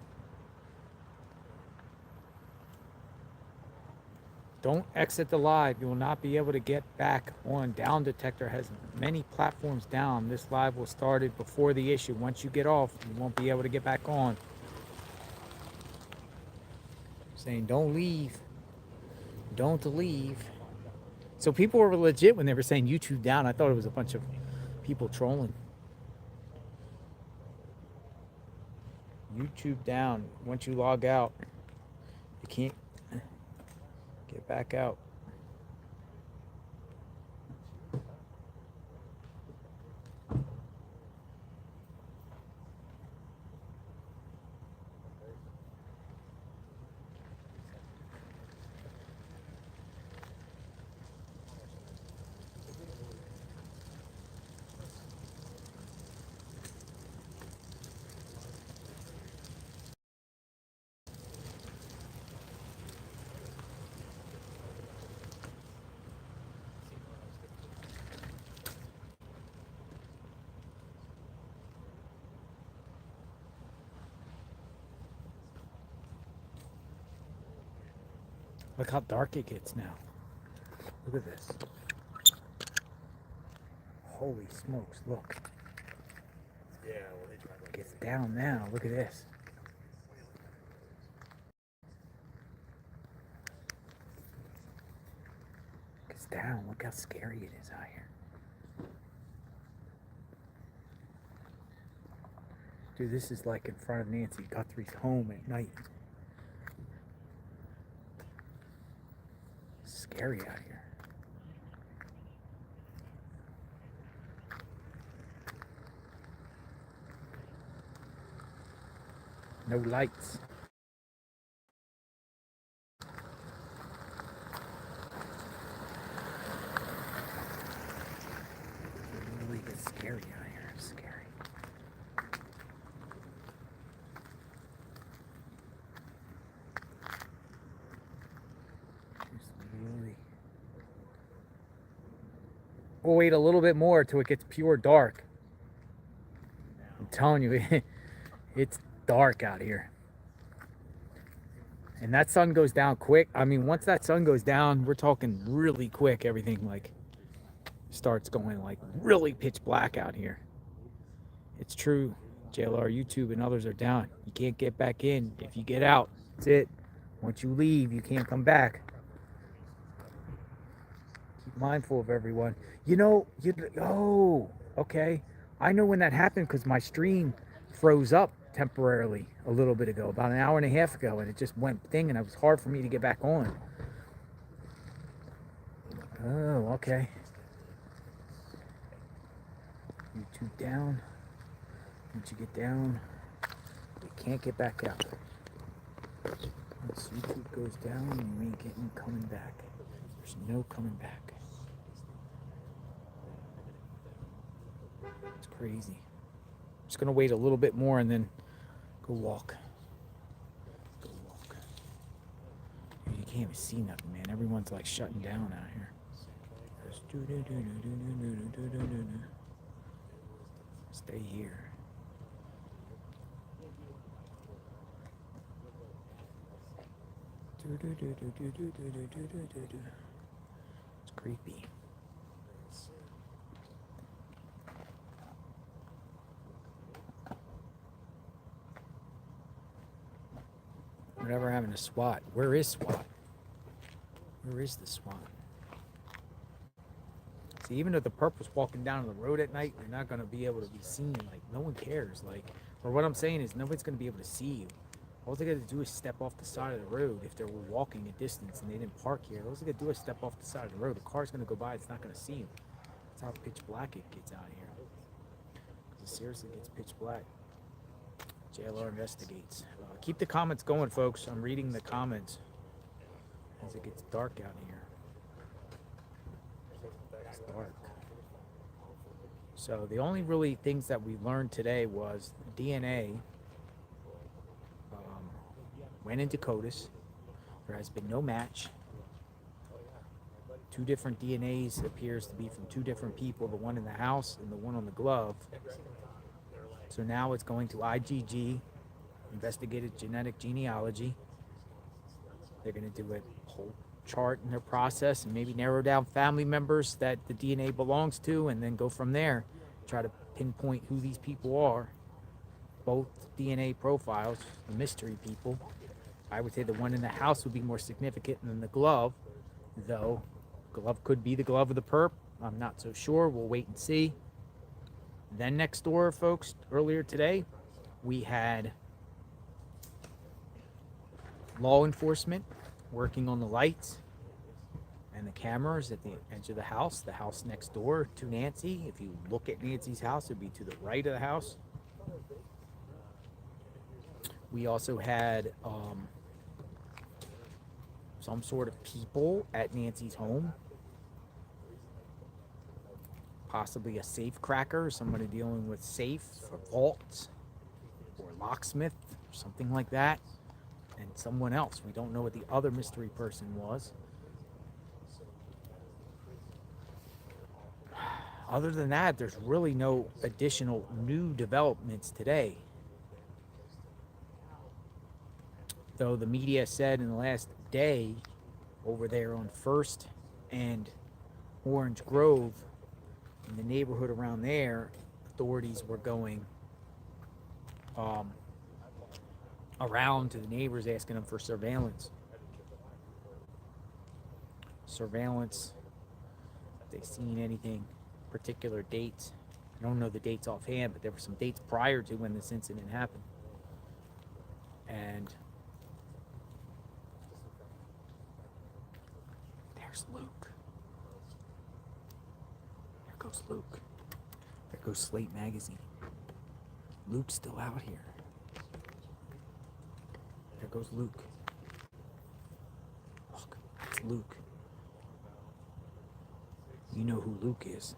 L: Don't exit the live. You will not be able to get back on. Down Detector has many platforms down. This live was started before the issue. Once you get off, you won't be able to get back on. Saying don't leave. Don't leave. So people were legit when they were saying YouTube down. I thought it was a bunch of people trolling. YouTube down. Once you log out, you can't get back out. Look how dark it gets now. Look at this. Holy smokes, look.
K: Yeah, well, they tried
L: It gets down now. Look at this. It gets down. Look how scary it is out here. Dude, this is like in front of Nancy Guthrie's home at night. scary out here. No lights. Really gets scary out here. Scary. Really. We'll wait a little bit more till it gets pure dark. I'm telling you, it's dark out here. And that sun goes down quick. I mean, once that sun goes down, we're talking really quick. Everything like starts going like really pitch black out here. It's true. JLR, YouTube, and others are down. You can't get back in. If you get out, that's it. Once you leave, you can't come back. Keep mindful of everyone. You know, oh, okay. I know when that happened because my stream froze up temporarily a little bit ago, about an hour and a half ago, and it just went thing, and it was hard for me to get back on. Oh, okay. YouTube down. Once you get down, you can't get back out. Once YouTube goes down, you ain't getting coming back. There's no coming back. It's crazy. I'm just gonna wait a little bit more and then go walk. Go walk. You can't even see nothing, man. Everyone's like shutting down out here. Stay here. It's creepy. We're never having a SWAT. Where is SWAT? Where is the SWAT? See, even if the purple's walking down the road at night, they're not going to be able to be seen. Like, no one cares. Like, or what I'm saying is nobody's going to be able to see you. All they got to do is step off the side of the road if they're walking a distance and they didn't park here. All they got to do is step off the side of the road. The car's going to go by. It's not going to see them. That's how pitch black it gets out here. Because it seriously gets pitch black. JLR investigates. Keep the comments going, folks. I'm reading the comments as it gets dark out here. It's dark. So the only really things that we learned today was DNA went into CODIS. There has been no match. 2 different DNAs appears to be from 2 different people, the one in the house and the one on the glove. So now it's going to IgG, investigated genetic genealogy. They're going to do a whole chart in their process and maybe narrow down family members that the DNA belongs to and then go from there. Try to pinpoint who these people are. Both DNA profiles, the mystery people. I would say the one in the house would be more significant than the glove, though glove could be the glove of the perp. I'm not so sure. We'll wait and see. Then next door, folks, earlier today, we had law enforcement working on the lights and the cameras at the edge of the house next door to Nancy. If you look at Nancy's house, it would be to the right of the house. We also had some sort of people at Nancy's home. Possibly a safe cracker, somebody dealing with safe or vaults or locksmith or something like that. And someone else. We don't know what the other mystery person was. Other than that, there's really no additional new developments today. Though the media said in the last day over there on 1st and Orange Grove, in the neighborhood around there, authorities were going around to the neighbors asking them for surveillance. Surveillance, if they've seen anything, particular dates. I don't know the dates offhand, but there were some dates prior to when this incident happened. And they're There's Luke. There goes Luke. There goes Slate Magazine. Luke's still out here. There goes Luke. Look, that's Luke. You know who Luke is.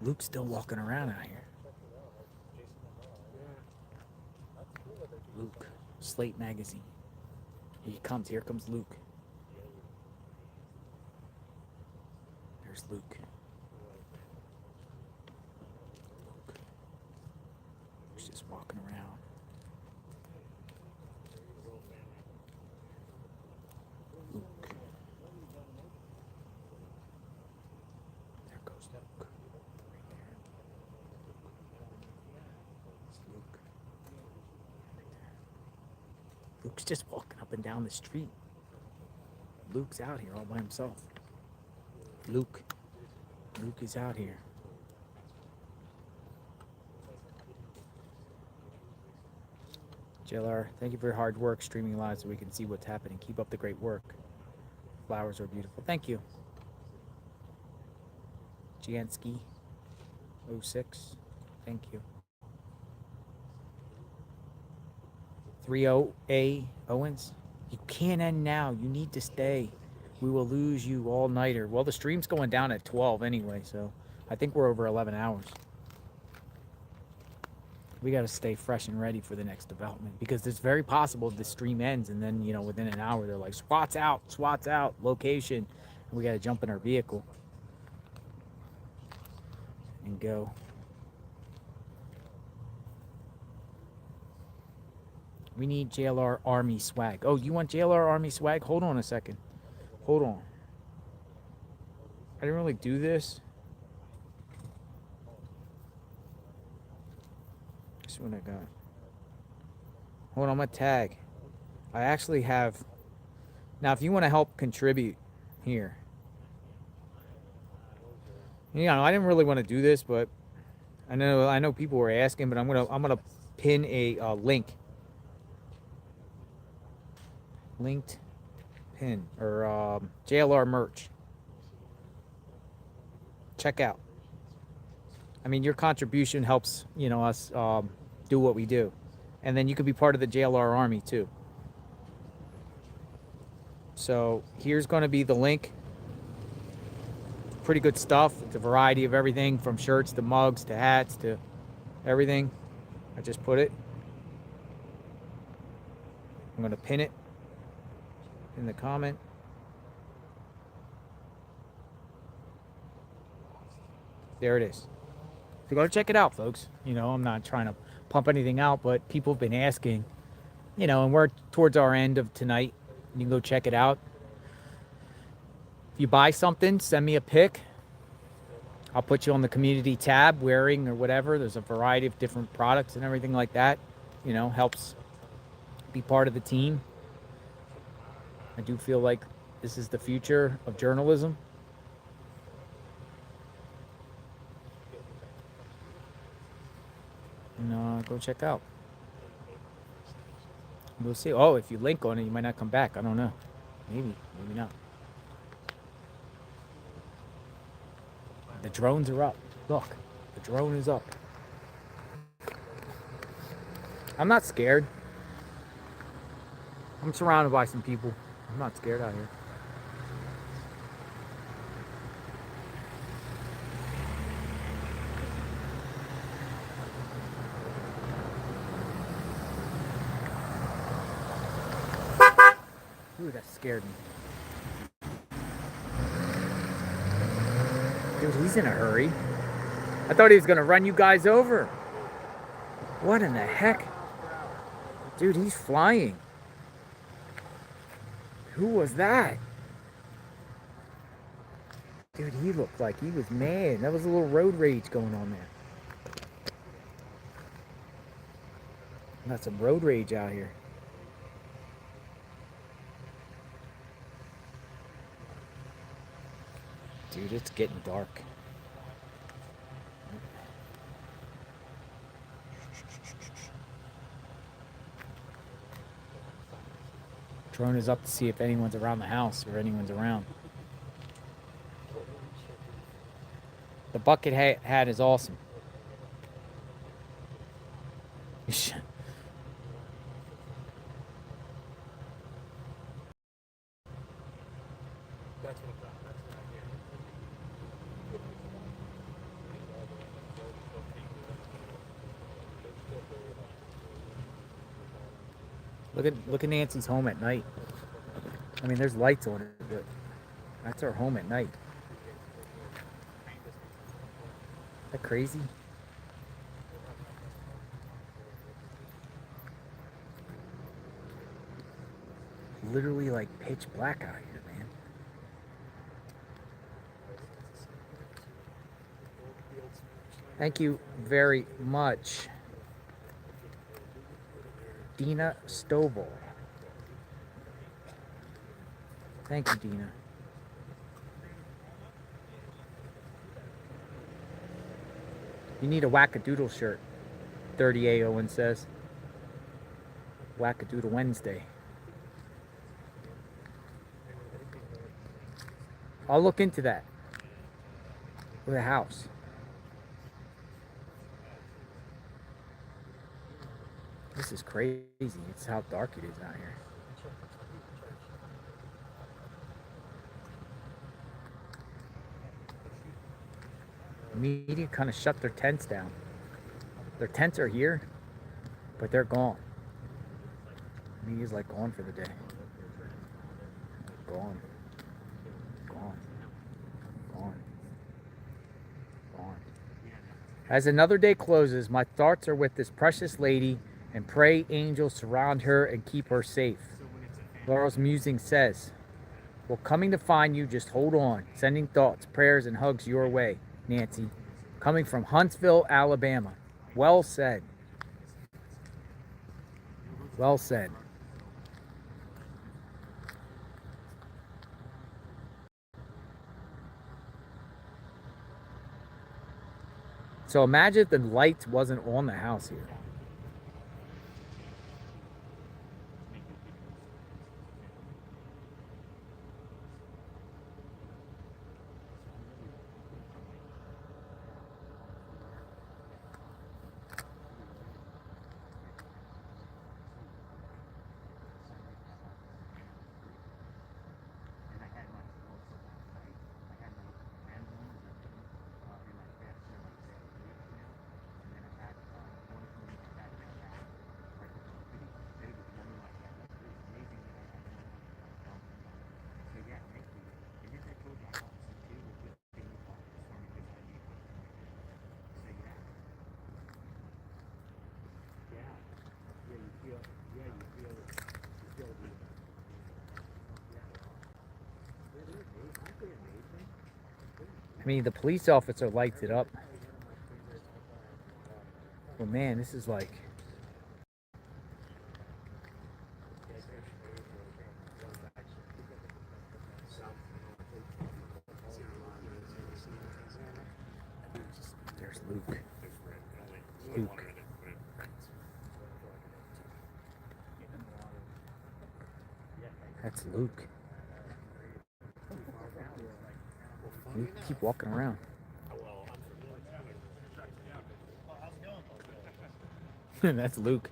L: Luke's still walking around out here. Luke, Slate Magazine. Here he comes. Here comes Luke. There's Luke. Luke. He's just walking around. Luke. There goes Luke. Right there. It's Luke. Right there. Luke's just walking up and down the street. Luke's out here all by himself. Luke is out here. JLR, thank you for your hard work streaming live so we can see what's happening. Keep up the great work. Flowers are beautiful. Thank you. Jansky 06. Thank you. 30A Owens. You can't end now. You need to stay. We will lose you all nighter. Well, the stream's going down at 12 anyway, so I think we're over 11 hours. We got to stay fresh and ready for the next development because it's very possible the stream ends and then, you know, within an hour they're like, SWAT's out, location. And we got to jump in our vehicle and go. We need JLR Army swag. Oh, you want JLR Army swag? Hold on a second. Hold on. I didn't really do this. This one I got. Hold on, I'm gonna tag. I actually have. Now, if you want to help contribute here. You know, I didn't really want to do this, but I know people were asking, but I'm gonna pin a link. Linked pin or JLR merch. Check out. I mean, your contribution helps, you know, us do what we do, and then you could be part of the JLR Army too. So here's going to be the link. Pretty good stuff. It's a variety of everything from shirts to mugs to hats to everything. I just put it. I'm going to pin it in the comment. There it is. So go check it out, folks. You know, I'm not trying to pump anything out, but people have been asking, you know, and we're towards our end of tonight. You can go check it out. If you buy something, send me a pic. I'll put you on the community tab, wearing or whatever. There's a variety of different products and everything like that. You know, helps be part of the team. I do feel like this is the future of journalism. And go check out. We'll see. Oh, if you link on it, you might not come back. I don't know. Maybe not. The drones are up. Look, the drone is up. I'm not scared. I'm surrounded by some people. I'm not scared out here. Ooh, that scared me. Dude, he's in a hurry. I thought he was gonna run you guys over. What in the heck? Dude, he's flying. Who was that? Dude, he looked like he was mad. That was a little road rage going on there. Got some road rage out here. Dude, it's getting dark. Drone is up to see if anyone's around the house or anyone's around. The bucket hat is awesome. Look at Nancy's home at night. I mean, there's lights on it, but that's her home at night. Is that crazy? Literally like pitch black out here, man. Thank you very much, Dina Stovall. Thank you, Dina. You need a wackadoodle shirt, 30A Owen says. Wackadoodle Wednesday. I'll look into that. With a house. This is crazy. It's how dark it is out here. Media kind of shut their tents down. Their tents are here, but they're gone. Media's like gone for the day. Gone. Gone. Gone. Gone. As another day closes, my thoughts are with this precious lady, and pray angels surround her and keep her safe. Laurel's musing says, well, coming to find you, just hold on. Sending thoughts, prayers, and hugs your way, Nancy. Coming from Huntsville, Alabama. Well said. Well said. So imagine if the lights wasn't on the house here. I mean, the police officer lights it up. Well, man, this is like... There's Luke. Luke. That's Luke. You keep walking around. That's Luke.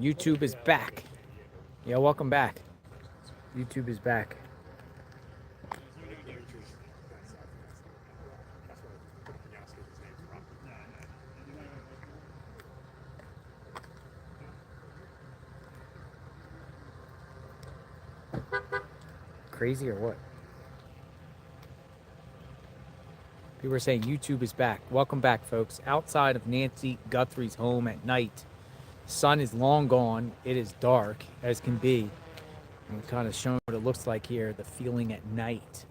L: YouTube is back. Yeah, welcome back. YouTube is back. Crazy or what? People are saying YouTube is back. Welcome back, folks. Outside of Nancy Guthrie's home at night. Sun is long gone. It is dark as can be. I'm kind of showing what it looks like here, the feeling at night.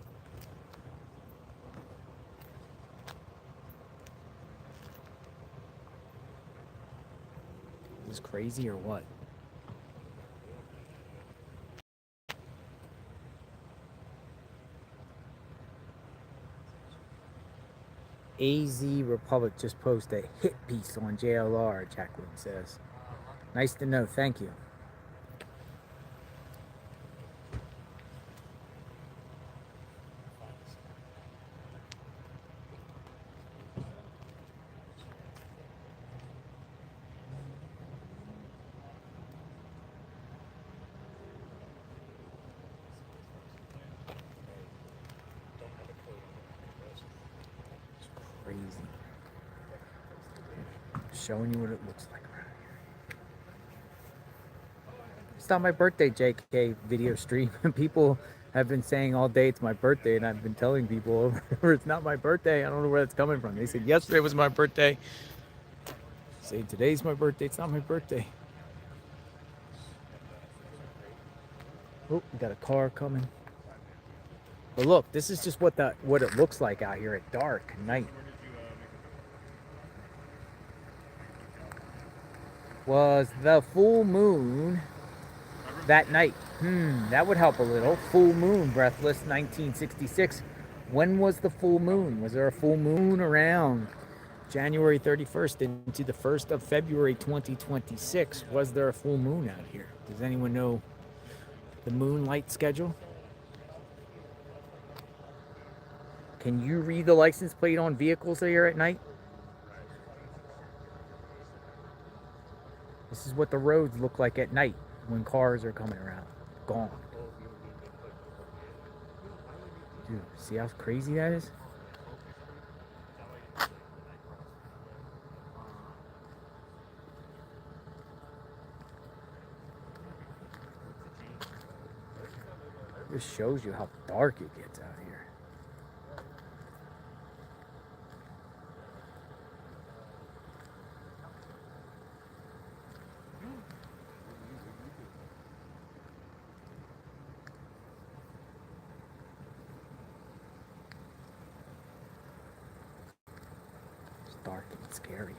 L: Is this crazy or what? AZ Republic just posted a hit piece on JLR, Jacqueline says. Nice to know. Thank you. Crazy. Showing you what it looks like around here. It's not my birthday, JK video stream. People have been saying all day it's my birthday, and I've been telling people over it's not my birthday. I don't know where that's coming from. They said yesterday was my birthday. Say today's my birthday. It's not my birthday. Oh, we got a car coming. But look, this is just what it looks like out here at dark night. Was the full moon that night? That would help a little. Full moon, Breathless, 1966. When was the full moon? Was there a full moon around January 31st into the 1st of February 2026? Was there a full moon out here? Does anyone know the moonlight schedule? Can you read the license plate on vehicles here at night? This is what the roads look like at night when cars are coming around. Gone. Dude, see how crazy that is? This shows you how dark it gets out here. It's dark and scary.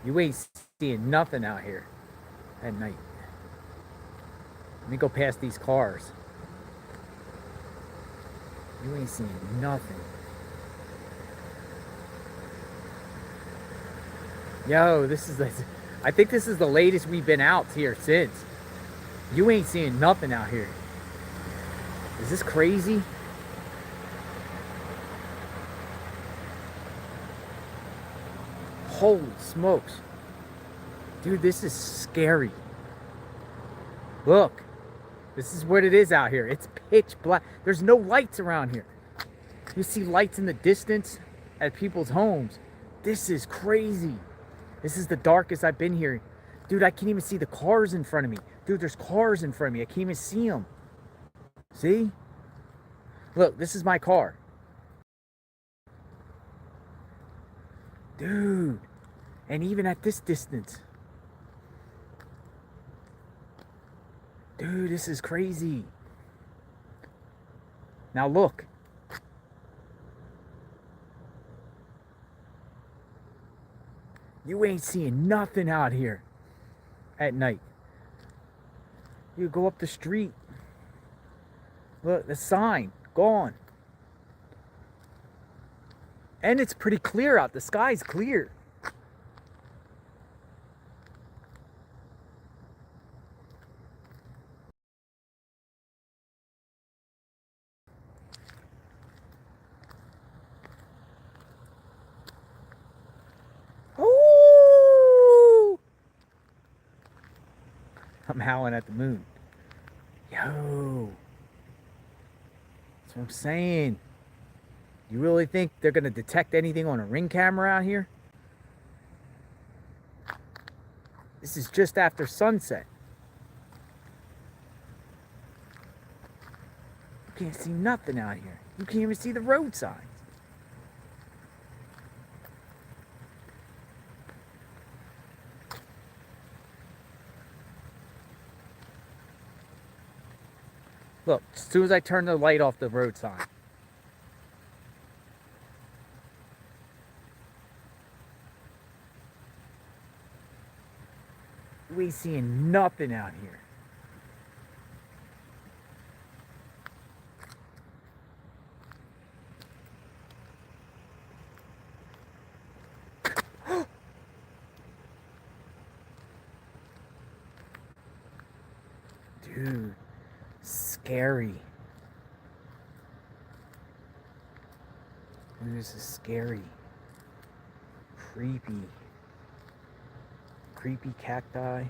L: You ain't seeing nothing out here at night. Let me go past these cars. You ain't seeing nothing. Yo, I think this is the latest we've been out here since. You ain't seeing nothing out here. Is this crazy? Holy smokes. Dude, this is scary. Look. This is what it is out here. It's pitch black. There's no lights around here. You see lights in the distance at people's homes. This is crazy. This is the darkest I've been here. Dude, I can't even see the cars in front of me. Dude, there's cars in front of me. I can't even see them. See? Look, this is my car. Dude. And even at this distance. Dude, this is crazy. Now look. You ain't seeing nothing out here at night. You go up the street. Look, the sign, gone. And it's pretty clear out. The sky's clear. Ooh! I'm howling at the moon. Yo. That's what I'm saying. You really think they're going to detect anything on a ring camera out here? This is just after sunset. You can't see nothing out here. You can't even see the road signs. Look, as soon as I turn the light off the road sign. We ain't seeing nothing out here. Dude, scary. Dude, this is scary. Creepy. Creepy cacti.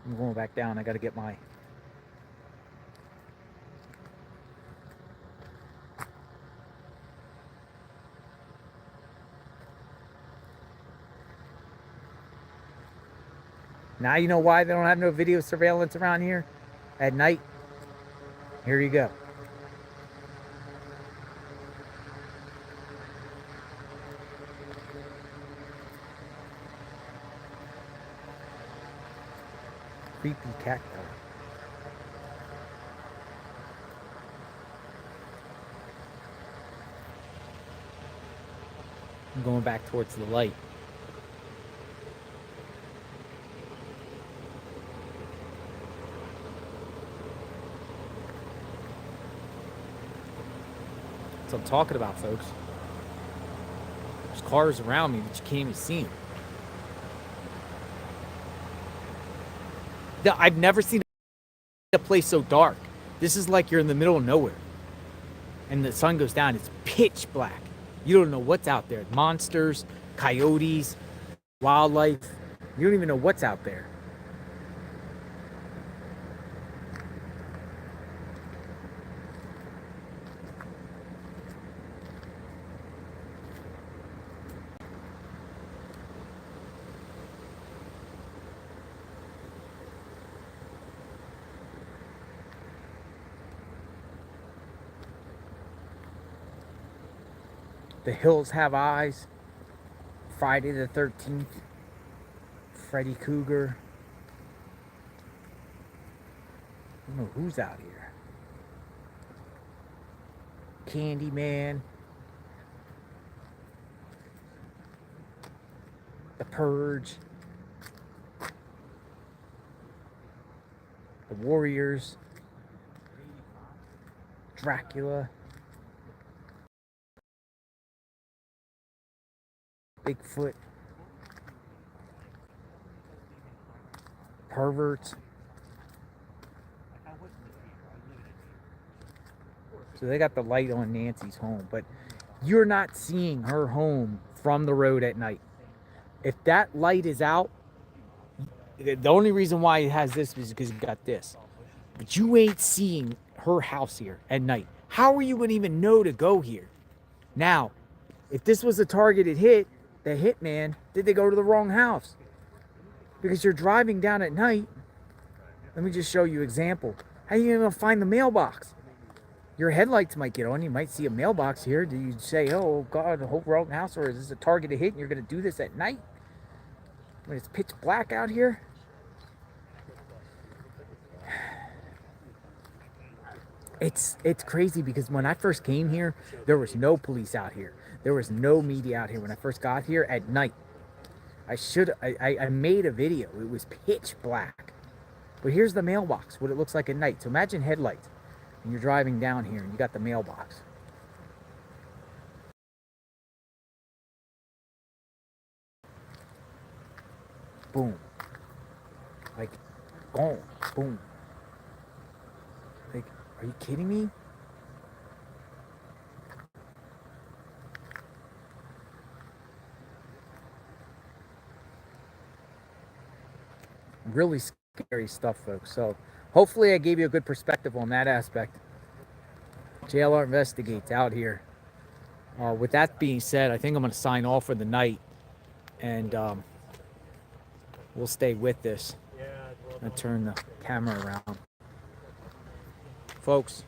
L: I'm going back down. I gotta get my... Now you know why they don't have no video surveillance around here at night? Here you go. Creepy cacti. I'm going back towards the light. That's what I'm talking about, folks. There's cars around me that you can't even see them. I've never seen a place so dark. This is like you're in the middle of nowhere. And the sun goes down, it's pitch black. You don't know what's out there. Monsters, coyotes, wildlife. You don't even know what's out there. The Hills Have Eyes, Friday the 13th, Freddy Cougar. I don't know who's out here. Candyman. The Purge. The Warriors. Dracula. Bigfoot. Perverts. So they got the light on Nancy's home, but you're not seeing her home from the road at night. If that light is out, the only reason why it has this is because you got this. But you ain't seeing her house here at night. How are you going to even know to go here? Now, if this was a targeted hit, the hitman, did they go to the wrong house? Because you're driving down at night. Let me just show you an example. How are you going to find the mailbox? Your headlights might get on. You might see a mailbox here. Do you say, oh, God, the whole wrong house? Or is this a targeted hit and you're going to do this at night? When it's pitch black out here? It's crazy because when I first came here, there was no police out here. There was no media out here when I first got here at night. I made a video. It was pitch black. But here's the mailbox, what it looks like at night. So imagine headlights. And you're driving down here and you got the mailbox. Boom. Like, boom, boom. Like, are you kidding me? Really scary stuff, folks. So hopefully I gave you a good perspective on that aspect. JLR Investigates out here. With that being said, I think I'm going to sign off for the night. And we'll stay with this. I'll turn the camera around. Folks,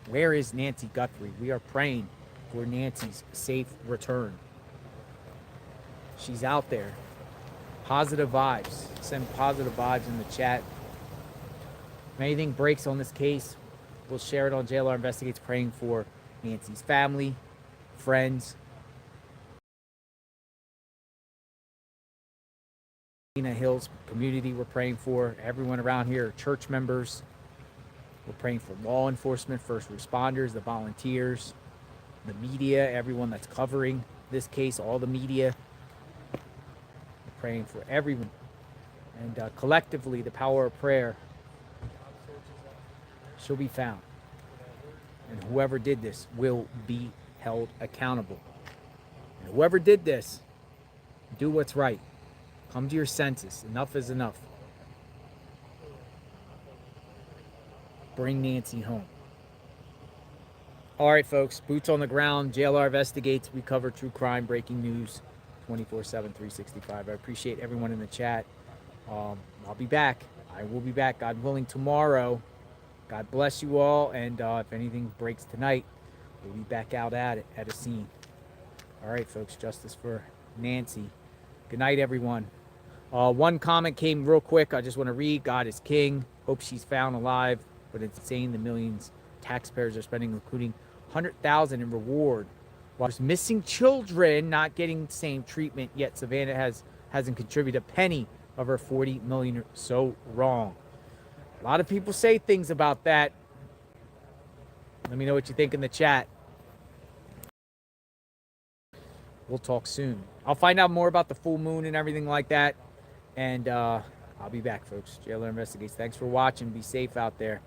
L: where is Nancy Guthrie? We are praying for Nancy's safe return. She's out there. Positive vibes. Send positive vibes in the chat. If anything breaks on this case, we'll share it on JLR Investigates, praying for Nancy's family, friends, Hills community we're praying for. Everyone around here, church members. We're praying for law enforcement, first responders, the volunteers, the media, everyone that's covering this case, all the media. We're praying for everyone. And collectively, the power of prayer shall be found. And whoever did this will be held accountable. And whoever did this, do what's right. Come to your senses. Enough is enough. Bring Nancy home. All right, folks. Boots on the ground. JLR Investigates. We cover true crime, breaking news, 24/7, 365. I appreciate everyone in the chat. I'll be back. I will be back, God willing, tomorrow. God bless you all. And if anything breaks tonight, we'll be back out at it, at a scene. All right, folks. Justice for Nancy. Good night, everyone. One comment came real quick. I just want to read. God is king. Hope she's found alive. But it's insane the millions taxpayers are spending, including $100,000 in reward. While there's missing children not getting the same treatment, yet Savannah hasn't contributed a penny of her $40 million. So wrong. A lot of people say things about that. Let me know what you think in the chat. We'll talk soon. I'll find out more about the full moon and everything like that. And I'll be back, folks. JLR Investigates. Thanks for watching. Be safe out there.